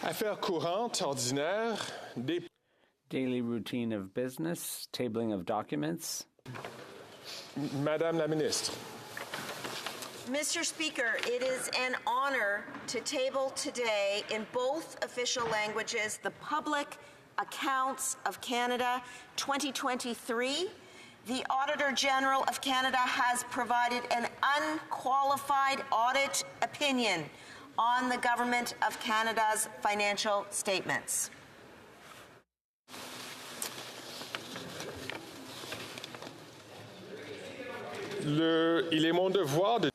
Affaires courantes, ordinaires, Daily routine of business, tabling of documents. Madame la Ministre. Mr. Speaker, it is an honor to table today in both official languages the Public Accounts of Canada 2023. The Auditor General of Canada has provided an unqualified audit opinion on the Government of Canada's financial statements. Il est mon devoir de...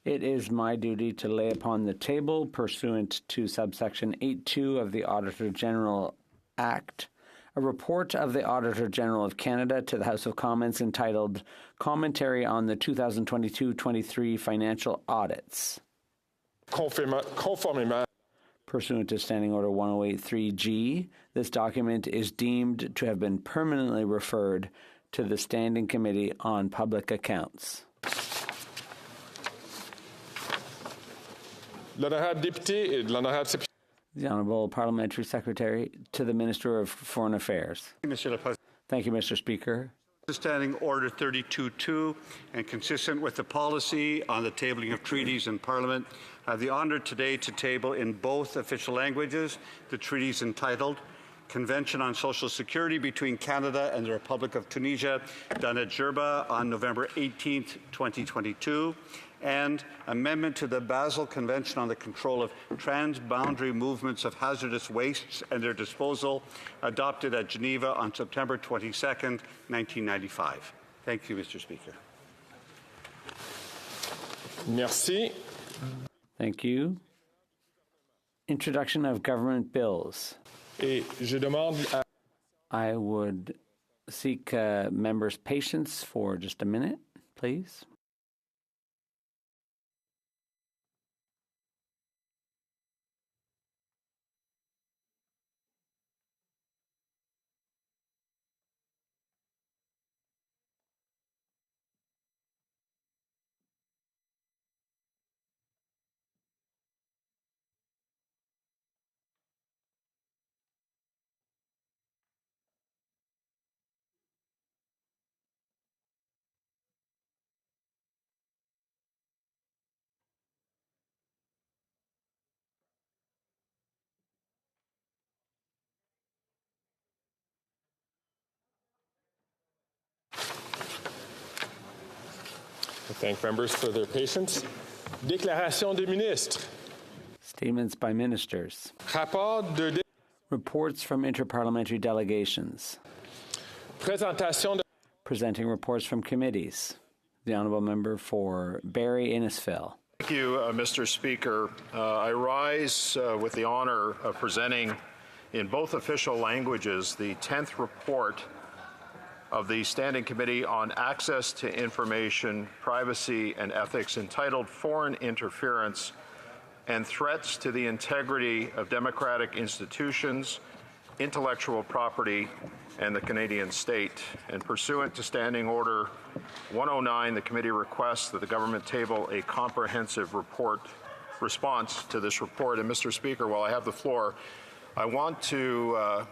It is my duty to lay upon the table, pursuant to subsection 8.2 of the Auditor General Act, a report of the Auditor General of Canada to the House of Commons entitled Commentary on the 2022-23 Financial Audits. Conformément. Pursuant to Standing Order 1083G, this document is deemed to have been permanently referred to the Standing Committee on Public Accounts. L'honorable député et l'honorable secrétaire. The Honourable Parliamentary Secretary to the Minister of Foreign Affairs. Thank you, Mr. Speaker. Standing Order 32.2 and consistent with the policy on the tabling of treaties in Parliament, I have the honour today to table in both official languages the treaties entitled Convention on Social Security between Canada and the Republic of Tunisia, done at Jerba on November 18, 2022, and Amendment to the Basel Convention on the Control of Transboundary Movements of Hazardous Wastes and Their Disposal, adopted at Geneva on September 22, 1995. Thank you, Mr. Speaker. Merci. Thank you. Introduction of government bills. Et je demande à... I would seek members' patience for just a minute, please. I thank members for their patience. Déclaration des ministres. Statements by ministers. Rapport de... Reports from interparliamentary delegations. Présentation de... Presenting reports from committees. The Honourable Member for Barrie Innisfil. Thank you, Mr. Speaker. I rise with the honour of presenting in both official languages the 10th report of the Standing Committee on Access to Information, Privacy and Ethics, entitled Foreign Interference and Threats to the Integrity of Democratic Institutions, Intellectual Property, and the Canadian State. And pursuant to Standing Order 109, the committee requests that the government table a comprehensive response to this report. And Mr. Speaker, while I have the floor, I want to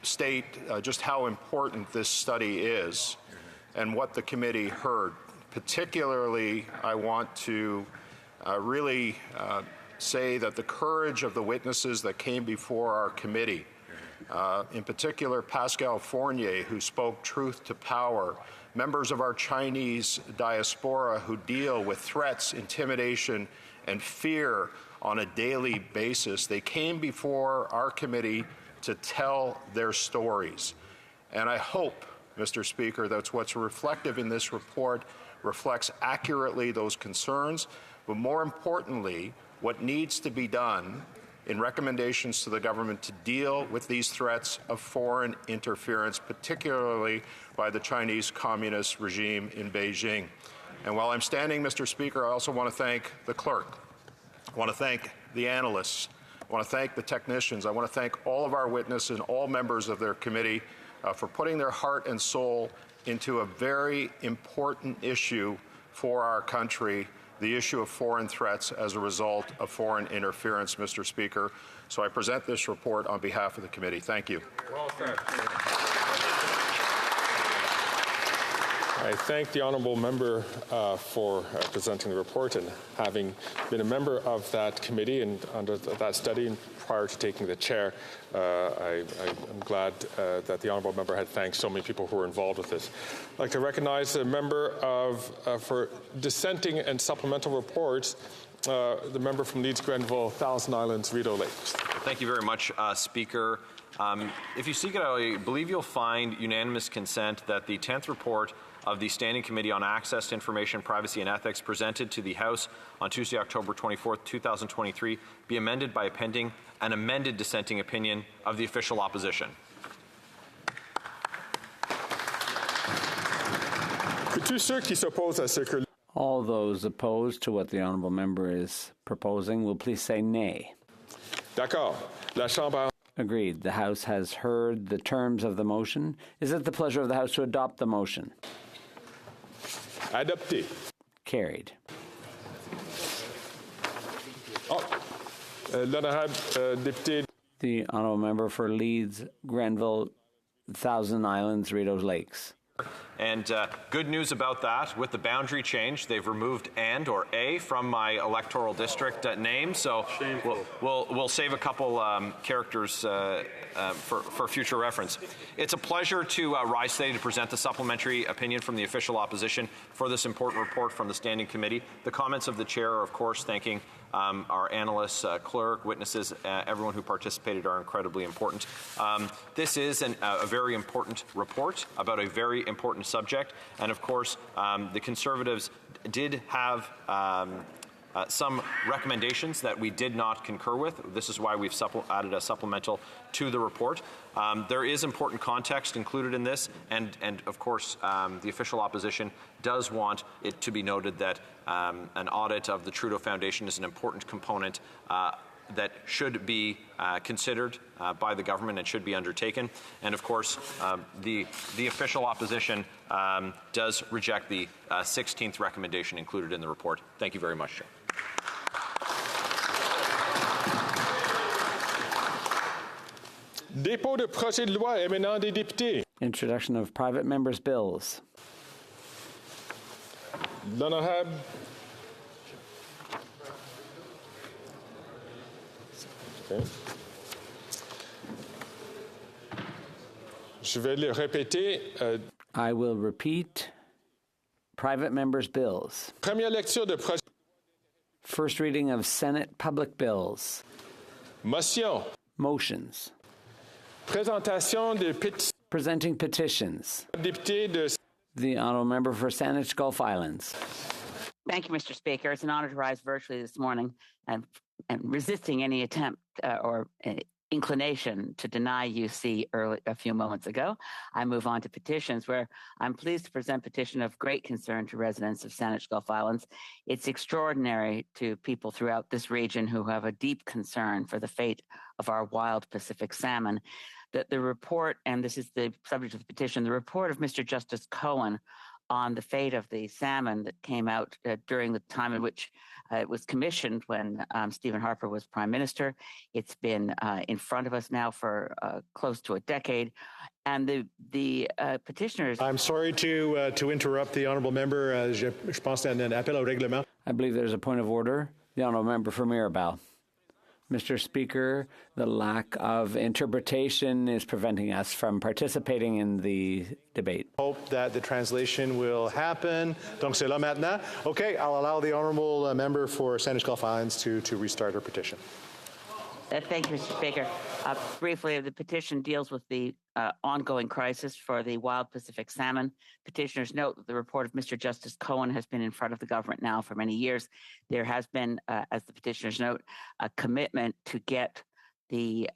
state just how important this study is and what the committee heard. Particularly, I want to really say that the courage of the witnesses that came before our committee, in particular Pascal Fournier, who spoke truth to power, members of our Chinese diaspora who deal with threats, intimidation, and fear on a daily basis, they came before our committee to tell their stories. And I hope, Mr. Speaker, that's what's reflective in this report reflects accurately those concerns, but more importantly, what needs to be done in recommendations to the government to deal with these threats of foreign interference, particularly by the Chinese Communist regime in Beijing. And while I'm standing, Mr. Speaker, I also want to thank the clerk. I want to thank the analysts. I want to thank the technicians. I want to thank all of our witnesses and all members of their committee for putting their heart and soul into a very important issue for our country the issue of foreign threats as a result of foreign interference, Mr. Speaker. So I present this report on behalf of the committee. Thank you. Well said. I thank the honourable member for presenting the report, and having been a member of that committee and under that study and prior to taking the chair, I'm glad that the honourable member had thanked so many people who were involved with this. I'd like to recognize a member for dissenting and supplemental reports, the member from Leeds Grenville, Thousand Islands, Rideau Lakes. Thank you very much, Speaker. If you seek it out, I believe you'll find unanimous consent that the 10th report of the Standing Committee on Access to Information, Privacy and Ethics presented to the House on Tuesday, October 24th, 2023, be amended by appending an amended dissenting opinion of the official opposition. All those opposed to what the honourable member is proposing will please say nay. D'accord. La Chambre. Agreed. The House has heard the terms of the motion. Is it the pleasure of the House to adopt the motion? Adopté. Carried. L'honorable député. The honourable member for Leeds, Grenville, Thousand Islands, Rideau Lakes. And good news about that, with the boundary change, they've removed "and" or "a" from my electoral district name, so we'll save a couple characters for future reference. It's a pleasure to rise today to present the supplementary opinion from the official opposition for this important report from the Standing Committee. The comments of the chair are, of course, thanking our analysts, clerk, witnesses, everyone who participated are incredibly important. This is a very important report about a very important subject, and of course, the Conservatives did have some recommendations that we did not concur with. This is why we've added a supplemental to the report. There is important context included in this, and of course, the official opposition does want it to be noted that an audit of the Trudeau Foundation is an important component that should be considered by the government and should be undertaken. And of course, the official opposition does reject the 16th recommendation included in the report. Thank you very much, Chair. Dépôt de projet de loi émanant des députés. Introduction of private members' bills. L'honorable. Okay. Je vais le répéter. I will repeat. Private members' bills. Première lecture de projet. First reading of Senate public bills. Motion. Motions. Présentation de pétitions. Presenting petitions. Député de. The honourable member for Saanich Gulf Islands. Thank you, Mr. Speaker. It's an honor to rise virtually this morning and resisting any attempt or inclination to deny UC a few moments ago. I move on to petitions, where I'm pleased to present petition of great concern to residents of Saanich Gulf Islands. It's extraordinary to people throughout this region who have a deep concern for the fate of our wild Pacific salmon. That the report, and this is the subject of the petition, the report of Mr. Justice Cohen on the fate of the salmon that came out during the time in which it was commissioned when Stephen Harper was Prime Minister. It's been in front of us now for close to a decade. And the petitioners... I'm sorry to interrupt the honourable member. Je pense à un appel au règlement. I believe there's a point of order. The honourable member for Mirabel. Mr. Speaker, the lack of interpretation is preventing us from participating in the debate. Hope that the translation will happen. Donc c'est là maintenant. Okay, I'll allow the honourable member for Saanich Gulf Islands to restart her petition. Thank you, Mr. Speaker. Briefly, the petition deals with the ongoing crisis for the wild Pacific salmon. Petitioners note that the report of Mr. Justice Cohen has been in front of the government now for many years. There has been, as the petitioners note, a commitment to get the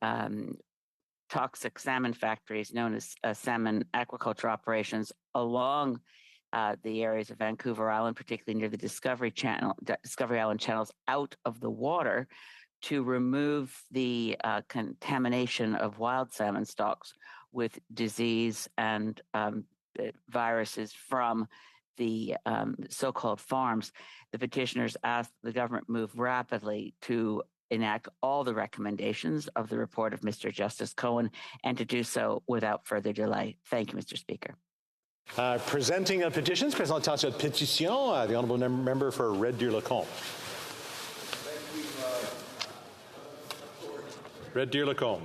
toxic salmon factories known as salmon aquaculture operations along the areas of Vancouver Island, particularly near the Discovery Island channels, out of the water to remove the contamination of wild salmon stocks with disease and viruses from the so-called farms, the petitioners asked the government move rapidly to enact all the recommendations of the report of Mr. Justice Cohen and to do so without further delay. Thank you, Mr. Speaker. Presenting petitions, présentant cette pétition, the honourable member for Red Deer-Lacombe. Red Deer-Lacombe.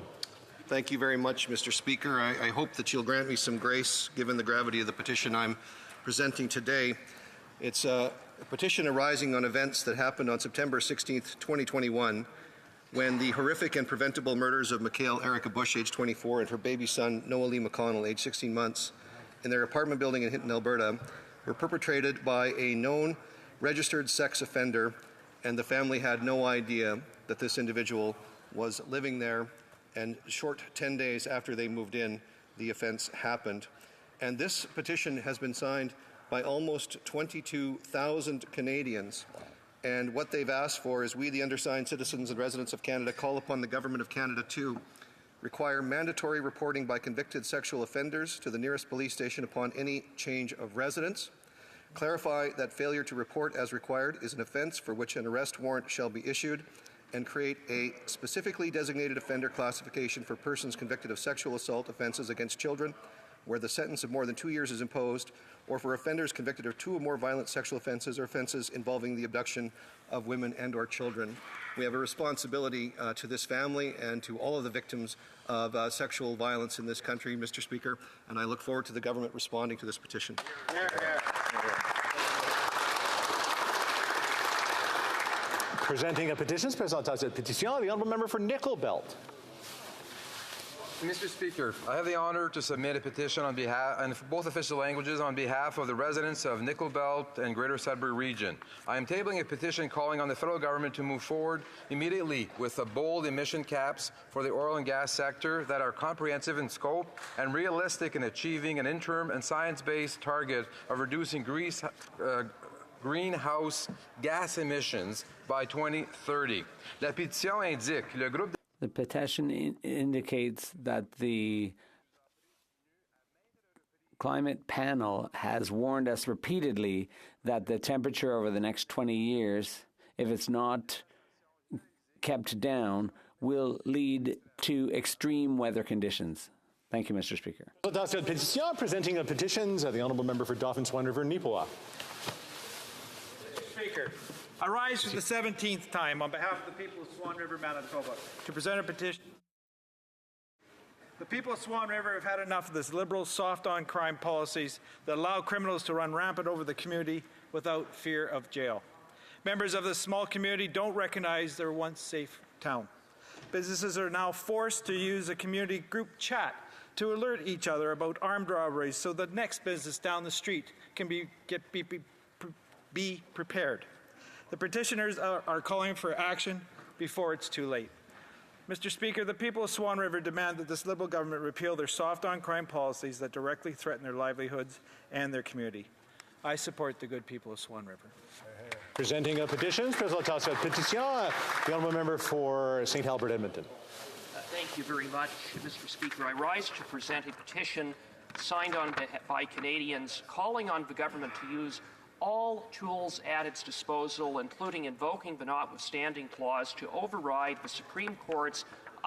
Thank you very much, Mr. Speaker. I hope that you'll grant me some grace given the gravity of the petition I'm presenting today. It's a petition arising on events that happened on September 16th, 2021, when the horrific and preventable murders of Mikhail Erica Bush, age 24, and her baby son, Noah Lee McConnell, age 16 months, in their apartment building in Hinton, Alberta, were perpetrated by a known registered sex offender, and the family had no idea that this individual was living there. And short 10 days after they moved in, the offense happened. And this petition has been signed by almost 22,000 Canadians. And what they've asked for is we, the undersigned citizens and residents of Canada, call upon the Government of Canada to require mandatory reporting by convicted sexual offenders to the nearest police station upon any change of residence, clarify that failure to report as required is an offense for which an arrest warrant shall be issued, and create a specifically designated offender classification for persons convicted of sexual assault offenses against children, where the sentence of more than 2 years is imposed, or for offenders convicted of 2 or more violent sexual offenses or offenses involving the abduction of women and or children. We have a responsibility to this family and to all of the victims of sexual violence in this country, Mr. Speaker, and I look forward to the government responding to this petition. Presenting a petition, présentant cette pétition, the honourable member for Nickel Belt. Mr. Speaker, I have the honor to submit a petition on behalf, in both official languages, on behalf of the residents of Nickel Belt and Greater Sudbury region. I am tabling a petition calling on the federal government to move forward immediately with the bold emission caps for the oil and gas sector that are comprehensive in scope and realistic in achieving an interim and science-based target of reducing greenhouse gas emissions by 2030. La pétition indique le groupe. The petition indicates that the climate panel has warned us repeatedly that the temperature over the next 20 years, if it's not kept down, will lead to extreme weather conditions. Thank you, Mr. Speaker. Presenting petitions, the honourable member for Dauphin Swan River, Neepawa. Speaker, I rise for the 17th time on behalf of the people of Swan River, Manitoba, to present a petition. The people of Swan River have had enough of this liberal, soft-on-crime policies that allow criminals to run rampant over the community without fear of jail. Members of this small community don't recognize their once safe town. Businesses are now forced to use a community group chat to alert each other about armed robberies so the next business down the street can be prepared. The petitioners are calling for action before it's too late. Mr. Speaker, the people of Swan River demand that this Liberal government repeal their soft-on-crime policies that directly threaten their livelihoods and their community. I support the good people of Swan River. Presenting a petition, présentant cette pétition, the honourable member for St. Albert, Edmonton. Thank you very much, Mr. Speaker. I rise to present a petition signed on by Canadians calling on the government to use all tools at its disposal, including invoking the notwithstanding clause, to override the Supreme Court's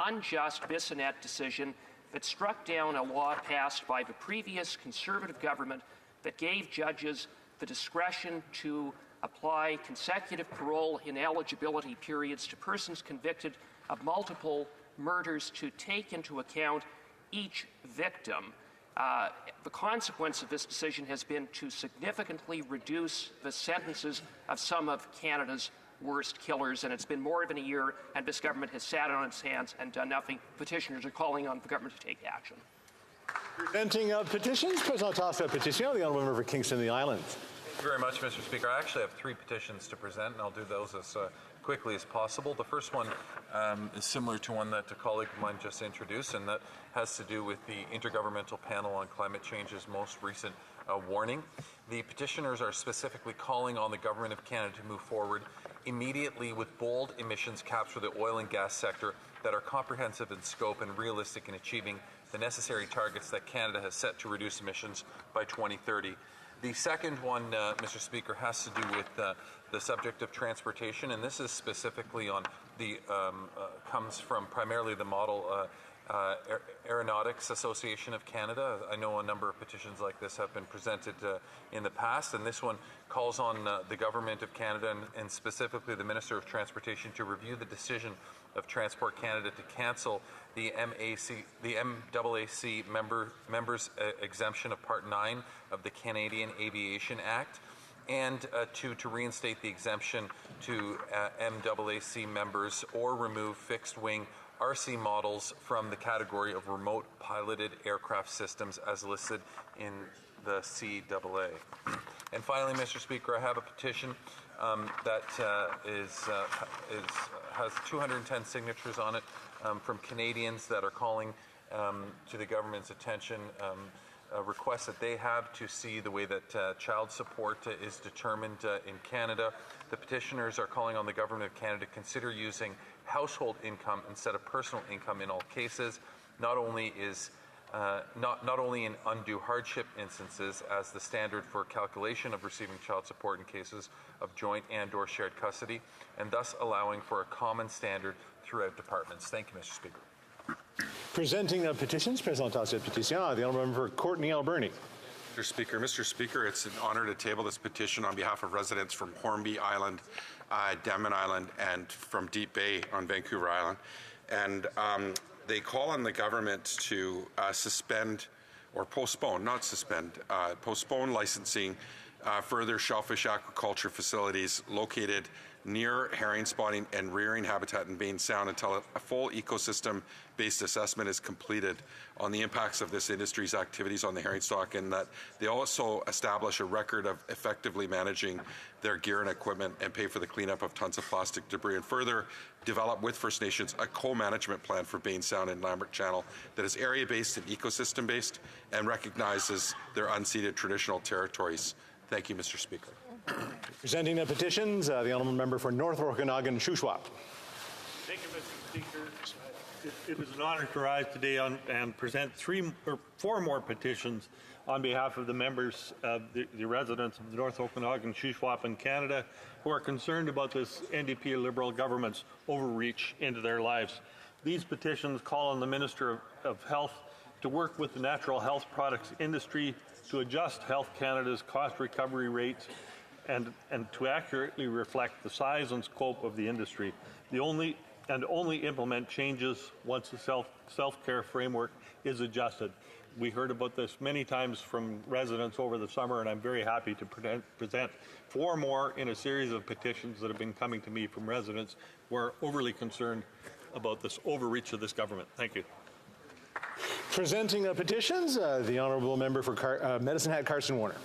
unjust Bissonnette decision that struck down a law passed by the previous Conservative government that gave judges the discretion to apply consecutive parole ineligibility periods to persons convicted of multiple murders to take into account each victim. The consequence of this decision has been to significantly reduce the sentences of some of Canada's worst killers, and it's been more than a year, and this government has sat on its hands and done nothing. Petitioners are calling on the government to take action. Presenting petitions, présentant cette pétition, the honourable member for Kingston and the Islands. Thank you very much, Mr. Speaker. I actually have 3 petitions to present, and I'll do those as quickly as possible. The first one is similar to one that a colleague of mine just introduced, and that has to do with the Intergovernmental Panel on Climate Change's most recent warning. The petitioners are specifically calling on the Government of Canada to move forward immediately with bold emissions caps for the oil and gas sector that are comprehensive in scope and realistic in achieving the necessary targets that Canada has set to reduce emissions by 2030. The second one, Mr. Speaker, has to do with the subject of transportation, and this is specifically on the comes from primarily the Model Aeronautics Association of Canada. I know a number of petitions like this have been presented in the past, and this one calls on the Government of Canada and specifically the Minister of Transportation to review the decision of Transport Canada to cancel the MAAC members exemption of Part 9 of the Canadian Aviation Act, and to reinstate the exemption to MAAC members or remove fixed-wing RC models from the category of remote piloted aircraft systems as listed in the CAA. And finally, Mr. Speaker, I have a petition that has 210 signatures on it from Canadians that are calling to the government's attention a request that they have to see the way that child support is determined in Canada. The petitioners are calling on the Government of Canada to consider using household income instead of personal income in all cases, not only in undue hardship instances as the standard for calculation of receiving child support in cases of joint and/or shared custody, and thus allowing for a common standard throughout departments. Thank you, Mr. Speaker. Presenting petitions, présentation de pétition, the honourable member for Courtenay Alberni. Mr. Speaker, it's an honor to table this petition on behalf of residents from Hornby Island, Denman Island, and from Deep Bay on Vancouver Island. And they call on the government to suspend or postpone, not suspend, postpone licensing further shellfish aquaculture facilities located near herring spawning and rearing habitat in Bayne Sound until a full ecosystem-based assessment is completed on the impacts of this industry's activities on the herring stock, and that they also establish a record of effectively managing their gear and equipment and pay for the cleanup of tons of plastic debris, and further develop with First Nations a co-management plan for Bayne Sound and Lambert Channel that is area-based and ecosystem-based and recognizes their unceded traditional territories. Thank you, Mr. Speaker. Presenting the petitions, the honourable member for North Okanagan, Shuswap. Thank you, Mr. Speaker. It is an honor to rise today and present four more petitions on behalf of the members of the residents of the North Okanagan, Shuswap, and Canada who are concerned about this NDP Liberal government's overreach into their lives. These petitions call on the Minister of Health to work with the natural health products industry to adjust Health Canada's cost recovery rates and to accurately reflect the size and scope of the industry. Only implement changes once the self-care framework is adjusted. We heard about this many times from residents over the summer, and I'm very happy to present four more in a series of petitions that have been coming to me from residents who are overly concerned about this overreach of this government. Thank you. Presenting the petitions, the honourable member for Medicine Hat, Carson Warner.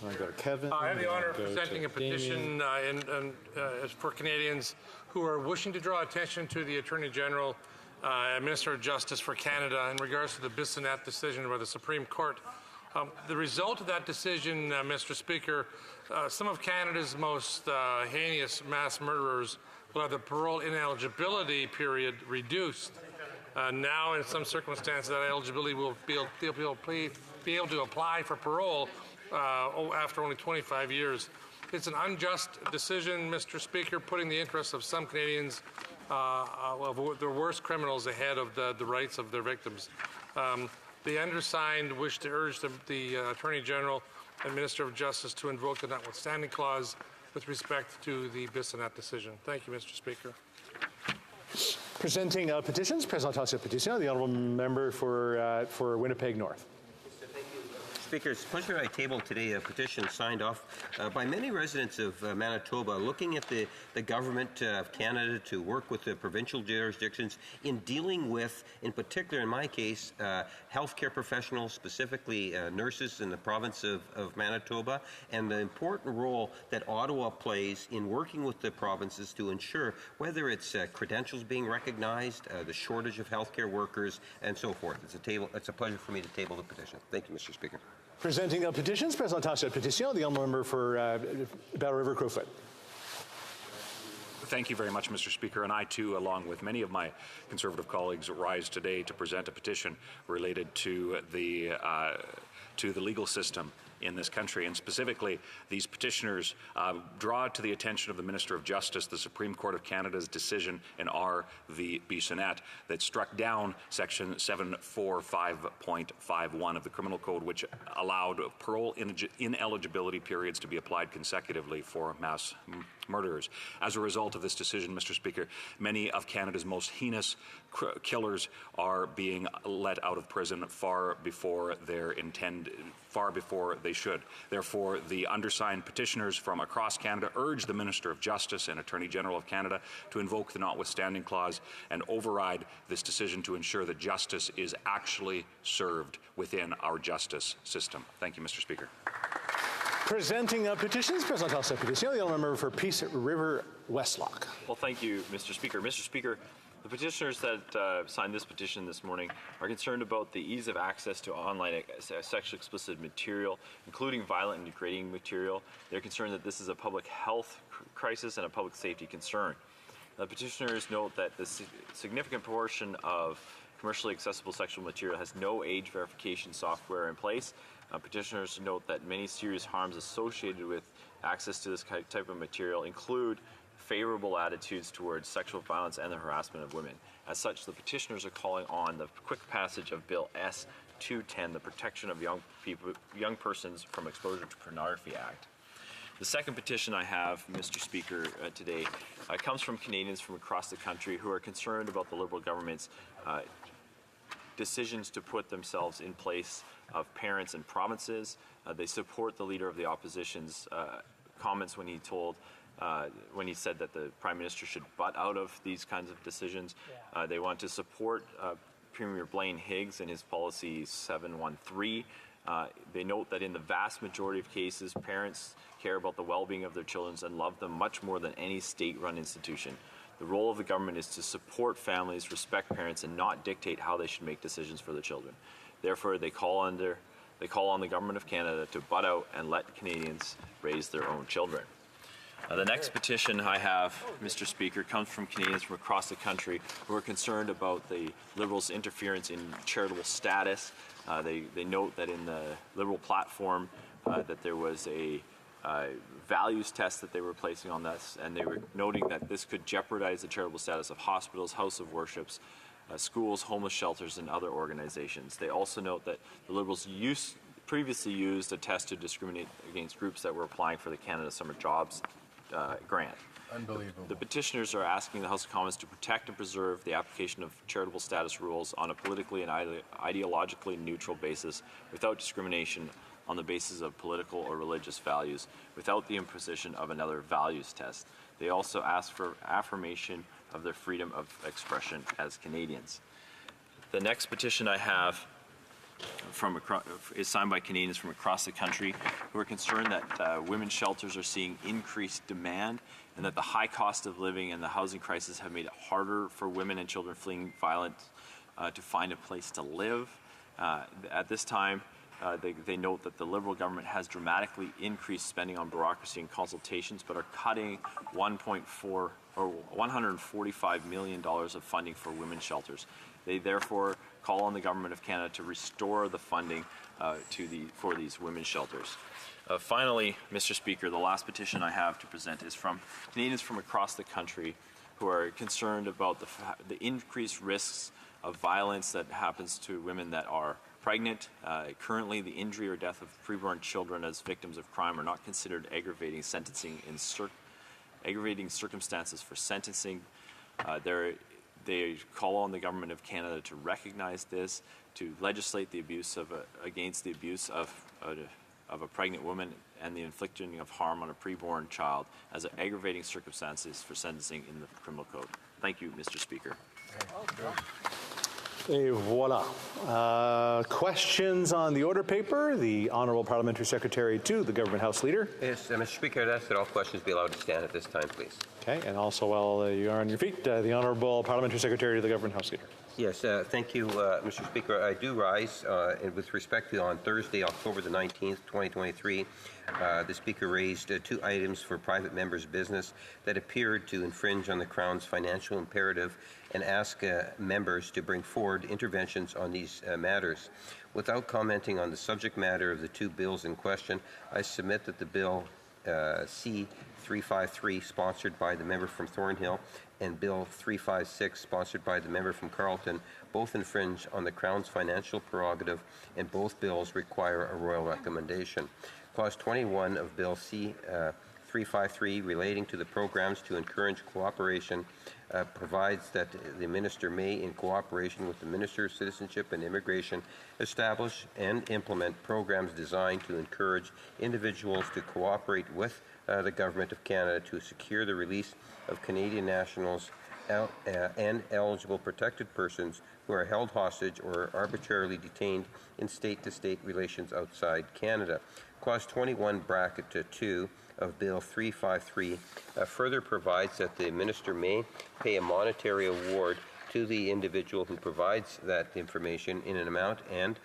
I go to Kevin. I have the honor of presenting a petition for Canadians who are wishing to draw attention to the Attorney General and Minister of Justice for Canada in regards to the Bissonnette decision by the Supreme Court. The result of that decision, Mr. Speaker, some of Canada's most heinous mass murderers will have the parole ineligibility period reduced. Now, in some circumstances, that eligibility will be able to apply for parole after only 25 years. It's an unjust decision, Mr. Speaker, putting the interests of some Canadians, of the worst criminals, ahead of the rights of their victims. The undersigned wish to urge the Attorney General and Minister of Justice to invoke the notwithstanding clause with respect to the Bissonnette decision. Thank you, Mr. Speaker. Presenting petitions, présentation de pétition, the honourable member for Winnipeg North. Speaker, it's a pleasure I table today a petition signed off by many residents of Manitoba looking at the government of Canada to work with the provincial jurisdictions in dealing with, in particular in my case, healthcare professionals, specifically nurses in the province of Manitoba, and the important role that Ottawa plays in working with the provinces to ensure whether it's credentials being recognized, the shortage of healthcare workers, and so forth. It's a pleasure for me to table the petition. Thank you, Mr. Speaker. Presenting the petitions, présentation de pétition, the honourable member for Battle River Crowfoot. Thank you very much, Mr. Speaker, and I too, along with many of my Conservative colleagues, rise today to present a petition related to the to the legal system in this country. And specifically, these petitioners draw to the attention of the Minister of Justice the Supreme Court of Canada's decision in R v. Bissonnette that struck down Section 745.51 of the Criminal Code, which allowed parole ineligibility periods to be applied consecutively for mass murderers. As a result of this decision, Mr. Speaker, many of Canada's most heinous killers are being let out of prison far before they should. Therefore, the undersigned petitioners from across Canada urge the Minister of Justice and Attorney General of Canada to invoke the notwithstanding clause and override this decision to ensure that justice is actually served within our justice system. Thank you, Mr. Speaker. Presenting petitions, President House Deputation, the honourable member for Peace River Westlock. Well, thank you, Mr. Speaker. Mr. Speaker, the petitioners that signed this petition this morning are concerned about the ease of access to online sexually explicit material, including violent and degrading material. They're concerned that this is a public health crisis and a public safety concern. The petitioners note that the significant portion of commercially accessible sexual material has no age verification software in place. Petitioners note that many serious harms associated with access to this type of material include favorable attitudes towards sexual violence and the harassment of women. As such, the petitioners are calling on the quick passage of Bill S-210, the Protection of Young Persons from Exposure to Pornography Act. The second petition I have, Mr. Speaker, today comes from Canadians from across the country who are concerned about the Liberal government's decisions to put themselves in place of parents and provinces. They support the Leader of the Opposition's comments when he said that the Prime Minister should butt out of these kinds of decisions. They want to support Premier Blaine Higgs and his policy 713. They note that in the vast majority of cases, parents care about the well-being of their children and love them much more than any state-run institution. The role of the government is to support families, respect parents, and not dictate how they should make decisions for their children. Therefore, they call on the Government of Canada to butt out and let Canadians raise their own children. The next petition I have, Mr. Speaker, comes from Canadians from across the country who are concerned about the Liberals' interference in charitable status. They note that in the Liberal platform that there was a values test that they were placing on this, and they were noting that this could jeopardize the charitable status of hospitals, house of worships, schools, homeless shelters, and other organizations. They also note that the Liberals previously used a test to discriminate against groups that were applying for the Canada Summer Jobs grant. Unbelievable. The petitioners are asking the House of Commons to protect and preserve the application of charitable status rules on a politically and ideologically neutral basis without discrimination on the basis of political or religious values, without the imposition of another values test. They also ask for affirmation of their freedom of expression as Canadians. The next petition I have is signed by Canadians from across the country who are concerned that women's shelters are seeing increased demand and that the high cost of living and the housing crisis have made it harder for women and children fleeing violence to find a place to live. At this time, they note that the Liberal government has dramatically increased spending on bureaucracy and consultations, but are cutting $145 million of funding for women's shelters. They therefore call on the Government of Canada to restore the funding for these women's shelters. Finally, Mr. Speaker, the last petition I have to present is from Canadians from across the country who are concerned about the increased risks of violence that happens to women that are pregnant. Currently, the injury or death of preborn children as victims of crime are not considered aggravating circumstances for sentencing. They call on the Government of Canada to recognize this, to legislate against the abuse of a pregnant woman and the inflicting of harm on a preborn child as aggravating circumstances for sentencing in the Criminal Code. Thank you, Mr. Speaker. Et voila. Questions on the order paper? The Honourable Parliamentary Secretary to the Government House Leader. Yes, Mr. Speaker, I'd ask that all questions be allowed to stand at this time, please. Okay, and also while you are on your feet, the Honourable Parliamentary Secretary to the Government House Leader. Yes, thank you, Mr. Speaker. I do rise, and with respect to on Thursday, October the 19th, 2023, the Speaker raised two items for private members' business that appeared to infringe on the Crown's financial imperative and asked members to bring forward interventions on these matters. Without commenting on the subject matter of the two bills in question, I submit that the bill C-353, sponsored by the member from Thornhill, and Bill 356, sponsored by the member from Carleton, both infringe on the Crown's financial prerogative, and both bills require a royal recommendation. Clause 21 of Bill C-353, relating to the programs to encourage cooperation, provides that the minister may, in cooperation with the Minister of Citizenship and Immigration, establish and implement programs designed to encourage individuals to cooperate with the Government of Canada to secure the release of Canadian nationals and eligible protected persons who are held hostage or arbitrarily detained in state-to-state relations outside Canada. Clause 21, bracket 2 of Bill 353 further provides that the minister may pay a monetary award to the individual who provides that information in an amount and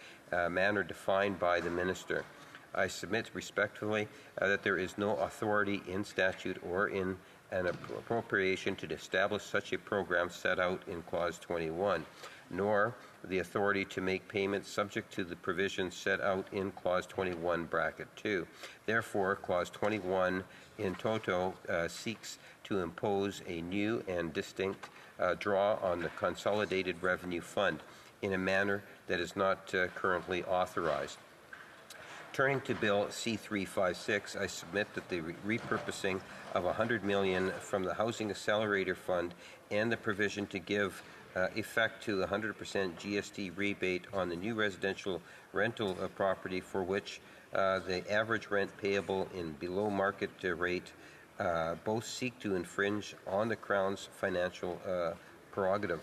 manner defined by the minister. I submit respectfully that there is no authority in statute or in an appropriation to establish such a program set out in Clause 21, nor the authority to make payments subject to the provisions set out in Clause 21, bracket 2. Therefore, Clause 21 in toto seeks to impose a new and distinct draw on the Consolidated Revenue Fund in a manner that is not currently authorized. Turning to Bill C-356, I submit that the repurposing of $100 million from the Housing Accelerator Fund and the provision to give effect to the 100% GST rebate on the new residential rental property for which the average rent payable in below market rate both seek to infringe on the Crown's financial prerogative.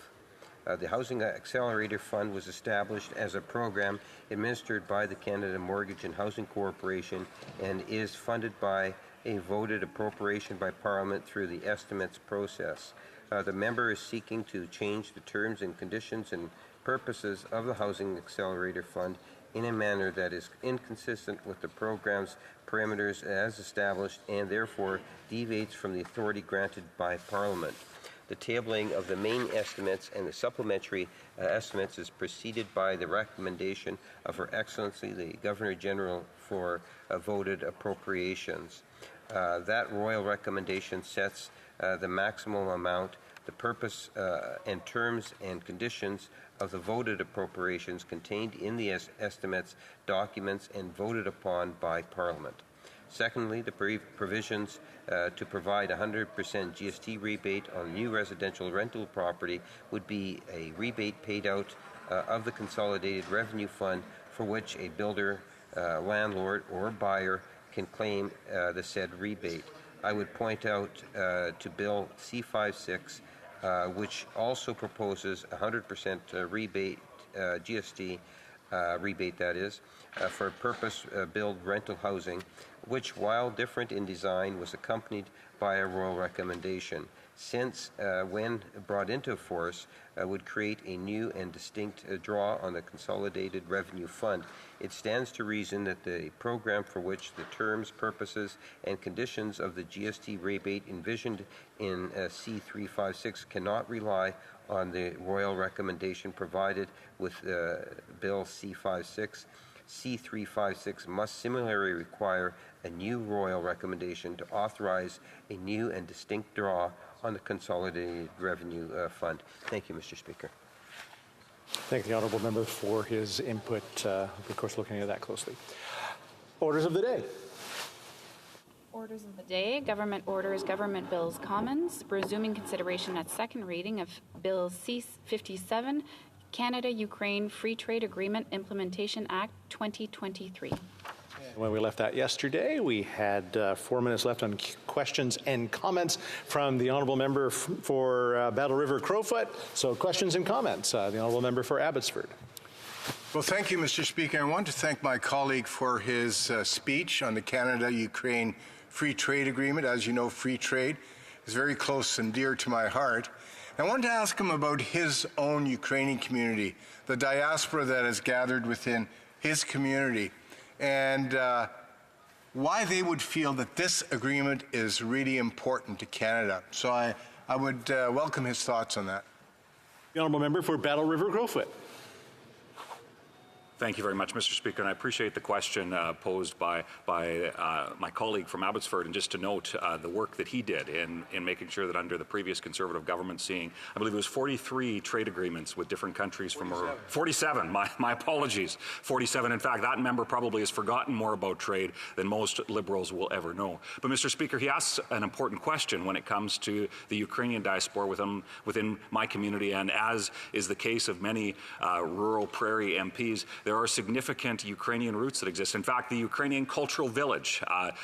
The Housing Accelerator Fund was established as a program administered by the Canada Mortgage and Housing Corporation and is funded by a voted appropriation by Parliament through the estimates process. The member is seeking to change the terms and conditions and purposes of the Housing Accelerator Fund in a manner that is inconsistent with the program's parameters as established and therefore deviates from the authority granted by Parliament. The tabling of the main estimates and the supplementary estimates is preceded by the recommendation of Her Excellency the Governor-General for voted appropriations. That royal recommendation sets the maximum amount, the purpose and terms and conditions of the voted appropriations contained in the estimates, documents, and voted upon by Parliament. Secondly, the provisions to provide 100% GST rebate on new residential rental property would be a rebate paid out of the Consolidated Revenue Fund for which a builder, landlord, or buyer can claim the said rebate. I would point out to Bill C-56, which also proposes 100% rebate, GST rebate that is, for purpose-built rental housing, which, while different in design, was accompanied by a royal recommendation. Since, when brought into force, would create a new and distinct draw on the Consolidated Revenue Fund, it stands to reason that the program for which the terms, purposes, and conditions of the GST rebate envisioned in C-356 cannot rely on the royal recommendation provided with Bill C-56. C-356 must similarly require a new royal recommendation to authorize a new and distinct draw on the Consolidated Revenue Fund. Thank you, Mr. Speaker. Thank the honourable member for his input. Of course, looking at that closely. Orders of the day. Orders of the day. Government orders, government bills, commons. Resuming consideration at second reading of Bill C-57, Canada-Ukraine Free Trade Agreement Implementation Act 2023. When we left that yesterday, we had 4 minutes left on questions and comments from the honourable member for Battle River Crowfoot. So questions and comments. The honourable member for Abbotsford. Well, thank you, Mr. Speaker. I want to thank my colleague for his speech on the Canada-Ukraine Free Trade Agreement. As you know, free trade is very close and dear to my heart. I wanted to ask him about his own Ukrainian community, the diaspora that has gathered within his community, and why they would feel that this agreement is really important to Canada. So I would welcome his thoughts on that. The honourable member for Battle River Crowfoot. Thank you very much, Mr. Speaker, and I appreciate the question posed by my colleague from Abbotsford. And just to note the work that he did in making sure that under the previous Conservative government, seeing, I believe it was 43 trade agreements with different countries from 47. My apologies, 47. In fact, that member probably has forgotten more about trade than most Liberals will ever know. But Mr. Speaker, he asks an important question when it comes to the Ukrainian diaspora within my community, and as is the case of many rural prairie MPs, there are significant Ukrainian roots that exist. In fact, the Ukrainian Cultural Village,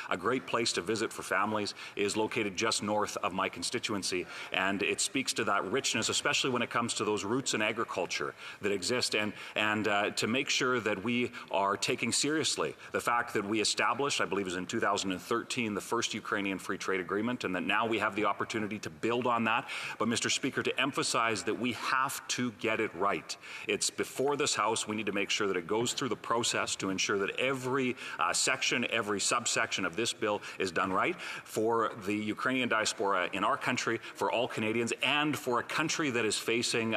a great place to visit for families, is located just north of my constituency, and it speaks to that richness, especially when it comes to those roots in agriculture that exist, and to make sure that we are taking seriously the fact that we established, I believe it was in 2013, the first Ukrainian Free Trade Agreement, and that now we have the opportunity to build on that. But Mr. Speaker, to emphasize that we have to get it right. It's before this House. We need to make sure that it goes through the process to ensure that every section, every subsection of this bill is done right for the Ukrainian diaspora in our country, for all Canadians, and for a country that is facing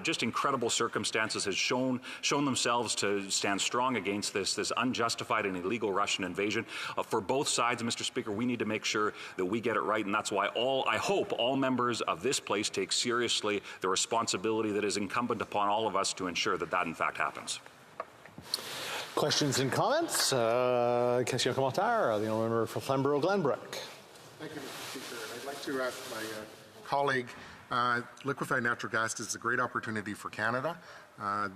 just incredible circumstances, has shown themselves to stand strong against this unjustified and illegal Russian invasion. For both sides, Mr. Speaker, we need to make sure that we get it right, and that's why I hope all members of this place take seriously the responsibility that is incumbent upon all of us to ensure that that in fact happens. Questions and comments? Question commentaire, the honourable member for Flamborough-Glenbrook. Thank you, Mr. Speaker. I'd like to ask my colleague, liquefied natural gas is a great opportunity for Canada.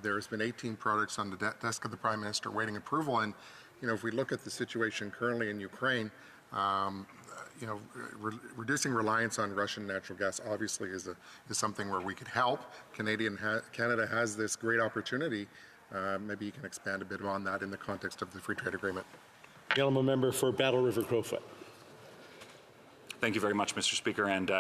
There's been 18 projects on the desk of the Prime Minister waiting approval, and if we look at the situation currently in Ukraine, reducing reliance on Russian natural gas obviously is something where we could help. Canada has this great opportunity. Maybe you can expand a bit on that in the context of the Free Trade Agreement. The honourable member for Battle River Crowfoot. Thank you very much, Mr. Speaker, and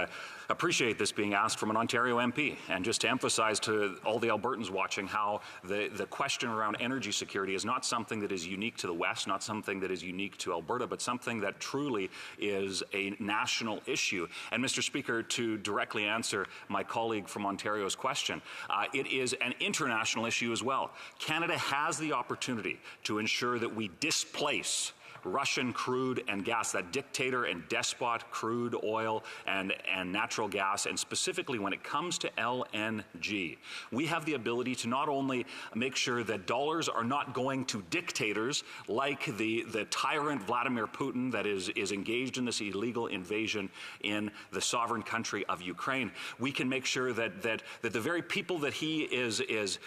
appreciate this being asked from an Ontario MP. And just to emphasize to all the Albertans watching how the question around energy security is not something that is unique to the West, not something that is unique to Alberta, but something that truly is a national issue. And Mr. Speaker, to directly answer my colleague from Ontario's question, it is an international issue as well. Canada has the opportunity to ensure that we displace Russian crude and gas, that dictator and despot crude oil and natural gas, and specifically when it comes to LNG, we have the ability to not only make sure that dollars are not going to dictators like the tyrant Vladimir Putin that is engaged in this illegal invasion in the sovereign country of Ukraine. We can make sure that the very people that he is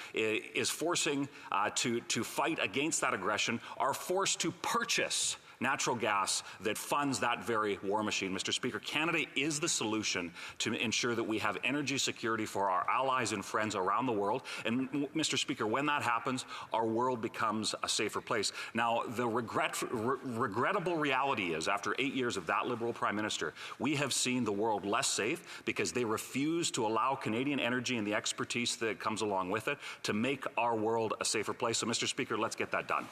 forcing to fight against that aggression are forced to purchase natural gas that funds that very war machine. Mr. Speaker, Canada is the solution to ensure that we have energy security for our allies and friends around the world. And Mr. Speaker, when that happens, our world becomes a safer place. Now, the regrettable reality is, after 8 years of that Liberal Prime Minister, we have seen the world less safe because they refuse to allow Canadian energy and the expertise that comes along with it to make our world a safer place. So, Mr. Speaker, let's get that done.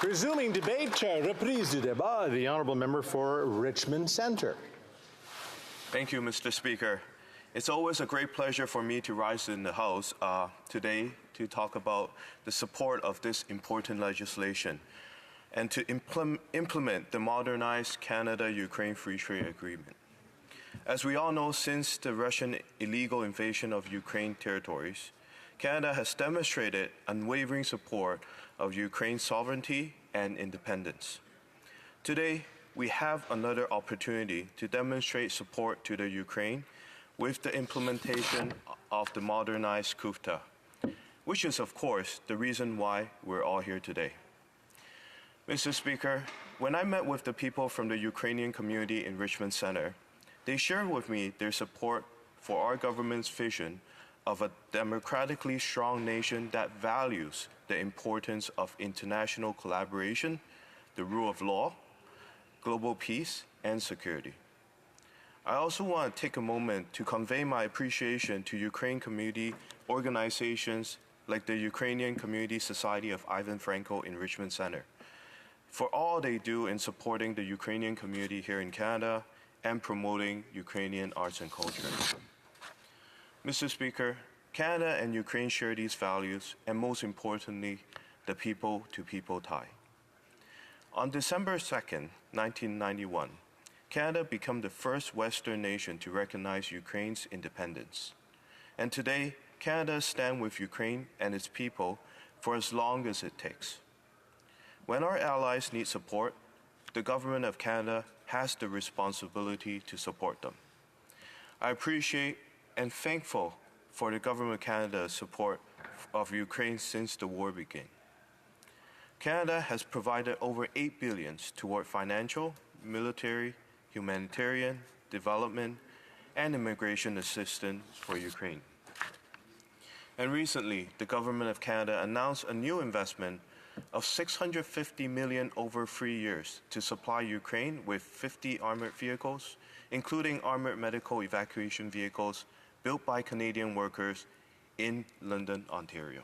Resuming debate, reprise du débat, the honourable member for Richmond Centre. Thank you, Mr. Speaker. It's always a great pleasure for me to rise in the House today to talk about the support of this important legislation and to implement the modernized Canada-Ukraine Free Trade Agreement. As we all know, since the Russian illegal invasion of Ukraine territories, Canada has demonstrated unwavering support of Ukraine's sovereignty and independence. Today, we have another opportunity to demonstrate support to the Ukraine with the implementation of the modernized CUFTA, which is, of course, the reason why we're all here today. Mr. Speaker, when I met with the people from the Ukrainian community in Richmond Centre, they shared with me their support for our government's vision of a democratically strong nation that values the importance of international collaboration, the rule of law, global peace, and security. I also want to take a moment to convey my appreciation to Ukraine community organizations like the Ukrainian Community Society of Ivan Franko in Richmond Center for all they do in supporting the Ukrainian community here in Canada and promoting Ukrainian arts and culture. Mr. Speaker, Canada and Ukraine share these values and, most importantly, the people-to-people tie. On December 2nd, 1991, Canada became the first Western nation to recognize Ukraine's independence. And today, Canada stands with Ukraine and its people for as long as it takes. When our allies need support, the Government of Canada has the responsibility to support them. I appreciate and thankful for the Government of Canada's support of Ukraine since the war began. Canada has provided over $8 billion toward financial, military, humanitarian, development, and immigration assistance for Ukraine. And recently, the Government of Canada announced a new investment of $650 million over 3 years to supply Ukraine with 50 armored vehicles, including armored medical evacuation vehicles built by Canadian workers in London, Ontario.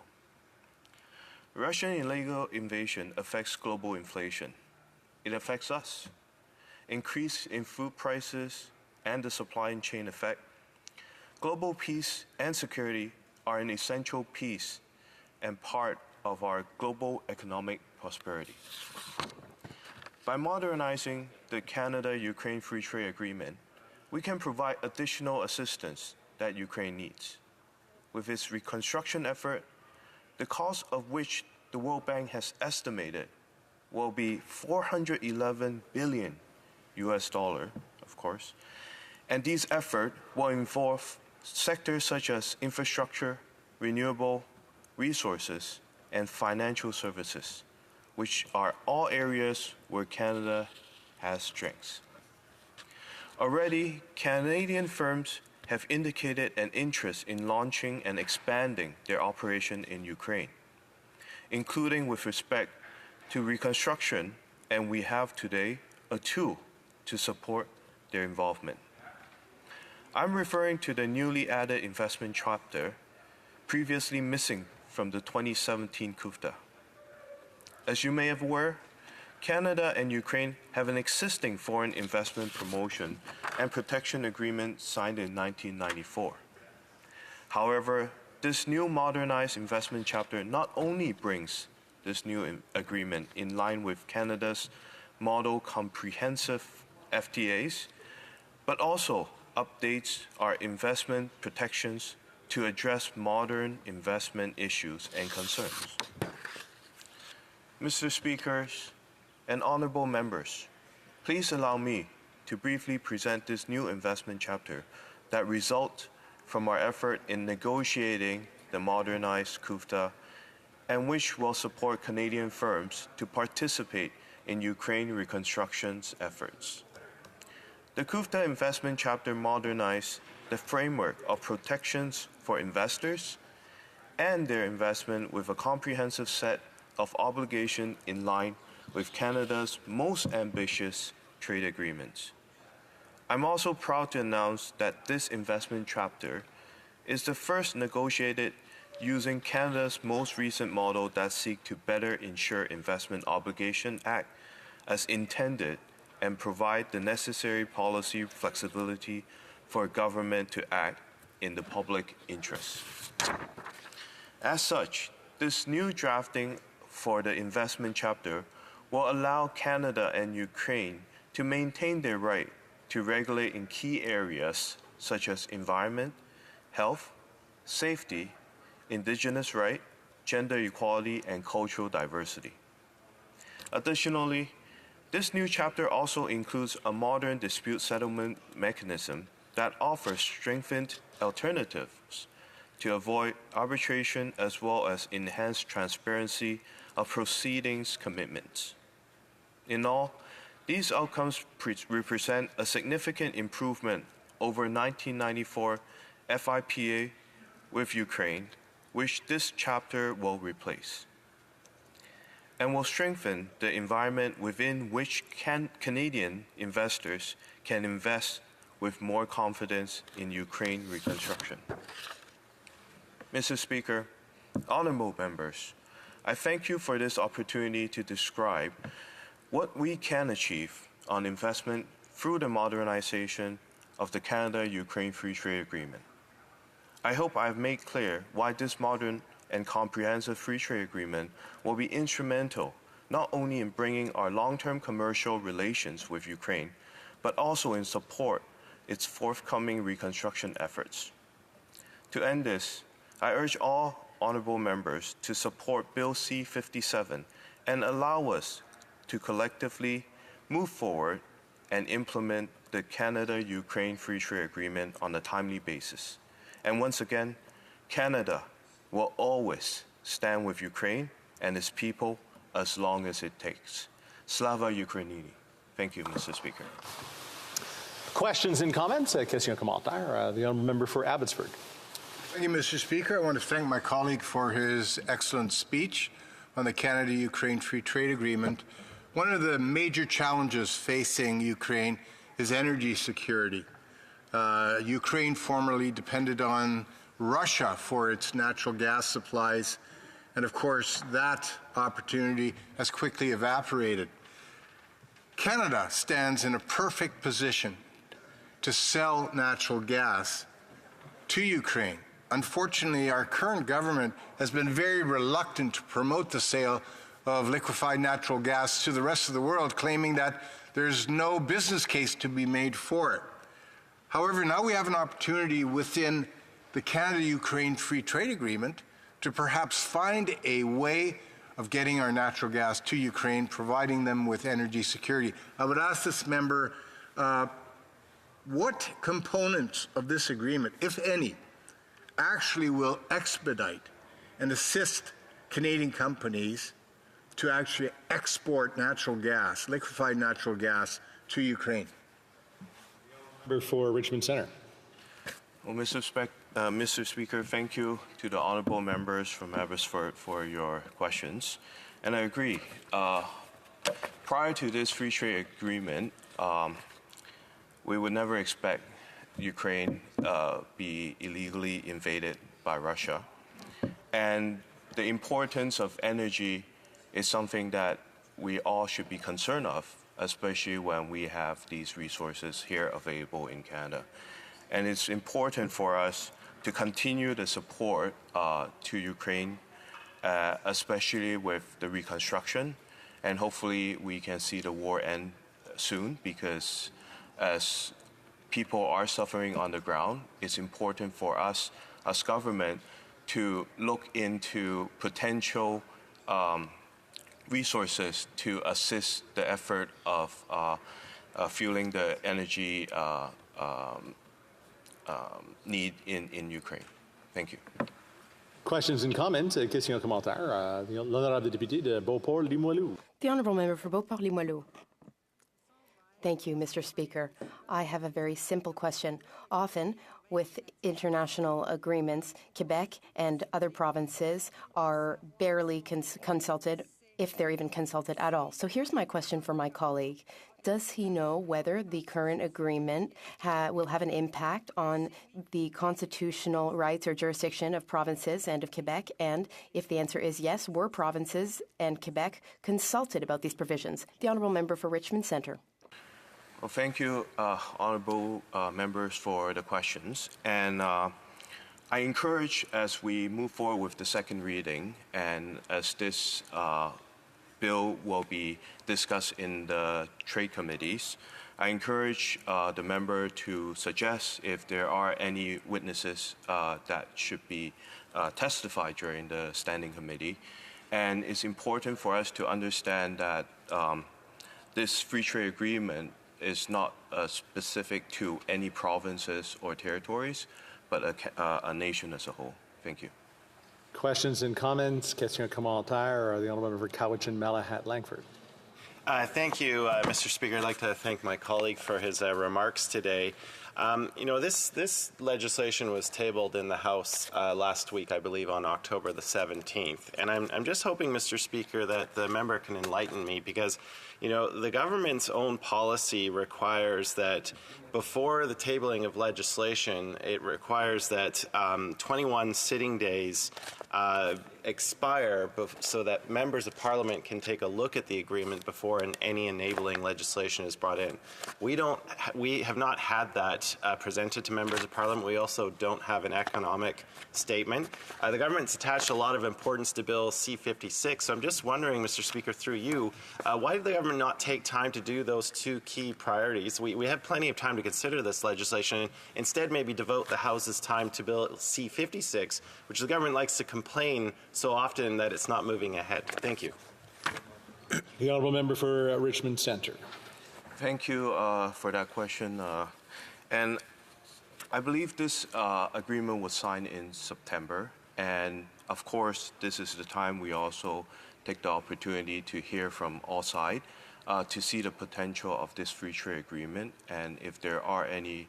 Russian illegal invasion affects global inflation. It affects us. Increase in food prices and the supply chain effect. Global peace and security are an essential piece and part of our global economic prosperity. By modernizing the Canada-Ukraine Free Trade Agreement, we can provide additional assistance that Ukraine needs. With its reconstruction effort, the cost of which the World Bank has estimated will be $411 billion US dollar, of course, and these efforts will involve sectors such as infrastructure, renewable resources, and financial services, which are all areas where Canada has strengths. Already, Canadian firms have indicated an interest in launching and expanding their operation in Ukraine, including with respect to reconstruction, and we have today a tool to support their involvement. I'm referring to the newly added investment chapter previously missing from the 2017 CUFTA. As you may have aware, Canada and Ukraine have an existing foreign investment promotion and protection agreement signed in 1994. However, this new modernized investment chapter not only brings this new agreement in line with Canada's model comprehensive FTAs, but also updates our investment protections to address modern investment issues and concerns. Mr. Speakers and honorable members, please allow me to briefly present this new investment chapter that results from our effort in negotiating the modernized CUFTA and which will support Canadian firms to participate in Ukraine reconstruction's efforts. The CUFTA investment chapter modernized the framework of protections for investors and their investment with a comprehensive set of obligations in line with Canada's most ambitious trade agreements. I'm also proud to announce that this investment chapter is the first negotiated using Canada's most recent model that seeks to better ensure Investment Obligation Act as intended and provide the necessary policy flexibility for government to act in the public interest. As such, this new drafting for the investment chapter will allow Canada and Ukraine to maintain their right to regulate in key areas such as environment, health, safety, indigenous rights, gender equality, and cultural diversity. Additionally, this new chapter also includes a modern dispute settlement mechanism that offers strengthened alternatives to avoid arbitration as well as enhanced transparency of proceedings commitments. In all, these outcomes represent a significant improvement over 1994 FIPA with Ukraine, which this chapter will replace, and will strengthen the environment within which Canadian investors can invest with more confidence in Ukraine reconstruction. Mr. Speaker, honorable members, I thank you for this opportunity to describe what we can achieve on investment through the modernization of the Canada-Ukraine Free Trade Agreement. I hope I have made clear why this modern and comprehensive free trade agreement will be instrumental not only in bringing our long-term commercial relations with Ukraine, but also in support its forthcoming reconstruction efforts. To end this, I urge all honorable members to support Bill C-57 and allow us to collectively move forward and implement the Canada-Ukraine Free Trade Agreement on a timely basis. And once again, Canada will always stand with Ukraine and its people as long as it takes. Slava Ukraini. Thank you, Mr. Speaker. Questions and comments? Question commentaire. The honourable member for Abbotsford. Thank you, Mr. Speaker. I want to thank my colleague for his excellent speech on the Canada-Ukraine Free Trade Agreement. One of the major challenges facing Ukraine is energy security. Ukraine formerly depended on Russia for its natural gas supplies, and of course that opportunity has quickly evaporated. Canada stands in a perfect position to sell natural gas to Ukraine. Unfortunately, our current government has been very reluctant to promote the sale of liquefied natural gas to the rest of the world, claiming that there's no business case to be made for it. However, now we have an opportunity within the Canada-Ukraine Free Trade Agreement to perhaps find a way of getting our natural gas to Ukraine, providing them with energy security. I would ask this member, what components of this agreement, if any, actually will expedite and assist Canadian companies to actually export natural gas, liquefied natural gas, to Ukraine? For Richmond Centre. Well, Mr. Speaker, thank you to the honourable members from Abbotsford for your questions. And I agree. Prior to this free trade agreement, we would never expect Ukraine be illegally invaded by Russia. And the importance of energy is something that we all should be concerned of, especially when we have these resources here available in Canada. And it's important for us to continue the support to Ukraine, especially with the reconstruction. And hopefully we can see the war end soon, because as people are suffering on the ground, it's important for us as government to look into potential resources to assist the effort of fueling the energy need in Ukraine. Thank you. Questions and comments? Question commentaire. L'honorable député de Beauport-Limoilou. The honourable member for Beauport-Limoilou. Thank you, Mr. Speaker. I have a very simple question. Often, with international agreements, Quebec and other provinces are barely consulted, if they're even consulted at all. So here's my question for my colleague. Does he know whether the current agreement will have an impact on the constitutional rights or jurisdiction of provinces and of Quebec? And if the answer is yes, were provinces and Quebec consulted about these provisions? The honourable member for Richmond Centre. Well, thank you, honourable members, for the questions. And I encourage, as we move forward with the second reading, and as this bill will be discussed in the trade committees, I encourage the member to suggest if there are any witnesses that should be testified during the standing committee. And it's important for us to understand that this free trade agreement is not specific to any provinces or territories, but a nation as a whole. Thank you. Questions and comments? Question commentaire. The honourable member for Cowichan, Malahat, Langford. Thank you, Mr. Speaker. I'd like to thank my colleague for his remarks today. This legislation was tabled in the House last week, I believe, on October the 17th. And I'm just hoping, Mr. Speaker, that the member can enlighten me because, the government's own policy requires that before the tabling of legislation, it requires that 21 sitting days expire so that members of Parliament can take a look at the agreement before any enabling legislation is brought in. We have not had that presented to members of Parliament. We also don't have an economic statement. The government's attached a lot of importance to Bill C-56, so I'm just wondering, Mr. Speaker, through you, why did the government not take time to do those two key priorities? We have plenty of time to consider this legislation. Instead, maybe devote the House's time to Bill C-56, which the government likes to complain so often that it's not moving ahead. Thank you. The honourable member for Richmond Centre. Thank you for that question. And I believe this agreement was signed in September. And of course, this is the time we also take the opportunity to hear from all sides to see the potential of this free trade agreement. And if there are any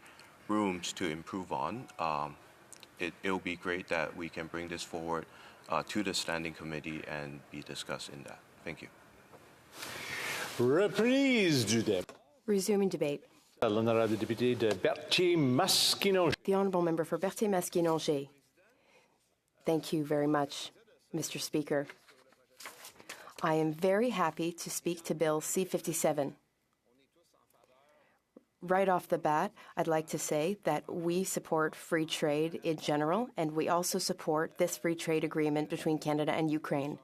rooms to improve on, it'll be great that we can bring this forward to the Standing Committee and be discussed in that. Thank you. Reprise du débat. Resuming debate. L'honorable député de Berthier-Masquinongé. The honourable member for Berthier-Masquinongé. Thank you very much, Mr. Speaker. I am very happy to speak to Bill C-57. Right off the bat, I'd like to say that we support free trade in general, and we also support this free trade agreement between Canada and Ukraine.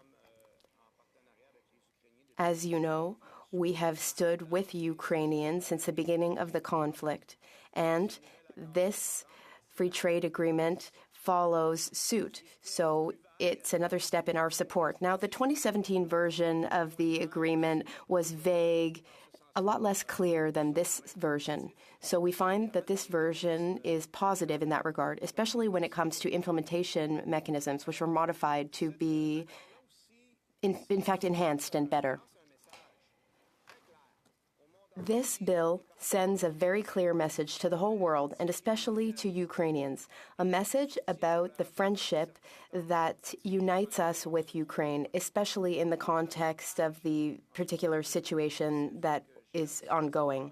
As you know, we have stood with Ukrainians since the beginning of the conflict, and this free trade agreement follows suit. So it's another step in our support. Now, the 2017 version of the agreement was vague, a lot less clear than this version. So we find that this version is positive in that regard, especially when it comes to implementation mechanisms, which were modified to be, in fact, enhanced and better. This bill sends a very clear message to the whole world, and especially to Ukrainians, a message about the friendship that unites us with Ukraine, especially in the context of the particular situation that is ongoing.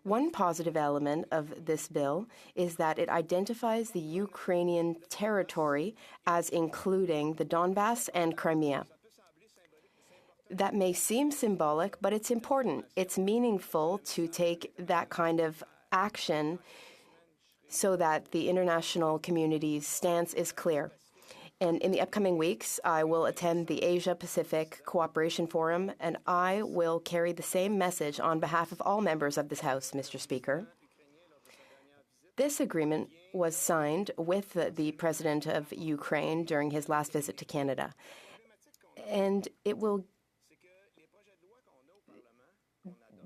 One positive element of this bill is that it identifies the Ukrainian territory as including the Donbass and Crimea. That may seem symbolic, but it's important. It's meaningful to take that kind of action so that the international community's stance is clear. And in the upcoming weeks, I will attend the Asia-Pacific Cooperation Forum, and I will carry the same message on behalf of all members of this House, Mr. Speaker. This agreement was signed with the President of Ukraine during his last visit to Canada, and it will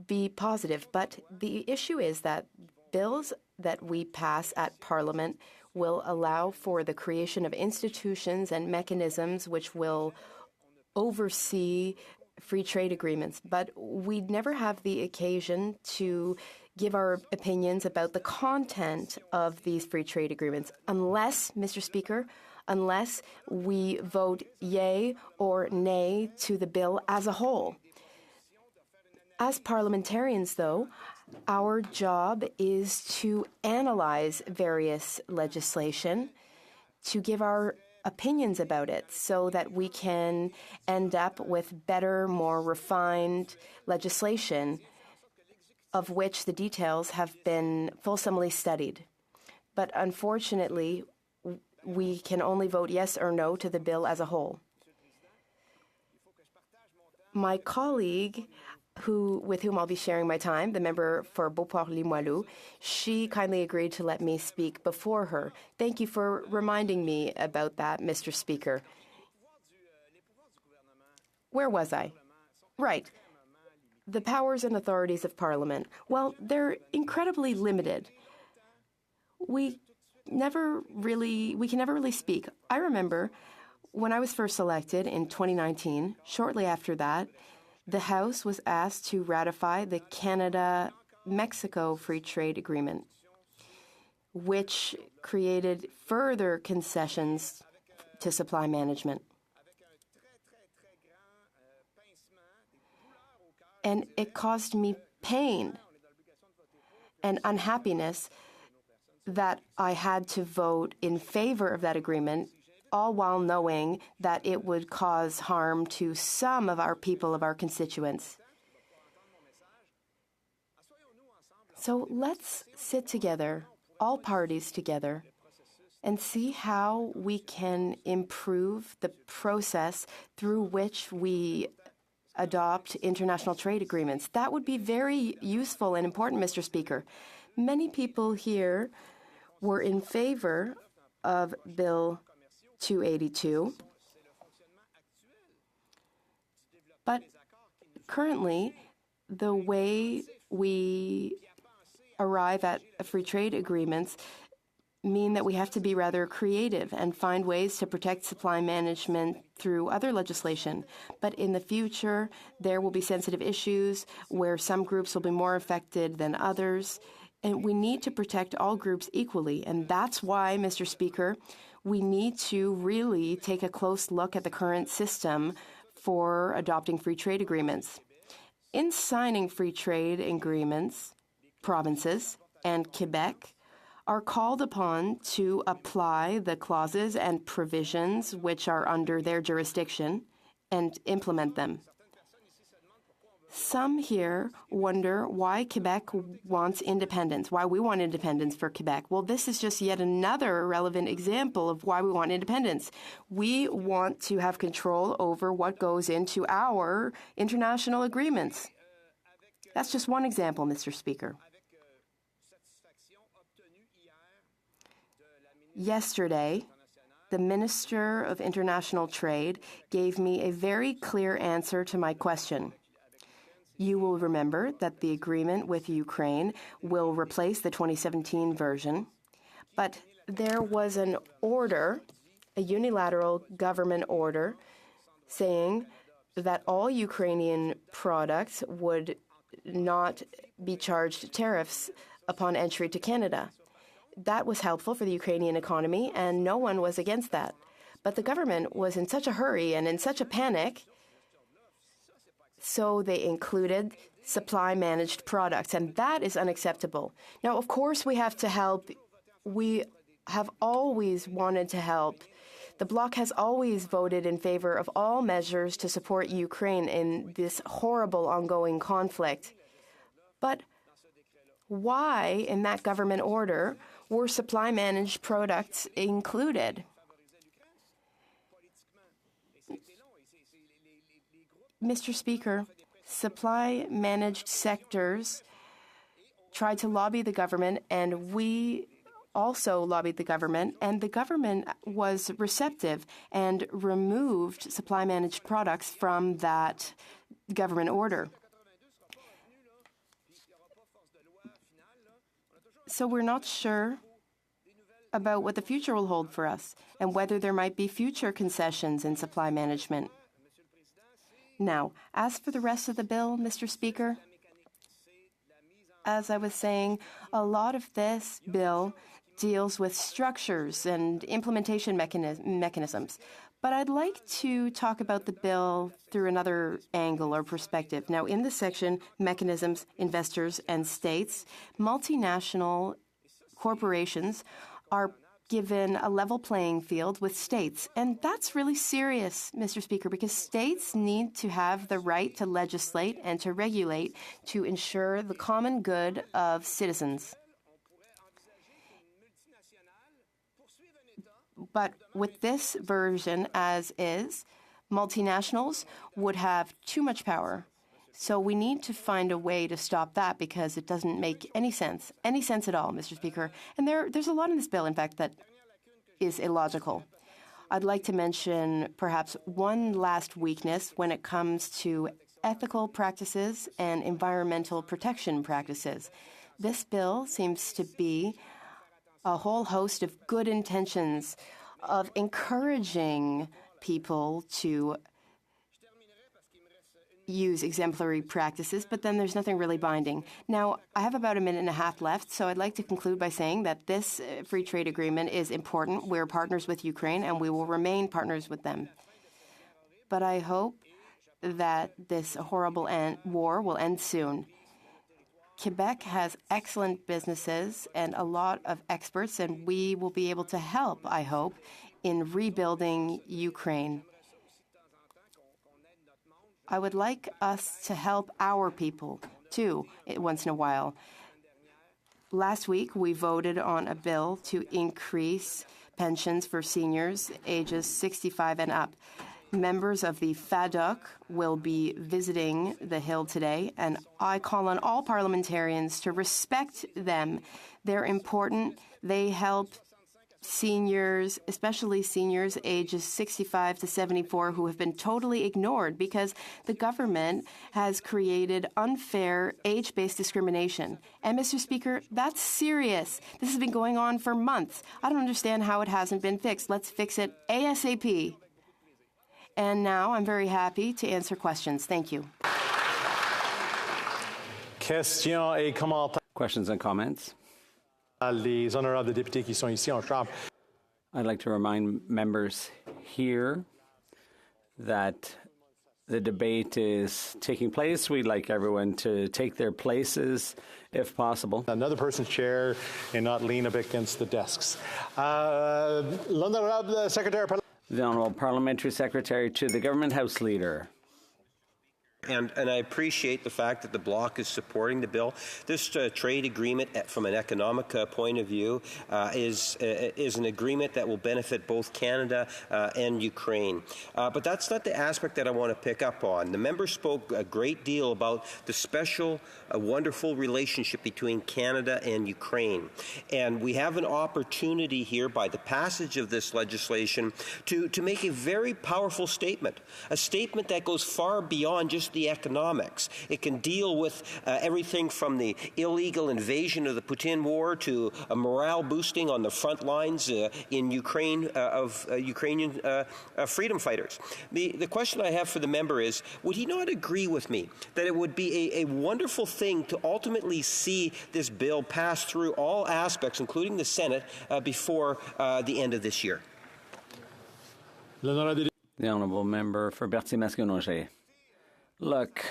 be positive. But the issue is that bills that we pass at Parliament will allow for the creation of institutions and mechanisms which will oversee free trade agreements. But we never have the occasion to give our opinions about the content of these free trade agreements unless, Mr. Speaker, unless we vote yay or nay to the bill as a whole. As parliamentarians, though, our job is to analyze various legislation, to give our opinions about it so that we can end up with better, more refined legislation of which the details have been fulsomely studied. But unfortunately, we can only vote yes or no to the bill as a whole. My colleague, with whom I'll be sharing my time, the member for Beauport-Limoilou, she kindly agreed to let me speak before her. Thank you for reminding me about that, Mr. Speaker. Where was I? Right. The powers and authorities of Parliament. Well, they're incredibly limited. We can never really speak. I remember when I was first elected in 2019, shortly after that, the House was asked to ratify the Canada-Mexico Free Trade Agreement, which created further concessions to supply management. And it caused me pain and unhappiness that I had to vote in favor of that agreement, all while knowing that it would cause harm to some of our people, of our constituents. So let's sit together, all parties together, and see how we can improve the process through which we adopt international trade agreements. That would be very useful and important, Mr. Speaker. Many people here were in favor of Bill 282, but currently the way we arrive at free trade agreements mean that we have to be rather creative and find ways to protect supply management through other legislation. But in the future, there will be sensitive issues where some groups will be more affected than others, and we need to protect all groups equally. And that's why, Mr. Speaker, we need to really take a close look at the current system for adopting free trade agreements. In signing free trade agreements, provinces and Quebec are called upon to apply the clauses and provisions which are under their jurisdiction and implement them. Some here wonder why Quebec wants independence, why we want independence for Quebec. Well, this is just yet another relevant example of why we want independence. We want to have control over what goes into our international agreements. That's just one example, Mr. Speaker. Yesterday, the Minister of International Trade gave me a very clear answer to my question. You will remember that the agreement with Ukraine will replace the 2017 version, but there was an order, a unilateral government order, saying that all Ukrainian products would not be charged tariffs upon entry to Canada. That was helpful for the Ukrainian economy, and no one was against that. But the government was in such a hurry and in such a panic, so they included supply-managed products, and that is unacceptable. Now, of course, we have to help. We have always wanted to help. The Bloc has always voted in favor of all measures to support Ukraine in this horrible ongoing conflict. But why, in that government order, were supply-managed products included? Mr. Speaker, supply-managed sectors tried to lobby the government, and we also lobbied the government, and the government was receptive and removed supply-managed products from that government order. So we're not sure about what the future will hold for us and whether there might be future concessions in supply management. Now, as for the rest of the bill, Mr. Speaker, as I was saying, a lot of this bill deals with structures and implementation mechanisms. But I'd like to talk about the bill through another angle or perspective. Now, in the section Mechanisms, Investors, and States, multinational corporations are given a level playing field with states. And that's really serious, Mr. Speaker, because states need to have the right to legislate and to regulate to ensure the common good of citizens. But with this version as is, multinationals would have too much power. So we need to find a way to stop that because it doesn't make any sense at all, Mr. Speaker. And there's a lot in this bill, in fact, that is illogical. I'd like to mention perhaps one last weakness when it comes to ethical practices and environmental protection practices. This bill seems to be a whole host of good intentions of encouraging people to use exemplary practices, but then there's nothing really binding. Now, I have about a minute and a half left, so I'd like to conclude by saying that this free trade agreement is important. We're partners with Ukraine, and we will remain partners with them. But I hope that this horrible war will end soon. Quebec has excellent businesses and a lot of experts, and we will be able to help, I hope, in rebuilding Ukraine. I would like us to help our people, too, once in a while. Last week, we voted on a bill to increase pensions for seniors ages 65 and up. Members of the HoC will be visiting the Hill today, and I call on all parliamentarians to respect them. They're important. They help seniors, especially seniors ages 65 to 74, who have been totally ignored because the government has created unfair age-based discrimination. And, Mr. Speaker, that's serious. This has been going on for months. I don't understand how it hasn't been fixed. Let's fix it ASAP. And now I'm very happy to answer questions. Thank you. Questions and comments? Les honorables députés qui sont ici en chambre. I'd like to remind members here that the debate is taking place. We'd like everyone to take their places if possible. Another person's chair and not lean up against the desks. L'honorable Secretary. The Honourable Parliamentary Secretary to the Government House Leader. And I appreciate the fact that the Bloc is supporting the bill. This trade agreement, from an economic point of view, is an agreement that will benefit both Canada and Ukraine. But that's not the aspect that I want to pick up on. The member spoke a great deal about the special, wonderful relationship between Canada and Ukraine. And we have an opportunity here, by the passage of this legislation, to make a very powerful statement, a statement that goes far beyond just the economics. It can deal with everything from the illegal invasion of the Putin war to a morale boosting on the front lines in Ukraine of Ukrainian freedom fighters. The question I have for the member is, would he not agree with me that it would be a wonderful thing to ultimately see this bill pass through all aspects, including the Senate, before the end of this year? The Honourable Member for Berthier-Mascouche. Look,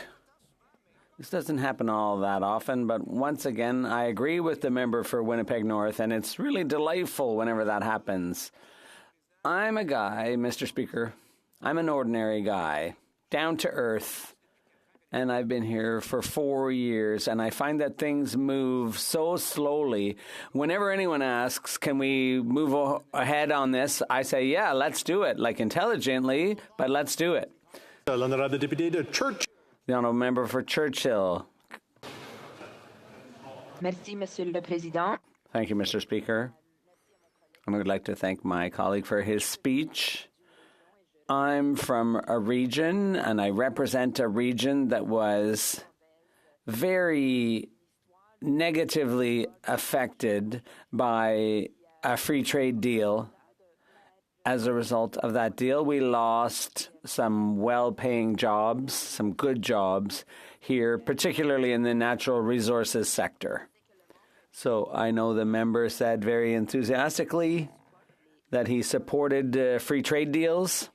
this doesn't happen all that often, but once again, I agree with the member for Winnipeg North, and it's really delightful whenever that happens. I'm a guy, Mr. Speaker, I'm an ordinary guy, down to earth, and I've been here for 4 years, and I find that things move so slowly. Whenever anyone asks, can we move ahead on this, I say, yeah, let's do it, like intelligently, but let's do it. L'honorable député de Churchill. The Honourable Member for Churchill. Merci, Monsieur le Président. Thank you, Mr. Speaker. I would like to thank my colleague for his speech. I'm from a region, and I represent a region that was very negatively affected by a free trade deal. As a result of that deal, we lost some well-paying jobs, some good jobs here, particularly in the natural resources sector. So I know the member said very enthusiastically that he supported free trade deals,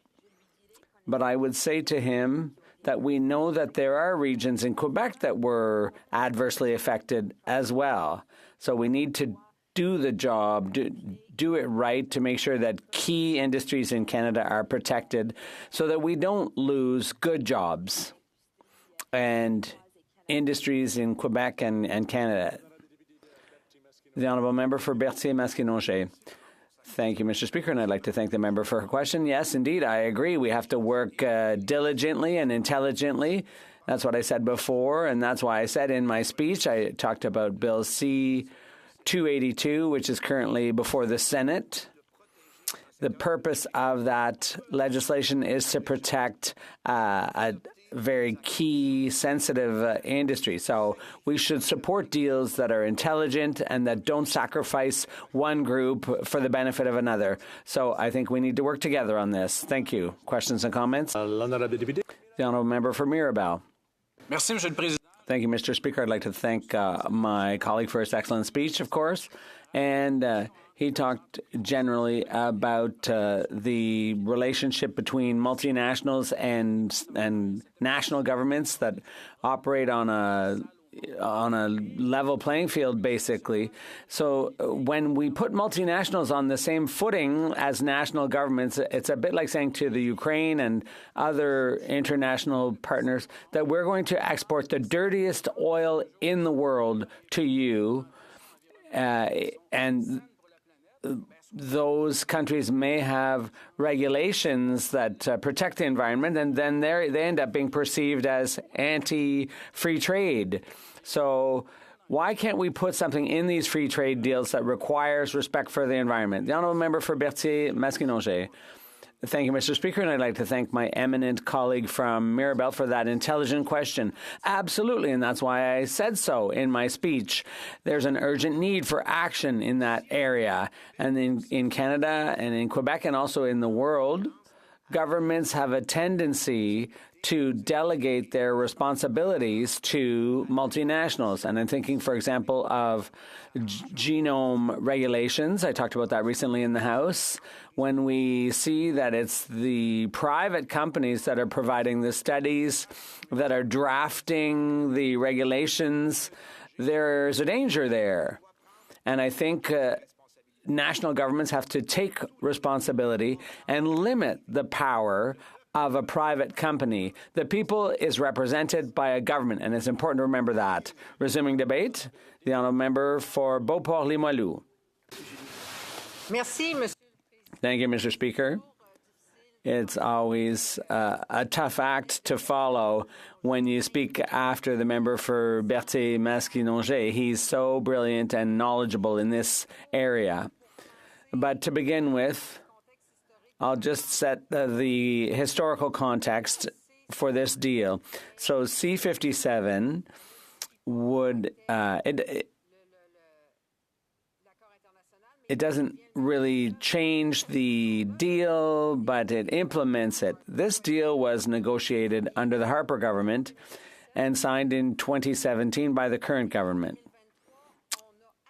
but I would say to him that we know that there are regions in Quebec that were adversely affected as well. So we need to do the job, do it right to make sure that key industries in Canada are protected so that we don't lose good jobs and industries in Quebec and Canada. The Honourable Member for Berthier-Mascouche. Thank you, Mr. Speaker, and I'd like to thank the member for her question. Yes, indeed, I agree. We have to work diligently and intelligently. That's what I said before, and that's why I said in my speech, I talked about Bill C-282, which is currently before the Senate. The purpose of that legislation is to protect a very key, sensitive industry. So we should support deals that are intelligent and that don't sacrifice one group for the benefit of another. So I think we need to work together on this. Thank you. Questions and comments? The Honourable Member for Mirabel. Merci, Monsieur le Président. Thank you, Mr. Speaker. I'd like to thank my colleague for his excellent speech, of course. And he talked generally about the relationship between multinationals and national governments that operate on a level playing field, basically. So when we put multinationals on the same footing as national governments, it's a bit like saying to the Ukraine and other international partners that we're going to export the dirtiest oil in the world to you, and those countries may have regulations that protect the environment, and then they end up being perceived as anti-free trade. So why can't we put something in these free trade deals that requires respect for the environment? The Honourable Member for Berthier-Maskinongé. Thank you, Mr. Speaker, and I'd like to thank my eminent colleague from Mirabel for that intelligent question. Absolutely, and that's why I said so in my speech. There's an urgent need for action in that area. And in Canada and in Quebec and also in the world, governments have a tendency to delegate their responsibilities to multinationals. And I'm thinking, for example, of genome regulations. I talked about that recently in the House. When we see that it's the private companies that are providing the studies, that are drafting the regulations, there's a danger there. And I think national governments have to take responsibility and limit the power of a private company. The people is represented by a government, and it's important to remember that. Resuming debate, the Honourable Member for Beauport-Limoilou. Merci, Monsieur. Thank you, Mr. Speaker. It's always a tough act to follow when you speak after the member for Berthier-Maskinongé. He's so brilliant and knowledgeable in this area. But to begin with, I'll just set the historical context for this deal. So C-57 would it doesn't really change the deal, but it implements it. This deal was negotiated under the Harper government and signed in 2017 by the current government.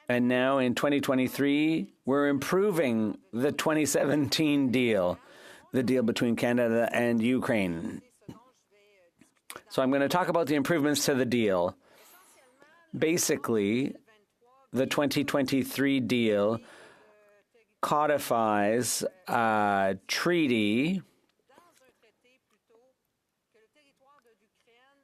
And now in 2023, we're improving the 2017 deal, the deal between Canada and Ukraine. So I'm going to talk about the improvements to the deal. Basically, the 2023 deal codifies a treaty.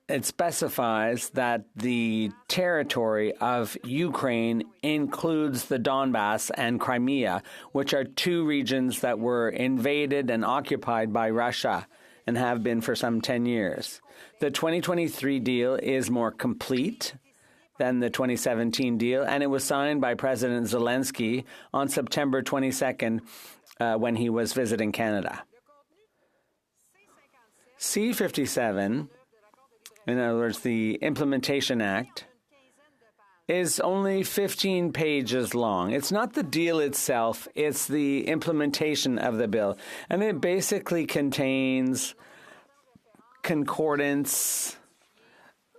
It specifies that the territory of Ukraine includes the Donbass and Crimea, which are two regions that were invaded and occupied by Russia and have been for some 10 years. The 2023 deal is more complete than the 2017 deal, and it was signed by President Zelensky on September 22nd when he was visiting Canada. C-57, in other words, the Implementation Act, is only 15 pages long. It's not the deal itself, it's the implementation of the bill. And it basically contains concordance,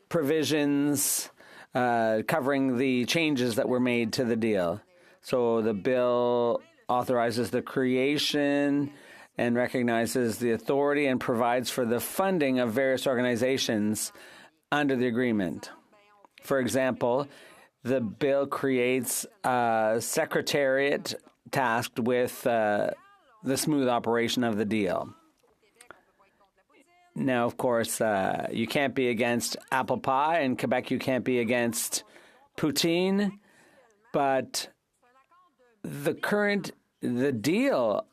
provisions, covering the changes that were made to the deal. So the bill authorizes the creation and recognizes the authority and provides for the funding of various organizations under the agreement. For example, the bill creates a secretariat tasked with the smooth operation of the deal. Now, of course, you can't be against apple pie. In Quebec, you can't be against poutine. But the deal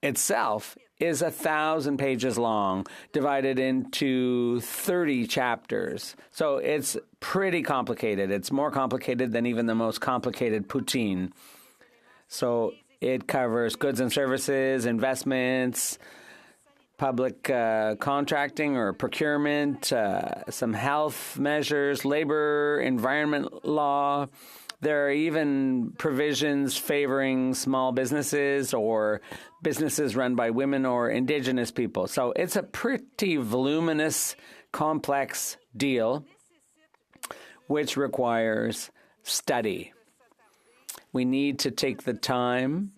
itself is 1,000 pages long, divided into 30 chapters. So it's pretty complicated. It's more complicated than even the most complicated poutine. So it covers goods and services, investments, public contracting or procurement, some health measures, labor, environment law. There are even provisions favoring small businesses or businesses run by women or Indigenous people. So it's a pretty voluminous complex deal which requires study. We need to take the time,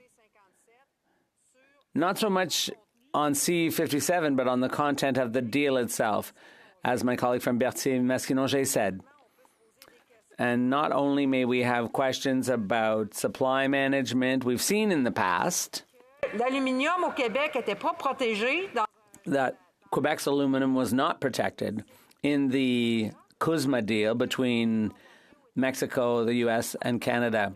not so much on C-57, but on the content of the deal itself, as my colleague from Berthier-Masquinongé said. And not only may we have questions about supply management, we've seen in the past L'aluminium au Québec était pas protégé that Quebec's aluminum was not protected in the CUSMA deal between Mexico, the U.S., and Canada,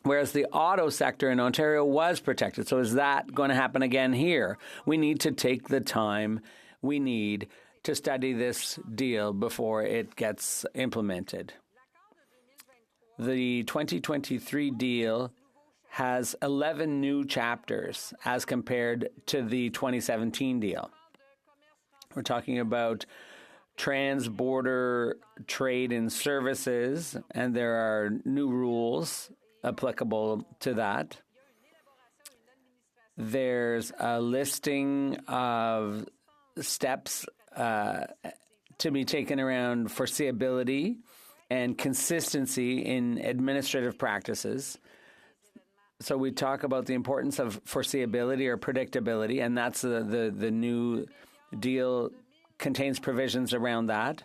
whereas the auto sector in Ontario was protected. So is that going to happen again here? We need to take the time we need to study this deal before it gets implemented. The 2023 deal has 11 new chapters as compared to the 2017 deal. We're talking about trans-border trade in services, and there are new rules applicable to that. There's a listing of steps to be taken around foreseeability and consistency in administrative practices. So we talk about the importance of foreseeability or predictability, and that's the new deal contains provisions around that.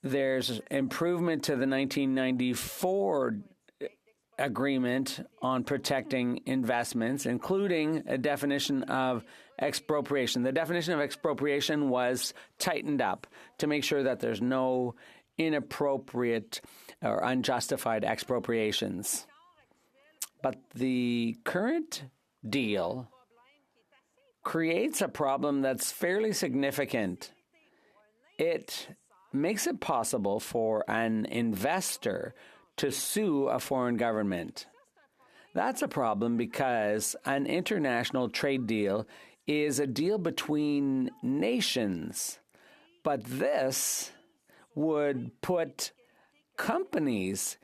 There's improvement to the 1994 agreement on protecting investments, including a definition of expropriation. The definition of expropriation was tightened up to make sure that there's no inappropriate or unjustified expropriations. But the current deal creates a problem that's fairly significant. It makes it possible for an investor to sue a foreign government. That's a problem because an international trade deal is a deal between nations. But this would put companies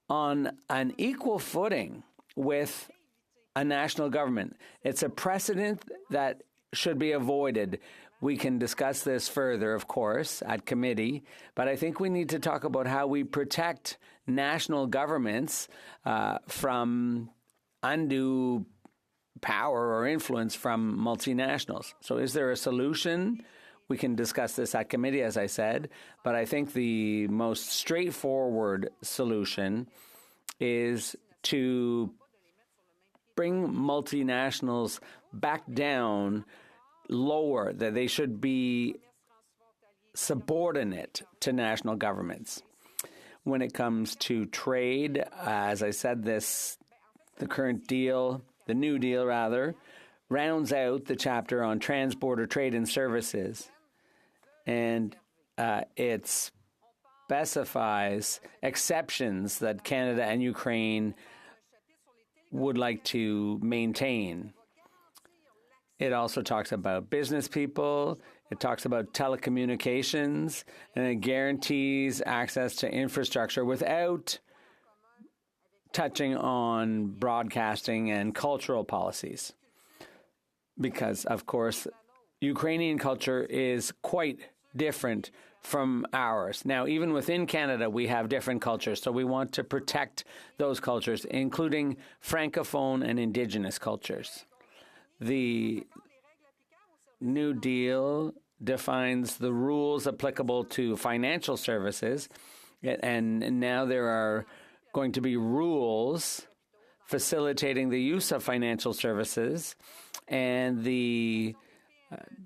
on an equal footing with a national government. It's a precedent that should be avoided. We can discuss this further, of course, at committee, but I think we need to talk about how we protect national governments from undue power or influence from multinationals. So is there a solution? We can discuss this at committee, as I said, but I think the most straightforward solution is to bring multinationals back down lower, that they should be subordinate to national governments. When it comes to trade, as I said, the current deal, the new deal rather, rounds out the chapter on trans-border trade and services, and it specifies exceptions that Canada and Ukraine would like to maintain. It also talks about business people, it talks about telecommunications, and it guarantees access to infrastructure without touching on broadcasting and cultural policies. Because, of course, Ukrainian culture is quite different from ours. Now, even within Canada, we have different cultures, so we want to protect those cultures, including Francophone and Indigenous cultures. The New Deal defines the rules applicable to financial services, and now there are going to be rules facilitating the use of financial services and the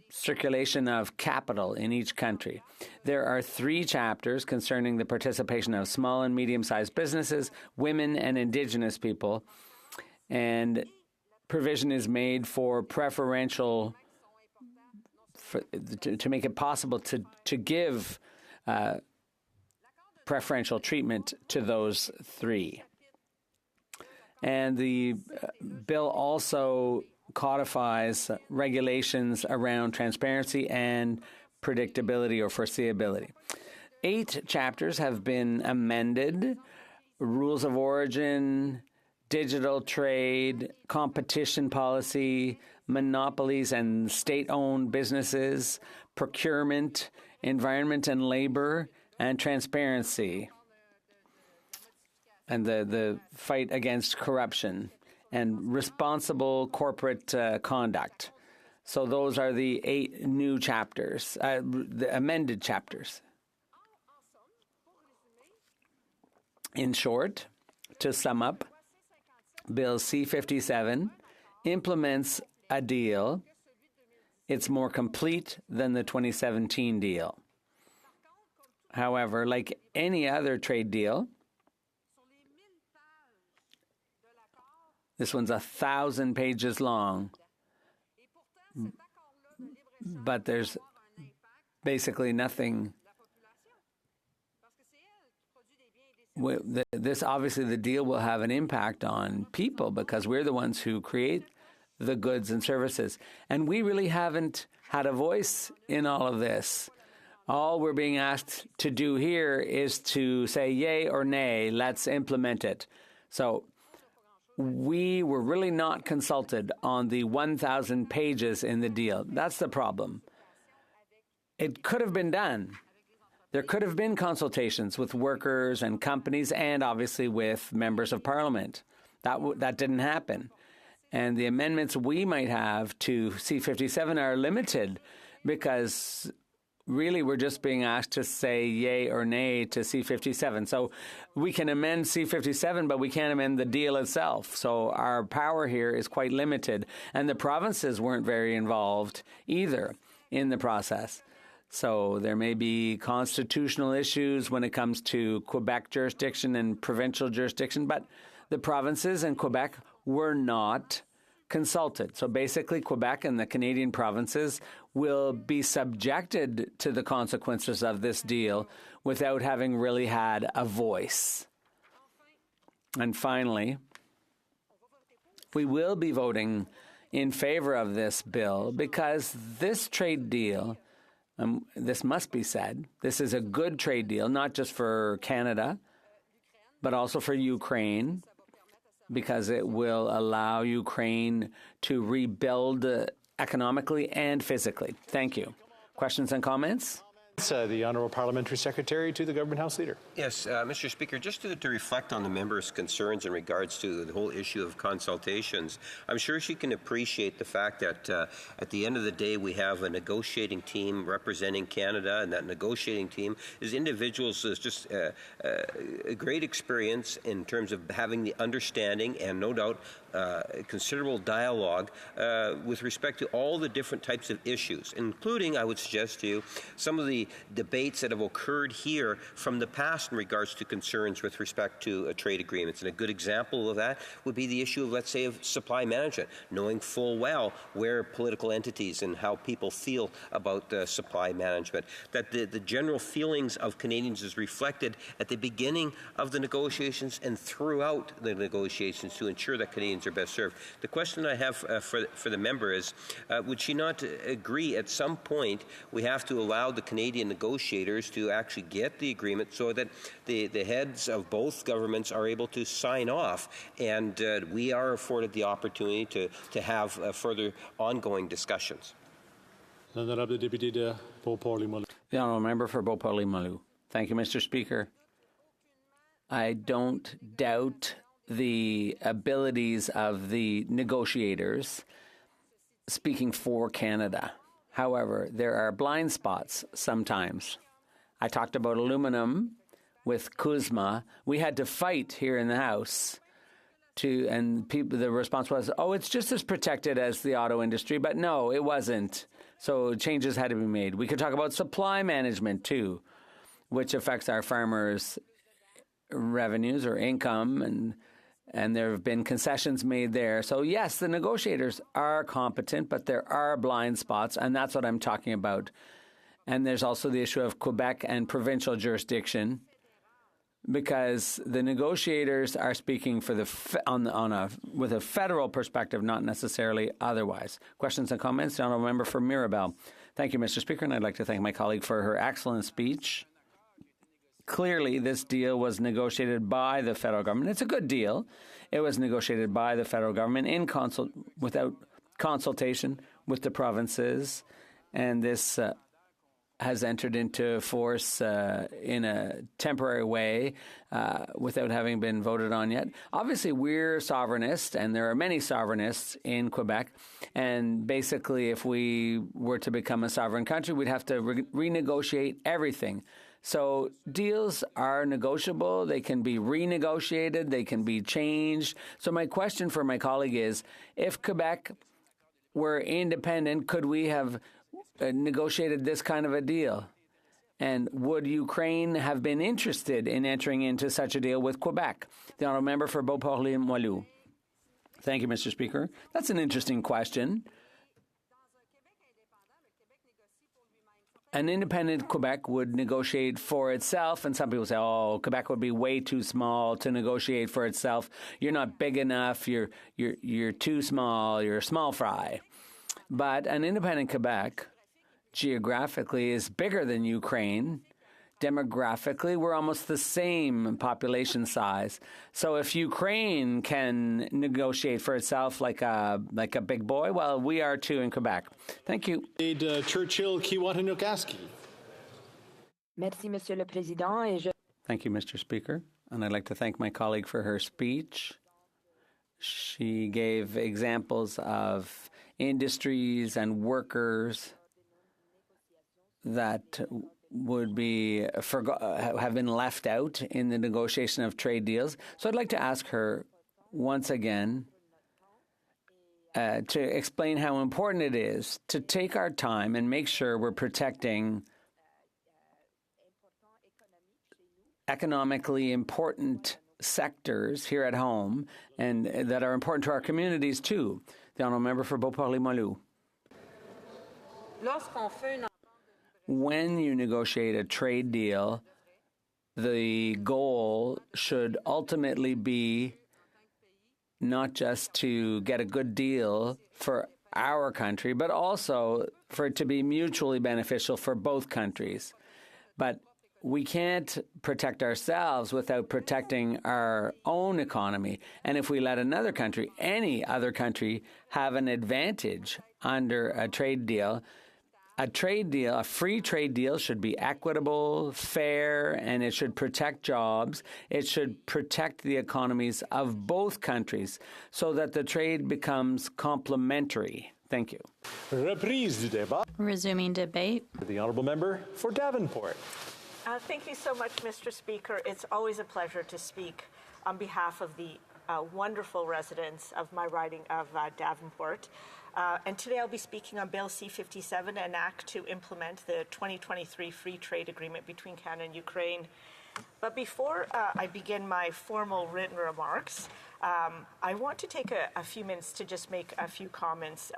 circulation of capital in each country. There are 3 chapters concerning the participation of small and medium-sized businesses, women, and Indigenous people, and provision is made for preferential, to make it possible to give preferential treatment to those 3. And the bill also codifies regulations around transparency and predictability or foreseeability. 8 chapters have been amended: rules of origin, digital trade, competition policy, monopolies and state-owned businesses, procurement, environment and labor, and transparency, and the fight against corruption, and responsible corporate conduct. So those are the 8 new chapters, the amended chapters. In short, to sum up, Bill C-57 implements a deal. It's more complete than the 2017 deal. However, like any other trade deal, this one's 1,000 pages long, but there's basically nothing. This obviously, the deal will have an impact on people because we're the ones who create the goods and services. And we really haven't had a voice in all of this. All we're being asked to do here is to say yay or nay, let's implement it. So we were really not consulted on the 1,000 pages in the deal. That's the problem. It could have been done. There could have been consultations with workers and companies and obviously with members of parliament. That didn't happen. And the amendments we might have to C-57 are limited because really we're just being asked to say yay or nay to C-57. So we can amend C-57, but we can't amend the deal itself. So our power here is quite limited. And the provinces weren't very involved either in the process. So there may be constitutional issues when it comes to Quebec jurisdiction and provincial jurisdiction, but the provinces and Quebec were not consulted. So basically, Quebec and the Canadian provinces will be subjected to the consequences of this deal without having really had a voice. And finally, we will be voting in favor of this bill because this trade deal, this must be said, this is a good trade deal, not just for Canada, but also for Ukraine, because it will allow Ukraine to rebuild economically and physically. Thank you. Questions and comments? The Honourable Parliamentary Secretary to the Government House Leader. Yes, Mr. Speaker, just to reflect on the member's concerns in regards to the whole issue of consultations, I'm sure she can appreciate the fact that at the end of the day we have a negotiating team representing Canada, and that negotiating team is individuals with just a great experience in terms of having the understanding and no doubt considerable dialogue with respect to all the different types of issues, including, I would suggest to you, some of the debates that have occurred here from the past in regards to concerns with respect to trade agreements. And a good example of that would be the issue of, let's say, of supply management, knowing full well where political entities and how people feel about supply management. That the general feelings of Canadians is reflected at the beginning of the negotiations and throughout the negotiations to ensure that Canadians are best served. The question I have for the member is, would she not agree at some point we have to allow the Canadian negotiators to actually get the agreement so that the heads of both governments are able to sign off, and we are afforded the opportunity to have further ongoing discussions? The Honourable Member for Beauport-Limoilou. Thank you, Mr. Speaker. I don't doubt the abilities of the negotiators speaking for Canada. However, there are blind spots sometimes. I talked about aluminum with Kuzma. We had to fight here in the House and the response was, oh, it's just as protected as the auto industry. But no, it wasn't. So changes had to be made. We could talk about supply management too, which affects our farmers' revenues or income, and there have been concessions made there. So yes, the negotiators are competent, but there are blind spots, and that's what I'm talking about. And there's also the issue of Quebec and provincial jurisdiction, because the negotiators are speaking for with a federal perspective, not necessarily otherwise. Questions and comments? The Honourable Member for Mirabel. Thank you, Mr. Speaker, and I'd like to thank my colleague for her excellent speech. Clearly, this deal was negotiated by the federal government. It's a good deal. It was negotiated by the federal government without consultation with the provinces, and this has entered into force in a temporary way without having been voted on yet. Obviously, we're sovereignist, and there are many sovereignists in Quebec. And basically, if we were to become a sovereign country, we'd have to renegotiate everything. So deals are negotiable. They can be renegotiated. They can be changed. So my question for my colleague is, if Quebec were independent, could we have negotiated this kind of a deal? And would Ukraine have been interested in entering into such a deal with Quebec? The honourable member for Beauport-Limoilou. Thank you, Mr. Speaker. That's an interesting question. An independent Quebec would negotiate for itself, and some people say, "Oh, Quebec would be way too small to negotiate for itself. You're not big enough. You're too small. You're a small fry." But an independent Quebec, geographically, is bigger than Ukraine. Demographically, we're almost the same population size. So if Ukraine can negotiate for itself like a big boy, well, we are too in Quebec. Thank you. Churchill Kiwatanukaski. Merci, Monsieur le Président. Et je... Thank you, Mr. Speaker. And I'd like to thank my colleague for her speech. She gave examples of industries and workers that would be have been left out in the negotiation of trade deals. So I'd like to ask her once again to explain how important it is to take our time and make sure we're protecting economically important sectors here at home and that are important to our communities too. The honourable member for Beauport-Limoilou. When you negotiate a trade deal, the goal should ultimately be not just to get a good deal for our country, but also for it to be mutually beneficial for both countries. But we can't protect ourselves without protecting our own economy. And if we let another country, any other country, have an advantage under a trade deal, a free trade deal should be equitable, fair, and it should protect jobs. It should protect the economies of both countries so that the trade becomes complementary. Thank you. Reprise du débat. Resuming debate. The honourable member for Davenport. Thank you so much, Mr. Speaker. It's always a pleasure to speak on behalf of the wonderful residents of my riding of Davenport. And today I'll be speaking on Bill C-57, an act to implement the 2023 Free Trade Agreement between Canada and Ukraine. But before I begin my formal written remarks, I want to take a few minutes to just make a few comments,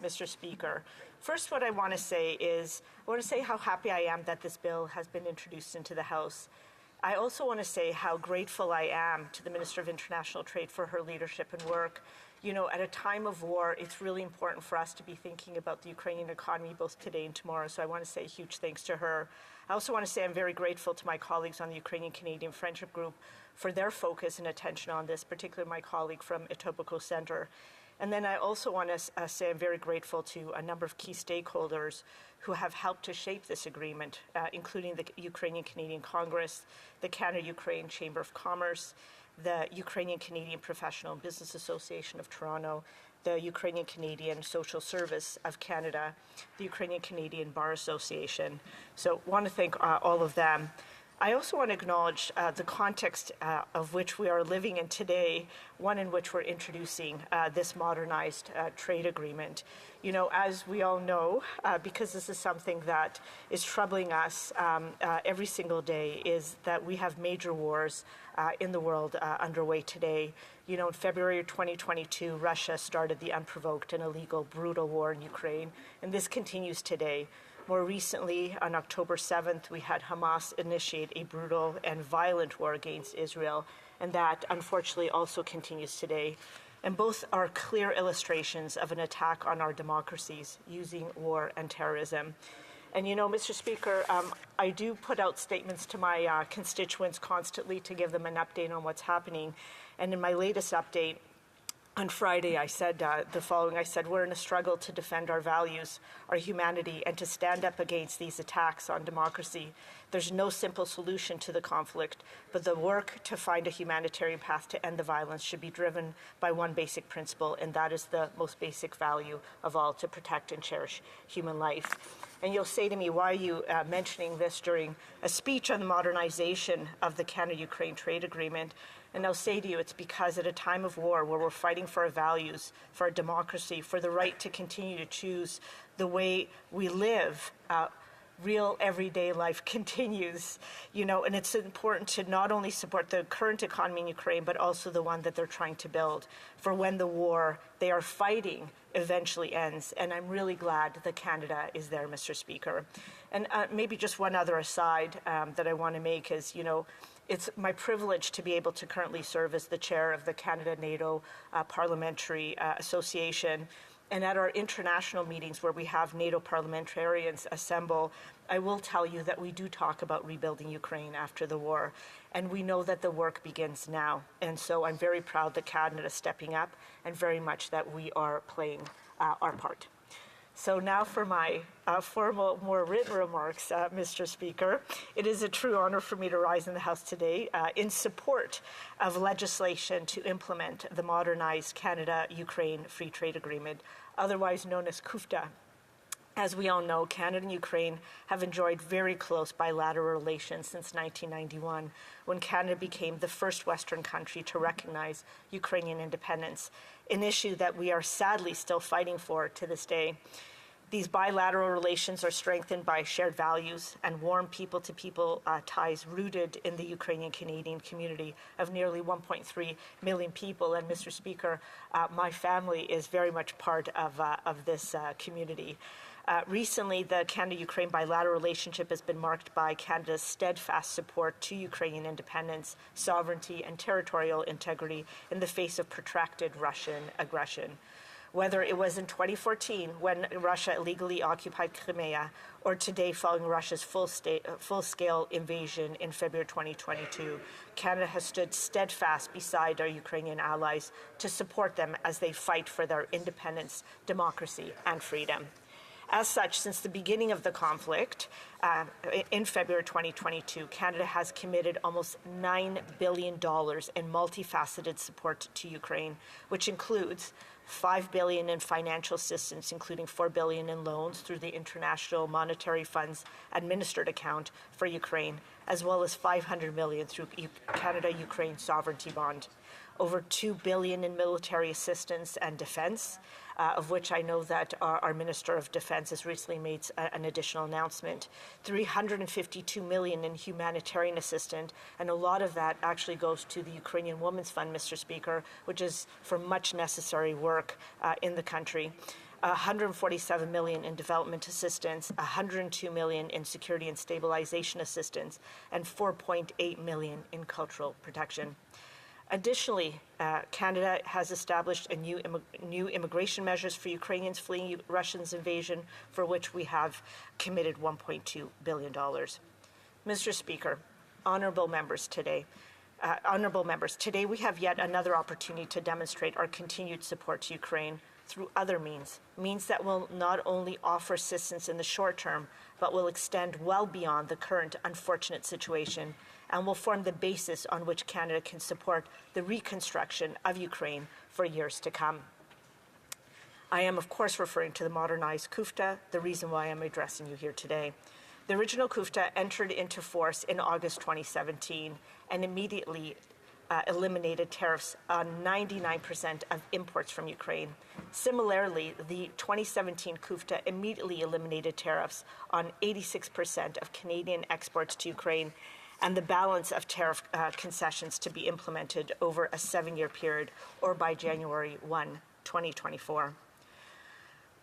Mr. Speaker. First, what I want to say is, how happy I am that this bill has been introduced into the House. I also want to say how grateful I am to the Minister of International Trade for her leadership and work. You know, at a time of war, it's really important for us to be thinking about the Ukrainian economy both today and tomorrow. So I want to say a huge thanks to her. I also want to say I'm very grateful to my colleagues on the Ukrainian-Canadian Friendship Group for their focus and attention on this, particularly my colleague from Etobicoke Centre. And then I also want to say I'm very grateful to a number of key stakeholders who have helped to shape this agreement, including the Ukrainian-Canadian Congress, the Canada-Ukraine Chamber of Commerce, the Ukrainian-Canadian Professional and Business Association of Toronto, the Ukrainian-Canadian Social Service of Canada, the Ukrainian-Canadian Bar Association. So I want to thank all of them. I also want to acknowledge the context of which we are living in today, one in which we're introducing this modernized trade agreement. You know, as we all know, because this is something that is troubling us every single day, is that we have major wars in the world underway today. You know, in February 2022, Russia started the unprovoked and illegal, brutal war in Ukraine, and this continues today. More recently, on October 7th, we had Hamas initiate a brutal and violent war against Israel, and that unfortunately also continues today. And both are clear illustrations of an attack on our democracies using war and terrorism. And you know, Mr. Speaker, I do put out statements to my constituents constantly to give them an update on what's happening. And in my latest update, On Friday, I said the following. I said, we're in a struggle to defend our values, our humanity, and to stand up against these attacks on democracy. There's no simple solution to the conflict, but the work to find a humanitarian path to end the violence should be driven by one basic principle, and that is the most basic value of all, to protect and cherish human life. And you'll say to me, why are you mentioning this during a speech on the modernization of the Canada-Ukraine trade agreement? And I'll say to you, it's because at a time of war where we're fighting for our values, for our democracy, for the right to continue to choose the way we live, real everyday life continues, and it's important to not only support the current economy in Ukraine, but also the one that they're trying to build for when the war they are fighting eventually ends. And I'm really glad that Canada is there, Mr. Speaker. And maybe just one other aside that I want to make is, it's my privilege to be able to currently serve as the chair of the Canada-NATO Parliamentary Association. And at our international meetings where we have NATO parliamentarians assemble, I will tell you that we do talk about rebuilding Ukraine after the war. And we know that the work begins now. And so I'm very proud that Canada is stepping up and very much that we are playing our part. So now for my formal, more written remarks, Mr. Speaker. It is a true honor for me to rise in the House today in support of legislation to implement the modernized Canada-Ukraine Free Trade Agreement, otherwise known as CUFTA. As we all know, Canada and Ukraine have enjoyed very close bilateral relations since 1991, when Canada became the first Western country to recognize Ukrainian independence, an issue that we are sadly still fighting for to this day. These bilateral relations are strengthened by shared values and warm people-to-people ties rooted in the Ukrainian-Canadian community of nearly 1.3 million people. And Mr. Speaker, my family is very much part of this community. Recently, the Canada-Ukraine bilateral relationship has been marked by Canada's steadfast support to Ukrainian independence, sovereignty, and territorial integrity in the face of protracted Russian aggression. Whether it was in 2014 when Russia illegally occupied Crimea, or today following Russia's full-scale invasion in February 2022, Canada has stood steadfast beside our Ukrainian allies to support them as they fight for their independence, democracy, and freedom. As such, since the beginning of the conflict in February 2022, Canada has committed almost $9 billion in multifaceted support to Ukraine, which includes $5 billion in financial assistance, including $4 billion in loans through the International Monetary Fund's administered account for Ukraine, as well as $500 million through Canada-Ukraine Sovereignty Bond. Over $2 billion in military assistance and defense, of which I know that our Minister of Defense has recently made an additional announcement. $352 million in humanitarian assistance, and a lot of that actually goes to the Ukrainian Women's Fund, Mr. Speaker, which is for much necessary work in the country. $147 million in development assistance, $102 million in security and stabilization assistance, and $4.8 million in cultural protection. Additionally, Canada has established a new immigration measures for Ukrainians fleeing Russia's invasion, for which we have committed $1.2 billion. Mr. Speaker, honorable members, today we have yet another opportunity to demonstrate our continued support to Ukraine through other means that will not only offer assistance in the short term, but will extend well beyond the current unfortunate situation and will form the basis on which Canada can support the reconstruction of Ukraine for years to come. I am, of course, referring to the modernized CUFTA, the reason why I'm addressing you here today. The original CUFTA entered into force in August 2017 and immediately eliminated tariffs on 99% of imports from Ukraine. Similarly, the 2017 CUFTA immediately eliminated tariffs on 86% of Canadian exports to Ukraine, and the balance of tariff concessions to be implemented over a 7-year period or by January 1, 2024.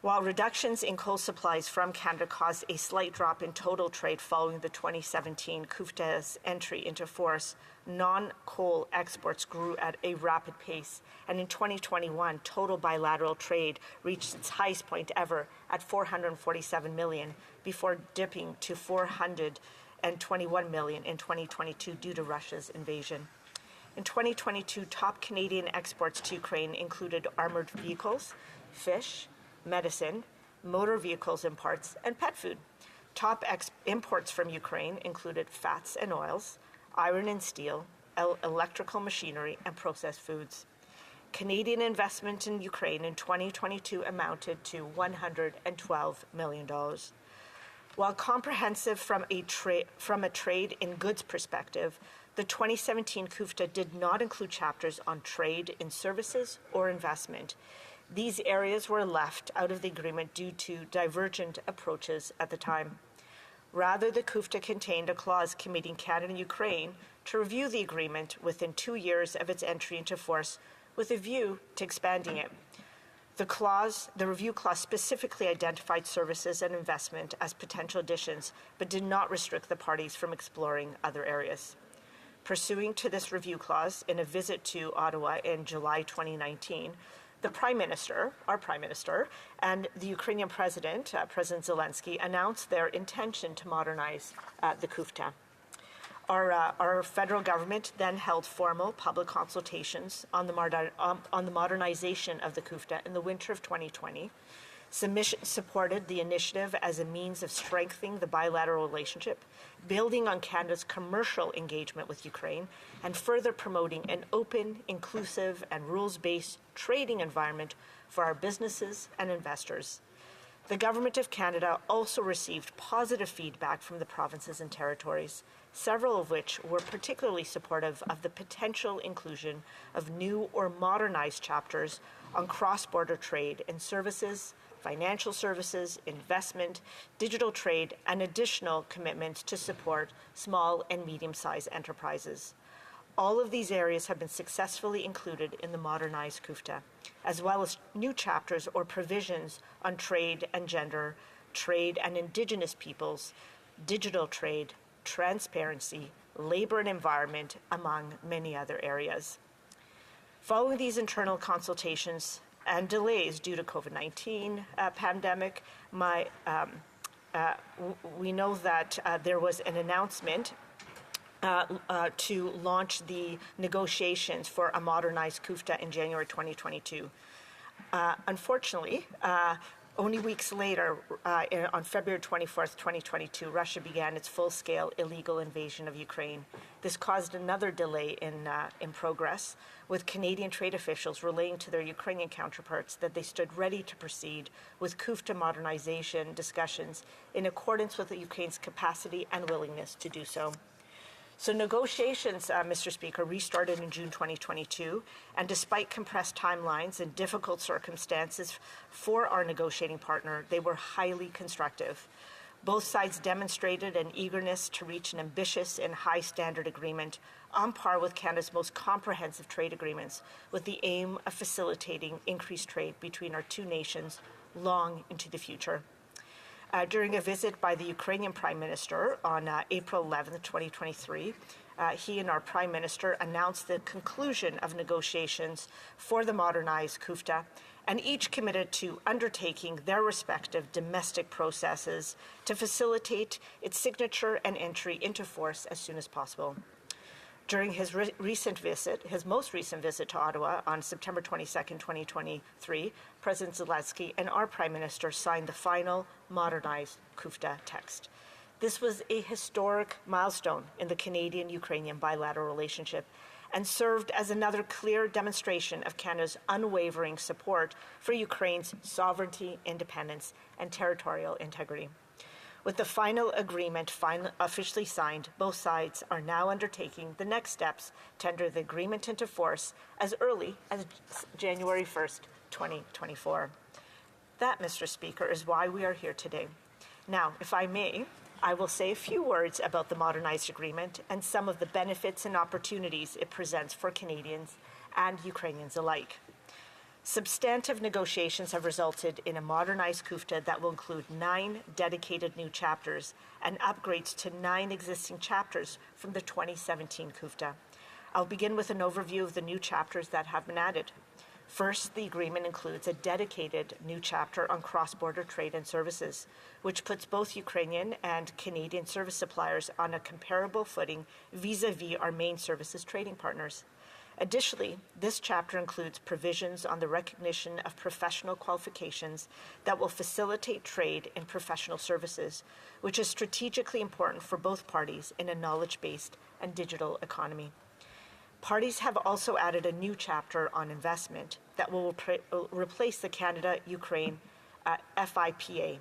While reductions in coal supplies from Canada caused a slight drop in total trade following the 2017 CUFTA's entry into force, non-coal exports grew at a rapid pace, and in 2021, total bilateral trade reached its highest point ever at $447 million, before dipping to $421 million in 2022 due to Russia's invasion. In 2022, top Canadian exports to Ukraine included armored vehicles, fish, medicine, motor vehicles imports, and pet food. Top imports from Ukraine included fats and oils, iron and steel, electrical machinery, and processed foods. Canadian investment in Ukraine in 2022 amounted to $112 million. While comprehensive from a trade in goods perspective, the 2017 CUFTA did not include chapters on trade in services or investment. These areas were left out of the agreement due to divergent approaches at the time. Rather, the CUFTA contained a clause committing Canada and Ukraine to review the agreement within 2 years of its entry into force with a view to expanding it. The review clause specifically identified services and investment as potential additions, but did not restrict the parties from exploring other areas. Pursuing to this review clause, in a visit to Ottawa in July 2019, the Prime Minister, our Prime Minister, and the Ukrainian President, President Zelensky, announced their intention to modernize the CUFTA. Our federal government then held formal public consultations on the modernization of the CUFTA in the winter of 2020. Submission supported the initiative as a means of strengthening the bilateral relationship, building on Canada's commercial engagement with Ukraine, and further promoting an open, inclusive, and rules-based trading environment for our businesses and investors. The Government of Canada also received positive feedback from the provinces and territories, several of which were particularly supportive of the potential inclusion of new or modernized chapters on cross-border trade in services, financial services, investment, digital trade, and additional commitments to support small and medium-sized enterprises. All of these areas have been successfully included in the modernized CUFTA, as well as new chapters or provisions on trade and gender, trade and Indigenous peoples, digital trade, transparency, labor and environment, among many other areas. Following these internal consultations and delays due to COVID-19 pandemic, we know that there was an announcement to launch the negotiations for a modernized CUFTA in January 2022. Unfortunately, only weeks later, on February 24th, 2022, Russia began its full-scale illegal invasion of Ukraine. This caused another delay in progress, with Canadian trade officials relaying to their Ukrainian counterparts that they stood ready to proceed with CUFTA modernization discussions in accordance with Ukraine's capacity and willingness to do so. So negotiations, Mr. Speaker, restarted in June 2022, and despite compressed timelines and difficult circumstances for our negotiating partner, they were highly constructive. Both sides demonstrated an eagerness to reach an ambitious and high-standard agreement on par with Canada's most comprehensive trade agreements, with the aim of facilitating increased trade between our two nations long into the future. During a visit by the Ukrainian Prime Minister on April 11, 2023, he and our Prime Minister announced the conclusion of negotiations for the modernized CUFTA, and each committed to undertaking their respective domestic processes to facilitate its signature and entry into force as soon as possible. During his most recent visit to Ottawa on September 22, 2023, President Zelensky and our Prime Minister signed the final modernized CUFTA text. This was a historic milestone in the Canadian-Ukrainian bilateral relationship and served as another clear demonstration of Canada's unwavering support for Ukraine's sovereignty, independence, and territorial integrity. With the final agreement officially signed, both sides are now undertaking the next steps to enter the agreement into force as early as January 1st, 2024. That, Mr. Speaker, is why we are here today. Now, if I may, I will say a few words about the modernized agreement and some of the benefits and opportunities it presents for Canadians and Ukrainians alike. Substantive negotiations have resulted in a modernized CUFTA that will include 9 dedicated new chapters and upgrades to 9 existing chapters from the 2017 CUFTA. I'll begin with an overview of the new chapters that have been added. First, the agreement includes a dedicated new chapter on cross-border trade and services, which puts both Ukrainian and Canadian service suppliers on a comparable footing vis-à-vis our main services trading partners. Additionally, this chapter includes provisions on the recognition of professional qualifications that will facilitate trade in professional services, which is strategically important for both parties in a knowledge-based and digital economy. Parties have also added a new chapter on investment that will replace the Canada-Ukraine FIPA.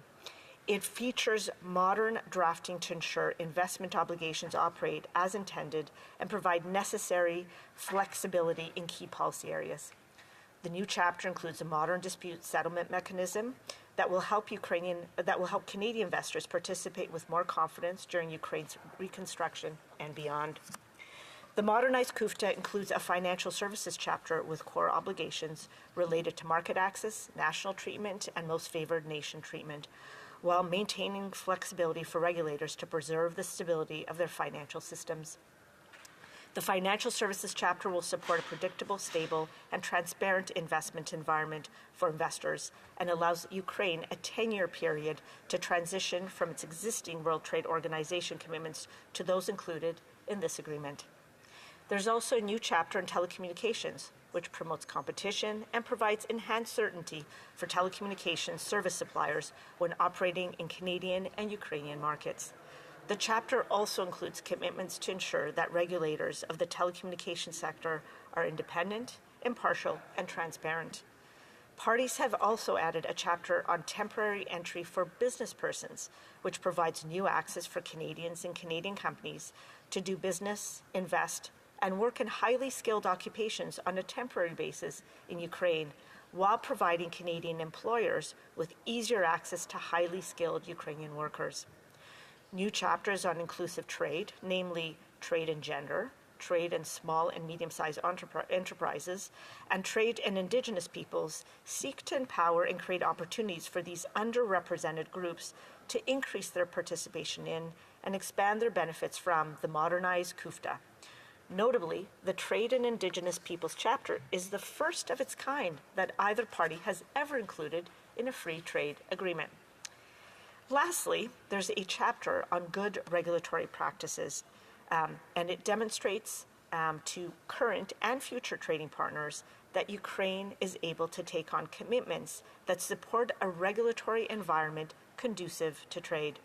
It features modern drafting to ensure investment obligations operate as intended and provide necessary flexibility in key policy areas. The new chapter includes a modern dispute settlement mechanism that will help Canadian investors participate with more confidence during Ukraine's reconstruction and beyond. The modernized CUFTA includes a financial services chapter with core obligations related to market access, national treatment, and most favored nation treatment, while maintaining flexibility for regulators to preserve the stability of their financial systems. The financial services chapter will support a predictable, stable, and transparent investment environment for investors and allows Ukraine a 10-year period to transition from its existing World Trade Organization commitments to those included in this agreement. There's also a new chapter on telecommunications, which promotes competition and provides enhanced certainty for telecommunications service suppliers when operating in Canadian and Ukrainian markets. The chapter also includes commitments to ensure that regulators of the telecommunications sector are independent, impartial, and transparent. Parties have also added a chapter on temporary entry for business persons, which provides new access for Canadians and Canadian companies to do business, invest, and work in highly skilled occupations on a temporary basis in Ukraine, while providing Canadian employers with easier access to highly skilled Ukrainian workers. New chapters on inclusive trade, namely trade and gender, trade in small and medium-sized enterprises, and trade in Indigenous peoples, seek to empower and create opportunities for these underrepresented groups to increase their participation in and expand their benefits from the modernized CUFTA. Notably, the Trade and Indigenous Peoples chapter is the first of its kind that either party has ever included in a free trade agreement. Lastly, there's a chapter on good regulatory practices, and it demonstrates to current and future trading partners that Ukraine is able to take on commitments that support a regulatory environment conducive to trade.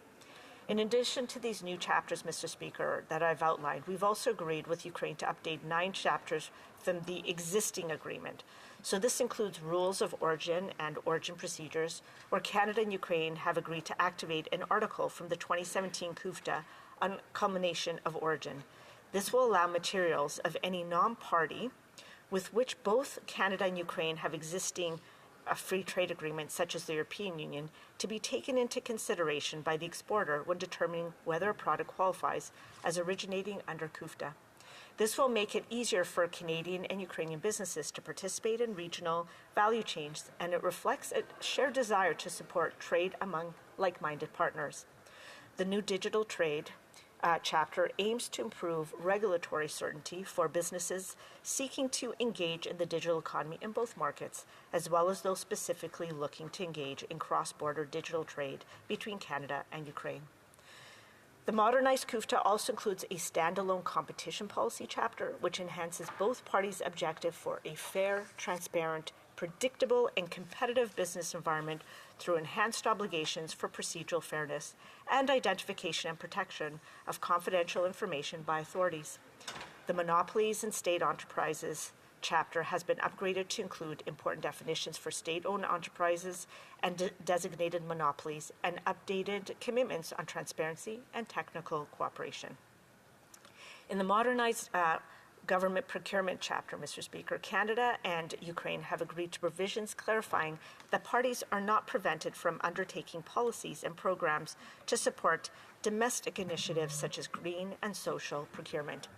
In addition to these new chapters, Mr. Speaker, that I've outlined, we've also agreed with Ukraine to update 9 chapters from the existing agreement. So this includes rules of origin and origin procedures, where Canada and Ukraine have agreed to activate an article from the 2017 CUFTA on culmination of origin. This will allow materials of any non-party with which both Canada and Ukraine have existing free trade agreements, such as the European Union, to be taken into consideration by the exporter when determining whether a product qualifies as originating under CUFTA. This will make it easier for Canadian and Ukrainian businesses to participate in regional value chains, and it reflects a shared desire to support trade among like-minded partners. The new digital trade chapter aims to improve regulatory certainty for businesses seeking to engage in the digital economy in both markets, as well as those specifically looking to engage in cross-border digital trade between Canada and Ukraine. The modernized CUFTA also includes a standalone competition policy chapter, which enhances both parties' objective for a fair, transparent, predictable, and competitive business environment through enhanced obligations for procedural fairness and identification and protection of confidential information by authorities. The monopolies and state enterprises chapter has been upgraded to include important definitions for state-owned enterprises and designated monopolies, and updated commitments on transparency and technical cooperation. In the modernized government procurement chapter, Mr. Speaker, Canada and Ukraine have agreed to provisions clarifying that parties are not prevented from undertaking policies and programs to support domestic initiatives such as green and social procurement.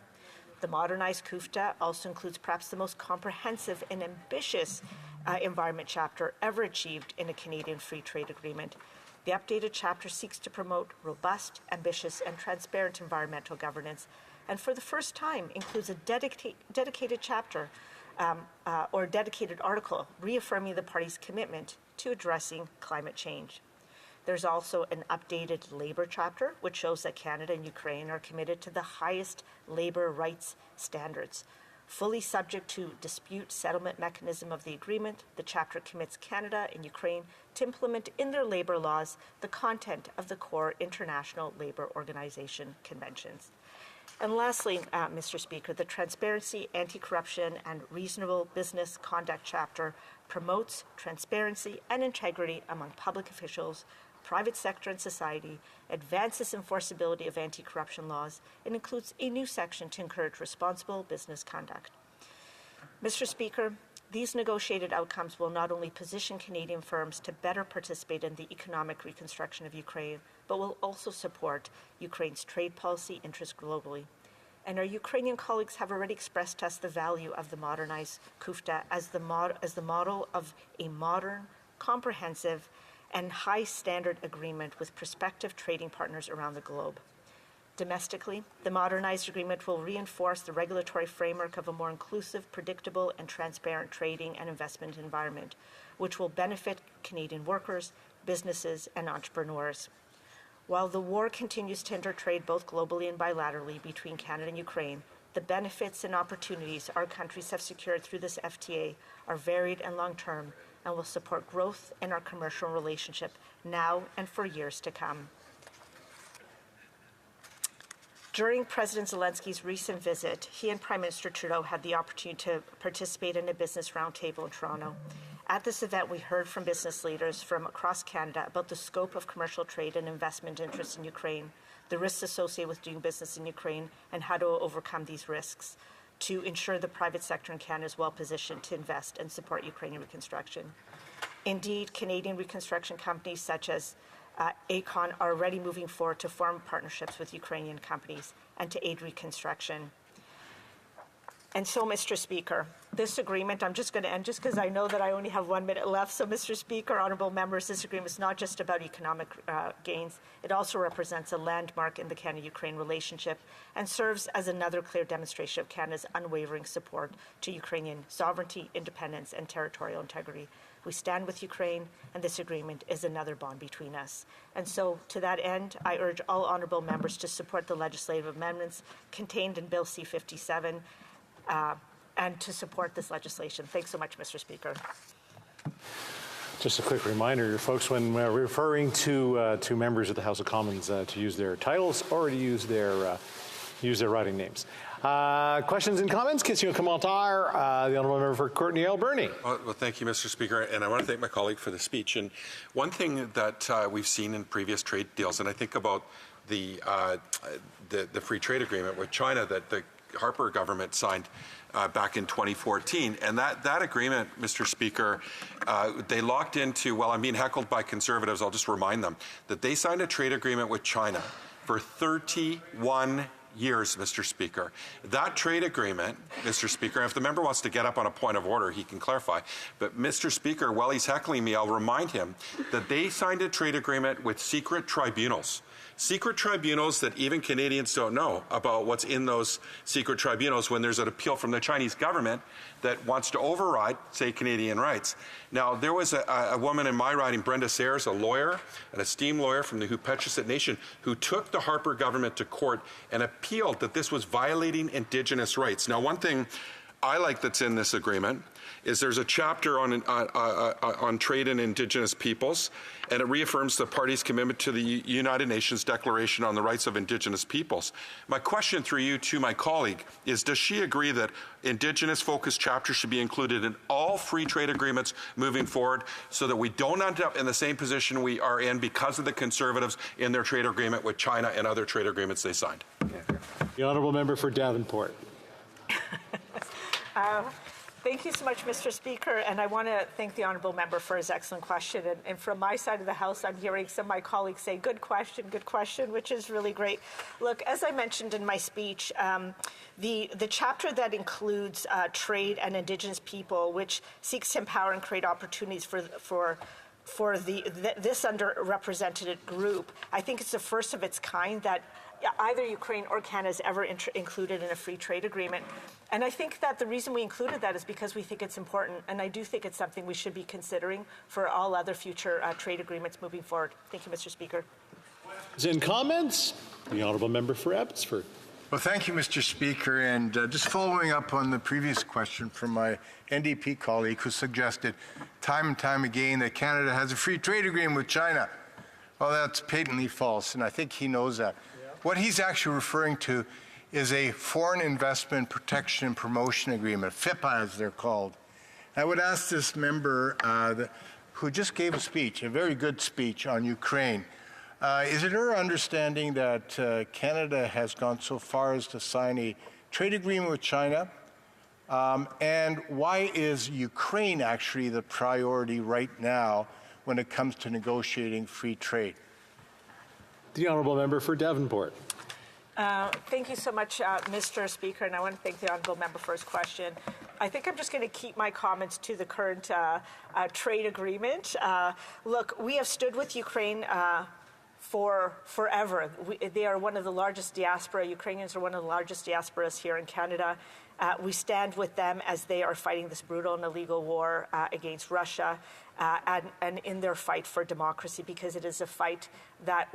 The modernized CUFTA also includes perhaps the most comprehensive and ambitious environment chapter ever achieved in a Canadian free trade agreement. The updated chapter seeks to promote robust, ambitious, and transparent environmental governance, and for the first time includes a dedicated chapter or dedicated article reaffirming the parties' commitment to addressing climate change. There's also an updated labor chapter, which shows that Canada and Ukraine are committed to the highest labor rights standards. Fully subject to dispute settlement mechanism of the agreement, the chapter commits Canada and Ukraine to implement in their labor laws the content of the core International Labour Organization conventions. And lastly, Mr. Speaker, the Transparency, Anti-Corruption and Reasonable Business Conduct chapter promotes transparency and integrity among public officials, private sector and society, advances enforceability of anti-corruption laws, and includes a new section to encourage responsible business conduct. Mr. Speaker, these negotiated outcomes will not only position Canadian firms to better participate in the economic reconstruction of Ukraine, but will also support Ukraine's trade policy interests globally. And our Ukrainian colleagues have already expressed to us the value of the modernized CUFTA as the model of a modern, comprehensive, and high standard agreement with prospective trading partners around the globe. Domestically, the modernized agreement will reinforce the regulatory framework of a more inclusive, predictable, and transparent trading and investment environment, which will benefit Canadian workers, businesses, and entrepreneurs. While the war continues to hinder trade both globally and bilaterally between Canada and Ukraine, the benefits and opportunities our countries have secured through this FTA are varied and long-term and will support growth in our commercial relationship now and for years to come. During President Zelensky's recent visit, he and Prime Minister Trudeau had the opportunity to participate in a business roundtable in Toronto. At this event, we heard from business leaders from across Canada about the scope of commercial trade and investment interests in Ukraine, the risks associated with doing business in Ukraine, and how to overcome these risks to ensure the private sector in Canada is well positioned to invest and support Ukrainian reconstruction. Indeed, Canadian reconstruction companies such as ACON are already moving forward to form partnerships with Ukrainian companies and to aid reconstruction. And so, Mr. Speaker, this agreement, I'm just going to end just because I know that I only have 1 minute left. So, Mr. Speaker, honourable members, this agreement is not just about economic gains. It also represents a landmark in the Canada-Ukraine relationship and serves as another clear demonstration of Canada's unwavering support to Ukrainian sovereignty, independence, and territorial integrity. We stand with Ukraine, and this agreement is another bond between us. And so, to that end, I urge all honourable members to support the legislative amendments contained in Bill C-57 and to support this legislation. Thanks so much, Mr. Speaker. Just a quick reminder, folks, when we're referring to members of the House of Commons to use their titles or to use their writing names. Questions and comments? Question commentaire. The honourable member for Courtenay Alberni. Well, thank you, Mr. Speaker, and I want to thank my colleague for the speech. And one thing that we've seen in previous trade deals, and I think about the free trade agreement with China that the Harper government signed back in 2014. And that agreement, Mr. Speaker, they locked into, well, I'm being heckled by Conservatives, I'll just remind them, that they signed a trade agreement with China for 31 years, Mr. Speaker. That trade agreement, Mr. Speaker, and if the member wants to get up on a point of order, he can clarify. But, Mr. Speaker, while he's heckling me, I'll remind him that they signed a trade agreement with secret tribunals. Secret tribunals that even Canadians don't know about what's in those secret tribunals when there's an appeal from the Chinese government that wants to override, say, Canadian rights. Now, there was a woman in my riding, Brenda Sayers, a lawyer, an esteemed lawyer from the Hupechuset Nation, who took the Harper government to court and appealed that this was violating Indigenous rights. Now, one thing I like that's in this agreement is there's a chapter on trade in Indigenous peoples, and it reaffirms the party's commitment to the United Nations Declaration on the Rights of Indigenous Peoples. My question through you to my colleague is, does she agree that Indigenous-focused chapters should be included in all free trade agreements moving forward so that we don't end up in the same position we are in because of the Conservatives in their trade agreement with China and other trade agreements they signed? The honourable member for Davenport. Thank you so much, Mr. Speaker, and I want to thank the honourable member for his excellent question. And from my side of the House, I'm hearing some of my colleagues say, good question, which is really great. Look, as I mentioned in my speech, the chapter that includes trade and Indigenous people, which seeks to empower and create opportunities for this underrepresented group, I think it's the first of its kind that either Ukraine or Canada is ever included in a free trade agreement. And I think that the reason we included that is because we think it's important, and I do think it's something we should be considering for all other future trade agreements moving forward. Thank you, Mr. Speaker. In comments, the honourable member for Abbotsford. Well, thank you, Mr. Speaker. And just following up on the previous question from my NDP colleague who suggested time and time again that Canada has a free trade agreement with China. Well, that's patently false, and I think he knows that. Yeah. What he's actually referring to is a Foreign Investment Protection and Promotion Agreement, FIPA as they're called. I would ask this member who just gave a speech, a very good speech on Ukraine. Is it her understanding that Canada has gone so far as to sign a trade agreement with China? And why is Ukraine actually the priority right now when it comes to negotiating free trade? The Honourable Member for Davenport. Thank you so much, Mr. Speaker, and I want to thank the Honourable Member for his question. I think I'm just going to keep my comments to the current trade agreement. Look, we have stood with Ukraine for forever. They are one of the largest diaspora. Ukrainians are one of the largest diasporas here in Canada. We stand with them as they are fighting this brutal and illegal war against Russia and in their fight for democracy, because it is a fight that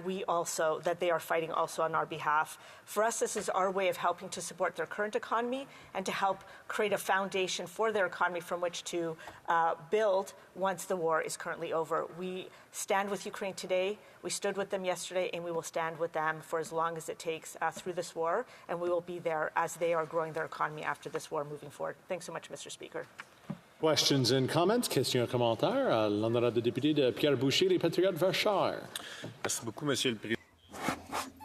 they are fighting also on our behalf. For us, this is our way of helping to support their current economy and to help create a foundation for their economy from which to build once the war is currently over. We stand with Ukraine today. We stood with them yesterday, and we will stand with them for as long as it takes through this war, and we will be there as they are growing their economy after this war moving forward. Thanks so much, Mr. Speaker. Questions and comments? Questions et commentaires? L'honorable député de Pierre Boucher, les Patriotes Verchères. Merci beaucoup, Monsieur le Président.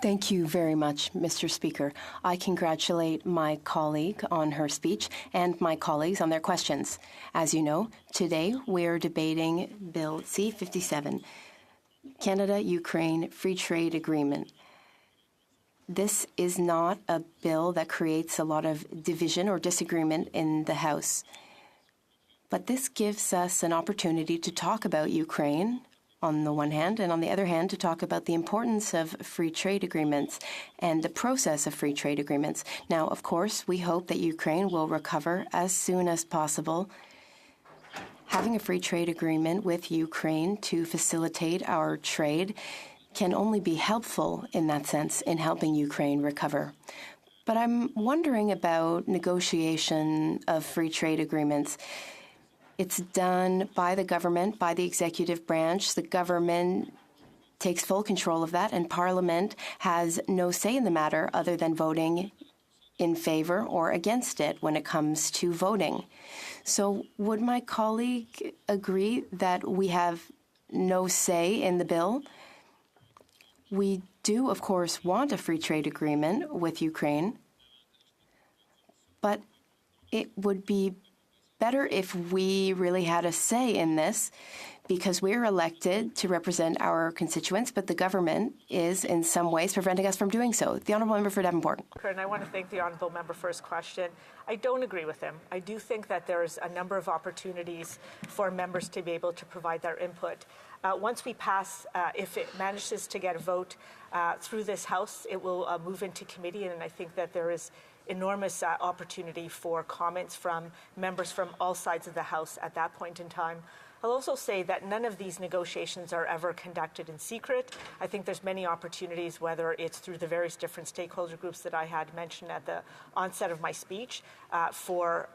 Thank you very much, Mr. Speaker. I congratulate my colleague on her speech and my colleagues on their questions. As you know, today we're debating Bill C-57, Canada-Ukraine Free Trade Agreement. This is not a bill that creates a lot of division or disagreement in the House. But this gives us an opportunity to talk about Ukraine on the one hand, and on the other hand, to talk about the importance of free trade agreements and the process of free trade agreements. Now, of course, we hope that Ukraine will recover as soon as possible. Having a free trade agreement with Ukraine to facilitate our trade can only be helpful in that sense in helping Ukraine recover. But I'm wondering about negotiation of free trade agreements. It's done by the government, by the executive branch. The government takes full control of that, and Parliament has no say in the matter other than voting in favor or against it when it comes to voting. So would my colleague agree that we have no say in the bill? We do, of course, want a free trade agreement with Ukraine, but it would be better if we really had a say in this, because we're elected to represent our constituents, but the government is in some ways preventing us from doing so. The Honourable Member for Davenport. And I want to thank the Honourable Member for his question. I don't agree with him. I do think that there's a number of opportunities for members to be able to provide their input. Once we pass, if it manages to get a vote through this House, it will move into committee, and I think that there is enormous opportunity for comments from members from all sides of the House at that point in time. I'll also say that none of these negotiations are ever conducted in secret. I think there's many opportunities, whether it's through the various different stakeholder groups that I had mentioned at the onset of my speech, for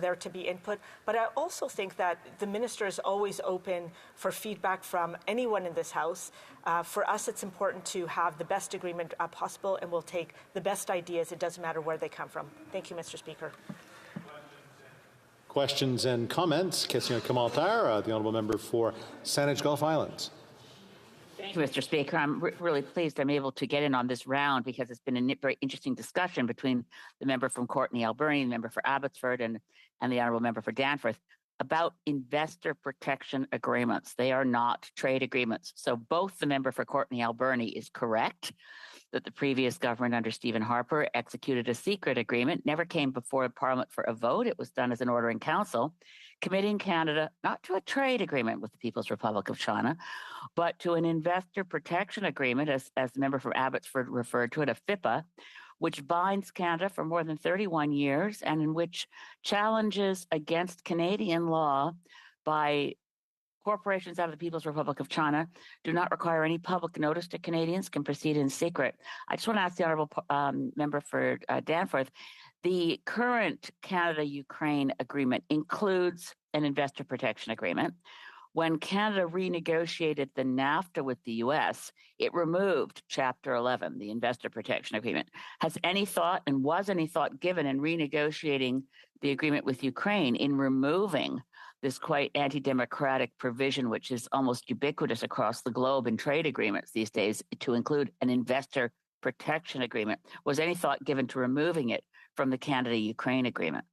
there to be input. But I also think that the minister is always open for feedback from anyone in this House. For us, it's important to have the best agreement possible, and we'll take the best ideas. It doesn't matter where they come from. Thank you, Mr. Speaker. Questions and comments? Questions et commentaires? The Honourable Member for Saanich Gulf Islands. Thank you, Mr. Speaker. I'm really pleased I'm able to get in on this round, because it's been a very interesting discussion between the member from Courtenay Alberni, the member for Abbotsford, and the Honourable Member for Danforth about investor protection agreements. They are not trade agreements. So both the member for Courtenay Alberni is correct that the previous government under Stephen Harper executed a secret agreement, never came before Parliament for a vote. It was done as an order in council, committing Canada not to a trade agreement with the People's Republic of China, but to an investor protection agreement, as the member for Abbotsford referred to it, a FIPA, which binds Canada for more than 31 years and in which challenges against Canadian law by corporations out of the People's Republic of China do not require any public notice to Canadians, can proceed in secret. I just want to ask the honourable member for Danforth, the current Canada-Ukraine agreement includes an investor protection agreement. When Canada renegotiated the NAFTA with the U.S., it removed Chapter 11, the investor protection agreement. Has any thought and was any thought given in renegotiating the agreement with Ukraine in removing this quite anti-democratic provision, which is almost ubiquitous across the globe in trade agreements these days, to include an investor protection agreement? Was any thought given to removing it from the Canada-Ukraine agreement?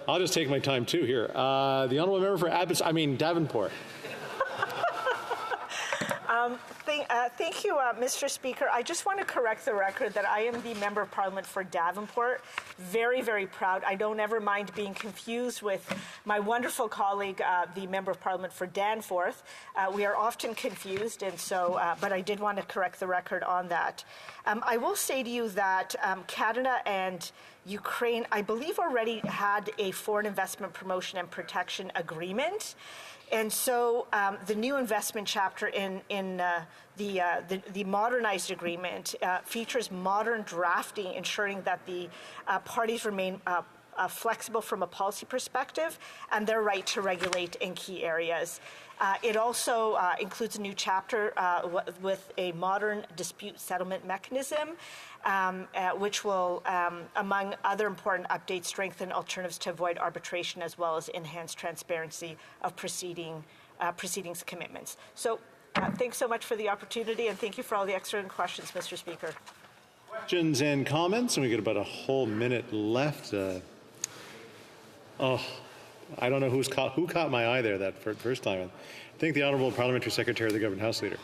I'll just take my time too here. The honourable member for Davenport. Thank you, Mr. Speaker. I just want to correct the record that I am the Member of Parliament for Davenport. Very, very proud. I don't ever mind being confused with my wonderful colleague, the Member of Parliament for Danforth. We are often confused, and so, but I did want to correct the record on that. I will say to you that Canada and Ukraine, I believe, already had a foreign investment promotion and protection agreement. And so the new investment chapter in the modernized agreement features modern drafting, ensuring that the parties remain flexible from a policy perspective and their right to regulate in key areas. It also includes a new chapter with a modern dispute settlement mechanism, which will, among other important updates, strengthen alternatives to avoid arbitration as well as enhance transparency of proceedings commitments. So thanks so much for the opportunity, and thank you for all the excellent questions, Mr. Speaker. Questions and comments, and we got about a whole minute left. I don't know who caught my eye there that first time. I think the Honourable Parliamentary Secretary of the Government House Leader.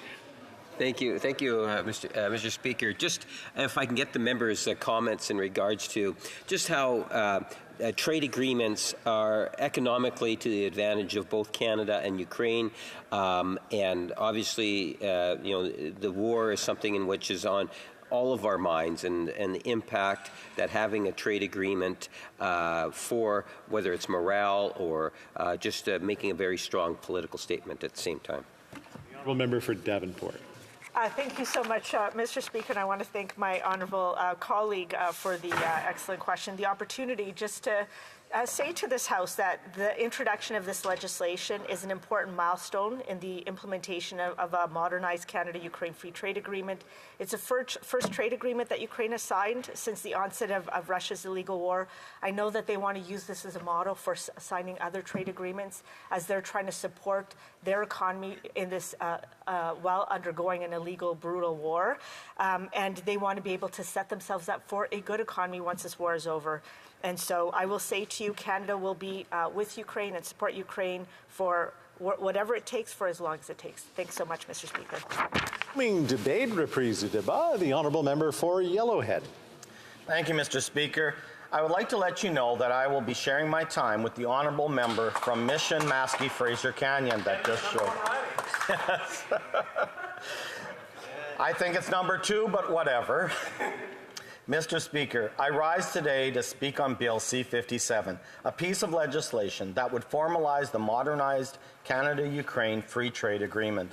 Thank you, Mr. Speaker. Just if I can get the members' comments in regards to just how trade agreements are economically to the advantage of both Canada and Ukraine, and obviously, the war is something in which is on all of our minds, and the impact that having a trade agreement for whether it's morale or just making a very strong political statement at the same time. The Honourable Member for Davenport. Thank you so much, Mr. Speaker, and I want to thank my honourable colleague for the excellent question. The opportunity just to say to this House that the introduction of this legislation is an important milestone in the implementation of a modernized Canada-Ukraine Free Trade Agreement. It's the first trade agreement that Ukraine has signed since the onset of Russia's illegal war. I know that they want to use this as a model for signing other trade agreements as they're trying to support their economy in this while undergoing an illegal, brutal war. And they want to be able to set themselves up for a good economy once this war is over. And so I will say to you, Canada will be with Ukraine and support Ukraine for whatever it takes for as long as it takes. Thanks so much, Mr. Speaker. Debate, reprise de débat, the Honourable Member for Yellowhead. Thank you, Mr. Speaker. I would like to let you know that I will be sharing my time with the Honourable Member from Mission Maskey Fraser Canyon that just showed. Yes. I think it's number 2, but whatever. Mr. Speaker, I rise today to speak on Bill C-57, a piece of legislation that would formalize the modernized Canada-Ukraine Free Trade Agreement.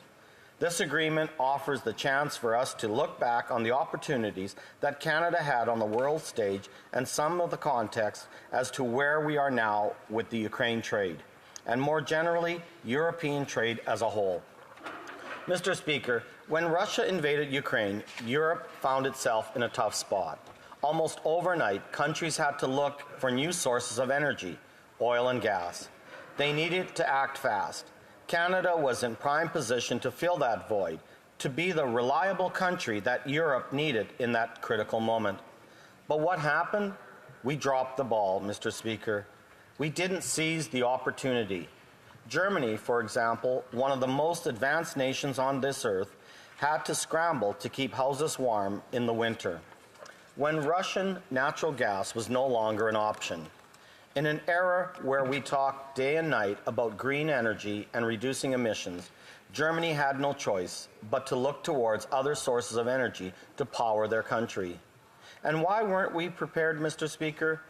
This agreement offers the chance for us to look back on the opportunities that Canada had on the world stage and some of the context as to where we are now with the Ukraine trade, and more generally, European trade as a whole. Mr. Speaker, when Russia invaded Ukraine, Europe found itself in a tough spot. Almost overnight, countries had to look for new sources of energy, oil and gas. They needed to act fast. Canada was in prime position to fill that void, to be the reliable country that Europe needed in that critical moment. But what happened? We dropped the ball, Mr. Speaker. We didn't seize the opportunity. Germany, for example, one of the most advanced nations on this earth, had to scramble to keep houses warm in the winter, when Russian natural gas was no longer an option. In an era where we talk day and night about green energy and reducing emissions, Germany had no choice but to look towards other sources of energy to power their country. And why weren't we prepared, Mr. Speaker?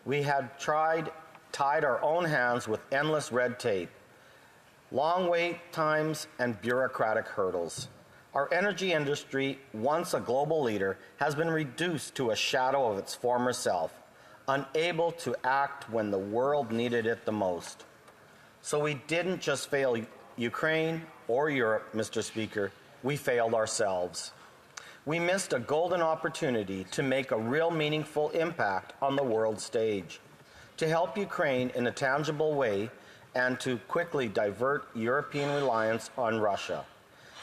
We had tried tied our own hands with endless red tape, long wait times, and bureaucratic hurdles. Our energy industry, once a global leader, has been reduced to a shadow of its former self, unable to act when the world needed it the most. So we didn't just fail Ukraine or Europe, Mr. Speaker, we failed ourselves. We missed a golden opportunity to make a real meaningful impact on the world stage, to help Ukraine in a tangible way, and to quickly divert European reliance on Russia.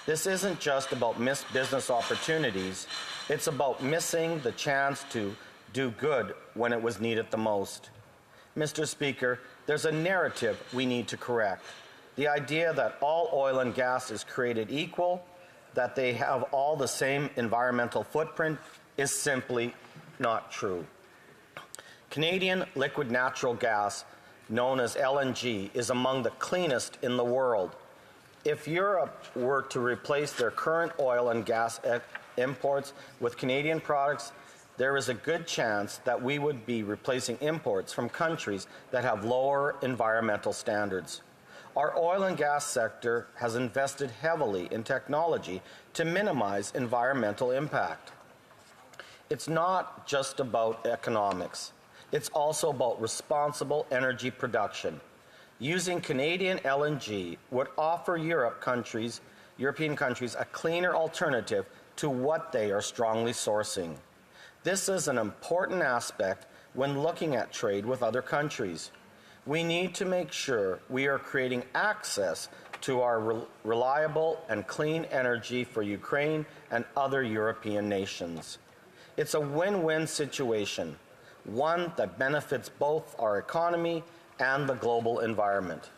This isn't just about missed business opportunities, it's about missing the chance to do good when it was needed the most. Mr. Speaker, there's a narrative we need to correct. The idea that all oil and gas is created equal, that they have all the same environmental footprint, is simply not true. Canadian liquid natural gas, known as LNG, is among the cleanest in the world. If Europe were to replace their current oil and gas imports with Canadian products, there is a good chance that we would be replacing imports from countries that have lower environmental standards. Our oil and gas sector has invested heavily in technology to minimize environmental impact. It's not just about economics. It's also about responsible energy production. Using Canadian LNG would offer European countries a cleaner alternative to what they are strongly sourcing. This is an important aspect when looking at trade with other countries. We need to make sure we are creating access to our reliable and clean energy for Ukraine and other European nations. It's a win-win situation, one that benefits both our economy and the global environment.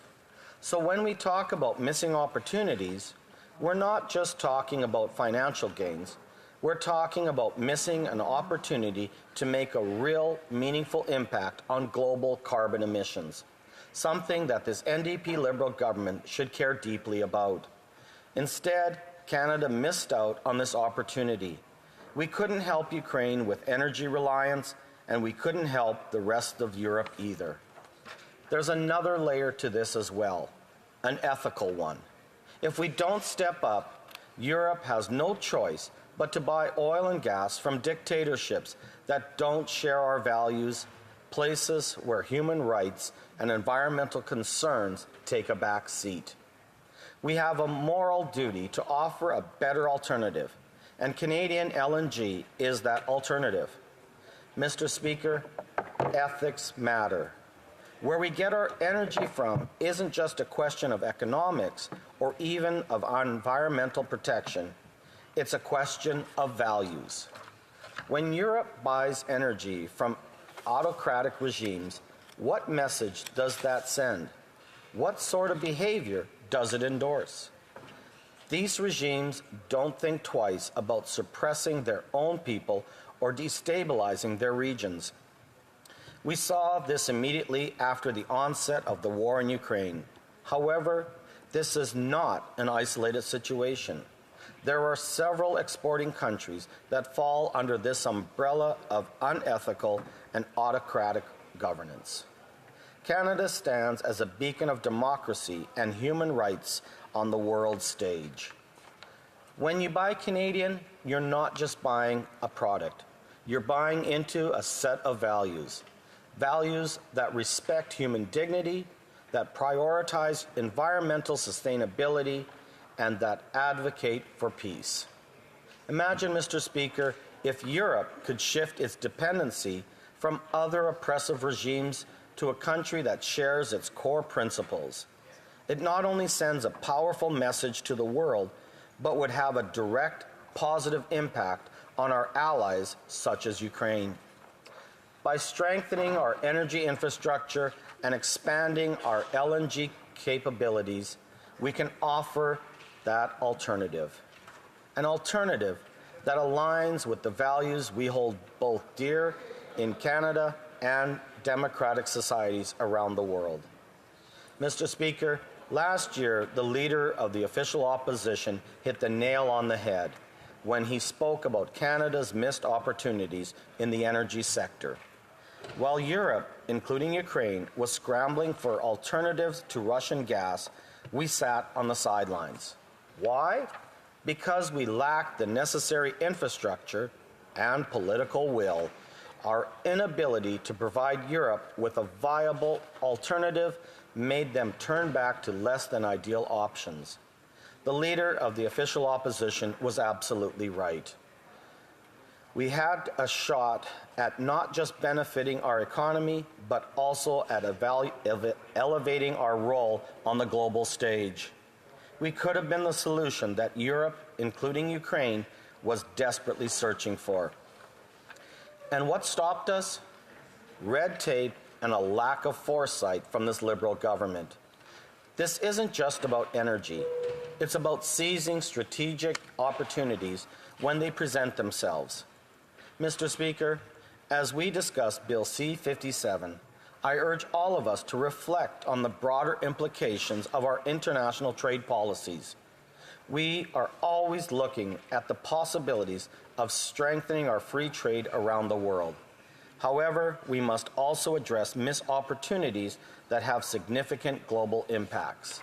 So when we talk about missing opportunities, we're not just talking about financial gains. We're talking about missing an opportunity to make a real, meaningful impact on global carbon emissions, something that this NDP Liberal government should care deeply about. Instead, Canada missed out on this opportunity. We couldn't help Ukraine with energy reliance, and we couldn't help the rest of Europe either. There's another layer to this as well, an ethical one. If we don't step up, Europe has no choice but to buy oil and gas from dictatorships that don't share our values, places where human rights and environmental concerns take a back seat. We have a moral duty to offer a better alternative, and Canadian LNG is that alternative. Mr. Speaker, ethics matter. Where we get our energy from isn't just a question of economics or even of environmental protection. It's a question of values. When Europe buys energy from autocratic regimes, what message does that send? What sort of behavior does it endorse? These regimes don't think twice about suppressing their own people or destabilizing their regions. We saw this immediately after the onset of the war in Ukraine. However, this is not an isolated situation. There are several exporting countries that fall under this umbrella of unethical and autocratic governance. Canada stands as a beacon of democracy and human rights on the world stage. When you buy Canadian, you're not just buying a product. You're buying into a set of values. Values that respect human dignity, that prioritize environmental sustainability, and that advocate for peace. Imagine, Mr. Speaker, if Europe could shift its dependency from other oppressive regimes to a country that shares its core principles. It not only sends a powerful message to the world, but would have a direct, positive impact on our allies, such as Ukraine. By strengthening our energy infrastructure and expanding our LNG capabilities, we can offer that alternative. An alternative that aligns with the values we hold both dear in Canada and democratic societies around the world. Mr. Speaker, last year, the leader of the official opposition hit the nail on the head when he spoke about Canada's missed opportunities in the energy sector. While Europe, including Ukraine, was scrambling for alternatives to Russian gas, we sat on the sidelines. Why? Because we lacked the necessary infrastructure and political will. Our inability to provide Europe with a viable alternative made them turn back to less than ideal options. The leader of the official opposition was absolutely right. We had a shot at not just benefiting our economy, but also at elevating our role on the global stage. We could have been the solution that Europe, including Ukraine, was desperately searching for. And what stopped us? Red tape and a lack of foresight from this Liberal government. This isn't just about energy. It's about seizing strategic opportunities when they present themselves. Mr. Speaker, as we discuss Bill C-57, I urge all of us to reflect on the broader implications of our international trade policies. We are always looking at the possibilities of strengthening our free trade around the world. However, we must also address missed opportunities that have significant global impacts.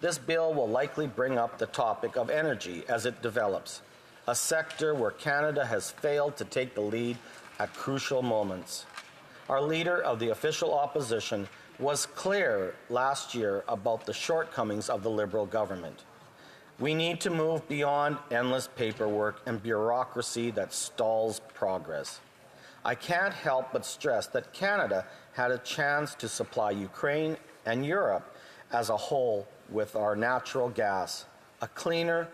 This bill will likely bring up the topic of energy as it develops, a sector where Canada has failed to take the lead at crucial moments. Our leader of the official opposition was clear last year about the shortcomings of the Liberal government. We need to move beyond endless paperwork and bureaucracy that stalls progress. I can't help but stress that Canada had a chance to supply Ukraine and Europe as a whole with our natural gas, a cleaner,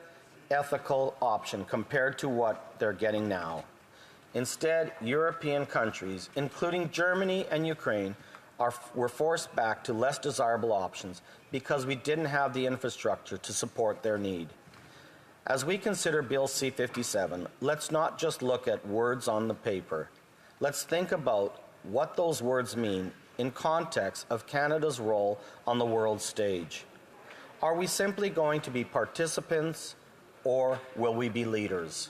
ethical option compared to what they're getting now. Instead, European countries, including Germany and Ukraine, were forced back to less desirable options because we didn't have the infrastructure to support their need. As we consider Bill C-57, let's not just look at words on the paper. Let's think about what those words mean in context of Canada's role on the world stage. Are we simply going to be participants, or will we be leaders?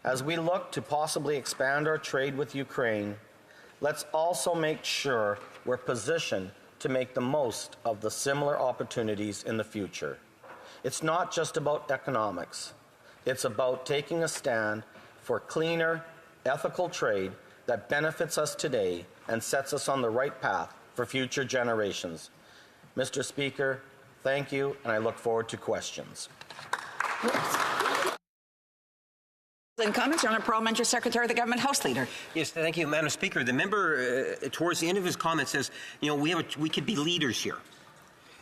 As we look to possibly expand our trade with Ukraine, let's also make sure we're positioned to make the most of the similar opportunities in the future. It's not just about economics. It's about taking a stand for cleaner, ethical trade that benefits us today and sets us on the right path for future generations. Mr. Speaker, thank you, and I look forward to questions. And comments, Honourable Parliamentary Secretary of the Government House Leader. Yes, thank you, Madam Speaker. The member, towards the end of his comment, says, we could be leaders here.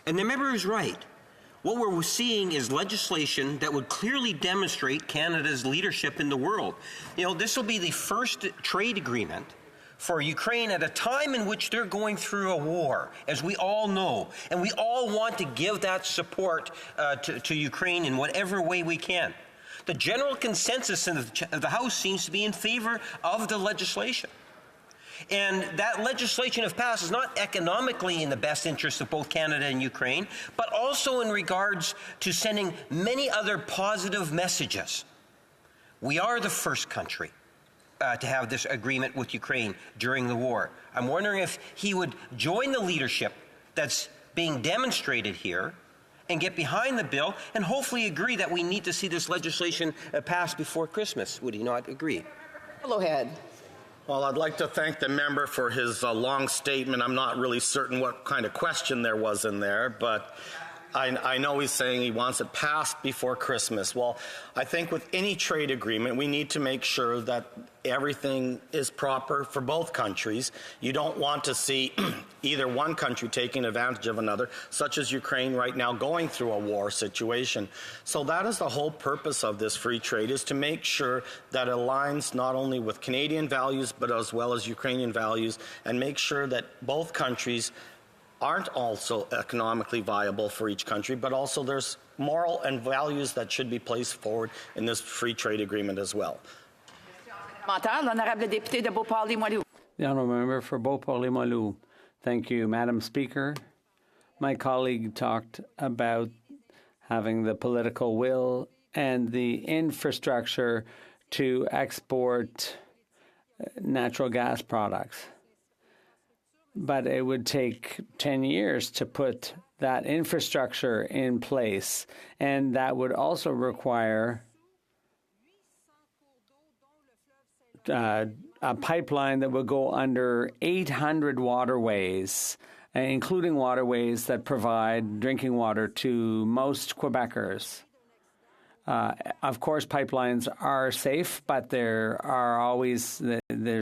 And the member is right. What we're seeing is legislation that would clearly demonstrate Canada's leadership in the world. This will be the first trade agreement for Ukraine at a time in which they're going through a war, as we all know. And we all want to give that support to Ukraine in whatever way we can. The general consensus in the House seems to be in favor of the legislation. And that legislation, if passed, is not economically in the best interest of both Canada and Ukraine, but also in regards to sending many other positive messages. We are the first country to have this agreement with Ukraine during the war. I'm wondering if he would join the leadership that's being demonstrated here and get behind the bill and hopefully agree that we need to see this legislation passed before Christmas. Would he not agree? Go ahead. Well, I'd like to thank the member for his long statement. I'm not really certain what kind of question there was in there, but I know he's saying he wants it passed before Christmas. Well, I think with any trade agreement, we need to make sure that everything is proper for both countries. You don't want to see either one country taking advantage of another, such as Ukraine right now going through a war situation. So that is the whole purpose of this free trade, is to make sure that it aligns not only with Canadian values, but as well as Ukrainian values, and make sure that both countries aren't also economically viable for each country, but also there's moral and values that should be placed forward in this free trade agreement as well. The Honourable Member for Beauport-Limoilou. Thank you, Madam Speaker. My colleague talked about having the political will and the infrastructure to export natural gas products. but it would take 10 years to put that infrastructure in place. And that would also require a pipeline that would go under 800 waterways, including waterways that provide drinking water to most Quebecers. Of course, pipelines are safe, but there's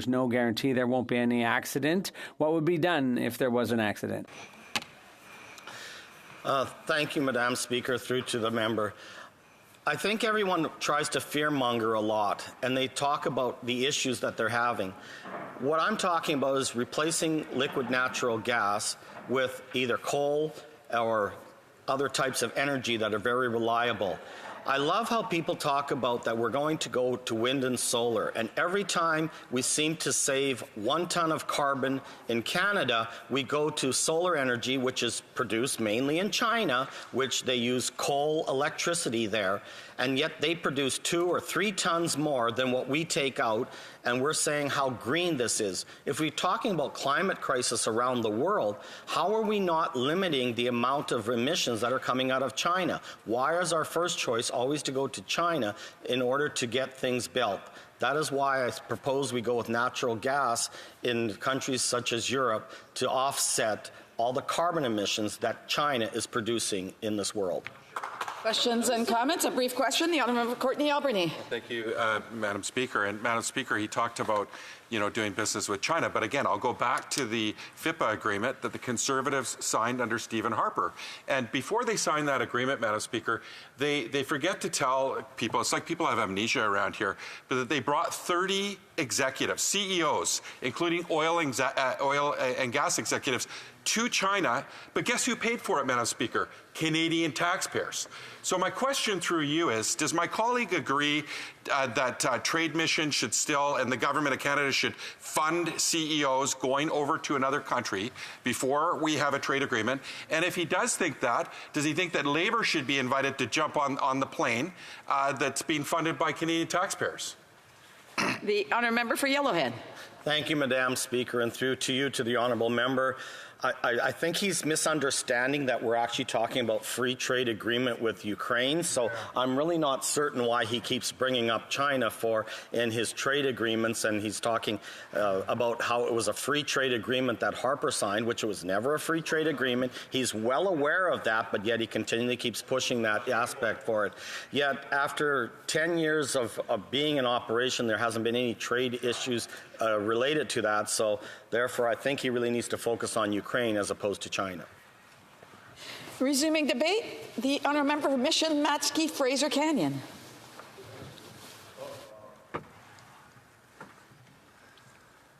no guarantee there won't be any accident. What would be done if there was an accident? Thank you, Madam Speaker, through to the member. I think everyone tries to fearmonger a lot, and they talk about the issues that they're having. What I'm talking about is replacing liquid natural gas with either coal or other types of energy that are very reliable. I love how people talk about that we're going to go to wind and solar, and every time we seem to save 1 ton of carbon in Canada, we go to solar energy, which is produced mainly in China, which they use coal electricity there, and yet they produce 2 or 3 tons more than what we take out, and we're saying how green this is. If we're talking about climate crisis around the world, how are we not limiting the amount of emissions that are coming out of China? Why is our first choice always to go to China in order to get things built? That is why I propose we go with natural gas in countries such as Europe to offset all the carbon emissions that China is producing in this world. Questions and comments? A brief question. The Honourable Courtney Alberni. Thank you, Madam Speaker. And Madam Speaker, he talked about, doing business with China. But again, I'll go back to the FIPA agreement that the Conservatives signed under Stephen Harper. And before they signed that agreement, Madam Speaker, they forget to tell people, it's like people have amnesia around here, but that they brought 30 executives, CEOs, including oil and gas executives, to China, but guess who paid for it, Madam Speaker? Canadian taxpayers. So my question through you is, does my colleague agree that Trade Mission should still, and the Government of Canada should fund CEOs going over to another country before we have a trade agreement? And if he does think that, does he think that Labour should be invited to jump on the plane that's being funded by Canadian taxpayers? The Honourable Member for Yellowhead. Thank you, Madam Speaker, and through to you, to the Honourable Member. I think he's misunderstanding that we're actually talking about free trade agreement with Ukraine. So I'm really not certain why he keeps bringing up China in his trade agreements, and he's talking about how it was a free trade agreement that Harper signed, which was never a free trade agreement. He's well aware of that, but yet he continually keeps pushing that aspect for it. Yet after 10 years of being in operation, there hasn't been any trade issues related to that. So therefore, I think he really needs to focus on Ukraine as opposed to China. Resuming debate, the Honourable Member for Mission Matski Fraser Canyon.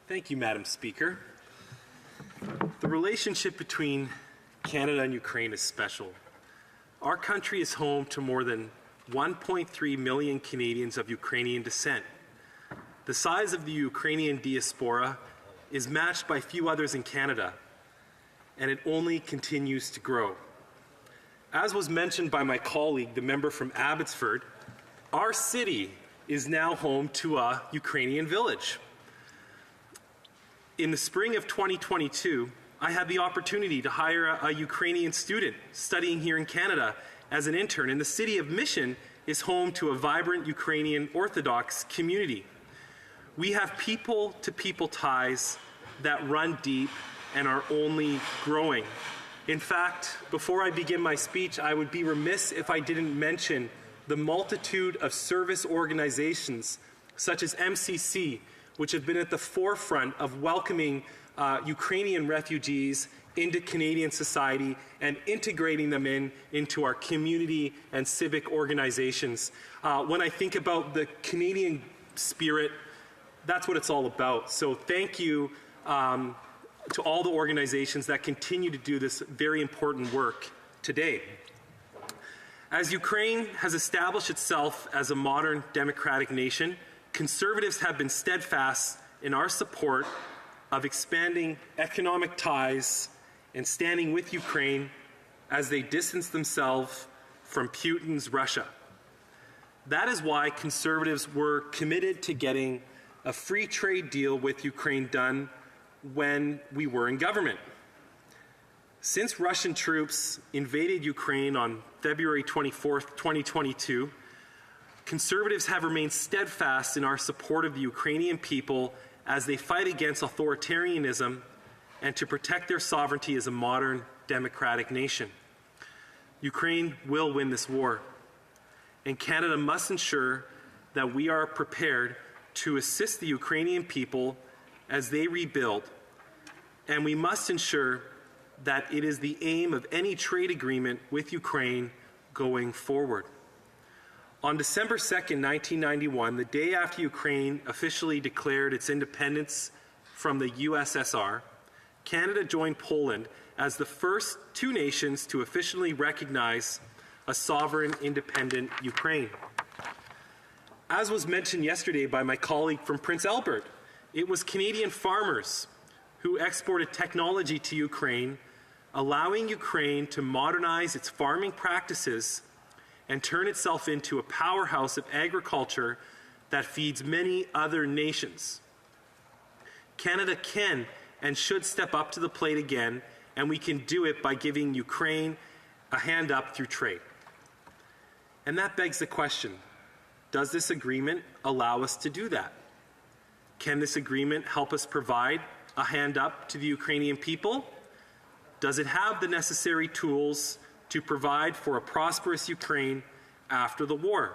Thank you, Madam Speaker. The relationship between Canada and Ukraine is special. Our country is home to more than 1.3 million Canadians of Ukrainian descent. The size of the Ukrainian diaspora is matched by few others in Canada, and it only continues to grow. As was mentioned by my colleague, the member from Abbotsford, our city is now home to a Ukrainian village. In the spring of 2022, I had the opportunity to hire a Ukrainian student studying here in Canada as an intern, and the city of Mission is home to a vibrant Ukrainian Orthodox community. We have people-to-people ties that run deep and are only growing. In fact, before I begin my speech, I would be remiss if I didn't mention the multitude of service organizations such as MCC, which have been at the forefront of welcoming Ukrainian refugees into Canadian society and integrating them into our community and civic organizations. When I think about the Canadian spirit, that's what it's all about. So thank you to all the organizations that continue to do this very important work today. As Ukraine has established itself as a modern democratic nation, Conservatives have been steadfast in our support of expanding economic ties and standing with Ukraine as they distance themselves from Putin's Russia. That is why Conservatives were committed to getting a free trade deal with Ukraine done when we were in government. Since Russian troops invaded Ukraine on February 24th, 2022, Conservatives have remained steadfast in our support of the Ukrainian people as they fight against authoritarianism and to protect their sovereignty as a modern democratic nation. Ukraine will win this war, and Canada must ensure that we are prepared to assist the Ukrainian people as they rebuild, and we must ensure that it is the aim of any trade agreement with Ukraine going forward. On December 2nd, 1991, the day after Ukraine officially declared its independence from the USSR, Canada joined Poland as the first two nations to officially recognize a sovereign, independent Ukraine. As was mentioned yesterday by my colleague from Prince Albert, it was Canadian farmers who exported technology to Ukraine, allowing Ukraine to modernize its farming practices and turn itself into a powerhouse of agriculture that feeds many other nations. Canada can and should step up to the plate again, and we can do it by giving Ukraine a hand up through trade. And that begs the question, does this agreement allow us to do that? Can this agreement help us provide a hand up to the Ukrainian people? Does it have the necessary tools to provide for a prosperous Ukraine after the war?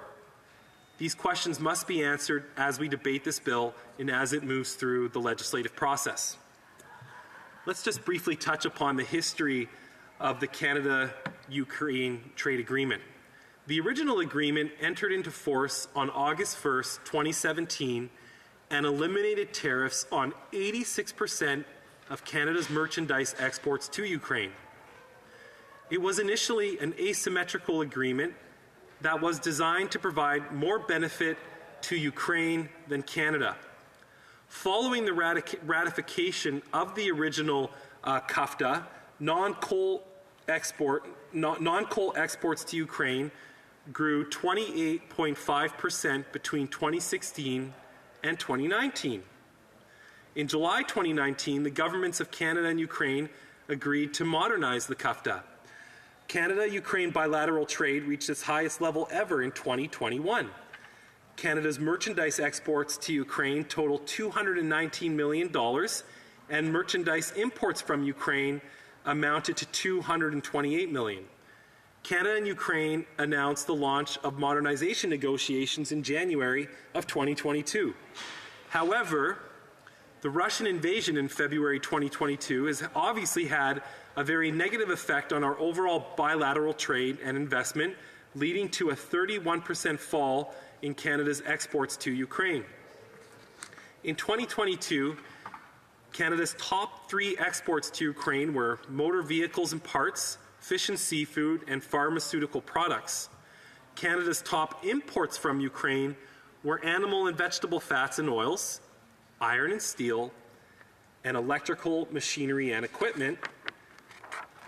These questions must be answered as we debate this bill and as it moves through the legislative process. Let's just briefly touch upon the history of the Canada-Ukraine trade agreement. The original agreement entered into force on August 1st, 2017, and eliminated tariffs on 86% of Canada's merchandise exports to Ukraine. It was initially an asymmetrical agreement that was designed to provide more benefit to Ukraine than Canada. Following the ratification of the original CUFTA, non-coal exports to Ukraine grew 28.5% between 2016 and 2019. In July 2019, the governments of Canada and Ukraine agreed to modernize the CUFTA. Canada-Ukraine bilateral trade reached its highest level ever in 2021. Canada's merchandise exports to Ukraine totaled $219 million, and merchandise imports from Ukraine amounted to $228 million. Canada and Ukraine announced the launch of modernization negotiations in January of 2022. However, the Russian invasion in February 2022 has obviously had a very negative effect on our overall bilateral trade and investment, leading to a 31% fall in Canada's exports to Ukraine. In 2022, Canada's top three exports to Ukraine were motor vehicles and parts, fish and seafood, and pharmaceutical products. Canada's top imports from Ukraine were animal and vegetable fats and oils, iron and steel, and electrical machinery and equipment.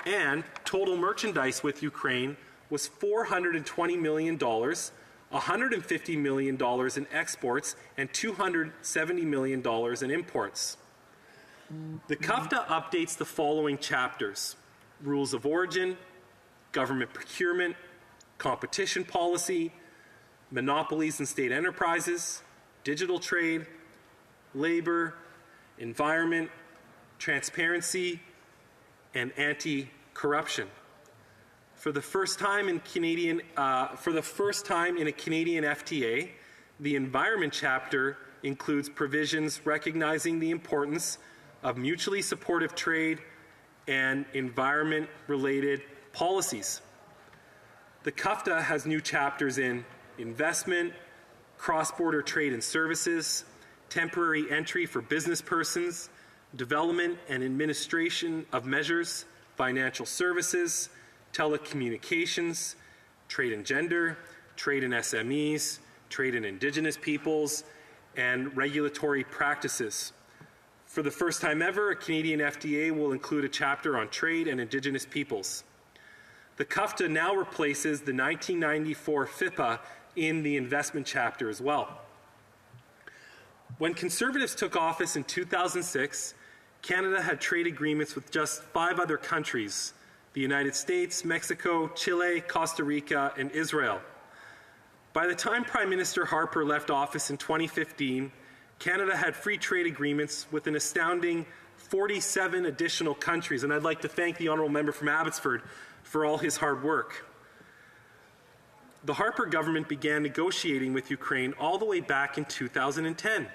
And total merchandise with Ukraine was $420 million, $150 million in exports, and $270 million in imports. The CUFTA updates the following chapters: rules of origin, government procurement, competition policy, monopolies and state enterprises, digital trade, labor, environment, transparency, and anti-corruption. For the first time in a Canadian FTA, the environment chapter includes provisions recognizing the importance of mutually supportive trade and environment-related policies. The CUFTA has new chapters in investment, cross-border trade and services, temporary entry for business persons, development and administration of measures, financial services, telecommunications, trade and gender, trade in SMEs, trade in Indigenous peoples, and regulatory practices. For the first time ever, a Canadian FTA will include a chapter on trade and Indigenous peoples. The CUFTA now replaces the 1994 FIPA in the investment chapter as well. When Conservatives took office in 2006, Canada had trade agreements with just 5 other countries: the United States, Mexico, Chile, Costa Rica, and Israel. By the time Prime Minister Harper left office in 2015, Canada had free trade agreements with an astounding 47 additional countries, and I'd like to thank the honourable member from Abbotsford for all his hard work. The Harper government began negotiating with Ukraine all the way back in 2010.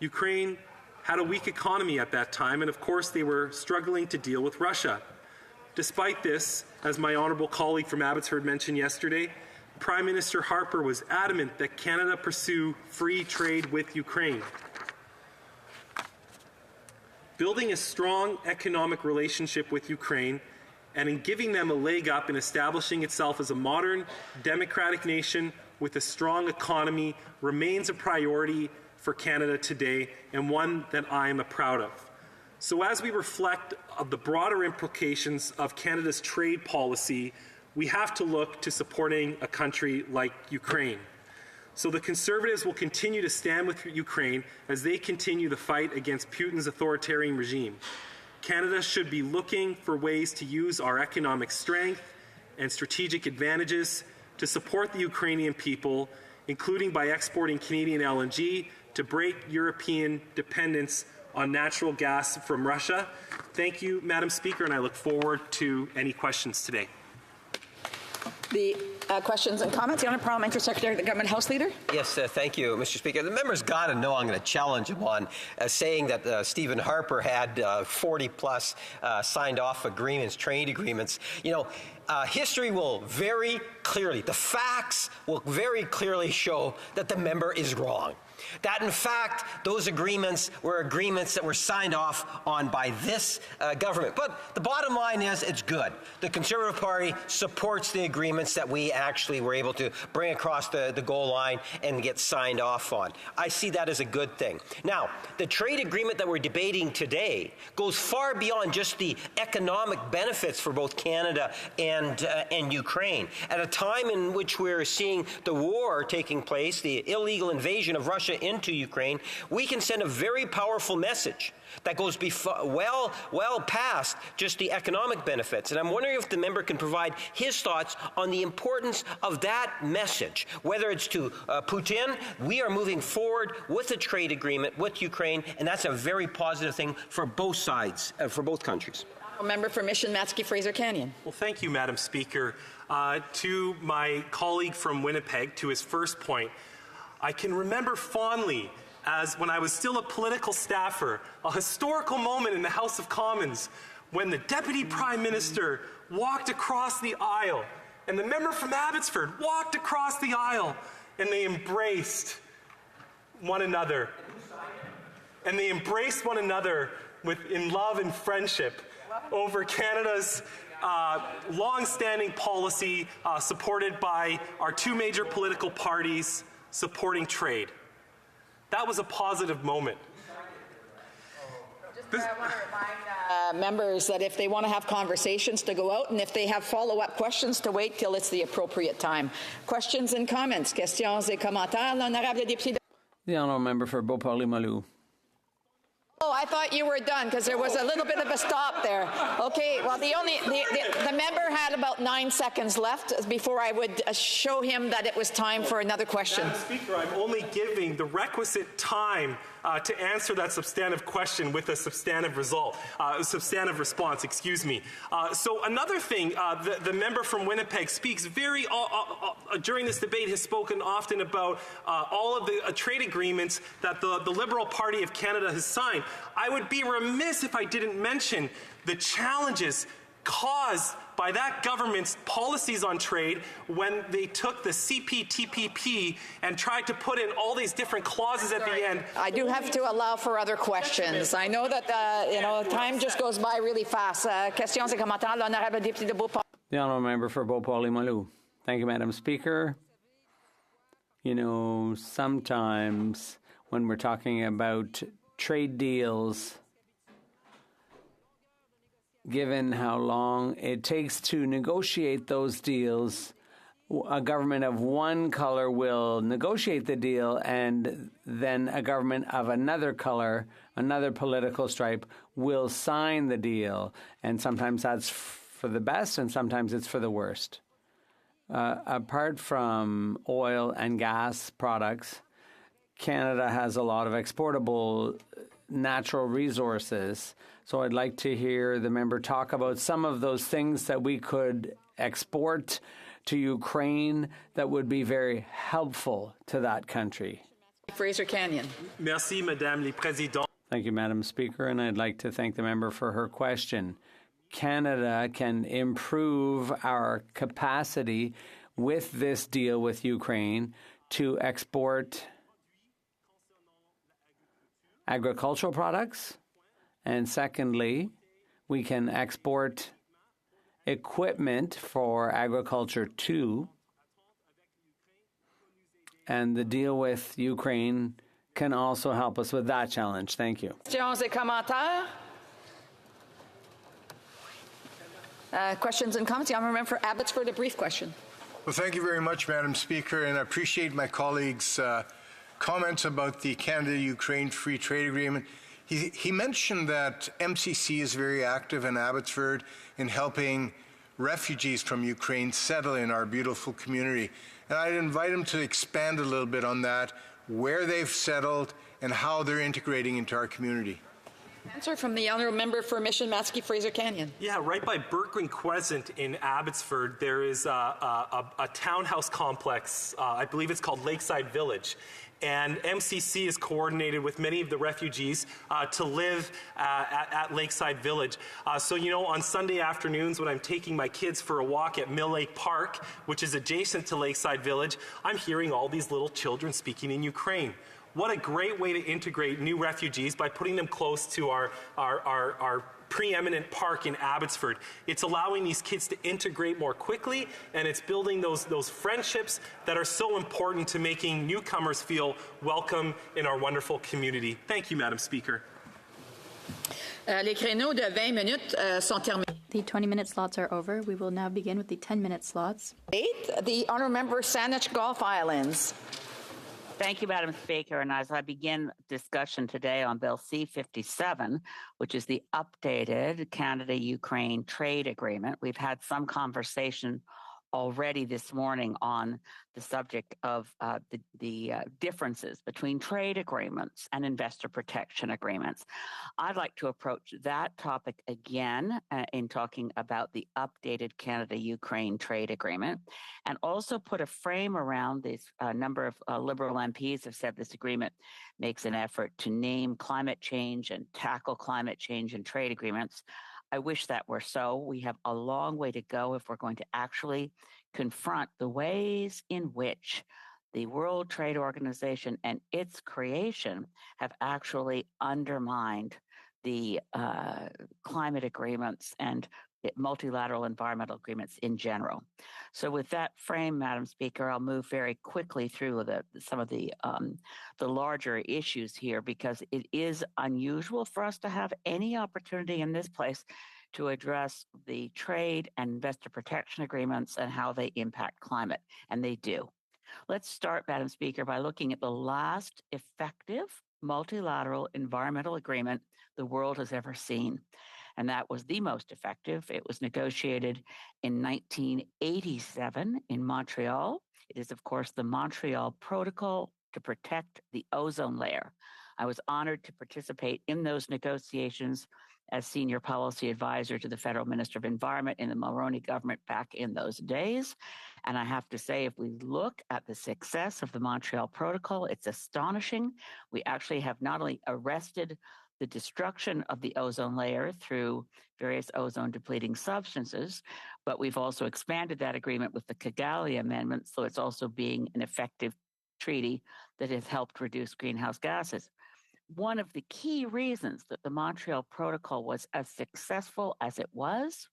Ukraine had a weak economy at that time, and of course they were struggling to deal with Russia. Despite this, as my honourable colleague from Abbotsford mentioned yesterday, Prime Minister Harper was adamant that Canada pursue free trade with Ukraine. Building a strong economic relationship with Ukraine and in giving them a leg up in establishing itself as a modern, democratic nation with a strong economy remains a priority for Canada today, and one that I am proud of. So as we reflect on the broader implications of Canada's trade policy, we have to look to supporting a country like Ukraine. So the Conservatives will continue to stand with Ukraine as they continue the fight against Putin's authoritarian regime. Canada should be looking for ways to use our economic strength and strategic advantages to support the Ukrainian people, including by exporting Canadian LNG to break European dependence on natural gas from Russia. Thank you, Madam Speaker, and I look forward to any questions today. The questions and comments. The Honourable Parliamentary Secretary, the Government House Leader. Yes, thank you, Mr. Speaker. The member's got to know I'm going to challenge him on saying that Stephen Harper had 40-plus signed off agreements, trade agreements. You know, history will very clearly, the facts will very clearly show that the member is wrong. That, in fact, those agreements were agreements that were signed off on by this government. But the bottom line is it's good. The Conservative Party supports the agreements that we actually were able to bring across the goal line and get signed off on. I see that as a good thing. Now, the trade agreement that we're debating today goes far beyond just the economic benefits for both Canada and Ukraine. At a time in which we're seeing the war taking place, the illegal invasion of Russia into Ukraine, we can send a very powerful message that goes well past just the economic benefits. And I'm wondering if the member can provide his thoughts on the importance of that message. Whether it's to Putin, we are moving forward with a trade agreement with Ukraine, and that's a very positive thing for both sides, for both countries. Member for Mission Matsky Fraser Canyon. Well, thank you, Madam Speaker. To my colleague from Winnipeg, to his first point, I can remember fondly, as when I was still a political staffer, a historical moment in the House of Commons when the Deputy Prime Minister walked across the aisle and the member from Abbotsford walked across the aisle and they embraced one another. And they embraced one another in love and friendship over Canada's long-standing policy supported by our 2 major political parties supporting trade. That was a positive moment. I want to remind members that if they want to have conversations, to go out, and if they have follow-up questions, to wait till it's the appropriate time. Questions and comments. Questions et commentaires. L'honorable député. The honourable member for Beauport-Limoilou. Oh, I thought you were done because there was a little bit of a stop there. Okay, well, the member had about 9 seconds left before I would show him that it was time for another question. Madam Speaker, I'm only giving the requisite time to answer that substantive question with a substantive response, excuse me. So another thing, the member from Winnipeg speaks during this debate has spoken often about all of the trade agreements that the Liberal Party of Canada has signed. I would be remiss if I didn't mention the challenges caused by that government's policies on trade when they took the CPTPP and tried to put in all these different clauses at the end. I do have to allow for other questions. I know that time just goes by really fast. Questions et commentaires. L'honorable député de Beauport. The honourable member for Beauport-Limoilou. Thank you, Madam Speaker. You know, sometimes when we're talking about trade deals, given how long it takes to negotiate those deals, a government of one color will negotiate the deal, and then a government of another color, another political stripe, will sign the deal. And sometimes that's for the best, and sometimes it's for the worst. Apart from oil and gas products, Canada has a lot of exportable natural resources. So I'd like to hear the member talk about some of those things that we could export to Ukraine that would be very helpful to that country. Fraser Canyon. Merci, Madame la Présidente. Thank you, Madam Speaker, and I'd like to thank the member for her question. Canada can improve our capacity with this deal with Ukraine to export agricultural products, and secondly, we can export equipment for agriculture too, and the deal with Ukraine can also help us with that challenge. Thank you. Questions et commentaires? Questions and comments? The honourable member for Abbotsford, a brief question. Well, thank you very much, Madam Speaker, and I appreciate my colleague's comments about the Canada-Ukraine Free Trade Agreement. He mentioned that MCC is very active in Abbotsford in helping refugees from Ukraine settle in our beautiful community. And I'd invite him to expand a little bit on that, where they've settled and how they're integrating into our community. Answer from the honourable member for Mission Maskey Fraser Canyon. Yeah, right by Berkwin Crescent in Abbotsford, there is a townhouse complex. I believe it's called Lakeside Village. And MCC is coordinated with many of the refugees to live at Lakeside Village. So, you know, on Sunday afternoons when I'm taking my kids for a walk at Mill Lake Park, which is adjacent to Lakeside Village, I'm hearing all these little children speaking in Ukraine. What a great way to integrate new refugees by putting them close to our preeminent park in Abbotsford. It's allowing these kids to integrate more quickly, and it's building those friendships that are so important to making newcomers feel welcome in our wonderful community. Thank you, Madam Speaker. Les créneaux de 20 minutes sont terminés. The 20-minute slots are over. We will now begin with the 10-minute slots. The honourable member Saanich Gulf Islands. Thank you, Madam Speaker. And as I begin discussion today on Bill C-57, which is the updated Canada-Ukraine trade agreement, we've had some conversation already this morning on the subject of the differences between trade agreements and investor protection agreements. I'd like to approach that topic again in talking about the updated Canada-Ukraine trade agreement, and also put a frame around this. A number of Liberal MPs have said this agreement makes an effort to name climate change and tackle climate change in trade agreements. I wish that were so. We have a long way to go if we're going to actually confront the ways in which the World Trade Organization and its creation have actually undermined the climate agreements and multilateral environmental agreements in general. So with that frame, Madam Speaker, I'll move very quickly through some of the larger issues here, because it is unusual for us to have any opportunity in this place to address the trade and investor protection agreements and how they impact climate, and they do. Let's start, Madam Speaker, by looking at the last effective multilateral environmental agreement the world has ever seen. And that was the most effective. It was negotiated in 1987 in Montreal. It is, of course, the Montreal Protocol to protect the ozone layer. I was honored to participate in those negotiations as senior policy advisor to the Federal Minister of Environment in the Mulroney government back in those days. And I have to say, if we look at the success of the Montreal Protocol, it's astonishing. We actually have not only arrested the destruction of the ozone layer through various ozone depleting substances, but we've also expanded that agreement with the Kigali Amendment, so it's also being an effective treaty that has helped reduce greenhouse gases. One of the key reasons that the Montreal Protocol was as successful as it was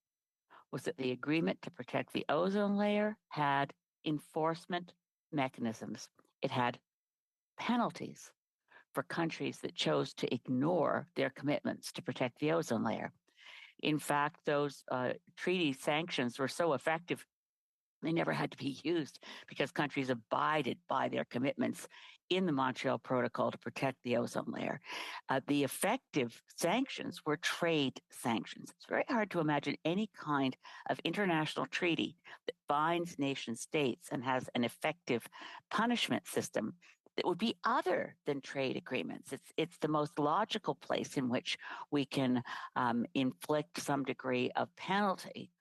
that the agreement to protect the ozone layer had enforcement mechanisms. It had penalties for countries that chose to ignore their commitments to protect the ozone layer. In fact, those treaty sanctions were so effective They never had to be used because countries abided by their commitments in the Montreal Protocol to protect the ozone layer. The effective sanctions were trade sanctions. It's very hard to imagine any kind of international treaty that binds nation states and has an effective punishment system that would be other than trade agreements. It's the most logical place in which we can inflict some degree of penalty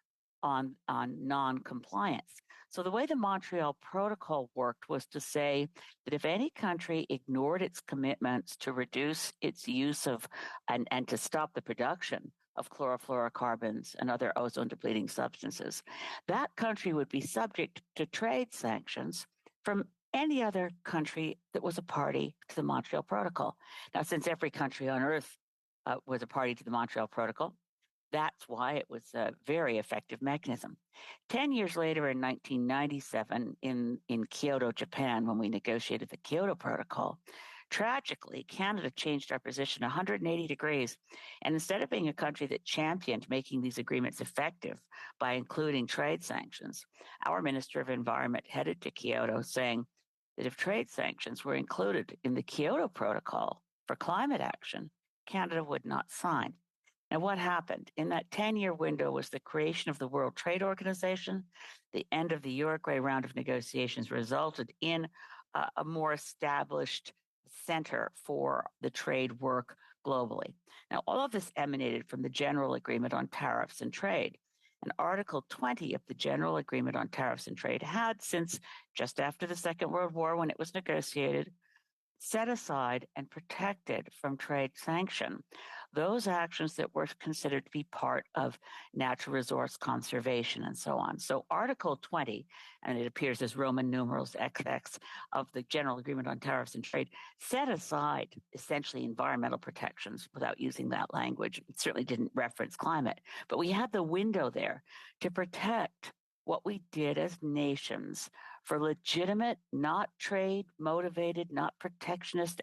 on non-compliance. So the way the Montreal Protocol worked was to say that if any country ignored its commitments to reduce its use of and to stop the production of chlorofluorocarbons and other ozone-depleting substances, that country would be subject to trade sanctions from any other country that was a party to the Montreal Protocol. Now, since every country on Earth was a party to the Montreal Protocol, that's why it was a very effective mechanism. 10 years later, in 1997, in Kyoto, Japan, when we negotiated the Kyoto Protocol, tragically, Canada changed our position 180 degrees. And instead of being a country that championed making these agreements effective by including trade sanctions, our Minister of Environment headed to Kyoto saying that if trade sanctions were included in the Kyoto Protocol for climate action, Canada would not sign. Now, what happened? In that 10-year window was the creation of the World Trade Organization. The end of the Uruguay round of negotiations resulted in a more established center for the trade work globally. Now, all of this emanated from the General Agreement on Tariffs and Trade. And Article 20 of the General Agreement on Tariffs and Trade had, since just after the Second World War, when it was negotiated, set aside and protected from trade sanction those actions that were considered to be part of natural resource conservation and so on. So Article 20, and it appears as Roman numerals XX of the General Agreement on Tariffs and Trade, set aside essentially environmental protections without using that language. It certainly didn't reference climate, but we had the window there to protect what we did as nations for legitimate, not trade motivated, not protectionist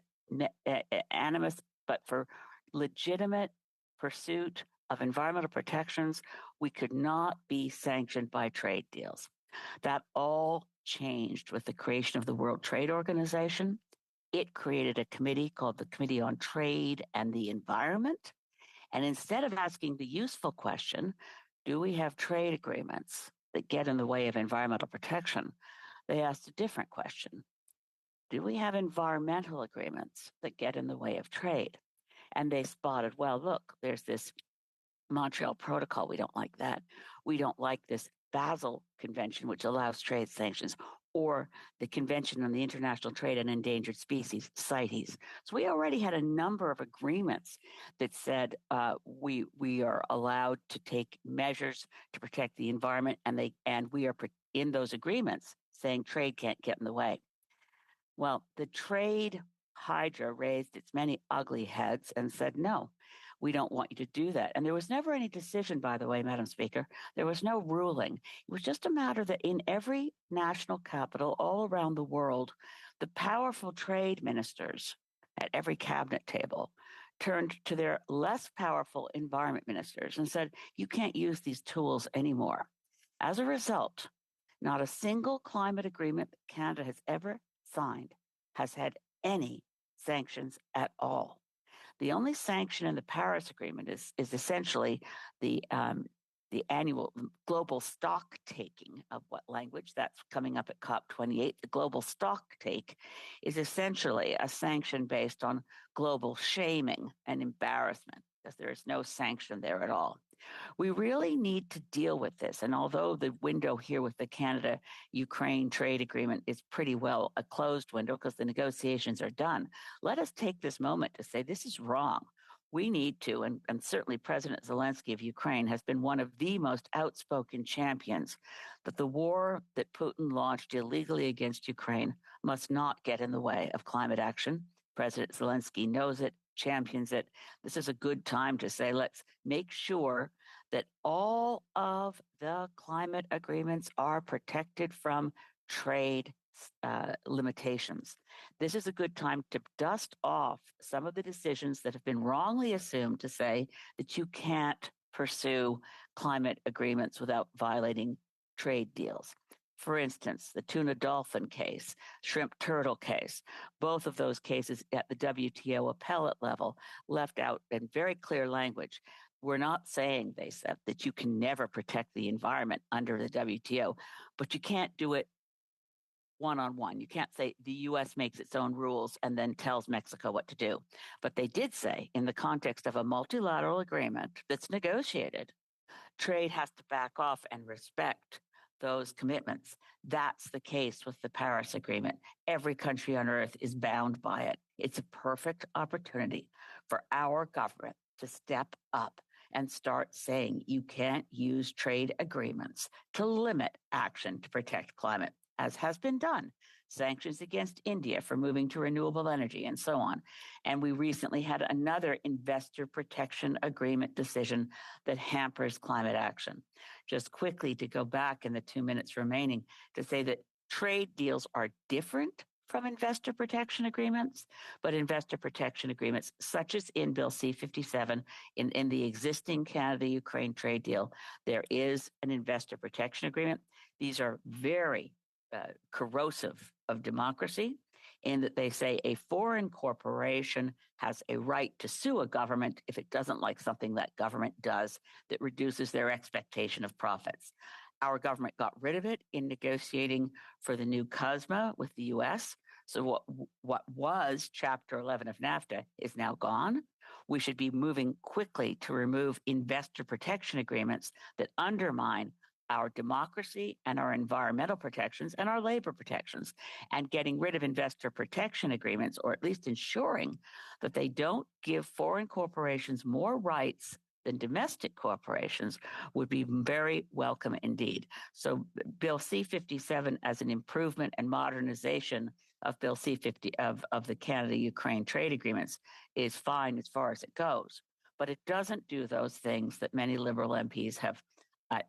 animus, but for legitimate pursuit of environmental protections. We could not be sanctioned by trade deals. That all changed with the creation of the World Trade Organization. It created a committee called the Committee on Trade and the Environment. And instead of asking the useful question, do we have trade agreements that get in the way of environmental protection, they asked a different question. Do we have environmental agreements that get in the way of trade? And they spotted, well, look, there's this Montreal Protocol. We don't like that. We don't like this Basel Convention, which allows trade sanctions, or the Convention on the International Trade in Endangered Species, CITES. So we already had a number of agreements that said we are allowed to take measures to protect the environment, and we are in those agreements saying trade can't get in the way. Well, the trade hydra raised its many ugly heads and said, no, we don't want you to do that. And there was never any decision, by the way, Madam Speaker. There was no ruling. It was just a matter that in every national capital all around the world, the powerful trade ministers at every cabinet table turned to their less powerful environment ministers and said, you can't use these tools anymore. As a result, not a single climate agreement that Canada has ever signed has had any sanctions at all. The only sanction in the Paris Agreement is essentially the annual global stock taking of what language that's coming up at COP28. The global stock take is essentially a sanction based on global shaming and embarrassment, because there is no sanction there at all. We really need to deal with this. And although the window here with the Canada-Ukraine trade agreement is pretty well a closed window because the negotiations are done, let us take this moment to say this is wrong. We need to, and certainly President Zelensky of Ukraine has been one of the most outspoken champions, that the war that Putin launched illegally against Ukraine must not get in the way of climate action. President Zelensky knows it, champions it. This is a good time to say, let's make sure that all of the climate agreements are protected from trade limitations. This is a good time to dust off some of the decisions that have been wrongly assumed to say that you can't pursue climate agreements without violating trade deals. For instance, the tuna dolphin case, shrimp turtle case, both of those cases at the WTO appellate level left out in very clear language. We're not saying, they said, that you can never protect the environment under the WTO, but you can't do it one-on-one. You can't say the U.S. makes its own rules and then tells Mexico what to do. But they did say, in the context of a multilateral agreement that's negotiated, trade has to back off and respect those commitments. That's the case with the Paris Agreement. Every country on earth is bound by it. It's a perfect opportunity for our government to step up and start saying you can't use trade agreements to limit action to protect climate, as has been done. Sanctions against India for moving to renewable energy and so on. And we recently had another investor protection agreement decision that hampers climate action. Just quickly to go back in the 2 minutes remaining to say that trade deals are different from investor protection agreements, but investor protection agreements, such as in Bill C-57, in the existing Canada-Ukraine trade deal, there is an investor protection agreement. These are very corrosive of democracy in that they say a foreign corporation has a right to sue a government if it doesn't like something that government does that reduces their expectation of profits. Our government got rid of it in negotiating for the new COSMA with the U.S. So what was Chapter 11 of NAFTA is now gone. We should be moving quickly to remove investor protection agreements that undermine our democracy and our environmental protections and our labor protections, and getting rid of investor protection agreements, or at least ensuring that they don't give foreign corporations more rights than domestic corporations would be very welcome indeed. So Bill C-57 as an improvement and modernization of Bill C-50 of the Canada-Ukraine trade agreements is fine as far as it goes, but it doesn't do those things that many Liberal MPs have.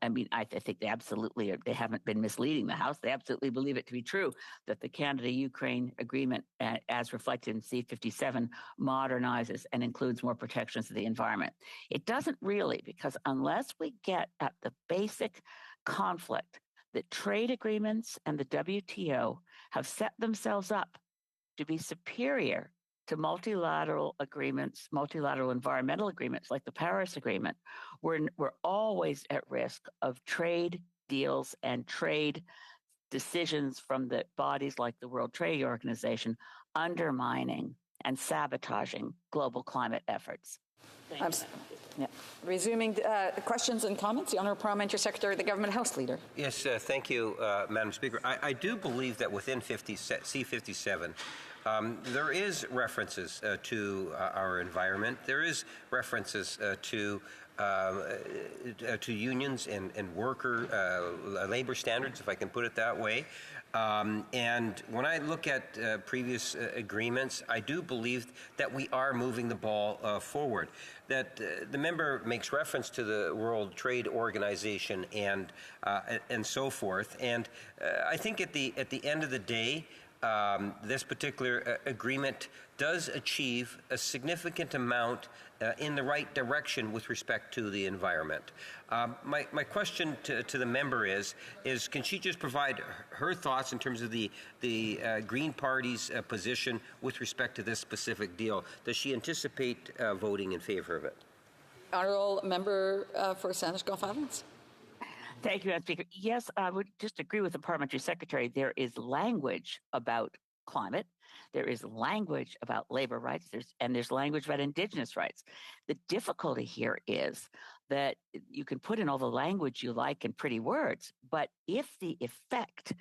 I mean, I think they haven't been misleading the House. They absolutely believe it to be true that the Canada-Ukraine agreement, as reflected in C-57, modernizes and includes more protections of the environment. It doesn't really, because unless we get at the basic conflict that trade agreements and the WTO have set themselves up to be superior to multilateral agreements, multilateral environmental agreements like the Paris Agreement, we're always at risk of trade deals and trade decisions from the bodies like the World Trade Organization undermining and sabotaging global climate efforts. Resuming questions and comments, the Honourable Parliamentary Secretary, the Government House Leader. Yes, thank you, Madam Speaker. I do believe that within C-57, there is references to our environment. There is references to unions and worker labor standards, if I can put it that way. And when I look at previous agreements, I do believe that we are moving the ball forward. That the member makes reference to the World Trade Organization and so forth. And I think at the end of the day, this particular agreement does achieve a significant amount in the right direction with respect to the environment. My question to the member is can she just provide her thoughts in terms of the Green Party's position with respect to this specific deal? Does she anticipate voting in favor of it? Honourable Member for Sandwich Gulf Islands. Thank you, Madam Speaker. Yes, I would just agree with the Parliamentary Secretary. There is language about climate. There is language about labor rights. There's language about Indigenous rights. The difficulty here is that you can put in all the language you like in pretty words, but if the effect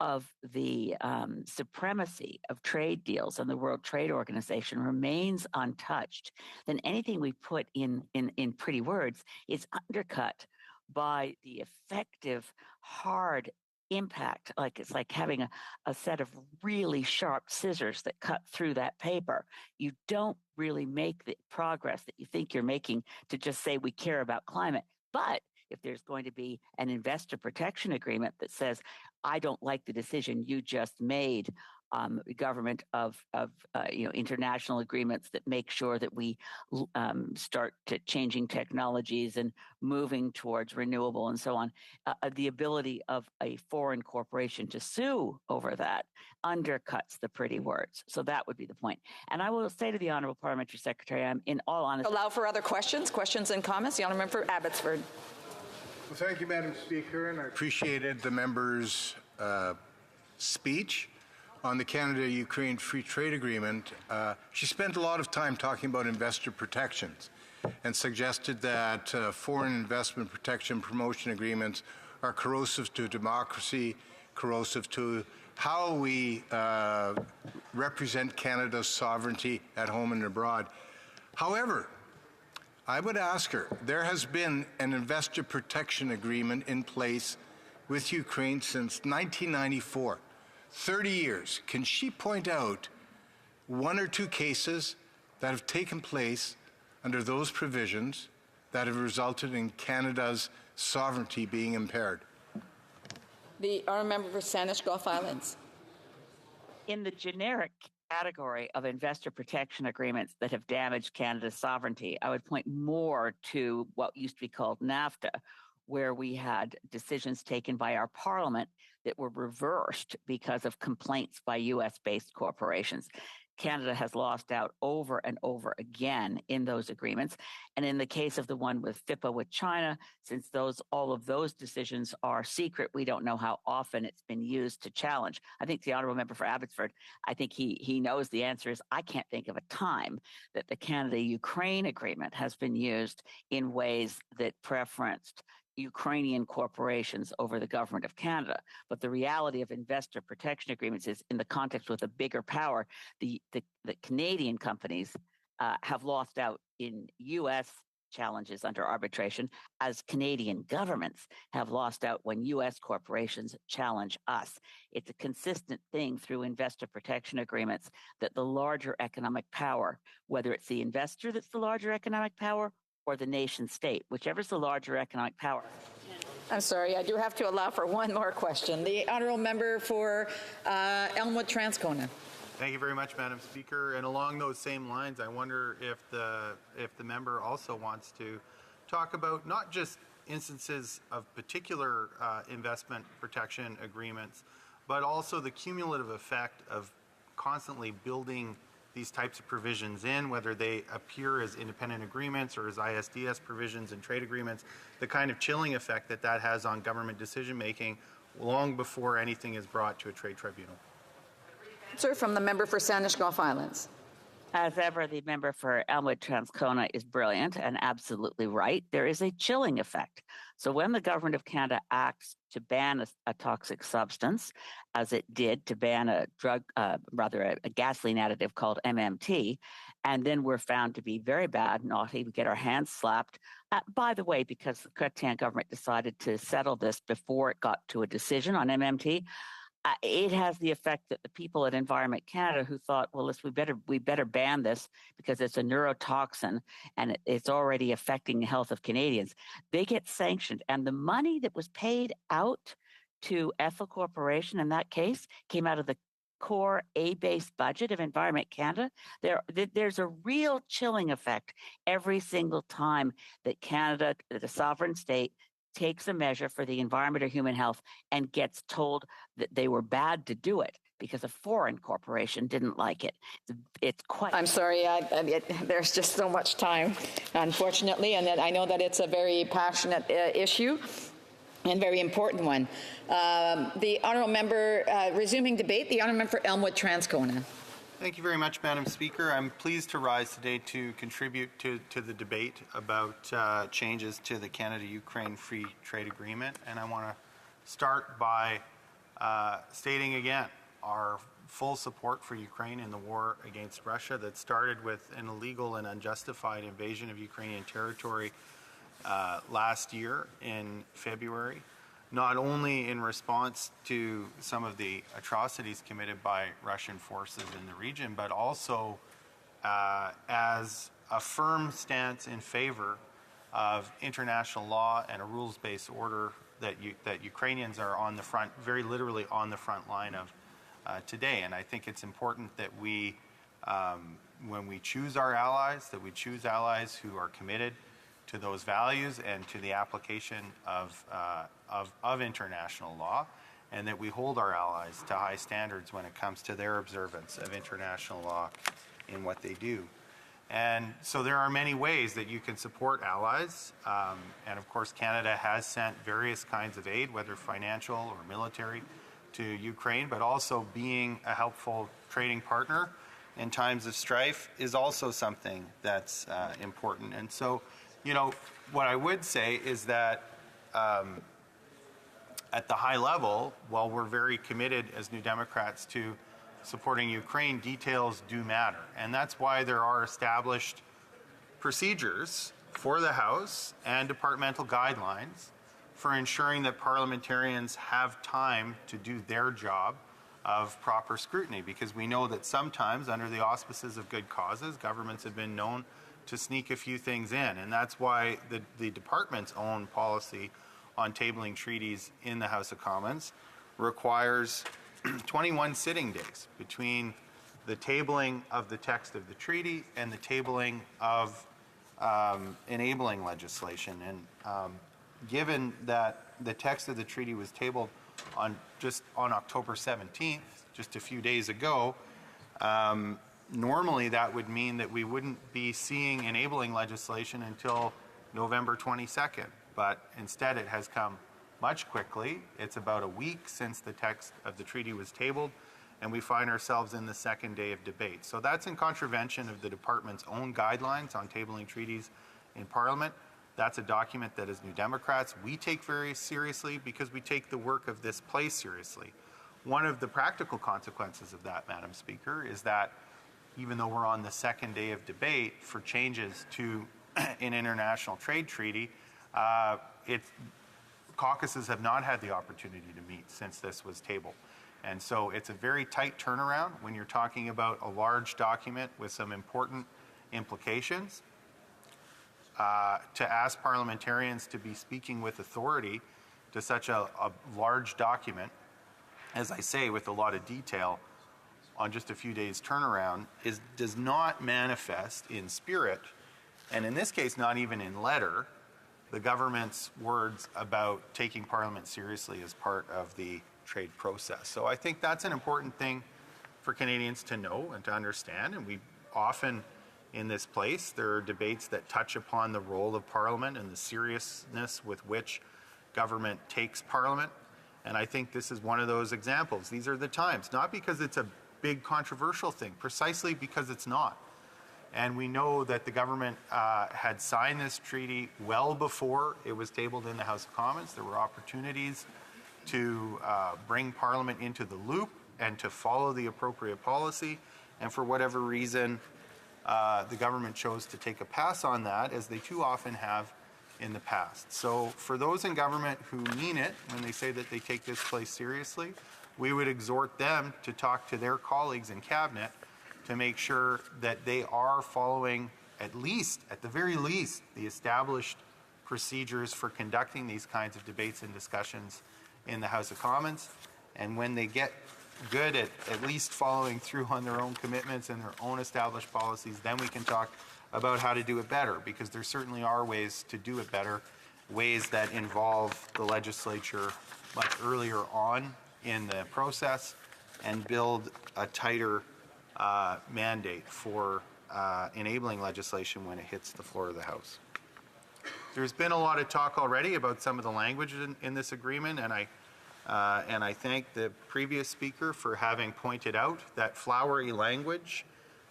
of the supremacy of trade deals and the World Trade Organization remains untouched, then anything we put in pretty words is undercut by the effective, hard impact. Like it's like having a set of really sharp scissors that cut through that paper. You don't really make the progress that you think you're making to just say we care about climate. But if there's going to be an investor protection agreement that says, I don't like the decision you just made government of international agreements that make sure that we start changing technologies and moving towards renewable and so on. The ability of a foreign corporation to sue over that undercuts the pretty words. So that would be the point. And I will say to the Honourable Parliamentary Secretary, I'm in all honesty. Allow for other questions and comments. The Honourable Member for Abbotsford. Well, thank you, Madam Speaker, and I appreciated the member's speech on the Canada-Ukraine Free Trade Agreement. She spent a lot of time talking about investor protections and suggested that foreign investment protection promotion agreements are corrosive to democracy, corrosive to how we represent Canada's sovereignty at home and abroad. However, I would ask her, there has been an investor protection agreement in place with Ukraine since 1994. 30 years. Can she point out one or two cases that have taken place under those provisions that have resulted in Canada's sovereignty being impaired? The Honourable Member for Saanich Gulf Islands. In the generic category of investor protection agreements that have damaged Canada's sovereignty, I would point more to what used to be called NAFTA, where we had decisions taken by our Parliament that were reversed because of complaints by U.S.-based corporations. Canada has lost out over and over again in those agreements. And in the case of the one with FIPA with China, since all of those decisions are secret, we don't know how often it's been used to challenge. I think the Honourable Member for Abbotsford, I think he knows the answer is I can't think of a time that the Canada-Ukraine agreement has been used in ways that preferenced Ukrainian corporations over the government of Canada. But the reality of investor protection agreements is in the context with a bigger power, the Canadian companies have lost out in U.S. challenges under arbitration, as Canadian governments have lost out when U.S. corporations challenge us. It's a consistent thing through investor protection agreements that the larger economic power, whether it's the investor that's the larger economic power or the nation state, whichever's the larger economic power. I'm sorry, I do have to allow for one more question. The Honourable Member for Elmwood Transcona. Thank you very much, Madam Speaker. And along those same lines, I wonder if the member also wants to talk about not just instances of particular investment protection agreements, but also the cumulative effect of constantly building these types of provisions in, whether they appear as independent agreements or as ISDS provisions and trade agreements, the kind of chilling effect that has on government decision-making long before anything is brought to a trade tribunal. Sir, from the member for Saanich Gulf Islands. As ever, the member for Elmwood Transcona is brilliant and absolutely right. There is a chilling effect. So when the government of Canada acts to ban a toxic substance, as it did to ban a gasoline additive called MMT, and then we're found to be very bad, naughty, we get our hands slapped. By the way, because the Chrétien government decided to settle this before it got to a decision on MMT, it has the effect that the people at Environment Canada who thought, well, we better ban this because it's a neurotoxin and it's already affecting the health of Canadians, they get sanctioned. And the money that was paid out to Ethel Corporation in that case came out of the core A-based budget of Environment Canada. There's a real chilling effect every single time that Canada, the sovereign state, takes a measure for the environment or human health and gets told that they were bad to do it because a foreign corporation didn't like it. It's quite... I'm sorry, there's just so much time, unfortunately, and I know that it's a very passionate issue and very important one. The Honourable Member, resuming debate, the Honourable Member for Elmwood Transcona. Thank you very much, Madam Speaker. I'm pleased to rise today to contribute to the debate about changes to the Canada-Ukraine Free Trade Agreement. And I want to start by stating again our full support for Ukraine in the war against Russia that started with an illegal and unjustified invasion of Ukrainian territory last year in February, not only in response to some of the atrocities committed by Russian forces in the region, but also as a firm stance in favor of international law and a rules-based order that Ukrainians are on the front, very literally on the front line today. And I think it's important that we, when we choose our allies, that we choose allies who are committed to those values and to the application of international law, and that we hold our allies to high standards when it comes to their observance of international law in what they do. And so there are many ways that you can support allies. And of course, Canada has sent various kinds of aid, whether financial or military, to Ukraine, but also being a helpful trading partner in times of strife is also something that's important. And so, you know, what I would say is that at the high level, while we're very committed as New Democrats to supporting Ukraine, details do matter. And that's why there are established procedures for the House and departmental guidelines for ensuring that parliamentarians have time to do their job of proper scrutiny, because we know that sometimes, under the auspices of good causes, governments have been known to sneak a few things in. And that's why the department's own policy on tabling treaties in the House of Commons requires 21 sitting days between the tabling of the text of the treaty and the tabling of enabling legislation. And given that the text of the treaty was tabled on October 17th, just a few days ago, normally that would mean that we wouldn't be seeing enabling legislation until November 22nd. But instead it has come much quickly. It's about a week since the text of the treaty was tabled, and we find ourselves in the second day of debate. So that's in contravention of the department's own guidelines on tabling treaties in Parliament. That's a document that, as New Democrats, we take very seriously because we take the work of this place seriously. One of the practical consequences of that, Madam Speaker, is that even though we're on the second day of debate for changes to an international trade treaty, caucuses have not had the opportunity to meet since this was tabled. And so it's a very tight turnaround when you're talking about a large document with some important implications. To ask parliamentarians to be speaking with authority to such a large document, as I say, with a lot of detail on just a few days turnaround, does not manifest in spirit, and in this case not even in letter, the government's words about taking Parliament seriously as part of the trade process. So I think that's an important thing for Canadians to know and to understand. And we often, in this place, there are debates that touch upon the role of Parliament and the seriousness with which government takes Parliament. And I think this is one of those examples. These are the times, not because it's a big controversial thing, precisely because it's not. And we know that the government had signed this treaty well before it was tabled in the House of Commons. There were opportunities to bring Parliament into the loop and to follow the appropriate policy. And for whatever reason, the government chose to take a pass on that, as they too often have in the past. So for those in government who mean it when they say that they take this place seriously, we would exhort them to talk to their colleagues in Cabinet to make sure that they are following, at the very least, the established procedures for conducting these kinds of debates and discussions in the House of Commons. And when they get good at least following through on their own commitments and their own established policies, then we can talk about how to do it better, because there certainly are ways to do it better, ways that involve the legislature much earlier on in the process and build a tighter mandate for enabling legislation when it hits the floor of the House. There's been a lot of talk already about some of the language in this agreement, and I thank the previous speaker for having pointed out that flowery language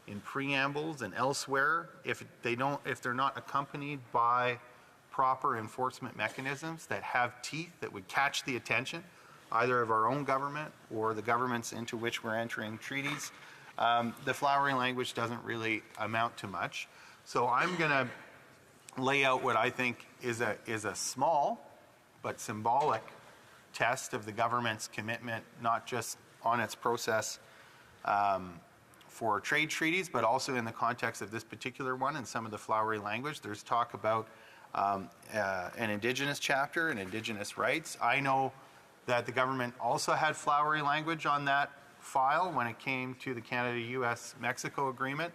in preambles and elsewhere, if they're not accompanied by proper enforcement mechanisms that have teeth that would catch the attention either of our own government or the governments into which we're entering treaties, the flowery language doesn't really amount to much. So I'm going to lay out what I think is a small but symbolic test of the government's commitment, not just on its process for trade treaties, but also in the context of this particular one and some of the flowery language. There's talk about an Indigenous chapter and Indigenous rights. I know that the government also had flowery language on that file when it came to the Canada-US-Mexico agreement.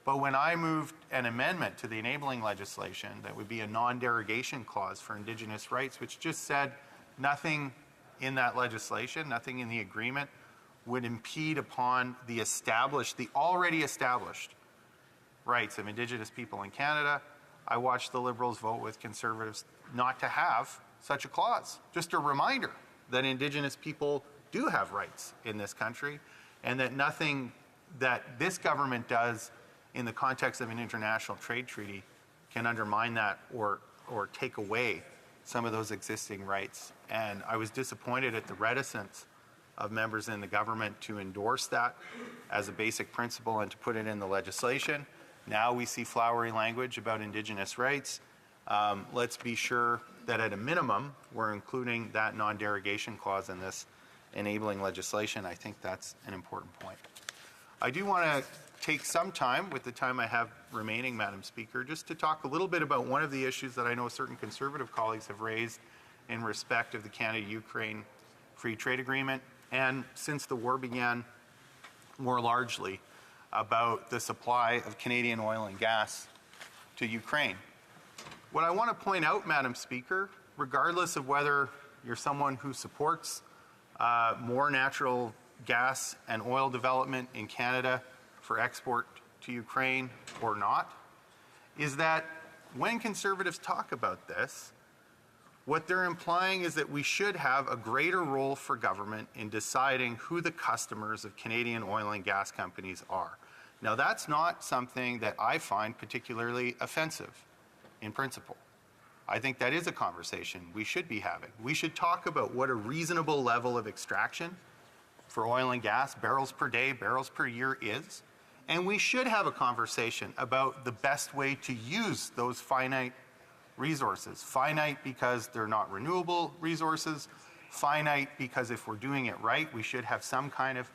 But when I moved an amendment to the enabling legislation that would be a non-derogation clause for Indigenous rights, which just said nothing in that legislation, nothing in the agreement would impede upon the already established rights of Indigenous people in Canada, I watched the Liberals vote with Conservatives not to have such a clause. Just a reminder that Indigenous people do have rights in this country, and that nothing that this government does in the context of an international trade treaty can undermine that or take away some of those existing rights. And I was disappointed at the reticence of members in the government to endorse that as a basic principle and to put it in the legislation. Now we see flowery language about Indigenous rights. Let's be sure that at a minimum, we're including that non-derogation clause in this enabling legislation. I think that's an important point. I do want to take some time, with the time I have remaining, Madam Speaker, just to talk a little bit about one of the issues that I know certain Conservative colleagues have raised in respect of the Canada-Ukraine Free Trade Agreement, and since the war began, more largely about the supply of Canadian oil and gas to Ukraine. What I want to point out, Madam Speaker, regardless of whether you're someone who supports more natural gas and oil development in Canada for export to Ukraine or not, is that when Conservatives talk about this, what they're implying is that we should have a greater role for government in deciding who the customers of Canadian oil and gas companies are. Now, that's not something that I find particularly offensive in principle. I think that is a conversation we should be having. We should talk about what a reasonable level of extraction for oil and gas, barrels per day, barrels per year is. And we should have a conversation about the best way to use those finite resources. Finite because they're not renewable resources. Finite because if we're doing it right, we should have some kind of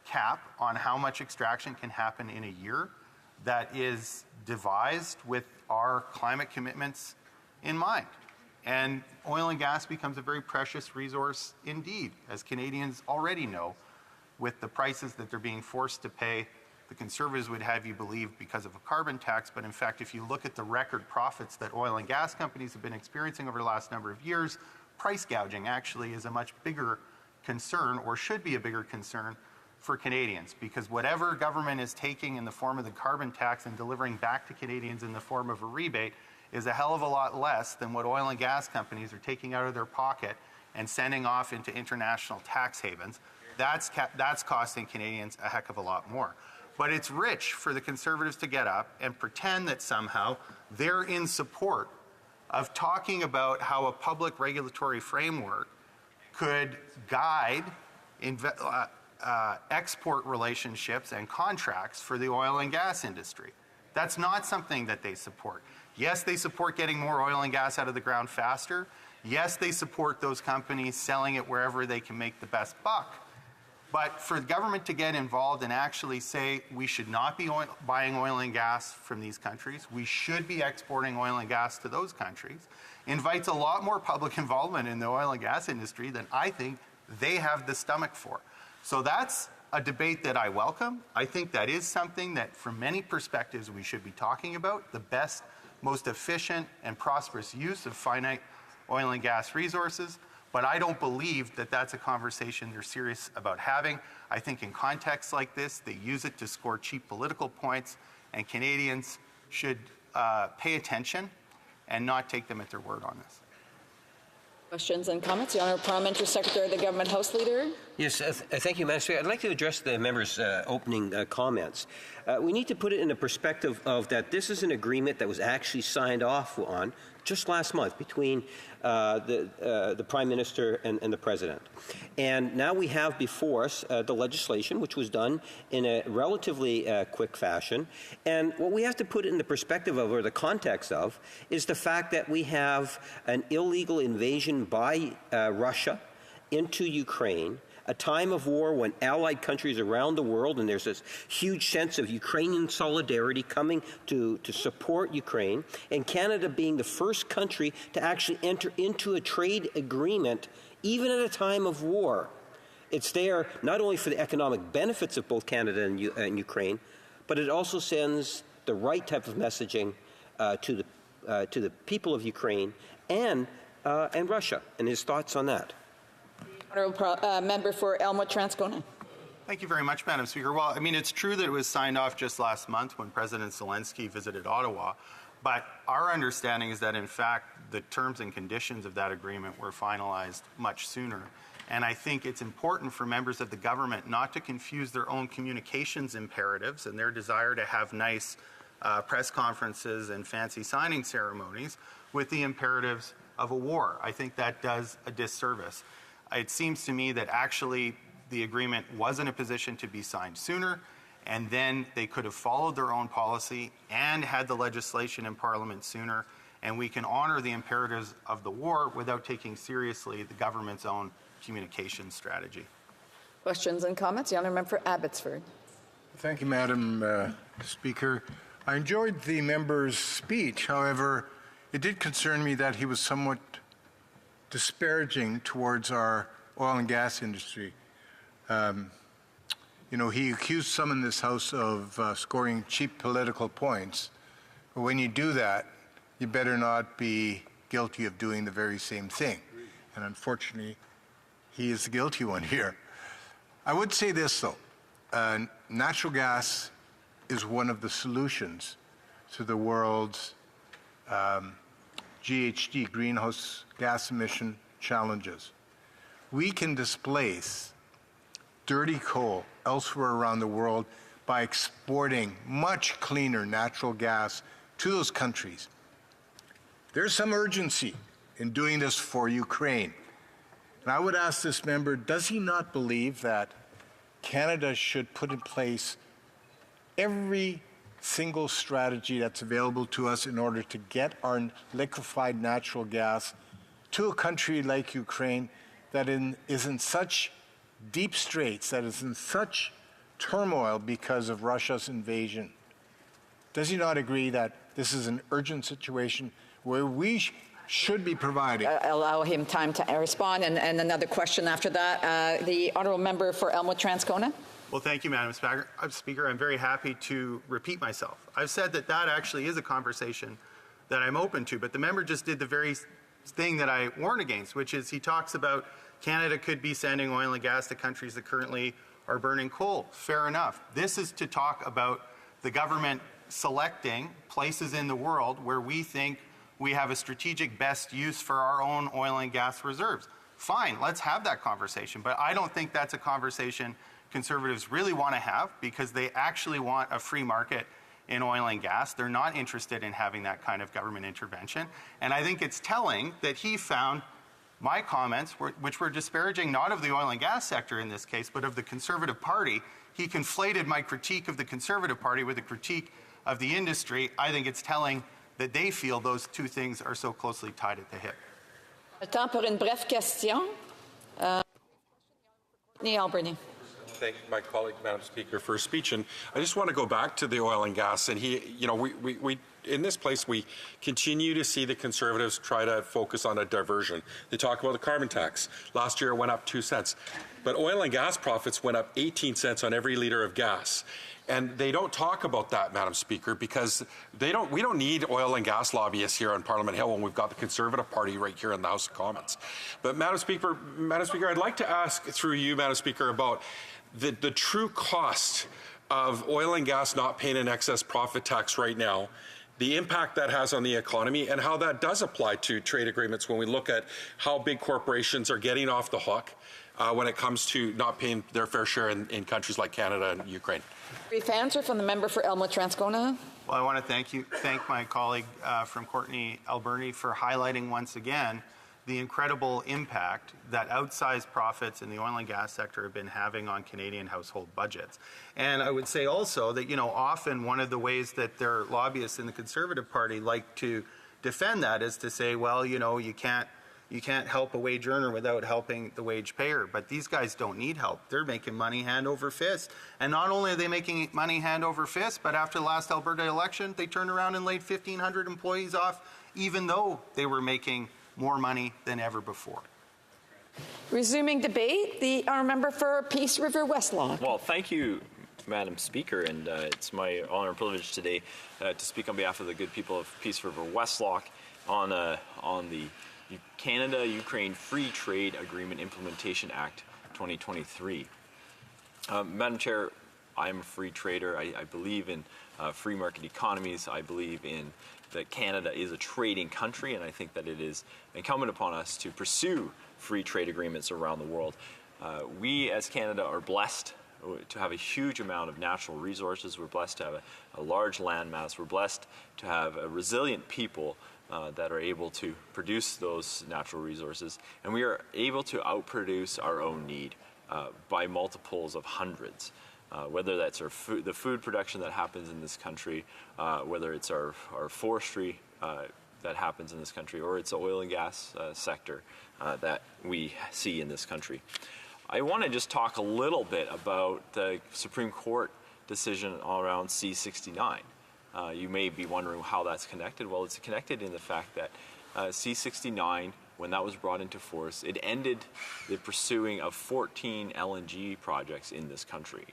cap on how much extraction can happen in a year that is devised with our climate commitments in mind. And oil and gas becomes a very precious resource indeed, as Canadians already know, with the prices that they're being forced to pay. The Conservatives would have you believe because of a carbon tax, but in fact, if you look at the record profits that oil and gas companies have been experiencing over the last number of years, price gouging actually is a much bigger concern, or should be a bigger concern, for Canadians, because whatever government is taking in the form of the carbon tax and delivering back to Canadians in the form of a rebate is a hell of a lot less than what oil and gas companies are taking out of their pocket and sending off into international tax havens. That's costing Canadians a heck of a lot more. But it's rich for the Conservatives to get up and pretend that somehow they're in support of talking about how a public regulatory framework could guide export relationships and contracts for the oil and gas industry. That's not something that they support. Yes, they support getting more oil and gas out of the ground faster. Yes, they support those companies selling it wherever they can make the best buck. But for the government to get involved and actually say we should not be buying oil and gas from these countries, we should be exporting oil and gas to those countries, invites a lot more public involvement in the oil and gas industry than I think they have the stomach for. So that's a debate that I welcome. I think that is something that from many perspectives we should be talking about, the best, most efficient and prosperous use of finite oil and gas resources. But I don't believe that that's a conversation they're serious about having. I think in contexts like this, they use it to score cheap political points, and Canadians should pay attention and not take them at their word on this. Questions and comments? The Honourable Parliamentary Secretary of the Government House Leader. Yes, thank you, Madam Speaker. I'd like to address the member's opening comments. We need to put it in the perspective of that this is an agreement that was actually signed off on just last month between the Prime Minister and the President. And now we have before us the legislation, which was done in a relatively quick fashion. And what we have to put it in the perspective of, or the context of, is the fact that we have an illegal invasion by Russia into Ukraine, a time of war when allied countries around the world, and there's this huge sense of Ukrainian solidarity coming to support Ukraine, and Canada being the first country to actually enter into a trade agreement, even at a time of war. It's there not only for the economic benefits of both Canada and Ukraine, but it also sends the right type of messaging to the people of Ukraine and Russia. And his thoughts on that. Honourable member for Elmwood-Transcona. Thank you very much, Madam Speaker. Well, I mean, it's true that it was signed off just last month when President Zelensky visited Ottawa, but our understanding is that, in fact, the terms and conditions of that agreement were finalized much sooner. And I think it's important for members of the government not to confuse their own communications imperatives and their desire to have nice press conferences and fancy signing ceremonies with the imperatives of a war. I think that does a disservice. It seems to me that actually the agreement was in a position to be signed sooner, and then they could have followed their own policy and had the legislation in Parliament sooner, and we can honor the imperatives of the war without taking seriously the government's own communication strategy. Questions and comments? The honourable member for Abbotsford. Thank you, Madam Speaker. I enjoyed the member's speech. However, it did concern me that he was somewhat disparaging towards our oil and gas industry. You know, he accused some in this House of scoring cheap political points. But when you do that, you better not be guilty of doing the very same thing. And unfortunately, he is the guilty one here. I would say this, though. Natural gas is one of the solutions to the world's GHG, greenhouse gas emission challenges. We can displace dirty coal elsewhere around the world by exporting much cleaner natural gas to those countries. There's some urgency in doing this for Ukraine. And I would ask this member, does he not believe that Canada should put in place every single strategy that's available to us in order to get our liquefied natural gas to a country like Ukraine that is in such deep straits, that is in such turmoil because of Russia's invasion? Does he not agree that this is an urgent situation where we should be providing? Allow him time to respond, and another question after that. The honourable member for Elmwood-Transcona. Well, thank you, Madam Speaker. I'm very happy to repeat myself. I've said that that actually is a conversation that I'm open to, but the member just did the very thing that I warn against, which is he talks about Canada could be sending oil and gas to countries that currently are burning coal. Fair enough. This is to talk about the government selecting places in the world where we think we have a strategic best use for our own oil and gas reserves. Fine, let's have that conversation, but I don't think that's a conversation Conservatives really want to have, because they actually want a free market in oil and gas. They're not interested in having that kind of government intervention. And I think it's telling that he found my comments, which were disparaging not of the oil and gas sector in this case, but of the Conservative Party. He conflated my critique of the Conservative Party with a critique of the industry. I think it's telling that they feel those two things are so closely tied at the hip. Temps pour une brève question. Alberni. Thank my colleague, Madam Speaker, for her speech. And I just want to go back to the oil and gas. And we in this place, we continue to see the Conservatives try to focus on a diversion. They talk about the carbon tax. Last year it went up 2 cents. But oil and gas profits went up 18 cents on every liter of gas. And they don't talk about that, Madam Speaker, because we don't need oil and gas lobbyists here on Parliament Hill when we've got the Conservative Party right here in the House of Commons. But Madam Speaker, I'd like to ask through you, Madam Speaker, about the true cost of oil and gas not paying an excess profit tax right now, the impact that has on the economy, and how that does apply to trade agreements when we look at how big corporations are getting off the hook when it comes to not paying their fair share in countries like Canada and Ukraine. Brief answer from the member for Elmwood-Transcona. Well, I want to thank my colleague from Courtney Alberni for highlighting once again the incredible impact that outsized profits in the oil and gas sector have been having on Canadian household budgets. And I would say also that, often one of the ways that their lobbyists in the Conservative Party like to defend that is to say, well, you can't help a wage earner without helping the wage payer. But these guys don't need help. They're making money hand over fist. And not only are they making money hand over fist, but after the last Alberta election, they turned around and laid 1,500 employees off, even though they were making more money than ever before. Resuming debate, our member for Peace River Westlock. Well, thank you, Madam Speaker, and it's my honor and privilege today to speak on behalf of the good people of Peace River Westlock on the Canada-Ukraine Free Trade Agreement Implementation Act 2023. Madam Chair, I'm a free trader. I believe in free market economies. I believe in that Canada is a trading country, and I think that it is incumbent upon us to pursue free trade agreements around the world. We as Canada are blessed to have a huge amount of natural resources. We're blessed to have a large landmass. We're blessed to have a resilient people that are able to produce those natural resources. And we are able to outproduce our own need by multiples of hundreds. Whether that's the food production that happens in this country, whether it's our forestry that happens in this country, or it's the oil and gas sector that we see in this country. I want to just talk a little bit about the Supreme Court decision around C-69. You may be wondering how that's connected. Well, it's connected in the fact that C-69, when that was brought into force, it ended the pursuing of 14 LNG projects in this country.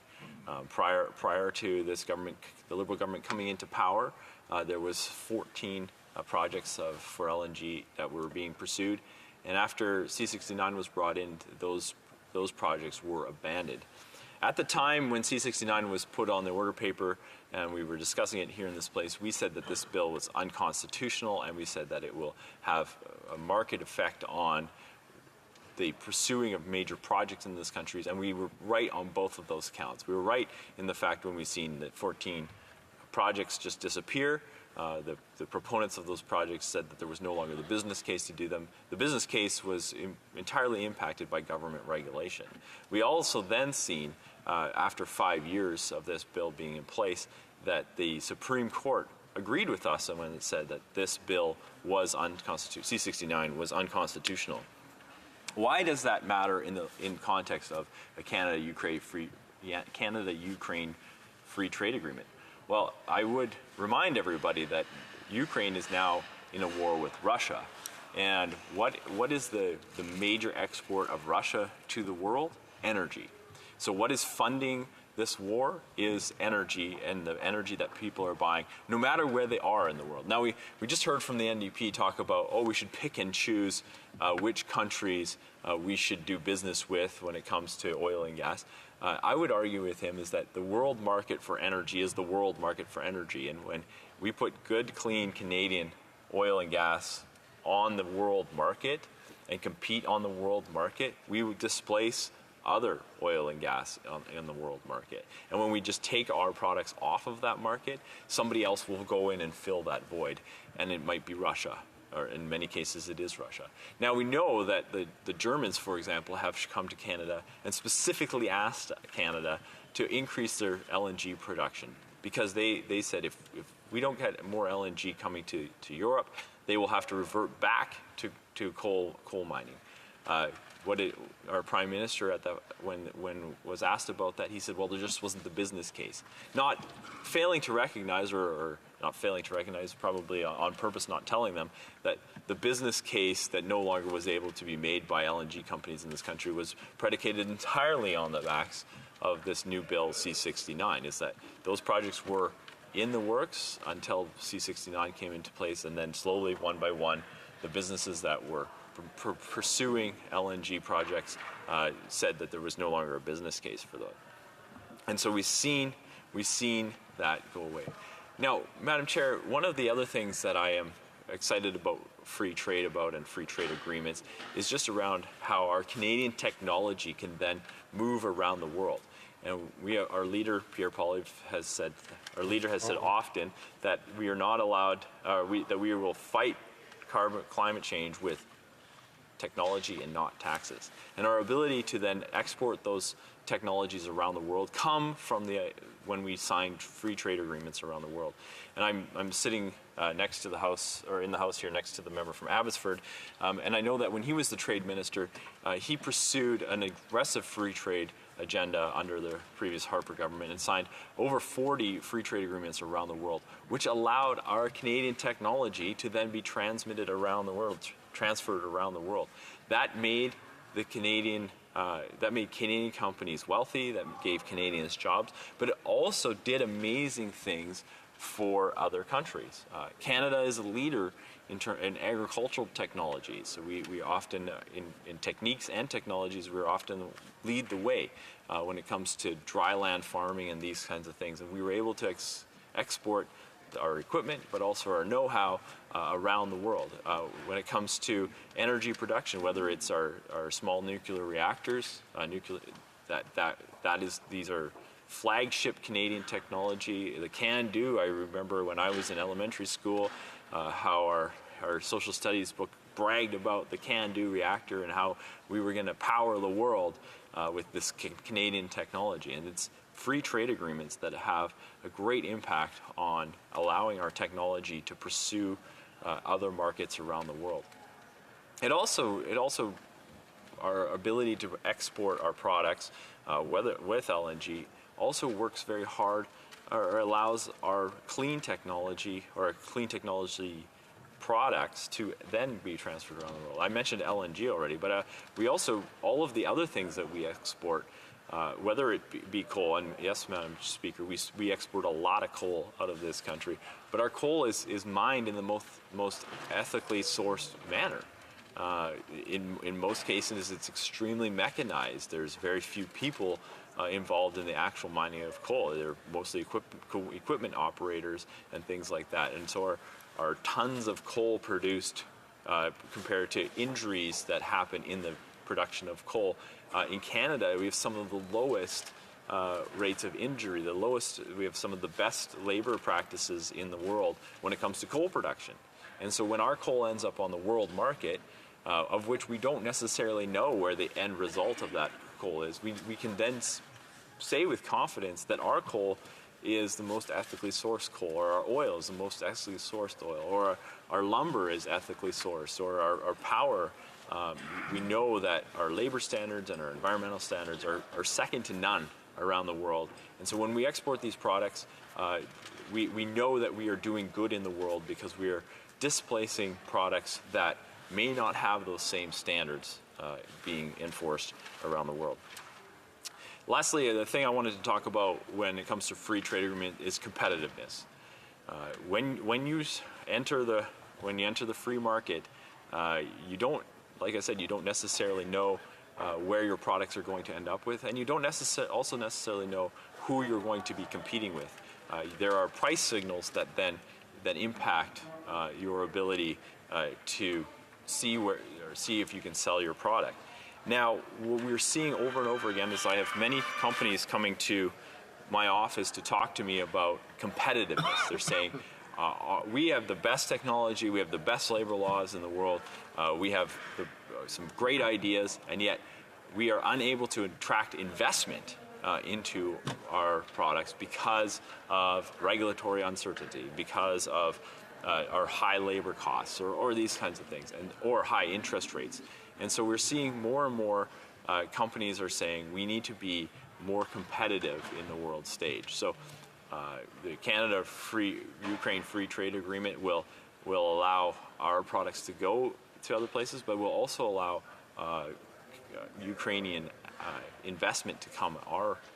Prior to this government, the Liberal government coming into power, there was 14 projects for LNG that were being pursued, and after C-69 was brought in, those projects were abandoned. At the time when C-69 was put on the order paper, and we were discussing it here in this place, we said that this bill was unconstitutional, and we said that it will have a marked effect on the pursuing of major projects in this country, and we were right on both of those counts. We were right in the fact when we seen that 14 projects just disappear. The proponents of those projects said that there was no longer the business case to do them. The business case was entirely impacted by government regulation. We also then seen, after 5 years of this bill being in place, that the Supreme Court agreed with us when it said that this bill was unconstitutional, C-69 was unconstitutional. Why does that matter in context of a Canada-Ukraine free trade agreement? Well, I would remind everybody that Ukraine is now in a war with Russia. And what is the major export of Russia to the world? Energy. So what is funding this war is energy, and the energy that people are buying, no matter where they are in the world. Now, we just heard from the NDP talk about, we should pick and choose which countries we should do business with when it comes to oil and gas. I would argue with him is that the world market for energy is the world market for energy. And when we put good, clean Canadian oil and gas on the world market and compete on the world market, we would displace other oil and gas in the world market. And when we just take our products off of that market, somebody else will go in and fill that void. And it might be Russia, or in many cases it is Russia. Now we know that the Germans, for example, have come to Canada and specifically asked Canada to increase their LNG production, because they said if we don't get more LNG coming to Europe, they will have to revert back to coal mining. Our Prime Minister when was asked about that, he said, well, there just wasn't the business case. Not failing to recognize, or not failing to recognize, probably on purpose not telling them, that the business case that no longer was able to be made by LNG companies in this country was predicated entirely on the backs of this new bill, C-69, is that those projects were in the works until C-69 came into place, and then slowly, one by one, the businesses that were pursuing LNG projects said that there was no longer a business case for those. And so we've seen that go away. Now, Madam Chair, one of the other things that I am excited about free trade and free trade agreements is just around how our Canadian technology can then move around the world. And our leader, Pierre Poilievre, has said often that we are not allowed, that we will fight climate change with technology and not taxes. And our ability to then export those technologies around the world come from when we signed free trade agreements around the world. And I'm sitting next to the House, or in the House here next to the member from Abbotsford, and I know that when he was the trade minister, he pursued an aggressive free trade agenda under the previous Harper government and signed over 40 free trade agreements around the world, which allowed our Canadian technology to then be transmitted around the world, transferred around the world. That made the Canadian, that made Canadian companies wealthy, that gave Canadians jobs, but it also did amazing things for other countries. Canada is a leader in agricultural technologies. So we often, in techniques and technologies, we often lead the way when it comes to dry land farming and these kinds of things. And we were able to export our equipment, but also our know-how around the world. When it comes to energy production, whether it's our small nuclear reactors, these are flagship Canadian technology. The CANDO, I remember when I was in elementary school, how our social studies book bragged about the CANDO reactor and how we were going to power the world with this Canadian technology. And it's free trade agreements that have a great impact on allowing our technology to pursue other markets around the world. It also our ability to export our products, whether with LNG, also works very hard, or allows our clean technology products to then be transferred around the world. I mentioned LNG already, but we also, all of the other things that we export, whether it be coal, and yes, Madam Speaker, we export a lot of coal out of this country, but our coal is mined in the most ethically sourced manner. In most cases, it's extremely mechanized. There's very few people involved in the actual mining of coal. They're mostly equipment operators and things like that. And so our tons of coal produced compared to injuries that happen in the production of coal. In Canada, we have some of the lowest rates of injury, we have some of the best labor practices in the world when it comes to coal production. And so when our coal ends up on the world market, of which we don't necessarily know where the end result of that coal is, we can then say with confidence that our coal is the most ethically sourced coal, or our oil is the most ethically sourced oil, or our lumber is ethically sourced, or our power. We know that our labor standards and our environmental standards are second to none around the world. And so when we export these products, we know that we are doing good in the world because we are displacing products that may not have those same standards being enforced around the world. Lastly, the thing I wanted to talk about when it comes to free trade agreement is competitiveness. When you enter the free market, you don't, like I said, you don't necessarily know where your products are going to end up with, and you don't also necessarily know who you're going to be competing with. There are price signals that impact your ability to see if you can sell your product. Now, what we're seeing over and over again is I have many companies coming to my office to talk to me about competitiveness. They're saying, we have the best technology, we have the best labor laws in the world, we have some great ideas, and yet we are unable to attract investment into our products because of regulatory uncertainty, because of our high labor costs, or these kinds of things, or high interest rates. And so we're seeing more and more companies are saying we need to be more competitive in the world stage. So the Canada-Ukraine Free Trade Agreement will allow our products to go to other places, but will also allow Ukrainian investment to come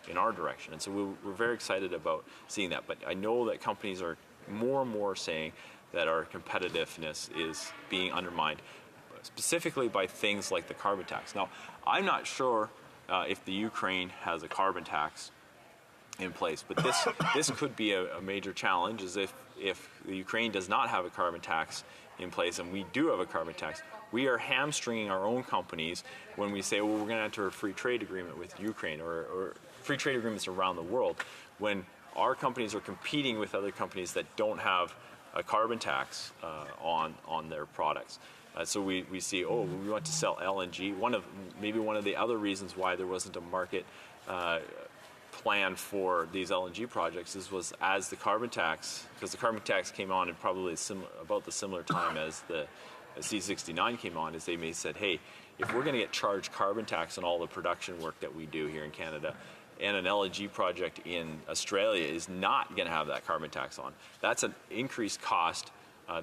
in our direction. And so we're very excited about seeing that. But I know that companies are more and more saying that our competitiveness is being undermined, specifically by things like the carbon tax. Now, I'm not sure if the Ukraine has a carbon tax in place, but this could be a major challenge, is if the Ukraine does not have a carbon tax in place and we do have a carbon tax, we are hamstringing our own companies when we say, well, we're going to enter a free trade agreement with Ukraine, or free trade agreements around the world, when our companies are competing with other companies that don't have a carbon tax on their products. So we see, we want to sell LNG. Maybe one of the other reasons why there wasn't a market plan for these LNG projects was as the carbon tax, because the carbon tax came on at probably about the similar time as the C-69 came on, is they may said, hey, if we're going to get charged carbon tax on all the production work that we do here in Canada, and an LNG project in Australia is not going to have that carbon tax on, that's an increased cost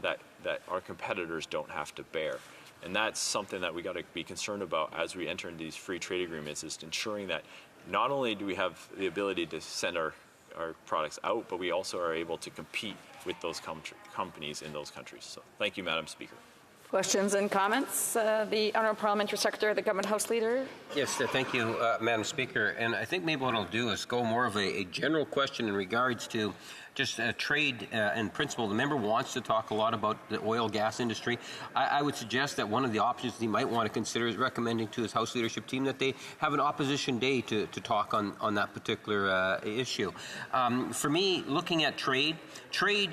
that our competitors don't have to bear. And that's something that we got to be concerned about as we enter into these free trade agreements, is ensuring that not only do we have the ability to send our products out, but we also are able to compete with those companies in those countries. So thank you, Madam Speaker. Questions and comments? The Honourable Parliamentary Secretary, the Government House Leader. Yes, thank you, Madam Speaker. And I think maybe what I'll do is go more of a general question in regards to just trade and principle. The member wants to talk a lot about the oil gas industry. I would suggest that one of the options he might want to consider is recommending to his House leadership team that they have an opposition day to talk on that particular issue. For me, looking at trade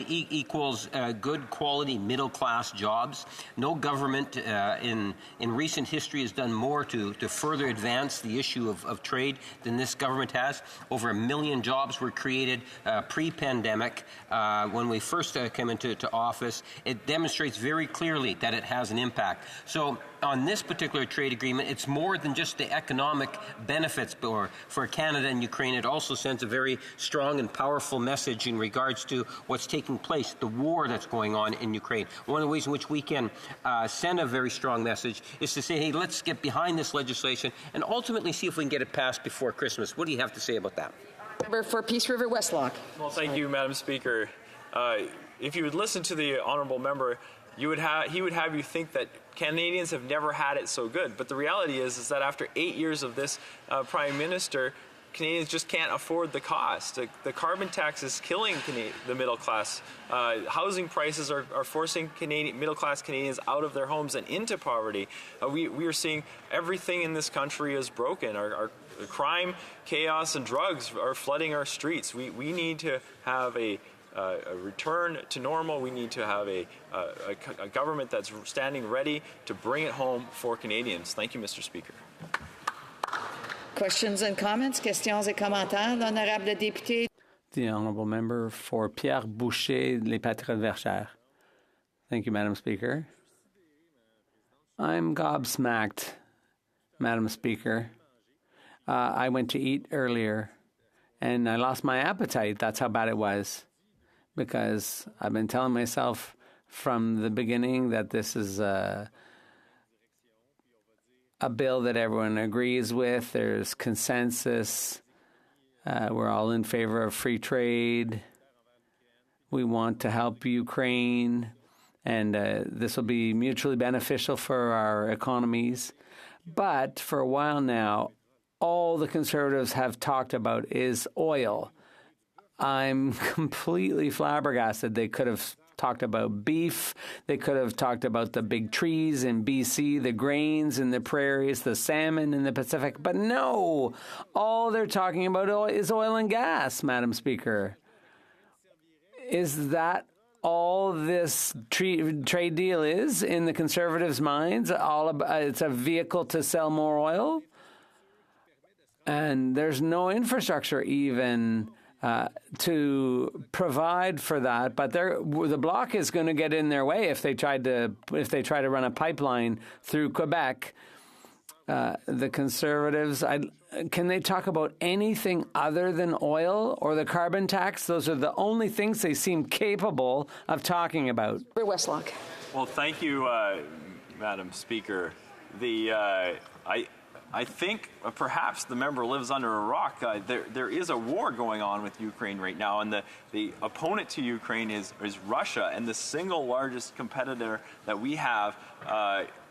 equals good quality middle class jobs. No government in recent history has done more to further advance the issue of trade than this government has. Over 1 million jobs were created pre-pandemic. When we first came into office. It demonstrates very clearly that it has an impact. So on this particular trade agreement, it's more than just the economic benefits for Canada and Ukraine. It also sends a very strong and powerful message in regards to what's taking place, the war that's going on in Ukraine. One of the ways in which we can send a very strong message is to say, hey, let's get behind this legislation and ultimately see if we can get it passed before Christmas. What do you have to say about that? Member for Peace River Westlock. Well, thank you, Madam Speaker. If you would listen to the honourable member, he would have you think that Canadians have never had it so good. But the reality is that after 8 years of this Prime Minister, Canadians just can't afford the cost. The carbon tax is killing the middle class. Housing prices are forcing middle-class Canadians out of their homes and into poverty. We are seeing everything in this country is broken. Our crime, chaos, and drugs are flooding our streets. We need to have a return to normal. We need to have a government that's standing ready to bring it home for Canadians. Thank you, Mr. Speaker. Questions and comments? Questions et commentaires, l'honorable député. The honourable member for Pierre Boucher, Les Patriotes Verchères. Thank you, Madam Speaker. I'm gobsmacked, Madam Speaker. I went to eat earlier, and I lost my appetite. That's how bad it was. Because I've been telling myself from the beginning that this is a bill that everyone agrees with. There's consensus. We're all in favor of free trade. We want to help Ukraine, and this will be mutually beneficial for our economies. But for a while now, all the Conservatives have talked about is oil. I'm completely flabbergasted. They could have talked about beef. They could have talked about the big trees in BC, the grains in the prairies, the salmon in the Pacific. But no, all they're talking about is oil and gas, Madam Speaker. Is that all this trade deal is in the Conservatives' minds? It's a vehicle to sell more oil? And there's no infrastructure even to provide for that, but the Bloc is going to get in their way if they try to run a pipeline through Quebec. The Conservatives, can they talk about anything other than oil or the carbon tax? Those are the only things they seem capable of talking about. Westlock. Well, thank you, Madam Speaker. I think perhaps the member lives under a rock. There is a war going on with Ukraine right now, and the opponent to Ukraine is Russia, and the single largest competitor that we have,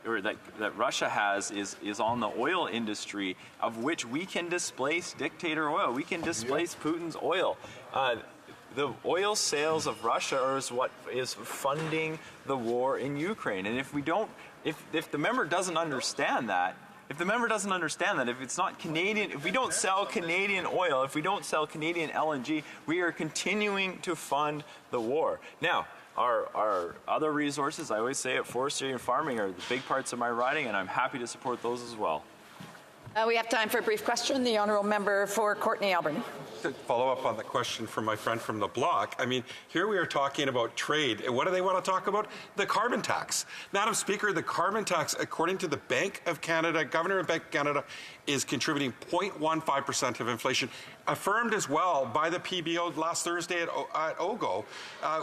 or that Russia has, is on the oil industry, of which we can displace dictator oil. We can displace Putin's oil. The oil sales of Russia is what is funding the war in Ukraine, and if the member doesn't understand that. If it's not Canadian, if we don't sell Canadian oil, if we don't sell Canadian LNG, we are continuing to fund the war. Now, our other resources, I always say, forestry and farming are the big parts of my riding, and I'm happy to support those as well. We have time for a brief question. The honourable member for Courtenay Alberni. To follow up on the question from my friend from the Bloc, I mean, here we are talking about trade, and what do they want to talk about? The carbon tax. Madam Speaker, the carbon tax, according to the Bank of Canada, Governor of Bank of Canada, is contributing 0.15% of inflation, affirmed as well by the PBO last Thursday at OGO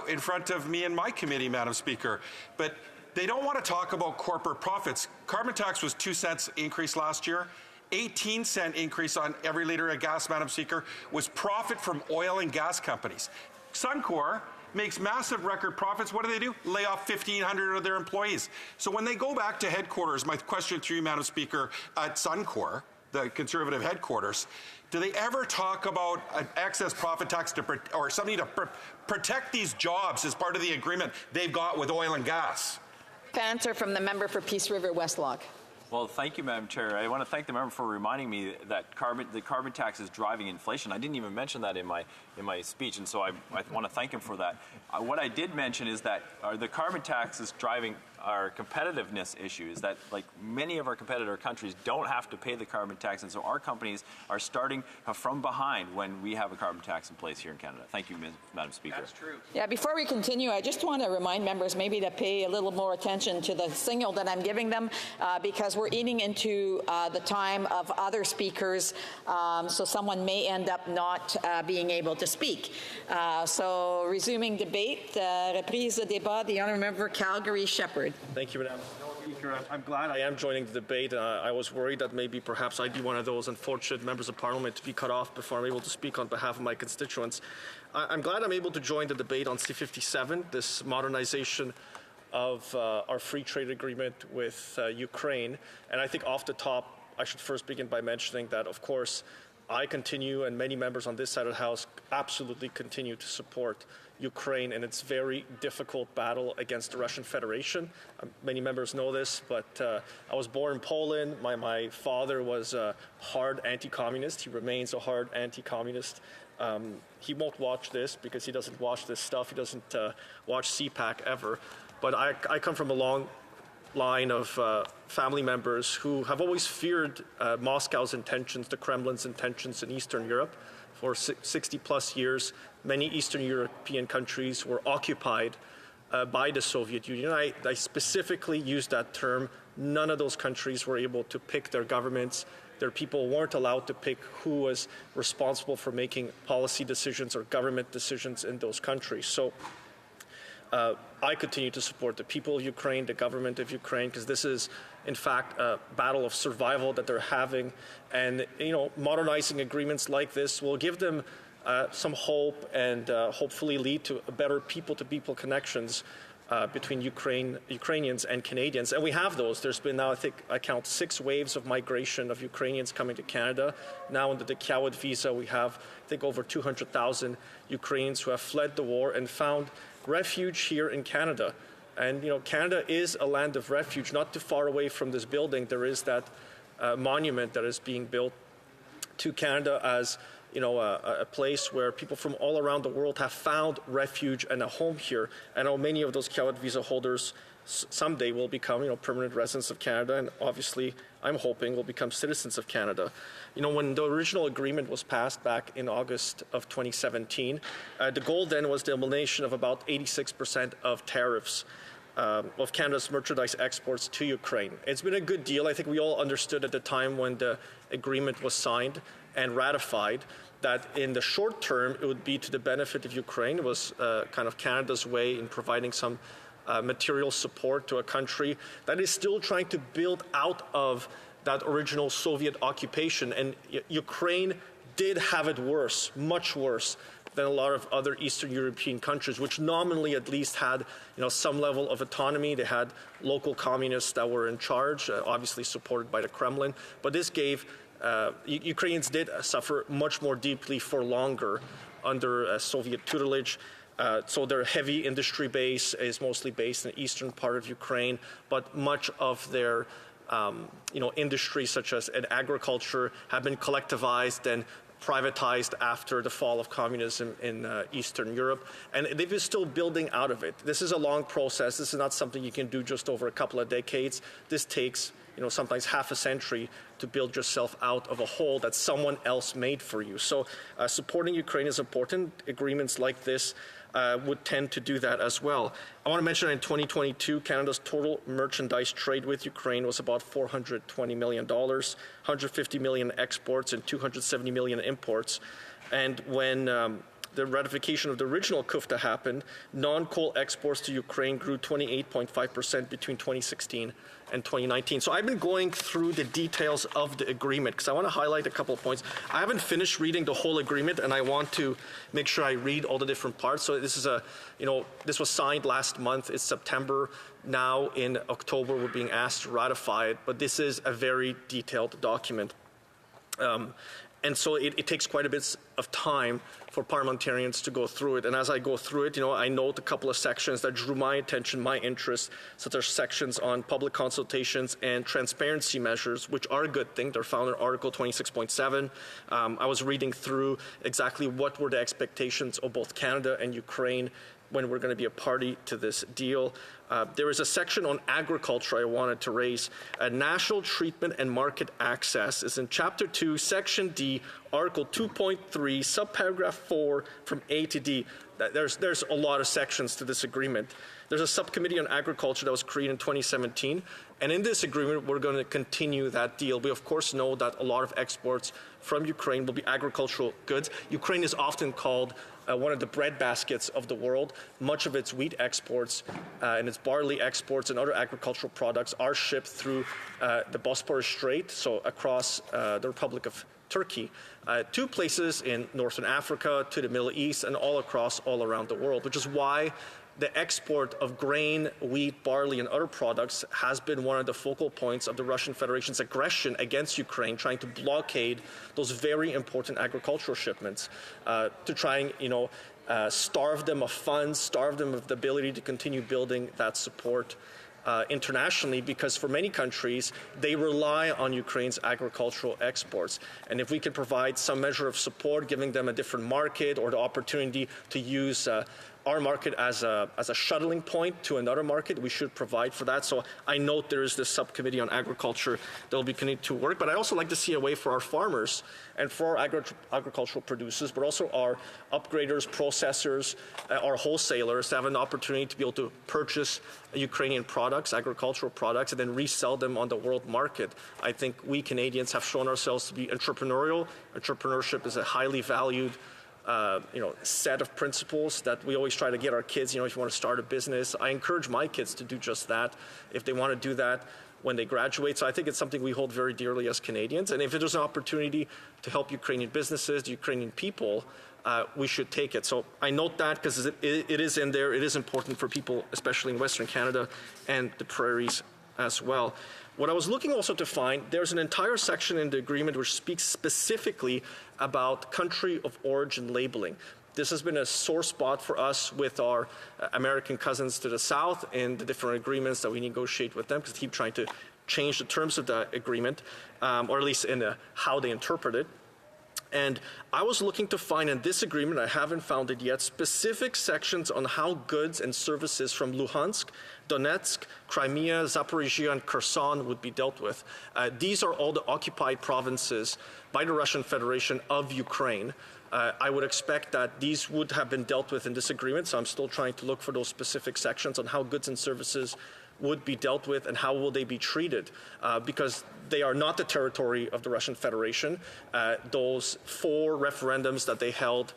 in front of me and my committee, Madam Speaker. But They don't want to talk about corporate profits. Carbon tax was 2 cents increase last year. 18-cent increase on every liter of gas, Madam Speaker, was profit from oil and gas companies. Suncor makes massive record profits. What do? Lay off 1,500 of their employees. So when they go back to headquarters, my question to you, Madam Speaker, at Suncor, the Conservative headquarters, do they ever talk about an excess profit tax or something to protect these jobs as part of the agreement they've got with oil and gas? Answer from the member for Peace River West Loch. Well, thank you, Madam Chair. I want to thank the member for reminding me that the carbon tax is driving inflation. I didn't even mention that in my speech, and so I want to thank him for that. What I did mention is that the carbon tax is driving our competitiveness issues, that like many of our competitor countries don't have to pay the carbon tax, and so our companies are starting from behind when we have a carbon tax in place here in Canada. Thank you, Madam Speaker. That's true. Yeah, before we continue, I just want to remind members maybe to pay a little more attention to the signal that I'm giving them because we're eating into the time of other speakers, so someone may end up not being able to speak. So resuming debate, reprise de débat, the honourable member Calgary Shepherd. Thank you, Madam Speaker. I'm glad I am joining the debate. I was worried that maybe perhaps I'd be one of those unfortunate members of Parliament to be cut off before I'm able to speak on behalf of my constituents. I'm glad I'm able to join the debate on C-57, this modernization of our free trade agreement with Ukraine. And I think off the top, I should first begin by mentioning that, of course, I continue, and many members on this side of the House absolutely continue to support Ukraine in its very difficult battle against the Russian Federation. Many members know this, but I was born in Poland. My father was a hard anti-communist. He remains a hard anti-communist. He won't watch this because he doesn't watch this stuff. He doesn't watch CPAC ever. But I come from a long line of family members who have always feared Moscow's intentions, the Kremlin's intentions in Eastern Europe. For 60 plus years, many Eastern European countries were occupied by the Soviet Union. I specifically use that term. None of those countries were able to pick their governments. Their people weren't allowed to pick who was responsible for making policy decisions or government decisions in those countries. So I continue to support the people of Ukraine, the government of Ukraine, because this is, in fact, a battle of survival that they're having. And, modernizing agreements like this will give them some hope and hopefully lead to better people-to-people connections between Ukrainians and Canadians. And we have those. There's been now, I count 6 waves of migration of Ukrainians coming to Canada. Now under the Kiawit visa, we have, over 200,000 Ukrainians who have fled the war and found refuge here in Canada. And, Canada is a land of refuge. Not too far away from this building, there is that monument that is being built to Canada as, a place where people from all around the world have found refuge and a home here. I know many of those Kiawit visa holders someday will become, permanent residents of Canada, and obviously, I'm hoping will become citizens of Canada. When the original agreement was passed back in August of 2017, the goal then was the elimination of about 86% of tariffs of Canada's merchandise exports to Ukraine. It's been a good deal. I think we all understood at the time when the agreement was signed and ratified that in the short term, it would be to the benefit of Ukraine. It was kind of Canada's way in providing some material support to a country that is still trying to build out of that original Soviet occupation. And Ukraine did have it worse, much worse than a lot of other Eastern European countries, which nominally at least had some level of autonomy. They had local communists that were in charge, obviously supported by the Kremlin. But this gave Ukrainians did suffer much more deeply for longer under Soviet tutelage. So their heavy industry base is mostly based in the eastern part of Ukraine, but much of their industries such as agriculture have been collectivized and privatized after the fall of communism in Eastern Europe, and they've been still building out of it. This is a long process. This is not something you can do just over a couple of decades. This takes sometimes half a century to build yourself out of a hole that someone else made for you. So supporting Ukraine is important. Agreements like this would tend to do that as well. I want to mention that in 2022, Canada's total merchandise trade with Ukraine was about $420 million, $150 million exports and $270 million imports. And when the ratification of the original CUFTA happened, non-coal exports to Ukraine grew 28.5% between 2016 and 2019. So I've been going through the details of the agreement because I want to highlight a couple of points. I haven't finished reading the whole agreement, and I want to make sure I read all the different parts. So this is this was signed last month. It's September. Now in October, we're being asked to ratify it, but this is a very detailed document. And so it takes quite a bit of time for parliamentarians to go through it. And as I go through it, I note a couple of sections that drew my attention, my interest, such as sections on public consultations and transparency measures, which are a good thing. They're found in Article 26.7. I was reading through exactly what were the expectations of both Canada and Ukraine when we're going to be a party to this deal. There is a section on agriculture I wanted to raise. National treatment and market access is in Chapter 2, Section D, Article 2.3, subparagraph 4, from A to D. There's a lot of sections to this agreement. There's a subcommittee on agriculture that was created in 2017, and in this agreement, we're going to continue that deal. We, of course, know that a lot of exports from Ukraine will be agricultural goods. Ukraine is often called one of the breadbaskets of the world. Much of its wheat exports and its barley exports and other agricultural products are shipped through the Bosporus Strait, so across the Republic of Turkey, to places in Northern Africa, to the Middle East, and all around the world, which is why the export of grain, wheat, barley, and other products has been one of the focal points of the Russian Federation's aggression against Ukraine, trying to blockade those very important agricultural shipments, to try and starve them of funds, starve them of the ability to continue building that support internationally, because for many countries, they rely on Ukraine's agricultural exports. And if we can provide some measure of support, giving them a different market or the opportunity to use our market as a shuttling point to another market, we should provide for that. So I note there is this subcommittee on agriculture that will be continuing to work, but I also like to see a way for our farmers and for our agricultural producers, but also our upgraders, processors, our wholesalers to have an opportunity to be able to purchase Ukrainian products, agricultural products, and then resell them on the world market. I think we Canadians have shown ourselves to be entrepreneurial. Entrepreneurship is a highly valued set of principles that we always try to get our kids. If you want to start a business, I encourage my kids to do just that if they want to do that when they graduate. So I think it's something we hold very dearly as Canadians. And if there's an opportunity to help Ukrainian businesses, Ukrainian people, we should take it. So I note that because it is in there. It is important for people, especially in Western Canada and the prairies as well. What I was looking also to find, there's an entire section in the agreement which speaks specifically about country of origin labeling. This has been a sore spot for us with our American cousins to the south in the different agreements that we negotiate with them, because they keep trying to change the terms of the agreement, or at least in how they interpret it. And I was looking to find in this agreement, I haven't found it yet, specific sections on how goods and services from Luhansk, Donetsk, Crimea, Zaporizhia, and Kherson would be dealt with. These are all the occupied provinces by the Russian Federation of Ukraine. I would expect that these would have been dealt with in this agreement, so I'm still trying to look for those specific sections on how goods and services would be dealt with and how will they be treated, because they are not the territory of the Russian Federation. Those 4 referendums that they held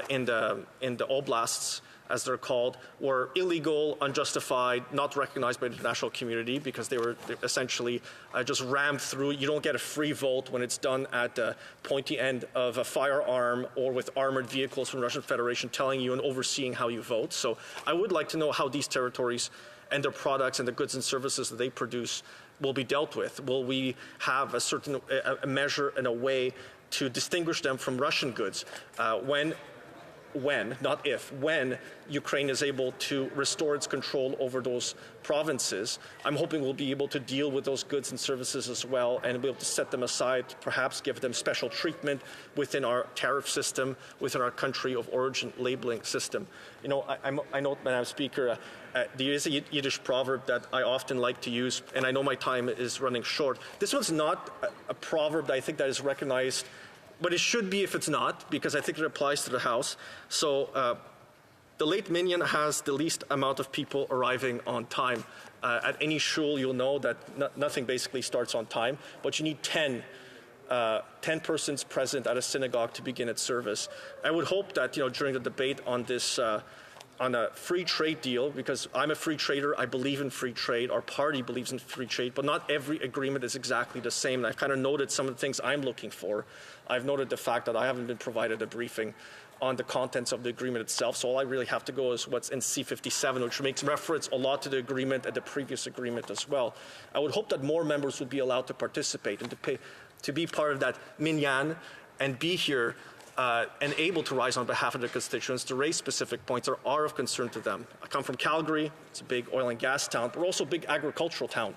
in the oblasts, as they're called, were illegal, unjustified, not recognized by the international community because they were essentially just rammed through. You don't get a free vote when it's done at the pointy end of a firearm or with armored vehicles from the Russian Federation telling you and overseeing how you vote. So I would like to know how these territories and their products and the goods and services that they produce will be dealt with. Will we have a certain a measure and a way to distinguish them from Russian goods when, not if, when Ukraine is able to restore its control over those provinces? I'm hoping we'll be able to deal with those goods and services as well and be able to set them aside, perhaps give them special treatment within our tariff system, within our country of origin labeling system. I know, Madam Speaker, there is a Yiddish proverb that I often like to use, and I know my time is running short. This one's not a proverb that I think that is recognized, but it should be if it's not, because I think it applies to the House. So the late minion has the least amount of people arriving on time. At any shul, you'll know that nothing basically starts on time, but you need 10 10 persons present at a synagogue to begin its service. I would hope that during the debate on this on a free trade deal, because I'm a free trader, I believe in free trade, our party believes in free trade, but not every agreement is exactly the same. And I've kind of noted some of the things I'm looking for. I've noted the fact that I haven't been provided a briefing on the contents of the agreement itself, so all I really have to go is what's in C-57, which makes reference a lot to the agreement and the previous agreement as well. I would hope that more members would be allowed to participate and to be part of that minyan and be here and able to rise on behalf of their constituents to raise specific points that are of concern to them. I come from Calgary. It's a big oil and gas town, but we're also a big agricultural town.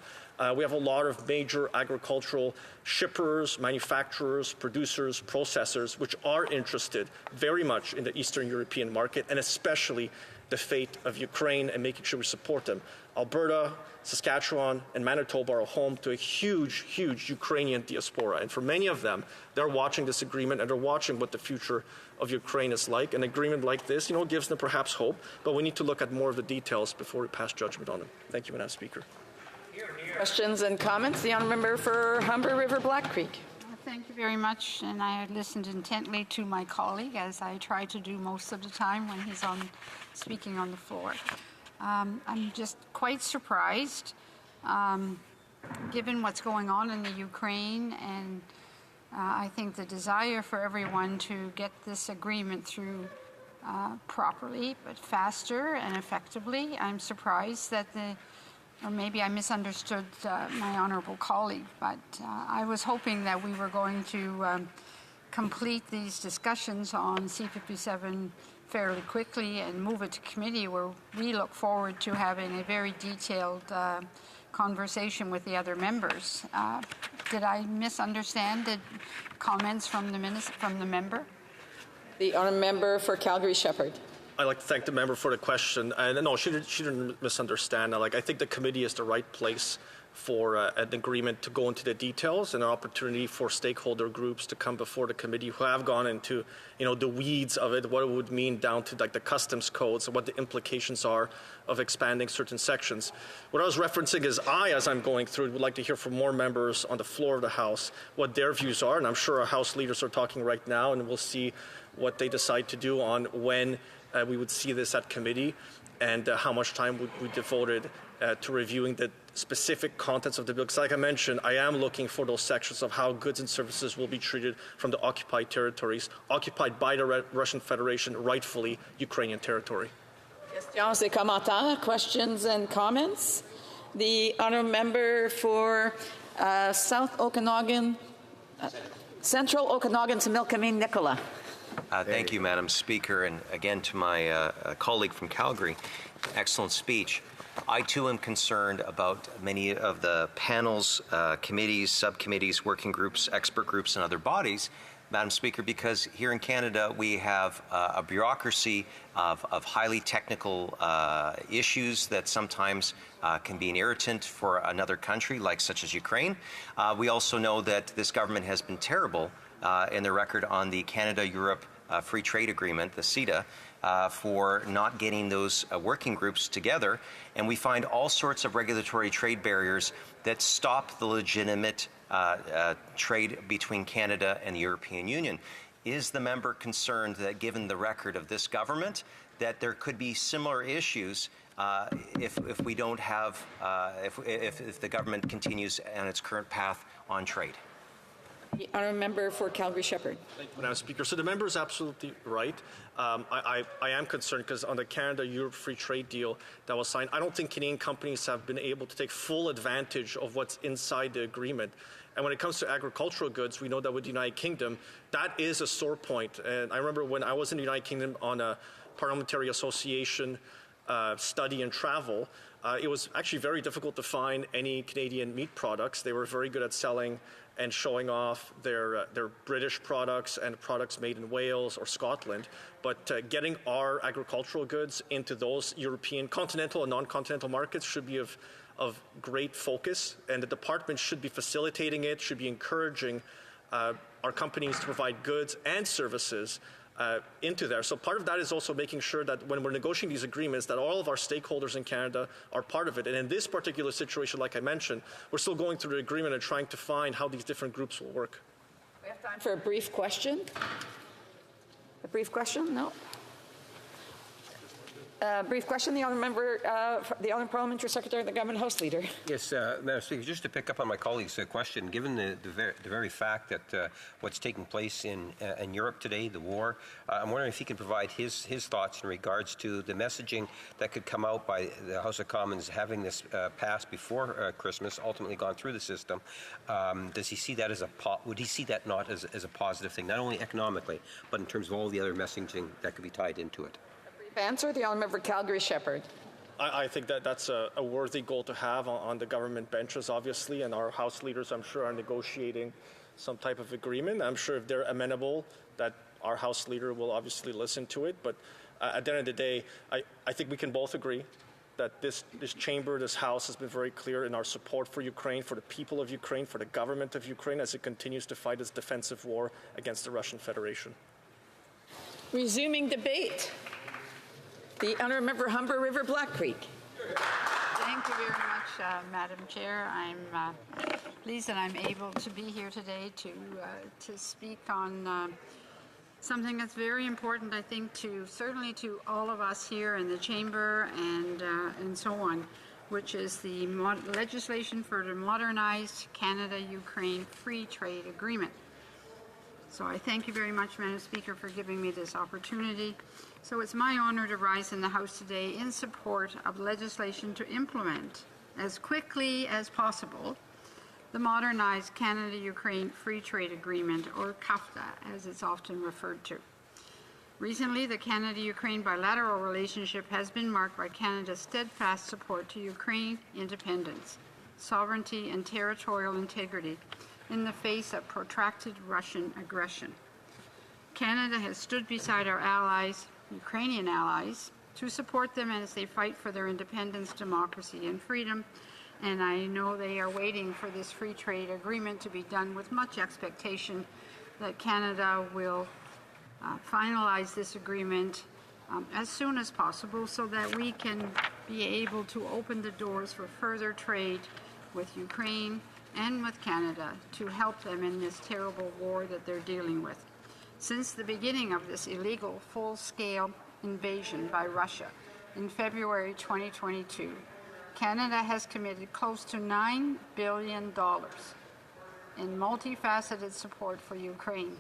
We have a lot of major agricultural shippers, manufacturers, producers, processors, which are interested very much in the Eastern European market, and especially the fate of Ukraine and making sure we support them. Alberta, Saskatchewan, and Manitoba are home to a huge, huge Ukrainian diaspora. And for many of them, they're watching this agreement and they're watching what the future of Ukraine is like. An agreement like this, gives them perhaps hope, but we need to look at more of the details before we pass judgment on them. Thank you, Madam Speaker. Questions and comments? The honourable member for Humber River Black Creek. Thank you very much, and I listened intently to my colleague, as I try to do most of the time when he's speaking on the floor. I'm just quite surprised, given what's going on in the Ukraine, and I think the desire for everyone to get this agreement through properly, but faster and effectively. I'm surprised that or maybe I misunderstood my honourable colleague, but I was hoping that we were going to complete these discussions on C-57 fairly quickly and move it to committee, where we look forward to having a very detailed conversation with the other members. Did I misunderstand the comments from the member? The honourable member for Calgary-Shepherd. I'd like to thank the member for the question. And no, she didn't misunderstand. I think the committee is the right place for an agreement to go into the details and an opportunity for stakeholder groups to come before the committee who have gone into, the weeds of it, what it would mean down to the customs codes and what the implications are of expanding certain sections. What I was referencing is as I'm going through it, would like to hear from more members on the floor of the House what their views are. And I'm sure our House leaders are talking right now, and we'll see what they decide to do on when we would see this at committee, and how much time would be devoted to reviewing the specific contents of the bill. Because like I mentioned, I am looking for those sections of how goods and services will be treated from the occupied territories, occupied by the Russian Federation, rightfully Ukrainian territory. Questions et commentaires, questions and comments? The honourable member for South Okanagan, Central Okanagan to Milkameen, Nicola. Thank you, Madam Speaker, and again to my colleague from Calgary. Excellent speech. I too am concerned about many of the panels, committees, subcommittees, working groups, expert groups, and other bodies, Madam Speaker, because here in Canada we have a bureaucracy of highly technical issues that sometimes can be an irritant for another country, such as Ukraine. We also know that this government has been terrible in the record on the Canada-Europe Free Trade Agreement, the CETA, for not getting those working groups together. And we find all sorts of regulatory trade barriers that stop the legitimate trade between Canada and the European Union. Is the member concerned that, given the record of this government, that there could be similar issues if we don't have, if the government continues on its current path on trade? The honourable member for Calgary-Shepherd. Thank you, Madam Speaker. So the member is absolutely right. I am concerned because on the Canada-Europe Free Trade Deal that was signed, I don't think Canadian companies have been able to take full advantage of what's inside the agreement. And when it comes to agricultural goods, we know that with the United Kingdom, that is a sore point. And I remember when I was in the United Kingdom on a parliamentary association study and travel, it was actually very difficult to find any Canadian meat products. They were very good at selling and showing off their British products and products made in Wales or Scotland. But getting our agricultural goods into those European continental and non-continental markets should be of great focus, and the department should be facilitating it, should be encouraging our companies to provide goods and services into there. So part of that is also making sure that when we're negotiating these agreements, that all of our stakeholders in Canada are part of it. And in this particular situation, like I mentioned, we're still going through the agreement and trying to find how these different groups will work. Time for a brief question. A brief question? No. Brief question, the Honourable Parliamentary Secretary of the Government House Leader. Yes, Madam Speaker, just to pick up on my colleague's question, given the very fact that what's taking place in Europe today, the war, I'm wondering if he can provide his thoughts in regards to the messaging that could come out by the House of Commons having this passed before Christmas, ultimately gone through the system. Does he see that would he see that not as a positive thing, not only economically, but in terms of all the other messaging that could be tied into it? Answer, the Honourable Member Calgary-Shepherd. I think that's a worthy goal to have on the government benches, obviously, and our House leaders, I'm sure, are negotiating some type of agreement. I'm sure if they're amenable, that our House leader will obviously listen to it. But at the end of the day, I think we can both agree that this chamber, this House, has been very clear in our support for Ukraine, for the people of Ukraine, for the government of Ukraine, as it continues to fight its defensive war against the Russian Federation. Resuming debate. The Honourable Member Humber River Black Creek. Thank you very much, Madam Chair. I'm pleased that I'm able to be here today to speak on something that's very important, I think, certainly to all of us here in the Chamber and so on, which is the legislation for the modernized Canada-Ukraine Free Trade Agreement. So I thank you very much, Madam Speaker, for giving me this opportunity. So it's my honor to rise in the House today in support of legislation to implement, as quickly as possible, the modernized Canada-Ukraine Free Trade Agreement, or CAFTA, as it's often referred to. Recently, the Canada-Ukraine bilateral relationship has been marked by Canada's steadfast support to Ukraine independence, sovereignty, and territorial integrity in the face of protracted Russian aggression. Canada has stood beside our allies, Ukrainian allies, to support them as they fight for their independence, democracy, and freedom. And I know they are waiting for this free trade agreement to be done with much expectation that Canada will finalize this agreement as soon as possible so that we can be able to open the doors for further trade with Ukraine and with Canada to help them in this terrible war that they're dealing with. Since the beginning of this illegal full-scale invasion by Russia in February 2022, Canada has committed close to $9 billion in multifaceted support for Ukraine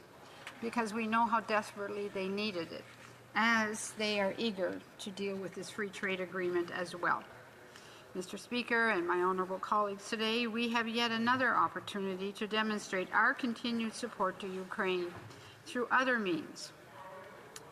because we know how desperately they needed it, as they are eager to deal with this free trade agreement as well. Mr. Speaker and my honourable colleagues, today we have yet another opportunity to demonstrate our continued support to Ukraine through other means.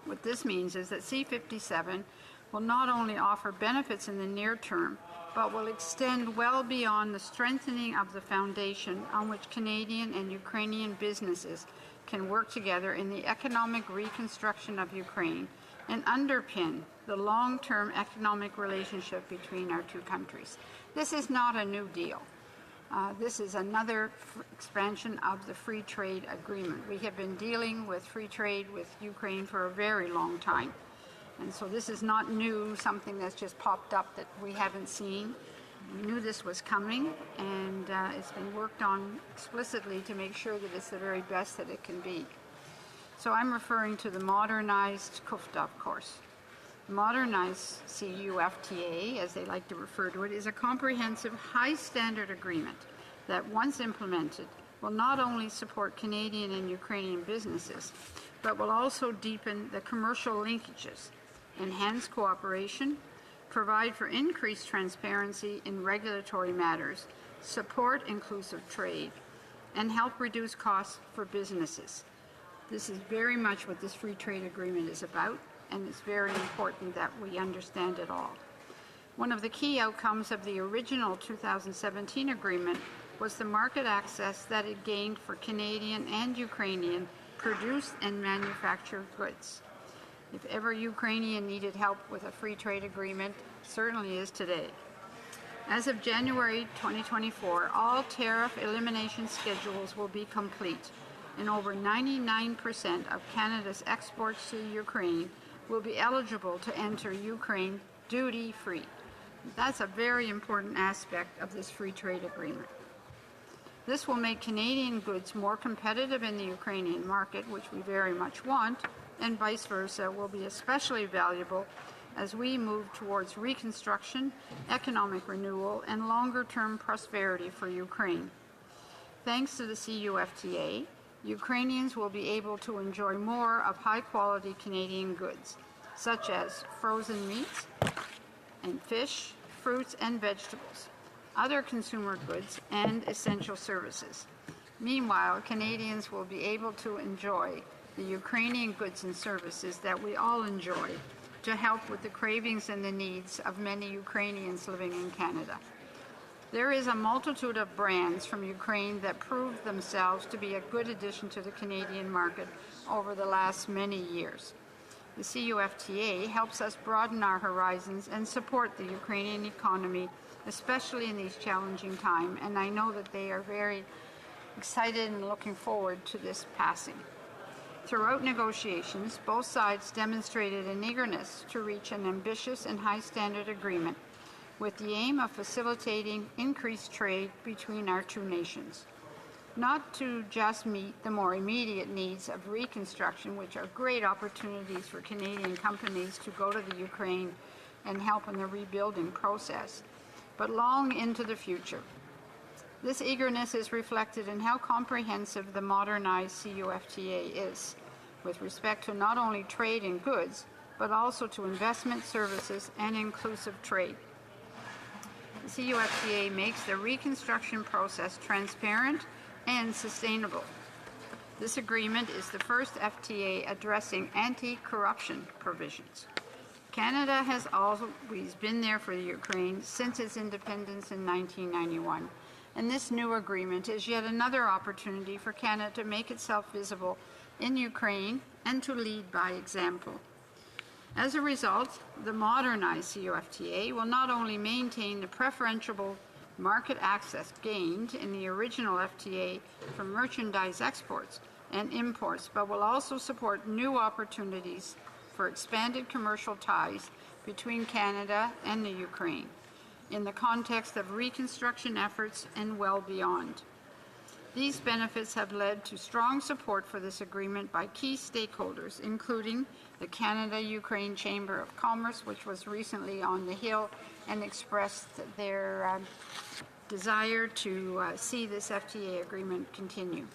What this means is that C-57 will not only offer benefits in the near term, but will extend well beyond the strengthening of the foundation on which Canadian and Ukrainian businesses can work together in the economic reconstruction of Ukraine and underpin the long-term economic relationship between our two countries. This is not a new deal. This is another expansion of the free trade agreement. We have been dealing with free trade with Ukraine for a very long time. And so this is not new, something that's just popped up that we haven't seen. We knew this was coming, and it's been worked on explicitly to make sure that it's the very best that it can be. So I'm referring to the modernized CUFTA, of course. Modernized CUFTA, as they like to refer to it, is a comprehensive high-standard agreement that, once implemented, will not only support Canadian and Ukrainian businesses, but will also deepen the commercial linkages, enhance cooperation, provide for increased transparency in regulatory matters, support inclusive trade, and help reduce costs for businesses. This is very much what this free trade agreement is about, and it's very important that we understand it all. One of the key outcomes of the original 2017 agreement was the market access that it gained for Canadian and Ukrainian produced and manufactured goods. If ever Ukrainian needed help with a free trade agreement, certainly is today. As of January 2024, all tariff elimination schedules will be complete, and over 99% of Canada's exports to Ukraine will be eligible to enter Ukraine duty-free. That's a very important aspect of this free trade agreement. This will make Canadian goods more competitive in the Ukrainian market, which we very much want, and vice versa will be especially valuable as we move towards reconstruction, economic renewal, and longer-term prosperity for Ukraine. Thanks to the CUFTA, Ukrainians will be able to enjoy more of high-quality Canadian goods, such as frozen meats and fish, fruits and vegetables, other consumer goods, and essential services. Meanwhile, Canadians will be able to enjoy the Ukrainian goods and services that we all enjoy to help with the cravings and the needs of many Ukrainians living in Canada. There is a multitude of brands from Ukraine that proved themselves to be a good addition to the Canadian market over the last many years. The CUFTA helps us broaden our horizons and support the Ukrainian economy, especially in these challenging times, and I know that they are very excited and looking forward to this passing. Throughout negotiations, both sides demonstrated an eagerness to reach an ambitious and high-standard agreement with the aim of facilitating increased trade between our two nations. Not to just meet the more immediate needs of reconstruction, which are great opportunities for Canadian companies to go to the Ukraine and help in the rebuilding process, but long into the future. This eagerness is reflected in how comprehensive the modernized CUFTA is, with respect to not only trade in goods, but also to investment, services, and inclusive trade. The CUFTA makes the reconstruction process transparent and sustainable. This agreement is the first FTA addressing anti-corruption provisions. Canada has always been there for the Ukraine since its independence in 1991, and this new agreement is yet another opportunity for Canada to make itself visible in Ukraine and to lead by example. As a result, the modernized CUFTA will not only maintain the preferential market access gained in the original FTA for merchandise exports and imports, but will also support new opportunities for expanded commercial ties between Canada and the Ukraine in the context of reconstruction efforts and well beyond. These benefits have led to strong support for this agreement by key stakeholders, including the Canada-Ukraine Chamber of Commerce, which was recently on the Hill and expressed their desire to see this FTA agreement continue.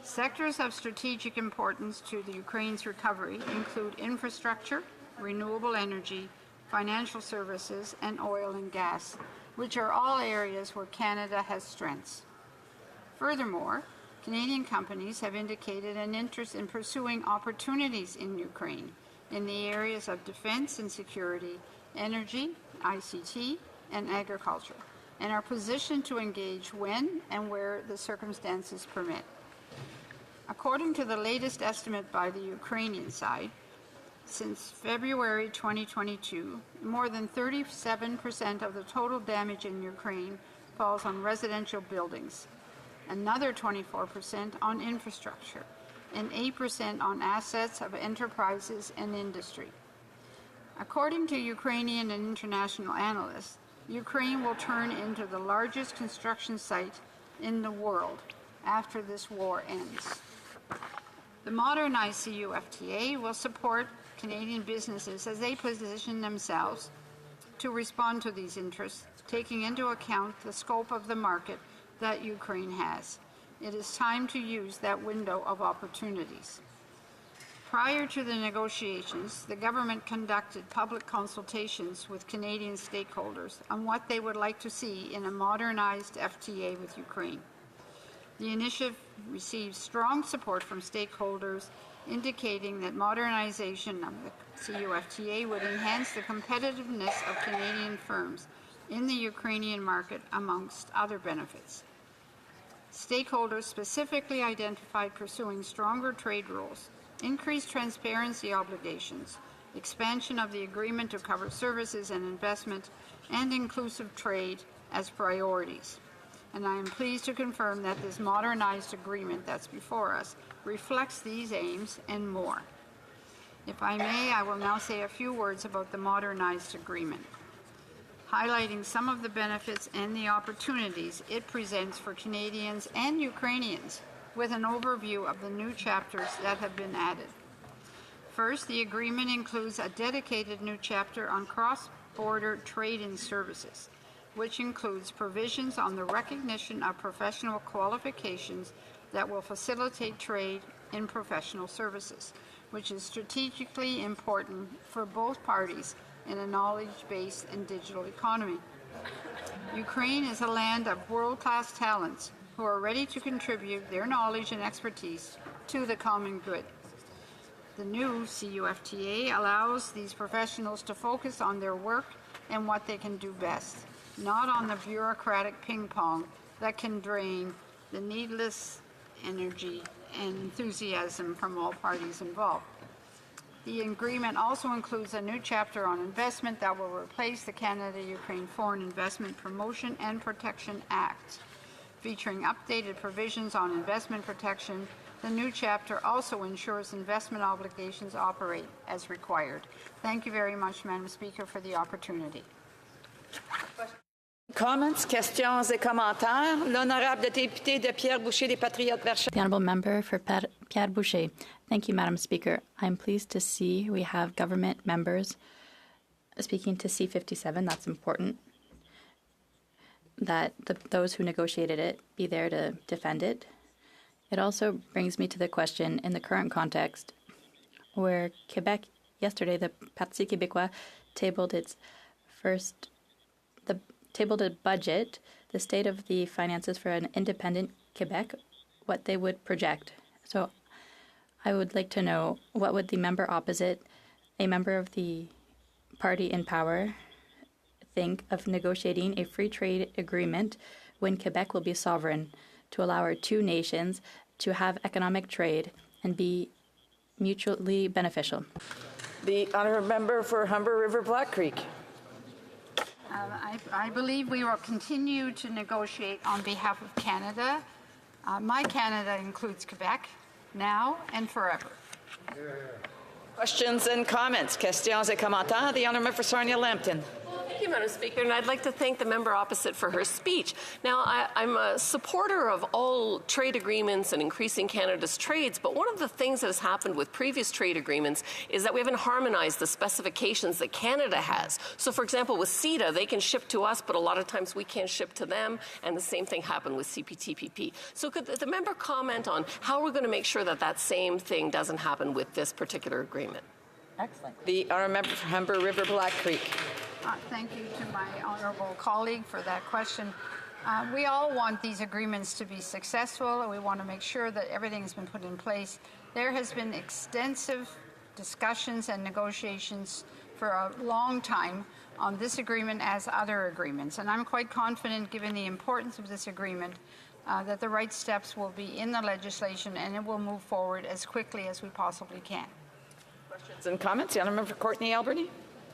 Sectors of strategic importance to the Ukraine's recovery include infrastructure, renewable energy, financial services, and oil and gas, which are all areas where Canada has strengths. Furthermore, Canadian companies have indicated an interest in pursuing opportunities in Ukraine in the areas of defense and security, energy, ICT, and agriculture, and are positioned to engage when and where the circumstances permit. According to the latest estimate by the Ukrainian side, since February 2022, more than 37% of the total damage in Ukraine falls on residential buildings, another 24% on infrastructure, and 8% on assets of enterprises and industry. According to Ukrainian and international analysts, Ukraine will turn into the largest construction site in the world after this war ends. The modernized CUFTA will support Canadian businesses as they position themselves to respond to these interests, taking into account the scope of the market that Ukraine has. It is time to use that window of opportunities. Prior to the negotiations, the government conducted public consultations with Canadian stakeholders on what they would like to see in a modernized FTA with Ukraine. The initiative received strong support from stakeholders, indicating that modernization of the CUFTA would enhance the competitiveness of Canadian firms in the Ukrainian market, amongst other benefits. Stakeholders specifically identified pursuing stronger trade rules, increased transparency obligations, expansion of the agreement to cover services and investment, and inclusive trade as priorities. And I am pleased to confirm that this modernized agreement that's before us reflects these aims and more. If I may, I will now say a few words about the modernized agreement. highlighting some of the benefits and the opportunities it presents for Canadians and Ukrainians, with an overview of the new chapters that have been added. First, the agreement includes a dedicated new chapter on cross-border trade and services, which includes provisions on the recognition of professional qualifications that will facilitate trade in professional services, which is strategically important for both parties in a knowledge-based and digital economy. Ukraine is a land of world-class talents who are ready to contribute their knowledge and expertise to the common good. The new CUFTA allows these professionals to focus on their work and what they can do best, not on the bureaucratic ping-pong that can drain the needless energy and enthusiasm from all parties involved. The agreement also includes a new chapter on investment that will replace the Canada-Ukraine Foreign Investment Promotion and Protection Act. Featuring updated provisions on investment protection, the new chapter also ensures investment obligations operate as required. Thank you very much, Madam Speaker, for the opportunity. Comments, questions et commentaires. L'honorable député de Pierre Boucher des Patriotes Verts. The honourable member for Pierre Boucher. Thank you, Madam Speaker. I'm pleased to see we have government members speaking to C-57. That's important. That those who negotiated it be there to defend it. It also brings me to the question, in the current context, where Quebec, yesterday, the Parti Québécois tabled a budget, the state of the finances for an independent Quebec, what they would project. So I would like to know, what would the member opposite, a member of the party in power, think of negotiating a free trade agreement when Quebec will be sovereign, to allow our two nations to have economic trade and be mutually beneficial? The honourable member for Humber River Black Creek. I believe we will continue to negotiate on behalf of Canada. My Canada includes Quebec, now and forever. Questions and comments. Questions et commentaires. The honourable member for Sarnia-Lambton. Thank you, Madam Speaker, and I'd like to thank the member opposite for her speech. Now, I'm a supporter of all trade agreements and increasing Canada's trades, but one of the things that has happened with previous trade agreements is that we haven't harmonized the specifications that Canada has. So, for example, with CETA, they can ship to us, but a lot of times we can't ship to them, and the same thing happened with CPTPP. So could the member comment on how we're going to make sure that that same thing doesn't happen with this particular agreement? Excellent. The honourable member for Humber River Black Creek. Thank you to my honourable colleague for that question. We all want these agreements to be successful, and we want to make sure that everything has been put in place. There has been extensive discussions and negotiations for a long time on this agreement as other agreements, and I'm quite confident, given the importance of this agreement, that the right steps will be in the legislation and it will move forward as quickly as we possibly can. Questions and comments? The honourable member for Courtenay Alberni.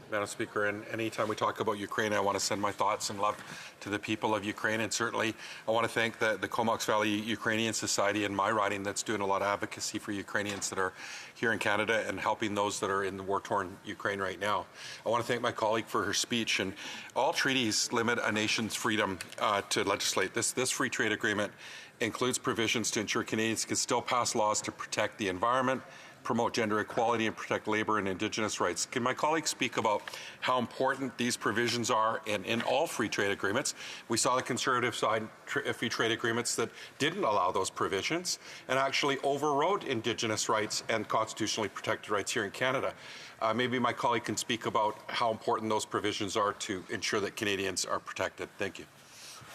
Madam Speaker, and anytime we talk about Ukraine, I want to send my thoughts and love to the people of Ukraine, and certainly I want to thank the Comox Valley Ukrainian Society in my riding that's doing a lot of advocacy for Ukrainians that are here in Canada and helping those that are in the war-torn Ukraine right now. I want to thank my colleague for her speech, and all treaties limit a nation's freedom to legislate. This free trade agreement includes provisions to ensure Canadians can still pass laws to protect the environment, promote gender equality, and protect labor and Indigenous rights. Can my colleagues speak about how important these provisions are in all free trade agreements? We saw the Conservative side free trade agreements that didn't allow those provisions and actually overrode Indigenous rights and constitutionally protected rights here in Canada. Maybe my colleague can speak about how important those provisions are to ensure that Canadians are protected. Thank you.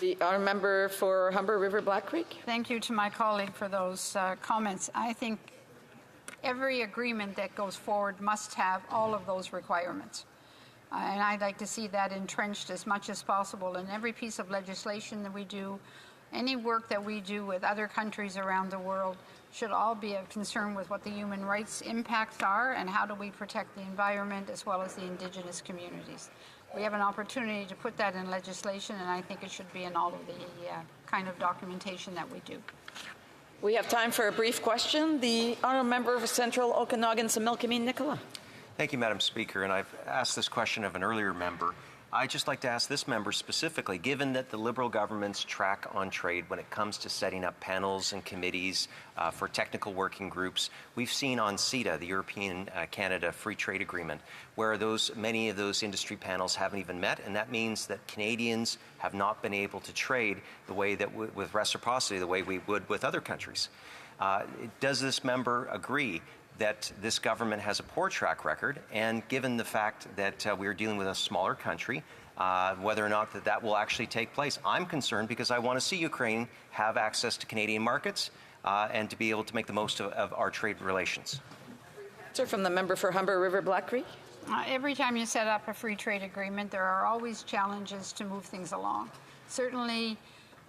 The honourable member for Humber River Black Creek. Thank you to my colleague for those comments. I think every agreement that goes forward must have all of those requirements. And I'd like to see that entrenched as much as possible in every piece of legislation that we do. Any work that we do with other countries around the world should all be of concern with what the human rights impacts are and how do we protect the environment as well as the Indigenous communities. We have an opportunity to put that in legislation, and I think it should be in all of the kind of documentation that we do. We have time for a brief question. The honourable member for Central Okanagan, Similkameen Nicola. Thank you, Madam Speaker. And I've asked this question of an earlier member. I'd just like to ask this member specifically, given that the Liberal government's track on trade when it comes to setting up panels and committees for technical working groups, we've seen on CETA, the European-Canada Free Trade Agreement, where many of those industry panels haven't even met, and that means that Canadians have not been able to trade the way that with reciprocity, the way we would with other countries. Does this member agree that this government has a poor track record, and given the fact that we're dealing with a smaller country, whether or not that will actually take place? I'm concerned because I want to see Ukraine have access to Canadian markets and to be able to make the most of our trade relations. Sir, from the member for Humber River Black Creek. Every time you set up a free trade agreement, there are always challenges to move things along. Certainly,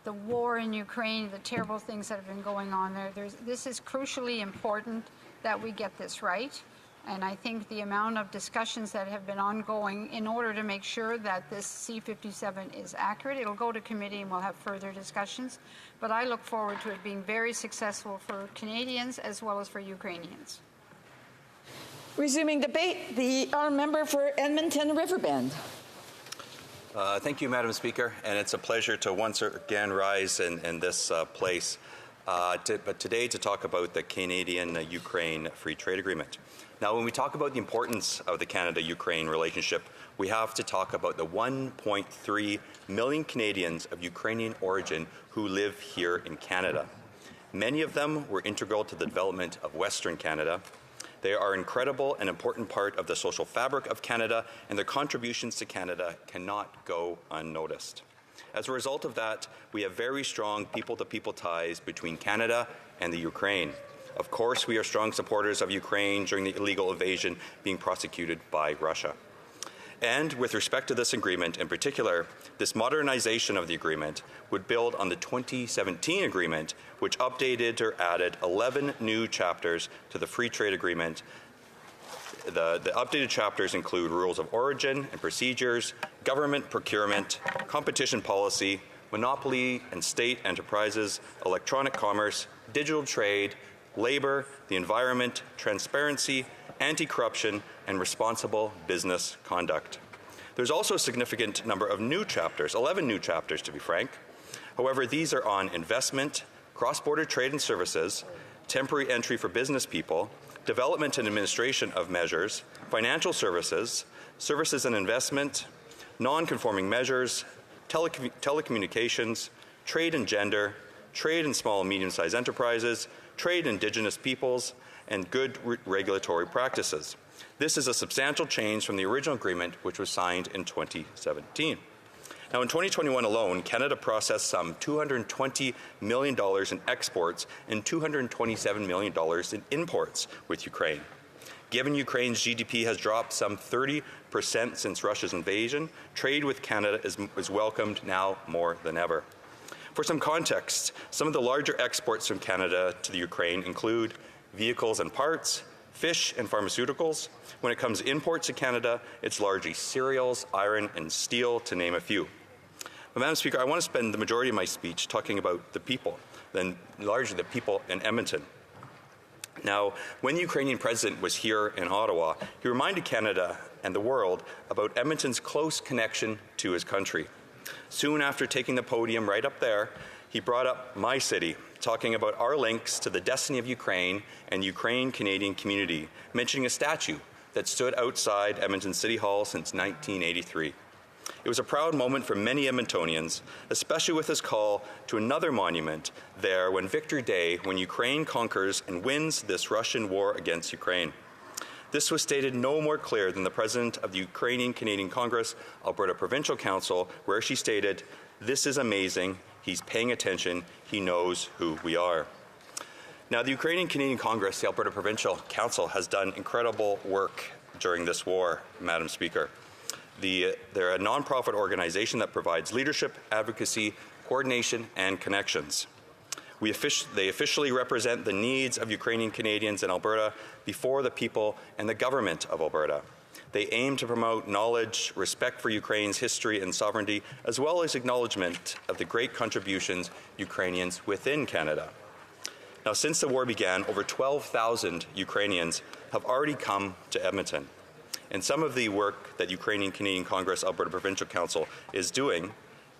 the war in Ukraine, the terrible things that have been going on there, this is crucially important that we get this right. And I think the amount of discussions that have been ongoing in order to make sure that this C-57 is accurate, it'll go to committee and we'll have further discussions. But I look forward to it being very successful for Canadians as well as for Ukrainians. Resuming debate, the honourable member for Edmonton Riverbend. Thank you, Madam Speaker, and it's a pleasure to once again rise in this place. But today to talk about the Canadian-Ukraine Free Trade Agreement. Now, when we talk about the importance of the Canada-Ukraine relationship, we have to talk about the 1.3 million Canadians of Ukrainian origin who live here in Canada. Many of them were integral to the development of Western Canada. They are an incredible and important part of the social fabric of Canada, and their contributions to Canada cannot go unnoticed. As a result of that, we have very strong people-to-people ties between Canada and the Ukraine. Of course, we are strong supporters of Ukraine during the illegal invasion being prosecuted by Russia. And with respect to this agreement in particular, this modernization of the agreement would build on the 2017 agreement, which updated or added 11 new chapters to the free trade agreement. The updated chapters include rules of origin and procedures, government procurement, competition policy, monopoly and state enterprises, electronic commerce, digital trade, labor, the environment, transparency, anti-corruption, and responsible business conduct. There's also a significant number of new chapters, 11 new chapters to be frank. However, these are on investment, cross-border trade and services, temporary entry for business people, development and administration of measures, financial services, services and investment, non-conforming measures, telecommunications, trade and gender, trade in small and medium-sized enterprises, trade Indigenous peoples, and good regulatory practices. This is a substantial change from the original agreement, which was signed in 2017. Now, in 2021 alone, Canada processed some $220 million in exports and $227 million in imports with Ukraine. Given Ukraine's GDP has dropped some 30% since Russia's invasion, trade with Canada is welcomed now more than ever. For some context, some of the larger exports from Canada to the Ukraine include vehicles and parts, fish and pharmaceuticals. When it comes to imports to Canada, it's largely cereals, iron, and steel, to name a few. But, Madam Speaker, I want to spend the majority of my speech talking about the people, then largely the people in Edmonton. Now, when the Ukrainian president was here in Ottawa, he reminded Canada and the world about Edmonton's close connection to his country. Soon after taking the podium right up there, he brought up my city, talking about our links to the destiny of Ukraine and Ukraine-Canadian community, mentioning a statue that stood outside Edmonton City Hall since 1983. It was a proud moment for many Edmontonians, especially with his call to another monument there when Victory Day, when Ukraine conquers and wins this Russian war against Ukraine. This was stated no more clear than the president of the Ukrainian-Canadian Congress, Alberta Provincial Council, where she stated, "This is amazing. He's paying attention. He knows who we are." Now, the Ukrainian-Canadian Congress, the Alberta Provincial Council, has done incredible work during this war, Madam Speaker. They're a nonprofit organization that provides leadership, advocacy, coordination, and connections. They officially represent the needs of Ukrainian Canadians in Alberta before the people and the government of Alberta. They aim to promote knowledge, respect for Ukraine's history and sovereignty, as well as acknowledgement of the great contributions Ukrainians within Canada. Now, since the war began, over 12,000 Ukrainians have already come to Edmonton. And some of the work that Ukrainian Canadian Congress Alberta Provincial Council is doing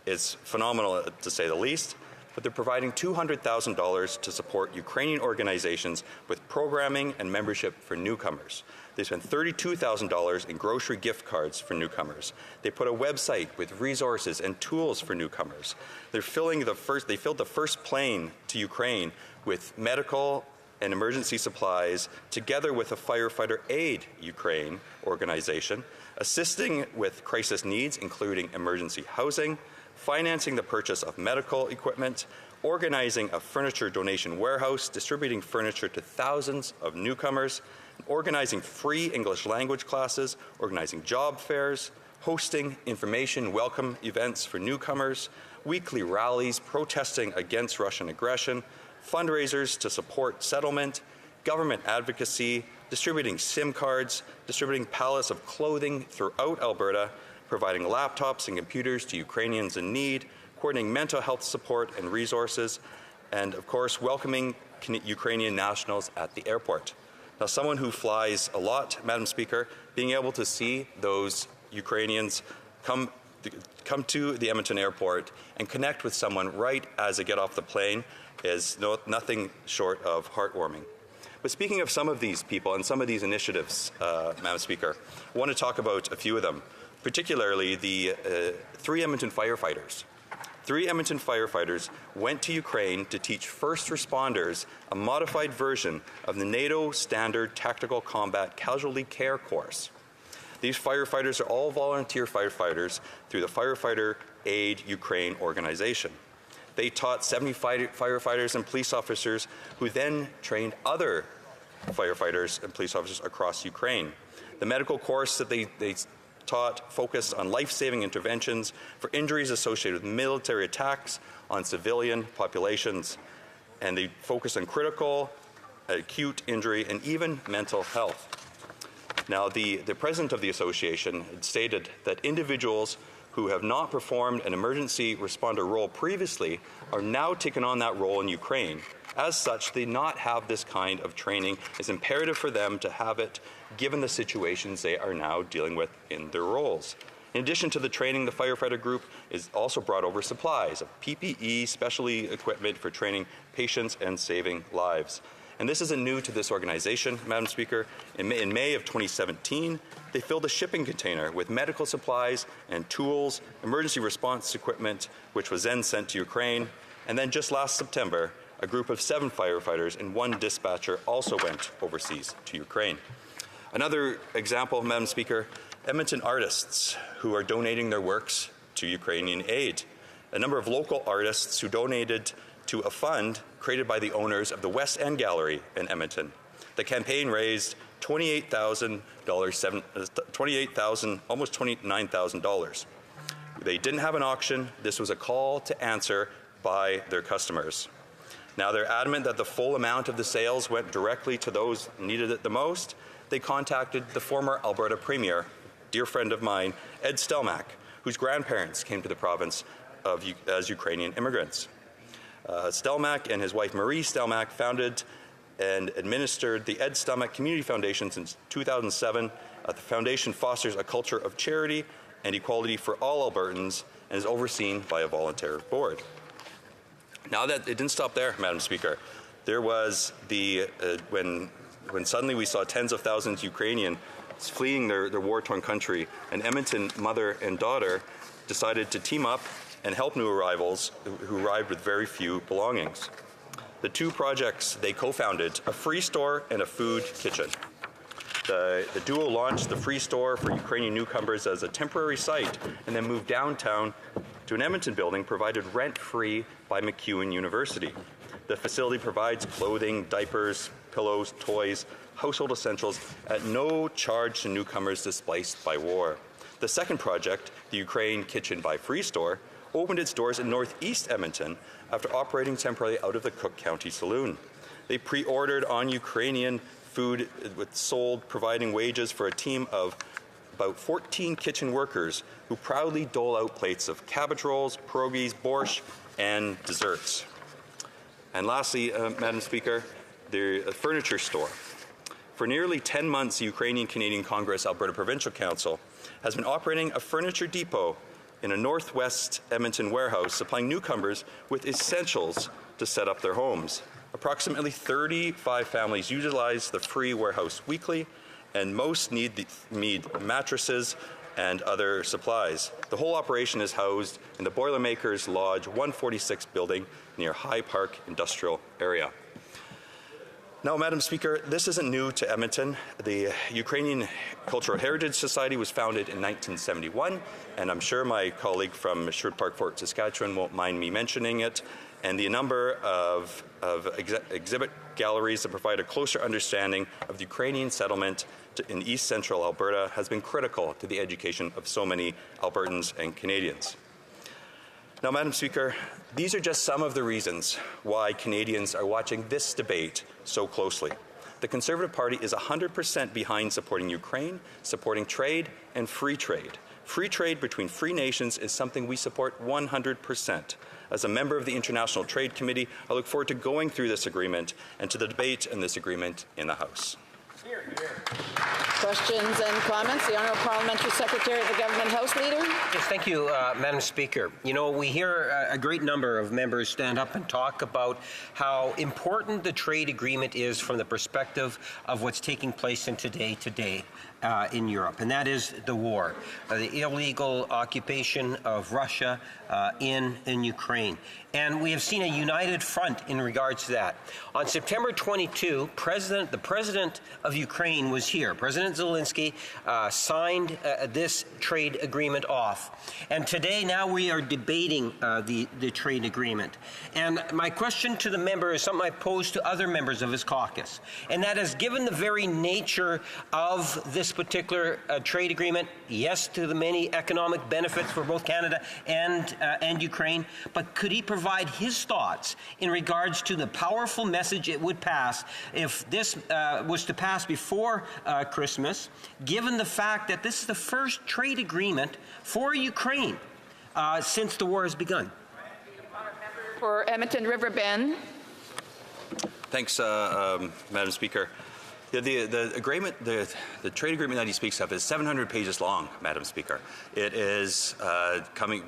is phenomenal, to say the least, but they're providing $200,000 to support Ukrainian organizations with programming and membership for newcomers. They spent $32,000 in grocery gift cards for newcomers. They put a website with resources and tools for newcomers. They filled the first plane to Ukraine with medical and emergency supplies, together with a Firefighter Aid Ukraine organization, assisting with crisis needs, including emergency housing, financing the purchase of medical equipment, organizing a furniture donation warehouse, distributing furniture to thousands of newcomers, organizing free English language classes, organizing job fairs, hosting information welcome events for newcomers, weekly rallies protesting against Russian aggression, fundraisers to support settlement, government advocacy, distributing SIM cards, distributing pallets of clothing throughout Alberta, providing laptops and computers to Ukrainians in need, coordinating mental health support and resources, and of course, welcoming Ukrainian nationals at the airport. Now, someone who flies a lot, Madam Speaker, being able to see those Ukrainians come to the Edmonton airport and connect with someone right as they get off the plane is nothing short of heartwarming. But speaking of some of these people and some of these initiatives, Madam Speaker, I want to talk about a few of them, particularly the 3 Edmonton firefighters. 3 Edmonton firefighters went to Ukraine to teach first responders a modified version of the NATO Standard Tactical Combat Casualty Care course. These firefighters are all volunteer firefighters through the Firefighter Aid Ukraine organization. They taught 70 firefighters and police officers who then trained other firefighters and police officers across Ukraine. The medical course that they taught focused on life-saving interventions for injuries associated with military attacks on civilian populations, and they focused on critical, acute injury, and even mental health. Now, the president of the association had stated that individuals who have not performed an emergency responder role previously are now taking on that role in Ukraine. As such, they not have this kind of training. It's imperative for them to have it given the situations they are now dealing with in their roles. In addition to the training, the firefighter group is also brought over supplies of PPE, specialty equipment for training patients and saving lives. And this isn't new to this organization, Madam Speaker. In May of 2017, they filled a shipping container with medical supplies and tools, emergency response equipment, which was then sent to Ukraine. And then just last September, a group of 7 firefighters and 1 dispatcher also went overseas to Ukraine. Another example, Madam Speaker, Edmonton artists who are donating their works to Ukrainian aid. A number of local artists who donated to a fund created by the owners of the West End Gallery in Edmonton. The campaign raised $28,000, almost $29,000. They didn't have an auction. This was a call to answer by their customers. Now, they're adamant that the full amount of the sales went directly to those who needed it the most. They contacted the former Alberta Premier, dear friend of mine, Ed Stelmach, whose grandparents came to the province as Ukrainian immigrants. Stelmach and his wife Marie Stelmach founded and administered the Ed Stelmach Community Foundation since 2007. The foundation fosters a culture of charity and equality for all Albertans and is overseen by a volunteer board. Now, that it didn't stop there, Madam Speaker. There was when suddenly we saw tens of thousands of Ukrainians fleeing their war-torn country, an Edmonton mother and daughter decided to team up and help new arrivals who arrived with very few belongings. The 2 projects they co-founded, a free store and a food kitchen. The duo launched the free store for Ukrainian newcomers as a temporary site and then moved downtown to an Edmonton building provided rent-free by MacEwan University. The facility provides clothing, diapers, pillows, toys, household essentials at no charge to newcomers displaced by war. The second project, the Ukraine Kitchen by Free Store, opened its doors in northeast Edmonton after operating temporarily out of the Cook County Saloon. They pre-ordered on Ukrainian food sold, providing wages for a team of about 14 kitchen workers who proudly dole out plates of cabbage rolls, pierogies, borscht, and desserts. And lastly, Madam Speaker, the furniture store. For nearly 10 months, the Ukrainian-Canadian Congress Alberta Provincial Council has been operating a furniture depot in a northwest Edmonton warehouse, supplying newcomers with essentials to set up their homes. Approximately 35 families utilize the free warehouse weekly, and most need mattresses and other supplies. The whole operation is housed in the Boilermakers Lodge 146 building near High Park Industrial Area. Now, Madam Speaker, this isn't new to Edmonton. The Ukrainian Cultural Heritage Society was founded in 1971, and I'm sure my colleague from Sherwood Park, Fort Saskatchewan won't mind me mentioning it. And the number of exhibit galleries that provide a closer understanding of the Ukrainian settlement in East Central Alberta has been critical to the education of so many Albertans and Canadians. Now, Madam Speaker, these are just some of the reasons why Canadians are watching this debate so closely. The Conservative Party is 100% behind supporting Ukraine, supporting trade and free trade. Free trade between free nations is something we support 100%. As a member of the International Trade Committee, I look forward to going through this agreement and to the debate on this agreement in the House. Questions and comments? The Honourable Parliamentary Secretary of the Government House Leader. Yes, thank you, Madam Speaker. You know, we hear a great number of members stand up and talk about how important the trade agreement is from the perspective of what's taking place in today in Europe, and that is the war, the illegal occupation of Russia in Ukraine. And we have seen a united front in regards to that. On September 22, the President of Ukraine was here. President Zelensky signed this trade agreement off. And today, now we are debating the trade agreement. And my question to the member is something I posed to other members of his caucus. And that is, given the very nature of this particular trade agreement, yes to the many economic benefits for both Canada and Ukraine, but could he provide his thoughts in regards to the powerful message it would pass if this was to pass before Christmas, given the fact that this is the first trade agreement for Ukraine since the war has begun? For Edmonton Riverbend. Thanks, Madam Speaker. The agreement, the trade agreement that he speaks of is 700 pages long, Madam Speaker. It is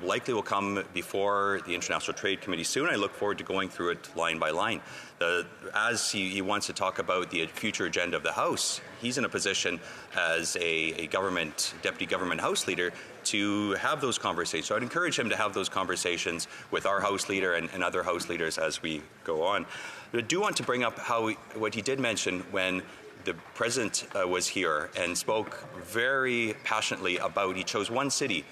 likely will come before the International Trade Committee soon. I look forward to going through it line by line. As he wants to talk about the future agenda of the House, he's in a position as a deputy government House leader to have those conversations. So I'd encourage him to have those conversations with our House leader and other House leaders as we go on. But I do want to bring up what he did mention when the President was here and spoke very passionately about, he chose one city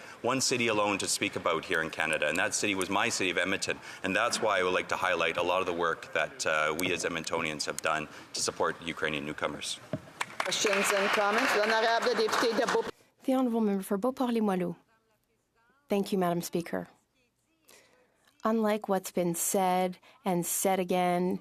alone to speak about here in Canada, and that city was my city of Edmonton. And that's why I would like to highlight a lot of the work that we as Edmontonians have done to support Ukrainian newcomers. Questions and comments? The Honourable Member for Beauport-Limoilou. Thank you, Madam Speaker. Unlike what's been said and said again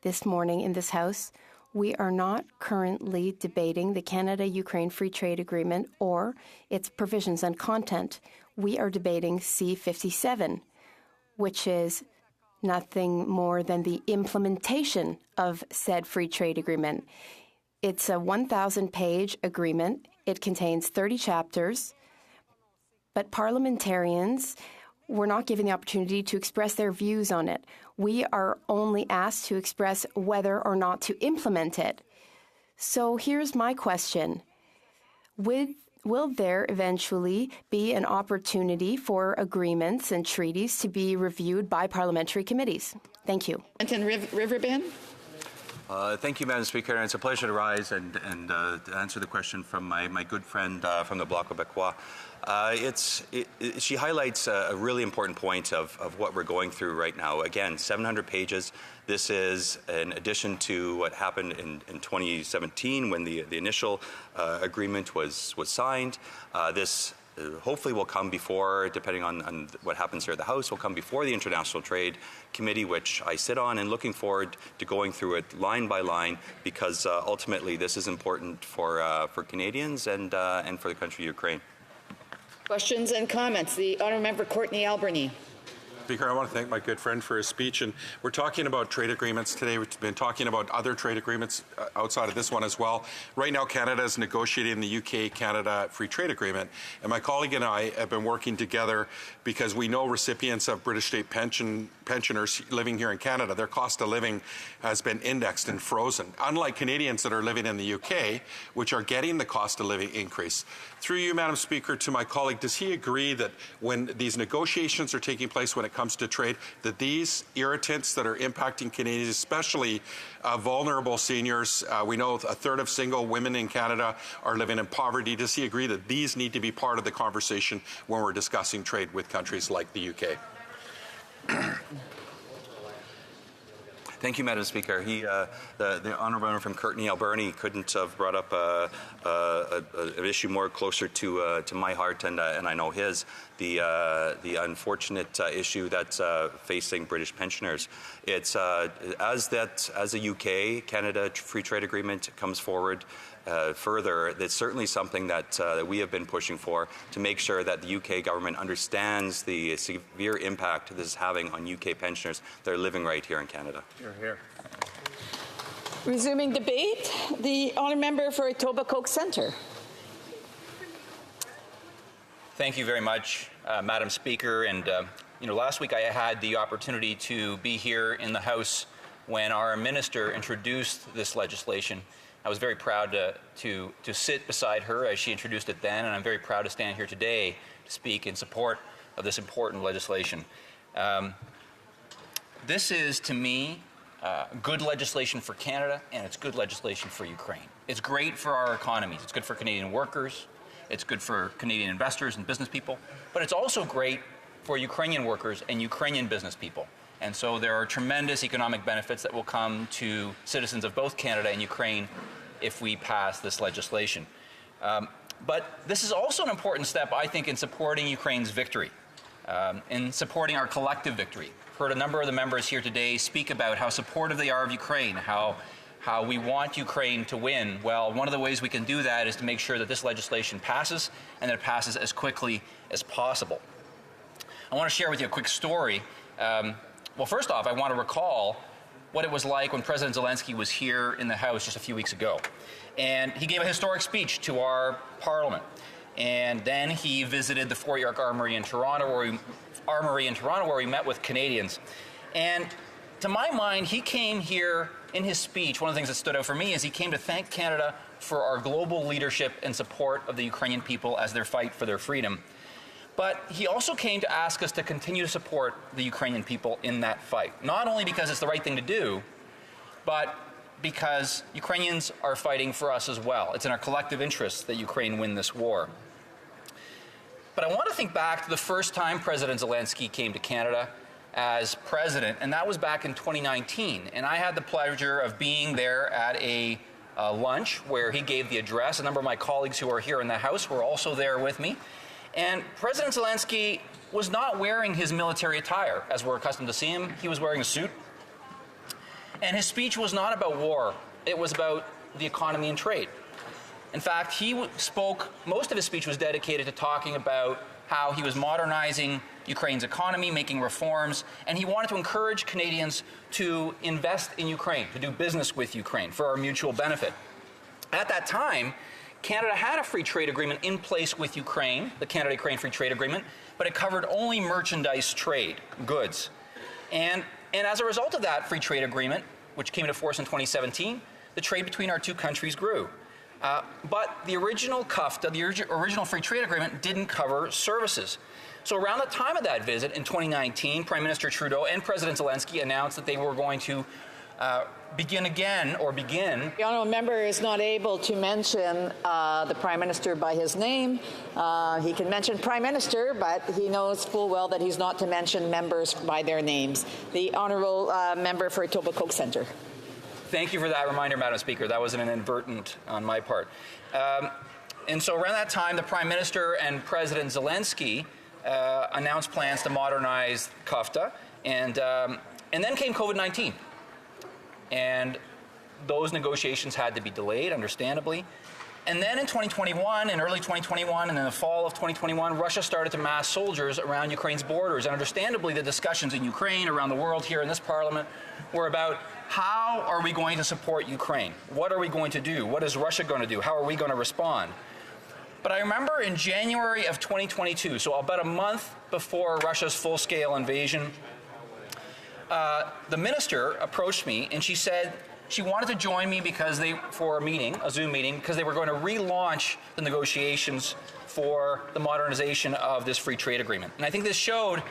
this morning in this House, we are not currently debating the Canada-Ukraine Free Trade Agreement or its provisions and content. We are debating C-57, which is nothing more than the implementation of said free trade agreement. It's a 1,000-page agreement. It contains 30 chapters, but parliamentarians were not given the opportunity to express their views on it. We are only asked to express whether or not to implement it. So here's my question. Will there eventually be an opportunity for agreements and treaties to be reviewed by parliamentary committees? Thank you. Riverbend. Thank you, Madam Speaker. And it's a pleasure to rise and to answer the question from my good friend from the Bloc Québécois. She highlights a really important point of what we're going through right now. Again, 700 pages. This is in addition to what happened in 2017 when the initial agreement was signed. This hopefully will come before, depending on what happens here at the House, will come before the International Trade Committee, which I sit on, and looking forward to going through it line by line, because ultimately this is important for Canadians and for the country of Ukraine. Questions and comments. The Honourable Member Courtney Alberni. Speaker. I want to thank my good friend for his speech. And we're talking about trade agreements today. We've been talking about other trade agreements outside of this one as well. Right now, Canada is negotiating the UK-Canada Free Trade Agreement. And my colleague and I have been working together because we know recipients of British state pensioners living here in Canada, their cost of living has been indexed and frozen. Unlike Canadians that are living in the UK, which are getting the cost of living increase. Through you, Madam Speaker, to my colleague, does he agree that when these negotiations are taking place when it comes to trade, that these irritants that are impacting Canadians, especially vulnerable seniors, we know a third of single women in Canada are living in poverty. Does he agree that these need to be part of the conversation when we're discussing trade with countries like the UK? Thank you, Madam Speaker. The honourable member from Courtenay Alberni couldn't have brought up an issue more closer to my heart, and I know his. The unfortunate issue that's facing British pensioners. It's as the UK-Canada Free Trade Agreement comes forward. Further, that's certainly something that we have been pushing for to make sure that the UK government understands the severe impact this is having on UK pensioners that are living right here in Canada. Here. Resuming debate, the honourable member for Etobicoke Centre. Thank you very much, Madam Speaker. And last week I had the opportunity to be here in the House when our minister introduced this legislation. I was very proud to sit beside her as she introduced it then, and I'm very proud to stand here today to speak in support of this important legislation. This is, to me, good legislation for Canada, and it's good legislation for Ukraine. It's great for our economies. It's good for Canadian workers. It's good for Canadian investors and business people. But it's also great for Ukrainian workers and Ukrainian business people. And so there are tremendous economic benefits that will come to citizens of both Canada and Ukraine if we pass this legislation. But this is also an important step, I think, in supporting Ukraine's victory, in supporting our collective victory. I've heard a number of the members here today speak about how supportive they are of Ukraine, how we want Ukraine to win. Well, one of the ways we can do that is to make sure that this legislation passes and that it passes as quickly as possible. I want to share with you a quick story. Well, first off, I want to recall what it was like when President Zelensky was here in the House just a few weeks ago. And he gave a historic speech to our Parliament. And then he visited the Fort York Armory in Toronto, where we met with Canadians. And to my mind, he came here in his speech. One of the things that stood out for me is he came to thank Canada for our global leadership and support of the Ukrainian people as their fight for their freedom. But he also came to ask us to continue to support the Ukrainian people in that fight, not only because it's the right thing to do, but because Ukrainians are fighting for us as well. It's in our collective interests that Ukraine win this war. But I want to think back to the first time President Zelensky came to Canada as president, and that was back in 2019. And I had the pleasure of being there at a lunch where he gave the address. A number of my colleagues who are here in the House were also there with me. And President Zelensky was not wearing his military attire, as we're accustomed to see him. He was wearing a suit. And his speech was not about war. It was about the economy and trade. In fact, most of his speech was dedicated to talking about how he was modernizing Ukraine's economy, making reforms, and he wanted to encourage Canadians to invest in Ukraine, to do business with Ukraine for our mutual benefit. At that time, Canada had a free trade agreement in place with Ukraine, the Canada-Ukraine Free Trade Agreement, but it covered only merchandise trade, goods. And as a result of that free trade agreement, which came into force in 2017, the trade between our two countries grew. But the original CUFTA, the original free trade agreement, didn't cover services. So around the time of that visit in 2019, Prime Minister Trudeau and President Zelensky announced that they were going to begin. The honourable member is not able to mention the Prime Minister by his name. He can mention Prime Minister, but he knows full well that he's not to mention members by their names. The honourable member for Etobicoke Centre. Thank you for that reminder, Madam Speaker. That was an inadvertent on my part. And so around that time, the Prime Minister and President Zelensky announced plans to modernize CUFTA, and then came COVID-19. And those negotiations had to be delayed, understandably. And then in 2021, in early 2021, and in the fall of 2021, Russia started to mass soldiers around Ukraine's borders. And understandably, the discussions in Ukraine, around the world, here in this parliament, were about how are we going to support Ukraine? What are we going to do? What is Russia going to do? How are we going to respond? But I remember in January of 2022, so about a month before Russia's full-scale invasion, the minister approached me and she said she wanted to join me for a meeting, a Zoom meeting, because they were going to relaunch the negotiations for the modernization of this free trade agreement. And I think this showed,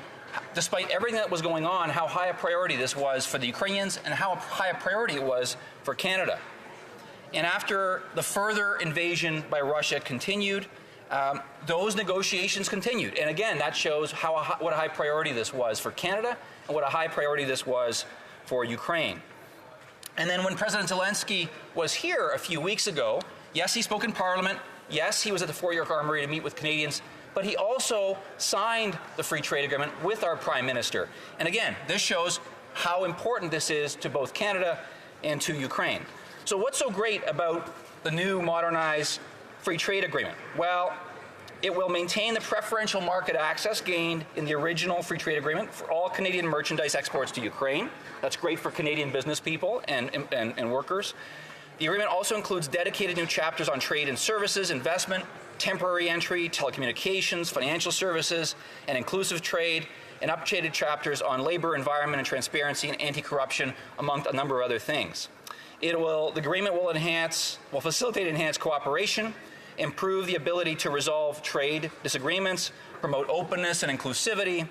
despite everything that was going on, how high a priority this was for the Ukrainians and how high a priority it was for Canada. And after the further invasion by Russia continued, those negotiations continued. And again, that shows what a high priority this was for Canada and what a high priority this was for Ukraine. And then when President Zelensky was here a few weeks ago, yes, he spoke in Parliament. Yes, he was at the Fort York Armory to meet with Canadians. But he also signed the free trade agreement with our Prime Minister. And again, this shows how important this is to both Canada and to Ukraine. So what's so great about the new modernized free trade agreement? Well, it will maintain the preferential market access gained in the original free trade agreement for all Canadian merchandise exports to Ukraine. That's great for Canadian business people and workers. The agreement also includes dedicated new chapters on trade and services, investment, temporary entry, telecommunications, financial services, and inclusive trade, and updated chapters on labor, environment, and transparency, and anti-corruption, among a number of other things. The agreement will facilitate enhanced cooperation, improve the ability to resolve trade disagreements, promote openness and inclusivity,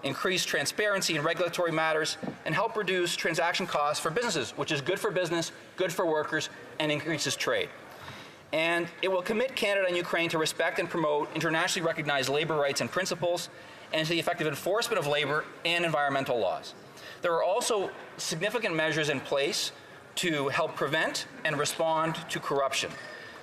increase transparency in regulatory matters, and help reduce transaction costs for businesses, which is good for business, good for workers, and increases trade. And it will commit Canada and Ukraine to respect and promote internationally recognized labor rights and principles, and to the effective enforcement of labor and environmental laws. There are also significant measures in place to help prevent and respond to corruption.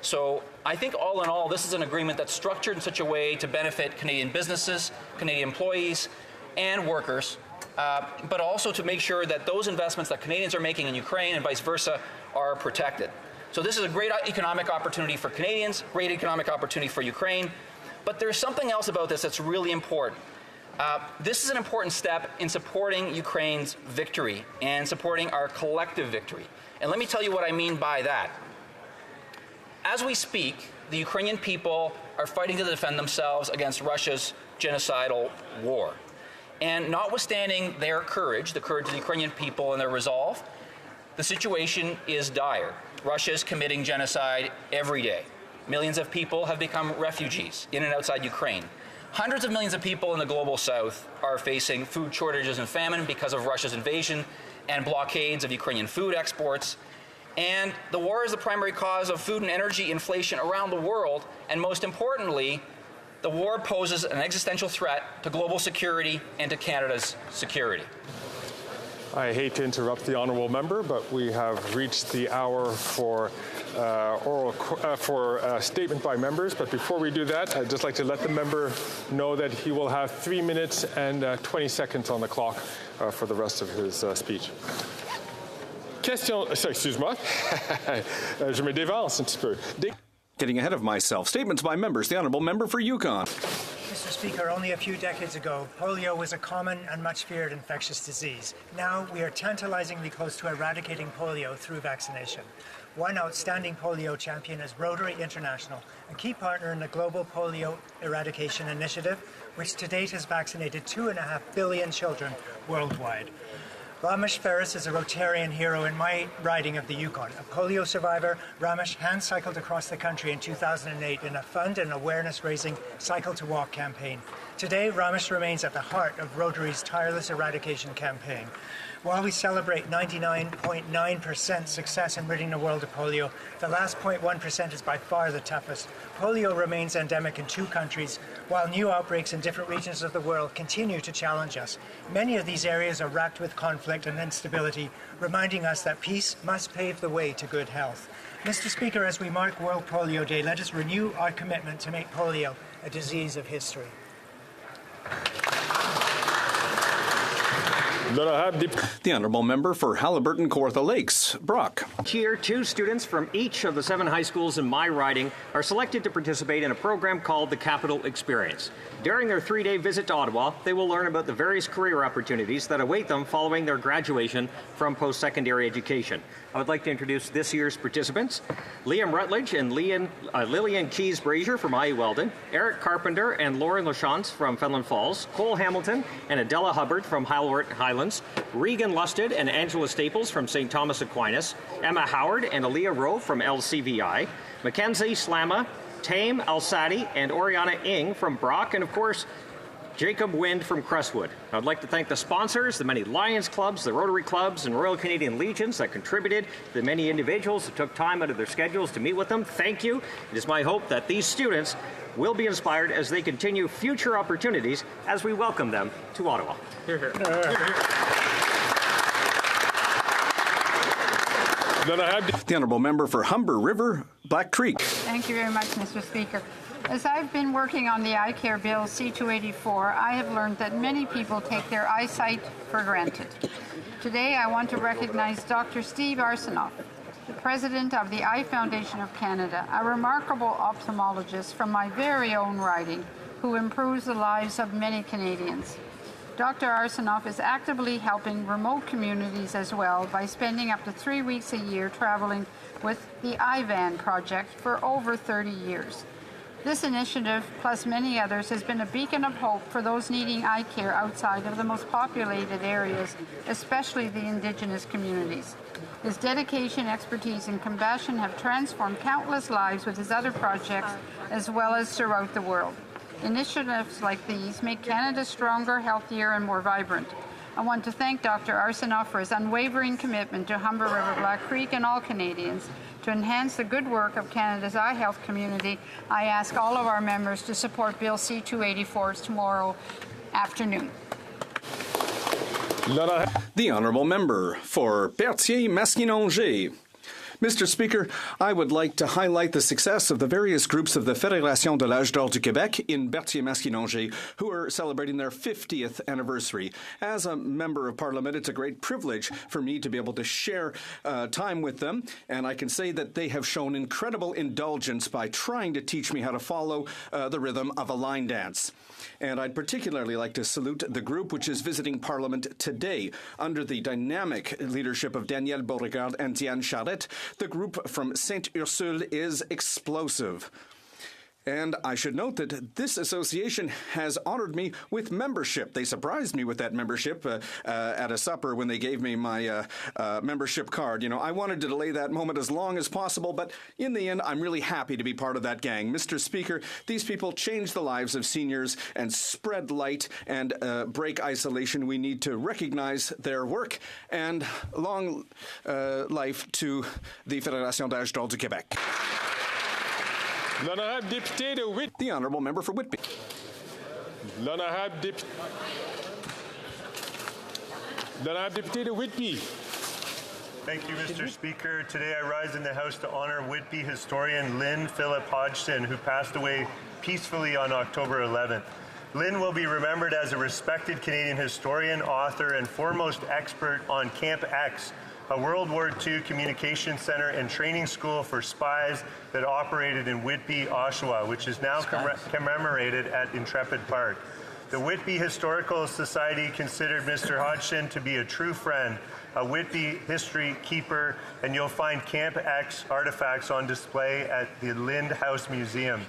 So I think all in all, this is an agreement that's structured in such a way to benefit Canadian businesses, Canadian employees, and workers, but also to make sure that those investments that Canadians are making in Ukraine and vice versa are protected. So this is a great economic opportunity for Canadians, great economic opportunity for Ukraine, but there's something else about this that's really important. This is an important step in supporting Ukraine's victory and supporting our collective victory. And let me tell you what I mean by that. As we speak, the Ukrainian people are fighting to defend themselves against Russia's genocidal war. And notwithstanding their courage, the courage of the Ukrainian people and their resolve, the situation is dire. Russia is committing genocide every day. Millions of people have become refugees in and outside Ukraine. Hundreds of millions of people in the global south are facing food shortages and famine because of Russia's invasion and blockades of Ukrainian food exports. And the war is the primary cause of food and energy inflation around the world. And most importantly, the war poses an existential threat to global security and to Canada's security. I hate to interrupt the honourable member, but we have reached the hour for statement by members. But before we do that, I'd just like to let the member know that he will have 3 minutes and 20 seconds on the clock for the rest of his speech. Excuse-moi. Je me dévance un petit peu. Getting ahead of myself. Statements by members. The honourable member for Yukon. Mr. Speaker, only a few decades ago, polio was a common and much feared infectious disease. Now we are tantalizingly close to eradicating polio through vaccination. One outstanding polio champion is Rotary International, a key partner in the Global Polio Eradication Initiative, which to date has vaccinated 2.5 billion children worldwide. Ramesh Ferris is a Rotarian hero in my riding of the Yukon. A polio survivor, Ramesh hand-cycled across the country in 2008 in a fund and awareness-raising Cycle to Walk campaign. Today, Ramesh remains at the heart of Rotary's tireless eradication campaign. While we celebrate 99.9% success in ridding the world of polio, the last 0.1% is by far the toughest. Polio remains endemic in 2 countries, while new outbreaks in different regions of the world continue to challenge us. Many of these areas are racked with conflict and instability, reminding us that peace must pave the way to good health. Mr. Speaker, as we mark World Polio Day, let us renew our commitment to make polio a disease of history. The Honourable Member for Haliburton-Kawartha Lakes, Brock. Each year, 2 students from each of the 7 high schools in my riding are selected to participate in a program called the Capital Experience. During their 3-day visit to Ottawa, they will learn about the various career opportunities that await them following their graduation from post-secondary education. I would like to introduce this year's participants: Liam Rutledge and Lillian Keys-Brazier from IU Weldon, Eric Carpenter and Lauren Lachance from Fenelon Falls, Cole Hamilton and Adela Hubbard from Highlands, Regan Lusted and Angela Staples from St. Thomas Aquinas, Emma Howard and Aaliyah Rowe from LCVI, Mackenzie Slama, Tame Alsadi and Oriana Ing from Brock, and of course, Jacob Wind from Crestwood. I'd like to thank the sponsors, the many Lions clubs, the Rotary clubs, and Royal Canadian Legions that contributed, the many individuals that took time out of their schedules to meet with them. Thank you. It is my hope that these students will be inspired as they continue future opportunities as we welcome them to Ottawa. Hear, hear. Then I have the Honourable Member for Humber River, Black Creek. Thank you very much, Mr. Speaker. As I've been working on the eye care bill C-284, I have learned that many people take their eyesight for granted. Today, I want to recognize Dr. Steve Arsenault, the President of the Eye Foundation of Canada, a remarkable ophthalmologist from my very own riding who improves the lives of many Canadians. Dr. Arsenault is actively helping remote communities as well by spending up to 3 weeks a year traveling with the iVan project for over 30 years. This initiative, plus many others, has been a beacon of hope for those needing eye care outside of the most populated areas, especially the Indigenous communities. His dedication, expertise, and compassion have transformed countless lives with his other projects, as well as throughout the world. Initiatives like these make Canada stronger, healthier, and more vibrant. I want to thank Dr. Arsenault for his unwavering commitment to Humber River, Black Creek, and all Canadians. To enhance the good work of Canada's eye health community, I ask all of our members to support Bill C-284 tomorrow afternoon. The Honourable Member for Berthier-Masquinongé. Mr. Speaker, I would like to highlight the success of the various groups of the Fédération de l'Âge d'Or du Québec in Berthier-Masquinongé, who are celebrating their 50th anniversary. As a Member of Parliament, it's a great privilege for me to be able to share time with them, and I can say that they have shown incredible indulgence by trying to teach me how to follow the rhythm of a line dance. And I'd particularly like to salute the group which is visiting Parliament today under the dynamic leadership of Danielle Beauregard and Diane Charette. The group from Sainte-Ursule is explosive. And I should note that this association has honored me with membership. They surprised me with that membership at a supper when they gave me my membership card. You know, I wanted to delay that moment as long as possible, but in the end, I'm really happy to be part of that gang. Mr. Speaker, these people change the lives of seniors and spread light and break isolation. We need to recognize their work, and long life to the Fédération d'Âge d'Or du Québec. The Honourable Member for Whitby. L'honorable député de Whitby. Thank you, Mr. Speaker. Today I rise in the House to honor Whitby historian Lynn Philip Hodgson, who passed away peacefully on October 11th. Lynn will be remembered as a respected Canadian historian, author, and foremost expert on Camp X, a World War II communication center and training school for spies that operated in Whitby, Oshawa, which is now commemorated at Intrepid Park. The Whitby Historical Society considered Mr. Hodgson to be a true friend, a Whitby history keeper, and you'll find Camp X artifacts on display at the Lind House Museum.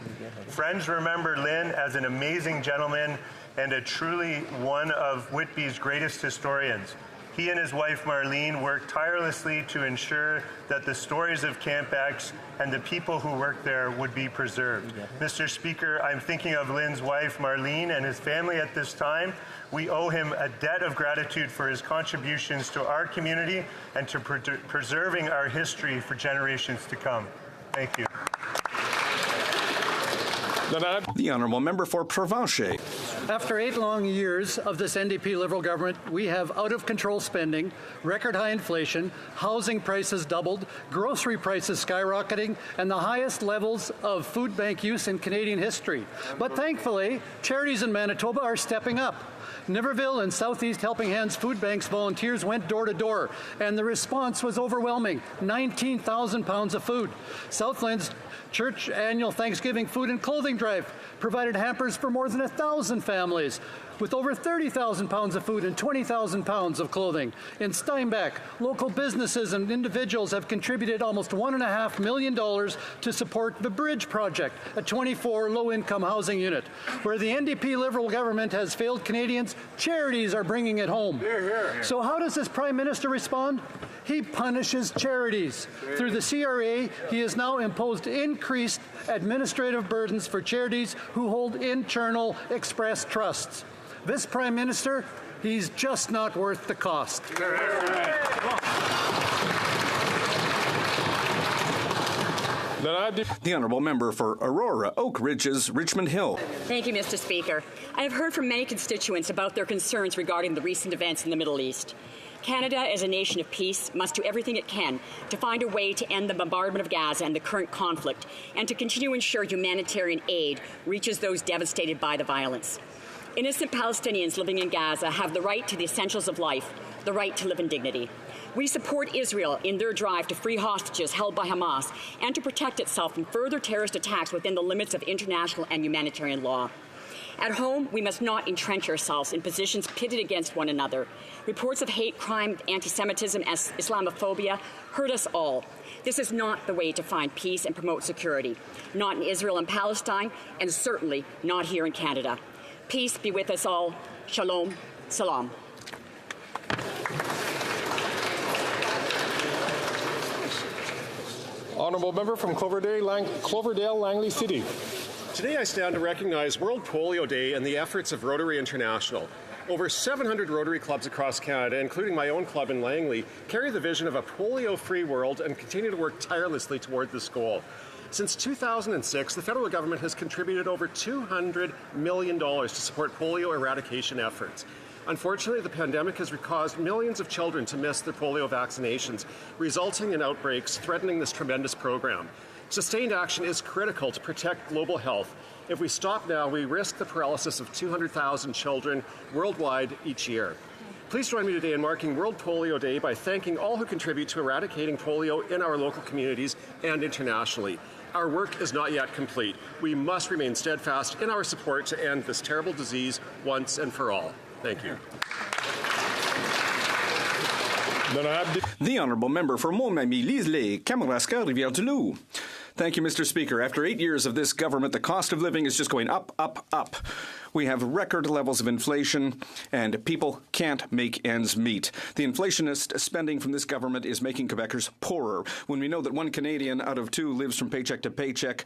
Friends remember Lynn as an amazing gentleman and a truly one of Whitby's greatest historians. He and his wife Marlene worked tirelessly to ensure that the stories of Camp X and the people who worked there would be preserved. Mr. Speaker, I'm thinking of Lynn's wife Marlene and his family at this time. We owe him a debt of gratitude for his contributions to our community and to preserving our history for generations to come. Thank you. The Honourable Member for Provencher. After 8 long years of this NDP Liberal government, we have out-of-control spending, record-high inflation, housing prices doubled, grocery prices skyrocketing, and the highest levels of food bank use in Canadian history. But thankfully, charities in Manitoba are stepping up. Niverville and Southeast Helping Hands Food Banks volunteers went door to door, and the response was overwhelming. 19,000 pounds of food. Southland's Church annual Thanksgiving food and clothing drive provided hampers for more than 1,000 families, with over 30,000 pounds of food and 20,000 pounds of clothing. In Steinbach, local businesses and individuals have contributed almost $1.5 million to support the Bridge Project, a 24 low-income housing unit. Where the NDP Liberal government has failed Canadians, charities are bringing it home. Hear, hear. So how does this Prime Minister respond? He punishes charities. Through the CRA, he has now imposed increased administrative burdens for charities who hold internal express trusts. This Prime Minister, he's just not worth the cost. The Honourable Member for Aurora, Oak Ridges, Richmond Hill. Thank you, Mr. Speaker. I have heard from many constituents about their concerns regarding the recent events in the Middle East. Canada, as a nation of peace, must do everything it can to find a way to end the bombardment of Gaza and the current conflict, and to continue to ensure humanitarian aid reaches those devastated by the violence. Innocent Palestinians living in Gaza have the right to the essentials of life, the right to live in dignity. We support Israel in their drive to free hostages held by Hamas and to protect itself from further terrorist attacks within the limits of international and humanitarian law. At home, we must not entrench ourselves in positions pitted against one another. Reports of hate crime, anti-Semitism, and Islamophobia hurt us all. This is not the way to find peace and promote security, not in Israel and Palestine, and certainly not here in Canada. Peace be with us all. Shalom. Salam. Honourable Member from Cloverdale, Langley City. Today I stand to recognize World Polio Day and the efforts of Rotary International. Over 700 Rotary clubs across Canada, including my own club in Langley, carry the vision of a polio-free world and continue to work tirelessly toward this goal. Since 2006, the federal government has contributed over $200 million to support polio eradication efforts. Unfortunately, the pandemic has caused millions of children to miss their polio vaccinations, resulting in outbreaks threatening this tremendous program. Sustained action is critical to protect global health. If we stop now, we risk the paralysis of 200,000 children worldwide each year. Please join me today in marking World Polio Day by thanking all who contribute to eradicating polio in our local communities and internationally. Our work is not yet complete. We must remain steadfast in our support to end this terrible disease once and for all. Thank you. The Honourable Member for Montmagny, Lisley, Kamouraska, Rivière-du-Loup. Thank you, Mr. Speaker. After 8 years of this government, the cost of living is just going up, up, up. We have record levels of inflation, and people can't make ends meet. The inflationist spending from this government is making Quebecers poorer. When we know that 1 Canadian out of 2 lives from paycheck to paycheck,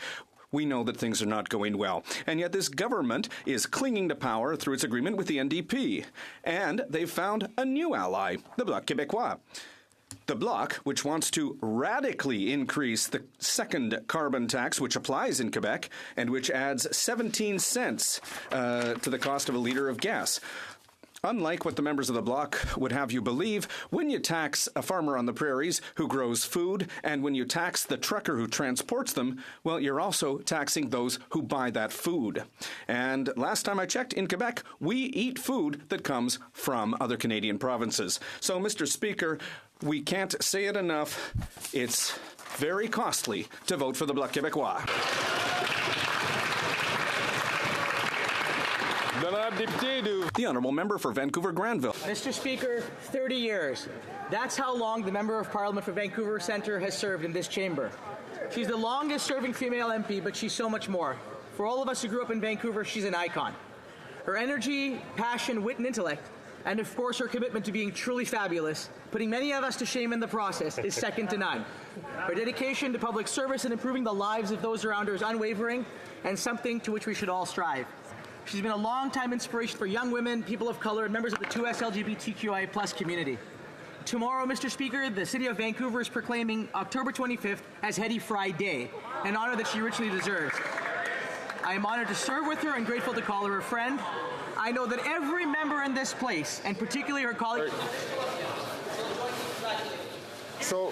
we know that things are not going well. And yet this government is clinging to power through its agreement with the NDP. And they've found a new ally, the Bloc Québécois. The Bloc, which wants to radically increase the second carbon tax, which applies in Quebec, and which adds 17 cents to the cost of a litre of gas. Unlike what the members of the Bloc would have you believe, when you tax a farmer on the prairies who grows food, and when you tax the trucker who transports them, well, you're also taxing those who buy that food. And last time I checked, in Quebec, we eat food that comes from other Canadian provinces. So, Mr. Speaker, we can't say it enough. It's very costly to vote for the Bloc Québécois. The Honourable Member for Vancouver-Granville. Mr. Speaker, 30 years. That's how long the Member of Parliament for Vancouver Centre has served in this chamber. She's the longest-serving female MP, but she's so much more. For all of us who grew up in Vancouver, she's an icon. Her energy, passion, wit, and intellect, and of course her commitment to being truly fabulous, putting many of us to shame in the process, is second to none. Her dedication to public service and improving the lives of those around her is unwavering and something to which we should all strive. She's been a long-time inspiration for young women, people of color, and members of the 2S LGBTQIA+ community. Tomorrow, Mr. Speaker, the City of Vancouver is proclaiming October 25th as Hetty Fry Day, an honor that she richly deserves. I am honored to serve with her and grateful to call her a friend. I know that every member in this place, and particularly her colleagues... So...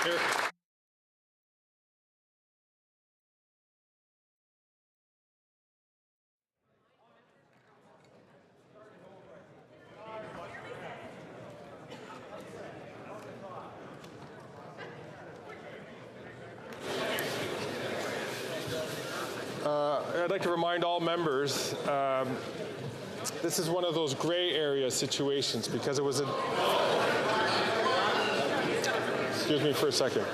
Here. I'd like to remind all members, this is one of those gray area situations because it was a... Excuse me for a second.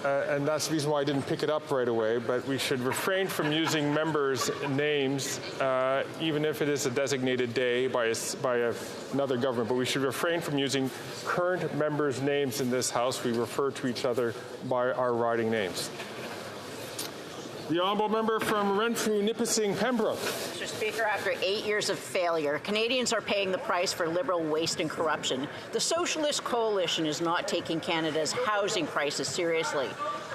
And that's the reason why I didn't pick it up right away, but we should refrain from using members' names, even if it is a designated day by another government, but we should refrain from using current members' names in this House. We refer to each other by our riding names. The honourable member from Renfrew, Nipissing, Pembroke. Mr. Speaker, after 8 years of failure, Canadians are paying the price for Liberal waste and corruption. The Socialist Coalition is not taking Canada's housing crisis seriously.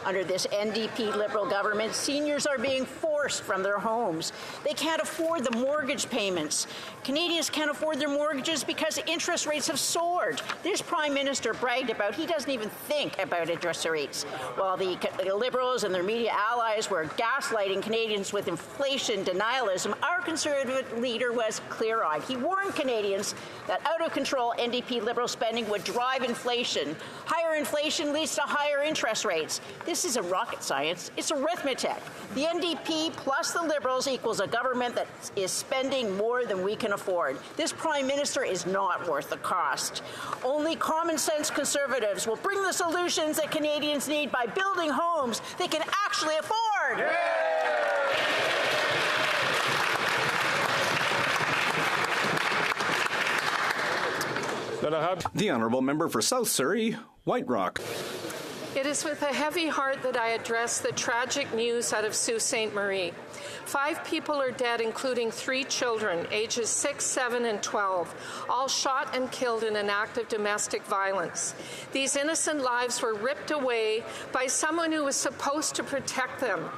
Under this NDP Liberal government, seniors are being forced from their homes. They can't afford the mortgage payments. Canadians can't afford their mortgages because interest rates have soared. This Prime Minister bragged about he doesn't even think about interest rates. While the Liberals and their media allies were gaslighting Canadians with inflation denialism, our Conservative leader was clear-eyed. He warned Canadians that out-of-control NDP Liberal spending would drive inflation. Higher inflation leads to higher interest rates. This isn't rocket science, it's arithmetic. The NDP plus the Liberals equals a government that is spending more than we can afford. This Prime Minister is not worth the cost. Only common sense Conservatives will bring the solutions that Canadians need by building homes they can actually afford. Yeah! Then I have the honourable member for South Surrey, White Rock. It is with a heavy heart that I address the tragic news out of Sault Ste. Marie. 5 people are dead, including 3 children, ages 6, 7, and 12, all shot and killed in an act of domestic violence. These innocent lives were ripped away by someone who was supposed to protect them.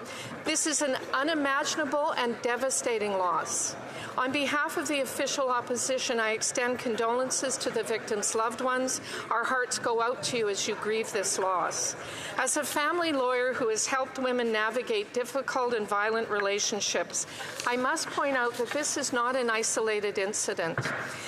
This is an unimaginable and devastating loss. On behalf of the official opposition, I extend condolences to the victims' loved ones. Our hearts go out to you as you grieve this loss. As a family lawyer who has helped women navigate difficult and violent relationships, I must point out that this is not an isolated incident.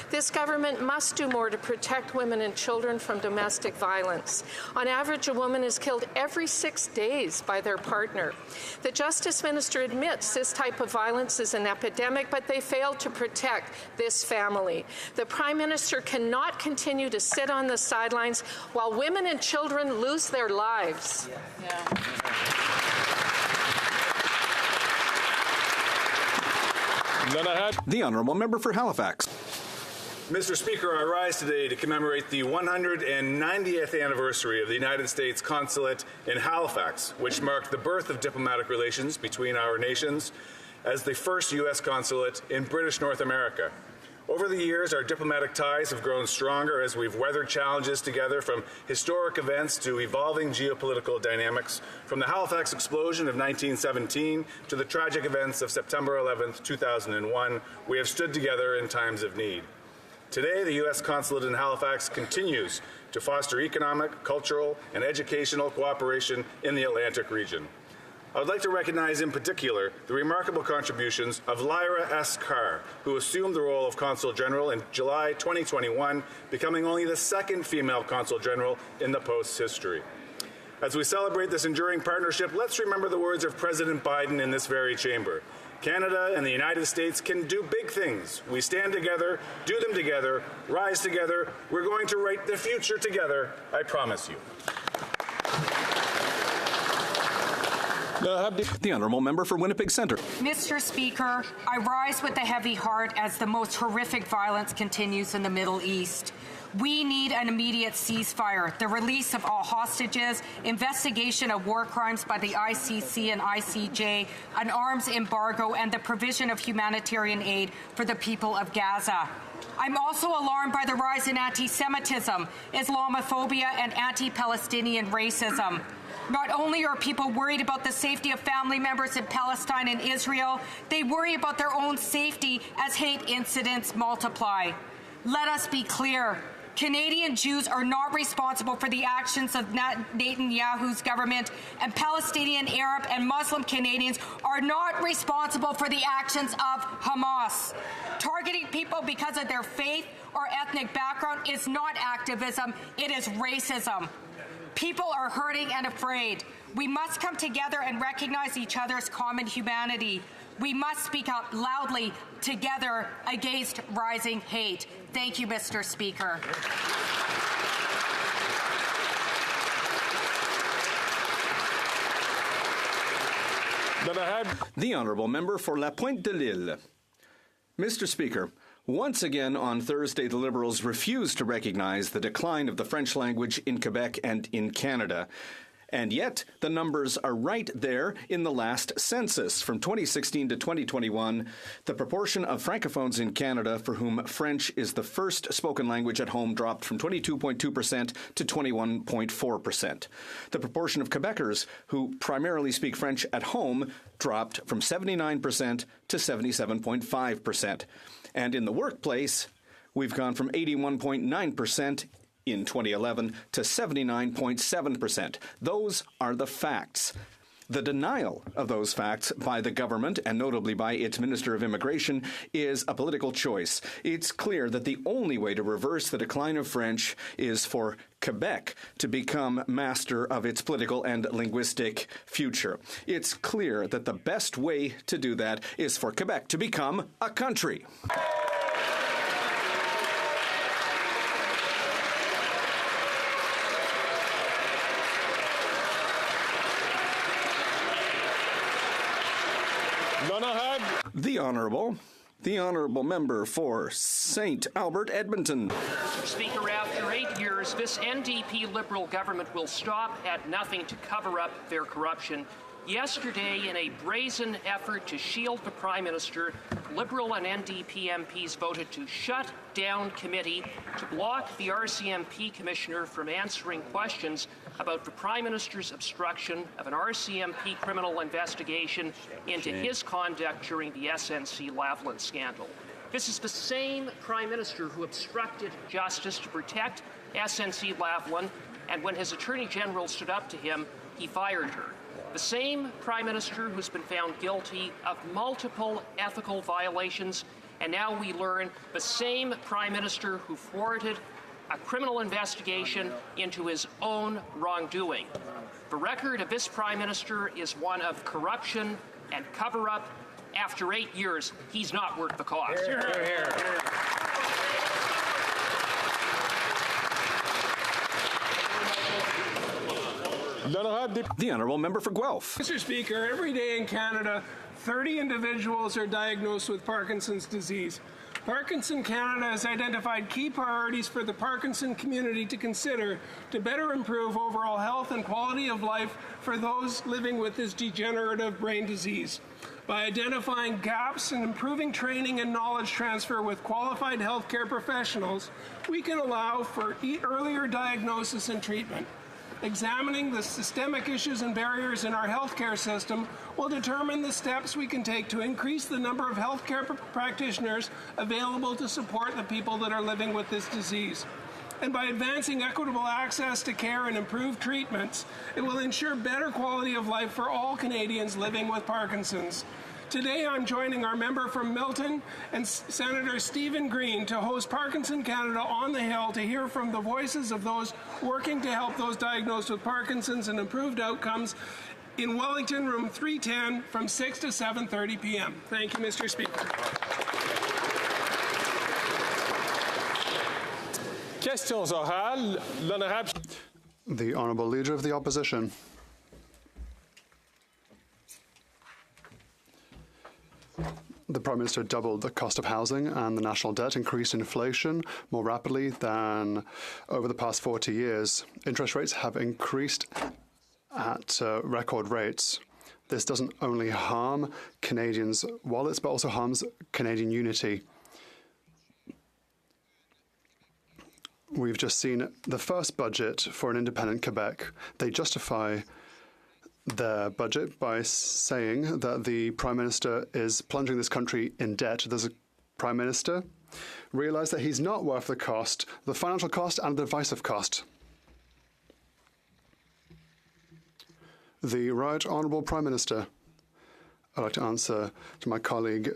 This government must do more to protect women and children from domestic violence. On average, a woman is killed every 6 days by their partner. The Justice Minister admits this type of violence is an epidemic, but they fail to protect this family. The Prime Minister cannot continue to sit on the sidelines while women and children lose their lives. Then I had the honourable member for Halifax. Mr. Speaker, I rise today to commemorate the 190th anniversary of the United States Consulate in Halifax, which marked the birth of diplomatic relations between our nations as the first U.S. consulate in British North America. Over the years, our diplomatic ties have grown stronger as we've weathered challenges together, from historic events to evolving geopolitical dynamics, from the Halifax explosion of 1917 to the tragic events of September 11th, 2001. We have stood together in times of need. Today, the U.S. Consulate in Halifax continues to foster economic, cultural, and educational cooperation in the Atlantic region. I would like to recognize in particular the remarkable contributions of Lyra S. Carr, who assumed the role of Consul General in July 2021, becoming only the 2nd female Consul General in the post's history. As we celebrate this enduring partnership, let's remember the words of President Biden in this very chamber. Canada and the United States can do big things. We stand together, do them together, rise together. We're going to write the future together, I promise you. The honourable member for Winnipeg Centre. Mr. Speaker, I rise with a heavy heart as the most horrific violence continues in the Middle East. We need an immediate ceasefire, the release of all hostages, investigation of war crimes by the ICC and ICJ, an arms embargo, and the provision of humanitarian aid for the people of Gaza. I'm also alarmed by the rise in anti-Semitism, Islamophobia, and anti-Palestinian racism. Not only are people worried about the safety of family members in Palestine and Israel, they worry about their own safety as hate incidents multiply. Let us be clear. Canadian Jews are not responsible for the actions of Netanyahu's government, and Palestinian, Arab, and Muslim Canadians are not responsible for the actions of Hamas. Targeting people because of their faith or ethnic background is not activism, it is racism. People are hurting and afraid. We must come together and recognize each other's common humanity. We must speak up loudly together against rising hate. Thank you, Mr. Speaker. The Honourable Member for La Pointe de l'Île. Mr. Speaker, once again on Thursday, the Liberals refused to recognize the decline of the French language in Quebec and in Canada. And yet, the numbers are right there in the last census. From 2016 to 2021, the proportion of Francophones in Canada for whom French is the first spoken language at home dropped from 22.2% to 21.4%. The proportion of Quebecers who primarily speak French at home dropped from 79% to 77.5%. And in the workplace, we've gone from 81.9% in 2011 to 79.7%. Those are the facts. The denial of those facts by the government, and notably by its Minister of Immigration, is a political choice. It's clear that the only way to reverse the decline of French is for Quebec to become master of its political and linguistic future. It's clear that the best way to do that is for Quebec to become a country. The Honourable Member for St. Albert, Edmonton. Mr. Speaker, after 8 years, this NDP Liberal government will stop at nothing to cover up their corruption. Yesterday, in a brazen effort to shield the Prime Minister, Liberal and NDP MPs voted to shut down committee to block the RCMP Commissioner from answering questions about the Prime Minister's obstruction of an RCMP criminal investigation into his conduct during the SNC Lavalin scandal. This is the same Prime Minister who obstructed justice to protect SNC Lavalin, and when his Attorney General stood up to him, he fired her. The same Prime Minister who's been found guilty of multiple ethical violations, and now we learn the same Prime Minister who thwarted a criminal investigation into his own wrongdoing. The record of this Prime Minister is one of corruption and cover-up. After 8 years, he's not worth the cost. Hear, hear, hear. The Honourable Member for Guelph. Mr. Speaker, every day in Canada, 30 individuals are diagnosed with Parkinson's disease. Parkinson Canada has identified key priorities for the Parkinson community to consider to better improve overall health and quality of life for those living with this degenerative brain disease. By identifying gaps and improving training and knowledge transfer with qualified healthcare professionals, we can allow for earlier diagnosis and treatment. Examining the systemic issues and barriers in our healthcare system will determine the steps we can take to increase the number of healthcare practitioners available to support the people that are living with this disease. And by advancing equitable access to care and improved treatments, it will ensure better quality of life for all Canadians living with Parkinson's. Today, I'm joining our member from Milton and Senator Stephen Green to host Parkinson Canada on the Hill to hear from the voices of those working to help those diagnosed with Parkinson's and improved outcomes in Wellington, room 310 from 6 to 7:30 p.m. Thank you, Mr. Speaker. Questions orales. L'honorable. The Honourable Leader of the Opposition. the Prime Minister doubled the cost of housing, and the national debt increased inflation more rapidly than over the past 40 years. Interest rates have increased at record rates. This doesn't only harm Canadians' wallets, but also harms Canadian unity. We've just seen the first budget for an independent Quebec. They justify their budget by saying that the Prime Minister is plunging this country in debt. Does the Prime Minister realize that he's not worth the cost, the financial cost and the divisive cost? The Right Honourable Prime Minister. I'd like to answer to my colleague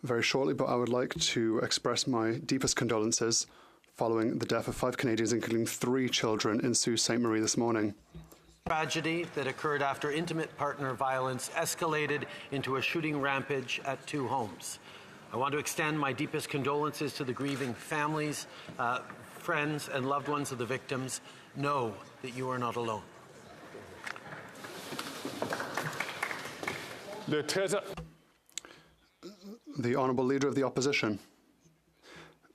very shortly, but I would like to express my deepest condolences following the death of 5 Canadians, including 3 children, in Sault Ste. Marie this morning. Tragedy that occurred after intimate partner violence escalated into a shooting rampage at 2 homes. I want to extend my deepest condolences to the grieving families, friends, and loved ones of the victims. Know that you are not alone. The Honourable Leader of the Opposition.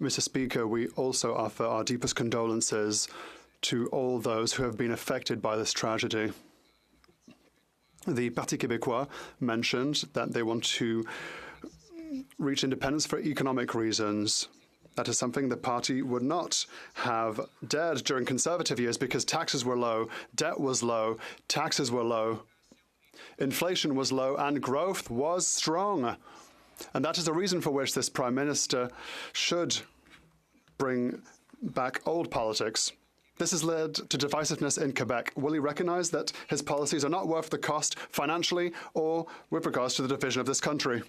Mr. Speaker, we also offer our deepest condolences to all those who have been affected by this tragedy. The Parti Québécois mentioned that they want to reach independence for economic reasons. That is something the party would not have dared during Conservative years because taxes were low, debt was low, taxes were low, inflation was low, and growth was strong. And that is the reason for which this Prime Minister should bring back old politics. This has led to divisiveness in Quebec. Will he recognize that his policies are not worth the cost financially or with regards to the division of this country?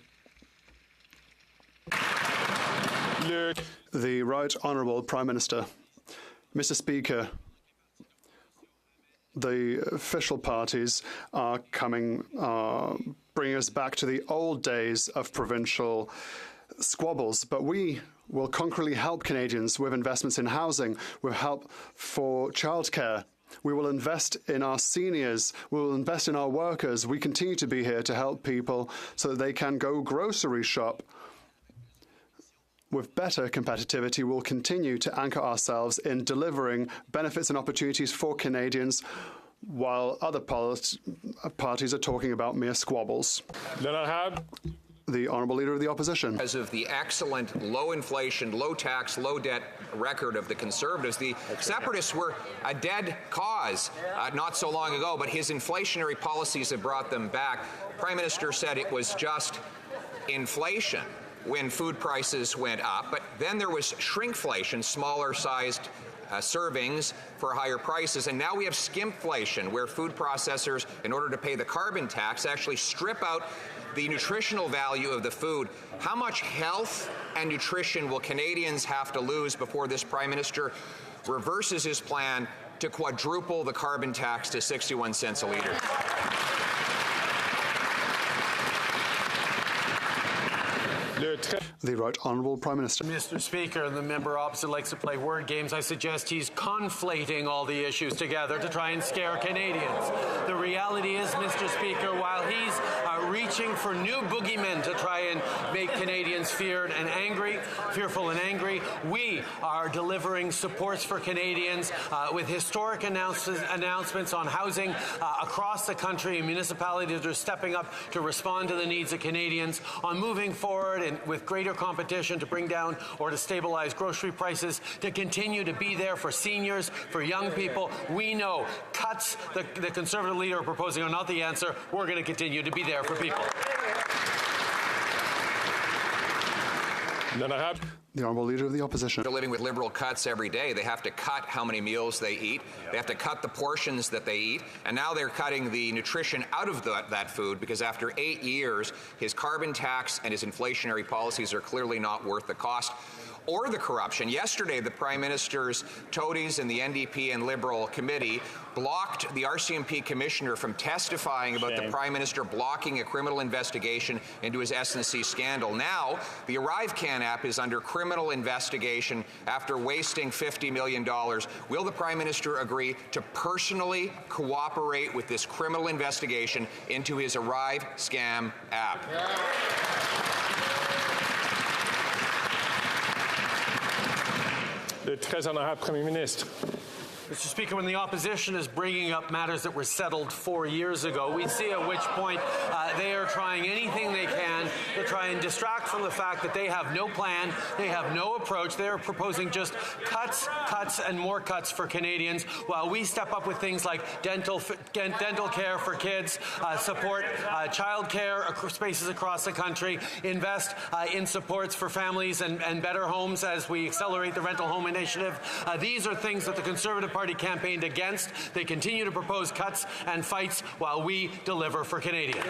The Right Honourable Prime Minister. Mr. Speaker, the official parties are bringing us back to the old days of provincial squabbles, but we will concretely help Canadians with investments in housing, with help for childcare. We will invest in our seniors. We will invest in our workers. We continue to be here to help people so that they can go grocery shop. With better competitivity, we'll continue to anchor ourselves in delivering benefits and opportunities for Canadians while other parties are talking about mere squabbles. The Honourable Leader of the Opposition. Because of the excellent low inflation, low tax, low debt record of the Conservatives, the Separatists were a dead cause not so long ago, but his inflationary policies have brought them back. Prime Minister said it was just inflation when food prices went up, but then there was shrinkflation, smaller sized servings for higher prices, and now we have skimpflation, where food processors, in order to pay the carbon tax, actually strip out the nutritional value of the food. How much health and nutrition will Canadians have to lose before this Prime Minister reverses his plan to quadruple the carbon tax to 61 cents a litre? The Right Honourable Prime Minister. Mr. Speaker, the member opposite likes to play word games. I suggest he's conflating all the issues together to try and scare Canadians. The reality is, Mr. Speaker, while he's reaching for new boogeymen to try and make Canadians fearful and angry, we are delivering supports for Canadians with historic announcements on housing across the country. Municipalities are stepping up to respond to the needs of Canadians on moving forward and with greater competition to bring down or to stabilize grocery prices, to continue to be there for seniors, for young people. We know cuts the Conservative leader are proposing are not the answer. We're going to continue to be there for people. Then I have the Honourable Leader of the Opposition. They're living with Liberal cuts every day. They have to cut how many meals they eat. They have to cut the portions that they eat. And now they're cutting the nutrition out of that food because after 8 years, his carbon tax and his inflationary policies are clearly not worth the cost or the corruption. Yesterday, the Prime Minister's toadies in the NDP and Liberal committee blocked the RCMP commissioner from testifying about the Prime Minister blocking a criminal investigation into his S&C scandal. Now, the ArriveCan app is under criminal investigation after wasting $50 million. Will the Prime Minister agree to personally cooperate with this criminal investigation into his Arrive scam app? le très honorable Premier ministre. Mr. Speaker, when the opposition is bringing up matters that were settled 4 years ago, we see at which point they are trying anything they can to try and distract from the fact that they have no plan, they have no approach. They are proposing just cuts, and more cuts for Canadians, while we step up with things like dental care for kids, support child care spaces across the country, invest in supports for families and better homes as we accelerate the rental home initiative. These are things that the Conservative Party campaigned against. They continue to propose cuts and fights while we deliver for Canadians.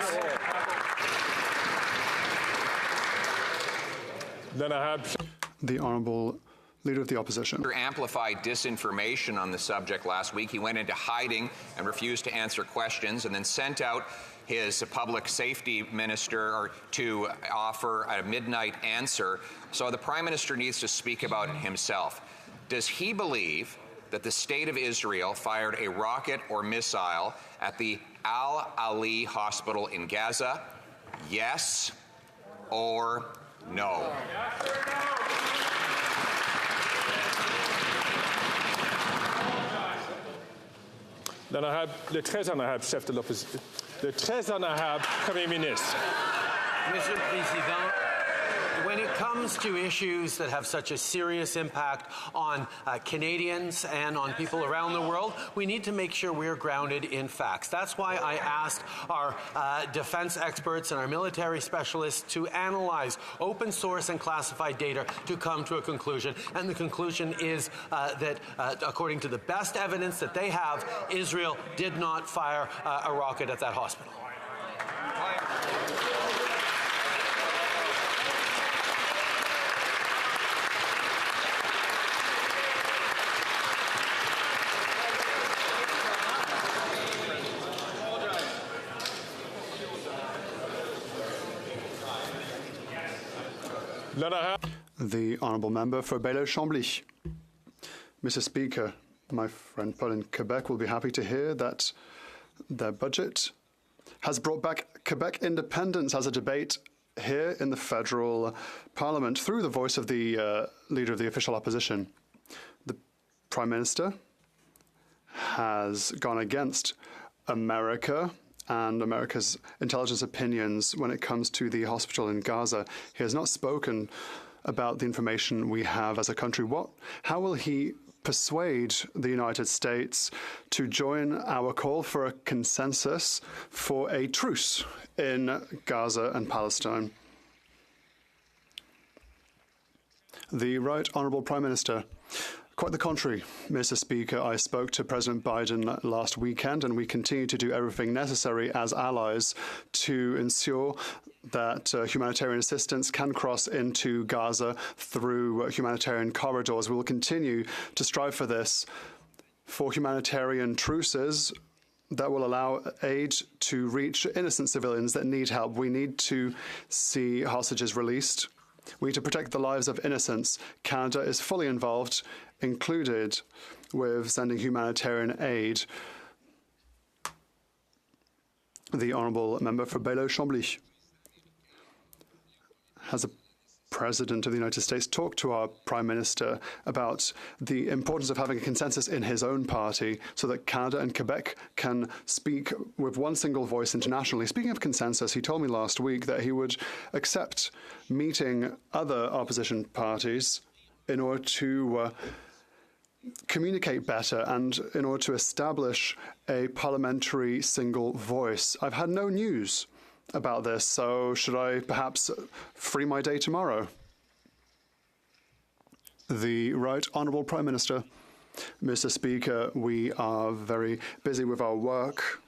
The Honourable Leader of the Opposition. Amplified disinformation on the subject last week. He went into hiding and refused to answer questions, and then sent out his public safety minister to offer a midnight answer. So the Prime Minister needs to speak about himself. Does he believe that the State of Israel fired a rocket or missile at the Al-Ali hospital in Gaza? Yes or no? Le très honorable chef de l'opposition, le très honorable Premier ministre. Monsieur le Président, when it comes to issues that have such a serious impact on Canadians and on people around the world, we need to make sure we're grounded in facts. That's why I asked our defense experts and our military specialists to analyze open source and classified data to come to a conclusion. And the conclusion is that according to the best evidence that they have, Israel did not fire a rocket at that hospital. The Honourable Member for Bailleul-Chambly. Mr. Speaker, my friend Paul in Quebec will be happy to hear that their budget has brought back Quebec independence as a debate here in the federal parliament through the voice of the leader of the official opposition. The Prime Minister has gone against America and America's intelligence opinions when it comes to the hospital in Gaza. He has not spoken about the information we have as a country. How will he persuade the United States to join our call for a consensus for a truce in Gaza and Palestine? The Right Honourable Prime Minister. Quite the contrary, Mr. Speaker. I spoke to President Biden last weekend, and we continue to do everything necessary as allies to ensure that humanitarian assistance can cross into Gaza through humanitarian corridors. We will continue to strive for this, for humanitarian truces that will allow aid to reach innocent civilians that need help. We need to see hostages released. We need to protect the lives of innocents. Canada is fully involved, included with sending humanitarian aid. The Honourable Member for Bailleul-Chambly. Has the President of the United States talked to our Prime Minister about the importance of having a consensus in his own party so that Canada and Quebec can speak with one single voice internationally? Speaking of consensus, he told me last week that he would accept meeting other opposition parties in order to communicate better and in order to establish a parliamentary single voice. I've had no news about this, so should I perhaps free my day tomorrow? The Right Honourable Prime Minister. Mr. Speaker, we are very busy with our work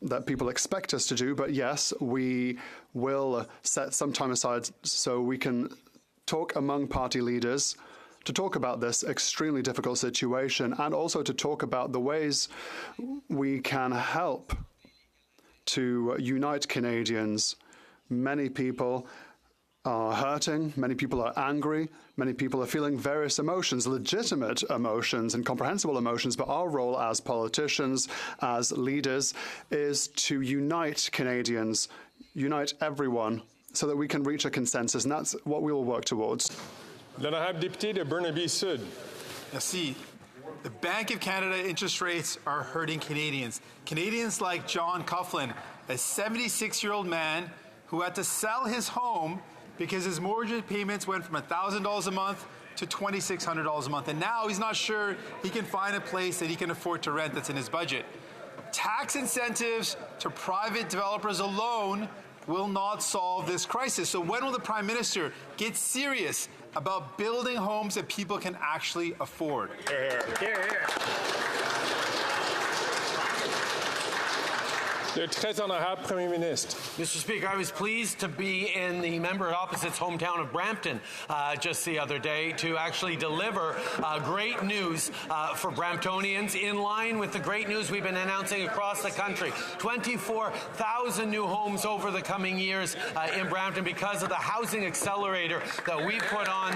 that people expect us to do, but yes, we will set some time aside so we can talk among party leaders to talk about this extremely difficult situation and also to talk about the ways we can help to unite Canadians. Many people are hurting, many people are angry, many people are feeling various emotions, legitimate emotions and comprehensible emotions, but our role as politicians, as leaders, is to unite Canadians, unite everyone, so that we can reach a consensus, and that's what we will work towards. L'honorable député de Burnaby Sud. Merci. The Bank of Canada interest rates are hurting Canadians. Canadians like John Coughlin, a 76-year-old man who had to sell his home because his mortgage payments went from $1,000 a month to $2,600 a month. And now he's not sure he can find a place that he can afford to rent that's in his budget. Tax incentives to private developers alone will not solve this crisis. So when will the Prime Minister get serious about building homes that people can actually afford? Hear, hear. Le très honorable Premier Ministre. Mr. Speaker, I was pleased to be in the member opposite's hometown of Brampton just the other day to actually deliver great news for Bramptonians in line with the great news we've been announcing across the country. 24,000 new homes over the coming years in Brampton because of the housing accelerator that we put on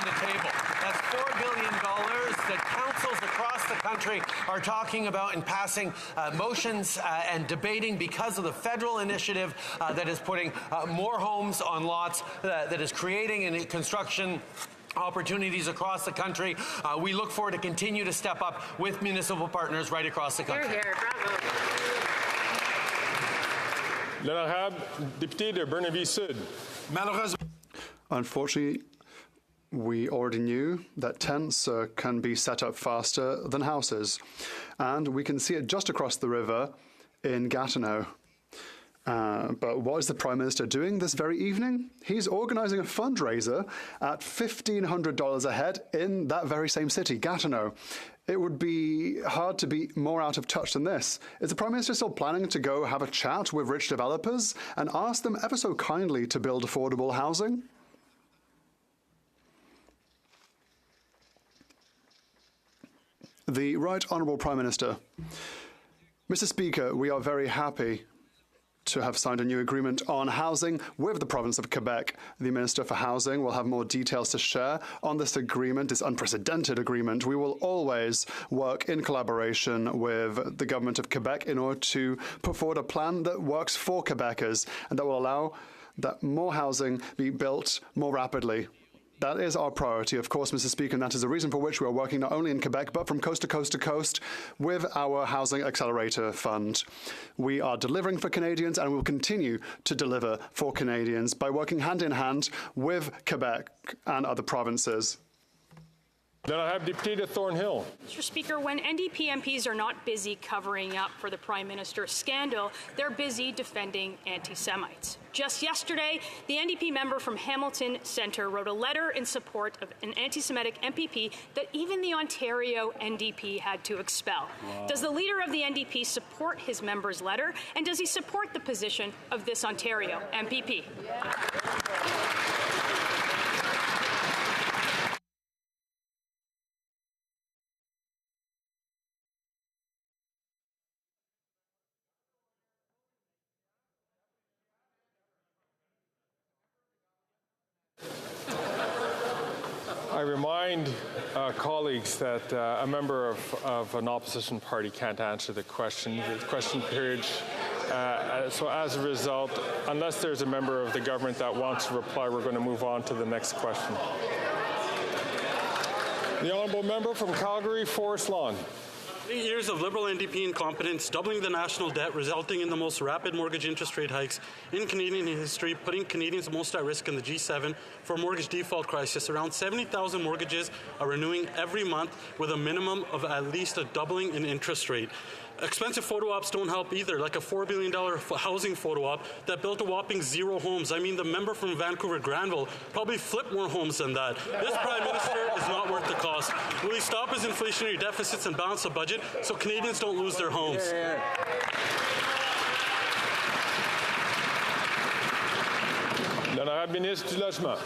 the table. That's $4 billion that councils across the country are talking about and passing motions and debating because of the federal initiative that is putting more homes on lots, that is creating and construction opportunities across the country. We look forward to continue to step up with municipal partners right across the country. Hear, hear. Bravo. L'honorable député de Burnaby Sud. Unfortunately, we already knew that tents can be set up faster than houses. And we can see it just across the river in Gatineau. But what is the Prime Minister doing this very evening? He's organising a fundraiser at $1,500 a head in that very same city, Gatineau. It would be hard to be more out of touch than this. Is the Prime Minister still planning to go have a chat with rich developers and ask them ever so kindly to build affordable housing? The Right Honourable Prime Minister. Mr. Speaker, we are very happy to have signed a new agreement on housing with the province of Quebec. The Minister for Housing will have more details to share on this agreement, this unprecedented agreement. We will always work in collaboration with the government of Quebec in order to put forward a plan that works for Quebecers and that will allow that more housing be built more rapidly. That is our priority, of course, Mr. Speaker, and that is the reason for which we are working not only in Quebec, but from coast to coast to coast with our Housing Accelerator Fund. We are delivering for Canadians and we will continue to deliver for Canadians by working hand in hand with Quebec and other provinces. Then I have Député de Thornhill. Mr. Speaker, when NDP MPs are not busy covering up for the Prime Minister's scandal, they're busy defending anti-Semites. Just yesterday, the NDP member from Hamilton Centre wrote a letter in support of an anti-Semitic MPP that even the Ontario NDP had to expel. Wow. Does the leader of the NDP support his member's letter, and does he support the position of this Ontario MPP? I remind colleagues that a member of an opposition party can't answer the question. The question period. So as a result, unless there's a member of the government that wants to reply, we're going to move on to the next question. The honourable member from Calgary, Forest Lawn. 8 years of Liberal NDP incompetence, doubling the national debt, resulting in the most rapid mortgage interest rate hikes in Canadian history, putting Canadians most at risk in the G7 for a mortgage default crisis. Around 70,000 mortgages are renewing every month with a minimum of at least a doubling in interest rate. Expensive photo ops don't help either, like a $4 billion housing photo op that built a whopping 0 homes. I mean, the member from Vancouver Granville probably flipped more homes than that. This Prime Minister is not worth the cost. Will he stop his inflationary deficits and balance the budget so Canadians don't lose their homes? L'honorable ministre du Logement.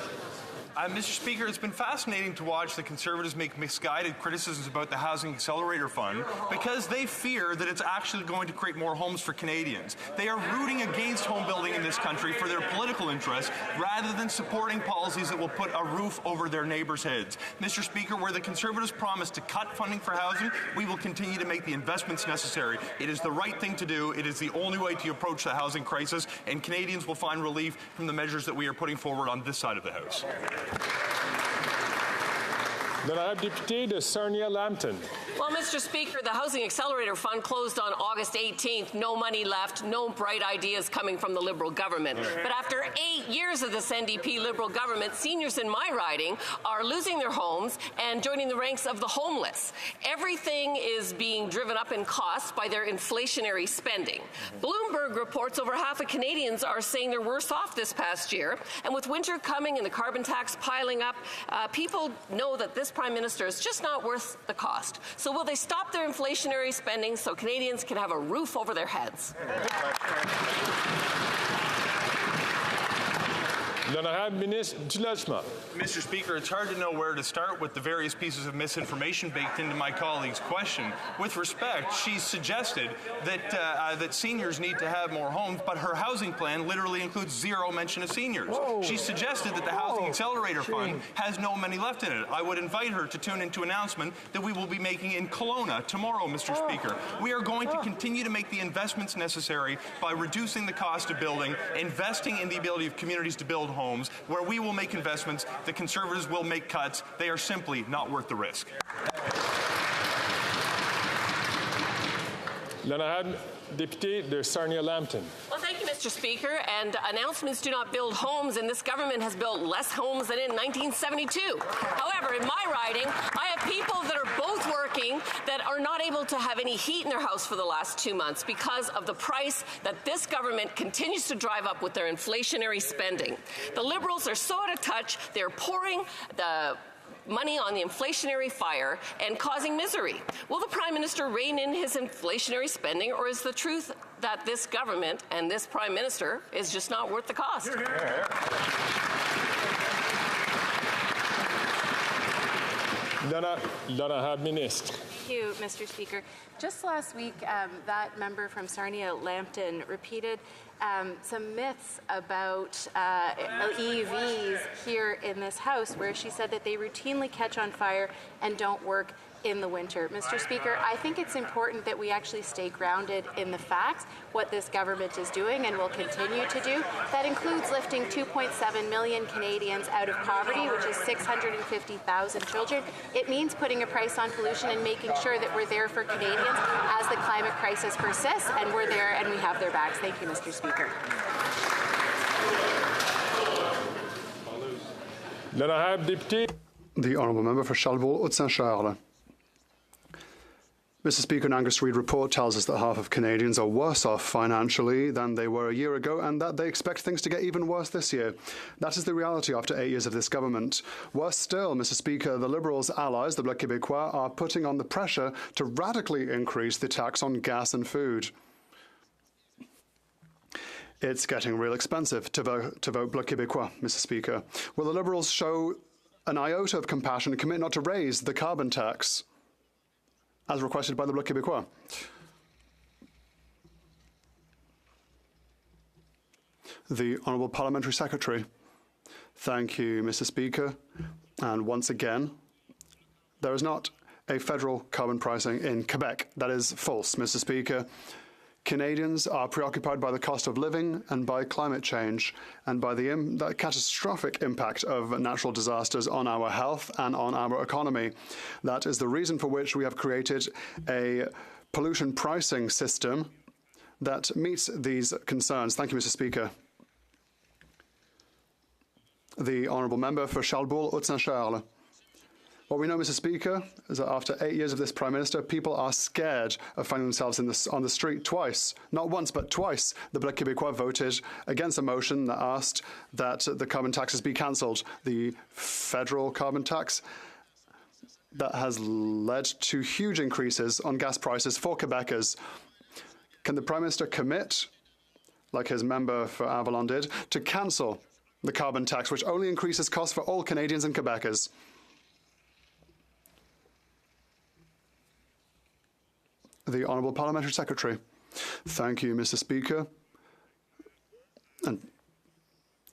Mr. Speaker, it's been fascinating to watch the Conservatives make misguided criticisms about the Housing Accelerator Fund because they fear that it's actually going to create more homes for Canadians. They are rooting against home building in this country for their political interests rather than supporting policies that will put a roof over their neighbours' heads. Mr. Speaker, where the Conservatives promise to cut funding for housing, we will continue to make the investments necessary. It is the right thing to do. It is the only way to approach the housing crisis, and Canadians will find relief from the measures that we are putting forward on this side of the House. L'honorable député de Sarnia-Lambton. Well, Mr. Speaker, the Housing Accelerator Fund closed on August 18th. No money left, no bright ideas coming from the Liberal government. But after 8 years of this NDP Liberal government, seniors in my riding are losing their homes and joining the ranks of the homeless. Everything is being driven up in cost by their inflationary spending. Bloomberg reports over half of Canadians are saying they're worse off this past year. And with winter coming and the carbon tax piling up, people know that this Prime Minister is just not worth the cost. So will they stop their inflationary spending so Canadians can have a roof over their heads? L'honorable ministre du Logement. Mr. Speaker, it's hard to know where to start with the various pieces of misinformation baked into my colleague's question. With respect, she suggested that that seniors need to have more homes, but her housing plan literally includes zero mention of seniors. Whoa. She suggested that the Housing Accelerator Fund has no money left in it. I would invite her to tune into an announcement that we will be making in Kelowna tomorrow, Mr. Speaker. We are going to continue to make the investments necessary by reducing the cost of building, investing in the ability of communities to build homes. Where we will make investments, the Conservatives will make cuts. They are simply not worth the risk. L'honorable député de Sarnia-Lambton. Well, thank you, Mr. Speaker. And announcements do not build homes, and this government has built less homes than in 1972. However, in my riding, I have people that are both working that are not able to have any heat in their house for the last 2 months because of the price that this government continues to drive up with their inflationary spending. The Liberals are so out of touch, they're pouring the money on the inflationary fire and causing misery. Will the Prime Minister rein in his inflationary spending, or is the truth that this government and this Prime Minister is just not worth the cost? L'honorable ministre. Thank you, Mr. Speaker. Just last week, that member from Sarnia-Lambton repeated some myths about EVs here in this House, where she said that they routinely catch on fire and don't work in the winter. Mr. Speaker, I think it's important that we actually stay grounded in the facts, what this government is doing and will continue to do. That includes lifting 2.7 million Canadians out of poverty, which is 650,000 children. It means putting a price on pollution and making sure that we're there for Canadians as the climate crisis persists, and we're there and we have their backs. Thank you, Mr. Speaker. L'honorable député. The Honourable Member for Charlebourg-Haute-Saint-Charles. Mr. Speaker, an Angus Reid report tells us that half of Canadians are worse off financially than they were a year ago, and that they expect things to get even worse this year. That is the reality after 8 years of this government. Worse still, Mr. Speaker, the Liberals' allies, the Bloc Québécois, are putting on the pressure to radically increase the tax on gas and food. It's getting real expensive to vote Bloc Québécois, Mr. Speaker. Will the Liberals show an iota of compassion and commit not to raise the carbon tax, as requested by the Bloc Québécois? The Honourable Parliamentary Secretary. Thank you, Mr. Speaker. And once again, there is not a federal carbon pricing in Quebec. That is false, Mr. Speaker. Canadians are preoccupied by the cost of living and by climate change and by the catastrophic impact of natural disasters on our health and on our economy. That is the reason for which we have created a pollution pricing system that meets these concerns. Thank you, Mr. Speaker. The Honourable Member for Charlebourg-Haute-Saint-Charles. What we know, Mr. Speaker, is that after 8 years of this Prime Minister, people are scared of finding themselves on the street twice. Not once, but twice. The Bloc Québécois voted against a motion that asked that the carbon taxes be cancelled. The federal carbon tax that has led to huge increases on gas prices for Quebecers. Can the Prime Minister commit, like his member for Avalon did, to cancel the carbon tax, which only increases costs for all Canadians and Quebecers? The Honourable Parliamentary Secretary. Thank you, Mr. Speaker. And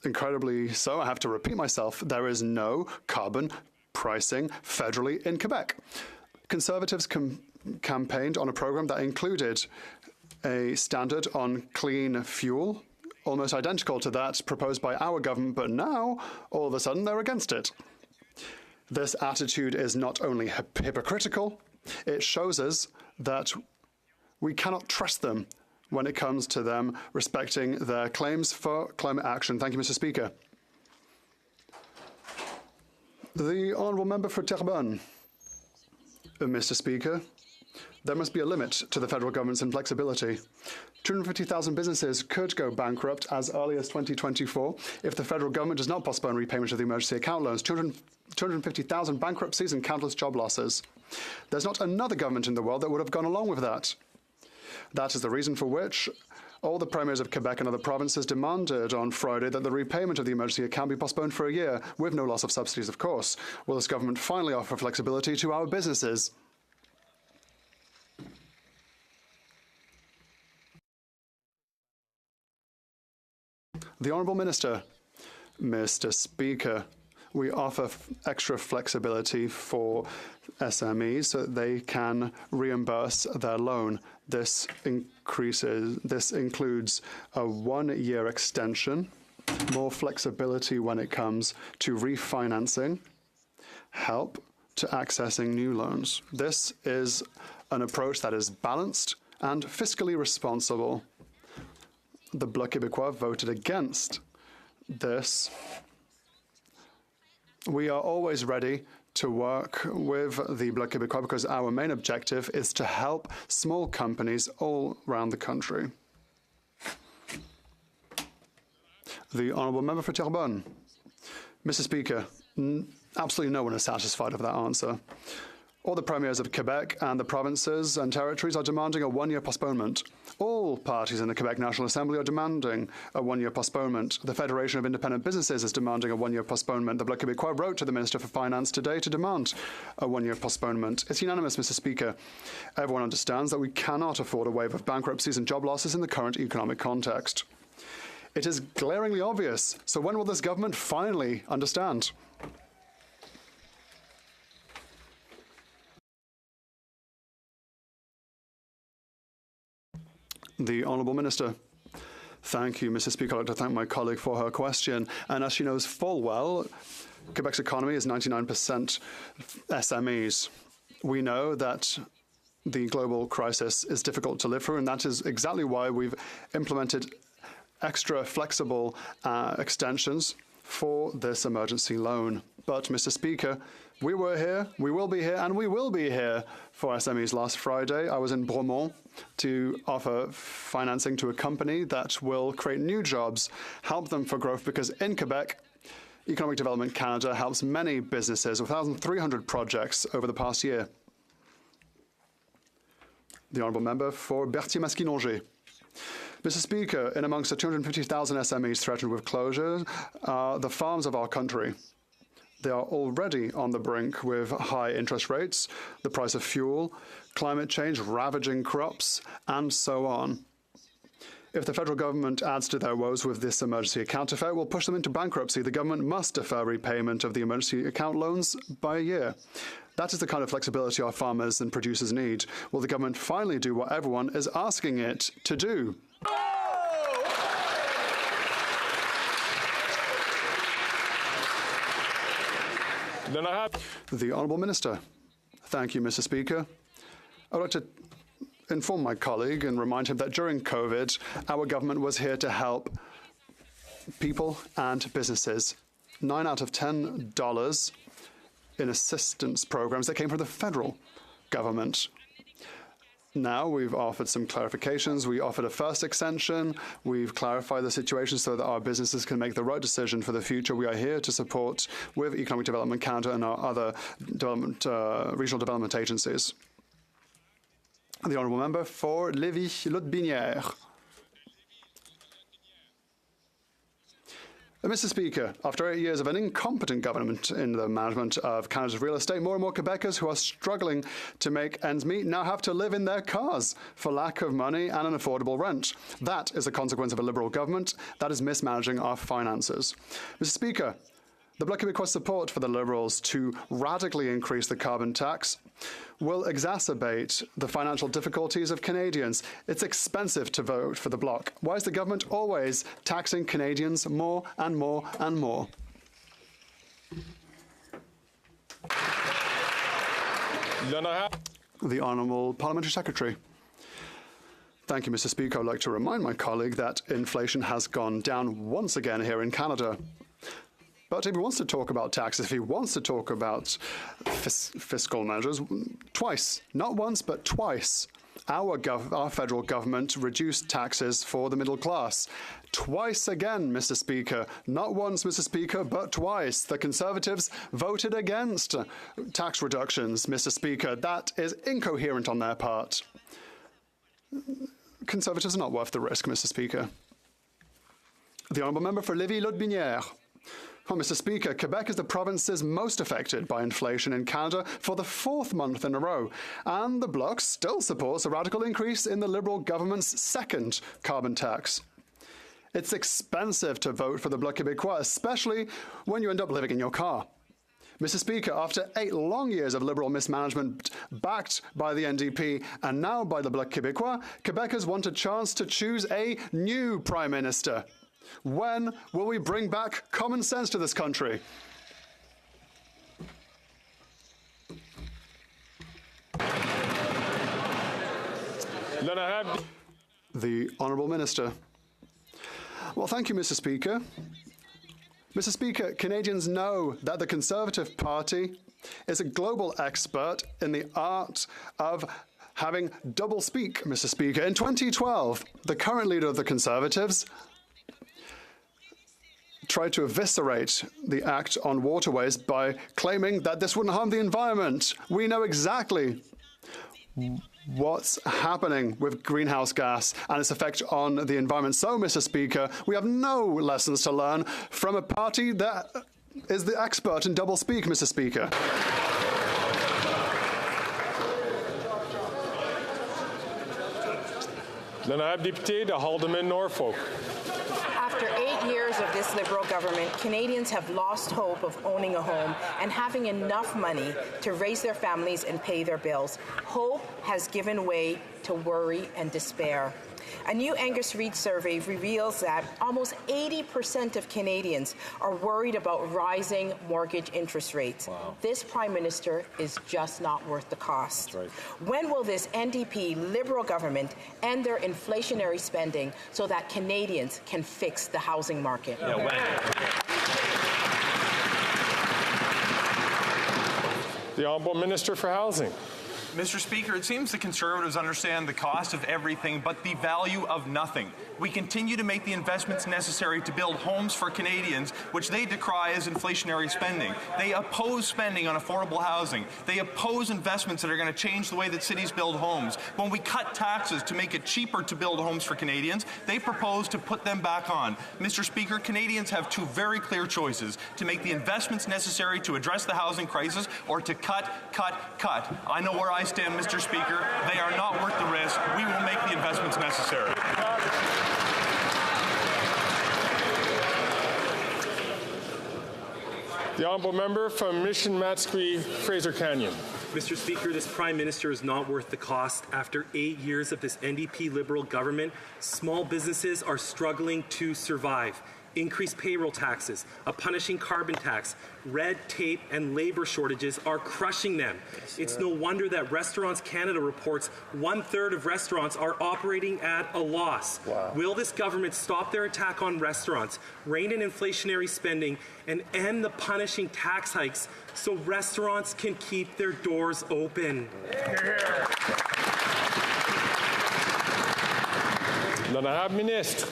incredibly so, I have to repeat myself, there is no carbon pricing federally in Quebec. Conservatives campaigned on a programme that included a standard on clean fuel, almost identical to that proposed by our government, but now, all of a sudden, they're against it. This attitude is not only hypocritical, it shows us that we cannot trust them when it comes to them respecting their claims for climate action. Thank you, Mr. Speaker. The Honourable Member for Terrebonne. Mr. Speaker, there must be a limit to the federal government's inflexibility. 250,000 businesses could go bankrupt as early as 2024 if the federal government does not postpone repayment of the emergency account loans. 250,000 bankruptcies and countless job losses. There's not another government in the world that would have gone along with that. That is the reason for which all the premiers of Quebec and other provinces demanded on Friday that the repayment of the emergency account be postponed for a year, with no loss of subsidies, of course. Will this government finally offer flexibility to our businesses? The Honourable Minister. Mr. Speaker, we offer extra flexibility for SMEs so that they can reimburse their loan. This includes a 1-year extension, more flexibility when it comes to refinancing, help to accessing new loans. This is an approach that is balanced and fiscally responsible. The Bloc Québécois voted against this. We are always ready to work with the Bloc Québécois because our main objective is to help small companies all around the country. The Honourable Member for Terrebonne. Mr. Speaker, absolutely no one is satisfied with that answer. All the premiers of Quebec and the provinces and territories are demanding a 1-year postponement. All parties in the Quebec National Assembly are demanding a 1-year postponement. The Federation of Independent Businesses is demanding a 1-year postponement. The Bloc Québécois wrote to the Minister for Finance today to demand a 1-year postponement. It's unanimous, Mr. Speaker. Everyone understands that we cannot afford a wave of bankruptcies and job losses in the current economic context. It is glaringly obvious. So when will this government finally understand? The Honourable Minister. Thank you, Mr. Speaker. I'd like to thank my colleague for her question. And as she knows full well, Quebec's economy is 99% SMEs. We know that the global crisis is difficult to live through, and that is exactly why we've implemented extra flexible extensions for this emergency loan. But, Mr. Speaker, we were here, we will be here, and we will be here for SMEs. Last Friday, I was in Bromont to offer financing to a company that will create new jobs, help them for growth, because in Quebec, Economic Development Canada helps many businesses with 1,300 projects over the past year. The Honourable Member for Berthier-Masquinongé. Mr. Speaker, in amongst the 250,000 SMEs threatened with closure are the farms of our country. They are already on the brink with high interest rates, the price of fuel, climate change ravaging crops, and so on. If the federal government adds to their woes with this emergency account affair, it will push them into bankruptcy. The government must defer repayment of the emergency account loans by a year. That is the kind of flexibility our farmers and producers need. Will the government finally do what everyone is asking it to do? Then I have the Honourable Minister. Thank you, Mr. Speaker. I'd like to inform my colleague and remind him that during COVID, our government was here to help people and businesses. 9 out of $10 in assistance programs that came from the federal government. Now we've offered some clarifications. We offered a first extension. We've clarified the situation so that our businesses can make the right decision for the future. We are here to support with Economic Development Canada and our other regional development agencies. The Honourable Member for Lévis-Lotbinière. Mr. Speaker, after 8 years of an incompetent government in the management of Canada's real estate, more and more Quebecers who are struggling to make ends meet now have to live in their cars for lack of money and an affordable rent. That is a consequence of a Liberal government that is mismanaging our finances. Mr. Speaker, the Bloc Québécois support for the Liberals to radically increase the carbon tax will exacerbate the financial difficulties of Canadians. It's expensive to vote for the Bloc. Why is the government always taxing Canadians more and more and more? The Honourable Parliamentary Secretary. Thank you, Mr. Speaker. I'd like to remind my colleague that inflation has gone down once again here in Canada. But if he wants to talk about taxes, if he wants to talk about fiscal measures, twice, not once, but twice, our federal government reduced taxes for the middle class. Twice again, Mr. Speaker. Not once, Mr. Speaker, but twice. The Conservatives voted against tax reductions, Mr. Speaker. That is incoherent on their part. Conservatives are not worth the risk, Mr. Speaker. The Honourable Member for Lévis-Lotbinière. Oh, Mr. Speaker, Quebec is the provinces most affected by inflation in Canada for the 4th month in a row, and the Bloc still supports a radical increase in the Liberal government's second carbon tax. It's expensive to vote for the Bloc Québécois, especially when you end up living in your car. Mr. Speaker, after 8 long years of Liberal mismanagement backed by the NDP and now by the Bloc Québécois, Quebecers want a chance to choose a new Prime Minister. When will we bring back common sense to this country? The Honourable Minister. Well, thank you, Mr. Speaker. Mr. Speaker, Canadians know that the Conservative Party is a global expert in the art of having double speak, Mr. Speaker. In 2012, the current leader of the Conservatives tried to eviscerate the Act on Waterways by claiming that this wouldn't harm the environment. We know exactly what's happening with greenhouse gas and its effect on the environment. So, Mr. Speaker, we have no lessons to learn from a party that is the expert in double speak, Mr. Speaker. L'honorable député de Haldeman, Norfolk. After 8 years of this Liberal government, Canadians have lost hope of owning a home and having enough money to raise their families and pay their bills. Hope has given way to worry and despair. A new Angus Reid survey reveals that almost 80% of Canadians are worried about rising mortgage interest rates. Wow. This Prime Minister is just not worth the cost. That's right. When will this NDP Liberal government end their inflationary spending so that Canadians can fix the housing market? Yeah, when? The Honourable Minister for Housing. Mr. Speaker, it seems the Conservatives understand the cost of everything but the value of nothing. We continue to make the investments necessary to build homes for Canadians, which they decry as inflationary spending. They oppose spending on affordable housing. They oppose investments that are going to change the way that cities build homes. When we cut taxes to make it cheaper to build homes for Canadians, they propose to put them back on. Mr. Speaker, Canadians have 2 very clear choices: to make the investments necessary to address the housing crisis, or to cut. I know where I stand, Mr. Speaker. They are not worth the risk. We will make the investments necessary. The Honourable Member from Mission Matsqui, Fraser Canyon. Mr. Speaker, this Prime Minister is not worth the cost. After 8 years of this NDP Liberal government, small businesses are struggling to survive. Increased payroll taxes, a punishing carbon tax, red tape, and labour shortages are crushing them. It's no wonder that Restaurants Canada reports 1/3 of restaurants are operating at a loss. Wow. Will this government stop their attack on restaurants, rein in inflationary spending, and end the punishing tax hikes so restaurants can keep their doors open? L'honorable Ministre.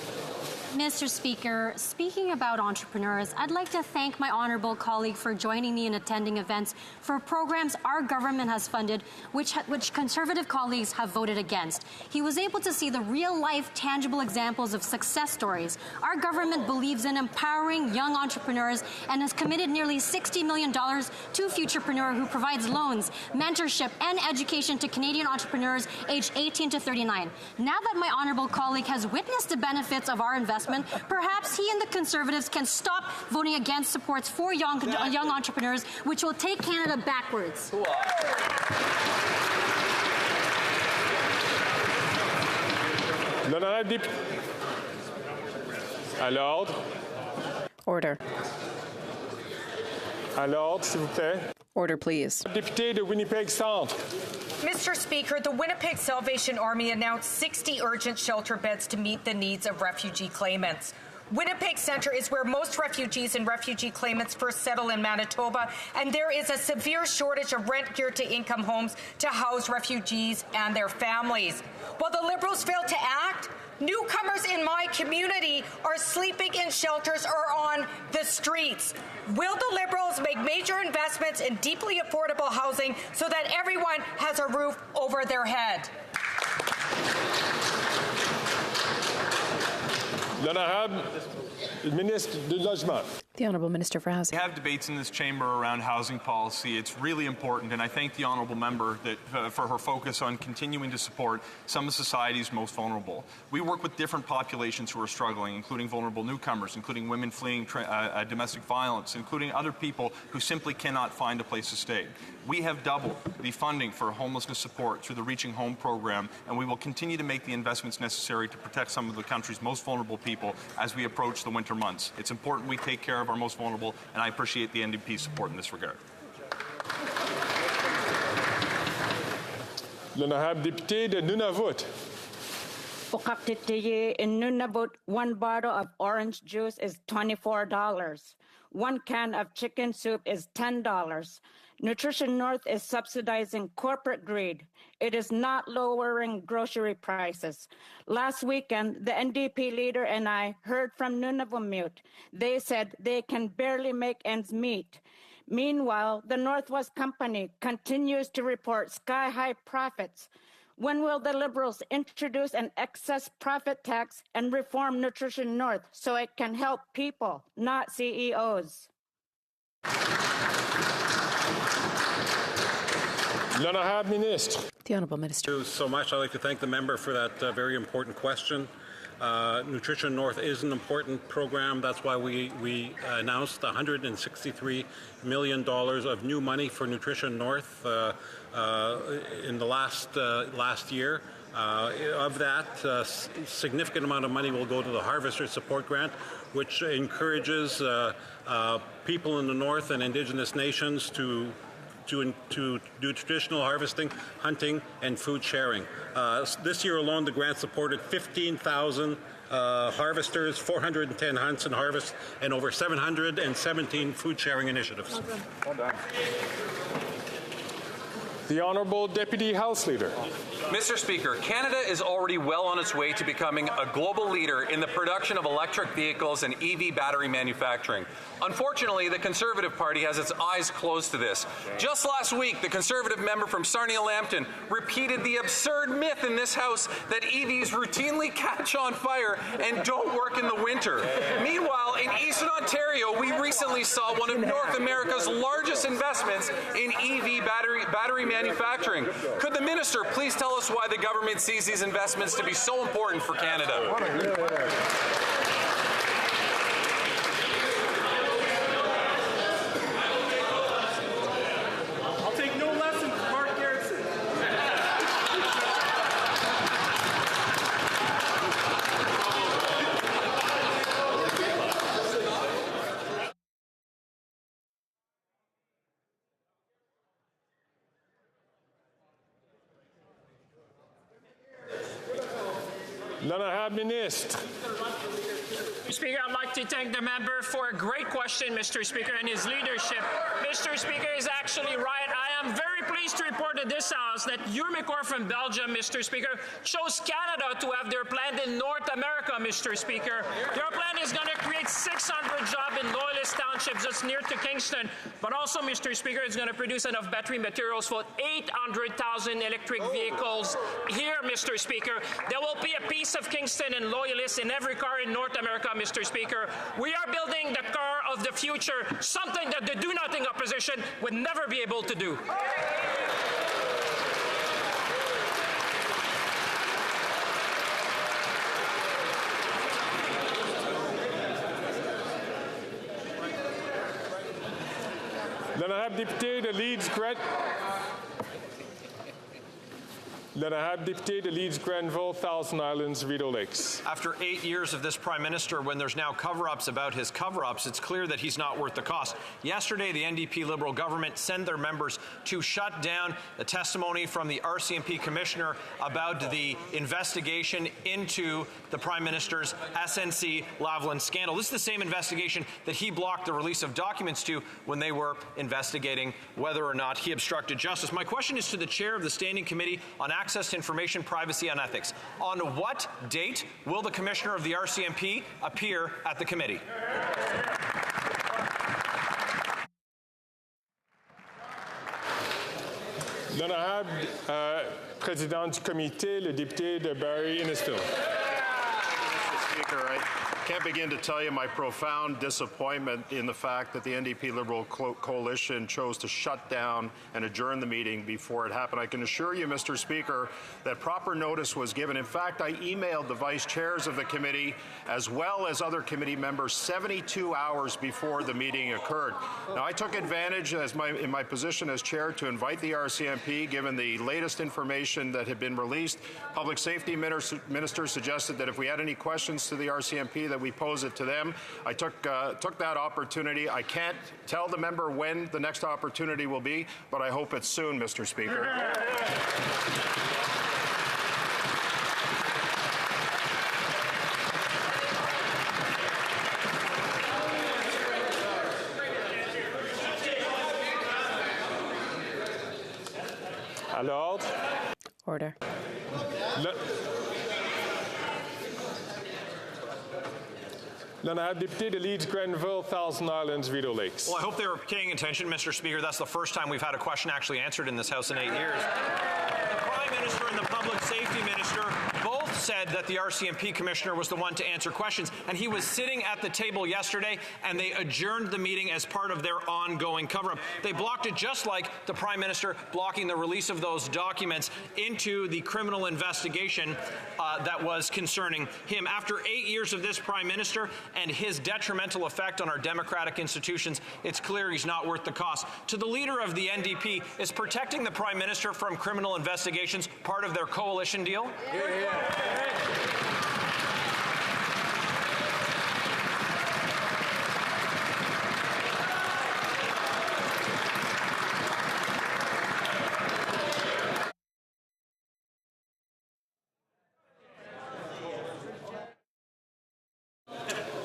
Mr. Speaker, speaking about entrepreneurs, I'd like to thank my honourable colleague for joining me in attending events for programs our government has funded, which Conservative colleagues have voted against. He was able to see the real-life, tangible examples of success stories. Our government believes in empowering young entrepreneurs and has committed nearly $60 million to Futurepreneur, who provides loans, mentorship, and education to Canadian entrepreneurs aged 18 to 39. Now that my honourable colleague has witnessed the benefits of our investment, perhaps he and the Conservatives can stop voting against supports for young entrepreneurs, which will take Canada backwards. L'honorable député. À l'ordre. Order. À l'ordre, s'il vous plaît. Order, please. Député de Winnipeg Centre. Mr. Speaker, the Winnipeg Salvation Army announced 60 urgent shelter beds to meet the needs of refugee claimants. Winnipeg Centre is where most refugees and refugee claimants first settle in Manitoba, and there is a severe shortage of rent-geared-to-income homes to house refugees and their families. While the Liberals failed to act, newcomers in my community are sleeping in shelters or on the streets. Will the Liberals make major investments in deeply affordable housing so that everyone has a roof over their head? L'honorable ministre du Logement. The Honourable Minister for Housing. We have debates in this chamber around housing policy. It's really important, and I thank the honourable member for her focus on continuing to support some of society's most vulnerable. We work with different populations who are struggling, including vulnerable newcomers, including women fleeing domestic violence, including other people who simply cannot find a place to stay. We have doubled the funding for homelessness support through the Reaching Home program, and we will continue to make the investments necessary to protect some of the country's most vulnerable people as we approach the winter months. It's important we take care of our most vulnerable, and I appreciate the NDP's support in this regard. L'honorable député de Nunavut. In Nunavut, one bottle of orange juice is $24. One can of chicken soup is $10. Nutrition North is subsidizing corporate greed. It is not lowering grocery prices. Last weekend, the NDP leader and I heard from Nunavut. They said they can barely make ends meet. Meanwhile, the Northwest Company continues to report sky-high profits. When will the Liberals introduce an excess profit tax and reform Nutrition North so it can help people, not CEOs? L'honorable ministre. The Honourable Minister. Thank you so much. I'd like to thank the member for that very important question. Nutrition North is an important program. That's why we announced $163 million of new money for Nutrition North in the last year. Of that, significant amount of money will go to the Harvester Support Grant, which encourages people in the North and Indigenous nations to do traditional harvesting, hunting, and food sharing. This year alone, the grant supported 15,000 harvesters, 410 hunts and harvests, and over 717 food sharing initiatives. Well done. The Honourable Deputy House Leader. Mr. Speaker, Canada is already well on its way to becoming a global leader in the production of electric vehicles and EV battery manufacturing. Unfortunately, the Conservative Party has its eyes closed to this. Just last week, the Conservative member from Sarnia-Lambton repeated the absurd myth in this House that EVs routinely catch on fire and don't work in the winter. Meanwhile, in Eastern Ontario, we recently saw one of North America's largest investments in EV battery manufacturing. Could the minister please tell us why the government sees these investments to be so important for Canada? I'll take no lessons from Mark Garrison. L'honorable ministre. Mr. Speaker, I'd like to thank the member for a great question, Mr. Speaker, and his leadership. Mr. Speaker is actually right. I am very pleased to report to this House that Umicore from Belgium, Mr. Speaker, chose Canada to have their plant in North America, Mr. Speaker. Their plant is going to create 600 jobs in Loyalist Township just near to Kingston, but also, Mr. Speaker, it's going to produce enough battery materials for 800,000 electric vehicles here, Mr. Speaker. There will be a piece of Kingston and Loyalist in every car in North America, Mr. Speaker. We are building the car of the future, something that the do-nothing opposition would never be able to do. L'honorable député de Leeds-Gret. L'honorable député de Leeds Grenville, Thousand Islands, Rideau Lakes. After 8 years of this Prime Minister, when there's now cover-ups about his cover-ups, it's clear that he's not worth the cost. Yesterday, the NDP Liberal government sent their members to shut down the testimony from the RCMP Commissioner about the investigation into the Prime Minister's SNC Lavalin scandal. This is the same investigation that he blocked the release of documents to when they were investigating whether or not he obstructed justice. My question is to the chair of the Standing Committee on Access to Information, Privacy and Ethics. On what date will the Commissioner of the RCMP appear at the committee? L'honorable président du comité, le député de Barrie-Innisfil. Mr. Speaker, I can't begin to tell you my profound disappointment in the fact that the NDP Liberal coalition chose to shut down and adjourn the meeting before it happened. I can assure you, Mr. Speaker, that proper notice was given. In fact, I emailed the vice chairs of the committee as well as other committee members 72 hours before the meeting occurred. Now, I took advantage in my position as chair to invite the RCMP, given the latest information that had been released. Public Safety Minister suggested that if we had any questions to the RCMP, that we pose it to them. I took that opportunity. I can't tell the member when the next opportunity will be, but I hope it's soon, Mr. Speaker. À l'ordre. Order. L'honorable député de Leeds Grenville, Thousand Islands, Rideau Lakes. Well, I hope they were paying attention, Mr. Speaker. That's the first time we've had a question actually answered in this House in 8 years. The Prime Minister and the Public Safety Minister both said that the RCMP Commissioner was the one to answer questions, and he was sitting at the table yesterday, and they adjourned the meeting as part of their ongoing cover-up. They blocked it just like the Prime Minister blocking the release of those documents into the criminal investigation that was concerning him. After 8 years of this Prime Minister and his detrimental effect on our democratic institutions, it's clear he's not worth the cost. To the leader of the NDP, is protecting the Prime Minister from criminal investigations part of their coalition deal?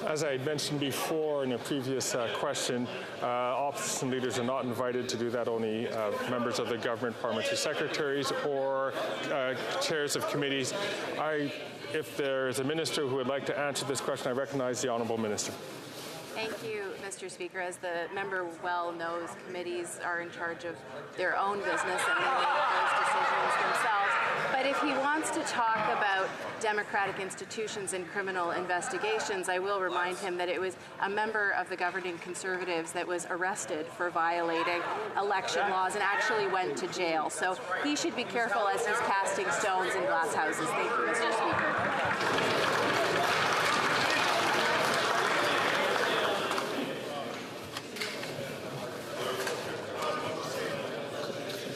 As I mentioned before in a previous question, opposition leaders are not invited to do that, only members of the government, parliamentary secretaries, or chairs of committees. If there is a minister who would like to answer this question, I recognize the Honourable Minister. Thank you, Mr. Speaker. As the member well knows, committees are in charge of their own business and they make those decisions themselves. But if he wants to talk about democratic institutions and criminal investigations, I will remind him that it was a member of the governing Conservatives that was arrested for violating election laws and actually went to jail. So he should be careful as he's casting stones in glass houses. Thank you, Mr. Speaker.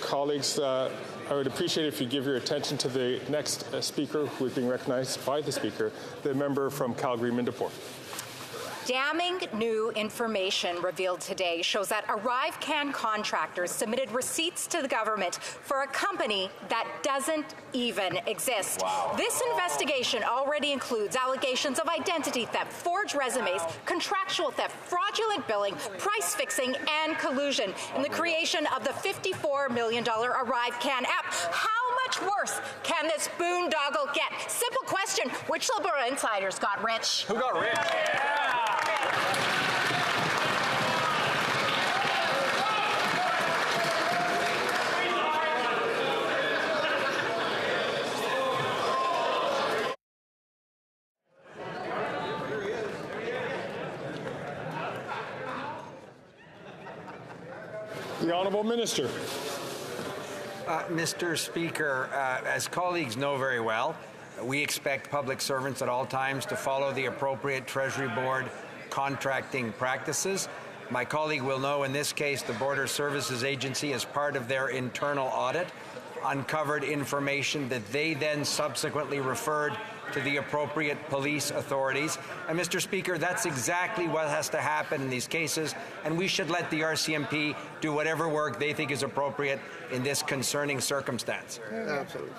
Colleagues, I would appreciate if you give your attention to the next speaker who is being recognized by the Speaker, the member from Calgary-Mindapore. Damning new information revealed today shows that ArriveCan contractors submitted receipts to the government for a company that doesn't even exist. Wow. This investigation already includes allegations of identity theft, forged resumes, contractual theft, fraudulent billing, price fixing, and collusion in the creation of the $54 million ArriveCan app. How much worse can this boondoggle get? Simple question, which Liberal insiders got rich? Who got rich? Yeah. The Honourable Minister. Mr. Speaker, as colleagues know very well, we expect public servants at all times to follow the appropriate Treasury Board contracting practices. My colleague will know in this case the Border Services Agency, as part of their internal audit, uncovered information that they then subsequently referred to the appropriate police authorities. And Mr. Speaker, that's exactly what has to happen in these cases, and we should let the RCMP do whatever work they think is appropriate in this concerning circumstance. Absolutely.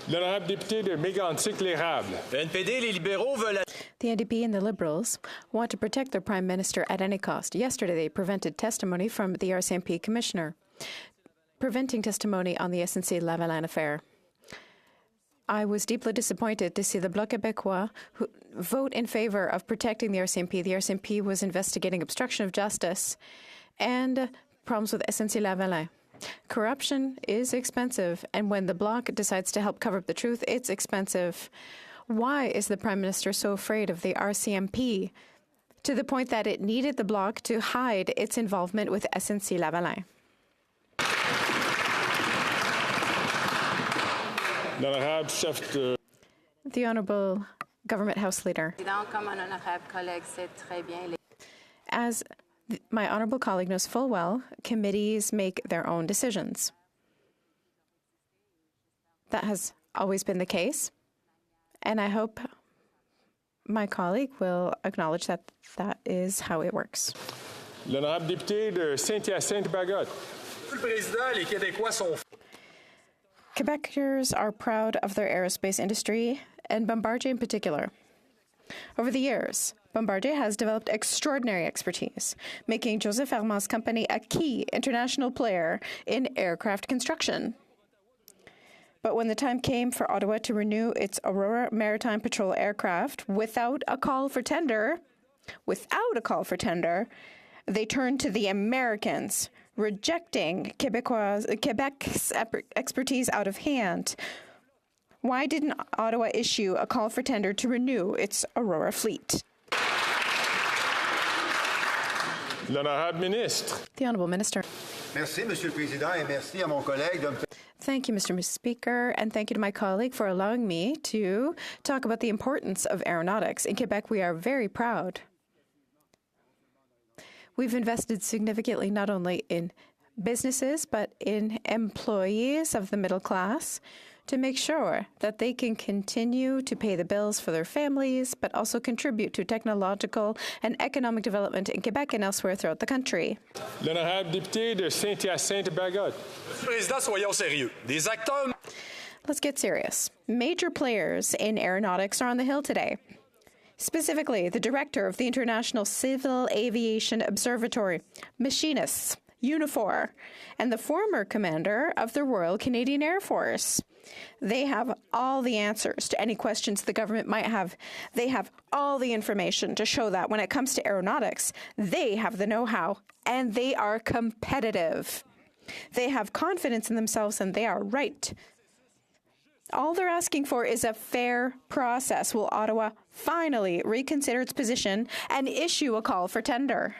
L'honorable député de Mégantic-l'Érable. NPD, les libéraux veulent... The NDP and the Liberals want to protect their Prime Minister at any cost. Yesterday, they prevented testimony from the RCMP Commissioner, preventing testimony on the SNC-Lavalin affair. I was deeply disappointed to see the Bloc Québécois vote in favor of protecting the RCMP. The RCMP was investigating obstruction of justice and problems with SNC-Lavalin. Corruption is expensive, and when the Bloc decides to help cover up the truth, it's expensive. Why is the Prime Minister so afraid of the RCMP to the point that it needed the Bloc to hide its involvement with SNC-Lavalin? The Honourable Government House Leader. As my honourable colleague knows full well, committees make their own decisions. That has always been the case, and I hope my colleague will acknowledge that that is how it works. L'honorable député de Saint-Hyacinthe-Bagotte. Quebecers are proud of their aerospace industry, and Bombardier in particular. Over the years, Bombardier has developed extraordinary expertise, making Joseph Armand's company a key international player in aircraft construction. But when the time came for Ottawa to renew its Aurora Maritime Patrol aircraft without a call for tender, they turned to the Americans, rejecting Quebec's expertise out of hand. Why didn't Ottawa issue a call for tender to renew its Aurora fleet? L'honorable ministre. The Honourable Minister. Merci, Monsieur le Président, et merci à mon collègue de me... Thank you, Mr. Speaker, and thank you to my colleague for allowing me to talk about the importance of aeronautics. In Quebec, we are very proud. We've invested significantly not only in businesses, but in employees of the middle class to make sure that they can continue to pay the bills for their families, but also contribute to technological and economic development in Quebec and elsewhere throughout the country. L'honorable député de Saint-Hyacinthe-Bagotte. Président, soyons sérieux. Des acteurs... Let's get serious. Major players in aeronautics are on the Hill today. Specifically, the director of the International Civil Aviation Observatory, machinists, Unifor, and the former commander of the Royal Canadian Air Force. They have all the answers to any questions the government might have. They have all the information to show that when it comes to aeronautics, they have the know-how, and they are competitive. They have confidence in themselves, and they are right. All they're asking for is a fair process. Will Ottawa finally reconsider its position and issue a call for tender?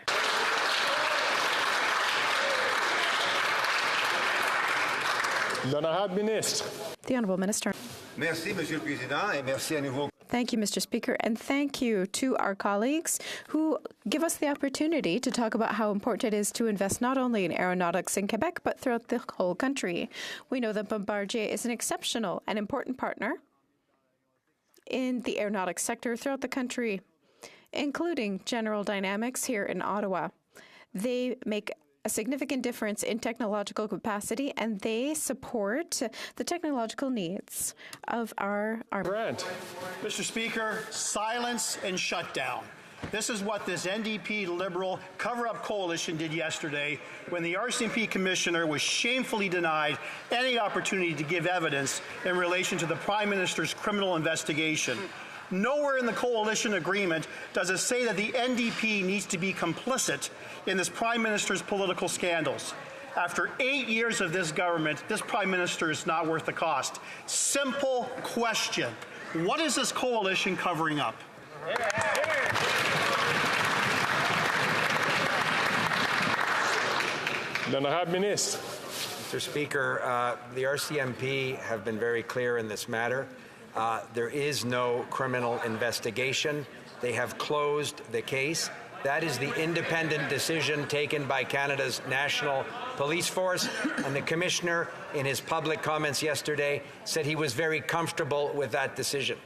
L'honorable ministre. The Honourable Minister. Merci, Monsieur le Président, et merci à nouveau. Thank you, Mr. Speaker, and thank you to our colleagues who give us the opportunity to talk about how important it is to invest not only in aeronautics in Quebec, but throughout the whole country. We know that Bombardier is an exceptional and important partner in the aeronautics sector throughout the country, including General Dynamics here in Ottawa. They make a significant difference in technological capacity, and they support the technological needs of our army. Mr. Speaker, silence and shutdown. This is what this NDP Liberal cover-up coalition did yesterday when the RCMP Commissioner was shamefully denied any opportunity to give evidence in relation to the Prime Minister's criminal investigation. Nowhere in the coalition agreement does it say that the NDP needs to be complicit in this Prime Minister's political scandals. After 8 years of this government, this Prime Minister is not worth the cost. Simple question. What is this coalition covering up? L'honorable ministre. Mr. Speaker, the RCMP have been very clear in this matter. There is no criminal investigation. They have closed the case, That is the independent decision taken by Canada's National Police Force, and the Commissioner, in his public comments yesterday, said he was very comfortable with that decision.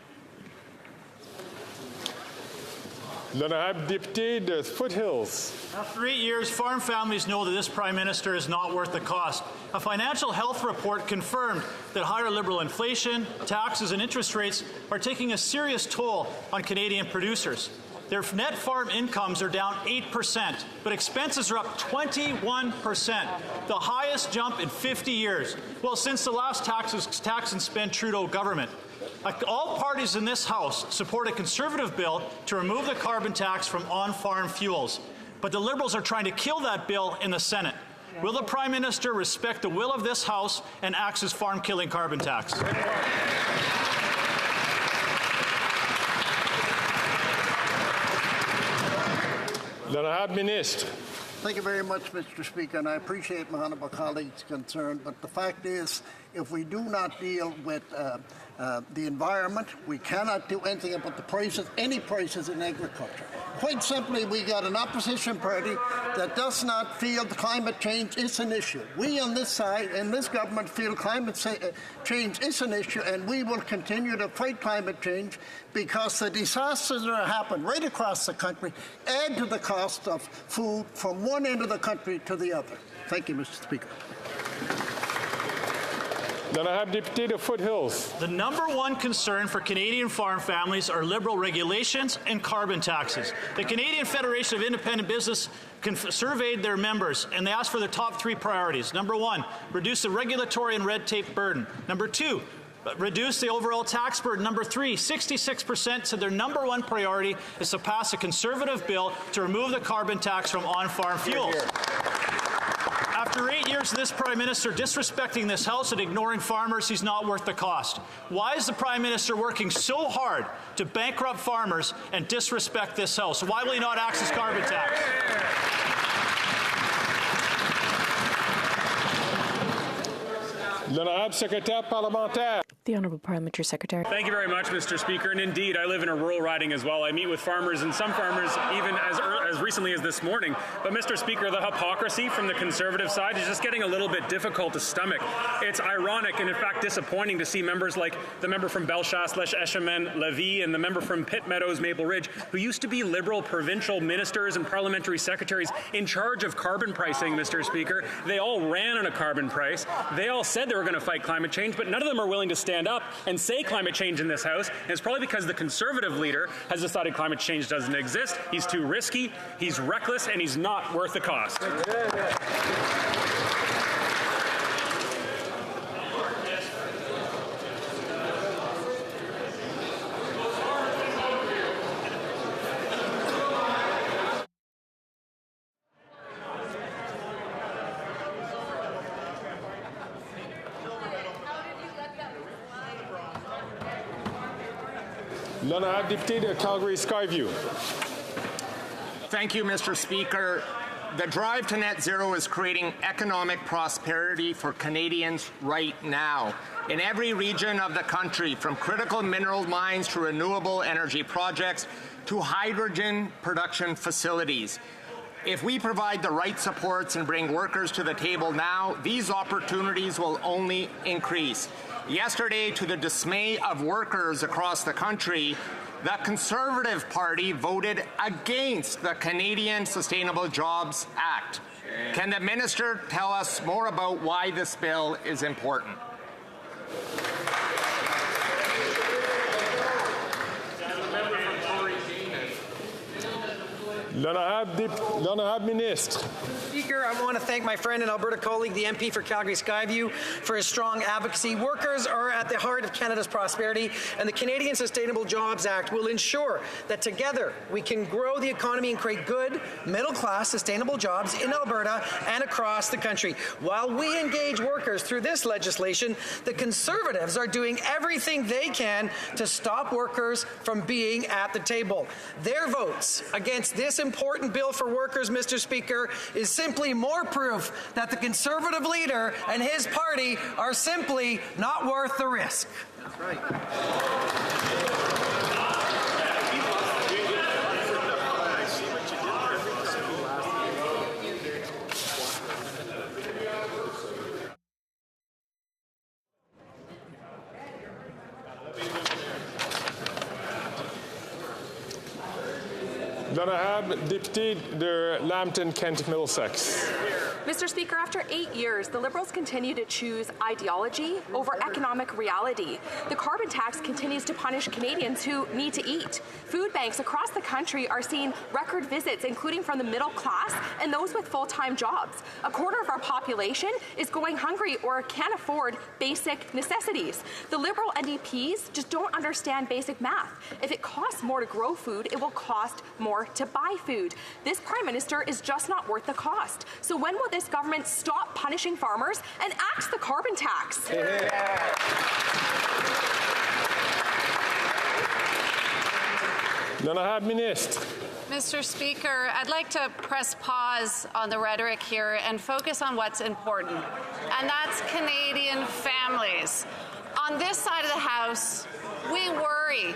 L'honorable député de Foothills. After 8 years, farm families know that this Prime Minister is not worth the cost. A financial health report confirmed that higher Liberal inflation, taxes and interest rates are taking a serious toll on Canadian producers. Their net farm incomes are down 8%, but expenses are up 21%, the highest jump in 50 years. Well, since the last tax and spend Trudeau government. All parties in this House support a Conservative bill to remove the carbon tax from on-farm fuels. But the Liberals are trying to kill that bill in the Senate. Will the Prime Minister respect the will of this House and axe his farm-killing carbon tax? L'honorable ministre. Thank you very much, Mr. Speaker, and I appreciate my honourable colleague's concern, but the fact is, if we do not deal with the environment, we cannot do anything about the prices, any prices in agriculture. Quite simply, we got an opposition party that does not feel the climate change is an issue. We on this side, in this government, feel climate change is an issue, and we will continue to fight climate change because the disasters that happen right across the country add to the cost of food from one end of the country to the other. Thank you, Mr. Speaker. L'honorable député de Foothills. The number one concern for Canadian farm families are Liberal regulations and carbon taxes. The Canadian Federation of Independent Business surveyed their members, and they asked for their top 3 priorities. Number 1, reduce the regulatory and red tape burden. Number 2, reduce the overall tax burden. Number 3, 66% said their number 1 priority is to pass a Conservative bill to remove the carbon tax from on-farm fuels. After 8 years of this Prime Minister disrespecting this House and ignoring farmers, he's not worth the cost. Why is the Prime Minister working so hard to bankrupt farmers and disrespect this House? Why will he not axe his carbon tax? L'honorable secrétaire parlementaire. The Honourable Parliamentary Secretary. Thank you very much, Mr. Speaker. And indeed, I live in a rural riding as well. I meet with farmers, and some farmers even as recently as this morning. But, Mr. Speaker, the hypocrisy from the Conservative side is just getting a little bit difficult to stomach. It's ironic and, in fact, disappointing to see members like the member from Bellechasse, Lèche-Eschamin-Lévis, and the member from Pitt Meadows, Maple Ridge, who used to be Liberal provincial ministers and parliamentary secretaries in charge of carbon pricing, Mr. Speaker. They all ran on a carbon price. They all said they were going to fight climate change, but none of them are willing to stand up and say climate change in this House. And it's probably because the Conservative leader has decided climate change doesn't exist. He's too risky, he's reckless, and he's not worth the cost. L'honorable député de Calgary-Skyview. Thank you, Mr. Speaker. The drive to net zero is creating economic prosperity for Canadians right now. In every region of the country, from critical mineral mines to renewable energy projects to hydrogen production facilities. If we provide the right supports and bring workers to the table now, these opportunities will only increase. Yesterday, to the dismay of workers across the country, the Conservative Party voted against the Canadian Sustainable Jobs Act. Can the minister tell us more about why this bill is important? L'honorable ministre. Speaker, I want to thank my friend and Alberta colleague, the MP for Calgary-Skyview, for his strong advocacy. Workers are at the heart of Canada's prosperity, and the Canadian Sustainable Jobs Act will ensure that together we can grow the economy and create good, middle-class, sustainable jobs in Alberta and across the country. While we engage workers through this legislation, the Conservatives are doing everything they can to stop workers from being at the table. Their votes against this important bill for workers, Mr. Speaker, is simply more proof that the Conservative leader and his party are simply not worth the risk. That's right. L'honorable député de Lambton-Kent Middlesex. Mr. Speaker, after 8 years, the Liberals continue to choose ideology over economic reality. The carbon tax continues to punish Canadians who need to eat. Food banks across the country are seeing record visits, including from the middle class and those with full-time jobs. A quarter of our population is going hungry or can't afford basic necessities. The Liberal NDPs just don't understand basic math. If it costs more to grow food, it will cost more to buy food. This Prime Minister is just not worth the cost. So when will this government stop punishing farmers and axe the carbon tax? L'honorable ministre. Mr. Speaker, I'd like to press pause on the rhetoric here and focus on what's important, and that's Canadian families. On this side of the House, we worry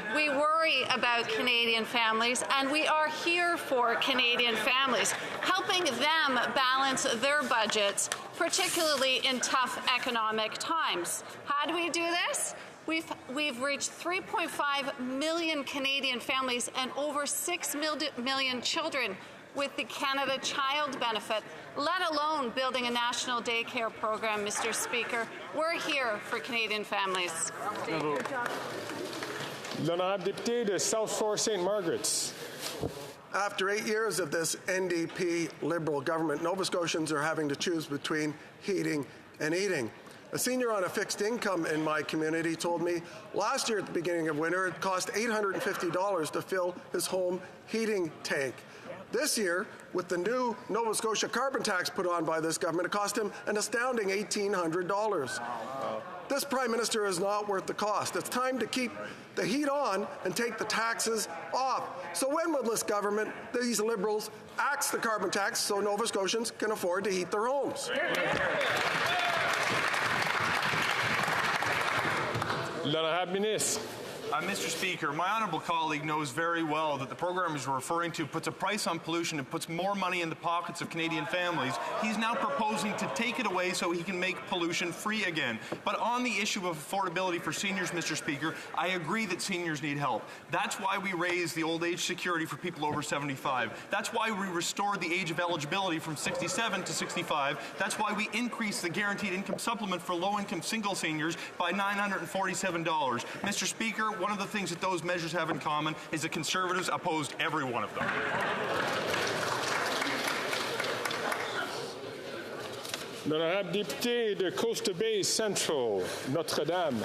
about Canadian families, and we are here for Canadian families, helping them balance their budgets, particularly in tough economic times. How do we do this? We've reached 3.5 million Canadian families and over 6 million children with the Canada Child Benefit, let alone building a national daycare program, Mr. Speaker. We're here for Canadian families. L'honorable député de South Shore St. Margaret's. After 8 years of this NDP Liberal government, Nova Scotians are having to choose between heating and eating. A senior on a fixed income in my community told me last year at the beginning of winter it cost $850 to fill his home heating tank. This year, with the new Nova Scotia carbon tax put on by this government, it cost him an astounding $1,800. This Prime Minister is not worth the cost. It's time to keep the heat on and take the taxes off. So when will this government, these Liberals, axe the carbon tax so Nova Scotians can afford to heat their homes? L'honorable ministre. Mr. Speaker, my honourable colleague knows very well that the program he's referring to puts a price on pollution and puts more money in the pockets of Canadian families. He's now proposing to take it away so he can make pollution free again. But on the issue of affordability for seniors, Mr. Speaker, I agree that seniors need help. That's why we raised the old age security for people over 75. That's why we restored the age of eligibility from 67 to 65. That's why we increased the guaranteed income supplement for low-income single seniors by $947. Mr. Speaker, one of the things that those measures have in common is that Conservatives opposed every one of them. L'honorable député de Coast Bay Central, Notre-Dame.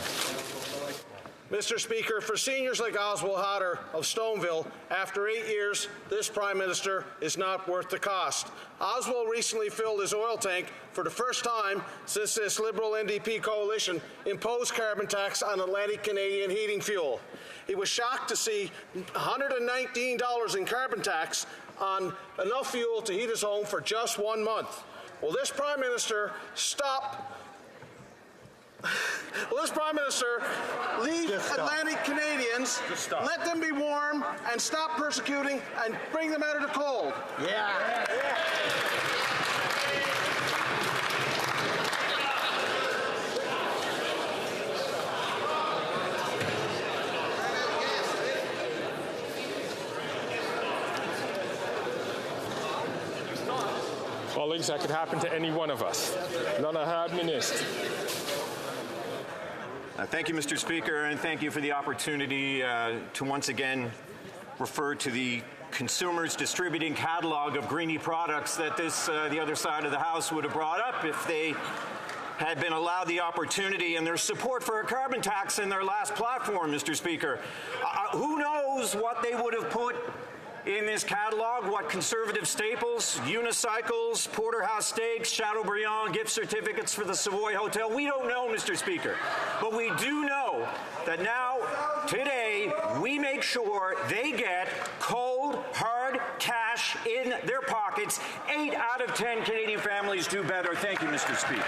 Mr. Speaker, for seniors like Oswald Hodder of Stoneville, after 8 years, this Prime Minister is not worth the cost. Oswald recently filled his oil tank for the first time since this Liberal NDP coalition imposed carbon tax on Atlantic Canadian heating fuel. He was shocked to see $119 in carbon tax on enough fuel to heat his home for just 1 month. Will this Prime Minister leave Atlantic Canadians, let them be warm, and stop persecuting and bring them out of the cold? Yeah. Colleagues, that could happen to any one of us. L'honorable ministre. Thank you, Mr. Speaker, and thank you for the opportunity to once again refer to the Consumers Distributing Catalog of Greenie products that the other side of the House would have brought up if they had been allowed the opportunity and their support for a carbon tax in their last platform, Mr. Speaker. Who knows what they would have put in this catalog, what Conservative staples, unicycles, porterhouse steaks, Chateaubriand, gift certificates for the Savoy Hotel. We don't know, Mr. Speaker. But we do know that now, today, we make sure they get cold, hard cash in their pockets. 8 out of 10 Canadian families do better. Thank you, Mr. Speaker.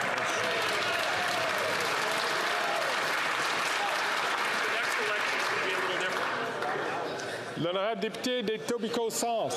L'honorable député d'Etobicoke Centre.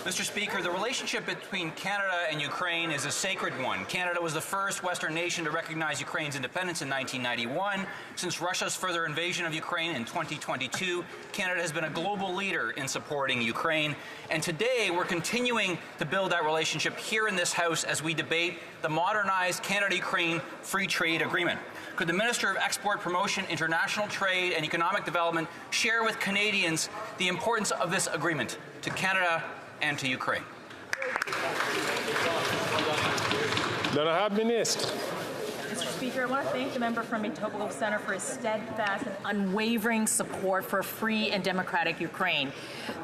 Mr. Speaker, the relationship between Canada and Ukraine is a sacred one. Canada was the first Western nation to recognize Ukraine's independence in 1991. Since Russia's further invasion of Ukraine in 2022, Canada has been a global leader in supporting Ukraine. And today, we're continuing to build that relationship here in this House as we debate the modernized Canada-Ukraine Free Trade Agreement. Could the Minister of Export Promotion, International Trade and Economic Development share with Canadians the importance of this agreement to Canada and to Ukraine? L'honorable Ministre. Mr. Speaker, I want to thank the member from Etobicoke Centre for his steadfast and unwavering support for a free and democratic Ukraine.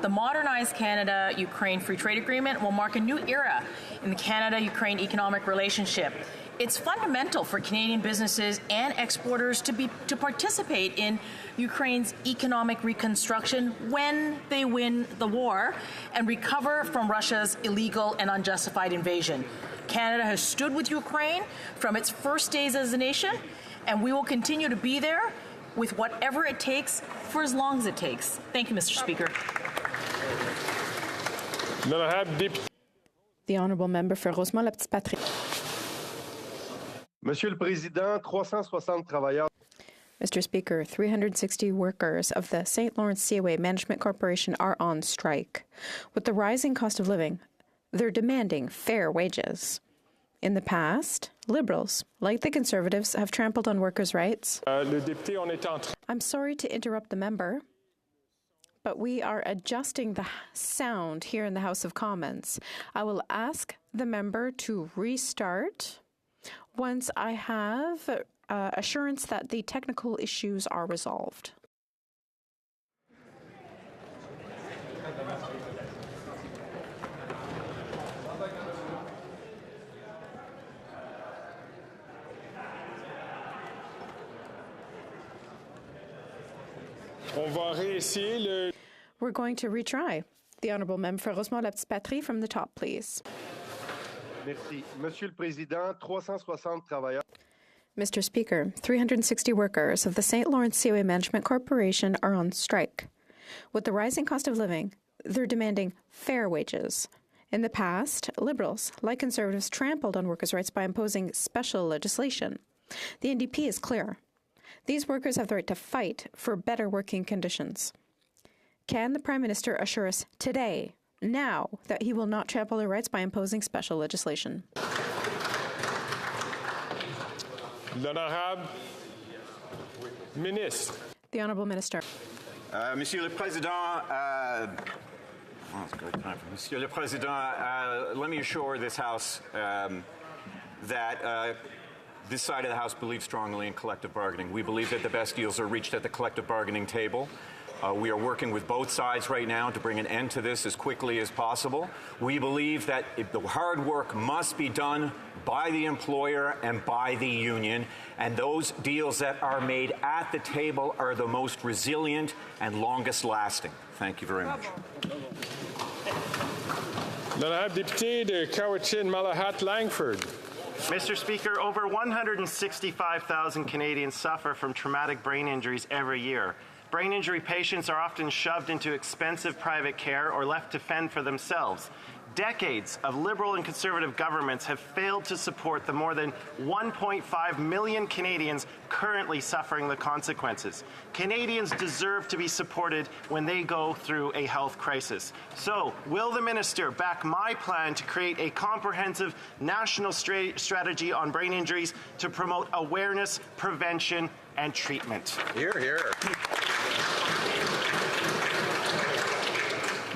The modernized Canada-Ukraine Free Trade Agreement will mark a new era in the Canada-Ukraine economic relationship. It's fundamental for Canadian businesses and exporters to participate in Ukraine's economic reconstruction when they win the war and recover from Russia's illegal and unjustified invasion. Canada has stood with Ukraine from its first days as a nation, and we will continue to be there with whatever it takes for as long as it takes. Thank you, Mr. Speaker. The Honourable Member for Rosemont-la-Petite-Patrie. Monsieur le Président, 360 travailleurs. Mr. Speaker, 360 workers of the St. Lawrence Seaway Management Corporation are on strike. With the rising cost of living, they're demanding fair wages. In the past, Liberals, like the Conservatives, have trampled on workers' rights. I'm sorry to interrupt the member, but we are adjusting the sound here in the House of Commons. I will ask the member to restart once I have assurance that the technical issues are resolved. We're going to retry. The Honourable Member for Rosemont-la-Petite-Patrie from the top, please. Merci. Monsieur le Président, 360 travailleurs. Mr. Speaker, 360 workers of the St. Lawrence Seaway Management Corporation are on strike. With the rising cost of living, they're demanding fair wages. In the past, Liberals, like Conservatives, trampled on workers' rights by imposing special legislation. The NDP is clear. These workers have the right to fight for better working conditions. Can the Prime Minister assure us today, now, that he will not trample their rights by imposing special legislation? L'honorable Ministre. The Honourable Minister. Monsieur le Président, Monsieur le Président, let me assure this House that this side of the House believes strongly in collective bargaining. We believe that the best deals are reached at the collective bargaining table. We are working with both sides right now to bring an end to this as quickly as possible. We believe that the hard work must be done by the employer and by the union, and those deals that are made at the table are the most resilient and longest lasting. Thank you very much. L'honorable député de Cowichan-Malahat-Langford. Mr. Speaker, over 165,000 Canadians suffer from traumatic brain injuries every year. Brain injury patients are often shoved into expensive private care or left to fend for themselves. Decades of Liberal and Conservative governments have failed to support the more than 1.5 million Canadians currently suffering the consequences. Canadians deserve to be supported when they go through a health crisis. So, will the Minister back my plan to create a comprehensive national strategy on brain injuries to promote awareness, prevention, and treatment? Hear, hear.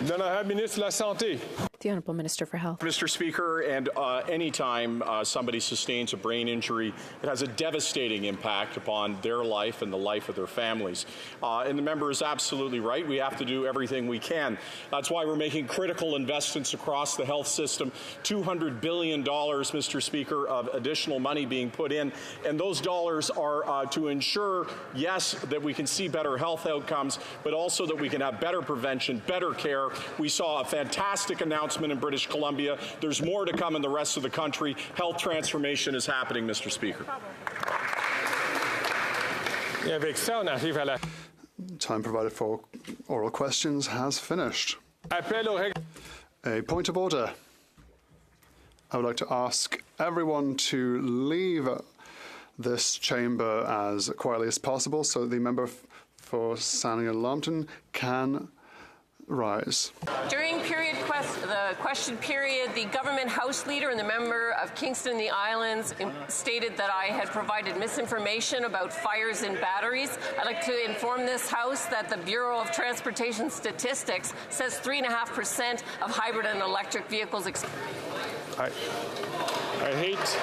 L'honorable Ministre de la Santé. The Honourable Minister for Health. Mr. Speaker, and anytime somebody sustains a brain injury, it has a devastating impact upon their life and the life of their families. And the member is absolutely right. We have to do everything we can. That's why we're making critical investments across the health system. $200 billion, Mr. Speaker, of additional money being put in. And those dollars are to ensure, yes, that we can see better health outcomes, but also that we can have better prevention, better care. We saw a fantastic announcement in British Columbia. There's more to come in the rest of the country. Health transformation is happening, Mr. Speaker. Time provided for oral questions has finished. A point of order. I would like to ask everyone to leave this chamber as quietly as possible so that the member for Sarnia-Lambton can rise. During the question period, the government House leader and the member of Kingston and the Islands stated that I had provided misinformation about fires in batteries. I'd like to inform this House that the Bureau of Transportation Statistics says 3.5% of hybrid and electric vehicles. I hate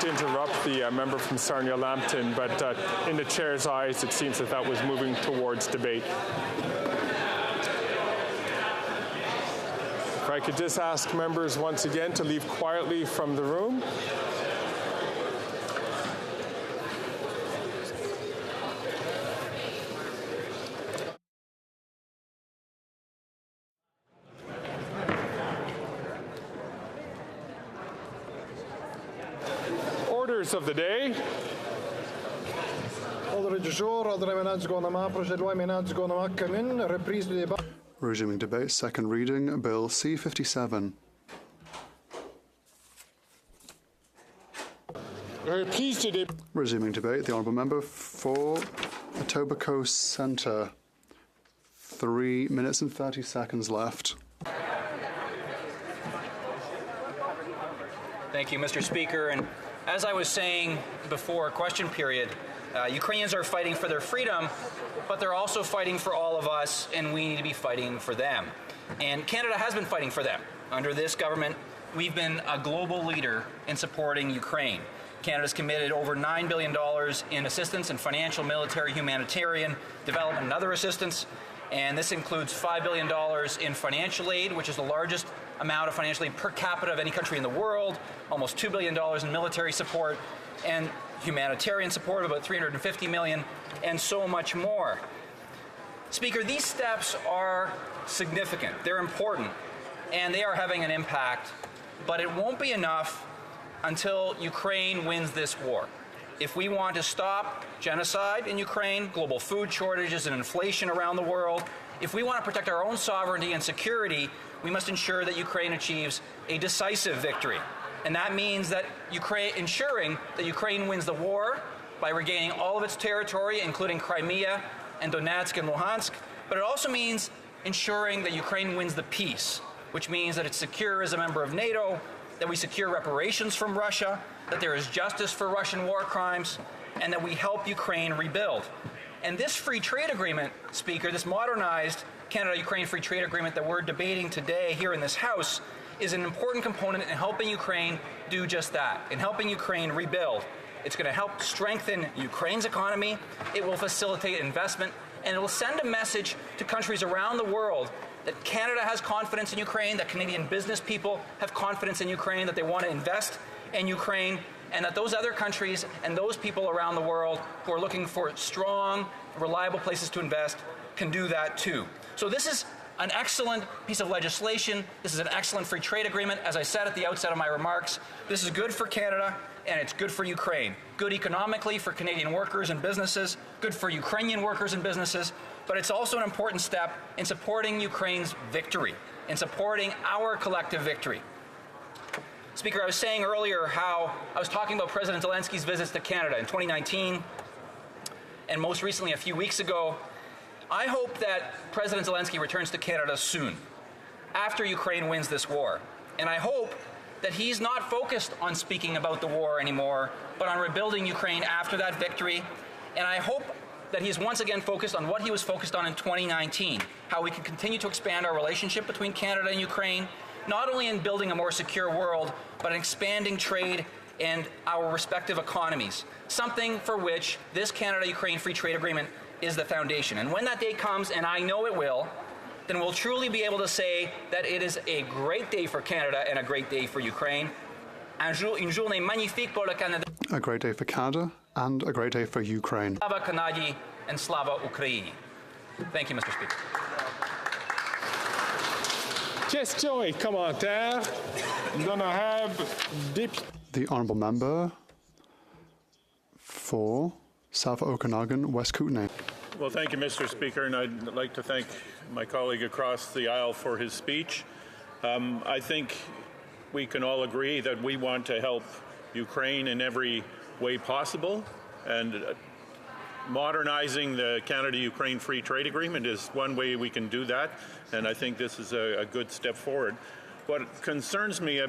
to interrupt the member from Sarnia-Lambton, but in the chair's eyes, it seems that was moving towards debate. If I could just ask members once again to leave quietly from the room. Orders of the day. Resuming debate, second reading, Bill C-57. Resuming debate, the honourable member for Etobicoke Centre. 3 minutes and 30 seconds left. Thank you, Mr. Speaker. And as I was saying before question period, Ukrainians are fighting for their freedom, but they're also fighting for all of us, and we need to be fighting for them. And Canada has been fighting for them. Under this government, we've been a global leader in supporting Ukraine. Canada's committed over $9 billion in assistance in financial, military, humanitarian, development, and other assistance. And this includes $5 billion in financial aid, which is the largest amount of financial aid per capita of any country in the world, almost $2 billion in military support, and humanitarian support of about $350 million, and so much more. Speaker, these steps are significant. They're important, and they are having an impact, but it won't be enough until Ukraine wins this war. If we want to stop genocide in Ukraine, global food shortages and inflation around the world, if we want to protect our own sovereignty and security, we must ensure that Ukraine achieves a decisive victory. And that means that ensuring that Ukraine wins the war by regaining all of its territory, including Crimea and Donetsk and Luhansk. But it also means ensuring that Ukraine wins the peace, which means that it's secure as a member of NATO, that we secure reparations from Russia, that there is justice for Russian war crimes, and that we help Ukraine rebuild. And this free trade agreement, Speaker, this modernized Canada-Ukraine free trade agreement that we're debating today here in this House, is an important component in helping Ukraine do just that, in helping Ukraine rebuild. It's going to help strengthen Ukraine's economy, it will facilitate investment, and it will send a message to countries around the world that Canada has confidence in Ukraine, that Canadian business people have confidence in Ukraine, that they want to invest in Ukraine, and that those other countries and those people around the world who are looking for strong, reliable places to invest can do that too. So this is an excellent piece of legislation. This is an excellent free trade agreement. As I said at the outset of my remarks, this is good for Canada and it's good for Ukraine. Good economically for Canadian workers and businesses, good for Ukrainian workers and businesses, but it's also an important step in supporting Ukraine's victory, in supporting our collective victory. Speaker, I was saying earlier how I was talking about President Zelensky's visits to Canada in 2019 and most recently a few weeks ago. I hope that President Zelensky returns to Canada soon, after Ukraine wins this war. And I hope that he's not focused on speaking about the war anymore, but on rebuilding Ukraine after that victory. And I hope that he's once again focused on what he was focused on in 2019, how we can continue to expand our relationship between Canada and Ukraine, not only in building a more secure world, but in expanding trade and our respective economies, something for which this Canada-Ukraine Free Trade Agreement is the foundation. And when that day comes, and I know it will, then we'll truly be able to say that it is a great day for Canada and a great day for Ukraine. Une journée magnifique pour le Canada. A great day for Canada and a great day for Ukraine. Slava Kanadi and Slava Ukraini. Thank you, Mr. Speaker. Questions et commentaires. L'honorable député. The honourable member for South Okanagan, West Kootenay. Well, thank you, Mr. Speaker, and I'd like to thank my colleague across the aisle for his speech. I think we can all agree that we want to help Ukraine in every way possible, and modernizing the Canada-Ukraine Free Trade Agreement is one way we can do that, and I think this is a good step forward. What concerns me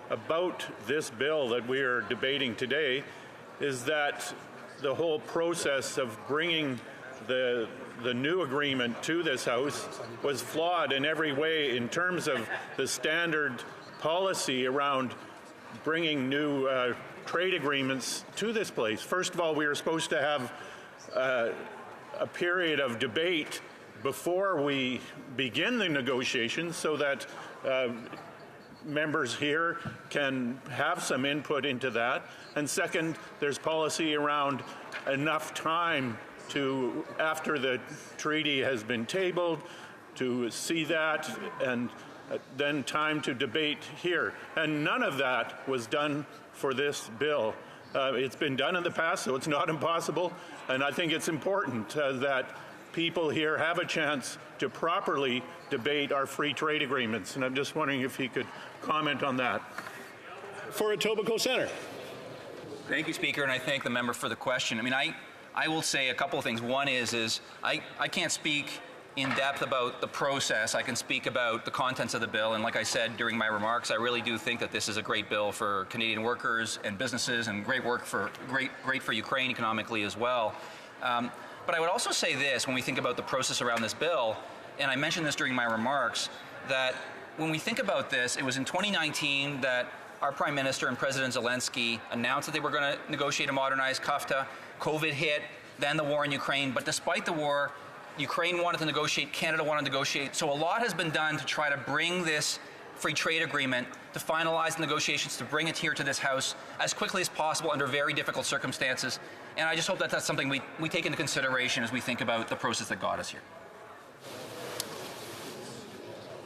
about this bill that we are debating today is that the whole process of bringing the new agreement to this House was flawed in every way in terms of the standard policy around bringing new trade agreements to this place. First of all, we were supposed to have a period of debate before we begin the negotiations so that members here can have some input into that. And second, there's policy around enough time to, after the treaty has been tabled, to see that, and then time to debate here. And none of that was done for this bill. It's been done in the past, so it's not impossible. And I think it's important that people here have a chance to properly debate our free trade agreements. And I'm just wondering if he could comment on that. For Etobicoke Centre. Thank you, Speaker, and I thank the member for the question. I mean, I will say a couple of things. One is I can't speak in depth about the process. I can speak about the contents of the bill, and like I said during my remarks, I really do think that this is a great bill for Canadian workers and businesses, and great for Ukraine economically as well. But I would also say this when we think about the process around this bill, and I mentioned this during my remarks, that when we think about this, it was in 2019 that our Prime Minister and President Zelensky announced that they were going to negotiate a modernized CAFTA. COVID hit, then the war in Ukraine. But despite the war, Ukraine wanted to negotiate, Canada wanted to negotiate. So a lot has been done to try to bring this free trade agreement, to finalize the negotiations, to bring it here to this House as quickly as possible under very difficult circumstances. And I just hope that that's something we take into consideration as we think about the process that got us here.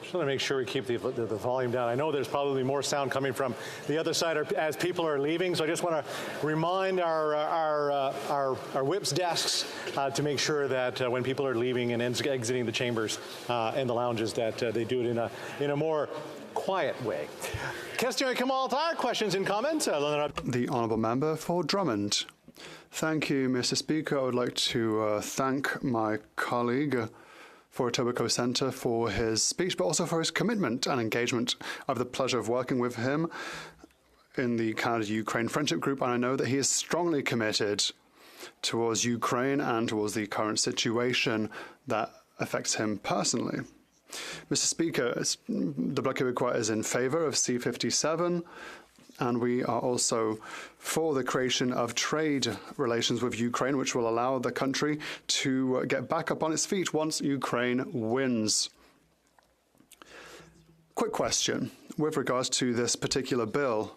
Just want to make sure we keep the volume down. I know there's probably more sound coming from the other side as people are leaving, so I just want to remind our whips desks to make sure that when people are leaving and exiting the chambers and the lounges, that they do it in a more quiet way. Question Kamal-Tar, questions and comments? The Honourable Member for Drummond. Thank you, Mr. Speaker. I would like to thank my colleague for Etobicoke Centre for his speech, but also for his commitment and engagement. I have the pleasure of working with him in the Canada-Ukraine Friendship Group, and I know that he is strongly committed towards Ukraine and towards the current situation that affects him personally. Mr. Speaker, the Bloc Québécois is in favour of C-57, and we are also for the creation of trade relations with Ukraine, which will allow the country to get back up on its feet once Ukraine wins. Quick question with regards to this particular bill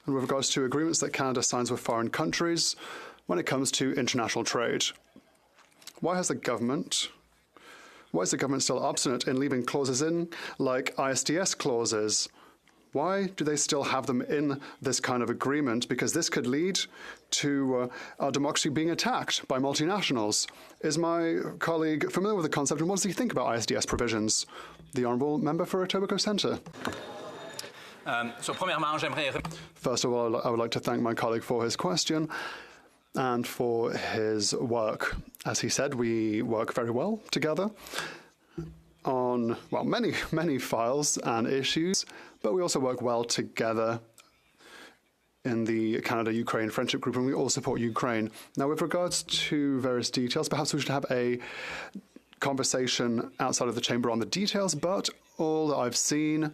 and with regards to agreements that Canada signs with foreign countries when it comes to international trade. Why is the government still obstinate in leaving clauses in like ISDS clauses? Why do they still have them in this kind of agreement? Because this could lead to our democracy being attacked by multinationals. Is my colleague familiar with the concept, and what does he think about ISDS provisions? The Honourable Member for Etobicoke Centre. First of all, I would like to thank my colleague for his question and for his work. As he said, we work very well together on, well, many files and issues, but we also work well together in the Canada-Ukraine Friendship Group, and we all support Ukraine. Now, with regards to various details, perhaps we should have a conversation outside of the chamber on the details, but all that I've seen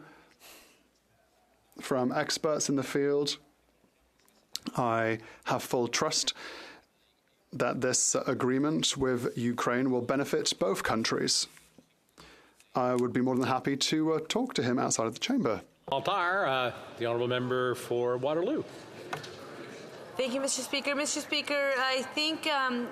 from experts in the field, I have full trust that this agreement with Ukraine will benefit both countries. I would be more than happy to talk to him outside of the chamber. Altar, the Honourable Member for Waterloo. Thank you, Mr. Speaker. Mr. Speaker, I think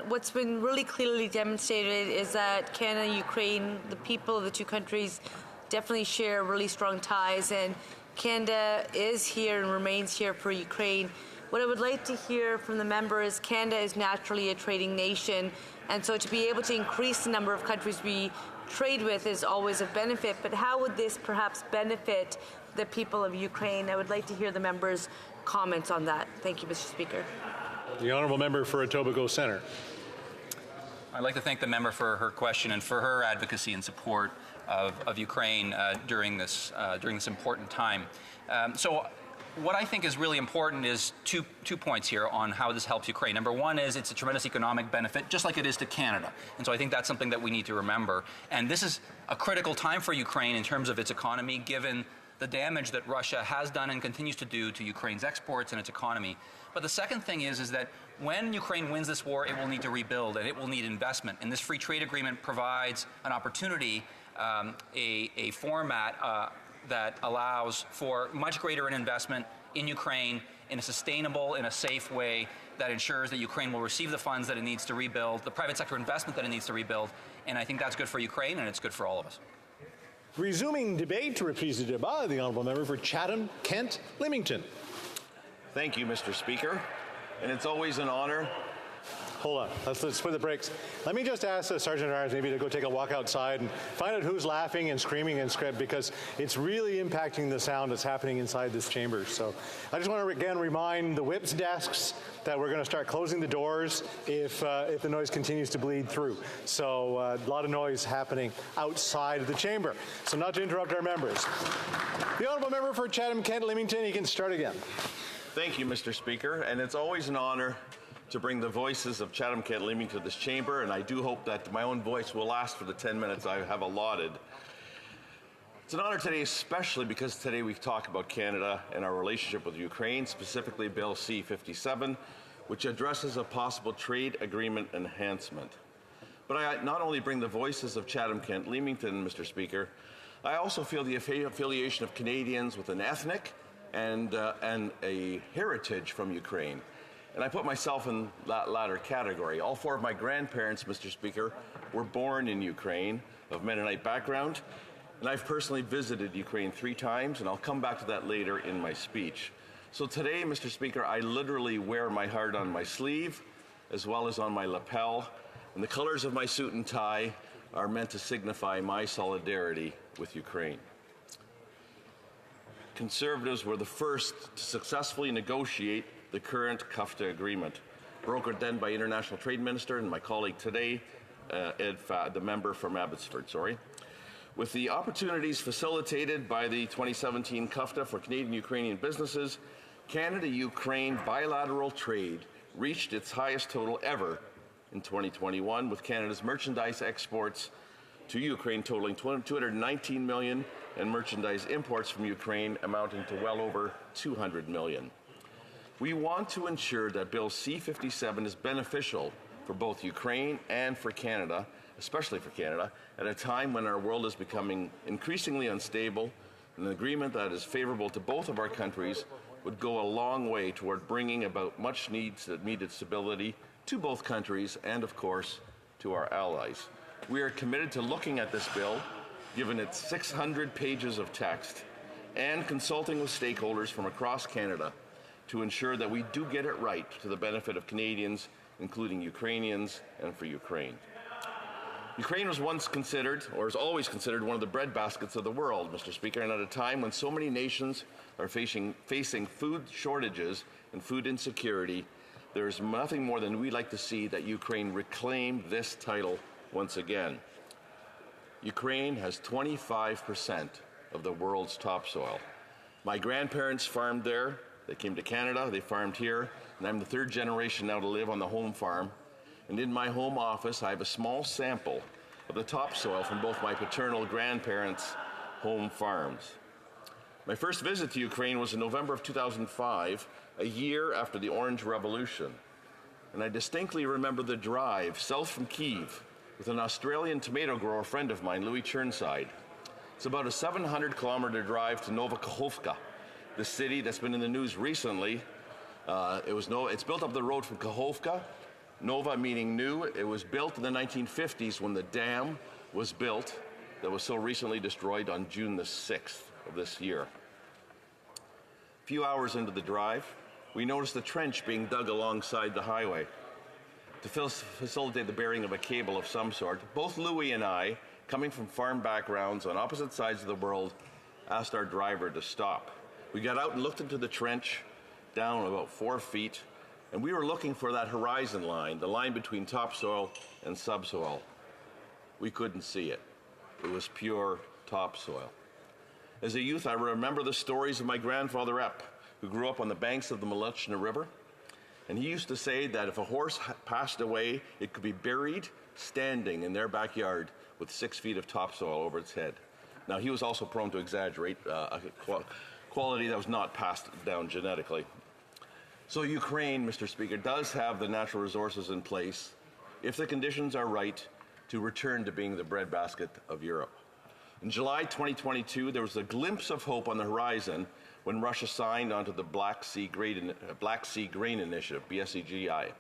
what's been really clearly demonstrated is that Canada and Ukraine, the people of the two countries, definitely share really strong ties, and Canada is here and remains here for Ukraine. What I would like to hear from the member is Canada is naturally a trading nation, and so to be able to increase the number of countries we trade with is always a benefit, but how would this perhaps benefit the people of Ukraine? I would like to hear the member's comments on that. Thank you, Mr. Speaker. The honourable member for Etobicoke Centre. I'd like to thank the member for her question and for her advocacy and support of Ukraine during this important time. So what I think is really important is two points here on how this helps Ukraine. Number one is it's a tremendous economic benefit, just like it is to Canada. And so I think that's something that we need to remember. And this is a critical time for Ukraine in terms of its economy, given the damage that Russia has done and continues to do to Ukraine's exports and its economy. But the second thing is that when Ukraine wins this war, it will need to rebuild and it will need investment. And this free trade agreement provides an opportunity, a format that allows for much greater investment in Ukraine in a sustainable, in a safe way that ensures that Ukraine will receive the funds that it needs to rebuild, the private sector investment that it needs to rebuild. And I think that's good for Ukraine and it's good for all of us. Resuming debate, reprise de débat, the honourable member for Chatham, Kent, Leamington. Thank you, Mr. Speaker. And it's always an honor. Hold on, let's put the brakes. Let me just ask the Sergeant at Arms maybe to go take a walk outside and find out who's laughing and screaming and script, because it's really impacting the sound that's happening inside this chamber. So I just want to again remind the whip's desks that we're going to start closing the doors if the noise continues to bleed through. So a lot of noise happening outside of the chamber. So not to interrupt our members. The honourable member for Chatham, Kent, Leamington, you can start again. Thank you, Mr. Speaker, and it's always an honor to bring the voices of Chatham, Kent, Leamington to this chamber, and I do hope that my own voice will last for the 10 minutes I have allotted. It's an honor today, especially because today we talk about Canada and our relationship with Ukraine, specifically Bill C-57, which addresses a possible trade agreement enhancement. But I not only bring the voices of Chatham, Kent, Leamington, Mr. Speaker, I also feel the affiliation of Canadians with an ethnic and a heritage from Ukraine. And I put myself in that latter category. All four of my grandparents, Mr. Speaker, were born in Ukraine, of Mennonite background, and I've personally visited Ukraine 3 times, and I'll come back to that later in my speech. So today, Mr. Speaker, I literally wear my heart on my sleeve, as well as on my lapel, and the colors of my suit and tie are meant to signify my solidarity with Ukraine. Conservatives were the first to successfully negotiate the current CUFTA agreement, brokered then by International Trade Minister and my colleague today, the member from Abbotsford, With the opportunities facilitated by the 2017 CUFTA for Canadian-Ukrainian businesses, Canada-Ukraine bilateral trade reached its highest total ever in 2021, with Canada's merchandise exports to Ukraine totaling $219 million and merchandise imports from Ukraine amounting to well over $200 million. We want to ensure that Bill C-57 is beneficial for both Ukraine and for Canada, especially for Canada, at a time when our world is becoming increasingly unstable. An agreement that is favorable to both of our countries would go a long way toward bringing about much needed stability to both countries and, of course, to our allies. We are committed to looking at this bill, given its 600 pages of text, and consulting with stakeholders from across Canada to ensure that we do get it right to the benefit of Canadians, including Ukrainians, and for Ukraine. Ukraine was once considered, or is always considered, one of the breadbaskets of the world, Mr. Speaker, and at a time when so many nations are facing food shortages and food insecurity, there is nothing more than we'd like to see that Ukraine reclaim this title once again. Ukraine has 25% of the world's topsoil. My grandparents farmed there. They came to Canada, they farmed here, and I'm the 3rd generation now to live on the home farm. And in my home office, I have a small sample of the topsoil from both my paternal grandparents' home farms. My first visit to Ukraine was in November of 2005, a year after the Orange Revolution. And I distinctly remember the drive south from Kyiv with an Australian tomato grower friend of mine, Louis Churnside. It's about a 700-kilometer drive to Nova Kakhovka, the city that's been in the news recently. It's built up the road from Kakhovka, Nova meaning new. It was built in the 1950s when the dam was built that was so recently destroyed on June the 6th of this year. A few hours into the drive, we noticed a trench being dug alongside the highway to facilitate the burying of a cable of some sort. Both Louis and I, coming from farm backgrounds on opposite sides of the world, asked our driver to stop. We got out and looked into the trench, down about 4 feet, and we were looking for that horizon line, the line between topsoil and subsoil. We couldn't see it. It was pure topsoil. As a youth, I remember the stories of my grandfather Epp, who grew up on the banks of the Moluchna River. And he used to say that if a horse passed away, it could be buried standing in their backyard with 6 feet of topsoil over its head. Now, he was also prone to exaggerate a quality that was not passed down genetically. So Ukraine, Mr. Speaker, does have the natural resources in place, if the conditions are right, to return to being the breadbasket of Europe. In July 2022, there was a glimpse of hope on the horizon when Russia signed onto the Black Sea Grain Initiative, BSEGI.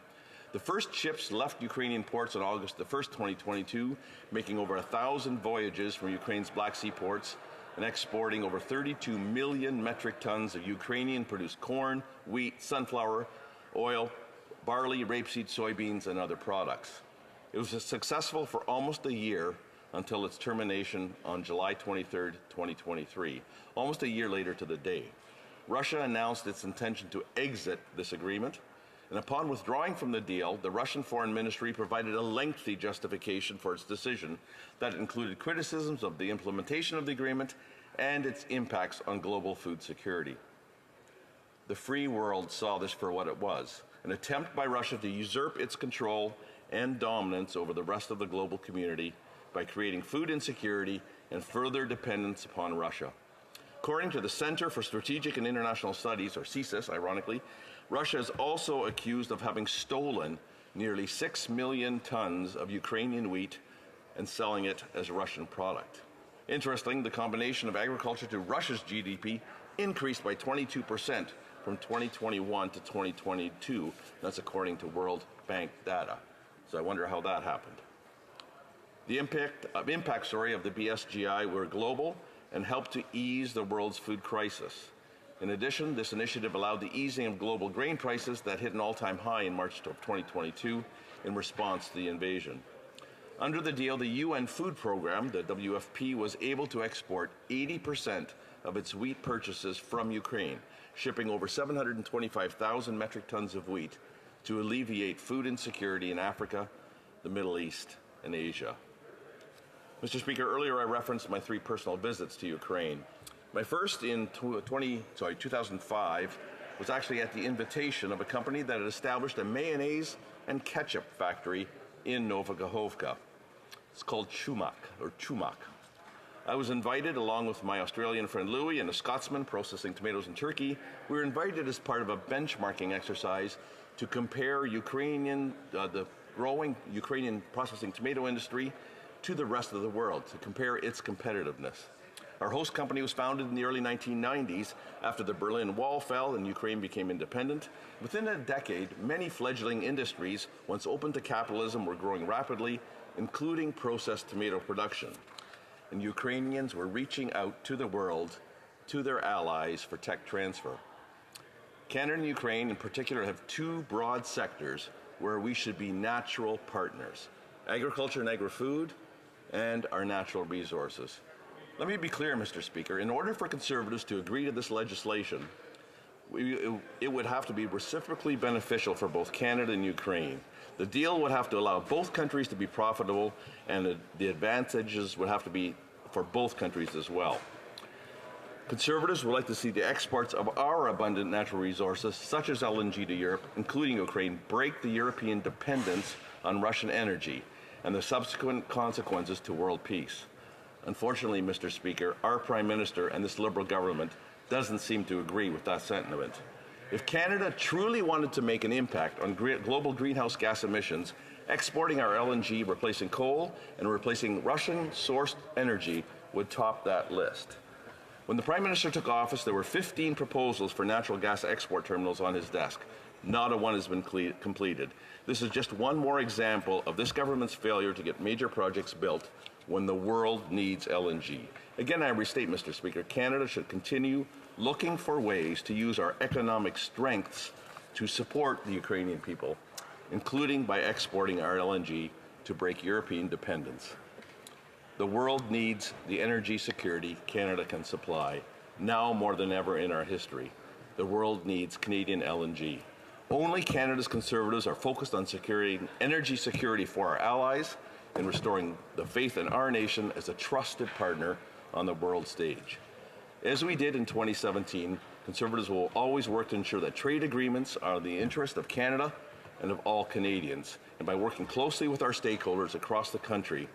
The first ships left Ukrainian ports on August 1st, 2022, making over 1,000 voyages from Ukraine's Black Sea ports and exporting over 32 million metric tons of Ukrainian-produced corn, wheat, sunflower, oil, barley, rapeseed, soybeans, and other products. It was successful for almost a year until its termination on July 23rd, 2023, almost a year later to the day. Russia announced its intention to exit this agreement, and upon withdrawing from the deal, the Russian Foreign Ministry provided a lengthy justification for its decision that included criticisms of the implementation of the agreement and its impacts on global food security. The free world saw this for what it was, an attempt by Russia to usurp its control and dominance over the rest of the global community by creating food insecurity and further dependence upon Russia. According to the Center for Strategic and International Studies, or CSIS, ironically, Russia is also accused of having stolen nearly 6 million tons of Ukrainian wheat and selling it as a Russian product. Interesting, the combination of agriculture to Russia's GDP increased by 22% from 2021 to 2022. That's according to World Bank data. So I wonder how that happened. The impact of the BSGI were global and helped to ease the world's food crisis. In addition, this initiative allowed the easing of global grain prices that hit an all-time high in March of 2022 in response to the invasion. Under the deal, the UN Food Program, the WFP, was able to export 80% of its wheat purchases from Ukraine, shipping over 725,000 metric tons of wheat to alleviate food insecurity in Africa, the Middle East, and Asia. Mr. Speaker, earlier I referenced my 3 personal visits to Ukraine. My first in 2005 was actually at the invitation of a company that had established a mayonnaise and ketchup factory in Nova Kakhovka. It's called Chumak. I was invited along with my Australian friend Louis and a Scotsman processing tomatoes in Turkey. We were invited as part of a benchmarking exercise to compare the growing Ukrainian processing tomato industry to the rest of the world, to compare its competitiveness. Our host company was founded in the early 1990s after the Berlin Wall fell and Ukraine became independent. Within a decade, many fledgling industries, once open to capitalism, were growing rapidly, including processed tomato production. And Ukrainians were reaching out to the world, to their allies for tech transfer. Canada and Ukraine in particular have 2 broad sectors where we should be natural partners: agriculture and agri-food, and our natural resources. Let me be clear, Mr. Speaker. In order for Conservatives to agree to this legislation, it would have to be reciprocally beneficial for both Canada and Ukraine. The deal would have to allow both countries to be profitable, and the advantages would have to be for both countries as well. Conservatives would like to see the exports of our abundant natural resources, such as LNG to Europe, including Ukraine, break the European dependence on Russian energy and the subsequent consequences to world peace. Unfortunately, Mr. Speaker, our Prime Minister and this Liberal government doesn't seem to agree with that sentiment. If Canada truly wanted to make an impact on global greenhouse gas emissions, exporting our LNG, replacing coal, and replacing Russian-sourced energy would top that list. When the Prime Minister took office, there were 15 proposals for natural gas export terminals on his desk. Not a one has been completed. This is just one more example of this government's failure to get major projects built when the world needs LNG. Again, I restate, Mr. Speaker, Canada should continue looking for ways to use our economic strengths to support the Ukrainian people, including by exporting our LNG to break European dependence. The world needs the energy security Canada can supply, now more than ever in our history. The world needs Canadian LNG. Only Canada's Conservatives are focused on securing energy security for our allies and restoring the faith in our nation as a trusted partner on the world stage. As we did in 2017, Conservatives will always work to ensure that trade agreements are in the interest of Canada and of all Canadians. And by working closely with our stakeholders across the country,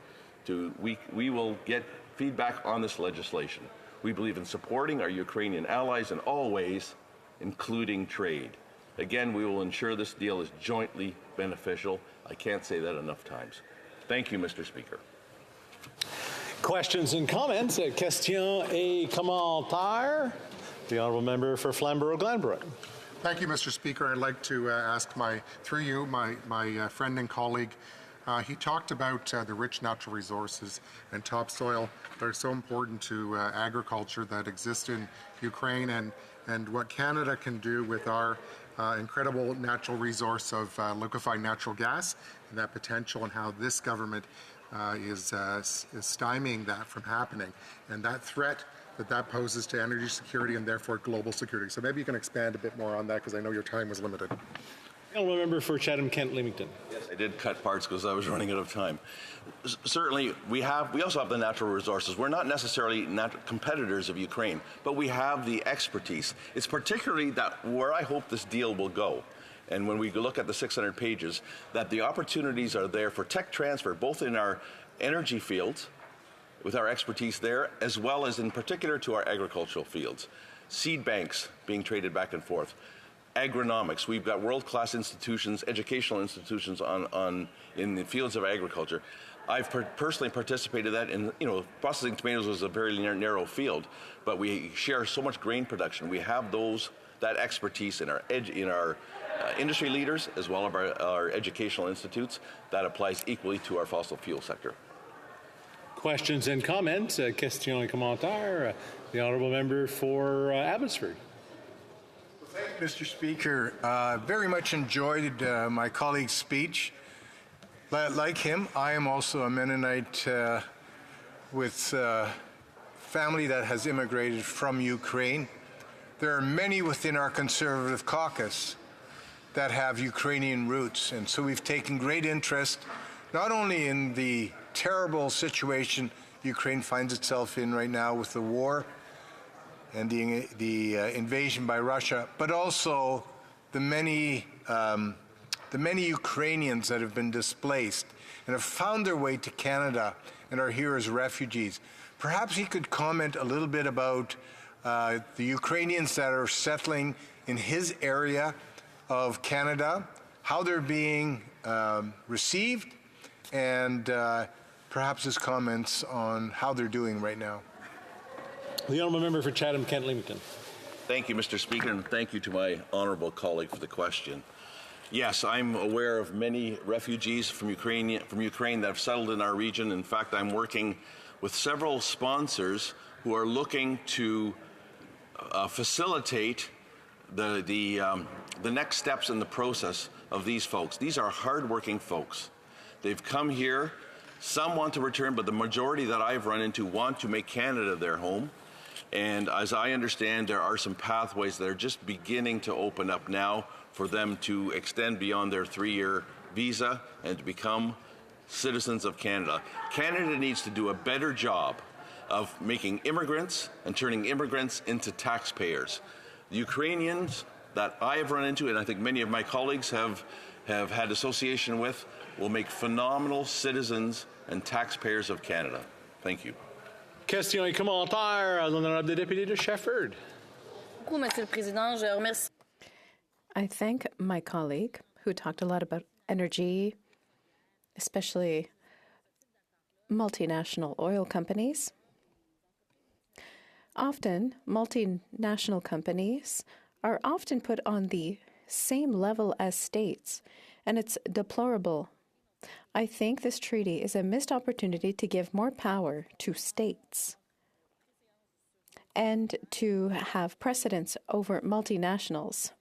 we will get feedback on this legislation. We believe in supporting our Ukrainian allies in all ways, including trade. Again, we will ensure this deal is jointly beneficial. I can't say that enough times. Thank you, Mr. Speaker. Questions and comments. Questions et commentaires. The honourable member for Flamborough-Glanbrook. Thank you, Mr. Speaker. I'd like to ask my friend and colleague. He talked about the rich natural resources and topsoil that are so important to agriculture that exist in Ukraine, and what Canada can do with our incredible natural resource of liquefied natural gas and that potential, and how this government is stymieing that from happening, and that threat that poses to energy security and therefore global security. So maybe you can expand a bit more on that, because I know your time was limited. Honourable member for Chatham-Kent-Leamington. Yes, I did cut parts because I was running out of time. Certainly, we also have the natural resources. We're not necessarily competitors of Ukraine, but we have the expertise. It's particularly that where I hope this deal will go. And when we look at the 600 pages, that the opportunities are there for tech transfer, both in our energy fields, with our expertise there, as well as in particular to our agricultural fields. Seed banks being traded back and forth. Agronomics, we've got world-class institutions, educational institutions in the fields of agriculture. I've personally participated in that. Processing tomatoes was a very narrow field, but we share so much grain production. We have that expertise in our industry leaders, as well as our educational institutes. That applies equally to our fossil fuel sector. Questions and comments. Questions et commentaires. The honourable member for Abbotsford. Thank you, Mr. Speaker. Very much enjoyed my colleague's speech. Like him, I am also a Mennonite with family that has immigrated from Ukraine. There are many within our Conservative caucus that have Ukrainian roots, and so we've taken great interest not only in the terrible situation Ukraine finds itself in right now with the war and the invasion by Russia, but also the many Ukrainians that have been displaced and have found their way to Canada and are here as refugees. Perhaps he could comment a little bit about the Ukrainians that are settling in his area of Canada, how they're being received, and perhaps his comments on how they're doing right now. The honourable member for Chatham-Kent-Leamington. Thank you, Mr. Speaker, and thank you to my honourable colleague for the question. Yes, I'm aware of many refugees from Ukraine that have settled in our region. In fact, I'm working with several sponsors who are looking to facilitate the next steps in the process of these folks. These are hardworking folks. They've come here. Some want to return, but the majority that I've run into want to make Canada their home. And as I understand, there are some pathways that are just beginning to open up now for them to extend beyond their 3-year visa and to become citizens of Canada. Canada needs to do a better job of making immigrants and turning immigrants into taxpayers. The Ukrainians that I have run into, and I think many of my colleagues have had association with, will make phenomenal citizens and taxpayers of Canada. Thank you. Questions et commentaires. L'honorable député de Shefford. I thank my colleague who talked a lot about energy, especially multinational oil companies. Often, multinational companies are often put on the same level as states, and it's deplorable. I think this treaty is a missed opportunity to give more power to states and to have precedence over multinationals.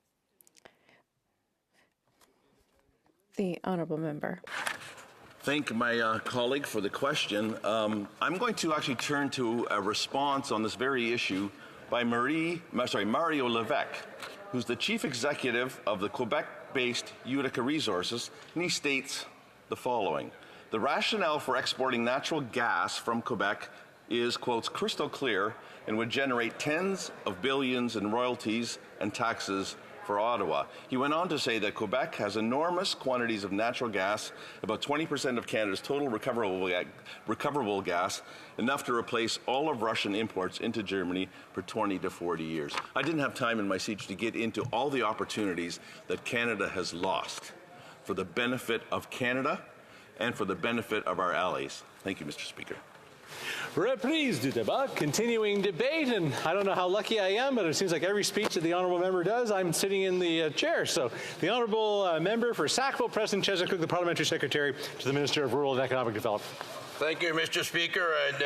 The honourable member. Thank my colleague for the question. I'm going to actually turn to a response on this very issue by Mario Levesque, who's the chief executive of the Quebec-based Utica Resources, and he states the following. The rationale for exporting natural gas from Quebec is, quotes, crystal clear and would generate tens of billions in royalties and taxes for Ottawa. He went on to say that Quebec has enormous quantities of natural gas, about 20% of Canada's total recoverable gas, enough to replace all of Russian imports into Germany for 20 to 40 years. I didn't have time in my speech to get into all the opportunities that Canada has lost for the benefit of Canada and for the benefit of our allies. Thank you, Mr. Speaker. Reprise du débat, continuing debate, and I don't know how lucky I am, but it seems like every speech that the honourable member does, I'm sitting in the chair. So the honourable member for Sackville, President Chesapeake, the Parliamentary Secretary to the Minister of Rural and Economic Development. Thank you, Mr. Speaker. And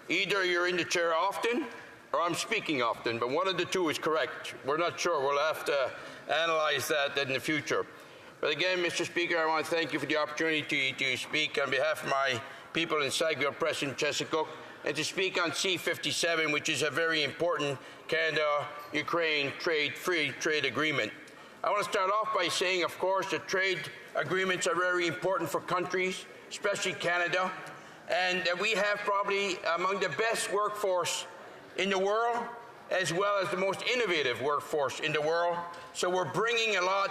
either you're in the chair often or I'm speaking often, but one of the two is correct. We're not sure. We'll have to analyze that in the future. But again, Mr. Speaker, I want to thank you for the opportunity to speak on behalf of my people in Sackville, Preston, Chesapeake, and to speak on C-57, which is a very important Canada-Ukraine free trade agreement. I want to start off by saying, of course, that trade agreements are very important for countries, especially Canada, and that we have probably among the best workforce in the world, as well as the most innovative workforce in the world. So we're bringing a lot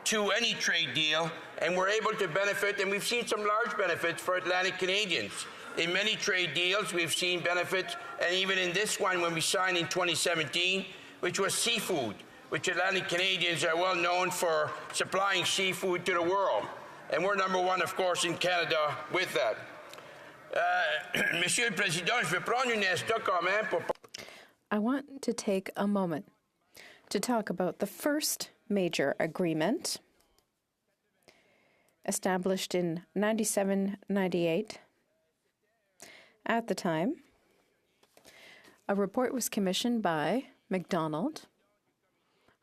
to any trade deal, and we're able to benefit, and we've seen some large benefits for Atlantic Canadians. In many trade deals, we've seen benefits, and even in this one, when we signed in 2017, which was seafood, which Atlantic Canadians are well known for supplying seafood to the world. And we're number one, of course, in Canada with that. Monsieur le Président, je vais prendre un instant quand même pour... I want to take a moment to talk about the first major agreement established in 97-98. At the time, a report was commissioned by MacDonald,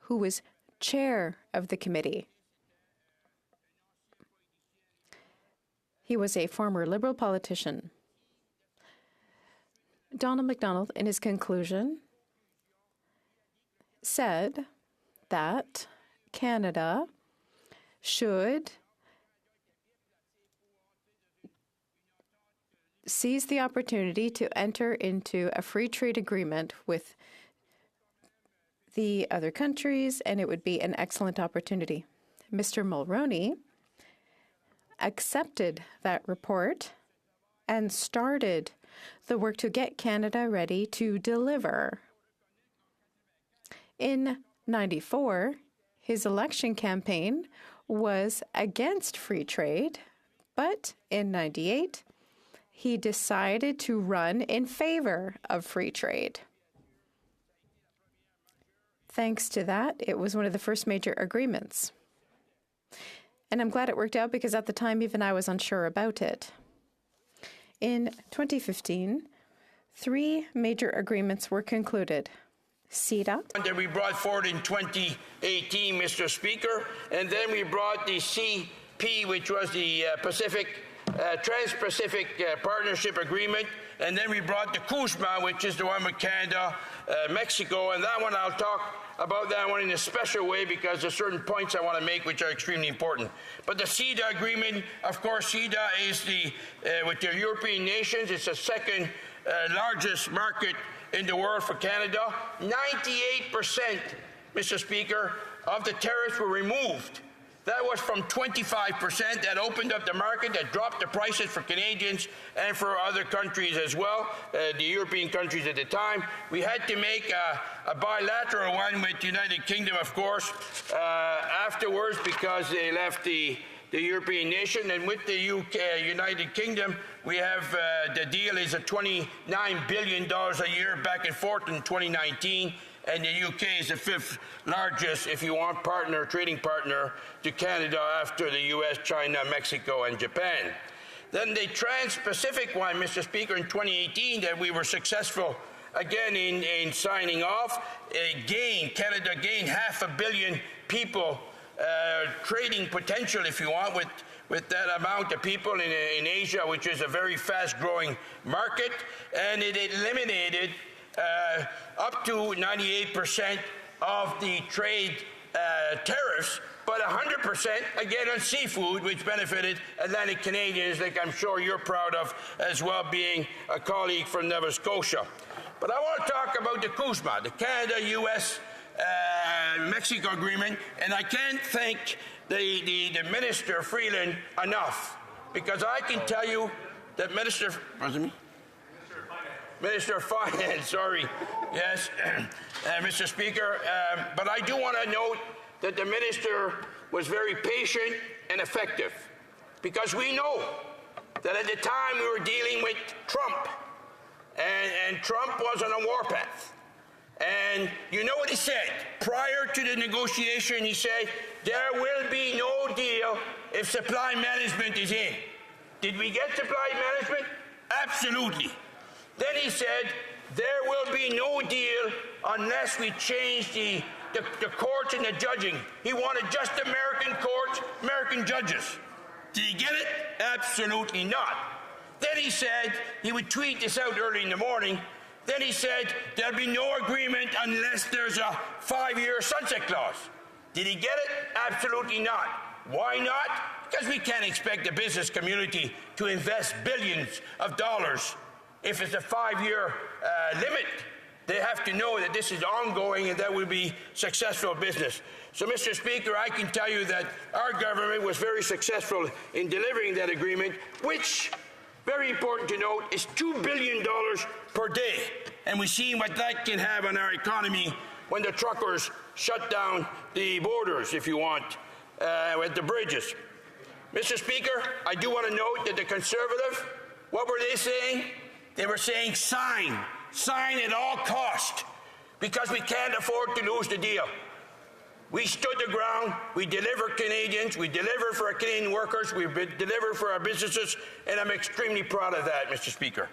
who was chair of the committee. He was a former Liberal politician. Donald MacDonald, in his conclusion, said that Canada should seize the opportunity to enter into a free trade agreement with the other countries, and it would be an excellent opportunity. Mr. Mulroney accepted that report and started the work to get Canada ready to deliver. In 94, his election campaign was against free trade, but in 98, he decided to run in favor of free trade. Thanks to that, it was one of the first major agreements. And I'm glad it worked out because at the time, even I was unsure about it. In 2015, 3 major agreements were concluded. CETA. That we brought forward in 2018, Mr. Speaker, and then we brought the CP, which was the Trans-Pacific Partnership Agreement, and then we brought the CUSMA, which is the one with Canada, Mexico, and that one I'll talk about that one in a special way because there's certain points I want to make which are extremely important. But the CETA agreement, of course, CETA is with the European nations. It's the second largest market in the world for Canada. 98%, Mr. Speaker, of the tariffs were removed. That was from 25%. That opened up the market, that dropped the prices for Canadians and for other countries as well, the European countries at the time. We had to make a bilateral one with the United Kingdom, of course, afterwards because they left the European nation. And with the United Kingdom, we have the deal is at $29 billion a year back and forth in 2019. And the UK is the 5th largest, if you want, trading partner to Canada after the US, China, Mexico, and Japan. Then the Trans-Pacific one, Mr. Speaker, in 2018 that we were successful again in signing off. Canada gained 500 million people trading potential, if you want, with that amount of people in Asia, which is a very fast-growing market, and it eliminated up to 98% of the trade tariffs, but 100% again on seafood, which benefited Atlantic Canadians, like I'm sure you're proud of as well, being a colleague from Nova Scotia. But I want to talk about the CUSMA, the Canada-U.S. Mexico agreement, and I can't thank the Minister Freeland enough, because I can tell you that Minister of Finance, sorry, yes, Mr. Speaker, but I do want to note that the Minister was very patient and effective, because we know that at the time we were dealing with Trump, and Trump was on a warpath. And you know what he said? Prior to the negotiation, he said, there will be no deal if supply management is in. Did we get supply management? Absolutely. Then he said, there will be no deal unless we change the courts and the judging. He wanted just American courts, American judges. Did he get it? Absolutely not. Then he said, he would tweet this out early in the morning, then he said, there'll be no agreement unless there's a 5-year sunset clause. Did he get it? Absolutely not. Why not? Because we can't expect the business community to invest billions of dollars if it's a 5-year limit. They have to know that this is ongoing and that will be successful business. So, Mr. Speaker, I can tell you that our government was very successful in delivering that agreement, which, very important to note, is $2 billion per day. And we've seen what that can have on our economy when the truckers shut down the borders, if you want, with the bridges. Mr. Speaker, I do want to note that the Conservative, what were they saying? They were saying sign at all cost, because we can't afford to lose the deal. We stood the ground, we delivered Canadians, we delivered for our Canadian workers, we delivered for our businesses, and I'm extremely proud of that, Mr. Speaker.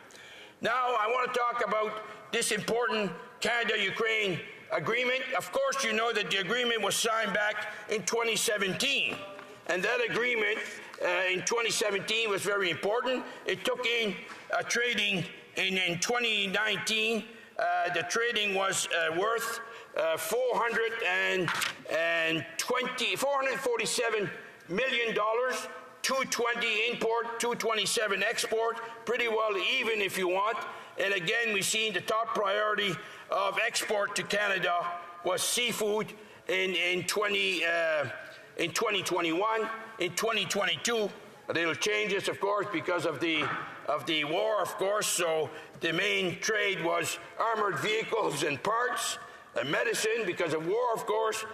Now, I want to talk about this important Canada-Ukraine agreement. Of course, you know that the agreement was signed back in 2017, and that agreement in 2017 was very important. It took in trading in 2019. The trading was worth $447 million, 220 import, 227 export, pretty well even if you want. And again, we've seen the top priority of export to Canada was seafood in 2021. In 2022, little changes, of course, because of the war, of course. So the main trade was armored vehicles and parts, medicine because of war, of course,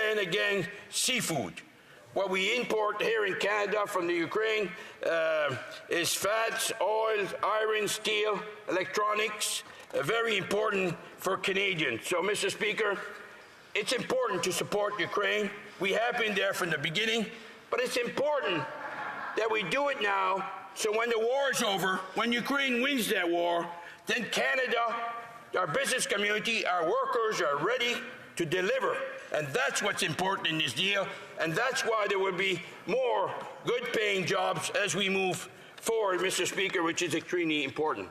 and again, seafood. What we import here in Canada from the Ukraine is fats, oil, iron, steel, electronics, very important for Canadians. So, Mr. Speaker, it's important to support Ukraine. We have been there from the beginning, but it's important that we do it now, so when the war is over, when Ukraine wins that war, then Canada, our business community, our workers are ready to deliver. And that's what's important in this deal, and that's why there will be more good-paying jobs as we move forward, Mr. Speaker, which is extremely important.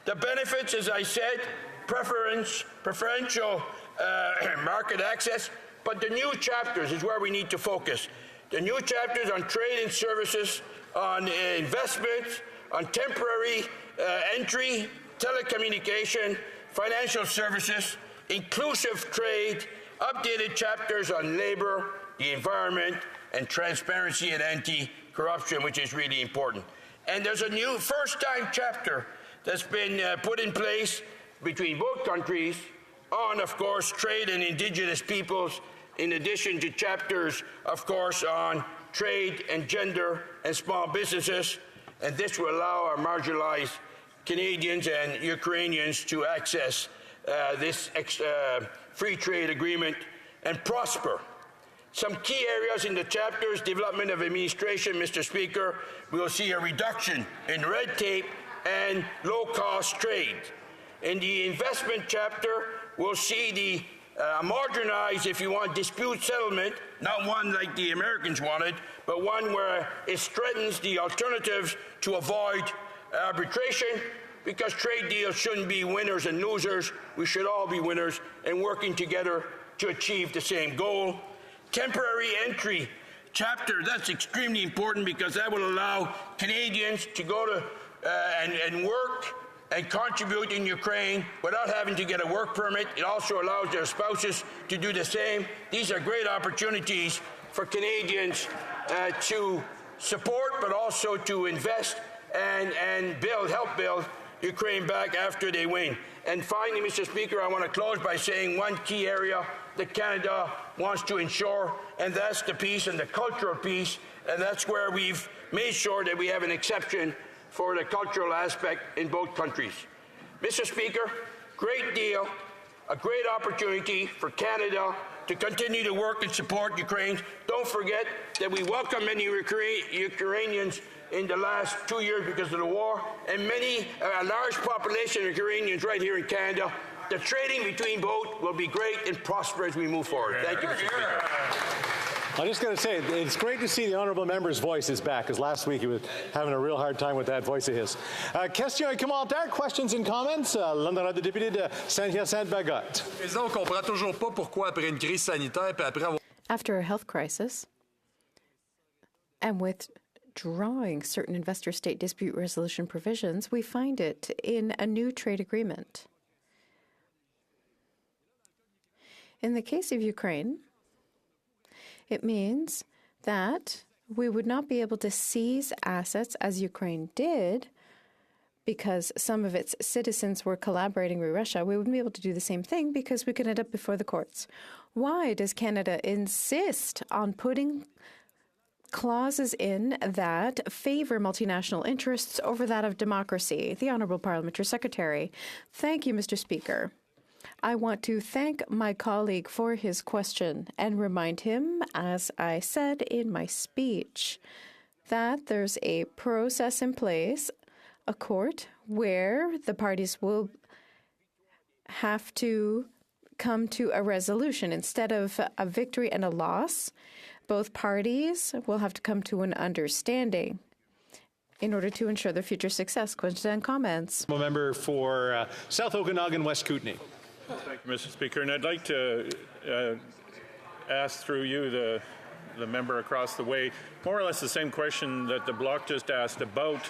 The benefits, as I said, preferential market access, but the new chapters is where we need to focus. The new chapters on trade and services, on investments, on temporary entry, telecommunication, financial services, inclusive trade, updated chapters on labor, the environment, and transparency and anti-corruption, which is really important. And there's a new first-time chapter that's been put in place between both countries on, of course, trade and indigenous peoples, in addition to chapters, of course, on trade and gender and small businesses. And this will allow our marginalized Canadians and Ukrainians to access this free trade agreement and prosper. Some key areas in the chapters: development of administration, Mr. Speaker. We will see a reduction in red tape and low-cost trade. In the investment chapter, we'll see the modernized, if you want, dispute settlement not one like the Americans wanted, but one where it strengthens the alternatives to avoid arbitration, because trade deals shouldn't be winners and losers. We should all be winners and working together to achieve the same goal. Temporary entry chapter, that's extremely important because that will allow Canadians to go to and work and contribute in Ukraine without having to get a work permit. It also allows their spouses to do the same. These are great opportunities for Canadians to support, but also to invest and help build Ukraine back after they win. And finally, Mr. Speaker, I want to close by saying one key area that Canada wants to ensure, and that's the peace and the cultural peace, and that's where we've made sure that we have an exception for the cultural aspect in both countries. Mr. Speaker, great deal, a great opportunity for Canada to continue to work and support Ukraine. Don't forget that we welcome many Ukrainians in the last 2 years because of the war, and a large population of Ukrainians right here in Canada. The trading between both will be great and prosper as we move forward. Thank you, Mr. Speaker. I just got to say, it's great to see the honourable member's voice is back, because last week he was having a real hard time with that voice of his. Question et commentaires, questions and comments. L'honorable député de Saint-Hyacinthe-Bagotte. Président, on comprend toujours pas pourquoi après une crise sanitaire puis après avoir... After a health crisis, and withdrawing certain investor-state dispute resolution provisions, we find it in a new trade agreement. In the case of Ukraine, it means that we would not be able to seize assets as Ukraine did because some of its citizens were collaborating with Russia. We wouldn't be able to do the same thing because we could end up before the courts. Why does Canada insist on putting clauses in that favor multinational interests over that of democracy? The Honourable Parliamentary Secretary. Thank you, Mr. Speaker. I want to thank my colleague for his question and remind him, as I said in my speech, that there's a process in place, a court, where the parties will have to come to a resolution. Instead of a victory and a loss, both parties will have to come to an understanding in order to ensure their future success. Questions and comments. Member for South Okanagan, West Kootenay. Thank you, Mr. Speaker. And I'd like to ask through you, the member across the way, more or less the same question that the Bloc just asked about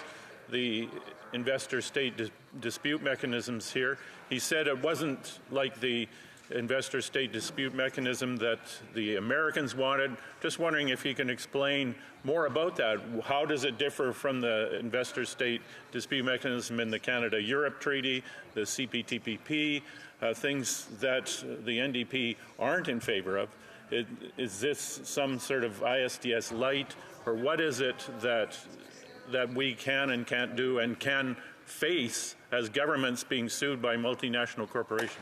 the investor-state dispute mechanisms here. He said it wasn't like the investor-state dispute mechanism that the Americans wanted. Just wondering if you can explain more about that. How does it differ from the investor-state dispute mechanism in the Canada-Europe Treaty, the CPTPP, things that the NDP aren't in favor of? Is this some sort of ISDS light, or what is it that we can and can't do and can face as governments being sued by multinational corporations?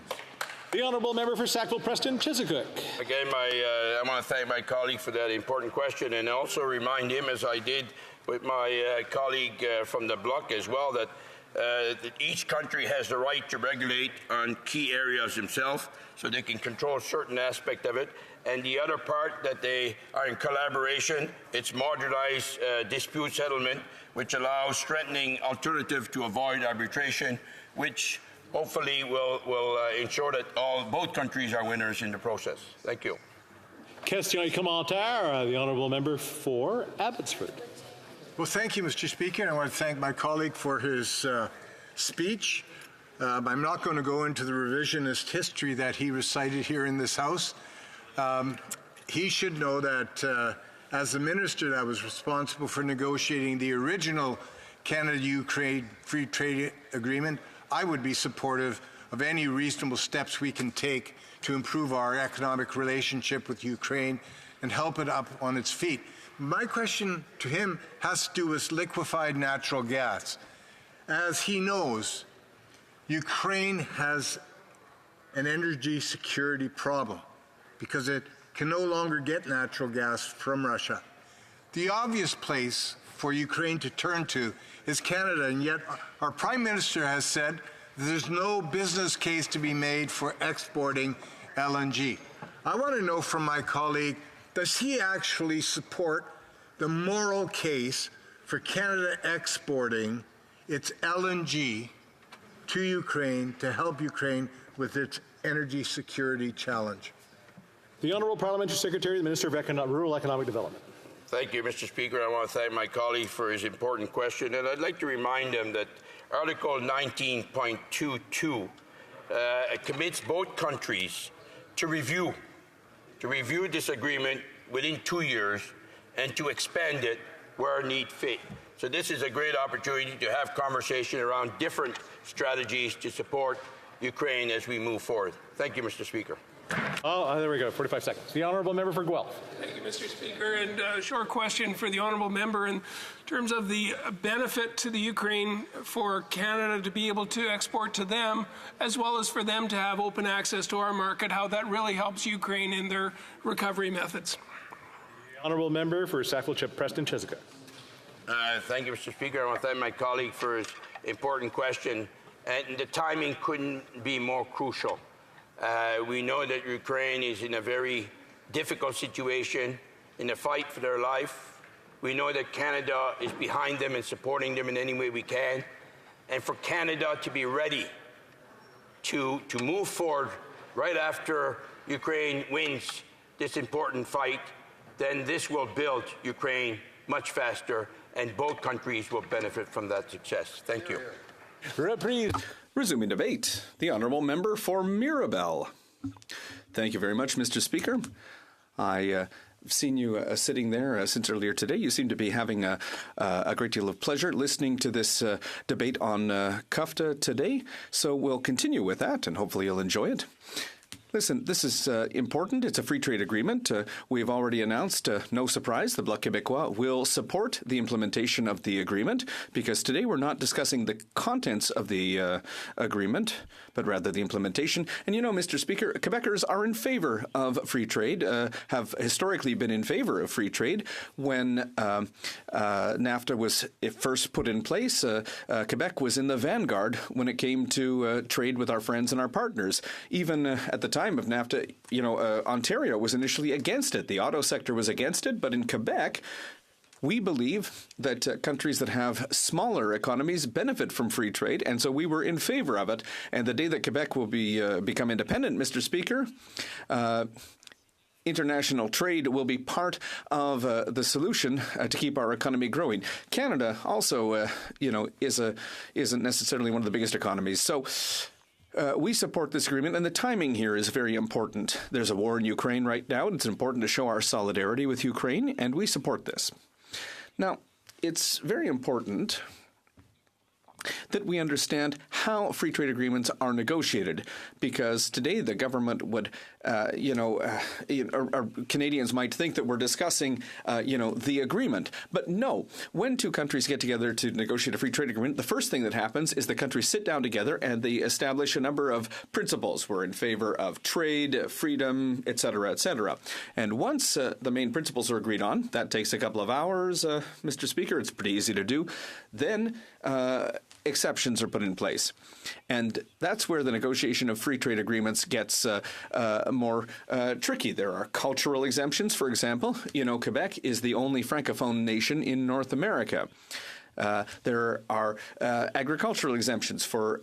The Honourable Member for Sackville-Preston-Chiswick. Again, I want to thank my colleague for that important question, and also remind him, as I did with my colleague from the Bloc as well, that each country has the right to regulate on key areas themselves, so they can control a certain aspect of it. And the other part that they are in collaboration, it's modularized dispute settlement, which allows strengthening alternative to avoid arbitration, which hopefully will ensure that both countries are winners in the process. Thank you. Question et commentaire, the Honourable Member for Abbotsford. Well, thank you, Mr. Speaker. I want to thank my colleague for his speech. I'm not going to go into the revisionist history that he recited here in this House. He should know that as the minister that was responsible for negotiating the original Canada-Ukraine Free Trade Agreement, I would be supportive of any reasonable steps we can take to improve our economic relationship with Ukraine and help it up on its feet. My question to him has to do with liquefied natural gas. As he knows, Ukraine has an energy security problem because it can no longer get natural gas from Russia. The obvious place for Ukraine to turn to is Canada, and yet our Prime Minister has said there's no business case to be made for exporting LNG. I want to know from my colleague, does he actually support the moral case for Canada exporting its LNG to Ukraine to help Ukraine with its energy security challenge? The Honourable Parliamentary Secretary, the Minister of Rural Economic Development. Thank you, Mr. Speaker. I want to thank my colleague for his important question, and I'd like to remind him that Article 19.22 commits both countries to review this agreement within 2 years and to expand it where need fit. So this is a great opportunity to have conversation around different strategies to support Ukraine as we move forward. Thank you, Mr. Speaker. Oh, there we go. 45 seconds. The Honourable Member for Guelph. Thank you, Mr. Speaker. And a short question for the Honourable Member in terms of the benefit to the Ukraine for Canada to be able to export to them, as well as for them to have open access to our market, how that really helps Ukraine in their recovery methods. The Honourable Member for Sackville Preston Chiswick. Thank you, Mr. Speaker. I want to thank my colleague for his important question. And the timing couldn't be more crucial. We know that Ukraine is in a very difficult situation in a fight for their life. We know that Canada is behind them and supporting them in any way we can. And for Canada to be ready to move forward right after Ukraine wins this important fight, then this will build Ukraine much faster, and both countries will benefit from that success. Thank you. Resuming debate, the Honourable Member for Mirabel. Thank you very much, Mr. Speaker. I've seen you sitting there since earlier today. You seem to be having a great deal of pleasure listening to this debate on CUFTA today. So we'll continue with that, and hopefully you'll enjoy it. Listen, this is important. It's a free trade agreement. We've already announced, no surprise, the Bloc Québécois will support the implementation of the agreement, because today we're not discussing the contents of the agreement, but rather the implementation. And you know, Mr. Speaker, Quebecers are in favor of free trade, have historically been in favor of free trade. When NAFTA was first put in place, Quebec was in the vanguard when it came to trade with our friends and our partners. Even at the time of NAFTA, Ontario was initially against it. The auto sector was against it, but in Quebec, we believe that countries that have smaller economies benefit from free trade, and so we were in favor of it. And the day that Quebec will become independent, Mr. Speaker, international trade will be part of the solution to keep our economy growing. Canada also, isn't necessarily one of the biggest economies. So we support this agreement, and the timing here is very important. There's a war in Ukraine right now, and it's important to show our solidarity with Ukraine, and we support this. Now, it's very important that we understand how free trade agreements are negotiated, because today the government would, Canadians might think that we're discussing, the agreement. But no, when two countries get together to negotiate a free trade agreement, the first thing that happens is the countries sit down together and they establish a number of principles. We're in favor of trade, freedom, et cetera, et cetera. And once the main principles are agreed on, that takes a couple of hours, Mr. Speaker. It's pretty easy to do. Then exceptions are put in place. And that's where the negotiation of free trade agreements gets more tricky. There are cultural exemptions, for example. Quebec is the only Francophone nation in North America. There are agricultural exemptions for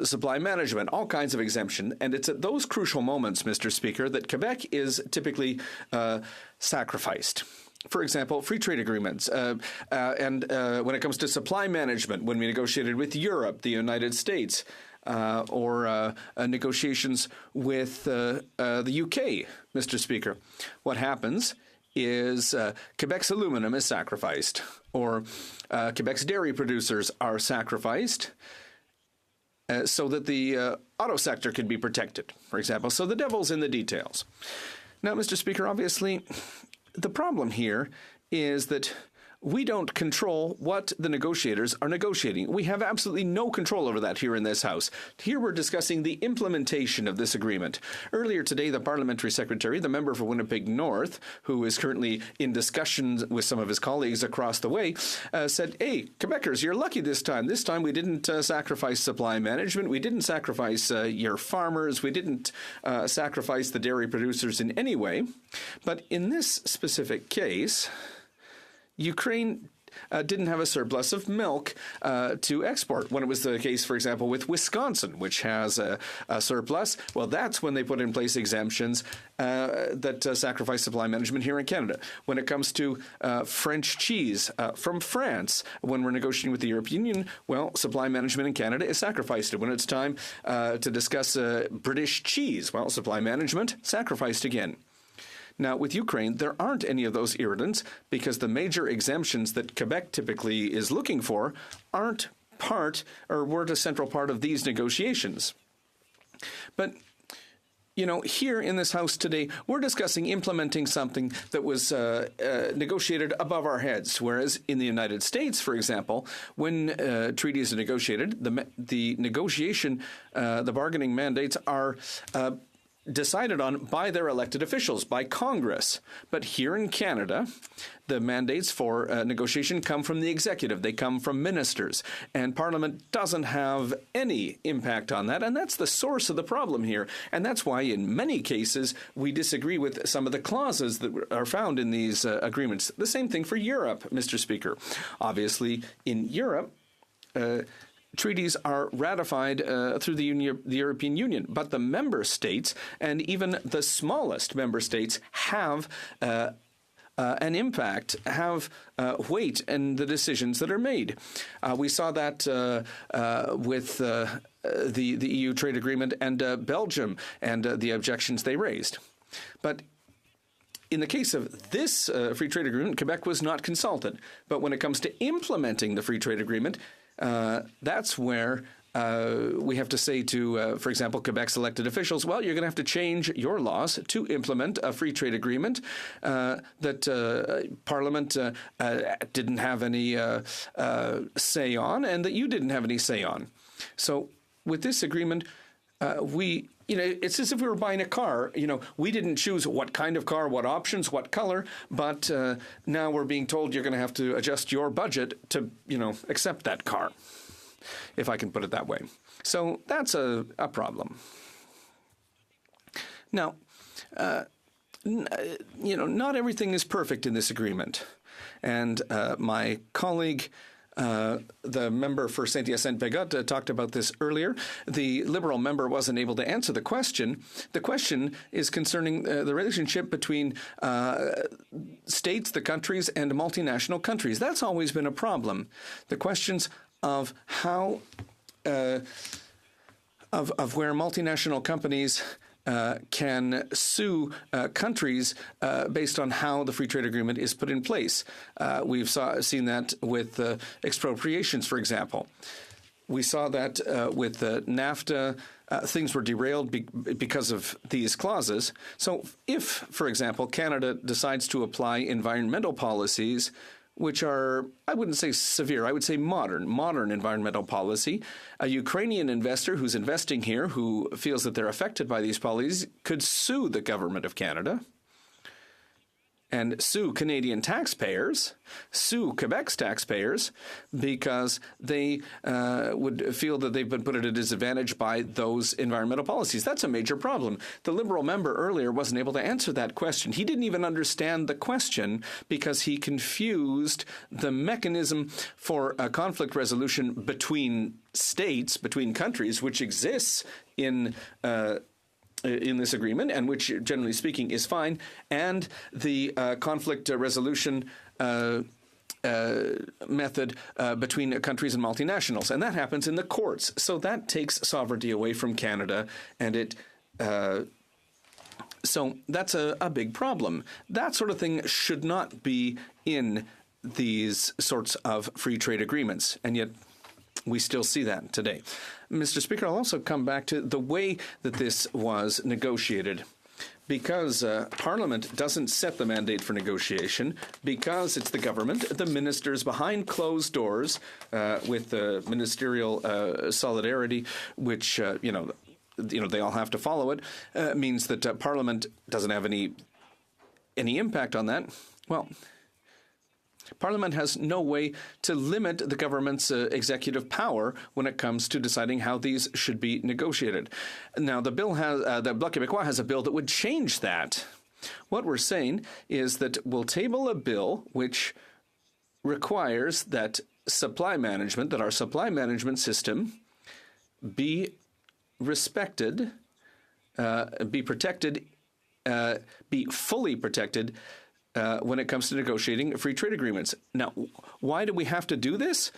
supply management, all kinds of exemption. And it's at those crucial moments, Mr. Speaker, that Quebec is typically sacrificed. For example, free trade agreements. And when it comes to supply management, when we negotiated with Europe, the United States, or negotiations with the UK, Mr. Speaker, what happens is Quebec's aluminum is sacrificed, or Quebec's dairy producers are sacrificed so that the auto sector can be protected, for example. So the devil's in the details. Now, Mr. Speaker, obviously, the problem here is that We don't control what the negotiators are negotiating. We have absolutely no control over that here in this House. Here we're discussing the implementation of this agreement. Earlier today, the Parliamentary Secretary, the member for Winnipeg North, who is currently in discussions with some of his colleagues across the way, said, hey, Quebecers, you're lucky this time. This time we didn't sacrifice supply management. We didn't sacrifice your farmers. We didn't sacrifice the dairy producers in any way. But in this specific case, Ukraine didn't have a surplus of milk to export. When it was the case, for example, with Wisconsin, which has a surplus, well, that's when they put in place exemptions that sacrifice supply management here in Canada. When it comes to French cheese from France, when we're negotiating with the European Union, well, supply management in Canada is sacrificed. When it's time to discuss British cheese, well, supply management sacrificed again. Now, with Ukraine, there aren't any of those irritants because the major exemptions that Quebec typically is looking for aren't part or weren't a central part of these negotiations. But, you know, here in this House today, we're discussing implementing something that was negotiated above our heads, whereas in the United States, for example, when treaties are negotiated, the negotiation, the bargaining mandates are decided on by their elected officials, by Congress. But here in Canada, the mandates for negotiation come from the executive. They come from ministers. And Parliament doesn't have any impact on that. And that's the source of the problem here. And that's why in many cases we disagree with some of the clauses that are found in these agreements. The same thing for Europe, Mr. Speaker. Obviously, in Europe, treaties are ratified through the European Union, but the member states, and even the smallest member states, have an impact, have weight in the decisions that are made. We saw that with the EU trade agreement and Belgium and the objections they raised. But in the case of this free trade agreement, Quebec was not consulted. But when it comes to implementing the free trade agreement, that's where we have to say to, for example, Quebec's elected officials, well, you're going to have to change your laws to implement a free trade agreement that Parliament didn't have any say on and that you didn't have any say on. So with this agreement, it's as if we were buying a car. We didn't choose what kind of car, what options, what color, but now we're being told you're going to have to adjust your budget to, accept that car, if I can put it that way. So that's a problem. Now, not everything is perfect in this agreement. And my colleague, the member for Saint-Hyacinthe-Pégot talked about this earlier. The Liberal member wasn't able to answer the question. The question is concerning the relationship between states, the countries, and multinational countries. That's always been a problem. The questions of how, of where multinational companies can sue countries based on how the free trade agreement is put in place. We've seen that with expropriations, for example. We saw that with NAFTA. Things were derailed because of these clauses. So if, for example, Canada decides to apply environmental policies which are, I wouldn't say severe, I would say modern environmental policy. A Ukrainian investor who's investing here, who feels that they're affected by these policies, could sue the government of Canada and sue Canadian taxpayers, sue Quebec's taxpayers, because they would feel that they've been put at a disadvantage by those environmental policies. That's a major problem. The Liberal member earlier wasn't able to answer that question. He didn't even understand the question because he confused the mechanism for a conflict resolution between states, between countries, which exists in this agreement, and which, generally speaking, is fine, and the conflict resolution method between countries and multinationals. And that happens in the courts. So that takes sovereignty away from Canada, and so that's a big problem. That sort of thing should not be in these sorts of free trade agreements, and yet we still see that today. Mr. Speaker, I'll also come back to the way that this was negotiated because Parliament doesn't set the mandate for negotiation, because it's the government, the ministers behind closed doors with ministerial solidarity, which, they all have to follow it, means that Parliament doesn't have any impact on that. Well, Parliament has no way to limit the government's executive power when it comes to deciding how these should be negotiated. Now, the Bloc Québécois has a bill that would change that. What we're saying is that we'll table a bill which requires that our supply management system be respected, be protected, be fully protected when it comes to negotiating free trade agreements. Now, why do we have to do this?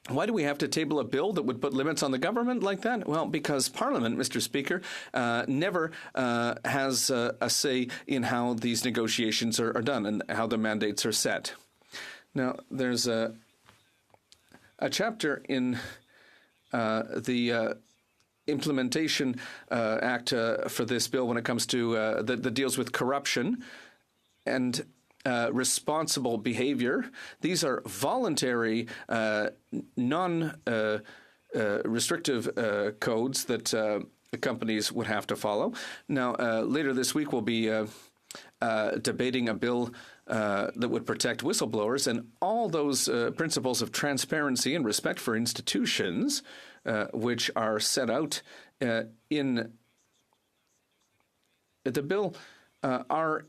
Why do we have to table a bill that would put limits on the government like that? Well, because Parliament, Mr. Speaker, never has a say in how these negotiations are done and how the mandates are set. Now, there's a chapter in the Implementation Act for this bill when it comes to that deals with corruption and responsible behavior. These are voluntary, non-restrictive codes that companies would have to follow. Now, later this week, we'll be debating a bill that would protect whistleblowers, and all those principles of transparency and respect for institutions, which are set out in the bill, are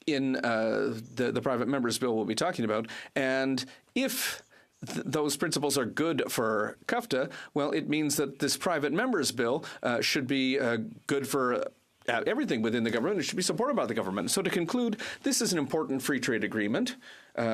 in the private members' bill we'll be talking about. And if those principles are good for CUFTA, well, it means that this private members' bill should be good for everything within the government. It should be supported by the government. So to conclude, this is an important free trade agreement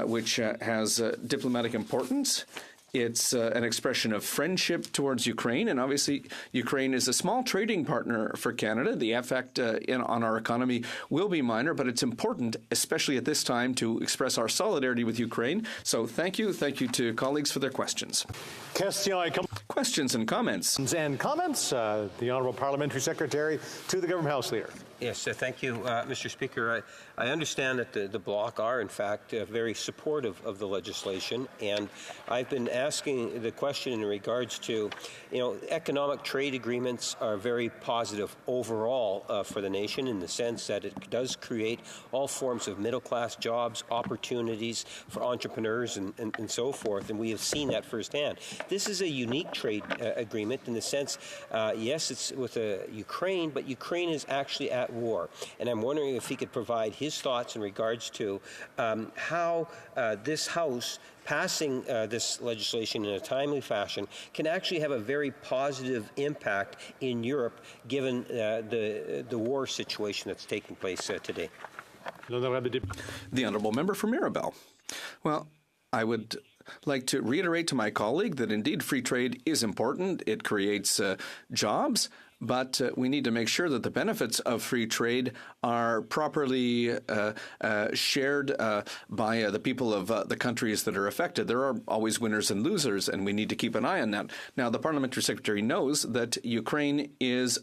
which has diplomatic importance. It's an expression of friendship towards Ukraine, and obviously Ukraine is a small trading partner for Canada. The effect on our economy will be minor, but it's important, especially at this time, to express our solidarity with Ukraine. So thank you to colleagues for their questions. Questions and comments. The Honourable Parliamentary Secretary to the Government House Leader. Yes, thank you, Mr. Speaker. I understand that the Bloc are, in fact, very supportive of the legislation, and I've been asking the question in regards to, economic trade agreements are very positive overall for the nation in the sense that it does create all forms of middle-class jobs, opportunities for entrepreneurs and so forth, and we have seen that firsthand. This is a unique trade agreement in the sense, yes, it's with Ukraine, but Ukraine is actually at war. And I'm wondering if he could provide his thoughts in regards to how this House passing this legislation in a timely fashion can actually have a very positive impact in Europe given the war situation that's taking place today. The Honourable Member for Mirabel. Well, I would like to reiterate to my colleague that indeed free trade is important. It creates jobs. But we need to make sure that the benefits of free trade are properly shared by the people of the countries that are affected. There are always winners and losers, and we need to keep an eye on that. Now, the Parliamentary Secretary knows that Ukraine is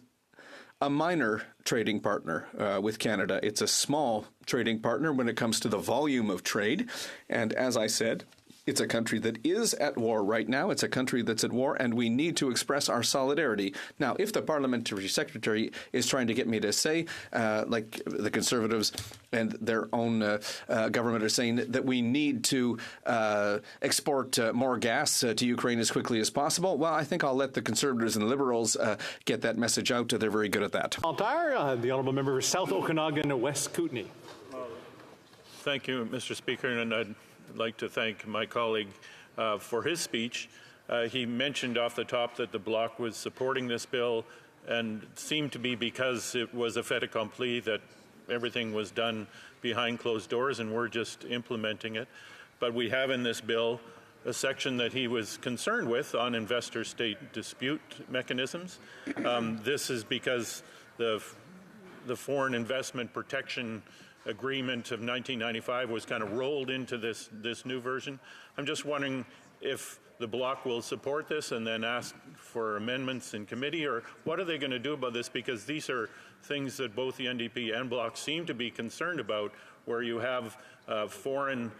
a minor trading partner with Canada. It's a small trading partner when it comes to the volume of trade. And as I said, it's a country that is at war right now. It's a country that's at war, and we need to express our solidarity. Now, if the Parliamentary Secretary is trying to get me to say, like the Conservatives and their own government are saying, that we need to export more gas to Ukraine as quickly as possible, well, I think I'll let the Conservatives and the Liberals get that message out. They're very good at that. The Honourable Member for South Okanagan, West Kootenay. Thank you, Mr. Speaker, and I'd like to thank my colleague for his speech. He mentioned off the top that the Bloc was supporting this bill, and it seemed to be because it was a fait accompli that everything was done behind closed doors and we're just implementing it. But we have in this bill a section that he was concerned with on investor-state dispute mechanisms. This is because the Foreign Investment Protection agreement of 1995 was kind of rolled into this new version. I'm just wondering if the Bloc will support this and then ask for amendments in committee, or what are they going to do about this? Because these are things that both the NDP and Bloc seem to be concerned about, where you have foreign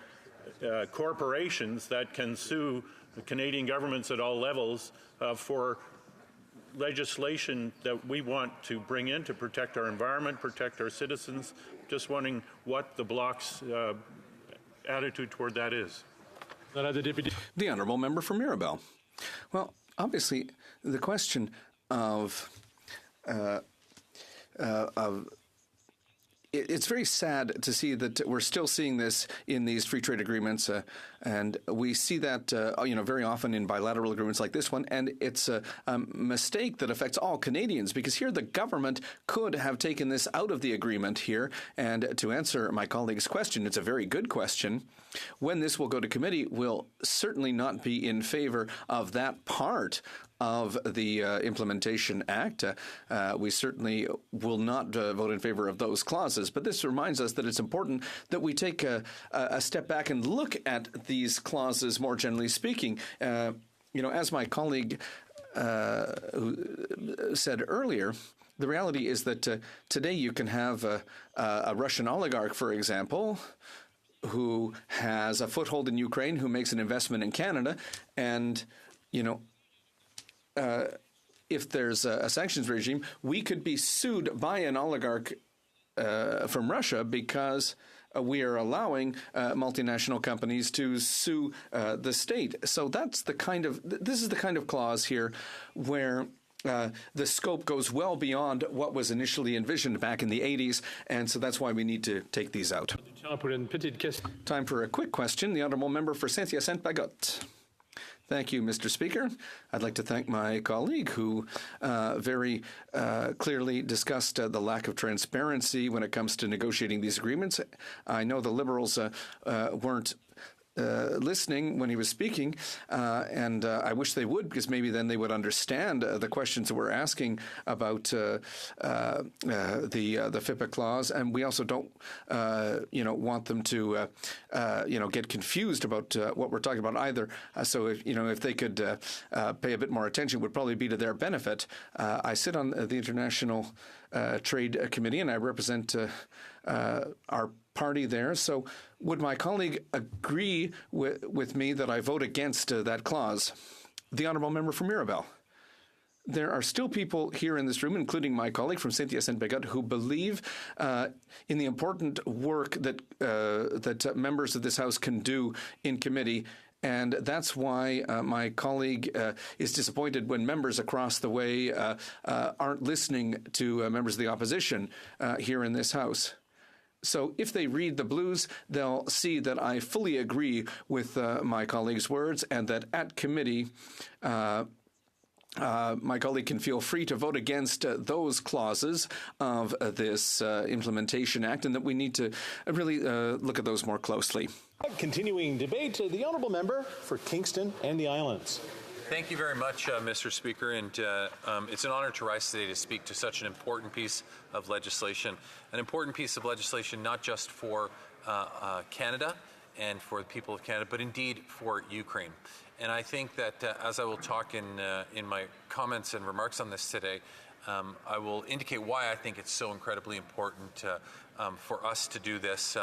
corporations that can sue the Canadian governments at all levels for legislation that we want to bring in to protect our environment, protect our citizens. Just wondering what the Bloc's attitude toward that is. The Honourable Member for Mirabel. Well, obviously, the question of it's very sad to see that we're still seeing this in these free trade agreements, and we see that very often in bilateral agreements like this one. And it's a mistake that affects all Canadians, because here the government could have taken this out of the agreement here. And to answer my colleague's question, it's a very good question. When this will go to committee, we'll certainly not be in favor of that part of the Implementation Act. We certainly will not vote in favor of those clauses. But this reminds us that it's important that we take a step back and look at these clauses more generally speaking. As my colleague who said earlier, the reality is that today you can have a Russian oligarch, for example, who has a foothold in Ukraine, who makes an investment in Canada, and, if there's a sanctions regime, we could be sued by an oligarch from Russia because we are allowing multinational companies to sue the state. So this is the kind of clause here where the scope goes well beyond what was initially envisioned back in the 80s, and so that's why we need to take these out. Time for a quick question. The Honourable Member for Saint-Hyacinthe-Bagotte. Thank you, Mr. Speaker. I'd like to thank my colleague who very clearly discussed the lack of transparency when it comes to negotiating these agreements. I know the Liberals weren't listening when he was speaking, and I wish they would, because maybe then they would understand the questions that we're asking about the FIPA clause, and we also don't, want them to, get confused about what we're talking about either. So if they could pay a bit more attention, it would probably be to their benefit. I sit on the International Trade Committee, and I represent our party there. So would my colleague agree with me that I vote against that clause? The Honourable Member for Mirabel. There are still people here in this room, including my colleague from Saint-Hyacinthe-Bagotte, who believe in the important work that members of this House can do in committee. And that's why my colleague is disappointed when members across the way aren't listening to members of the opposition here in this House. So if they read the blues, they'll see that I fully agree with my colleague's words, and that at committee, my colleague can feel free to vote against those clauses of this Implementation Act, and that we need to really look at those more closely. Continuing debate, the Honourable Member for Kingston and the Islands. Thank you very much, Mr. Speaker, and it's an honor to rise today to speak to such an important piece of legislation, not just for Canada and for the people of Canada, but indeed for Ukraine. And I think that as I will talk in my comments and remarks on this today, I will indicate why I think it's so incredibly important for us to do this,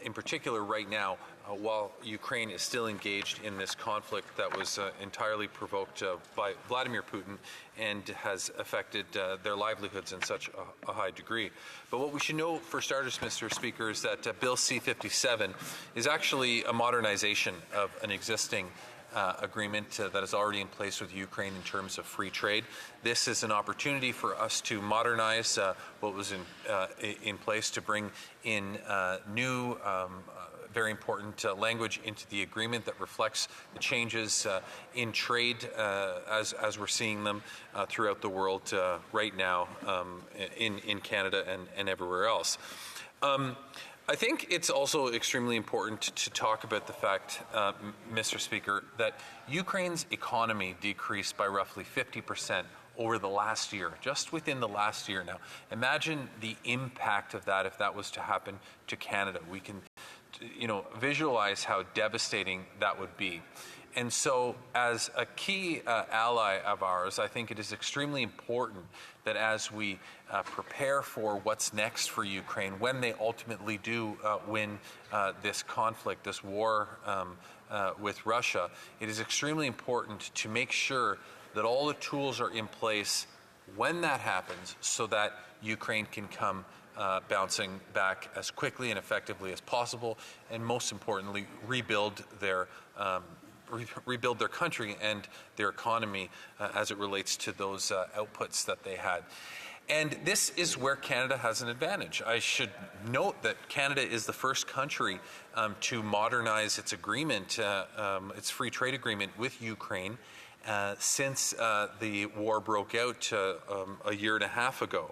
in particular right now, while Ukraine is still engaged in this conflict that was entirely provoked by Vladimir Putin and has affected their livelihoods in such a high degree. But what we should know, for starters, Mr. Speaker, is that Bill C-57 is actually a modernization of an existing agreement that is already in place with Ukraine in terms of free trade. This is an opportunity for us to modernize what was in place, to bring in new very important language into the agreement that reflects the changes in trade as we're seeing them throughout the world right now in Canada and everywhere else. I think it's also extremely important to talk about the fact, Mr. Speaker, that Ukraine's economy decreased by roughly 50% over the last year, just within the last year now. Imagine the impact of that if that was to happen to Canada. We can, visualize how devastating that would be. And so as a key ally of ours, I think it is extremely important that as we prepare for what's next for Ukraine, when they ultimately do win this conflict, this war with Russia, it is extremely important to make sure that all the tools are in place when that happens so that Ukraine can come bouncing back as quickly and effectively as possible, and most importantly, rebuild their country and their economy as it relates to those outputs that they had. And this is where Canada has an advantage. I should note that Canada is the first country to modernize its agreement, its free trade agreement with Ukraine since the war broke out a year and a half ago.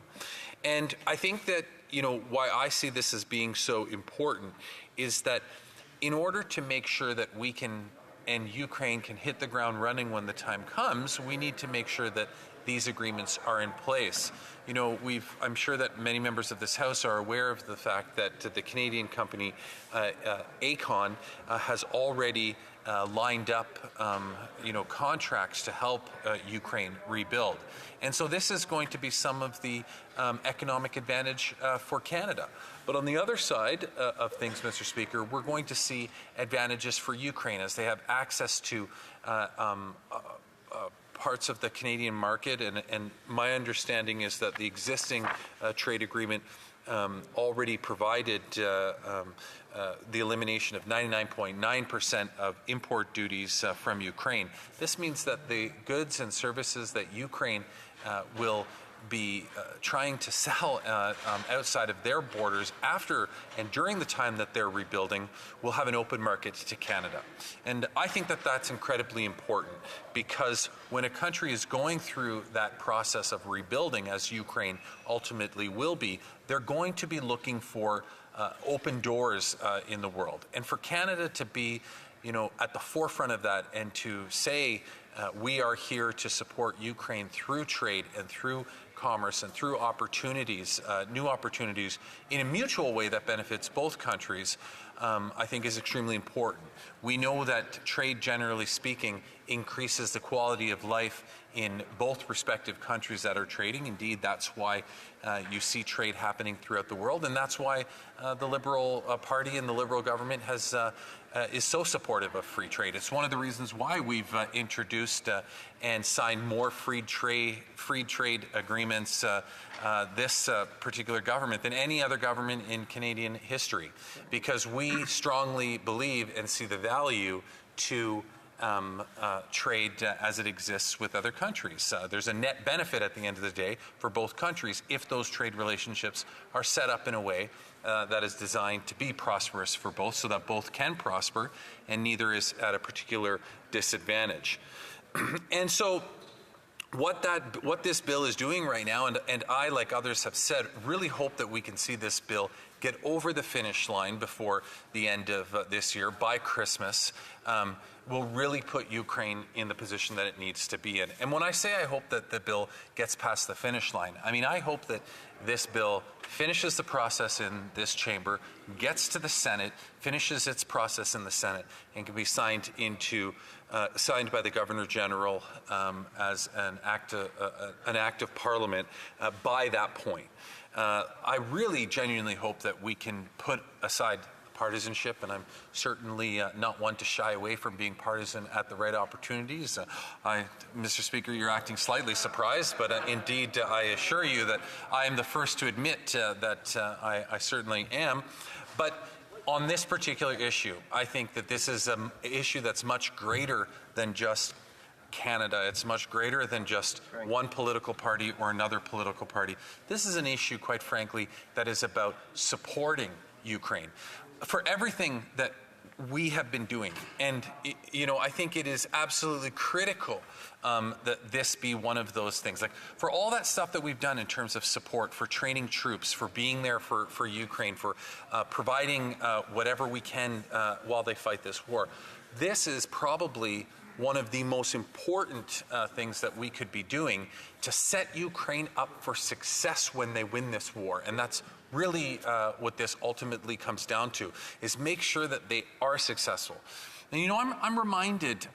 And I think that, why I see this as being so important is that in order to make sure that we can and Ukraine can hit the ground running when the time comes, we need to make sure that these agreements are in place. I'm sure that many members of this House are aware of the fact that the Canadian company HoC has already lined up, contracts to help Ukraine rebuild. And so this is going to be some of the economic advantage for Canada. But on the other side of things, Mr. Speaker, we're going to see advantages for Ukraine as they have access to parts of the Canadian market. And my understanding is that the existing trade agreement already provided the elimination of 99.9% of import duties from Ukraine. This means that the goods and services that Ukraine will be trying to sell outside of their borders after and during the time that they're rebuilding will have an open market to Canada. And I think that that's incredibly important because when a country is going through that process of rebuilding, as Ukraine ultimately will be, they're going to be looking for open doors in the world. And for Canada to be at the forefront of that and to say we are here to support Ukraine through trade and through commerce and through opportunities, new opportunities, in a mutual way that benefits both countries, I think is extremely important. We know that trade, generally speaking, increases the quality of life in both respective countries that are trading. Indeed, that's why you see trade happening throughout the world, and that's why the Liberal Party and the Liberal government is so supportive of free trade. It's one of the reasons why we've introduced and signed more free trade agreements this particular government than any other government in Canadian history, because we strongly believe and see the value to trade as it exists with other countries. There's a net benefit at the end of the day for both countries if those trade relationships are set up in a way that is designed to be prosperous for both, so that both can prosper and neither is at a particular disadvantage. And so what this bill is doing right now, and I, like others have said, really hope that we can see this bill get over the finish line before the end of this year, by Christmas, will really put Ukraine in the position that it needs to be in. And when I say I hope that the bill gets past the finish line, I mean I hope that this bill finishes the process in this chamber, gets to the Senate, finishes its process in the Senate, and can be signed by the Governor General as an act of Parliament by that point. I really genuinely hope that we can put aside partisanship, and I'm certainly not one to shy away from being partisan at the right opportunities. Mr. Speaker, you're acting slightly surprised, but indeed I assure you that I am the first to admit that I certainly am. But on this particular issue, I think that this is an issue that's much greater than just Canada. It's much greater than just one political party or another political party. This is an issue, quite frankly, that is about supporting Ukraine for everything that we have been doing. And, I think it is absolutely critical that this be one of those things. Like, for all that stuff that we've done in terms of support, for training troops, for being there for Ukraine, for providing whatever we can while they fight this war, this is probably one of the most important things that we could be doing to set Ukraine up for success when they win this war. And that's really what this ultimately comes down to, is make sure that they are successful. And, you know, I'm reminded,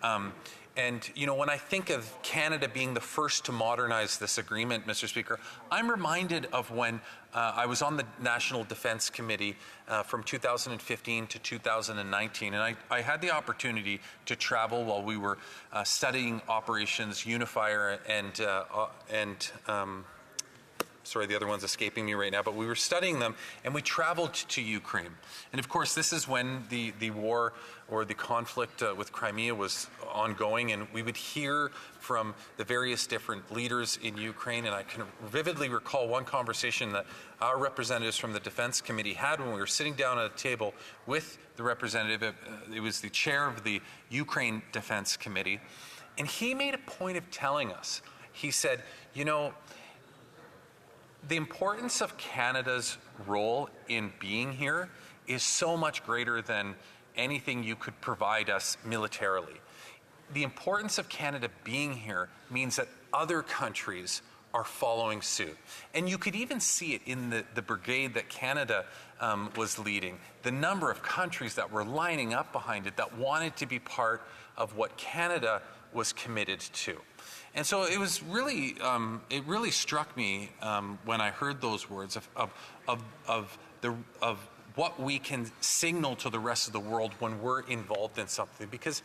and, you know, when I think of Canada being the first to modernize this agreement, Mr. Speaker, I'm reminded of when I was on the National Defense Committee from 2015 to 2019, and I had the opportunity to travel while we were studying Operations Unifier and sorry, the other one's escaping me right now, but we were studying them, and we traveled to Ukraine. And of course, this is when the war or the conflict with Crimea was ongoing, and we would hear from the various different leaders in Ukraine. And I can vividly recall one conversation that our representatives from the Defense Committee had when we were sitting down at a table with the representative. It was the chair of the Ukraine Defense Committee, and he made a point of telling us, he said, you know, the importance of Canada's role in being here is so much greater than anything you could provide us militarily. The importance of Canada being here means that other countries are following suit. And you could even see it in the brigade that Canada was leading. The number of countries that were lining up behind it that wanted to be part of what Canada was committed to. And so it was really, it really struck me when I heard those words of what we can signal to the rest of the world when we're involved in something, because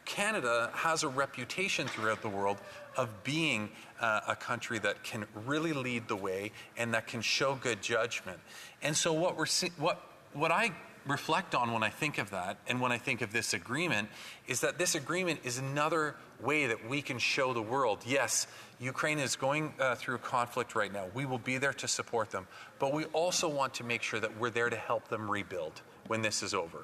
Canada has a reputation throughout the world of being a country that can really lead the way and that can show good judgment. And so what I reflect on when I think of that and when I think of this agreement is that this agreement is another way that we can show the world, yes, Ukraine is going through a conflict right now. We will be there to support them, but we also want to make sure that we're there to help them rebuild when this is over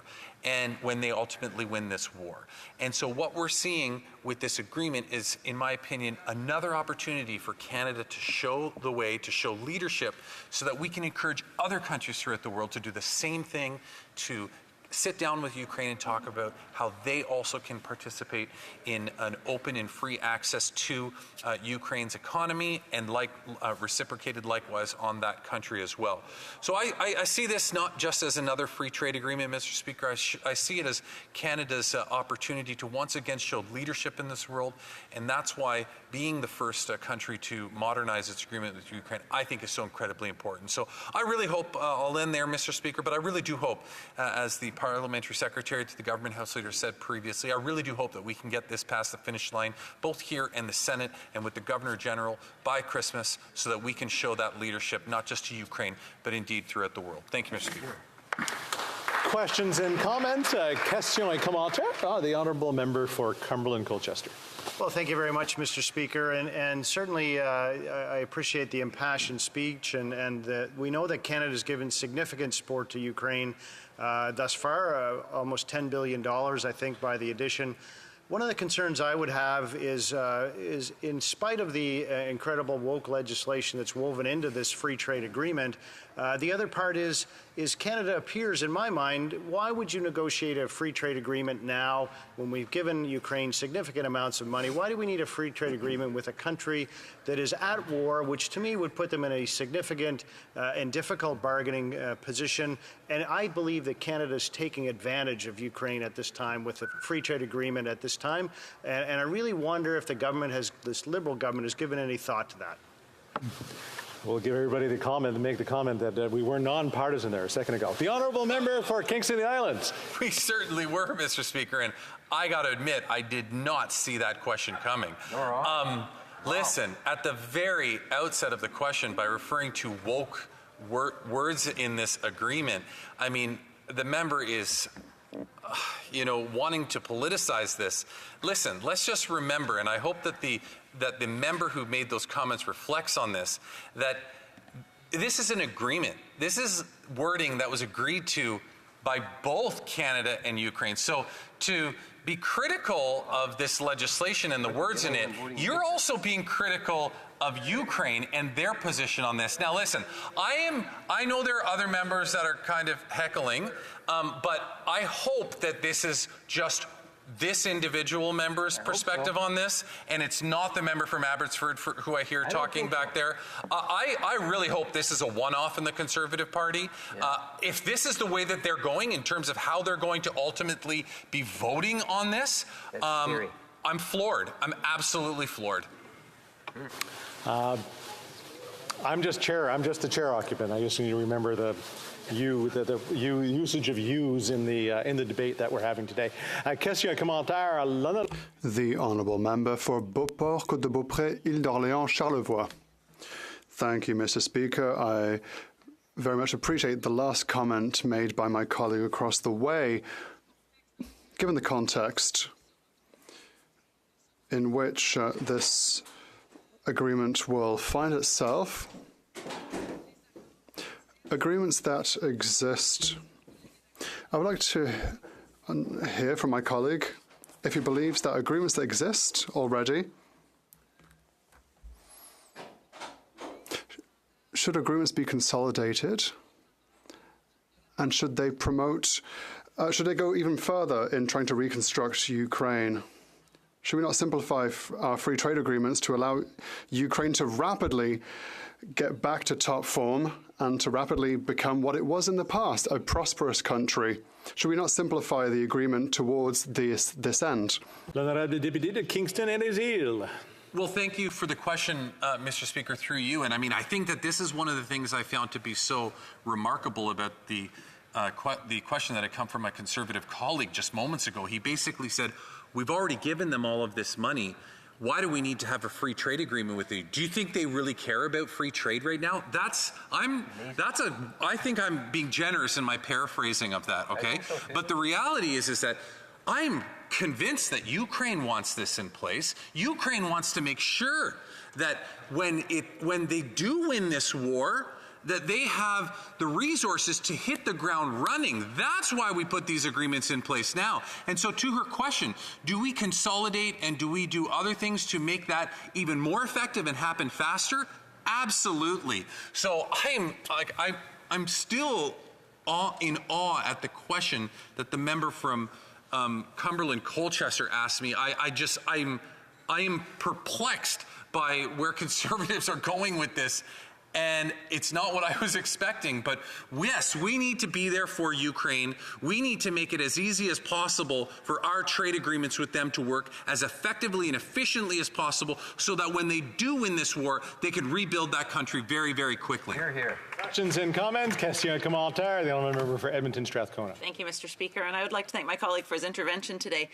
and when they ultimately win this war. And so what we're seeing with this agreement is, in my opinion, another opportunity for Canada to show the way, to show leadership, so that we can encourage other countries throughout the world to do the same thing, to sit down with Ukraine and talk about how they also can participate in an open and free access to Ukraine's economy, and reciprocated likewise on that country as well. So I see this not just as another free trade agreement, Mr. Speaker. I see it as Canada's opportunity to once again show leadership in this world, and that's why being the first country to modernize its agreement with Ukraine, I think, is so incredibly important. So I really hope, I'll end there, Mr. Speaker, but I really do hope, as the Parliamentary Secretary to the Government House Leader said previously, I really do hope that we can get this past the finish line, both here in the Senate and with the Governor General by Christmas, so that we can show that leadership not just to Ukraine, but indeed throughout the world. Thank you, Mr. Speaker. Questions and comments? Question et commentaire? The Honourable Member for Cumberland-Colchester. Well, thank you very much, Mr. Speaker, and certainly I appreciate the impassioned speech, and we know that Canada has given significant support to Ukraine thus far, almost $10 billion, I think, by the addition. One of the concerns I would have is in spite of the incredible woke legislation that's woven into this free trade agreement, the other part is Canada appears, in my mind, why would you negotiate a free trade agreement now when we've given Ukraine significant amounts of money? Why do we need a free trade agreement with a country that is at war, which to me would put them in a significant and difficult bargaining position? And I believe that Canada is taking advantage of Ukraine at this time with a free trade agreement at this time. And I really wonder if the government this Liberal government has given any thought to that. We'll give everybody the comment and make the comment that we were nonpartisan there a second ago. The Honourable Member for Kingston and the Islands. We certainly were, Mr. Speaker, and I got to admit, I did not see that question coming. Listen, at the very outset of the question, by referring to woke words in this agreement, I mean, the member is wanting to politicize this. Listen, let's just remember, and I hope that the member who made those comments reflects on this, that this is an agreement. This is wording that was agreed to by both Canada and Ukraine. So to be critical of this legislation and the words in it, you're also being critical of Ukraine and their position on this. Now listen, I know there are other members that are kind of heckling, but I hope that this is just this individual member's perspective on this, and it's not the member from Abbotsford who I hear talking back there. I really hope this is a one-off in the Conservative Party. If this is the way that they're going in terms of how they're going to ultimately be voting on this, I'm floored. I'm absolutely floored. I'm just chair. I'm just the chair occupant. I just need to remember the usage of yous in the debate that we're having today. Question, commentaire. The honourable member for Beauport, Côte de Beaupré, Île d'Orléans, Charlevoix. Thank you, Mr. Speaker. I very much appreciate the last comment made by my colleague across the way. Given the context in which this agreement will find itself, agreements that exist, I would like to hear from my colleague if he believes that agreements that exist already, should agreements be consolidated, and should they promote, should they go even further in trying to reconstruct Ukraine? Should we not simplify our free trade agreements to allow Ukraine to rapidly get back to top form and to rapidly become what it was in the past, a prosperous country? Should we not simplify the agreement towards this end? L'honorable député de Kingston et les Îles. Well, thank you for the question, Mr. Speaker, through you. And I mean, I think that this is one of the things I found to be so remarkable about the question that had come from my Conservative colleague just moments ago. He basically said, we've already given them all of this money. Why do we need to have a free trade agreement with you? Do you think they really care about free trade right now? I think I'm being generous in my paraphrasing of that, okay? But the reality is that I'm convinced that Ukraine wants this in place. Ukraine wants to make sure that when they do win this war, that they have the resources to hit the ground running. That's why we put these agreements in place now. And so to her question, do we consolidate and do we do other things to make that even more effective and happen faster? Absolutely. So I'm still in awe at the question that the member from Cumberland Colchester asked me. I am perplexed by where Conservatives are going with this. And it's not what I was expecting, but yes, we need to be there for Ukraine. We need to make it as easy as possible for our trade agreements with them to work as effectively and efficiently as possible so that when they do win this war, they can rebuild that country very, very quickly. Hear, hear. Questions and comments? Question, commentaire. The honourable member for Edmonton Strathcona. Thank you, Mr. Speaker, and I would like to thank my colleague for his intervention today.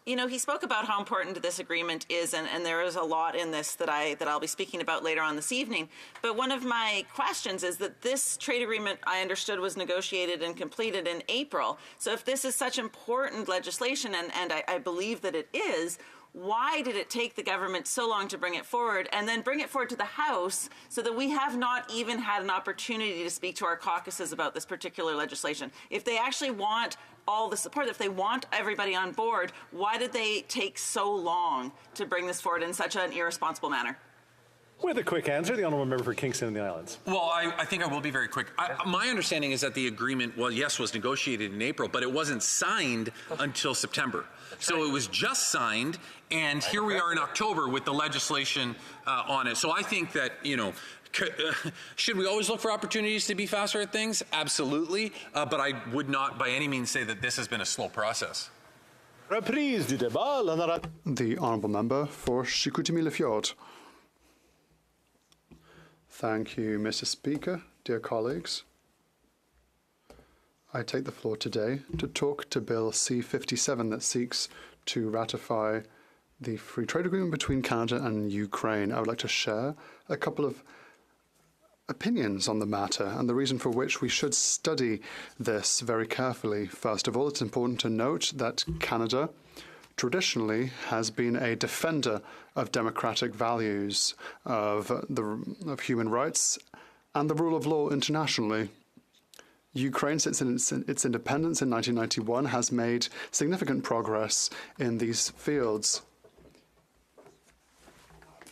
You know, he spoke about how important this agreement is, and there is a lot in this that I'll be speaking about later on this evening. But one of my questions is that this trade agreement, I understood, was negotiated and completed in April. So if this is such important legislation, and I believe that it is, why did it take the government so long to bring it forward and then bring it forward to the House so that we have not even had an opportunity to speak to our caucuses about this particular legislation? If they actually want all the support, if they want everybody on board, why did they take so long to bring this forward in such an irresponsible manner? With a quick answer, the honourable member for Kingston and the Islands. Well, I think I will be very quick. My understanding is that the agreement, well, yes, was negotiated in April, but it wasn't signed until September. So it was just signed, and here we are in October with the legislation on it. So I think that, you know, should we always look for opportunities to be faster at things? Absolutely. But I would not by any means say that this has been a slow process. Reprise du débat. The honourable member for Chicoutimi-le-Fjord. Thank you, Mr. Speaker, dear colleagues. I take the floor today to talk to Bill C-57 that seeks to ratify the free trade agreement between Canada and Ukraine. I would like to share a couple of opinions on the matter and the reason for which we should study this very carefully. First of all, it's important to note that Canada traditionally has been a defender of democratic values, of human rights, and the rule of law internationally. Ukraine, since its independence in 1991, has made significant progress in these fields.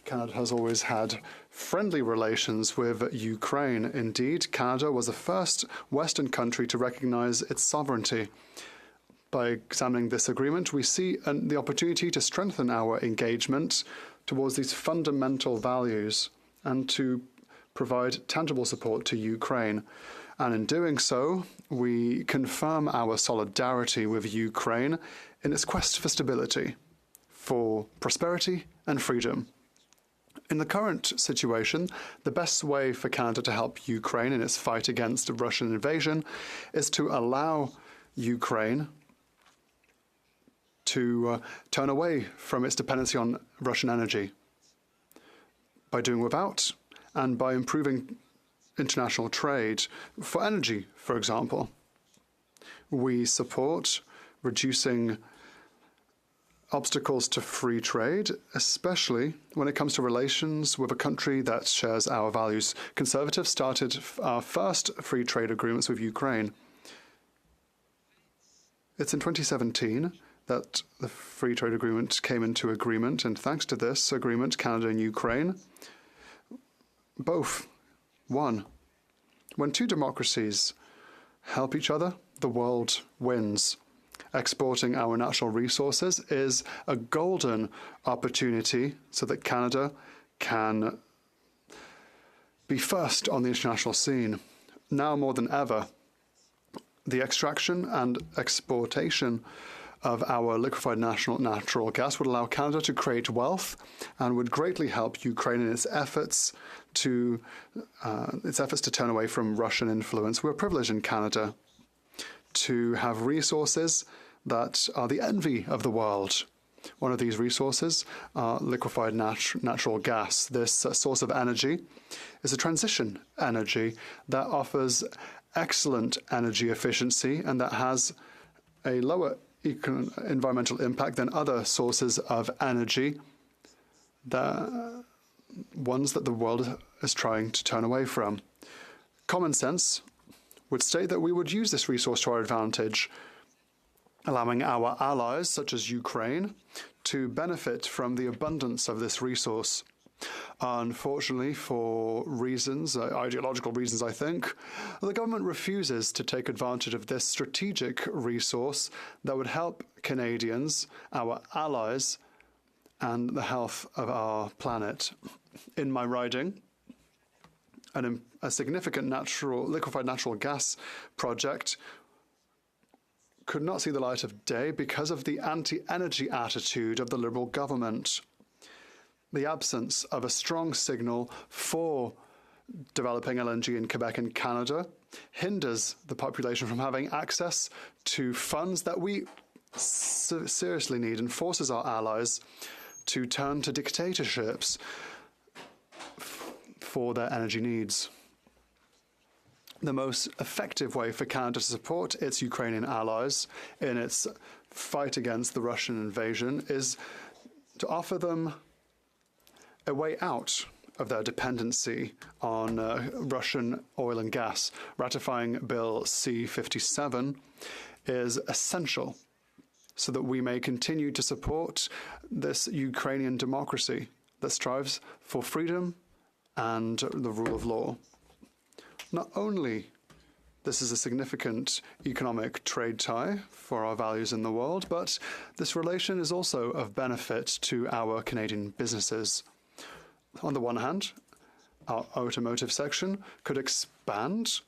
Canada has always had friendly relations with Ukraine. Indeed, Canada was the first Western country to recognize its sovereignty. By examining this agreement, we see the opportunity to strengthen our engagement towards these fundamental values and to provide tangible support to Ukraine. And in doing so, we confirm our solidarity with Ukraine in its quest for stability, for prosperity and freedom. In the current situation, the best way for Canada to help Ukraine in its fight against the Russian invasion is to allow Ukraine to turn away from its dependency on Russian energy by doing without and by improving international trade for energy, for example. We support reducing obstacles to free trade, especially when it comes to relations with a country that shares our values. Conservatives started our first free trade agreements with Ukraine. It's in 2017 that the free trade agreement came into agreement, and thanks to this agreement, Canada and Ukraine both won. When two democracies help each other, the world wins. Exporting our natural resources is a golden opportunity so that Canada can be first on the international scene. Now more than ever, the extraction and exportation of our liquefied natural gas would allow Canada to create wealth and would greatly help Ukraine in its efforts to turn away from Russian influence. We're privileged in Canada to have resources that are the envy of the world. One of these resources are liquefied natural gas. This source of energy is a transition energy that offers excellent energy efficiency and that has a lower environmental impact than other sources of energy, the ones that the world is trying to turn away from. Common sense would state that we would use this resource to our advantage, allowing our allies, such as Ukraine, to benefit from the abundance of this resource. Unfortunately, for reasons, ideological reasons, I think, the government refuses to take advantage of this strategic resource that would help Canadians, our allies, and the health of our planet. In my riding, a significant liquefied natural gas project could not see the light of day because of the anti-energy attitude of the Liberal government. The absence of a strong signal for developing LNG in Quebec and Canada hinders the population from having access to funds that we seriously need and forces our allies to turn to dictatorships for their energy needs. The most effective way for Canada to support its Ukrainian allies in its fight against the Russian invasion is to offer them a way out of their dependency on Russian oil and gas. Ratifying Bill C-57 is essential so that we may continue to support this Ukrainian democracy that strives for freedom and the rule of law. Not only this is a significant economic trade tie for our values in the world, but this relation is also of benefit to our Canadian businesses. On the one hand, our automotive section could expand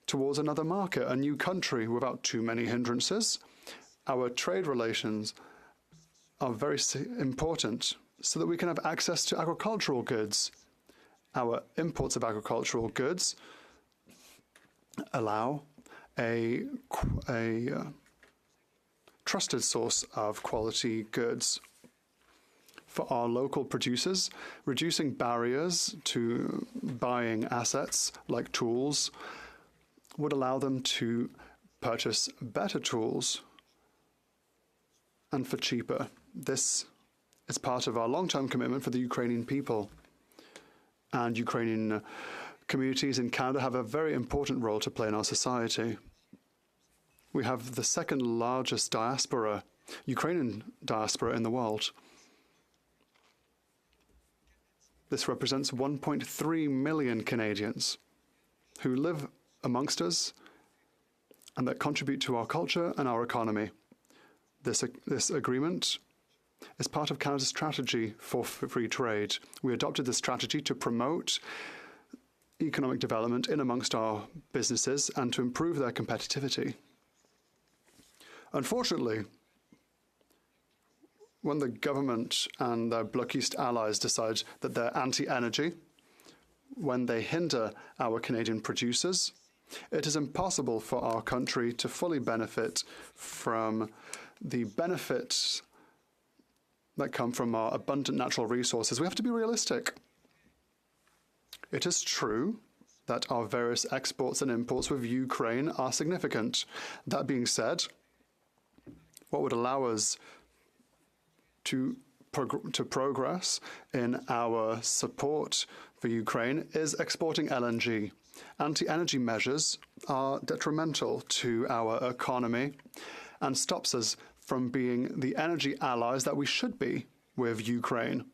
towards another market, a new country without too many hindrances. Our trade relations are very important so that we can have access to agricultural goods. Our imports of agricultural goods allow a trusted source of quality goods. For our local producers, reducing barriers to buying assets like tools would allow them to purchase better tools and for cheaper. This is part of our long-term commitment for the Ukrainian people. And Ukrainian communities in Canada have a very important role to play in our society. We have the second largest diaspora, Ukrainian diaspora in the world. This represents 1.3 million Canadians who live amongst us and that contribute to our culture and our economy. This agreement is part of Canada's strategy for free trade. We adopted this strategy to promote economic development in amongst our businesses and to improve their competitivity. Unfortunately, when the government and their Bloc East allies decide that they're anti-energy, when they hinder our Canadian producers, it is impossible for our country to fully benefit from the benefits that come from our abundant natural resources. We have to be realistic. It is true that our various exports and imports with Ukraine are significant. That being said, what would allow us to progress in our support for Ukraine is exporting LNG. Anti-energy measures are detrimental to our economy and stops us from being the energy allies that we should be with Ukraine.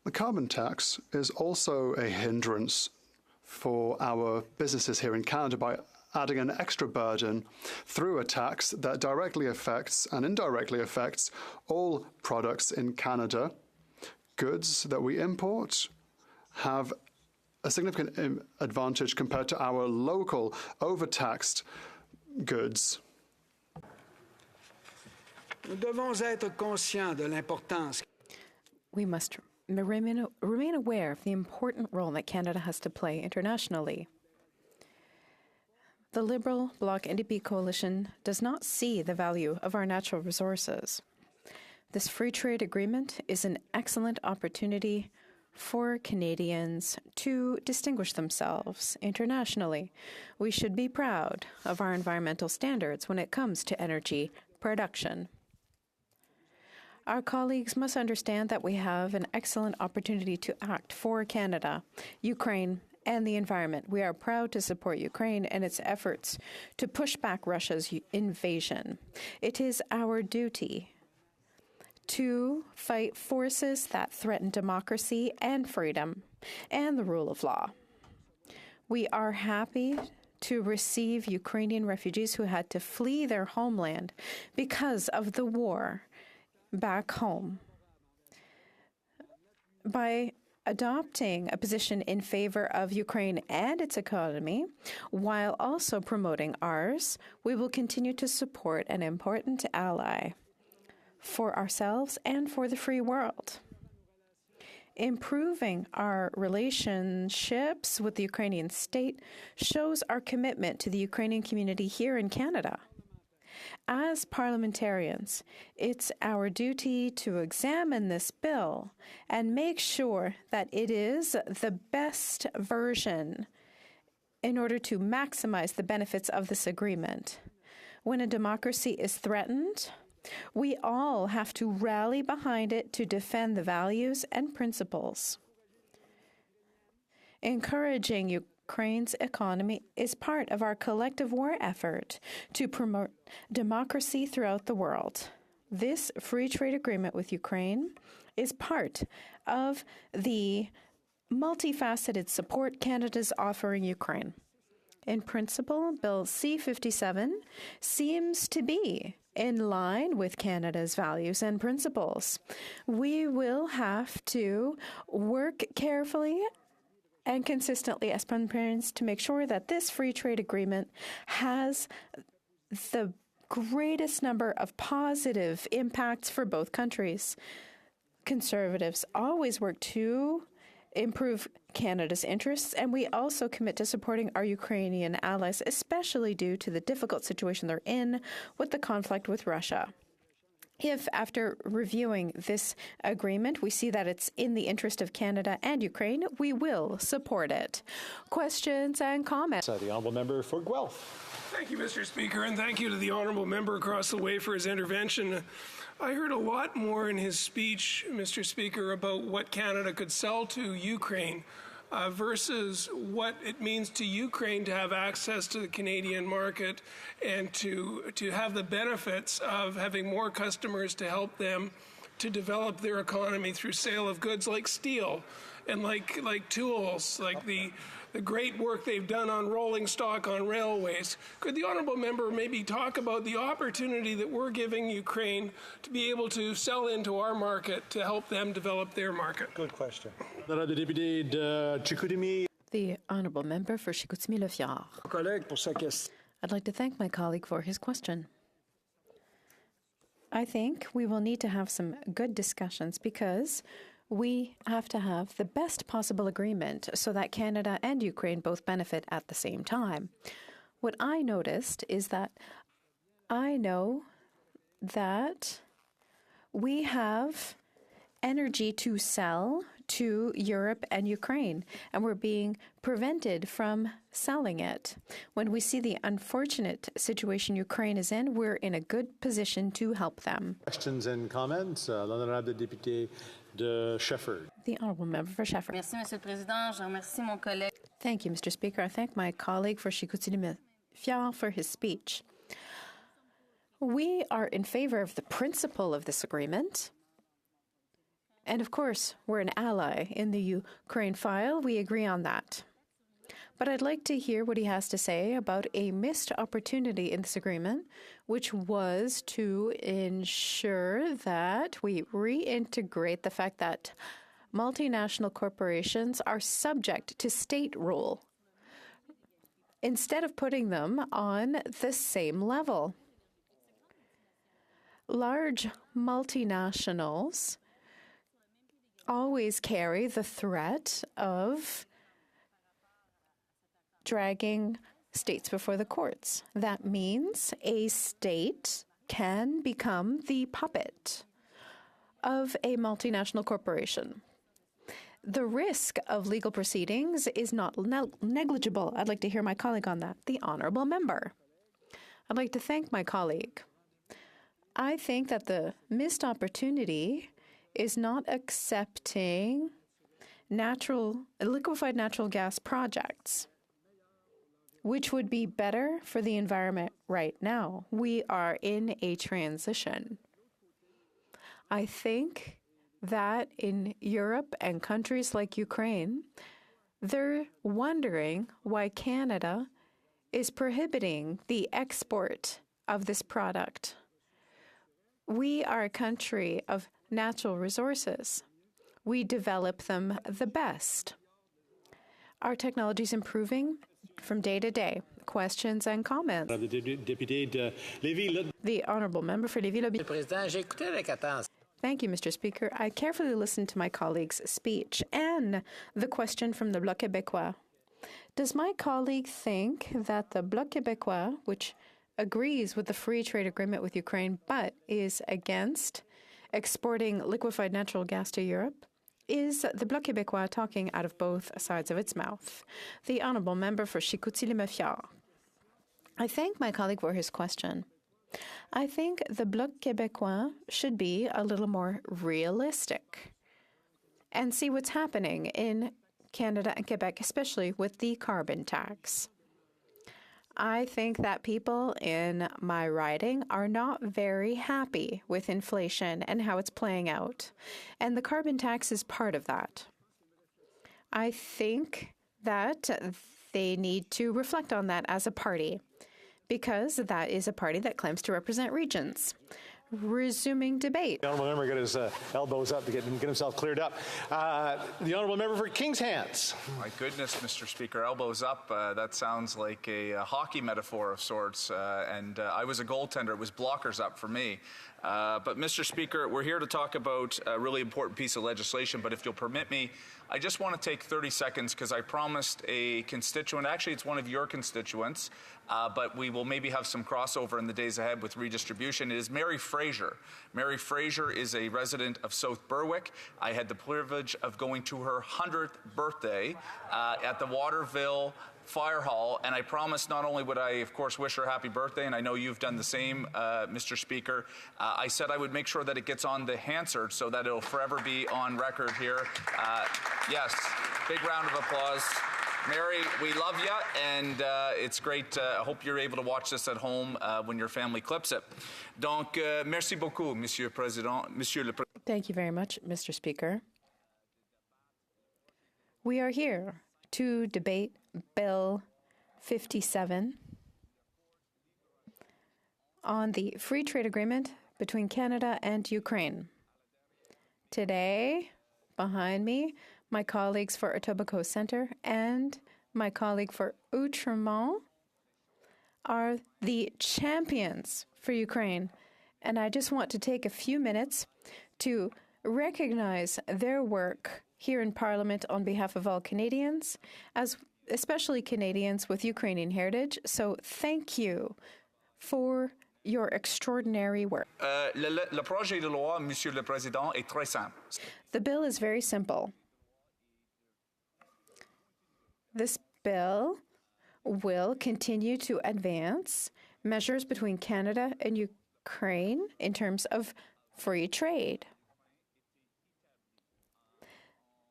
The carbon tax is also a hindrance for our businesses here in Canada by adding an extra burden through a tax that directly affects and indirectly affects all products in Canada. Goods that we import have a significant advantage compared to our local overtaxed goods. We must remain aware of the important role that Canada has to play internationally. The Liberal Bloc NDP coalition does not see the value of our natural resources. This free trade agreement is an excellent opportunity for Canadians to distinguish themselves internationally. We should be proud of our environmental standards when it comes to energy production. Our colleagues must understand that we have an excellent opportunity to act for Canada, Ukraine, and the environment. We are proud to support Ukraine and its efforts to push back Russia's invasion. It is our duty to fight forces that threaten democracy and freedom and the rule of law. We are happy to receive Ukrainian refugees who had to flee their homeland because of the war back home. By adopting a position in favor of Ukraine and its economy, while also promoting ours, we will continue to support an important ally for ourselves and for the free world. Improving our relationships with the Ukrainian state shows our commitment to the Ukrainian community here in Canada. As parliamentarians, it's our duty to examine this bill and make sure that it is the best version in order to maximize the benefits of this agreement. When a democracy is threatened, we all have to rally behind it to defend the values and principles. Encouraging Ukraine's economy is part of our collective war effort to promote democracy throughout the world. This free trade agreement with Ukraine is part of the multifaceted support Canada is offering Ukraine. In principle, Bill C-57 seems to be in line with Canada's values and principles. We will have to work carefully and consistently as parliamentarians to make sure that this free trade agreement has the greatest number of positive impacts for both countries. Conservatives always work to improve Canada's interests, and we also commit to supporting our Ukrainian allies, especially due to the difficult situation they're in with the conflict with Russia. If, after reviewing this agreement, we see that it's in the interest of Canada and Ukraine, we will support it. Questions and comments? The Honourable Member for Guelph. Thank you, Mr. Speaker, and thank you to the Honourable Member across the way for his intervention. I heard a lot more in his speech, Mr. Speaker, about what Canada could sell to Ukraine versus what it means to Ukraine to have access to the Canadian market and to have the benefits of having more customers to help them to develop their economy through sale of goods like steel and like tools, like the great work they've done on rolling stock on railways. Could the honourable member maybe talk about the opportunity that we're giving Ukraine to be able to sell into our market to help them develop their market? Good question. The honourable member for Chicoutimi-Le-Fjord. I'd like to thank my colleague for his question. I think we will need to have some good discussions because we have to have the best possible agreement so that Canada and Ukraine both benefit at the same time. What I noticed is that I know that we have energy to sell to Europe and Ukraine, and we're being prevented from selling it. When we see the unfortunate situation Ukraine is in, we're in a good position to help them. Questions and comments? L'honorable député de Shefford. The honourable member for Shefford. Merci, Monsieur le Président. Je remercie mon collègue. Thank you, Mr. Speaker. I thank my colleague for Chicoutimi-Le-Fjord for his speech. We are in favor of the principle of this agreement. And of course, we're an ally in the Ukraine file. We agree on that. But I'd like to hear what he has to say about a missed opportunity in this agreement, which was to ensure that we reintegrate the fact that multinational corporations are subject to state rule instead of putting them on the same level. Large multinationals always carry the threat of dragging states before the courts. That means a state can become the puppet of a multinational corporation. The risk of legal proceedings is not negligible. I'd like to hear my colleague on that, the honourable member. I'd like to thank my colleague. I think that the missed opportunity is not accepting liquefied natural gas projects, which would be better for the environment right now. We are in a transition. I think that in Europe and countries like Ukraine, they're wondering why Canada is prohibiting the export of this product. We are a country of natural resources. We develop them the best. Our technology is improving from day to day. Questions and comments? The honourable member for Lévis-Lobby. Thank you, Mr. Speaker. I carefully listened to my colleague's speech and the question from the Bloc Québécois. Does my colleague think that the Bloc Québécois, which agrees with the free trade agreement with Ukraine but is against exporting liquefied natural gas to Europe, is the Bloc Québécois talking out of both sides of its mouth? The honourable member for Chicoutimi-Le-Fjord. I thank my colleague for his question. I think the Bloc Québécois should be a little more realistic and see what's happening in Canada and Quebec, especially with the carbon tax. I think that people in my riding are not very happy with inflation and how it's playing out. And the carbon tax is part of that. I think that they need to reflect on that as a party, because that is a party that claims to represent regions. Resuming debate. The honourable member got his elbows up to get himself cleared up. The honourable member for King's Hands. My goodness, Mr. Speaker, elbows up. That sounds like a hockey metaphor of sorts. And I was a goaltender. It was blockers up for me. But, Mr. Speaker, we're here to talk about a really important piece of legislation. But if you'll permit me, I just want to take 30 seconds because I promised a constituent, actually it's one of your constituents, but we will maybe have some crossover in the days ahead with redistribution. It is Mary Fraser. Mary Fraser is a resident of South Berwick. I had the privilege of going to her 100th birthday at the Waterville Fire Hall, and I promised not only would I, of course, wish her happy birthday, and I know you've done the same, Mr. Speaker, I said I would make sure that it gets on the Hansard so that it'll forever be on record here. Yes, big round of applause. Mary, we love you, and it's great. I hope you're able to watch this at home when your family clips it. Donc, merci beaucoup, Monsieur le Président. Thank you very much, Mr. Speaker. We are here to debate Bill 57 on the free trade agreement between Canada and Ukraine. Today, behind me, my colleagues for Etobicoke Centre and my colleague for Outremont are the champions for Ukraine. And I just want to take a few minutes to recognize their work here in Parliament on behalf of all Canadians, especially Canadians with Ukrainian heritage. So thank you for your extraordinary work. Le projet de loi, Monsieur le Président, est très simple. The bill is very simple. This bill will continue to advance measures between Canada and Ukraine in terms of free trade.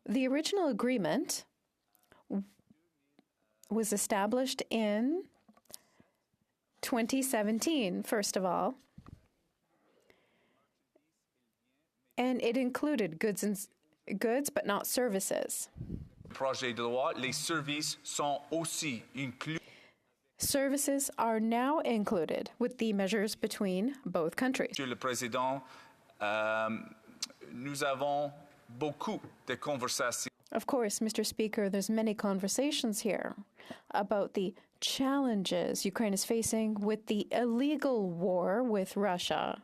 The original agreement was established in 2017, first of all, and it included goods but not services. Projet de loi, les services sont aussi inclus. Services are now included with the measures between both countries. Monsieur le Président, nous avons beaucoup de conversations. Of course, Mr. Speaker, there's many conversations here about the challenges Ukraine is facing with the illegal war with Russia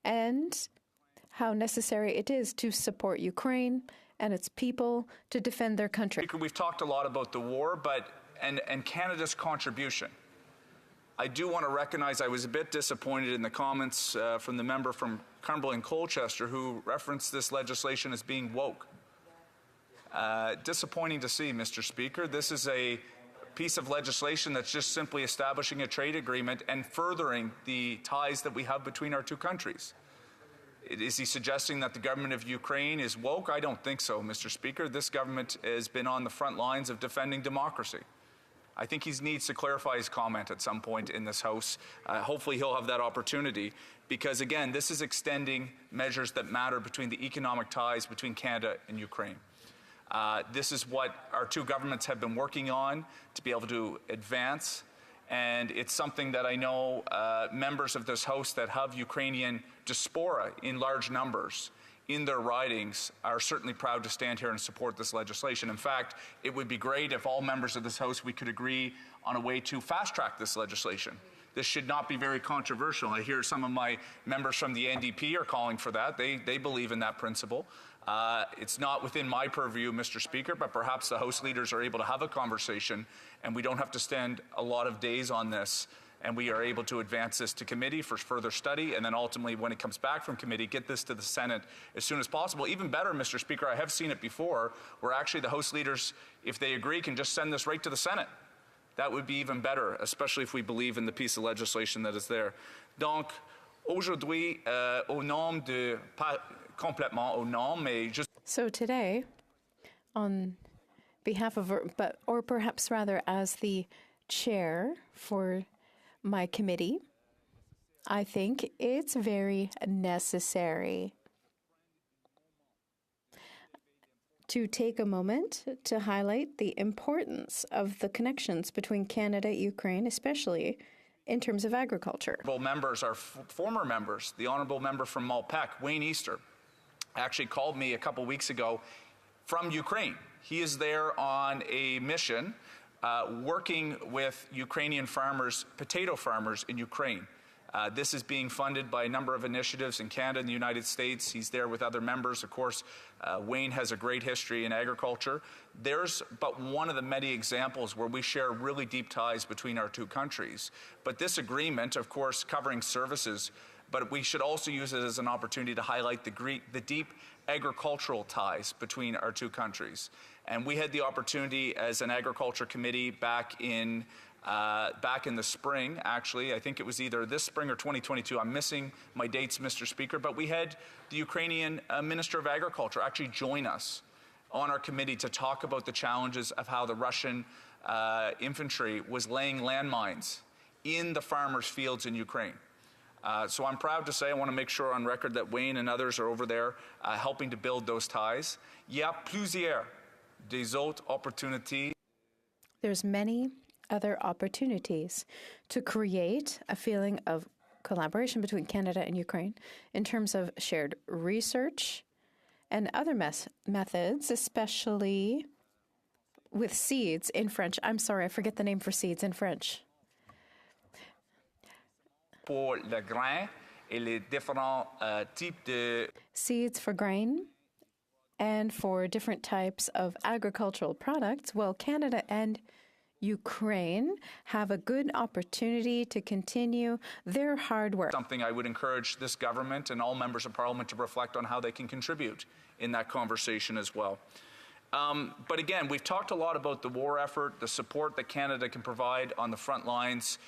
and how necessary it is to support Ukraine and its people to defend their country. Speaker, we've talked a lot about the war, and Canada's contribution. I do want to recognize I was a bit disappointed in the comments from the member from Cumberland Colchester who referenced this legislation as being woke. Disappointing to see, Mr. Speaker. This is a piece of legislation that's just simply establishing a trade agreement and furthering the ties that we have between our two countries. Is he suggesting that the government of Ukraine is woke? I don't think so, Mr. Speaker. This government has been on the front lines of defending democracy. I think he needs to clarify his comment at some point in this House. Hopefully he'll have that opportunity because, again, this is extending measures that matter between the economic ties between Canada and Ukraine. This is what our two governments have been working on to be able to advance, and it's something that I know members of this House that have Ukrainian diaspora in large numbers in their ridings are certainly proud to stand here and support this legislation. In fact, it would be great if all members of this House we could agree on a way to fast-track this legislation. This should not be very controversial. I hear some of my members from the NDP are calling for that. They believe in that principle. It's not within my purview, Mr. Speaker, but perhaps the House leaders are able to have a conversation and we don't have to spend a lot of days on this, and we are able to advance this to committee for further study, and then ultimately when it comes back from committee, get this to the Senate as soon as possible. Even better, Mr. Speaker, I have seen it before, where actually the House leaders, if they agree, can just send this right to the Senate. That would be even better, especially if we believe in the piece of legislation that is there. Donc, aujourd'hui, au nom de, pas complètement au nom, mais juste... So today, on behalf of, or perhaps rather as the chair for my committee, I think it's very necessary to take a moment to highlight the importance of the connections between Canada and Ukraine, especially in terms of agriculture. Members, our former members, the honourable member from Malpeque, Wayne Easter, actually called me a couple weeks ago from Ukraine. He is there on a mission working with Ukrainian farmers, potato farmers in Ukraine. This is being funded by a number of initiatives in Canada and the United States. He's there with other members. Of course, Wayne has a great history in agriculture. There's but one of the many examples where we share really deep ties between our two countries. But this agreement, of course, covering services, but we should also use it as an opportunity to highlight the deep agricultural ties between our two countries. And we had the opportunity as an agriculture committee back in the spring, actually. I think it was either this spring or 2022. I'm missing my dates, Mr. Speaker. But we had the Ukrainian Minister of Agriculture actually join us on our committee to talk about the challenges of how the Russian infantry was laying landmines in the farmers' fields in Ukraine. So I'm proud to say, I want to make sure on record that Wayne and others are over there helping to build those ties. Il y a plusieurs des autres opportunités. There's many other opportunities to create a feeling of collaboration between Canada and Ukraine in terms of shared research and other methods, especially with seeds in French. I'm sorry, I forget the name for seeds in French. Pour le grain et les différents types de seeds for grain and for different types of agricultural products. Well, Canada and Ukraine have a good opportunity to continue their hard work. Something I would encourage this government and all members of parliament to reflect on how they can contribute in that conversation as well. But again, we've talked a lot about the war effort, the support that Canada can provide on the front lines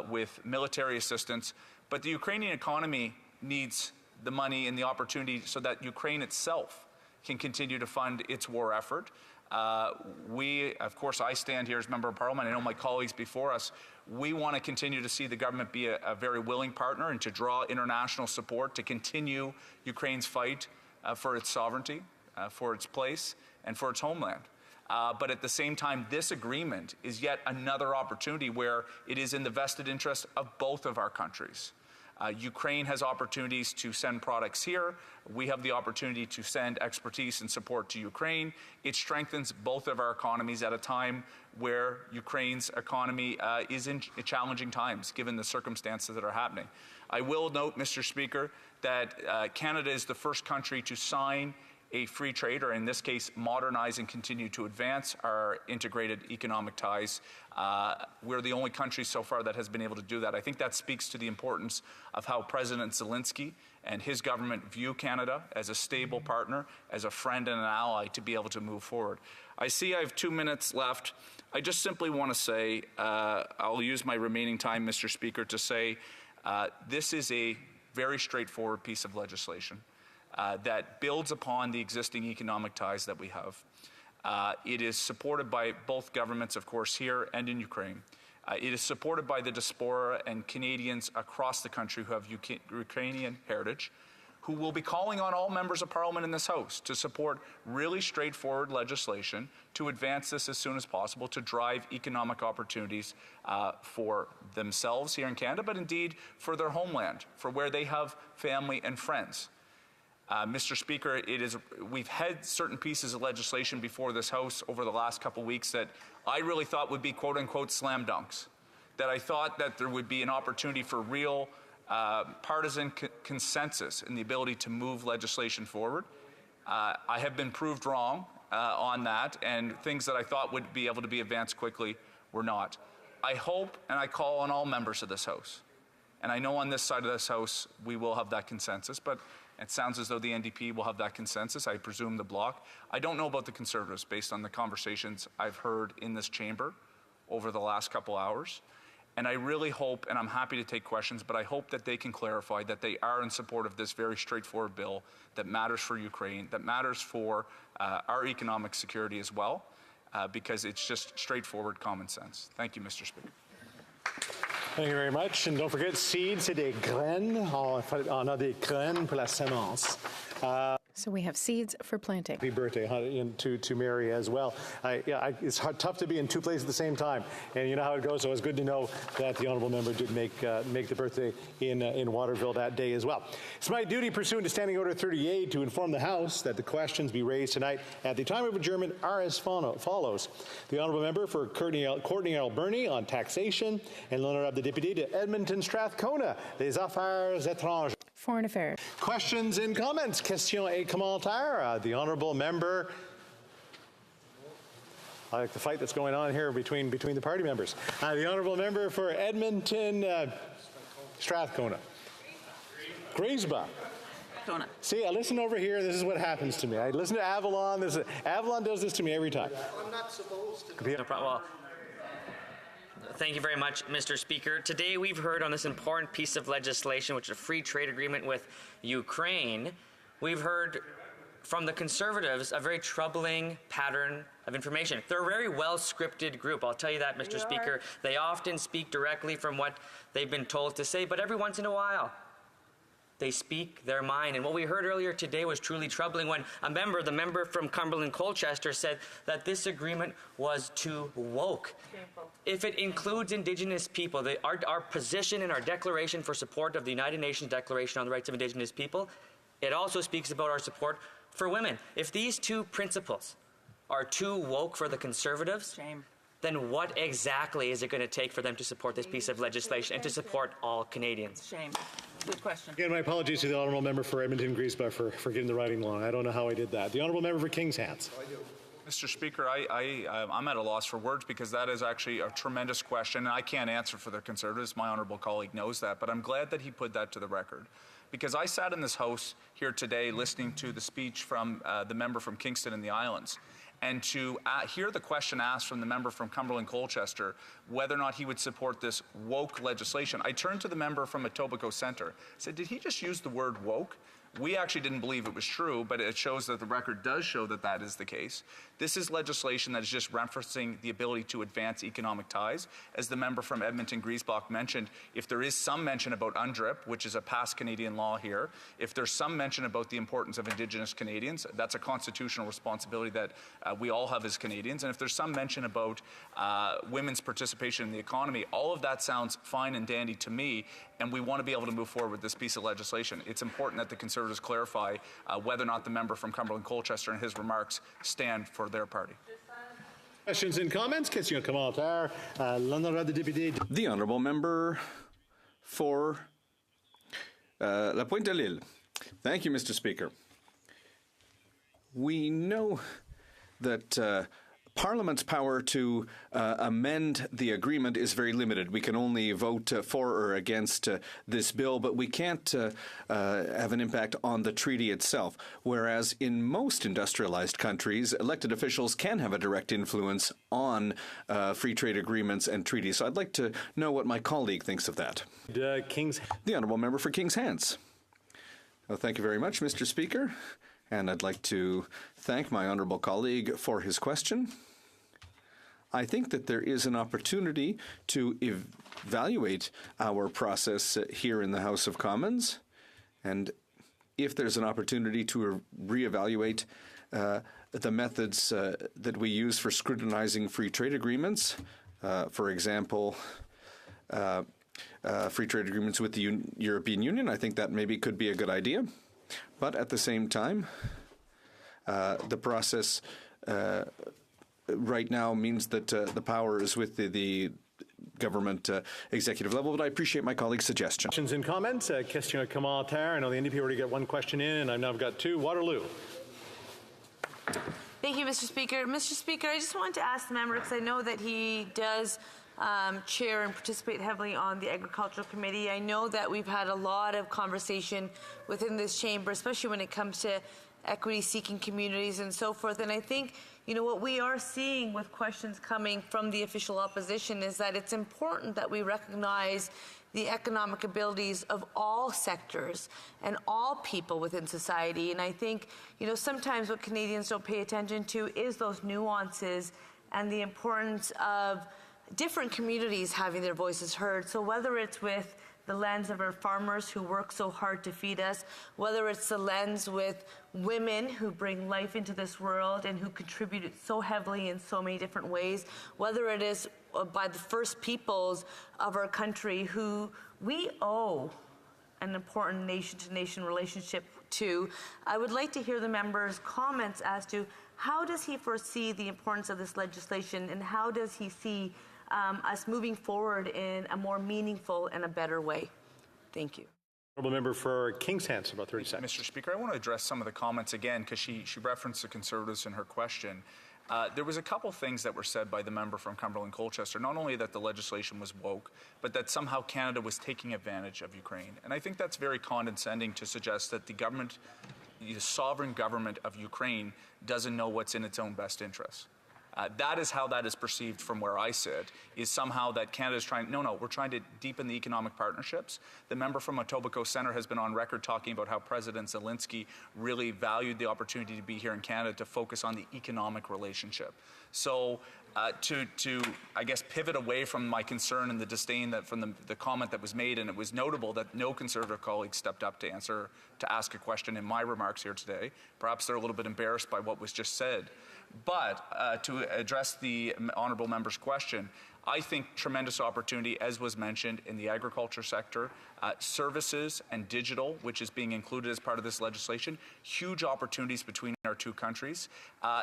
with military assistance, but the Ukrainian economy needs the money and the opportunity so that Ukraine itself can continue to fund its war effort. Of course, I stand here as Member of Parliament. I know my colleagues before us. We want to continue to see the government be a very willing partner and to draw international support to continue Ukraine's fight for its sovereignty, for its place, and for its homeland. But at the same time, this agreement is yet another opportunity where it is in the vested interest of both of our countries. Ukraine has opportunities to send products here. We have the opportunity to send expertise and support to Ukraine. It strengthens both of our economies at a time where Ukraine's economy is in challenging times, given the circumstances that are happening. I will note, Mr. Speaker, that Canada is the first country to sign a free trade, or in this case, modernize and continue to advance our integrated economic ties. We're the only country so far that has been able to do that. I think that speaks to the importance of how President Zelensky and his government view Canada as a stable partner, as a friend and an ally to be able to move forward. I see I have 2 minutes left. I just simply want to say, I'll use my remaining time, Mr. Speaker, to say this is a very straightforward piece of legislation that builds upon the existing economic ties that we have. It is supported by both governments, of course, here and in Ukraine. It is supported by the diaspora and Canadians across the country who have Ukrainian heritage, who will be calling on all members of Parliament in this House to support really straightforward legislation to advance this as soon as possible, to drive economic opportunities for themselves here in Canada, but indeed for their homeland, for where they have family and friends. Mr. Speaker, we've had certain pieces of legislation before this House over the last couple of weeks that I really thought would be quote-unquote slam dunks, that I thought that there would be an opportunity for real partisan consensus in the ability to move legislation forward. I have been proved wrong on that, and things that I thought would be able to be advanced quickly were not. I hope and I call on all members of this House, and I know on this side of this House we will have that consensus, but it sounds as though the NDP will have that consensus, I presume the Bloc. I don't know about the Conservatives based on the conversations I've heard in this chamber over the last couple hours. And I really hope, and I'm happy to take questions, but I hope that they can clarify that they are in support of this very straightforward bill that matters for Ukraine, that matters for our economic security as well, because it's just straightforward common sense. Thank you, Mr. Speaker. Thank you very much. And don't forget, seeds, c'est des graines. On a des graines pour la semence. So we have seeds for planting. Happy birthday to Mary as well. It's tough to be in two places at the same time, and you know how it goes. So it's good to know that the honourable member did make the birthday in Waterville that day as well. It's my duty, pursuant to Standing Order 38, to inform the House that the questions be raised tonight at the time of adjournment are as follows: the honourable member for Courtney Alberni on taxation, and l'honorable député de Edmonton Strathcona, les affaires étrangères. Foreign Affairs. Questions and comments. Questions et commentaires. The honourable member. I like the fight that's going on here between the party members. The honourable member for Edmonton Strathcona. Griesbach. See, I listen over here. This is what happens to me. I listen to Avalon. Avalon does this to me every time. I'm not supposed to. No problem. Well, thank you very much, Mr. Speaker. Today we've heard on this important piece of legislation, which is a free trade agreement with Ukraine, we've heard from the Conservatives a very troubling pattern of information. They're a very well-scripted group, I'll tell you that, Mr. Speaker. They often speak directly from what they've been told to say, but every once in a while, they speak their mind. And what we heard earlier today was truly troubling when the member from Cumberland-Colchester, said that this agreement was too woke. Shameful. If it includes Indigenous people, our position in our declaration for support of the United Nations Declaration on the Rights of Indigenous People, it also speaks about our support for women. If these two principles are too woke for the Conservatives, then what exactly is it going to take for them to support this piece of legislation and to support all Canadians? Shame. Good question. Again, my apologies to the Honourable Member for Edmonton-Griesbach for getting the writing long. I don't know how I did that. The Honourable Member for Kings Hands. Mr. Speaker, I'm at a loss for words because that is actually a tremendous question, and I can't answer for the Conservatives. My honourable colleague knows that, but I'm glad that he put that to the record. Because I sat in this House here today listening to the speech from the member from Kingston and the Islands, and to hear the question asked from the member from Cumberland-Colchester whether or not he would support this woke legislation. I turned to the member from Etobicoke Centre, said, did he just use the word woke? We actually didn't believe it was true, but it shows that the record does show that that is the case. This is legislation that is just referencing the ability to advance economic ties. As the member from Edmonton-Griesbach mentioned, if there is some mention about UNDRIP, which is a past Canadian law here, if there's some mention about the importance of Indigenous Canadians, that's a constitutional responsibility that we all have as Canadians. And if there's some mention about women's participation in the economy, all of that sounds fine and dandy to me, and we want to be able to move forward with this piece of legislation. It's important that the Conservatives clarify whether or not the member from Cumberland-Colchester and his remarks stand for their party. Questions and comments? Question commentaire. L'honorable député. The Honourable Member for La Pointe-de-l'Île. Thank you, Mr. Speaker. We know that Parliament's power to amend the agreement is very limited. We can only vote for or against this bill, but we can't have an impact on the treaty itself. Whereas in most industrialized countries, elected officials can have a direct influence on free trade agreements and treaties. So I'd like to know what my colleague thinks of that. The Honourable Member for Kings Hands. Well, thank you very much, Mr. Speaker. And I'd like to thank my honourable colleague for his question. I think that there is an opportunity to evaluate our process here in the House of Commons. And if there's an opportunity to reevaluate the methods that we use for scrutinizing free trade agreements, for example, free trade agreements with the European Union, I think that maybe could be a good idea. But at the same time, the process right now means that the power is with the government executive level, but I appreciate my colleague's suggestion. Questions and comments? Question and commentaire. I know the NDP already got one question in, and I've now got two. Waterloo. Thank you, Mr. Speaker. Mr. Speaker, I just wanted to ask the member, because I know that he does chair and participate heavily on the Agricultural Committee. I know that we've had a lot of conversation within this chamber, especially when it comes to equity-seeking communities and so forth. And I think, you know, what we are seeing with questions coming from the official opposition is that it's important that we recognize the economic abilities of all sectors and all people within society. And I think, you know, sometimes what Canadians don't pay attention to is those nuances and the importance of different communities having their voices heard. So whether it's with the lens of our farmers who work so hard to feed us, whether it's the lens with women who bring life into this world and who contribute so heavily in so many different ways, whether it is by the first peoples of our country who we owe an important nation-to-nation relationship to, I would like to hear the member's comments as to how does he foresee the importance of this legislation, and how does he see us moving forward in a more meaningful and a better way. Thank you. Honourable Member for Kings Hands, about 30 seconds. Mr. Speaker, I want to address some of the comments again, because she referenced the Conservatives in her question. There was a couple things that were said by the member from Cumberland-Colchester, not only that the legislation was woke, but that somehow Canada was taking advantage of Ukraine. And I think that's very condescending to suggest that the sovereign government of Ukraine doesn't know what's in its own best interests. That is how that is perceived from where I sit, is somehow that Canada is trying, no, we're trying to deepen the economic partnerships. The member from Etobicoke Centre has been on record talking about how President Zelensky really valued the opportunity to be here in Canada to focus on the economic relationship. So to I guess, pivot away from my concern and the disdain that from the comment that was made, and it was notable that no Conservative colleague stepped up to ask a question in my remarks here today. Perhaps they're a little bit embarrassed by what was just said. But to address the honourable member's question, I think tremendous opportunity, as was mentioned, in the agriculture sector, services and digital, which is being included as part of this legislation, huge opportunities between our two countries.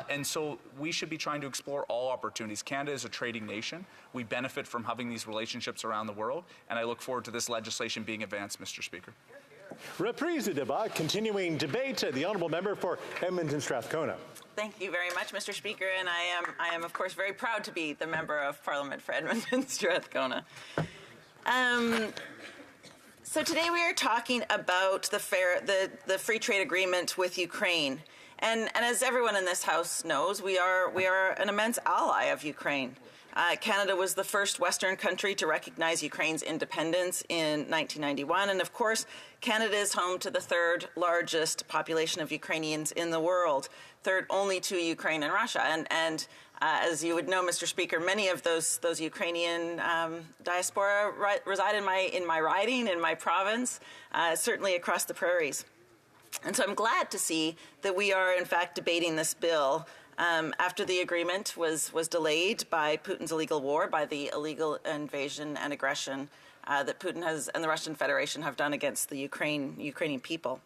And so we should be trying to explore all opportunities. Canada is a trading nation. We benefit from having these relationships around the world, and I look forward to this legislation being advanced, Mr. Speaker. Reprise de débat, continuing debate. The honourable member for Edmonton-Strathcona. Thank you very much, Mr. Speaker, and I am of course very proud to be the member of Parliament for Edmonton-Strathcona. So today we are talking about the free trade agreement with Ukraine, and as everyone in this House knows, we are an immense ally of Ukraine. Canada was the first Western country to recognize Ukraine's independence in 1991, and of course, Canada is home to the third largest population of Ukrainians in the world, third only to Ukraine and Russia. And as you would know, Mr. Speaker, many of those Ukrainian diaspora reside in my riding, in my province, certainly across the prairies. And so I'm glad to see that we are, in fact, debating this bill after the agreement was delayed by Putin's illegal war, by the illegal invasion and aggression that Putin and the Russian Federation have done against the Ukrainian people.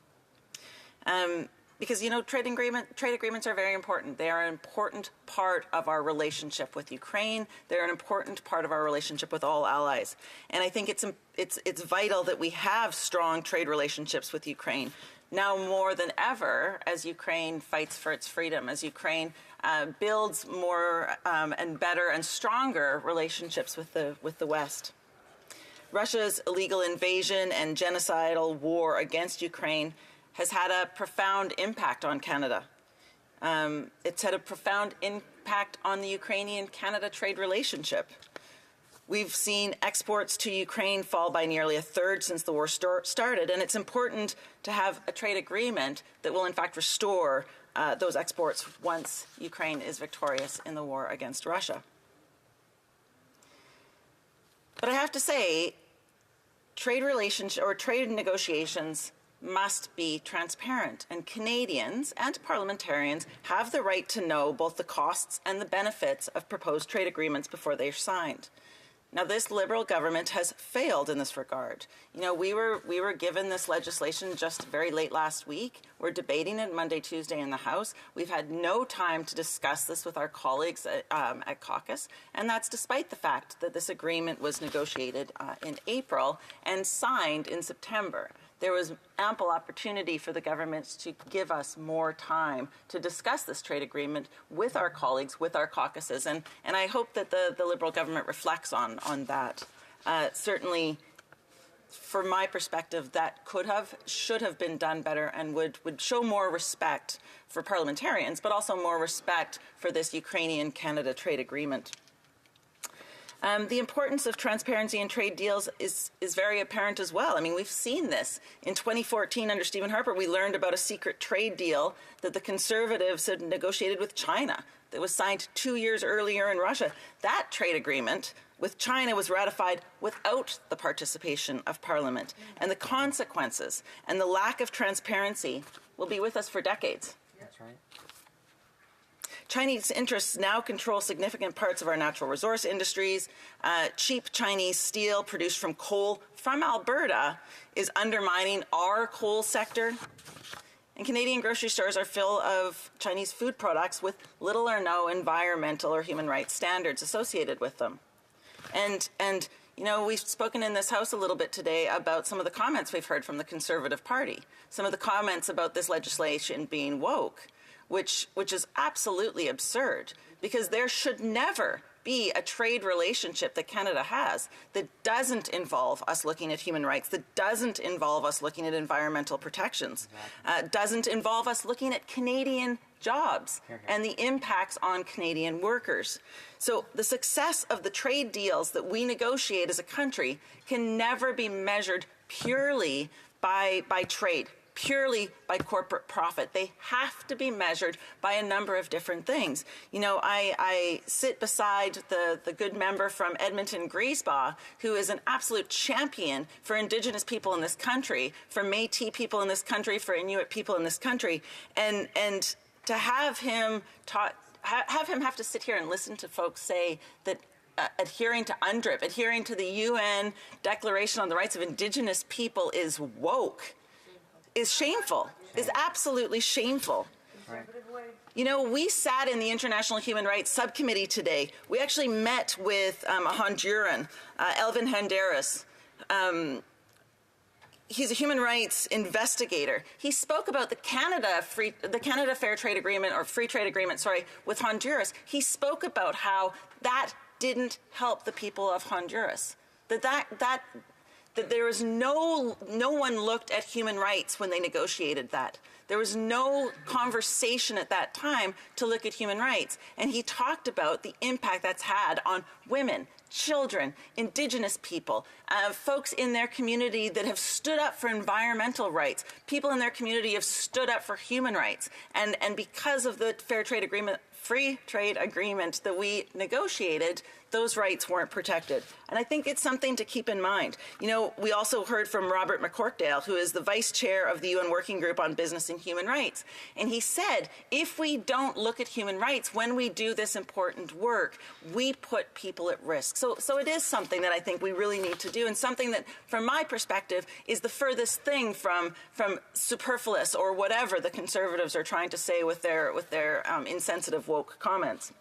Because, trade agreements are very important. They are an important part of our relationship with Ukraine. They're an important part of our relationship with all allies. And I think it's vital that we have strong trade relationships with Ukraine. Now more than ever, as Ukraine fights for its freedom, as Ukraine builds more and better and stronger relationships with the West. Russia's illegal invasion and genocidal war against Ukraine has had a profound impact on Canada. It's had a profound impact on the Ukrainian-Canada trade relationship. We've seen exports to Ukraine fall by nearly a third since the war started, and it's important to have a trade agreement that will, in fact, restore those exports once Ukraine is victorious in the war against Russia. But I have to say, trade negotiations must be transparent, and Canadians and parliamentarians have the right to know both the costs and the benefits of proposed trade agreements before they are signed. Now, this Liberal government has failed in this regard. We were given this legislation just very late last week. We're debating it Monday, Tuesday in the House. We've had no time to discuss this with our colleagues at caucus, and that's despite the fact that this agreement was negotiated in April and signed in September. There was ample opportunity for the government to give us more time to discuss this trade agreement with our colleagues, with our caucuses, and I hope that the Liberal government reflects on that. Certainly, from my perspective, that should have been done better and would show more respect for parliamentarians, but also more respect for this Ukrainian-Canada trade agreement. The importance of transparency in trade deals is very apparent as well. I mean, we've seen this. In 2014, under Stephen Harper, we learned about a secret trade deal that the Conservatives had negotiated with China that was signed 2 years earlier in Russia. That trade agreement with China was ratified without the participation of Parliament. And the consequences and the lack of transparency will be with us for decades. That's right. Chinese interests now control significant parts of our natural resource industries. Cheap Chinese steel produced from coal from Alberta is undermining our coal sector. And Canadian grocery stores are full of Chinese food products with little or no environmental or human rights standards associated with them. And we've spoken in this House a little bit today about some of the comments we've heard from the Conservative Party, some of the comments about this legislation being woke, which is absolutely absurd, because there should never be be a trade relationship that Canada has that doesn't involve us looking at human rights, that doesn't involve us looking at environmental protections, doesn't involve us looking at Canadian jobs and the impacts on Canadian workers. So the success of the trade deals that we negotiate as a country can never be measured purely by trade, purely by corporate profit. They have to be measured by a number of different things. You know, I sit beside the good member from Edmonton, Griesbach, who is an absolute champion for Indigenous people in this country, for Métis people in this country, for Inuit people in this country, and to have him have to sit here and listen to folks say that adhering to UNDRIP, adhering to the UN Declaration on the Rights of Indigenous People is woke, is shameful, is absolutely shameful. Right. You know, we sat in the International Human Rights Subcommittee today. We actually met with a Honduran, Elvin Henderas. He's a human rights investigator. He spoke about the Canada Fair Trade Agreement, or Free Trade Agreement, sorry, with Honduras. He spoke about how that didn't help the people of Honduras. That there was no one looked at human rights when they negotiated that. There was no conversation at that time to look at human rights. And he talked about the impact that's had on women, children, Indigenous people, folks in their community that have stood up for environmental rights, people in their community have stood up for human rights. And because of the free trade agreement that we negotiated, those rights weren't protected. And I think it's something to keep in mind. You know, we also heard from Robert McCorkdale, who is the vice chair of the UN Working Group on Business and Human Rights. And he said, if we don't look at human rights when we do this important work, we put people at risk. So it is something that I think we really need to do, and something that, from my perspective, is the furthest thing from superfluous or whatever the Conservatives are trying to say with their insensitive woke comments.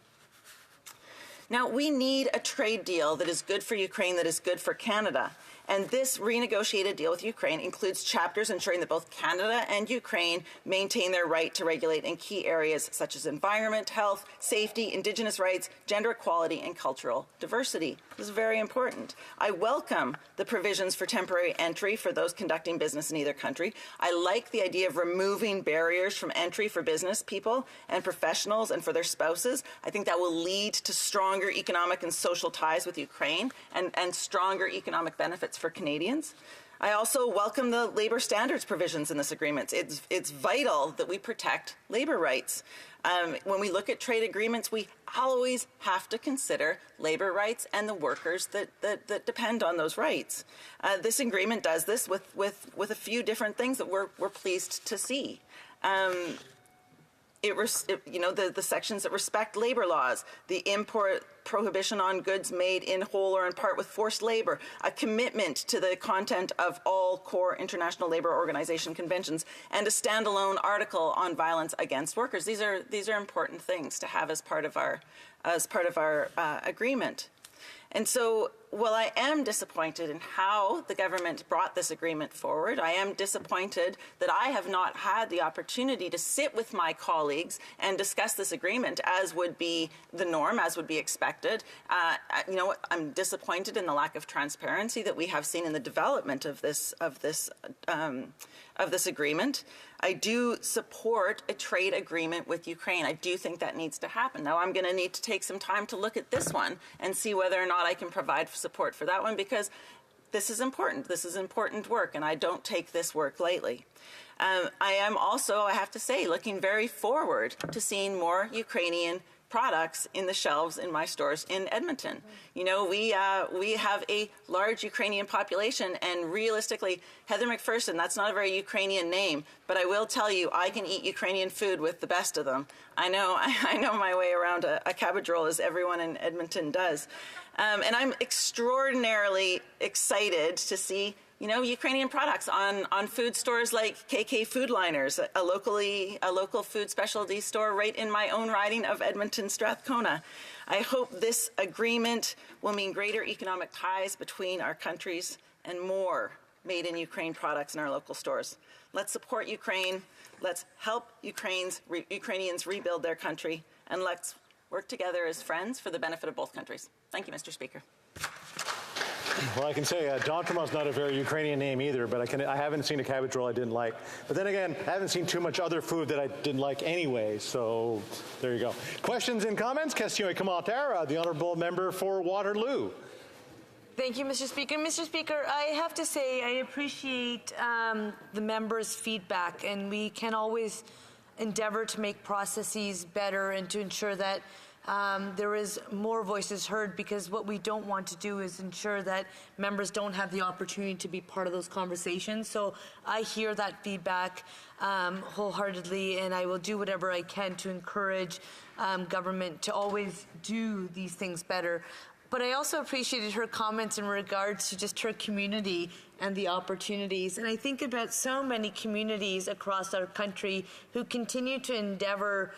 Now, we need a trade deal that is good for Ukraine, that is good for Canada. And this renegotiated deal with Ukraine includes chapters ensuring that both Canada and Ukraine maintain their right to regulate in key areas such as environment, health, safety, Indigenous rights, gender equality, and cultural diversity. This is very important. I welcome the provisions for temporary entry for those conducting business in either country. I like the idea of removing barriers from entry for business people and professionals and for their spouses. I think that will lead to stronger economic and social ties with Ukraine and stronger economic benefits for Canadians. I also welcome the labor standards provisions in this agreement. It's vital that we protect labor rights. When we look at trade agreements, we always have to consider labor rights and the workers that depend on those rights. This agreement does this with a few different things that we're pleased to see. The sections that respect labor laws, the import prohibition on goods made in whole or in part with forced labor, a commitment to the content of all core International Labour Organization conventions, and a standalone article on violence against workers. These are important things to have as part of our agreement. And so, while I am disappointed in how the government brought this agreement forward, I am disappointed that I have not had the opportunity to sit with my colleagues and discuss this agreement as would be the norm, as would be expected. I'm disappointed in the lack of transparency that we have seen in the development of this agreement. I do support a trade agreement with Ukraine. I do think that needs to happen. Now, I'm going to need to take some time to look at this one and see whether or not I can provide support for that one, because this is important. This is important work, and I don't take this work lightly. I am also, I have to say, looking very forward to seeing more Ukrainian products in the shelves in my stores in Edmonton. You know, we have a large Ukrainian population, and realistically, Heather McPherson, that's not a very Ukrainian name, but I will tell you, I can eat Ukrainian food with the best of them. I know my way around a cabbage roll, as everyone in Edmonton does. And I'm extraordinarily excited to see Ukrainian products on food stores like KK Foodliners, a local food specialty store right in my own riding of Edmonton Strathcona. I hope this agreement will mean greater economic ties between our countries and more made in Ukraine products in our local stores. Let's support Ukraine. Let's help Ukrainians rebuild their country, and let's work together as friends for the benefit of both countries. Thank you, Mr. Speaker. Well, I can say Dontramon's not a very Ukrainian name either, but I haven't seen a cabbage roll I didn't like. But then again, I haven't seen too much other food that I didn't like anyway, so there you go. Questions and comments? Question et commentaire, the Honourable Member for Waterloo. Thank you, Mr. Speaker. Mr. Speaker, I have to say I appreciate the members' feedback, and we can always endeavour to make processes better and to ensure that there is more voices heard, because what we don't want to do is ensure that members don't have the opportunity to be part of those conversations. So I hear that feedback wholeheartedly, and I will do whatever I can to encourage government to always do these things better. But I also appreciated her comments in regards to just her community and the opportunities. And I think about so many communities across our country who continue to endeavor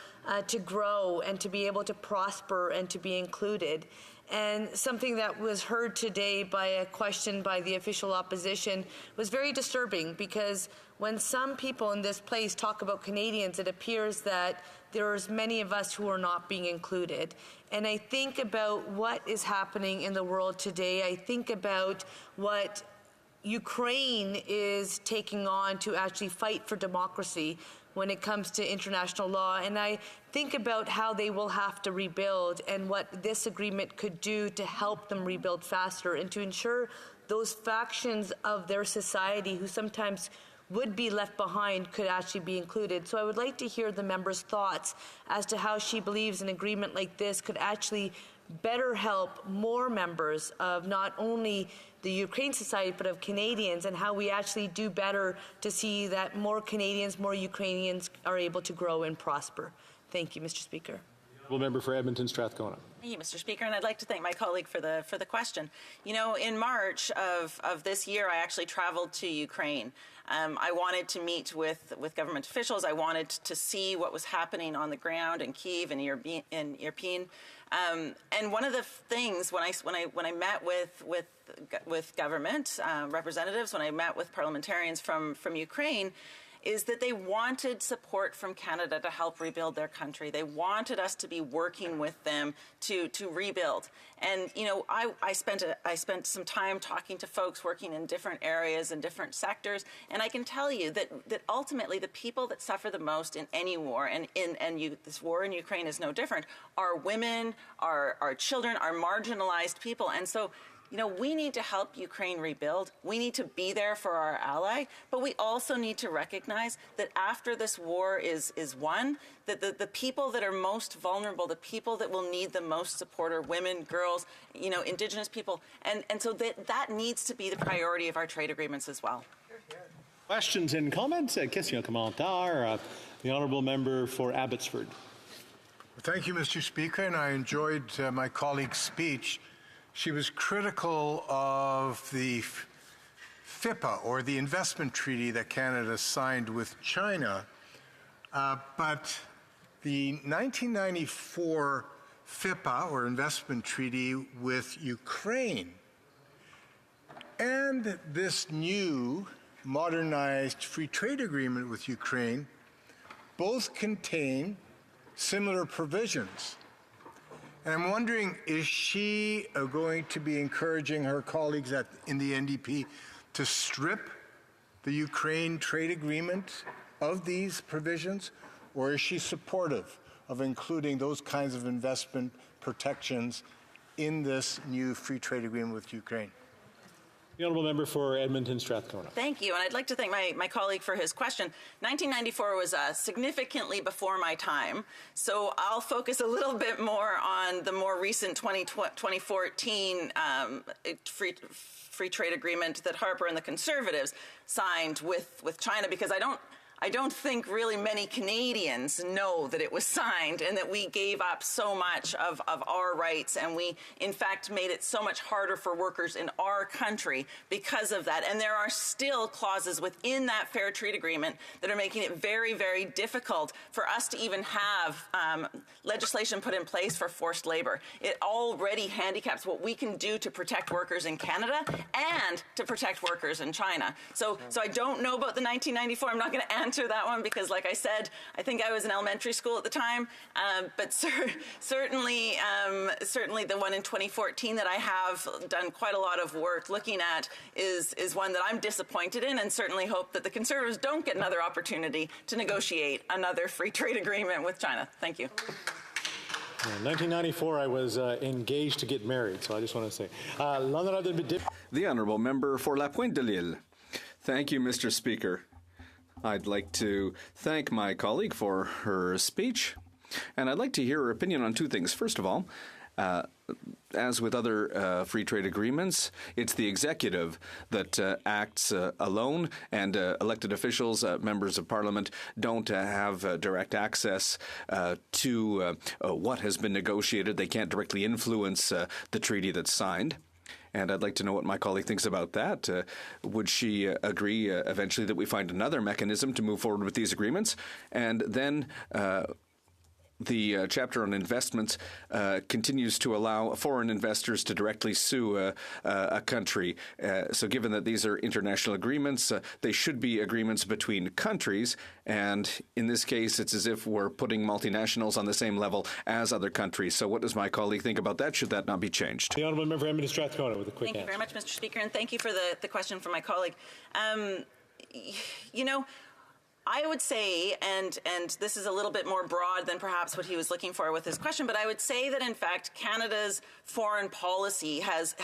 to grow and to be able to prosper and to be included. And something that was heard today by a question by the official opposition was very disturbing, because when some people in this place talk about Canadians, it appears that there's many of us who are not being included. And I think about what is happening in the world today. I think about what Ukraine is taking on to actually fight for democracy when it comes to international law. And I think about how they will have to rebuild and what this agreement could do to help them rebuild faster and to ensure those factions of their society who sometimes would be left behind could actually be included. So I would like to hear the member's thoughts as to how she believes an agreement like this could actually better help more members of not only the Ukraine society but of Canadians, and how we actually do better to see that more Canadians, more Ukrainians are able to grow and prosper. Thank you, Mr. Speaker. Honourable Member for Edmonton Strathcona. Thank you, Mr. Speaker, and I'd like to thank my colleague for the question. You know, in March of this year, I actually traveled to Ukraine. I wanted to meet with government officials. I wanted to see what was happening on the ground in Kyiv and Irpin. And one of the things when I met with government representatives, when I met with parliamentarians from Ukraine, is that they wanted support from Canada to help rebuild their country. They wanted us to be working with them to rebuild. And you know, I spent some time talking to folks working in different areas and different sectors, and I can tell you that ultimately the people that suffer the most in any war, and this war in Ukraine is no different, are women, are children, are marginalized people. And so, you know, we need to help Ukraine rebuild. We need to be there for our ally, but we also need to recognize that after this war is won, that the people that are most vulnerable, the people that will need the most support are women, girls, you know, Indigenous people. And so that needs to be the priority of our trade agreements as well. Questions and comments? Question et commentaire, the Honourable Member for Abbotsford. Thank you, Mr. Speaker, and I enjoyed my colleague's speech. She was critical of the FIPA, or the investment treaty that Canada signed with China, but the 1994 FIPA, or investment treaty with Ukraine, and this new modernized free trade agreement with Ukraine both contain similar provisions. And I'm wondering, is she going to be encouraging her colleagues in the NDP to strip the Ukraine trade agreement of these provisions, or is she supportive of including those kinds of investment protections in this new free trade agreement with Ukraine? The Honourable Member for Edmonton Strathcona. Thank you, and I'd like to thank my colleague for his question. 1994 was significantly before my time, so I'll focus a little bit more on the more recent 2014 free trade agreement that Harper and the Conservatives signed with China, because I don't think really many Canadians know that it was signed and that we gave up so much of our rights, and we in fact made it so much harder for workers in our country because of that. And there are still clauses within that fair trade agreement that are making it very, very difficult for us to even have legislation put in place for forced labor. It already handicaps what we can do to protect workers in Canada and to protect workers in China. So I don't know about the 1994. I'm not going to answer answer that one because, like I said, I think I was in elementary school at the time. But certainly the one in 2014 that I have done quite a lot of work looking at is one that I'm disappointed in, and certainly hope that the Conservatives don't get another opportunity to negotiate another free trade agreement with China. Thank you. In 1994, I was engaged to get married, so I just want to say. The Honourable Member for La Pointe de l'Île. Thank you, Mr. Speaker. I'd like to thank my colleague for her speech, and I'd like to hear her opinion on two things. First of all, as with other free trade agreements, it's the executive that acts alone, and elected officials, members of parliament, don't have direct access to what has been negotiated. They can't directly influence the treaty that's signed. And I'd like to know what my colleague thinks about that. Would she agree eventually that we find another mechanism to move forward with these agreements? And then the chapter on investments continues to allow foreign investors to directly sue a country. So given that these are international agreements, they should be agreements between countries. And in this case, it's as if we're putting multinationals on the same level as other countries. So what does my colleague think about that? Should that not be changed? The Honourable Member Emily Strathcona with a quick answer. Thank you very much, Mr. Speaker, and thank you for the question from my colleague. I would say, and this is a little bit more broad than perhaps what he was looking for with his question, but I would say that in fact Canada's foreign policy has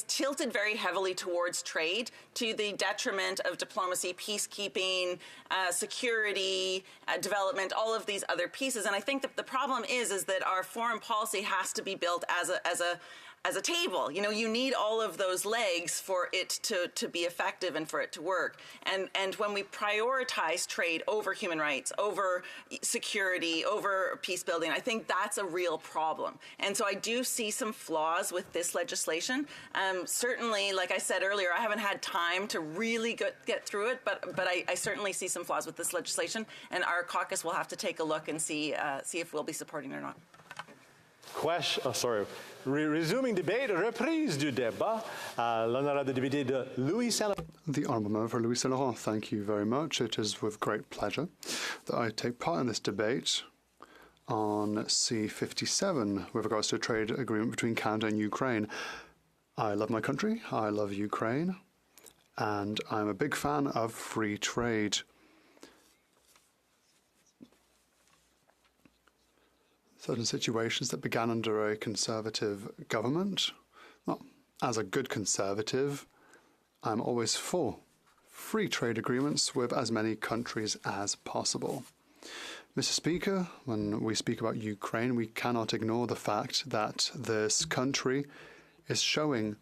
tilted very heavily towards trade to the detriment of diplomacy, peacekeeping, security, development, all of these other pieces. And I think that the problem is that our foreign policy has to be built as a table. You need all of those legs for it to be effective and for it to work. And when we prioritize trade over human rights, over security, over peace building, I think that's a real problem. And so I do see some flaws with this legislation. Certainly, like I said earlier, I haven't had time to really get through it, but I certainly see some flaws with this legislation, and our caucus will have to take a look and see if we'll be supporting it or not. Resuming debate, reprise du débat. L'honorable député de Louis Saint-Laurent. The Honourable Member for Louis Saint-Laurent, thank you very much. It is with great pleasure that I take part in this debate on C57 with regards to a trade agreement between Canada and Ukraine. I love my country, I love Ukraine, and I'm a big fan of free trade. Certain situations that began under a Conservative government, well, as a good Conservative, I'm always for free trade agreements with as many countries as possible. Mr. Speaker, when we speak about Ukraine, we cannot ignore the fact that this country is showing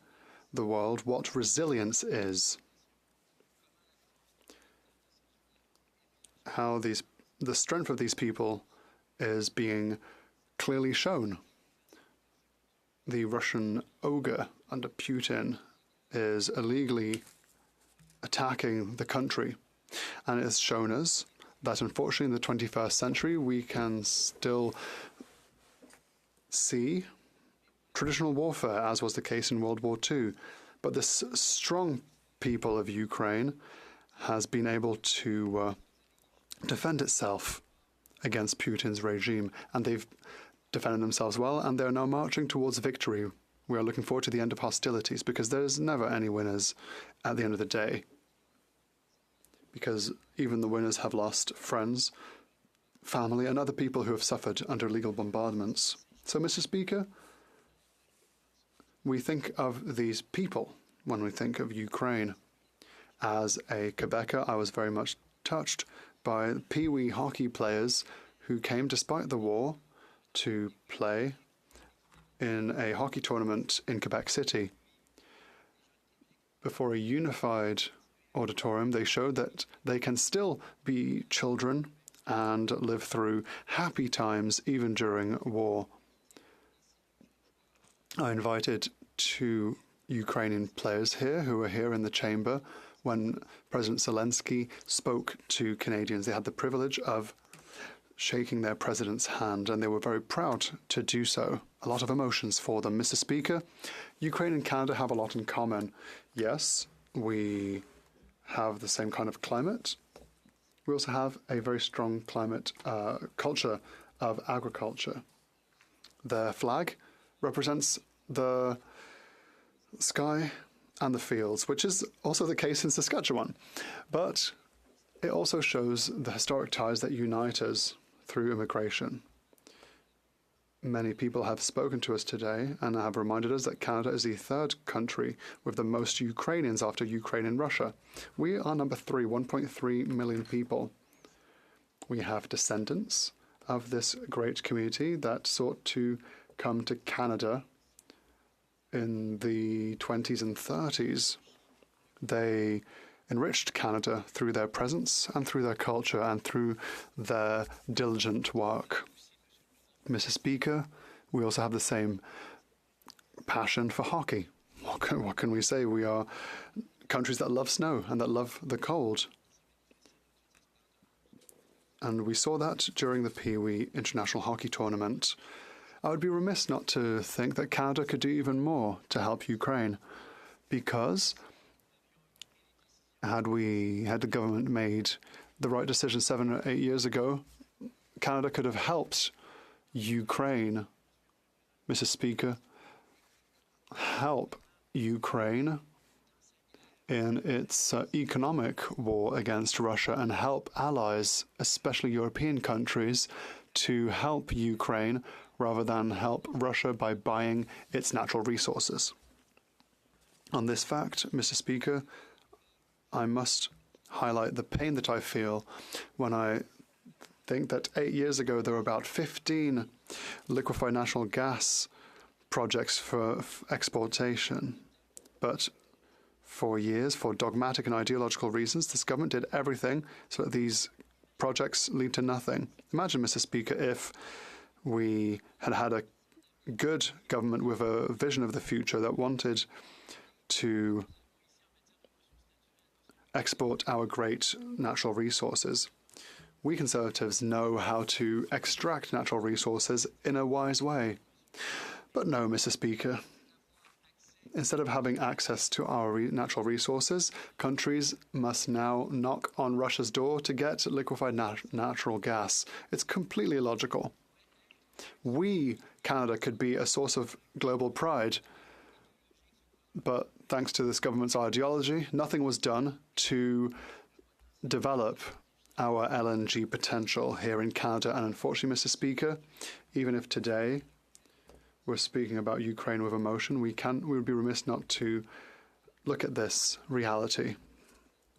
the world what resilience is. How the strength of these people is being clearly shown. The Russian ogre under Putin is illegally attacking the country, and it has shown us that unfortunately in the 21st century we can still see traditional warfare, as was the case in World War II. But this strong people of Ukraine has been able to defend itself against Putin's regime, and they've defended themselves well, and they're now marching towards victory. We are looking forward to the end of hostilities, because there's never any winners at the end of the day. Because even the winners have lost friends, family, and other people who have suffered under illegal bombardments. So, Mr. Speaker, we think of these people when we think of Ukraine. As a Quebecer, I was very much touched by Pee-wee hockey players who came, despite the war, to play in a hockey tournament in Quebec City. Before a unified auditorium, they showed that they can still be children and live through happy times even during war. I invited two Ukrainian players here who were here in the chamber when President Zelensky spoke to Canadians. They had the privilege of shaking their president's hand, and they were very proud to do so. A lot of emotions for them. Mr. Speaker, Ukraine and Canada have a lot in common. Yes, we have the same kind of climate. We also have a very strong climate culture of agriculture. Their flag represents the sky and the fields, which is also the case in Saskatchewan. But it also shows the historic ties that unite us through immigration. Many people have spoken to us today and have reminded us that Canada is the third country with the most Ukrainians after Ukraine and Russia. We are number 3, 1.3 million people. We have descendants of this great community that sought to come to Canada in the 20s and 30s. They enriched Canada through their presence and through their culture and through their diligent work. Mr. Speaker, we also have the same passion for hockey. What can we say? We are countries that love snow and that love the cold. And we saw that during the Pee Wee International Hockey Tournament. I would be remiss not to think that Canada could do even more to help Ukraine, because had the government made the right decision 7 or 8 years ago, Canada could have helped Ukraine, Mr. Speaker, help Ukraine in its economic war against Russia and help allies, especially European countries, to help Ukraine rather than help Russia by buying its natural resources. On this fact, Mr. Speaker, I must highlight the pain that I feel when I think that 8 years ago there were about 15 liquefied natural gas projects for exportation. But for years, for dogmatic and ideological reasons, this government did everything so that these projects lead to nothing. Imagine, Mr. Speaker, if we had had a good government with a vision of the future that wanted to export our great natural resources. We Conservatives know how to extract natural resources in a wise way. But no, Mr. Speaker. Instead of having access to our natural resources, countries must now knock on Russia's door to get liquefied natural gas. It's completely illogical. We, Canada, could be a source of global pride, but thanks to this government's ideology, nothing was done to develop our LNG potential here in Canada. And unfortunately, Mr. Speaker, even if today we're speaking about Ukraine with emotion, we would be remiss not to look at this reality.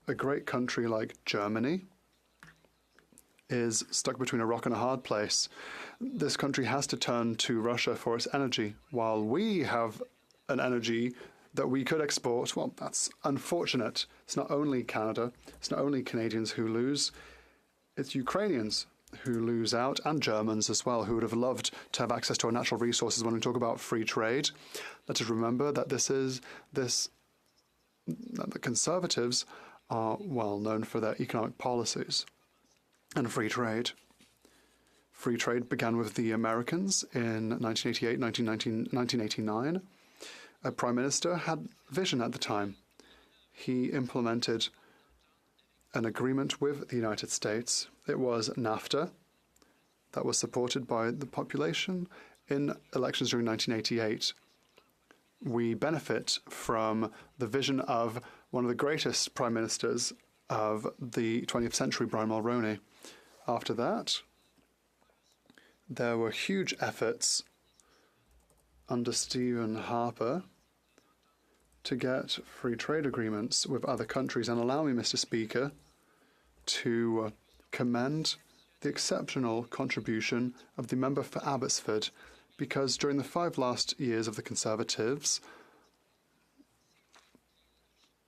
A great country like Germany is stuck between a rock and a hard place. This country has to turn to Russia for its energy, while we have an energy that we could export. Well, that's unfortunate. It's not only Canada, it's not only Canadians who lose, it's Ukrainians who lose out, and Germans as well, who would have loved to have access to our natural resources. When we talk about free trade, let us remember that that the Conservatives are well known for their economic policies and free trade. Free trade began with the Americans in 1988, 1989. A prime minister had vision at the time. He implemented an agreement with the United States. It was NAFTA that was supported by the population in elections during 1988. We benefit from the vision of one of the greatest prime ministers of the 20th century, Brian Mulroney. After that, there were huge efforts under Stephen Harper to get free trade agreements with other countries. And allow me, Mr. Speaker, to commend the exceptional contribution of the member for Abbotsford, because during the 5 last years of the Conservatives,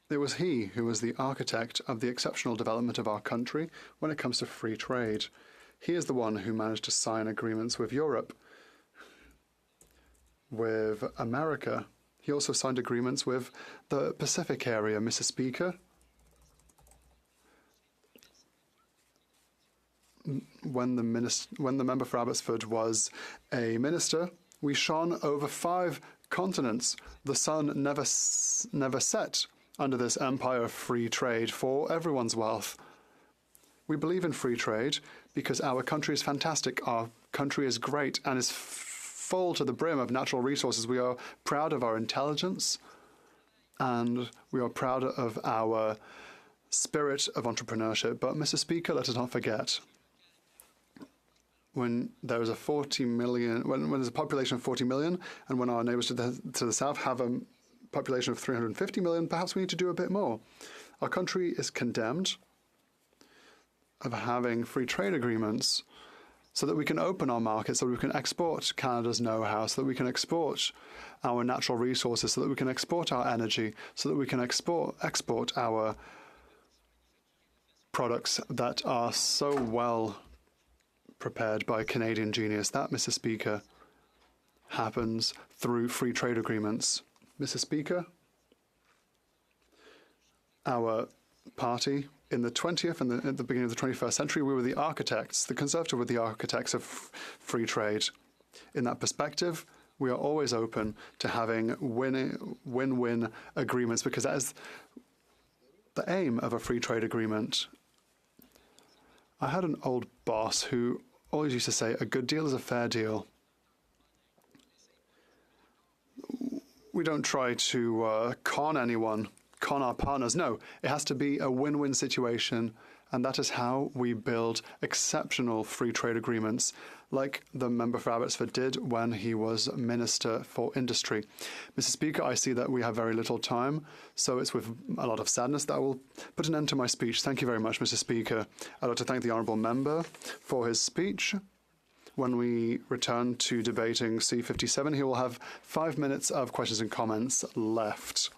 it was he who was the architect of the exceptional development of our country when it comes to free trade. He is the one who managed to sign agreements with Europe, with America. He also signed agreements with the Pacific area, Mr. Speaker. When the member for Abbotsford was a minister, we shone over 5 continents. The sun never set under this empire of free trade for everyone's wealth. We believe in free trade because our country is fantastic. Our country is great and is full to the brim of natural resources. We are proud of our intelligence and we are proud of our spirit of entrepreneurship. But, Mr. Speaker, let us not forget, when there is a 40 million, when there's a population of 40 million, and when our neighbours to the south have a population of 350 million, perhaps we need to do a bit more. Our country is condemned of having free trade agreements so that we can open our markets, so that we can export Canada's know-how, so that we can export our natural resources, so that we can export our energy, so that we can export our products that are so well prepared by Canadian genius. That, Mr. Speaker, happens through free trade agreements. Mr. Speaker, our party in the 20th and at the beginning of the 21st century, we were the architects, the Conservative were the architects of free trade. In that perspective, we are always open to having win-win agreements because that is the aim of a free trade agreement. I had an old boss who always used to say, a good deal is a fair deal. We don't try to con anyone, con our partners. No, it has to be a win-win situation, and that is how we build exceptional free trade agreements, like the member for Abbotsford did when he was Minister for Industry. Mr. Speaker, I see that we have very little time, so it's with a lot of sadness that I will put an end to my speech. Thank you very much, Mr. Speaker. I'd like to thank the honourable member for his speech. When we return to debating C57, he will have 5 minutes of questions and comments left.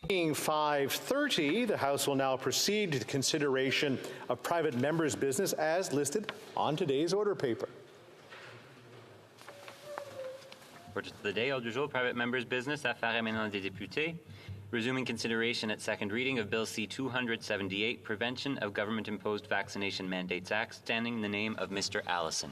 Being 5:30, the House will now proceed to the consideration of private members' business as listed on today's order paper. Orders of the day, ordre du jour, private members' business, affaires émanant des députés. Resuming consideration at second reading of Bill C-278, Prevention of Government-Imposed Vaccination Mandates Act, standing in the name of Mr. Allison.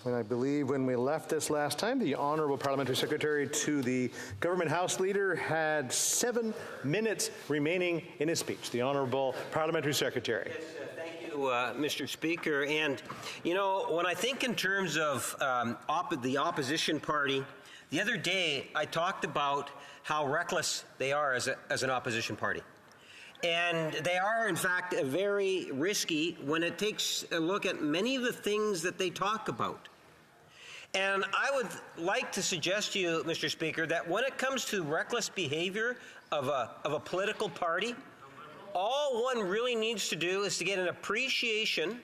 And I believe when we left this last time, the Honourable Parliamentary Secretary to the Government House Leader had 7 minutes remaining in his speech. The Honourable Parliamentary Secretary. Yes, thank you, Mr. Speaker. And, you know, when I think in terms of the opposition party, the other day I talked about how reckless they are as an opposition party. And they are, in fact, very risky when it takes a look at many of the things that they talk about. And I would like to suggest to you, Mr. Speaker, that when it comes to reckless behavior of a political party, all one really needs to do is to get an appreciation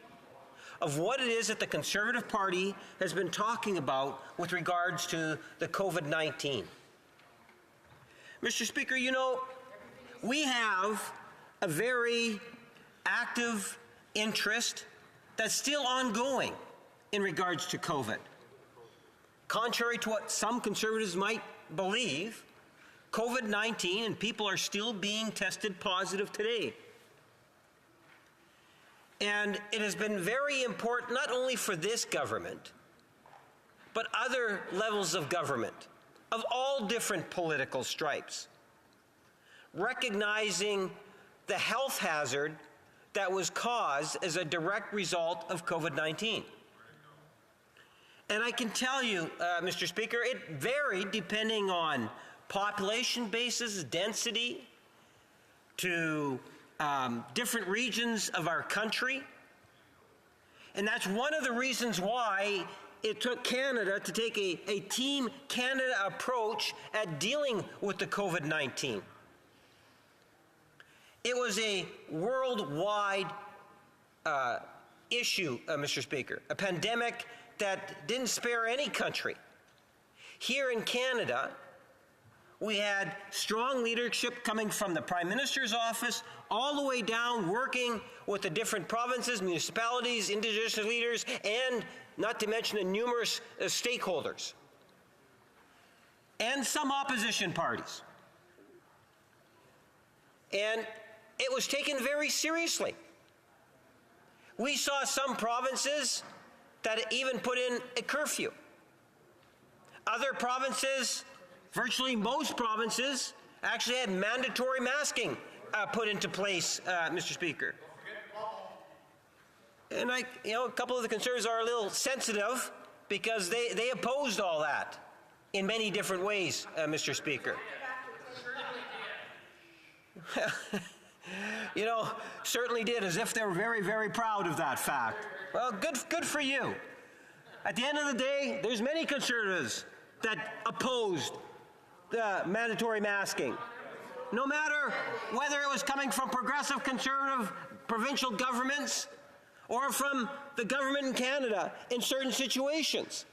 of what it is that the Conservative Party has been talking about with regards to the COVID-19. Mr. Speaker, you know, we have a very active interest that's still ongoing in regards to COVID. Contrary to what some Conservatives might believe, COVID-19 and people are still being tested positive today. And it has been very important, not only for this government, but other levels of government, of all different political stripes, recognizing the health hazard that was caused as a direct result of COVID-19. And I can tell you, Mr. Speaker, it varied depending on population basis, density, to different regions of our country. And that's one of the reasons why it took Canada to take a Team Canada approach at dealing with the COVID-19. It was a worldwide issue, Mr. Speaker, a pandemic that didn't spare any country. Here in Canada, we had strong leadership coming from the Prime Minister's office all the way down, working with the different provinces, municipalities, Indigenous leaders, and not to mention the numerous stakeholders, and some opposition parties. And it was taken very seriously. We saw some provinces that even put in a curfew. Other provinces, virtually most provinces, actually had mandatory masking put into place, Mr. Speaker. And a couple of the Conservatives are a little sensitive because they opposed all that in many different ways, Mr. Speaker. Certainly did, as if they were very, very proud of that fact. Well, good for you. At the end of the day, there's many Conservatives that opposed the mandatory masking. No matter whether it was coming from progressive Conservative provincial governments or from the government in Canada in certain situations.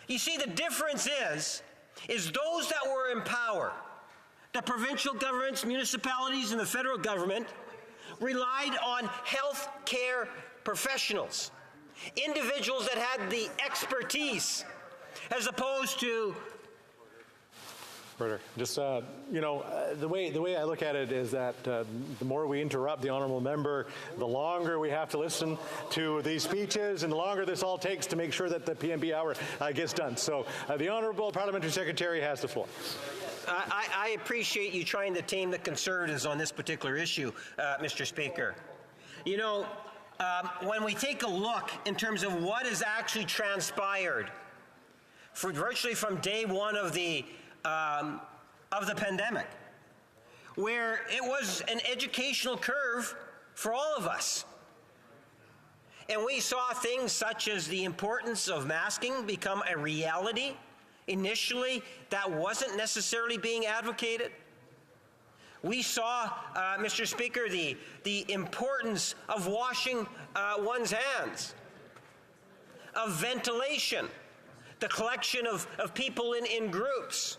You see, the difference is those that were in power, the provincial governments, municipalities, and the federal government, relied on health care professionals, individuals that had the expertise, as opposed to just, the way I look at it is that the more we interrupt the honourable member, the longer we have to listen to these speeches and the longer this all takes to make sure that the PMB hour gets done. So the Honourable Parliamentary Secretary has the floor. I appreciate you trying to tame the Conservatives on this particular issue, Mr. Speaker. When we take a look in terms of what has actually transpired virtually from day one of the pandemic, where it was an educational curve for all of us. And we saw things such as the importance of masking become a reality. Initially, that wasn't necessarily being advocated. We saw, Mr. Speaker, the importance of washing one's hands, of ventilation, the collection of people in groups.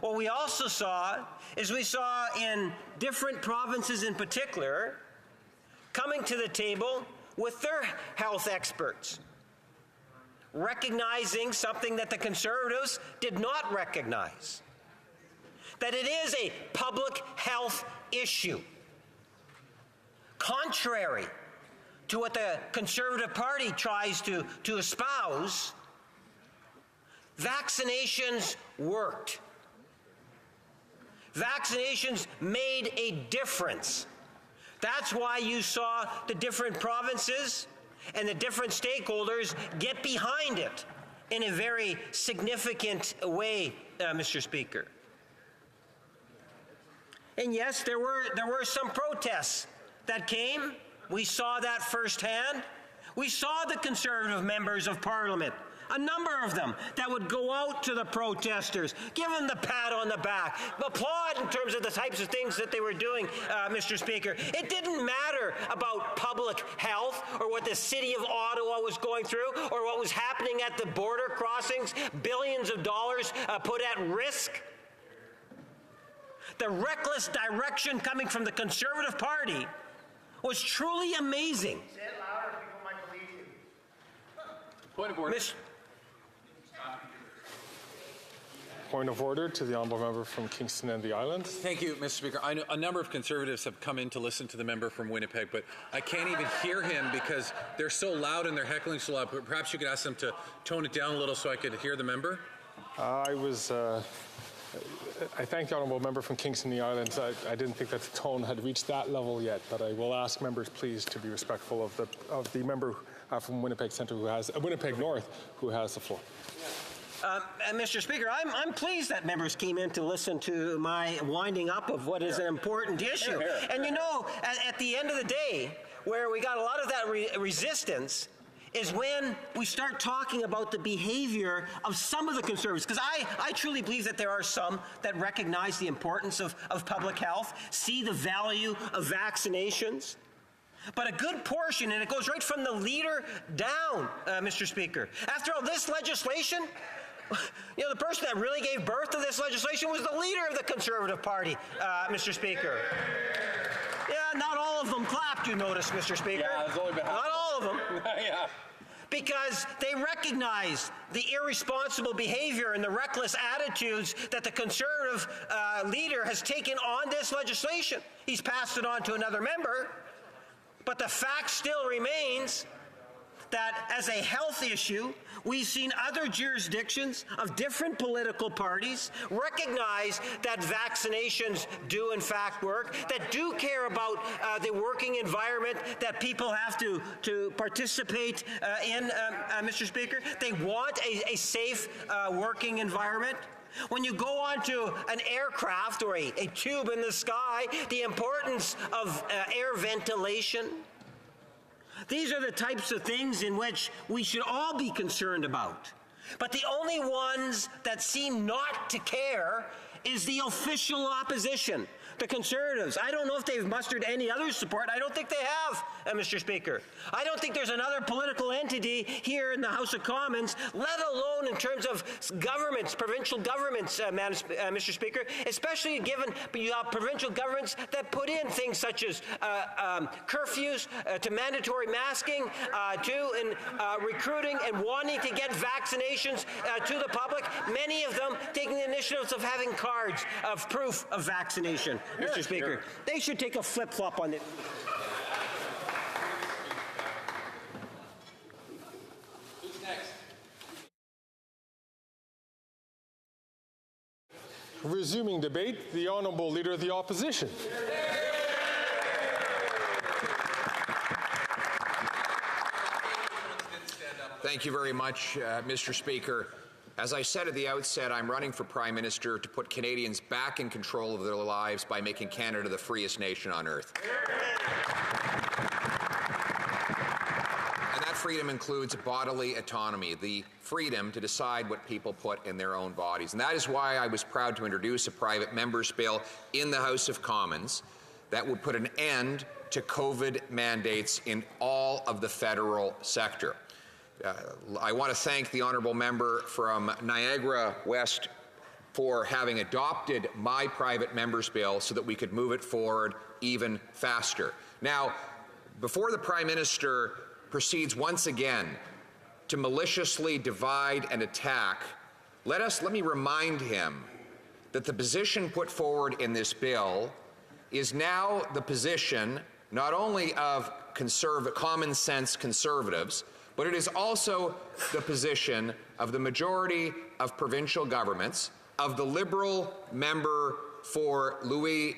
What we also saw is we saw in different provinces in particular coming to the table with their health experts, recognizing something that the Conservatives did not recognize, that it is a public health issue. Contrary to what the Conservative Party tries to espouse, vaccinations worked. Vaccinations made a difference. That's why you saw the different provinces and the different stakeholders get behind it in a very significant way, Mr. Speaker. And yes, there were some protests that came. We saw that firsthand. We saw the Conservative members of Parliament, a number of them, that would go out to the protesters, give them the pat on the back, applaud in terms of the types of things that they were doing, Mr. Speaker. It didn't matter about public health or what the city of Ottawa was going through or what was happening at the border crossings, billions of dollars put at risk. The reckless direction coming from the Conservative Party was truly amazing. Say it louder, people might believe you. Point of order. Point of order to the honourable member from Kingston and the Islands. Thank you, Mr. Speaker. I know a number of Conservatives have come in to listen to the member from Winnipeg, but I can't even hear him because they're so loud and they're heckling so loud. Perhaps you could ask them to tone it down a little so I could hear the member. I thank the honourable member from Kingston and the Islands. I didn't think that the tone had reached that level yet, but I will ask members please to be respectful of the member from Winnipeg Centre Winnipeg North who has the floor. Mr. Speaker, I'm pleased that members came in to listen to my winding up of what is an important issue. And at the end of the day, where we got a lot of that resistance is when we start talking about the behavior of some of the Conservatives. Because I truly believe that there are some that recognize the importance of public health, see the value of vaccinations. But a good portion, and it goes right from the leader down, Mr. Speaker. After all, this legislation, the person that really gave birth to this legislation was the leader of the Conservative Party, Mr. Speaker. Yeah, not all of them clapped, you notice, Mr. Speaker. Yeah, it's only been not all of them. Yeah. Because they recognize the irresponsible behavior and the reckless attitudes that the Conservative leader has taken on this legislation. He's passed it on to another member, but the fact still remains that as a health issue, we've seen other jurisdictions of different political parties recognize that vaccinations do in fact work, that do care about the working environment that people have to participate in, Mr. Speaker. They want a safe working environment. When you go onto an aircraft or a tube in the sky, the importance of air ventilation. These are the types of things in which we should all be concerned about. But the only ones that seem not to care is the official opposition, the Conservatives. I don't know if they've mustered any other support. I don't think they have, Mr. Speaker. I don't think there's another political entity here in the House of Commons, let alone in terms of governments, provincial governments, Mr. Speaker, especially given you have provincial governments that put in things such as curfews, to mandatory masking, to recruiting and wanting to get vaccinations to the public, many of them taking the initiatives of having cards of proof of vaccination. Mr. Speaker, they should take a flip-flop on it. Who's next? Resuming debate, the Honourable Leader of the Opposition. Thank you very much, Mr. Speaker. As I said at the outset, I'm running for Prime Minister to put Canadians back in control of their lives by making Canada the freest nation on earth. And that freedom includes bodily autonomy, the freedom to decide what people put in their own bodies. And that is why I was proud to introduce a private member's bill in the House of Commons that would put an end to COVID mandates in all of the federal sector. I want to thank the honourable member from Niagara West for having adopted my private member's bill so that we could move it forward even faster. Now, before the Prime Minister proceeds once again to maliciously divide and attack, let me remind him that the position put forward in this bill is now the position not only of common sense conservatives, but it is also the position of the majority of provincial governments, of the Liberal member for Louis-Hébert,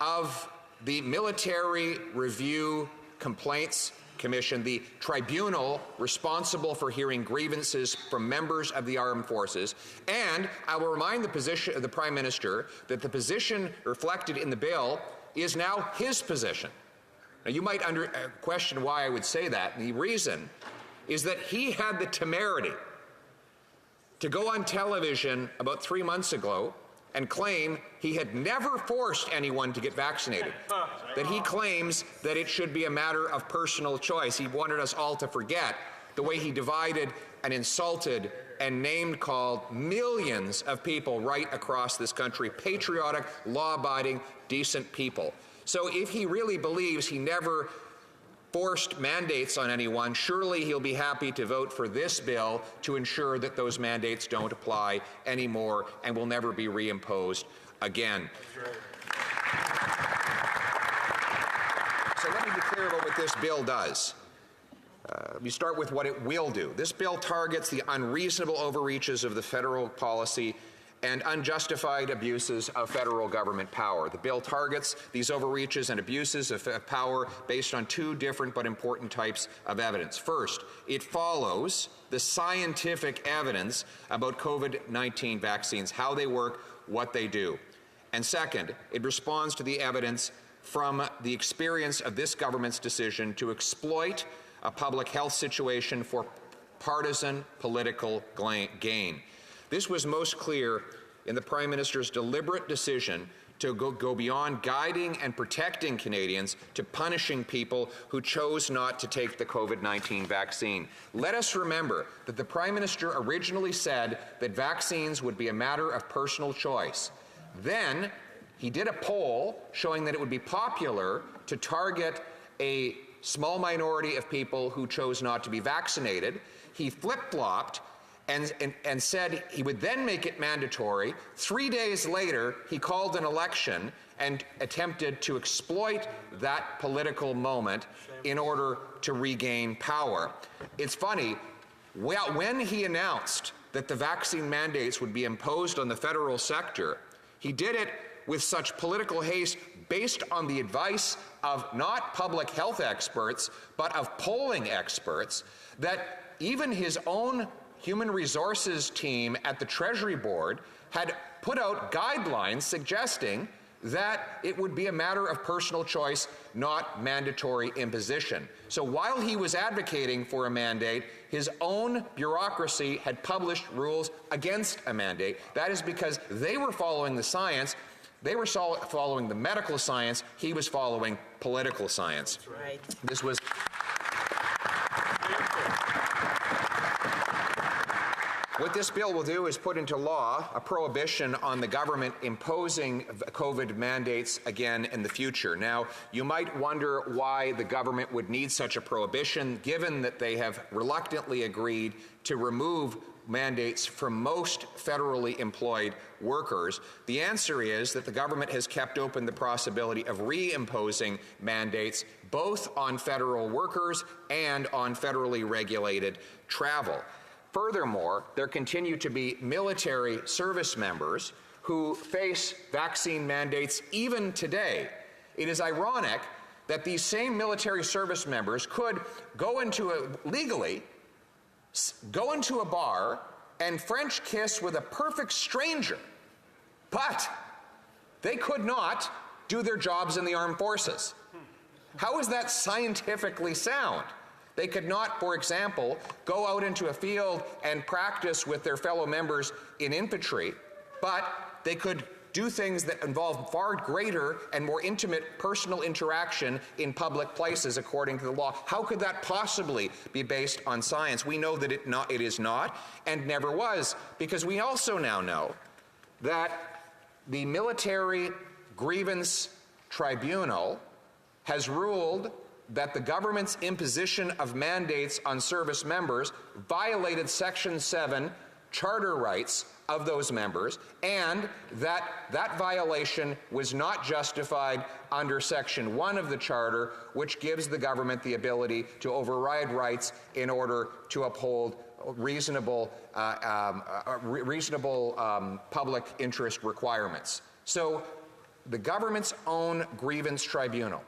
of the Military Review Complaints Commission, the tribunal responsible for hearing grievances from members of the armed forces. And I will remind the Prime Minister that the position reflected in the bill is now his position. Now, you might question why I would say that. And the reason is that he had the temerity to go on television about 3 months ago and claim he had never forced anyone to get vaccinated, that he claims that it should be a matter of personal choice. He wanted us all to forget the way he divided and insulted and name-called millions of people right across this country, patriotic, law-abiding, decent people. So if he really believes he never forced mandates on anyone, surely he'll be happy to vote for this bill to ensure that those mandates don't apply anymore and will never be reimposed again. So let me be clear about what this bill does. We start with what it will do. This bill targets the unreasonable overreaches of the federal policy and unjustified abuses of federal government power. The bill targets these overreaches and abuses of power based on two different but important types of evidence. First, it follows the scientific evidence about COVID-19 vaccines, how they work, what they do. And second, it responds to the evidence from the experience of this government's decision to exploit a public health situation for partisan political gain. This was most clear in the Prime Minister's deliberate decision to go beyond guiding and protecting Canadians to punishing people who chose not to take the COVID-19 vaccine. Let us remember that the Prime Minister originally said that vaccines would be a matter of personal choice. Then he did a poll showing that it would be popular to target a small minority of people who chose not to be vaccinated. He flip-flopped and said he would then make it mandatory. 3 days later, he called an election and attempted to exploit that political moment in order to regain power. It's funny, when he announced that the vaccine mandates would be imposed on the federal sector, he did it with such political haste based on the advice of not public health experts, but of polling experts, that even his own human resources team at the Treasury Board had put out guidelines suggesting that it would be a matter of personal choice, not mandatory imposition. So while he was advocating for a mandate, his own bureaucracy had published rules against a mandate. That is because they were following the science. They were following the medical science. He was following political science. That's right. This was... What this bill will do is put into law a prohibition on the government imposing COVID mandates again in the future. Now, you might wonder why the government would need such a prohibition, given that they have reluctantly agreed to remove mandates from most federally employed workers. The answer is that the government has kept open the possibility of reimposing mandates both on federal workers and on federally regulated travel. Furthermore, there continue to be military service members who face vaccine mandates even today. It is ironic that these same military service members could legally go into a bar and French kiss with a perfect stranger, but they could not do their jobs in the armed forces. How is that scientifically sound? They could not, for example, go out into a field and practice with their fellow members in infantry, but they could do things that involve far greater and more intimate personal interaction in public places according to the law. How could that possibly be based on science? We know that it is not and never was, because we also now know that the Military Grievance Tribunal has ruled that the government's imposition of mandates on service members violated Section 7 charter rights of those members, and that violation was not justified under Section 1 of the Charter, which gives the government the ability to override rights in order to uphold reasonable public interest requirements. So the government's own grievance tribunal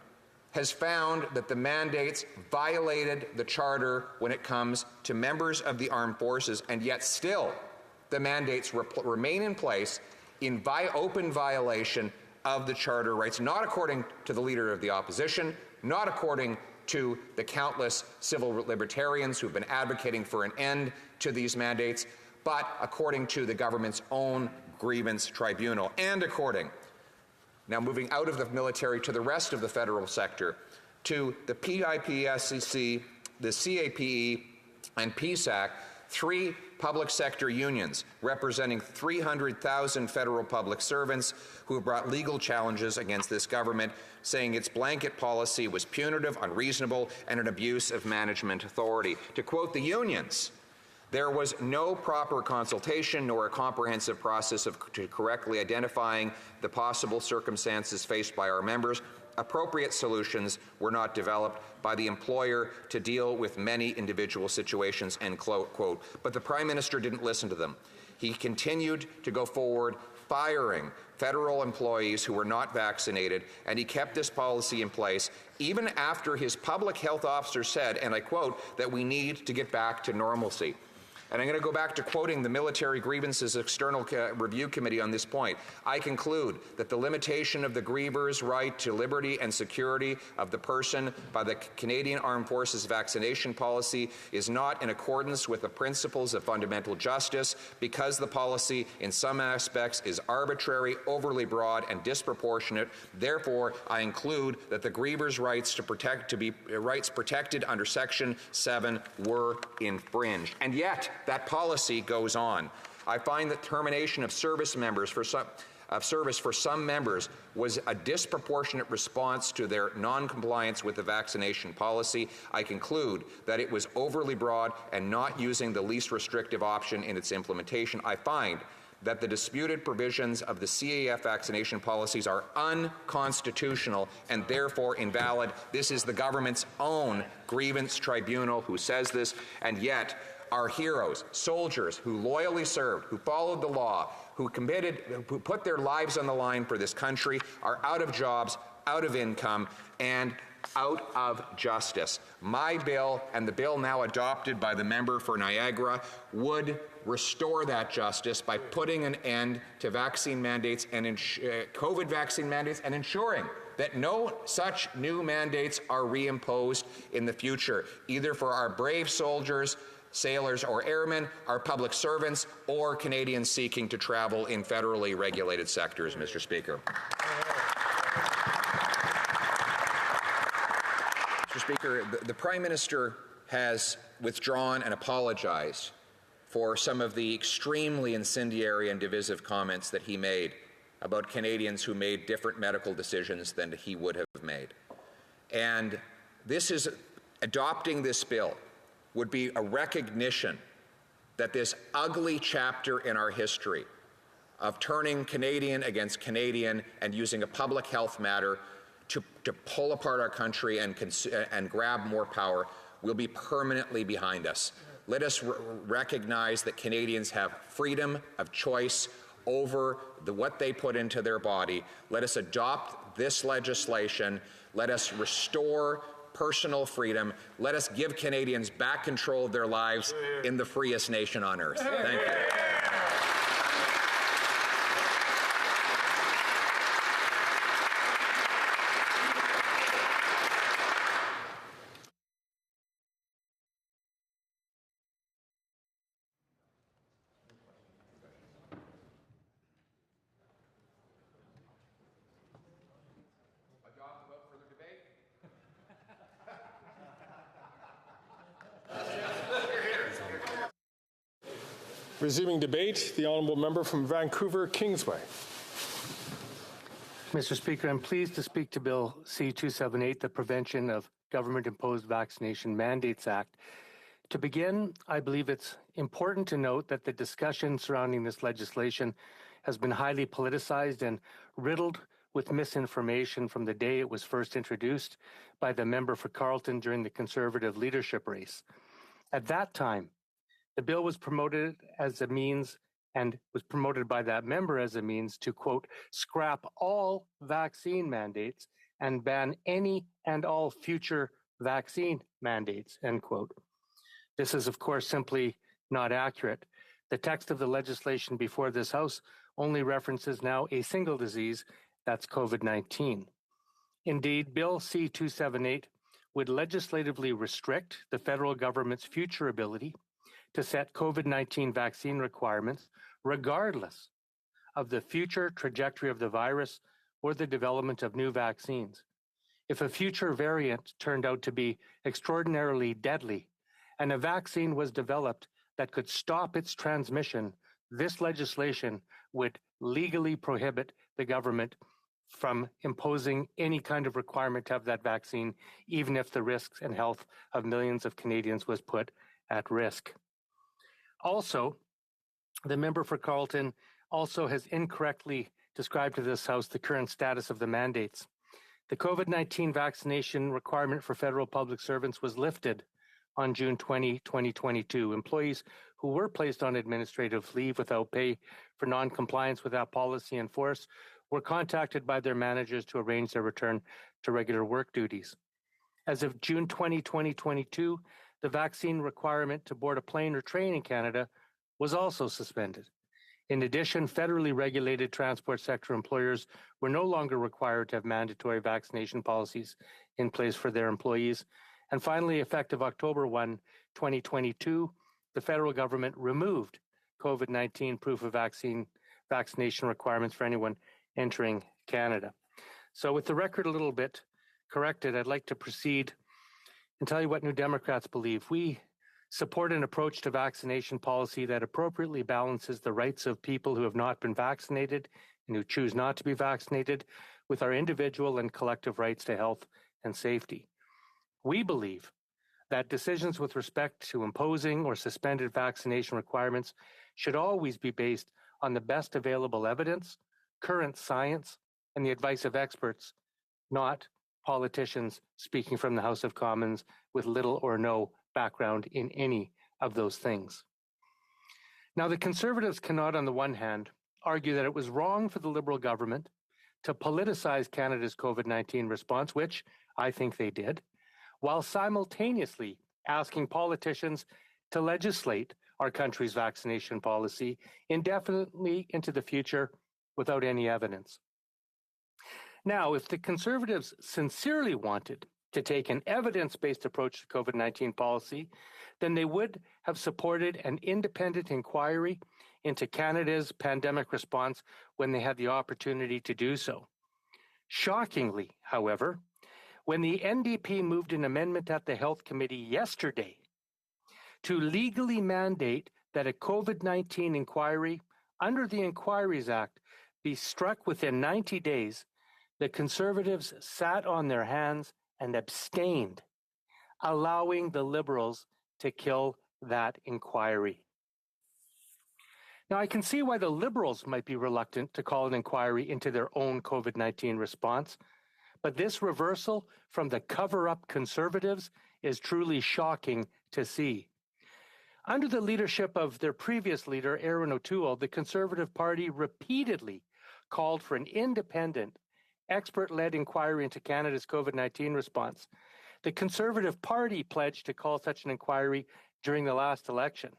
has found that the mandates violated the Charter when it comes to members of the armed forces, and yet still the mandates remain in place in open violation of the Charter rights, not according to the Leader of the Opposition, not according to the countless civil libertarians who've been advocating for an end to these mandates, but according to the government's own grievance tribunal, and according, now moving out of the military to the rest of the federal sector, to the PIPSCC, the CAPE, and PSAC, three public sector unions representing 300,000 federal public servants who have brought legal challenges against this government, saying its blanket policy was punitive, unreasonable, and an abuse of management authority. To quote the unions, there was no proper consultation nor a comprehensive process to correctly identifying the possible circumstances faced by our members. Appropriate solutions were not developed by the employer to deal with many individual situations, end quote. But the Prime Minister didn't listen to them. He continued to go forward, firing federal employees who were not vaccinated, and he kept this policy in place even after his public health officer said, and I quote, that we need to get back to normalcy. And I'm going to go back to quoting the Military Grievances External Review Committee on this point. I conclude that the limitation of the griever's right to liberty and security of the person by the Canadian Armed Forces vaccination policy is not in accordance with the principles of fundamental justice, because the policy in some aspects is arbitrary, overly broad, and disproportionate. Therefore, I include that the griever's rights rights protected under Section 7 were infringed. And yet, that policy goes on. I find that termination of service members for some of service for some members was a disproportionate response to their non-compliance with the vaccination policy, I conclude that it was overly broad and not using the least restrictive option in its implementation. I find that the disputed provisions of the CAF vaccination policies are unconstitutional and therefore invalid. This is the government's own grievance tribunal who says this, and yet our heroes, soldiers who loyally served, who followed the law, who put their lives on the line for this country, are out of jobs, out of income, and out of justice. My bill, and the bill now adopted by the member for Niagara, would restore that justice by putting an end to vaccine mandates and COVID vaccine mandates and ensuring that no such new mandates are reimposed in the future, either for our brave soldiers, sailors or airmen, our public servants, or Canadians seeking to travel in federally regulated sectors, Mr. Speaker. Mr. Speaker, the Prime Minister has withdrawn and apologized for some of the extremely incendiary and divisive comments that he made about Canadians who made different medical decisions than he would have made. And adopting this bill would be a recognition that this ugly chapter in our history of turning Canadian against Canadian and using a public health matter to pull apart our country and grab more power will be permanently behind us. Let us recognize that Canadians have freedom of choice over what they put into their body. Let us adopt this legislation. Let us restore personal freedom. Let us give Canadians back control of their lives in the freest nation on earth. Thank you. Resuming debate, the honourable member from Vancouver Kingsway. Mr. Speaker, I'm pleased to speak to Bill C-278, the Prevention of Government-Imposed Vaccination Mandates Act. To begin, I believe it's important to note that the discussion surrounding this legislation has been highly politicized and riddled with misinformation from the day it was first introduced by the member for Carleton during the Conservative leadership race. At that time, the bill was promoted as a means and was promoted by that member as a means to, quote, scrap all vaccine mandates and ban any and all future vaccine mandates, end quote. This is, of course, simply not accurate. The text of the legislation before this House only references now a single disease, that's COVID-19. Indeed, Bill C-278 would legislatively restrict the federal government's future ability to set COVID-19 vaccine requirements regardless of the future trajectory of the virus or the development of new vaccines. If a future variant turned out to be extraordinarily deadly and a vaccine was developed that could stop its transmission, this legislation would legally prohibit the government from imposing any kind of requirement to have that vaccine, even if the risks and health of millions of Canadians was put at risk. Also, the member for Carleton also has incorrectly described to this House the current status of the mandates. The COVID-19 vaccination requirement for federal public servants was lifted on June 20, 2022. Employees who were placed on administrative leave without pay for non-compliance with that policy in force were contacted by their managers to arrange their return to regular work duties. As of June 20, 2022, the vaccine requirement to board a plane or train in Canada was also suspended. In addition, federally regulated transport sector employers were no longer required to have mandatory vaccination policies in place for their employees. And finally, effective October 1, 2022, the federal government removed COVID-19 proof of vaccination requirements for anyone entering Canada. So with the record a little bit corrected, I'd like to proceed and tell you what New Democrats believe. We support an approach to vaccination policy that appropriately balances the rights of people who have not been vaccinated and who choose not to be vaccinated with our individual and collective rights to health and safety. We believe that decisions with respect to imposing or suspended vaccination requirements should always be based on the best available evidence, current science, and the advice of experts, not politicians speaking from the House of Commons with little or no background in any of those things. Now, the Conservatives cannot, on the one hand, argue that it was wrong for the Liberal government to politicize Canada's COVID-19 response, which I think they did, while simultaneously asking politicians to legislate our country's vaccination policy indefinitely into the future without any evidence. Now, if the Conservatives sincerely wanted to take an evidence-based approach to COVID-19 policy, then they would have supported an independent inquiry into Canada's pandemic response when they had the opportunity to do so. Shockingly, however, when the NDP moved an amendment at the Health Committee yesterday to legally mandate that a COVID-19 inquiry under the Inquiries Act be struck within 90 days, the Conservatives sat on their hands and abstained, allowing the Liberals to kill that inquiry. Now, I can see why the Liberals might be reluctant to call an inquiry into their own COVID-19 response, but this reversal from the cover-up Conservatives is truly shocking to see. Under the leadership of their previous leader, Erin O'Toole, the Conservative Party repeatedly called for an independent, expert-led inquiry into Canada's COVID-19 response. The Conservative Party pledged to call such an inquiry during the last election.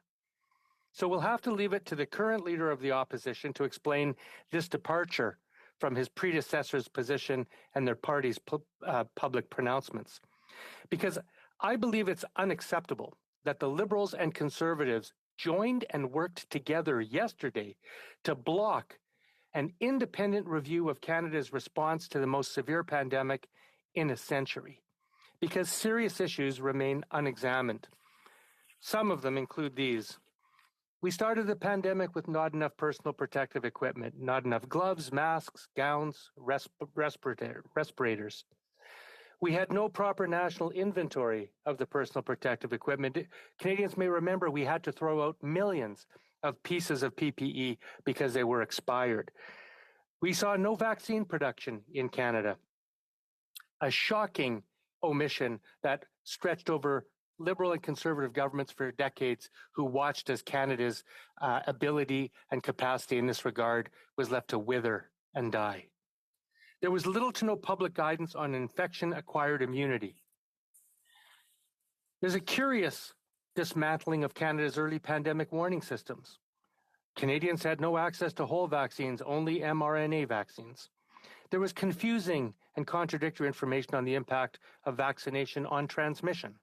So we'll have to leave it to the current leader of the opposition to explain this departure from his predecessor's position and their party's public pronouncements. Because I believe it's unacceptable that the Liberals and Conservatives joined and worked together yesterday to block an independent review of Canada's response to the most severe pandemic in a century, because serious issues remain unexamined. Some of them include these. We started the pandemic with not enough personal protective equipment, not enough gloves, masks, gowns, respirators. We had no proper national inventory of the personal protective equipment. Canadians may remember we had to throw out millions of pieces of PPE because they were expired. We saw no vaccine production in Canada, a shocking omission that stretched over Liberal and Conservative governments for decades, who watched as Canada's ability and capacity in this regard was left to wither and die. There was little to no public guidance on infection-acquired immunity. There's a curious dismantling of Canada's early pandemic warning systems. Canadians had no access to whole vaccines, only mRNA vaccines. There was confusing and contradictory information on the impact of vaccination on transmission.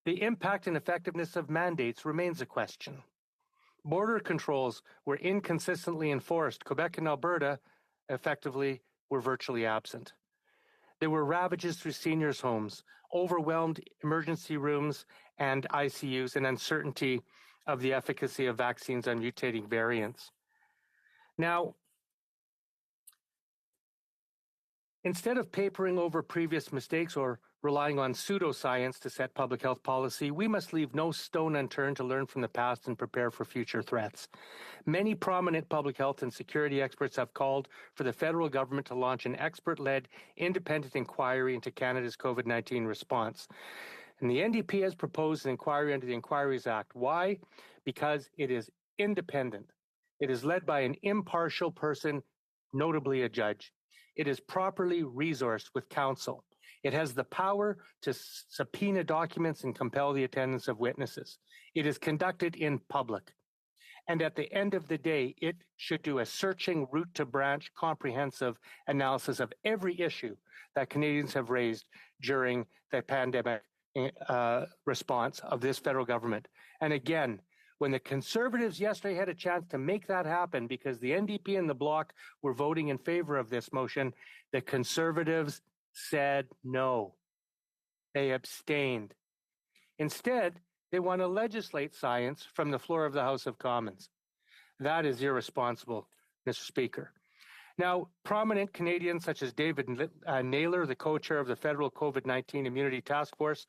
The impact and effectiveness of mandates remains a question. Border controls were inconsistently enforced. Quebec and Alberta, effectively, were virtually absent. There were ravages through seniors' homes, overwhelmed emergency rooms and ICUs, and uncertainty of the efficacy of vaccines on mutating variants. Now, instead of papering over previous mistakes or relying on pseudoscience to set public health policy, we must leave no stone unturned to learn from the past and prepare for future threats. Many prominent public health and security experts have called for the federal government to launch an expert-led independent inquiry into Canada's COVID-19 response. And the NDP has proposed an inquiry under the Inquiries Act. Why? Because it is independent. It is led by an impartial person, notably a judge. It is properly resourced with counsel. It has the power to subpoena documents and compel the attendance of witnesses. It is conducted in public. And at the end of the day, it should do a searching, root-to-branch, comprehensive analysis of every issue that Canadians have raised during the pandemic response of this federal government. And again, when the Conservatives yesterday had a chance to make that happen because the NDP and the Bloc were voting in favor of this motion, the Conservatives said no. They abstained. Instead, they want to legislate science from the floor of the House of Commons. That is irresponsible. Mr. Speaker. Now, prominent Canadians such as David Naylor, the co-chair of the Federal COVID-19 Immunity Task Force,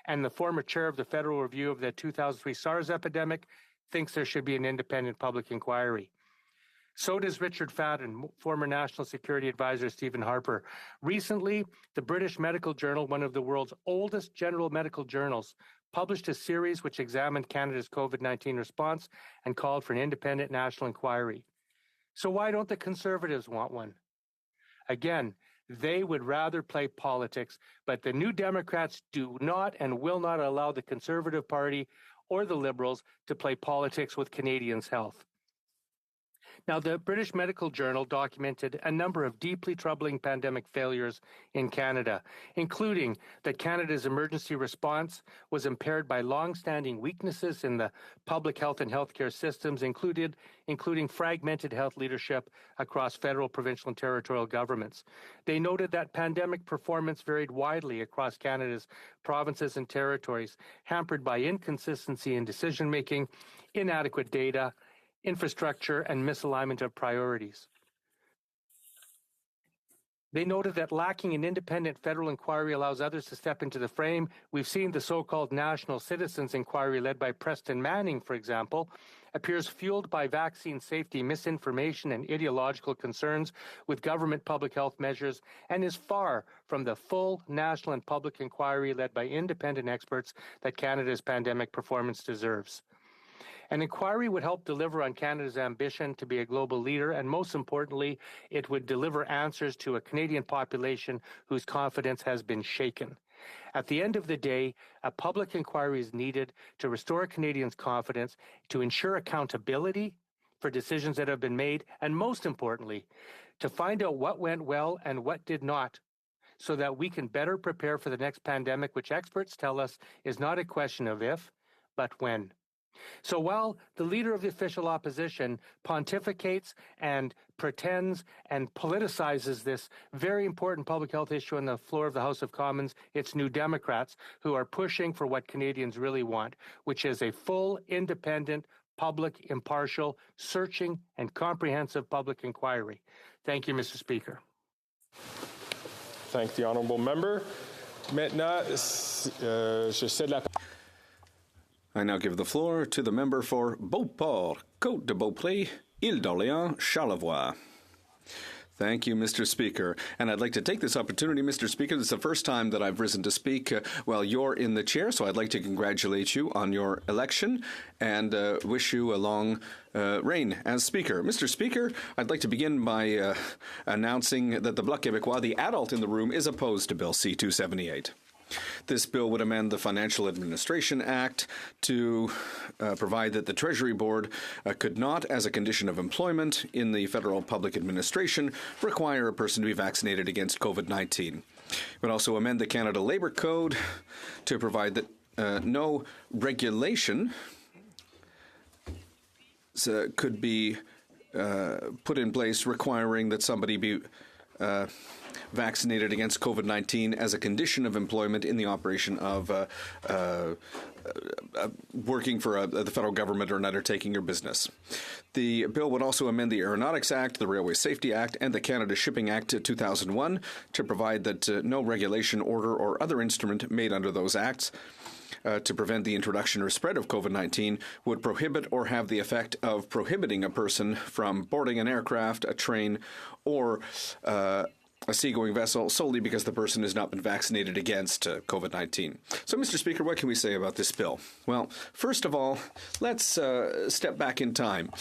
and the former chair of the Federal Review of the 2003 SARS epidemic, thinks there should be an independent public inquiry. So does Richard Fadden, former National Security Advisor Stephen Harper. Recently, the British Medical Journal, one of the world's oldest general medical journals, published a series which examined Canada's COVID-19 response and called for an independent national inquiry. So why don't the Conservatives want one? Again, they would rather play politics, but the New Democrats do not and will not allow the Conservative Party or the Liberals to play politics with Canadians' health. Now, the British Medical Journal documented a number of deeply troubling pandemic failures in Canada, including that Canada's emergency response was impaired by long-standing weaknesses in the public health and healthcare systems, including fragmented health leadership across federal, provincial, and territorial governments. They noted that pandemic performance varied widely across Canada's provinces and territories, hampered by inconsistency in decision-making, inadequate data, infrastructure, and misalignment of priorities. They noted that lacking an independent federal inquiry allows others to step into the frame. We've seen the so-called National Citizens Inquiry led by Preston Manning, for example, appears fueled by vaccine safety misinformation and ideological concerns with government public health measures, and is far from the full national and public inquiry led by independent experts that Canada's pandemic performance deserves. An inquiry would help deliver on Canada's ambition to be a global leader, and most importantly, it would deliver answers to a Canadian population whose confidence has been shaken. At the end of the day, a public inquiry is needed to restore Canadians' confidence, to ensure accountability for decisions that have been made, and most importantly, to find out what went well and what did not, so that we can better prepare for the next pandemic, which experts tell us is not a question of if, but when. So while the leader of the official opposition pontificates and pretends and politicizes this very important public health issue on the floor of the House of Commons, it's New Democrats who are pushing for what Canadians really want, which is a full, independent, public, impartial, searching, and comprehensive public inquiry. Thank you, Mr. Speaker. Thank the honourable member. Maintenant, je cède la I now give the floor to the member for Beauport, Côte de Beaupré, Île d'Orléans, Charlevoix. Thank you, Mr. Speaker. And I'd like to take this opportunity, Mr. Speaker. This is the first time that I've risen to speak while you're in the chair, so I'd like to congratulate you on your election and wish you a long reign as Speaker. Mr. Speaker, I'd like to begin by announcing that the Bloc Québécois, the adult in the room, is opposed to Bill C-278. This bill would amend the Financial Administration Act to provide that the Treasury Board could not, as a condition of employment in the federal public administration, require a person to be vaccinated against COVID-19. It would also amend the Canada Labour Code to provide that no regulation could be put in place requiring that somebody be vaccinated against COVID-19 as a condition of employment in the operation of working for the federal government or an undertaking or business. The bill would also amend the Aeronautics Act, the Railway Safety Act, and the Canada Shipping Act 2001 to provide that no regulation, order, or other instrument made under those acts to prevent the introduction or spread of COVID-19 would prohibit or have the effect of prohibiting a person from boarding an aircraft, a train, or a seagoing vessel solely because the person has not been vaccinated against COVID-19. So, Mr. Speaker, what can we say about this bill? Well, first of all, let's step back in time.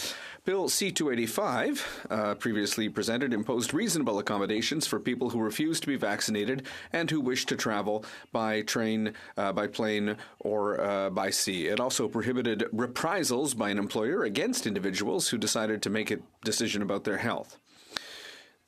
Bill C-285, previously presented, imposed reasonable accommodations for people who refuse to be vaccinated and who wish to travel by train, by plane, or by sea. It also prohibited reprisals by an employer against individuals who decided to make a decision about their health.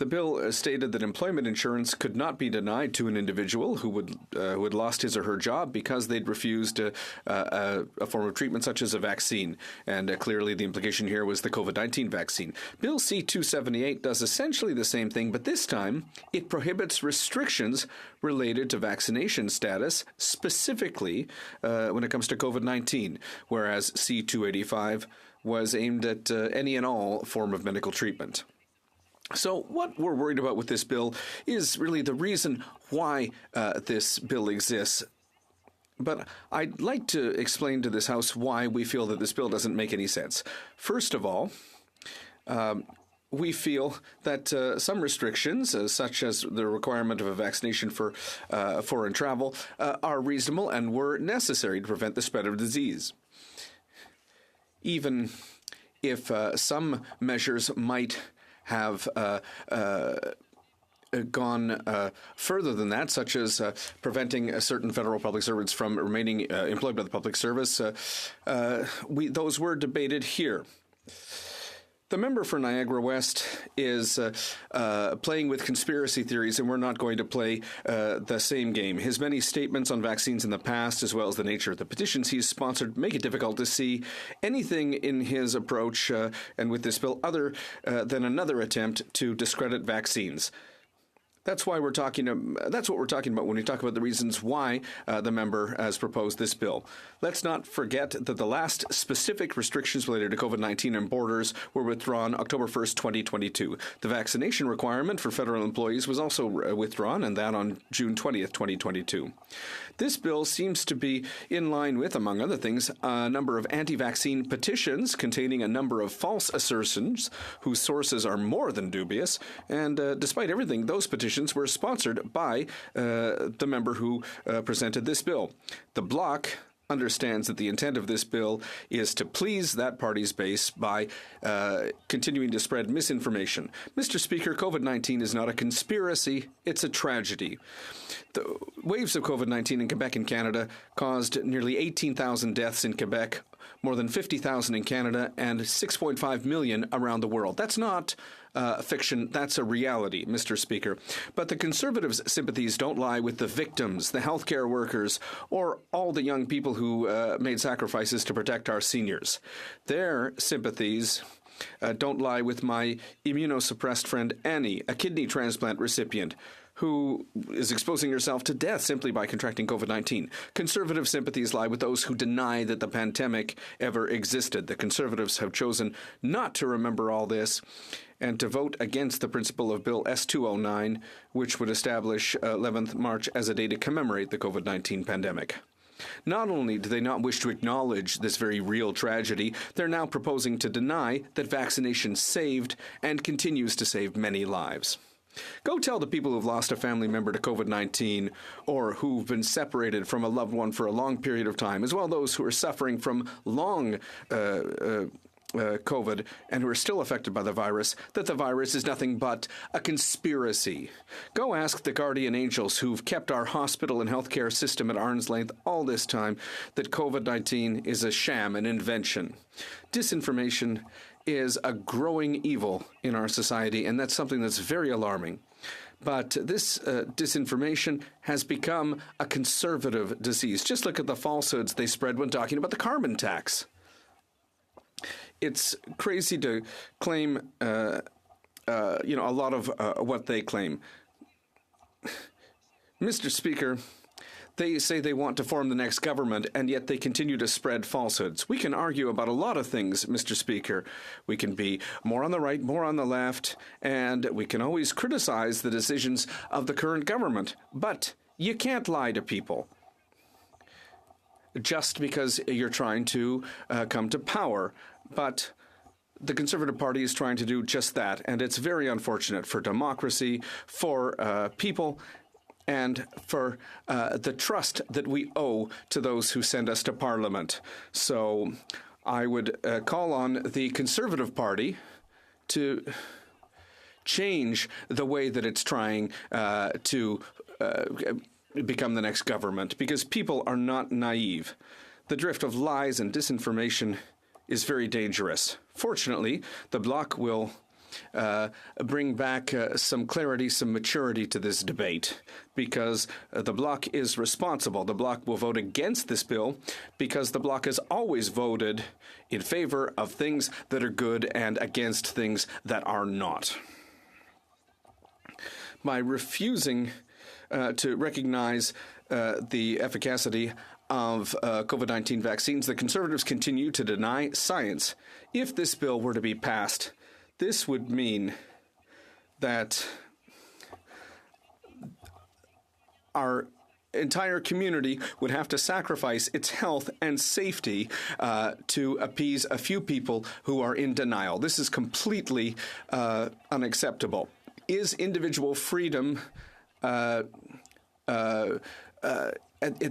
The bill stated that employment insurance could not be denied to an individual who had lost his or her job because they'd refused a form of treatment such as a vaccine. And clearly the implication here was the COVID-19 vaccine. Bill C-278 does essentially the same thing, but this time it prohibits restrictions related to vaccination status, specifically when it comes to COVID-19, whereas C-285 was aimed at any and all form of medical treatment. So what we're worried about with this bill is really the reason why this bill exists. But I'd like to explain to this House why we feel that this bill doesn't make any sense. First of all, we feel that some restrictions, such as the requirement of a vaccination for foreign travel, are reasonable and were necessary to prevent the spread of disease. Even if some measures might have gone further than that, such as preventing certain federal public servants from remaining employed by the public service, those were debated here. The member for Niagara West is playing with conspiracy theories, and we're not going to play the same game. His many statements on vaccines in the past, as well as the nature of the petitions he's sponsored, make it difficult to see anything in his approach and with this bill other than another attempt to discredit vaccines. That's why that's what we're talking about when we talk about the reasons why the member has proposed this bill. Let's not forget that the last specific restrictions related to COVID-19 and borders were withdrawn October 1st, 2022. The vaccination requirement for federal employees was also withdrawn, and that on June 20th, 2022. This bill seems to be in line with, among other things, a number of anti-vaccine petitions containing a number of false assertions whose sources are more than dubious, and despite everything, those petitions were sponsored by the member who presented this bill. The Bloc understands that the intent of this bill is to please that party's base by continuing to spread misinformation. Mr. Speaker, COVID-19 is not a conspiracy, it's a tragedy. The waves of COVID-19 in Quebec and Canada caused nearly 18,000 deaths in Quebec, more than 50,000 in Canada, and 6.5 million around the world. That's not fiction, that's a reality, Mr. Speaker. But the Conservatives' sympathies don't lie with the victims, the healthcare workers, or all the young people who made sacrifices to protect our seniors. Their sympathies don't lie with my immunosuppressed friend Annie, a kidney transplant recipient, who is exposing herself to death simply by contracting COVID-19. Conservative sympathies lie with those who deny that the pandemic ever existed. The Conservatives have chosen not to remember all this and to vote against the principle of Bill S-209, which would establish 11th March as a day to commemorate the COVID-19 pandemic. Not only do they not wish to acknowledge this very real tragedy, they're now proposing to deny that vaccination saved and continues to save many lives. Go tell the people who've lost a family member to COVID-19 or who've been separated from a loved one for a long period of time, as well as those who are suffering from long COVID and who are still affected by the virus, that the virus is nothing but a conspiracy. Go ask the guardian angels who've kept our hospital and healthcare system at arm's length all this time that COVID-19 is a sham, an invention. Disinformation is a growing evil in our society, and that's something that's very alarming. But this disinformation has become a conservative disease. Just look at the falsehoods they spread when talking about the carbon tax. It's crazy to claim, a lot of what they claim. Mr. Speaker, they say they want to form the next government, and yet they continue to spread falsehoods. We can argue about a lot of things, Mr. Speaker. We can be more on the right, more on the left, and we can always criticize the decisions of the current government. But you can't lie to people just because you're trying to come to power. But the Conservative Party is trying to do just that, and it's very unfortunate for democracy, for people, and for the trust that we owe to those who send us to Parliament. So I would call on the Conservative Party to change the way that it's trying to become the next government, because people are not naive. The drift of lies and disinformation is very dangerous. Fortunately, the Bloc will bring back some clarity, some maturity to this debate, because the Bloc is responsible. The Bloc will vote against this bill because the Bloc has always voted in favor of things that are good and against things that are not. By refusing to recognize the efficacy of COVID-19 vaccines, the Conservatives continue to deny science. If this bill were to be passed, this would mean that our entire community would have to sacrifice its health and safety to appease a few people who are in denial. This is completely unacceptable. Is individual freedom at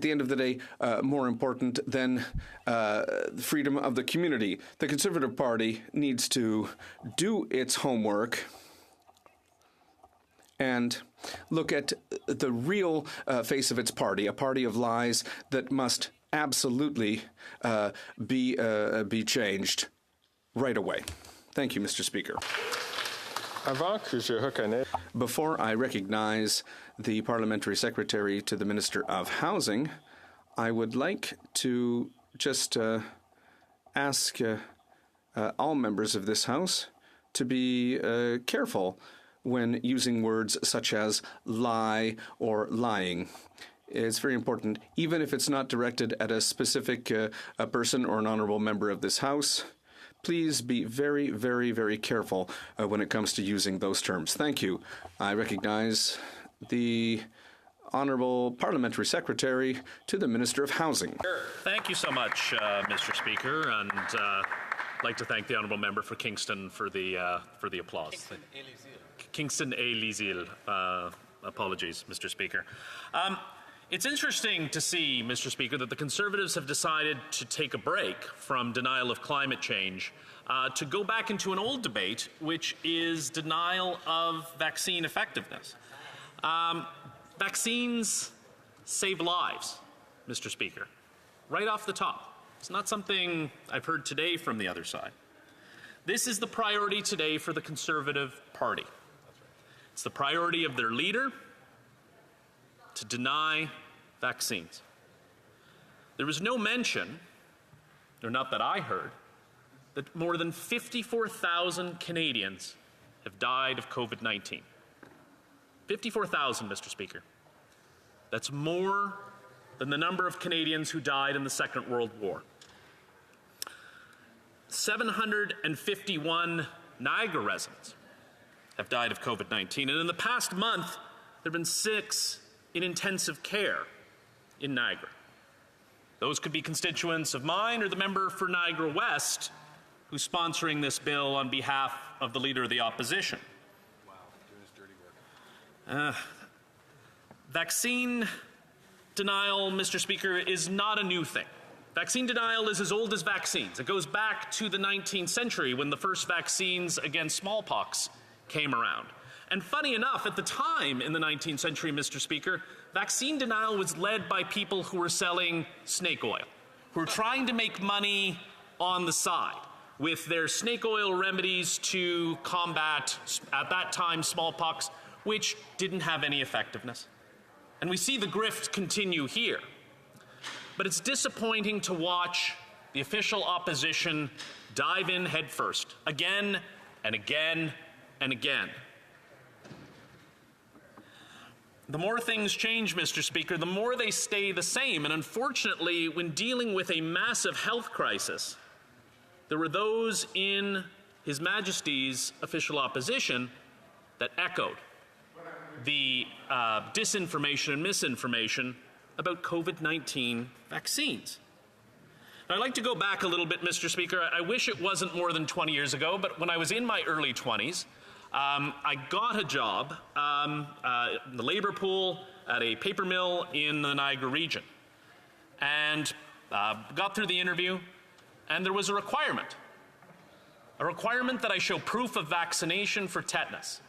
the end of the day more important than freedom of the community? The Conservative Party needs to do its homework and look at the real face of its party, a party of lies that must absolutely be changed right away. Thank you, Mr. Speaker. Before I recognize the Parliamentary Secretary to the Minister of Housing, I would like to just ask all members of this House to be careful when using words such as lie or lying. It's very important, even if it's not directed at a specific a person or an honourable member of this House. Please be very, very, very careful when it comes to using those terms. Thank you. I recognize the Honourable Parliamentary Secretary to the Minister of Housing. Thank you so much, Mr. Speaker, and I'd like to thank the Honourable Member for Kingston for the applause. Kingston A. Liesel. Apologies, Mr. Speaker. It's interesting to see, Mr. Speaker, that the Conservatives have decided to take a break from denial of climate change to go back into an old debate, which is denial of vaccine effectiveness. Vaccines save lives, Mr. Speaker, right off the top. It's not something I've heard today from the other side. This is the priority today for the Conservative Party. It's the priority of their leader to deny vaccines. There was no mention, or not that I heard, that more than 54,000 Canadians have died of COVID-19. 54,000, Mr. Speaker. That's more than the number of Canadians who died in the Second World War. 751 Niagara residents have died of COVID-19, and in the past month, there have been 6 in intensive care in Niagara. Those could be constituents of mine or the member for Niagara West who's sponsoring this bill on behalf of the Leader of the Opposition. Wow, doing his dirty work. Vaccine denial, Mr. Speaker, is not a new thing. Vaccine denial is as old as vaccines. It goes back to the 19th century when the first vaccines against smallpox came around. And funny enough, at the time in the 19th century, Mr. Speaker, vaccine denial was led by people who were selling snake oil, who were trying to make money on the side with their snake oil remedies to combat, at that time, smallpox, which didn't have any effectiveness. And we see the grift continue here. But it's disappointing to watch the official opposition dive in headfirst, again and again and again. The more things change, Mr. Speaker, the more they stay the same. And unfortunately, when dealing with a massive health crisis, there were those in His Majesty's official opposition that echoed the disinformation and misinformation about COVID-19 vaccines. Now, I'd like to go back a little bit, Mr. Speaker. I wish it wasn't more than 20 years ago, but when I was in my early 20s, I got a job in the labor pool at a paper mill in the Niagara region, and got through the interview, and there was a requirement that I show proof of vaccination for tetanus.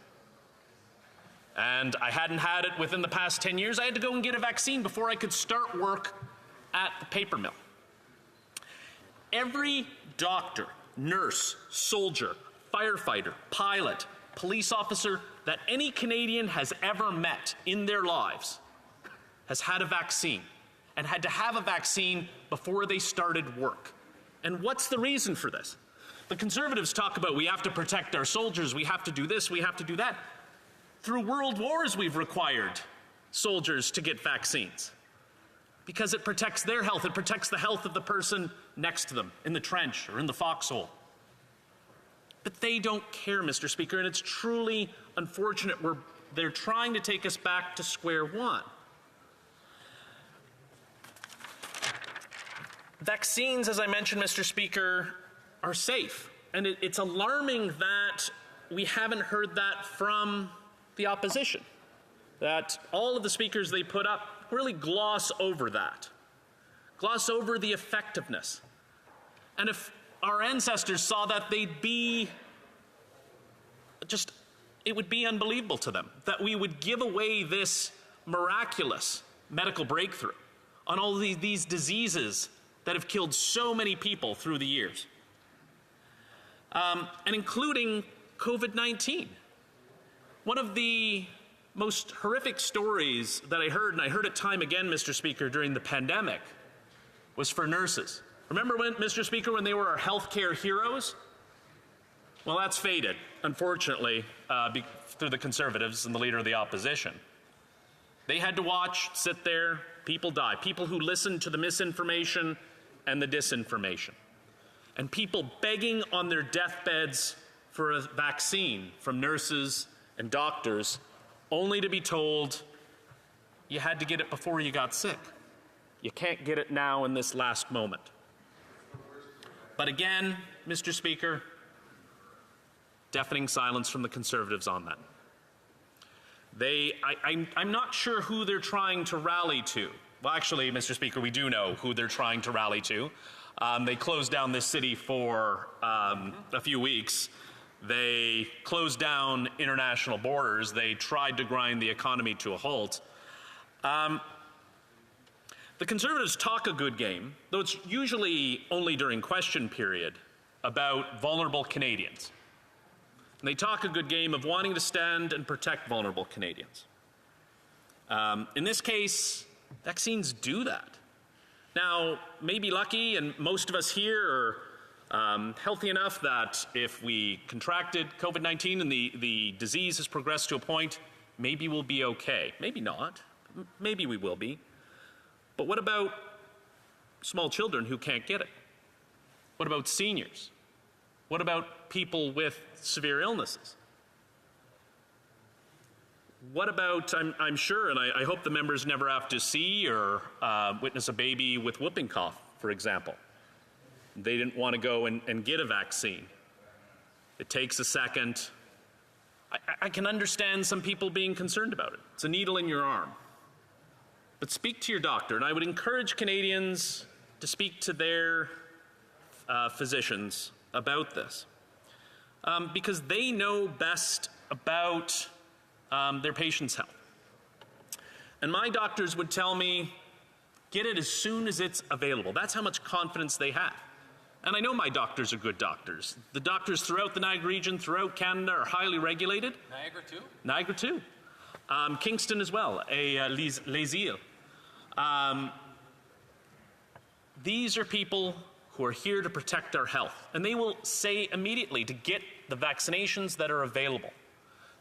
And I hadn't had it within the past 10 years. I had to go and get a vaccine before I could start work at the paper mill. Every doctor, nurse, soldier, firefighter, pilot, police officer that any Canadian has ever met in their lives has had a vaccine and had to have a vaccine before they started work. And what's the reason for this? The Conservatives talk about we have to protect our soldiers, we have to do this, we have to do that. Through world wars, we've required soldiers to get vaccines because it protects their health, it protects the health of the person next to them in the trench or in the foxhole. But they don't care, Mr. Speaker, and it's truly unfortunate. They're trying to take us back to square one. Vaccines, as I mentioned, Mr. Speaker, are safe. And it's alarming that we haven't heard that from the opposition, that all of the speakers they put up really gloss over that, gloss over the effectiveness. And if our ancestors saw that, they'd be just, it would be unbelievable to them that we would give away this miraculous medical breakthrough on all these diseases that have killed so many people through the years, and including COVID-19. One of the most horrific stories that I heard, and I heard it time again, Mr. Speaker, during the pandemic, was for nurses. Remember when, Mr. Speaker, when they were our healthcare heroes? Well, that's faded, unfortunately, through the Conservatives and the Leader of the Opposition. They had to watch, sit there, people die, people who listened to the misinformation and the disinformation, and people begging on their deathbeds for a vaccine from nurses and doctors, only to be told you had to get it before you got sick. You can't get it now in this last moment. But again, Mr. Speaker, deafening silence from the Conservatives on that. I'm not sure who they're trying to rally to. Well, actually, Mr. Speaker, we do know who they're trying to rally to. They closed down this city for a few weeks. They closed down international borders. They tried to grind the economy to a halt. The Conservatives talk a good game, though it's usually only during question period, about vulnerable Canadians. And they talk a good game of wanting to stand and protect vulnerable Canadians. In this case, vaccines do that. Now, maybe lucky, and most of us here are healthy enough that if we contracted COVID-19 and the disease has progressed to a point, maybe we'll be okay. Maybe not. Maybe we will be. But what about small children who can't get it? What about seniors? What about people with severe illnesses? What about, I'm sure, and I hope the members never have to see or witness a baby with whooping cough, for example. They didn't want to go and get a vaccine. It takes a second. I can understand some people being concerned about it. It's a needle in your arm. But speak to your doctor, and I would encourage Canadians to speak to their physicians about this, because they know best about their patient's health. And my doctors would tell me, get it as soon as it's available. That's how much confidence they have. And I know my doctors are good doctors. The doctors throughout the Niagara region, throughout Canada, are highly regulated. Niagara too? Niagara too. Kingston as well, Les Îles. These are people who are here to protect our health. And they will say immediately to get the vaccinations that are available.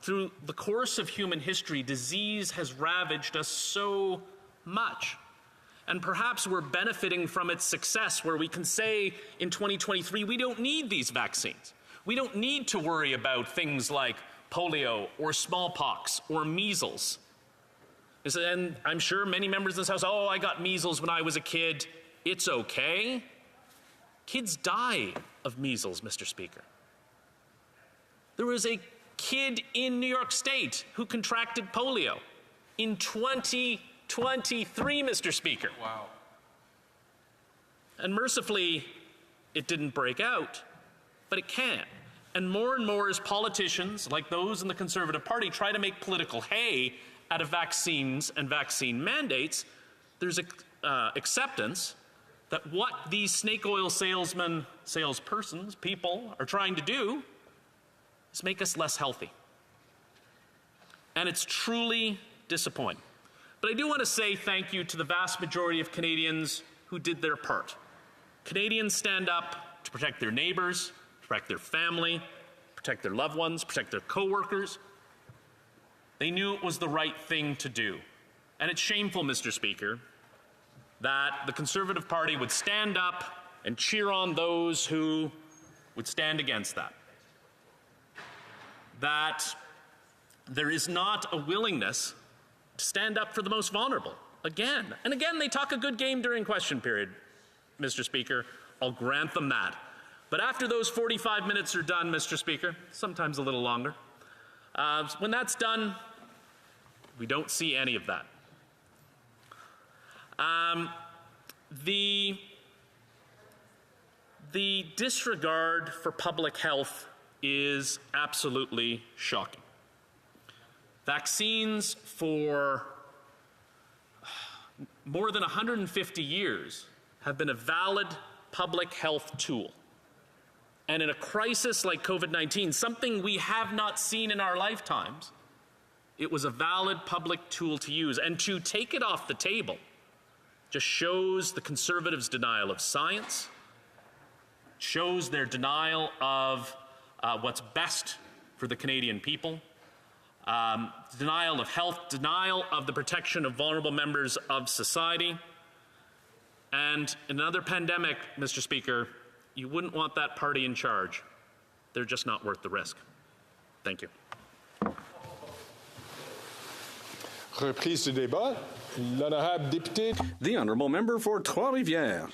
Through the course of human history, disease has ravaged us so much. And perhaps we're benefiting from its success, where we can say in 2023, we don't need these vaccines. We don't need to worry about things like polio or smallpox or measles. And I'm sure many members of this House, oh, I got measles when I was a kid. It's okay. Kids die of measles, Mr. Speaker. There was a kid in New York State who contracted polio in 2023, Mr. Speaker. Wow. And mercifully, it didn't break out, but it can. And more as politicians, like those in the Conservative Party, try to make political hay out of vaccines and vaccine mandates, there's acceptance that what these snake oil salespersons, people, are trying to do is make us less healthy. And it's truly disappointing. But I do want to say thank you to the vast majority of Canadians who did their part. Canadians stand up to protect their neighbors, protect their family, protect their loved ones, protect their co-workers. They knew it was the right thing to do. And it's shameful, Mr. Speaker, that the Conservative Party would stand up and cheer on those who would stand against that. That there is not a willingness to stand up for the most vulnerable. Again, and again, they talk a good game during question period, Mr. Speaker. I'll grant them that. But after those 45 minutes are done, Mr. Speaker, sometimes a little longer, when that's done, we don't see any of that. The disregard for public health is absolutely shocking. Vaccines for more than 150 years have been a valid public health tool. And in a crisis like COVID-19, something we have not seen in our lifetimes, it was a valid public tool to use. And to take it off the table just shows the Conservatives' denial of science, shows their denial of what's best for the Canadian people, denial of health, denial of the protection of vulnerable members of society. And in another pandemic, Mr. Speaker, you wouldn't want that party in charge. They're just not worth the risk. Thank you. Reprise du débat. L'honorable député. The Honourable Member for Trois-Rivières.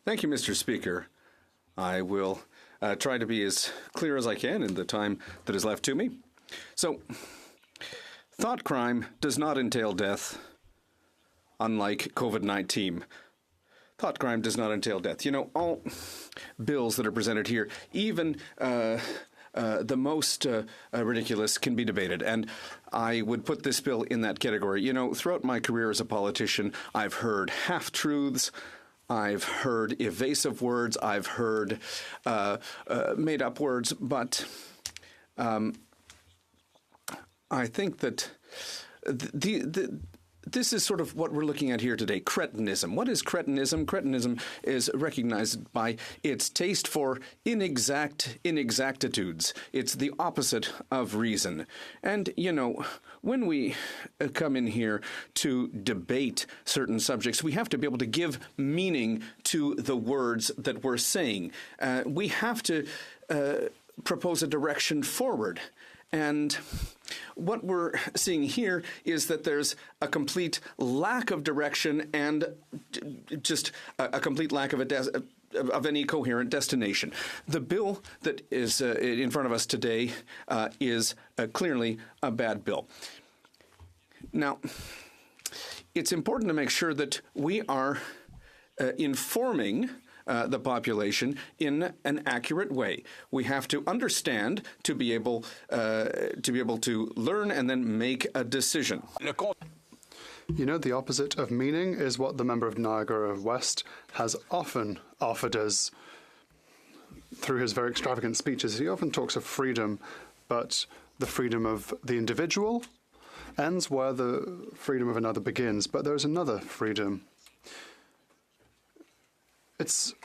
Thank you, Mr. Speaker. I will try to be as clear as I can in the time that is left to me. So, thought crime does not entail death, unlike COVID-19. Thought crime does not entail death. You know, all bills that are presented here, even the most ridiculous, can be debated. And I would put this bill in that category. You know, throughout my career as a politician, I've heard half-truths, I've heard evasive words, I've heard made-up words, but I think that this is sort of what we're looking at here today, cretinism. What is cretinism? Cretinism is recognized by its taste for inexactitudes. It's the opposite of reason. And, you know, when we come in here to debate certain subjects, we have to be able to give meaning to the words that we're saying. We have to propose a direction forward. And what we're seeing here is that there's a complete lack of direction and just a complete lack of any coherent destination. The bill that is in front of us today is clearly a bad bill. Now, it's important to make sure that we are informing the population in an accurate way. We have to understand to be able to learn and then make a decision. You know, the opposite of meaning is what the member of Niagara West has often offered us through his very extravagant speeches. He often talks of freedom, but the freedom of the individual ends where the freedom of another begins. But there's another freedom. It's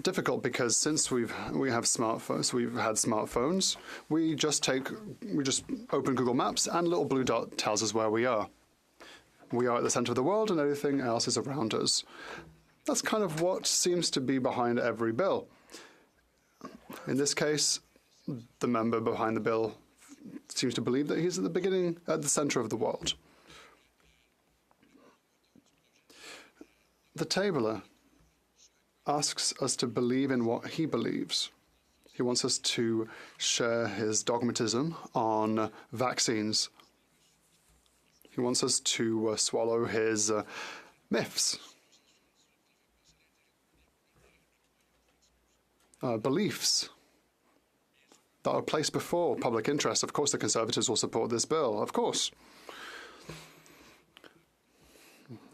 difficult because since we have smartphones, we've had smartphones, we just open Google Maps and a little blue dot tells us where we are. We are at the center of the world and everything else is around us. That's kind of what seems to be behind every bill. In this case, the member behind the bill seems to believe that he's at the center of the world. The tabler asks us to believe in what he believes. He wants us to share his dogmatism on vaccines. He wants us to swallow his myths, beliefs that are placed before public interest. Of course, the Conservatives will support this bill, of course.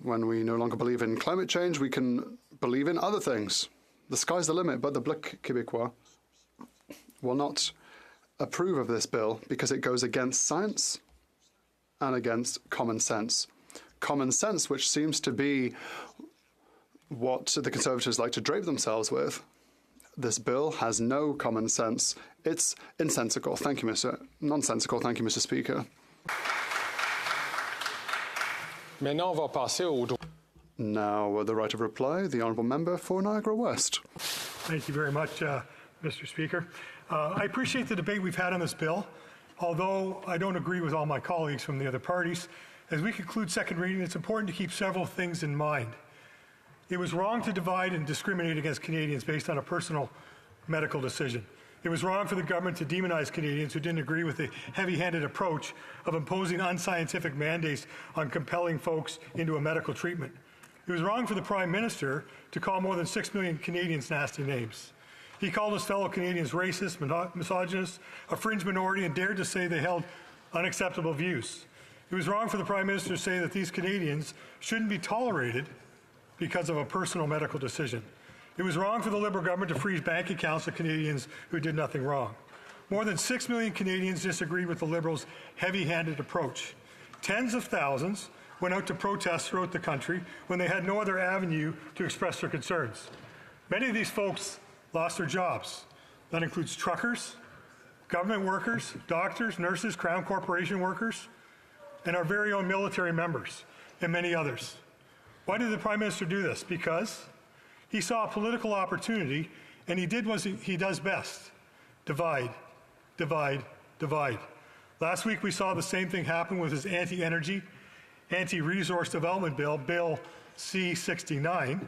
When we no longer believe in climate change, we can believe in other things. The sky's the limit, but the Bloc Québécois will not approve of this bill because it goes against science and against common sense. Common sense, which seems to be what the Conservatives like to drape themselves with. This bill has no common sense. It's nonsensical. Thank you, Mr. Speaker. Now, the right of reply, the Honourable Member for Niagara West. Thank you very much, Mr. Speaker. I appreciate the debate we've had on this bill, although I don't agree with all my colleagues from the other parties. As we conclude second reading, it's important to keep several things in mind. It was wrong to divide and discriminate against Canadians based on a personal medical decision. It was wrong for the government to demonize Canadians who didn't agree with the heavy-handed approach of imposing unscientific mandates on compelling folks into a medical treatment. It was wrong for the Prime Minister to call more than 6 million Canadians nasty names. He called his fellow Canadians racist, misogynist, a fringe minority, and dared to say they held unacceptable views. It was wrong for the Prime Minister to say that these Canadians shouldn't be tolerated because of a personal medical decision. It was wrong for the Liberal government to freeze bank accounts of Canadians who did nothing wrong. More than 6 million Canadians disagreed with the Liberals' heavy-handed approach. Tens of thousands went out to protest throughout the country when they had no other avenue to express their concerns. Many of these folks lost their jobs. That includes truckers, government workers, doctors, nurses, Crown Corporation workers, and our very own military members, and many others. Why did the Prime Minister do this? Because he saw a political opportunity, and he did what he does best: divide, divide, divide. Last week we saw the same thing happen with his anti-energy, anti-resource development bill, Bill C-69,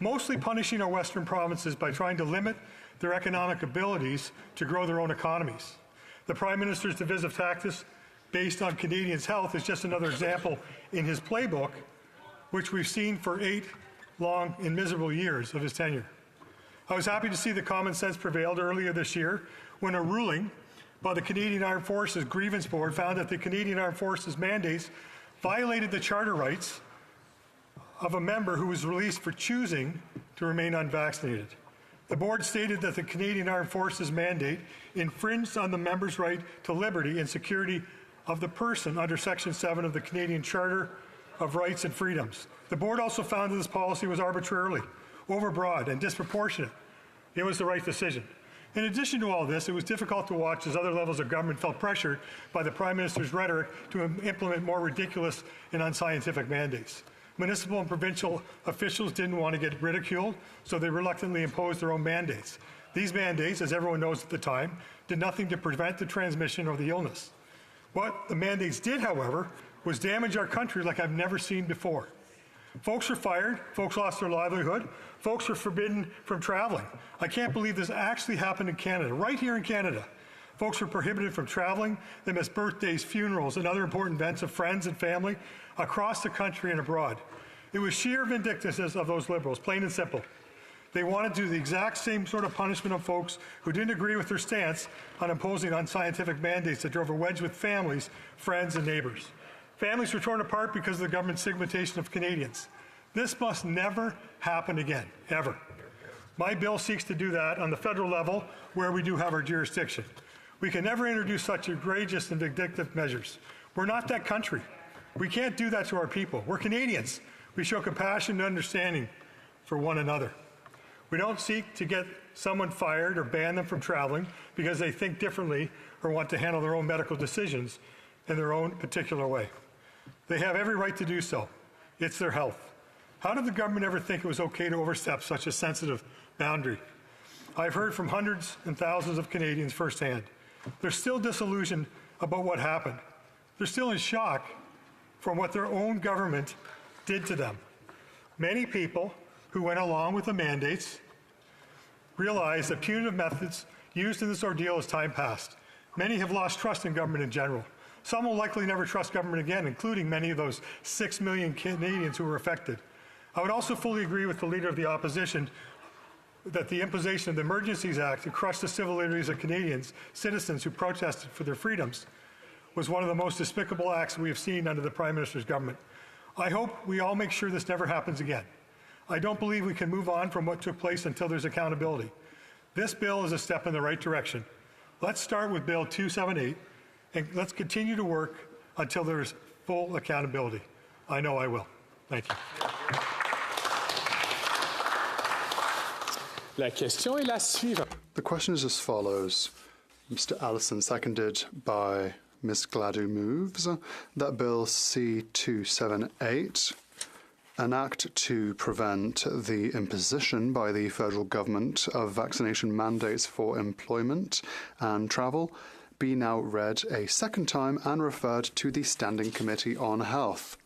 mostly punishing our Western provinces by trying to limit their economic abilities to grow their own economies. The Prime Minister's divisive tactics based on Canadians' health is just another example in his playbook, which we've seen for 8 long and miserable years of his tenure. I was happy to see that common sense prevailed earlier this year when a ruling by the Canadian Armed Forces Grievance Board found that the Canadian Armed Forces mandates violated the charter rights of a member who was released for choosing to remain unvaccinated. The board stated that the Canadian Armed Forces mandate infringed on the member's right to liberty and security of the person under Section 7 of the Canadian Charter of Rights and Freedoms. The board also found that this policy was arbitrarily overbroad and disproportionate. It was the right decision. In addition to all this, it was difficult to watch as other levels of government felt pressured by the Prime Minister's rhetoric to implement more ridiculous and unscientific mandates. Municipal and provincial officials didn't want to get ridiculed, so they reluctantly imposed their own mandates. These mandates, as everyone knows at the time, did nothing to prevent the transmission of the illness. What the mandates did, however, was damage our country like I've never seen before. Folks were fired, folks lost their livelihood, folks were forbidden from traveling. I can't believe this actually happened in Canada, right here in Canada. Folks were prohibited from traveling, they missed birthdays, funerals, and other important events of friends and family across the country and abroad. It was sheer vindictiveness of those Liberals, plain and simple. They wanted to do the exact same sort of punishment of folks who didn't agree with their stance on imposing unscientific mandates that drove a wedge with families, friends, and neighbours. Families were torn apart because of the government's stigmatization of Canadians. This must never happen again, ever. My bill seeks to do that on the federal level where we do have our jurisdiction. We can never introduce such egregious and vindictive measures. We're not that country. We can't do that to our people. We're Canadians. We show compassion and understanding for one another. We don't seek to get someone fired or ban them from traveling because they think differently or want to handle their own medical decisions in their own particular way. They have every right to do so. It's their health. How did the government ever think it was okay to overstep such a sensitive boundary? I've heard from hundreds and thousands of Canadians firsthand. They're still disillusioned about what happened. They're still in shock from what their own government did to them. Many people who went along with the mandates realized that punitive methods used in this ordeal as time passed. Many have lost trust in government in general. Some will likely never trust government again, including many of those 6 million Canadians who were affected. I would also fully agree with the Leader of the Opposition that the imposition of the Emergencies Act to crush the civil liberties of Canadians, citizens who protested for their freedoms, was one of the most despicable acts we have seen under the Prime Minister's government. I hope we all make sure this never happens again. I don't believe we can move on from what took place until there's accountability. This bill is a step in the right direction. Let's start with Bill 278, and let's continue to work until there's full accountability. I know I will. Thank you. La question est la suivante. The question is as follows. Mr. Allison, seconded by Ms. Gladue, moves that Bill C-278, an act to prevent the imposition by the federal government of vaccination mandates for employment and travel, be now read a second time and referred to the Standing Committee on Health.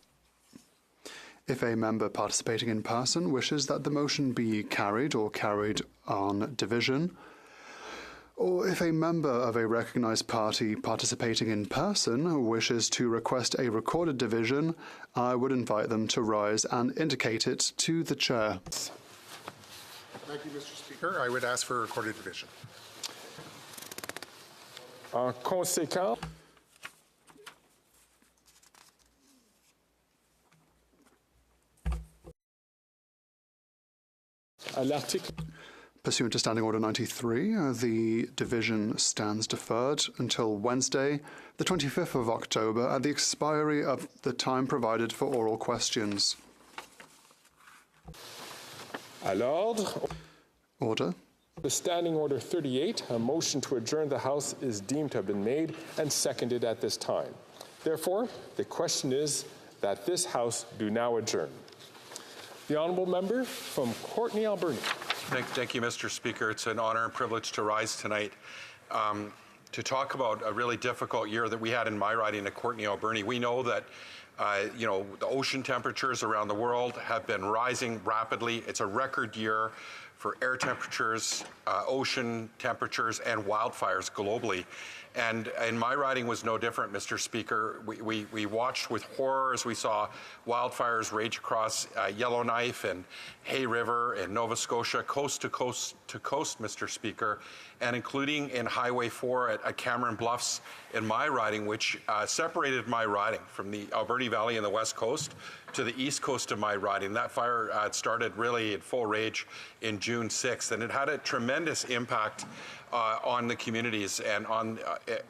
If a member participating in person wishes that the motion be carried or carried on division, or if a member of a recognized party participating in person wishes to request a recorded division, I would invite them to rise and indicate it to the chair. Thank you, Mr. Speaker. I would ask for a recorded division. En conséquence, à l'article Pursuant to Standing Order 93, the division stands deferred until Wednesday, the 25th of October, at the expiry of the time provided for oral questions. à l'ordre. Order. The Standing Order 38, a motion to adjourn the House is deemed to have been made and seconded at this time. Therefore, the question is that this House do now adjourn. The Honourable Member from Courtenay, Alberni. Thank you, Mr. Speaker. It's an honor and privilege to rise tonight to talk about a really difficult year that we had in my riding of Courtenay, Alberni. We know that the ocean temperatures around the world have been rising rapidly. It's a record year for air temperatures, ocean temperatures, and wildfires globally. And my riding was no different, Mr. Speaker. We watched with horror as we saw wildfires rage across Yellowknife and Hay River in Nova Scotia, coast to coast, Mr. Speaker, and including in Highway 4 at Cameron Bluffs in my riding, which separated my riding from the Alberni Valley and the West Coast to the east coast of my riding. That fire started really at full rage in June 6th, and it had a tremendous impact on the communities and on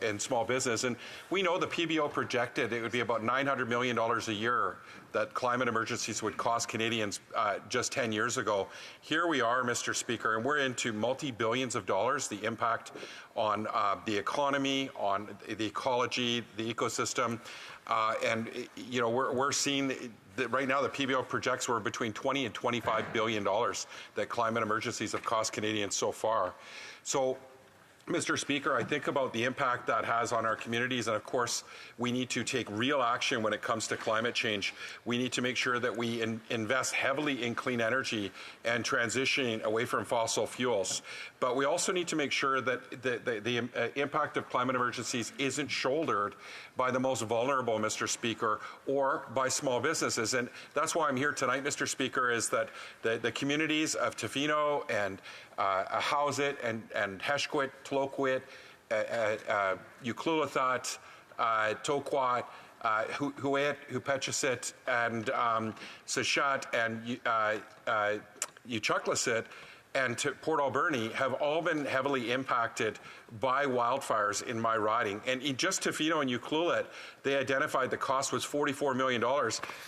and small business. And we know the PBO projected it would be about $900 million a year that climate emergencies would cost Canadians just 10 years ago. Here we are, Mr. Speaker, and we're into multi-billions of dollars, the impact on the economy, on the ecology, the ecosystem. And we're seeing that right now the PBO projects we're between $20 and $25 billion that climate emergencies have cost Canadians so far. So, Mr. Speaker, I think about the impact that has on our communities, and of course, we need to take real action when it comes to climate change. We need to make sure that we invest heavily in clean energy and transitioning away from fossil fuels. But we also need to make sure that the impact of climate emergencies isn't shouldered by the most vulnerable, Mr. Speaker, or by small businesses. And that's why I'm here tonight, Mr. Speaker, is that the communities of Tofino and Howsett and Heshquit, Tloquit, Ucluelethat, Toquat, Huet, Hupechesit, and Sachat, and Uchucklasit, and to Port Alberni have all been heavily impacted by wildfires in my riding. And in just Tofino and Ucluelet, they identified the cost was $44 million,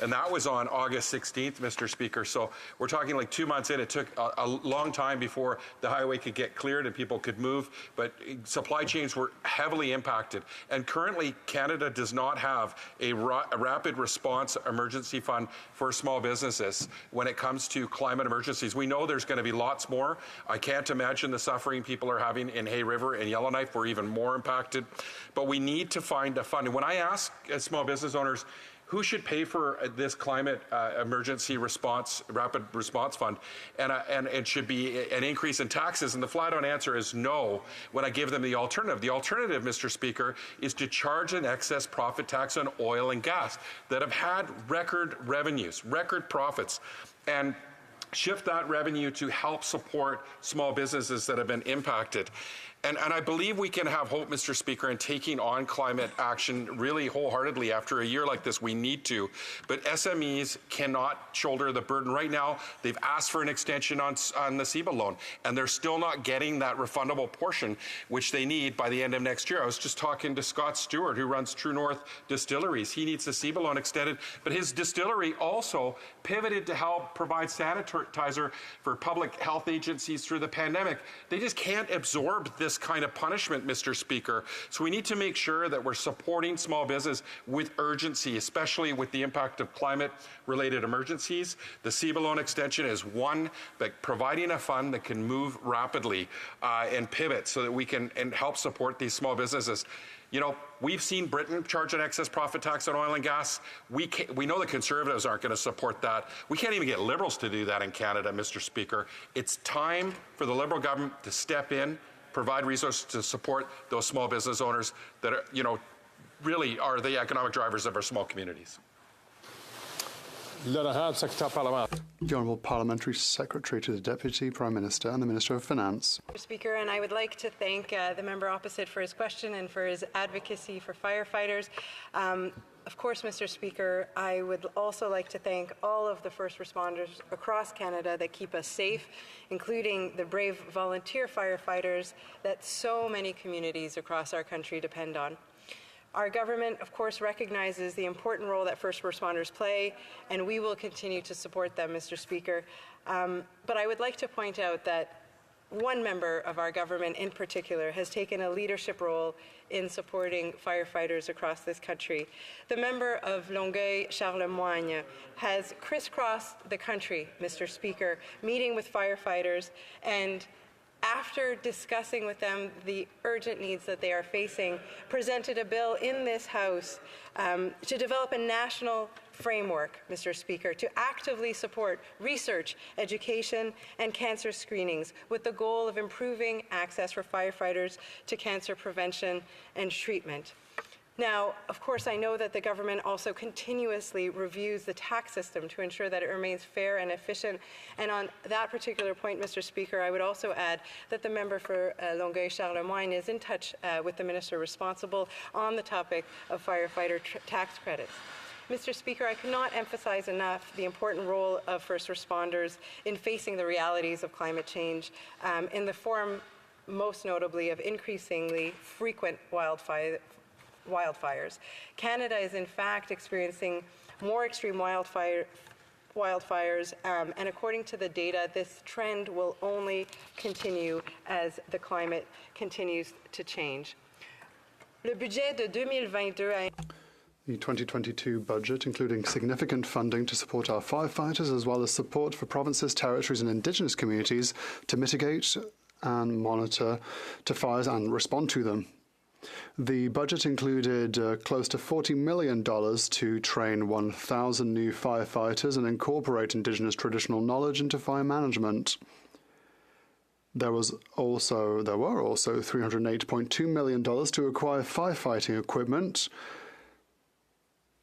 and that was on August 16th, Mr. Speaker. So we're talking like 2 months in. It took a long time before the highway could get cleared and people could move, but supply chains were heavily impacted. And currently, Canada does not have a rapid response emergency fund for small businesses when it comes to climate emergencies. We know there's going to be lots more. I can't imagine the suffering people are having in Hay River and Yellowknife. We're even more impacted. But we need to find a fund. And when I ask small business owners, who should pay for this climate emergency response, rapid response fund, and it should be an increase in taxes, and the flat-out answer is no when I give them the alternative. The alternative, Mr. Speaker, is to charge an excess profit tax on oil and gas that have had record revenues, record profits, and shift that revenue to help support small businesses that have been impacted. And I believe we can have hope, Mr. Speaker, in taking on climate action really wholeheartedly after a year like this. We need to. But SMEs cannot shoulder the burden. Right now, they've asked for an extension on the CEBA loan, and they're still not getting that refundable portion, which they need by the end of next year. I was just talking to Scott Stewart, who runs True North Distilleries. He needs the CEBA loan extended, but his distillery also pivoted to help provide sanitizer for public health agencies through the pandemic. They just can't absorb this kind of punishment, Mr. Speaker. So we need to make sure that we're supporting small business with urgency, especially with the impact of climate-related emergencies. The CEBA loan extension is one, but providing a fund that can move rapidly and pivot so that we can help support these small businesses. You know, we've seen Britain charge an excess profit tax on oil and gas. We know the Conservatives aren't going to support that. We can't even get Liberals to do that in Canada, Mr. Speaker. It's time for the Liberal government to step in, provide resources to support those small business owners that are, you know, really are the economic drivers of our small communities. The Honourable Parliamentary Secretary to the Deputy Prime Minister and the Minister of Finance. Mr. Speaker, and I would like to thank the member opposite for his question and for his advocacy for firefighters. Of course, Mr. Speaker, I would also like to thank all of the first responders across Canada that keep us safe, including the brave volunteer firefighters that so many communities across our country depend on. Our government, of course, recognizes the important role that first responders play, and we will continue to support them, Mr. Speaker. But I would like to point out that one member of our government in particular has taken a leadership role in supporting firefighters across this country. The member of Longueuil-Charlemagne has crisscrossed the country, Mr. Speaker, meeting with firefighters, and after discussing with them the urgent needs that they are facing, presented a bill in this House to develop a national framework, Mr. Speaker, to actively support research, education, and cancer screenings with the goal of improving access for firefighters to cancer prevention and treatment. Now, of course, I know that the government also continuously reviews the tax system to ensure that it remains fair and efficient. And on that particular point, Mr. Speaker, I would also add that the member for Longueuil-Charlemagne is in touch with the minister responsible on the topic of firefighter tax credits. Mr. Speaker, I cannot emphasize enough the important role of first responders in facing the realities of climate change in the form, most notably, of increasingly frequent wildfires. Canada is in fact experiencing more extreme wildfires, and according to the data, this trend will only continue as the climate continues to change. Le budget de 2022 The 2022 budget, including significant funding to support our firefighters, as well as support for provinces, territories and Indigenous communities to mitigate and monitor to fires and respond to them. The budget included close to $40 million to train 1,000 new firefighters and incorporate Indigenous traditional knowledge into fire management. There were also $308.2 million to acquire firefighting equipment,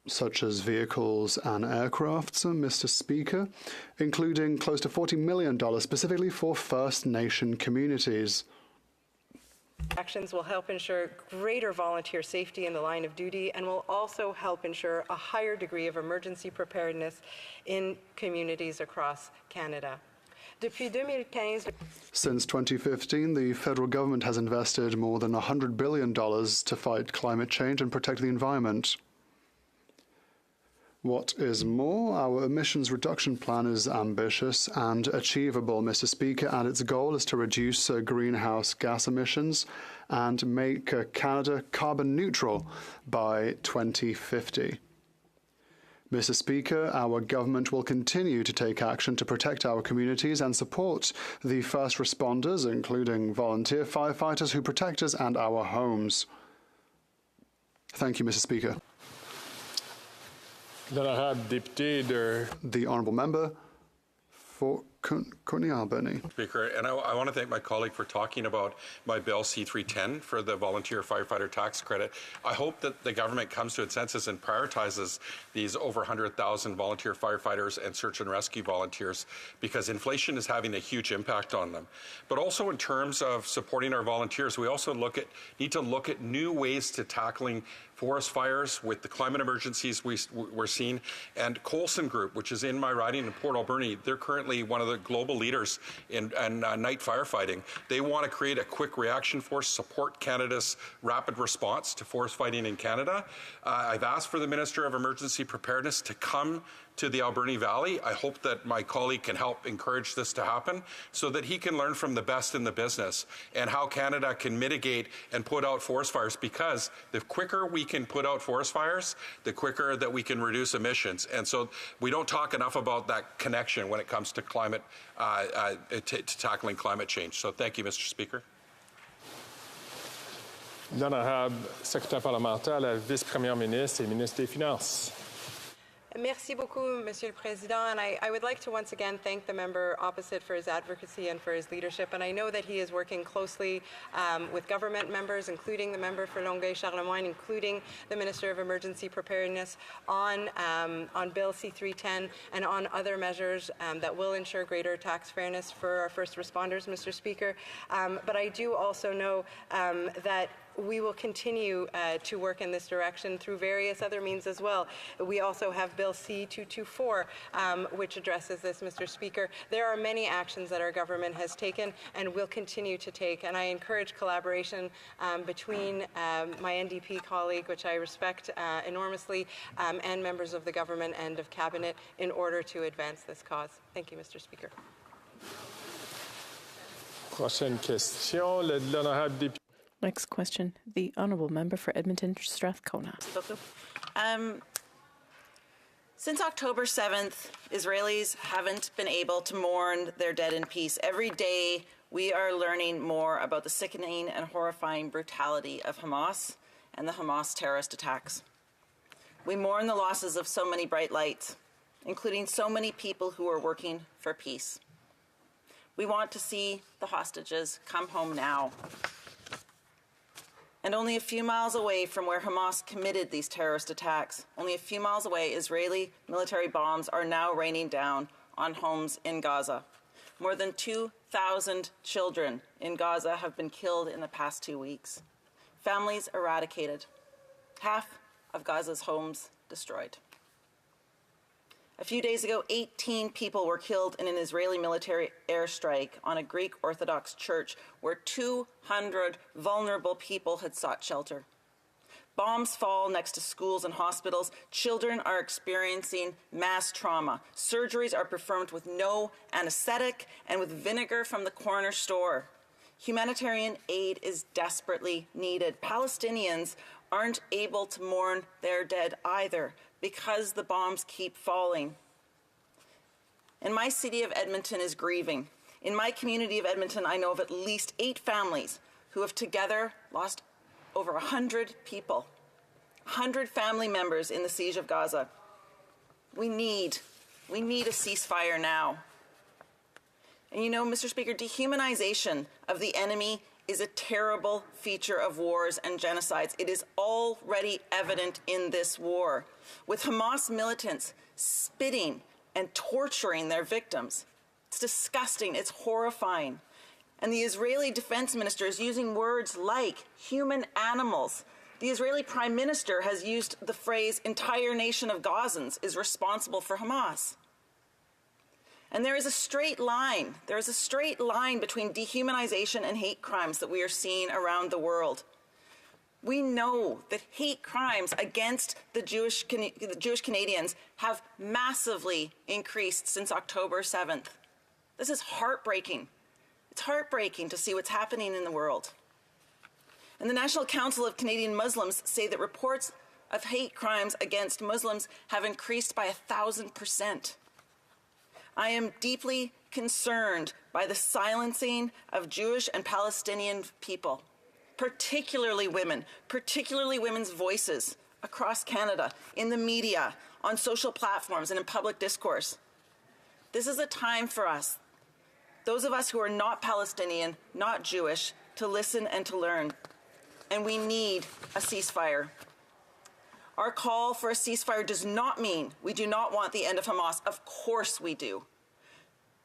such as vehicles and aircrafts, Mr. Speaker, including close to $40 million specifically for First Nation communities. Actions will help ensure greater volunteer safety in the line of duty and will also help ensure a higher degree of emergency preparedness in communities across Canada. Since 2015, the federal government has invested more than $100 billion to fight climate change and protect the environment. What is more, our emissions reduction plan is ambitious and achievable, Mr. Speaker, and its goal is to reduce greenhouse gas emissions and make Canada carbon neutral by 2050. Mr. Speaker, our government will continue to take action to protect our communities and support the first responders, including volunteer firefighters who protect us and our homes. Thank you, Mr. Speaker. The honourable member for Courtney Albany. Speaker, and I want to thank my colleague for talking about my bill C-310 for the volunteer firefighter tax credit. I hope that the government comes to its senses and prioritizes these over 100,000 volunteer firefighters and search and rescue volunteers, because inflation is having a huge impact on them. But also in terms of supporting our volunteers, we also need to look at new ways to tackling forest fires with the climate emergencies we're seeing. And Colson Group, which is in my riding in Port Alberni, they're currently one of the global leaders in night firefighting. They want to create a quick reaction force, support Canada's rapid response to forest fighting in Canada. I've asked for the Minister of Emergency Preparedness to come to the Alberni Valley. I hope that my colleague can help encourage this to happen so that he can learn from the best in the business and how Canada can mitigate and put out forest fires, because the quicker we can put out forest fires, the quicker that we can reduce emissions. And so we don't talk enough about that connection when it comes to climate, to tackling climate change. So thank you, Mr. Speaker. L'honorable secrétaire parlementaire, la vice-première ministre et ministre des Finances. Merci beaucoup, Monsieur le Président. And I would like to once again thank the member opposite for his advocacy and for his leadership. And I know that he is working closely with government members, including the member for Longueuil-Charlemagne, including the Minister of Emergency Preparedness on Bill C-310 and on other measures that will ensure greater tax fairness for our first responders, Mr. Speaker. But I do also know that we will continue to work in this direction through various other means as well. We also have Bill C-224, which addresses this, Mr. Speaker. There are many actions that our government has taken and will continue to take, and I encourage collaboration between my NDP colleague, which I respect enormously, and members of the government and of Cabinet in order to advance this cause. Thank you, Mr. Speaker. Prochaine question, l'honorable député. Next question, the Honourable Member for Edmonton Strathcona. Since October 7th, Israelis haven't been able to mourn their dead in peace. Every day, we are learning more about the sickening and horrifying brutality of Hamas and the Hamas terrorist attacks. We mourn the losses of so many bright lights, including so many people who are working for peace. We want to see the hostages come home now. And only a few miles away from where Hamas committed these terrorist attacks, only a few miles away, Israeli military bombs are now raining down on homes in Gaza. More than 2,000 children in Gaza have been killed in the past 2 weeks. Families eradicated. Half of Gaza's homes destroyed. A few days ago, 18 people were killed in an Israeli military airstrike on a Greek Orthodox church where 200 vulnerable people had sought shelter. Bombs fall next to schools and hospitals. Children are experiencing mass trauma. Surgeries are performed with no anesthetic and with vinegar from the corner store. Humanitarian aid is desperately needed. Palestinians aren't able to mourn their dead either, because the bombs keep falling. And my city of Edmonton is grieving. In my community of Edmonton, I know of at least 8 families who have together lost over 100 people, 100 family members in the siege of Gaza. We need a ceasefire now. And you know, Mr. Speaker, dehumanization of the enemy is a terrible feature of wars and genocides. It is already evident in this war, with Hamas militants spitting and torturing their victims. It's disgusting. It's horrifying. And the Israeli defense minister is using words like human animals. The Israeli prime minister has used the phrase entire nation of Gazans is responsible for Hamas. And there is a straight line. There is a straight line between dehumanization and hate crimes that we are seeing around the world. We know that hate crimes against the Jewish Canadians have massively increased since October 7th. This is heartbreaking. It's heartbreaking to see what's happening in the world. And the National Council of Canadian Muslims say that reports of hate crimes against Muslims have increased by 1,000%. I am deeply concerned by the silencing of Jewish and Palestinian people, particularly women, particularly women's voices across Canada, in the media, on social platforms, and in public discourse. This is a time for us those of us who are not Palestinian, not Jewish, to listen and to learn. And we need a ceasefire. Our call for a ceasefire does not mean we do not want the end of Hamas. Of course we do.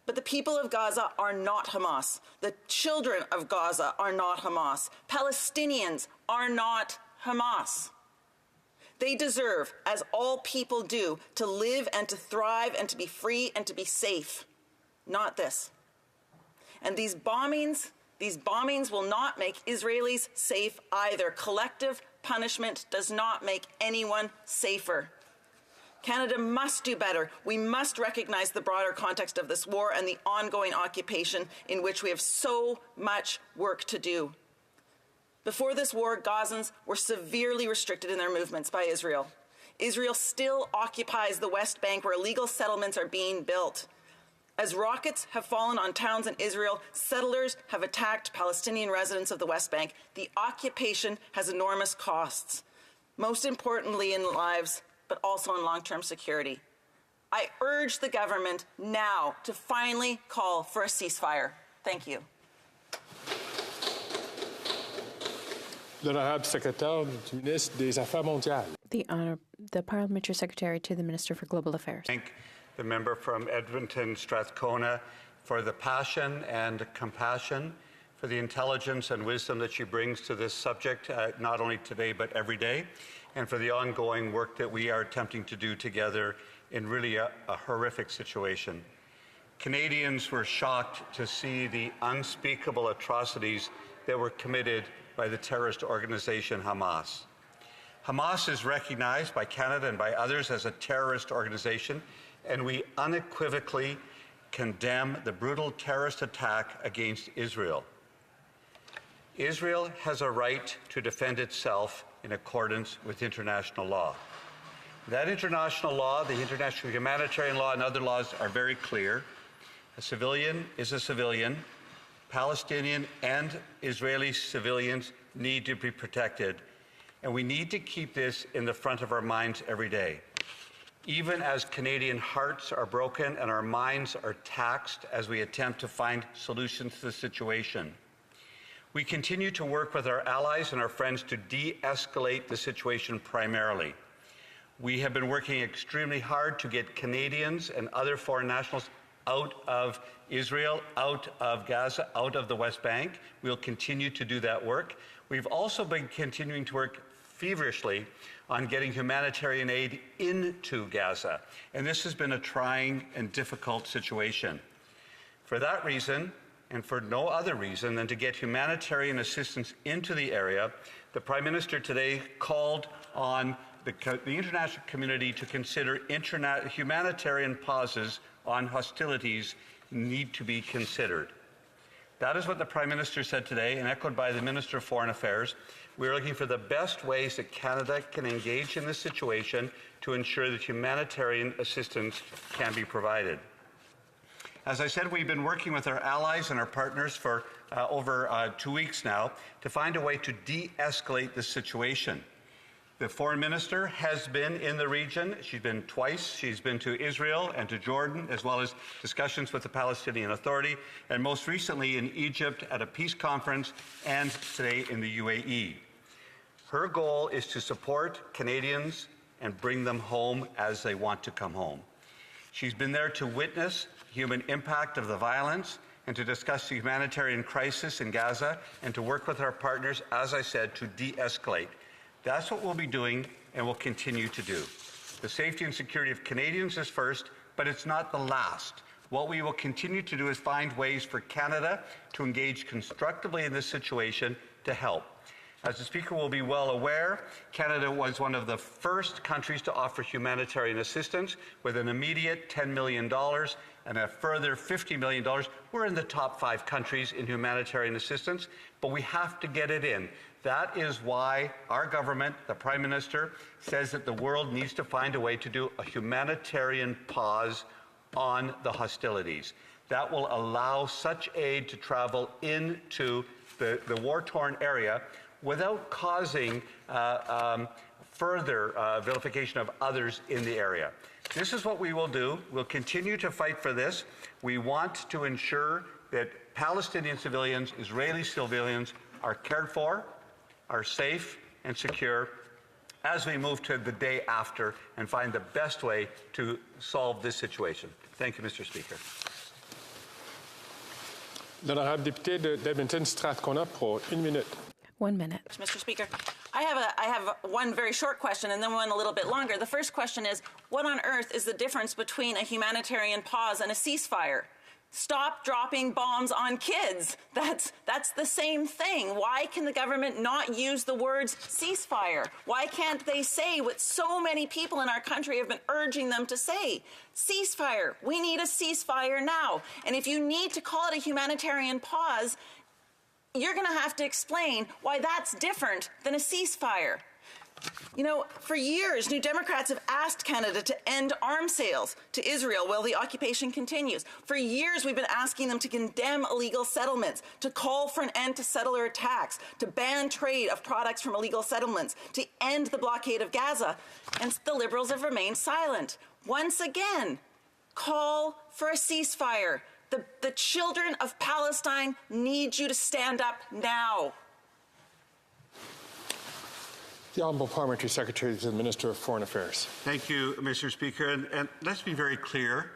But the people of Gaza are not Hamas. The children of Gaza are not Hamas. Palestinians are not Hamas. They deserve, as all people do, to live and to thrive and to be free and to be safe. Not this. And these bombings will not make Israelis safe either. Collective punishment does not make anyone safer. Canada must do better. We must recognize the broader context of this war and the ongoing occupation in which we have so much work to do. Before this war, Gazans were severely restricted in their movements by Israel. Israel still occupies the West Bank where illegal settlements are being built. As rockets have fallen on towns in Israel, settlers have attacked Palestinian residents of the West Bank. The occupation has enormous costs, most importantly in lives, but also in long-term security. I urge the government now to finally call for a ceasefire. Thank you. L'honorable secrétaire du ministre des Affaires mondiales. The Parliamentary Secretary to the Minister for Global Affairs. Thank the member from Edmonton Strathcona for the passion and compassion, for the intelligence and wisdom that she brings to this subject, not only today but every day, and for the ongoing work that we are attempting to do together in really a horrific situation. Canadians were shocked to see the unspeakable atrocities that were committed by the terrorist organization Hamas. Hamas is recognized by Canada and by others as a terrorist organization, and we unequivocally condemn the brutal terrorist attack against Israel. Israel has a right to defend itself in accordance with international law. That international law, the international humanitarian law and other laws are very clear. A civilian is a civilian. Palestinian and Israeli civilians need to be protected, and we need to keep this in the front of our minds every day. Even as Canadian hearts are broken and our minds are taxed as we attempt to find solutions to the situation, we continue to work with our allies and our friends to de-escalate the situation primarily. We have been working extremely hard to get Canadians and other foreign nationals out of Israel, out of Gaza, out of the West Bank. We'll continue to do that work. We've also been continuing to work feverishly on getting humanitarian aid into Gaza. And this has been a trying and difficult situation. For that reason, and for no other reason than to get humanitarian assistance into the area, the Prime Minister today called on the international community to consider humanitarian pauses on hostilities need to be considered. That is what the Prime Minister said today, and echoed by the Minister of Foreign Affairs. We are looking for the best ways that Canada can engage in this situation to ensure that humanitarian assistance can be provided. As I said, we've been working with our allies and our partners for over 2 weeks now to find a way to de-escalate this situation. The Foreign Minister has been in the region. She's been twice. She's been to Israel and to Jordan, as well as discussions with the Palestinian Authority, and most recently in Egypt at a peace conference, and today in the UAE. Her goal is to support Canadians and bring them home as they want to come home. She's been there to witness the human impact of the violence and to discuss the humanitarian crisis in Gaza and to work with our partners, as I said, to de-escalate. That's what we'll be doing and will continue to do. The safety and security of Canadians is first, but it's not the last. What we will continue to do is find ways for Canada to engage constructively in this situation to help. As the Speaker will be well aware, Canada was one of the first countries to offer humanitarian assistance with an immediate $10 million and a further $50 million. We're in the top 5 countries in humanitarian assistance, but we have to get it in. That is why our government, the Prime Minister, says that the world needs to find a way to do a humanitarian pause on the hostilities. That will allow such aid to travel into the war-torn area without causing further vilification of others in the area. This is what we will do. We'll continue to fight for this. We want to ensure that Palestinian civilians, Israeli civilians are cared for, are safe and secure as we move to the day after and find the best way to solve this situation. Thank you, Mr. Speaker. L'honorable député d'Edmonton Strathcona pour 1 minute. 1 minute. Mr. Speaker, I have one very short question and then one a little bit longer. The first question is, what on earth is the difference between a humanitarian pause and a ceasefire? Stop dropping bombs on kids. That's the same thing. Why can the government not use the words ceasefire? Why can't they say what so many people in our country have been urging them to say? Ceasefire. We need a ceasefire now. And if you need to call it a humanitarian pause, you're going to have to explain why that's different than a ceasefire. You know, for years, New Democrats have asked Canada to end arms sales to Israel while the occupation continues. For years, we've been asking them to condemn illegal settlements, to call for an end to settler attacks, to ban trade of products from illegal settlements, to end the blockade of Gaza. And the Liberals have remained silent. Once again, call for a ceasefire. The children of Palestine need you to stand up now. The Honourable Parliamentary Secretary to the Minister of Foreign Affairs. Thank you, Mr. Speaker. And let's be very clear.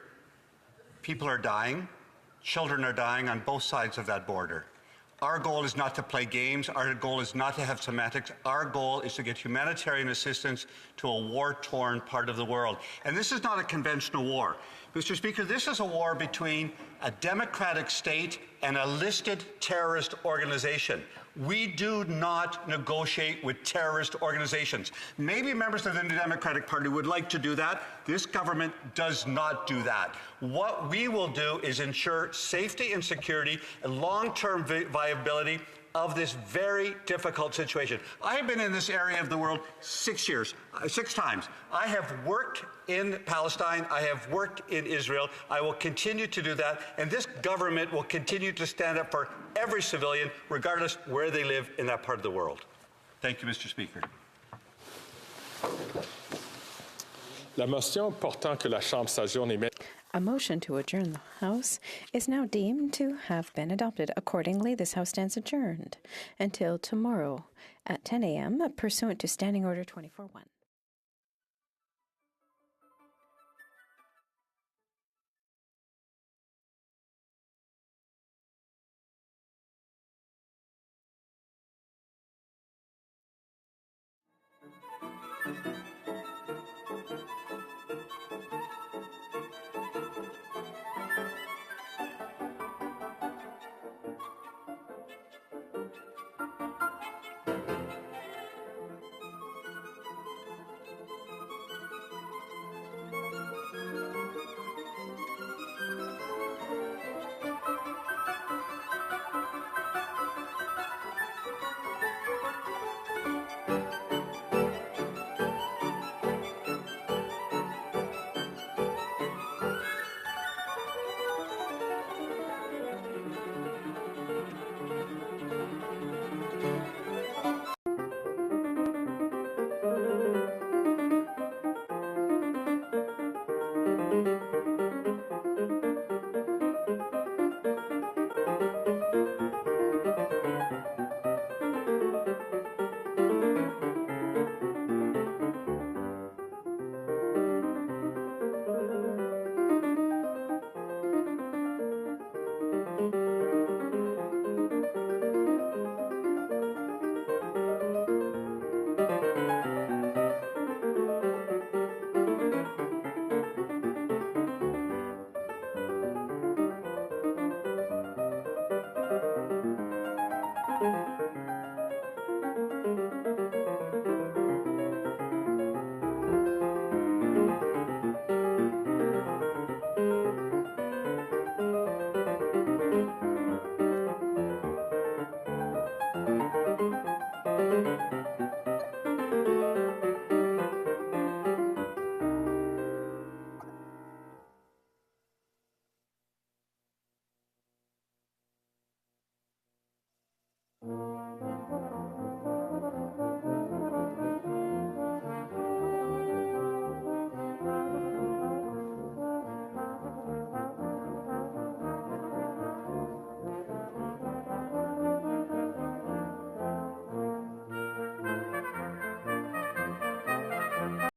People are dying. Children are dying on both sides of that border. Our goal is not to play games. Our goal is not to have semantics. Our goal is to get humanitarian assistance to a war-torn part of the world. And this is not a conventional war. Mr. Speaker, this is a war between a democratic state and a listed terrorist organization. We do not negotiate with terrorist organizations. Maybe members of the New Democratic Party would like to do that. This government does not do that. What we will do is ensure safety and security and long-term viability of this very difficult situation. I have been in this area of the world 6 times. I have worked in Palestine. I have worked in Israel. I will continue to do that. And this government will continue to stand up for every civilian, regardless where they live in that part of the world. Thank you, Mr. Speaker. La motion portant que la Chambre s'adjourne est A motion to adjourn the House is now deemed to have been adopted. Accordingly, this House stands adjourned until tomorrow at 10 a.m. pursuant to Standing Order 24-1.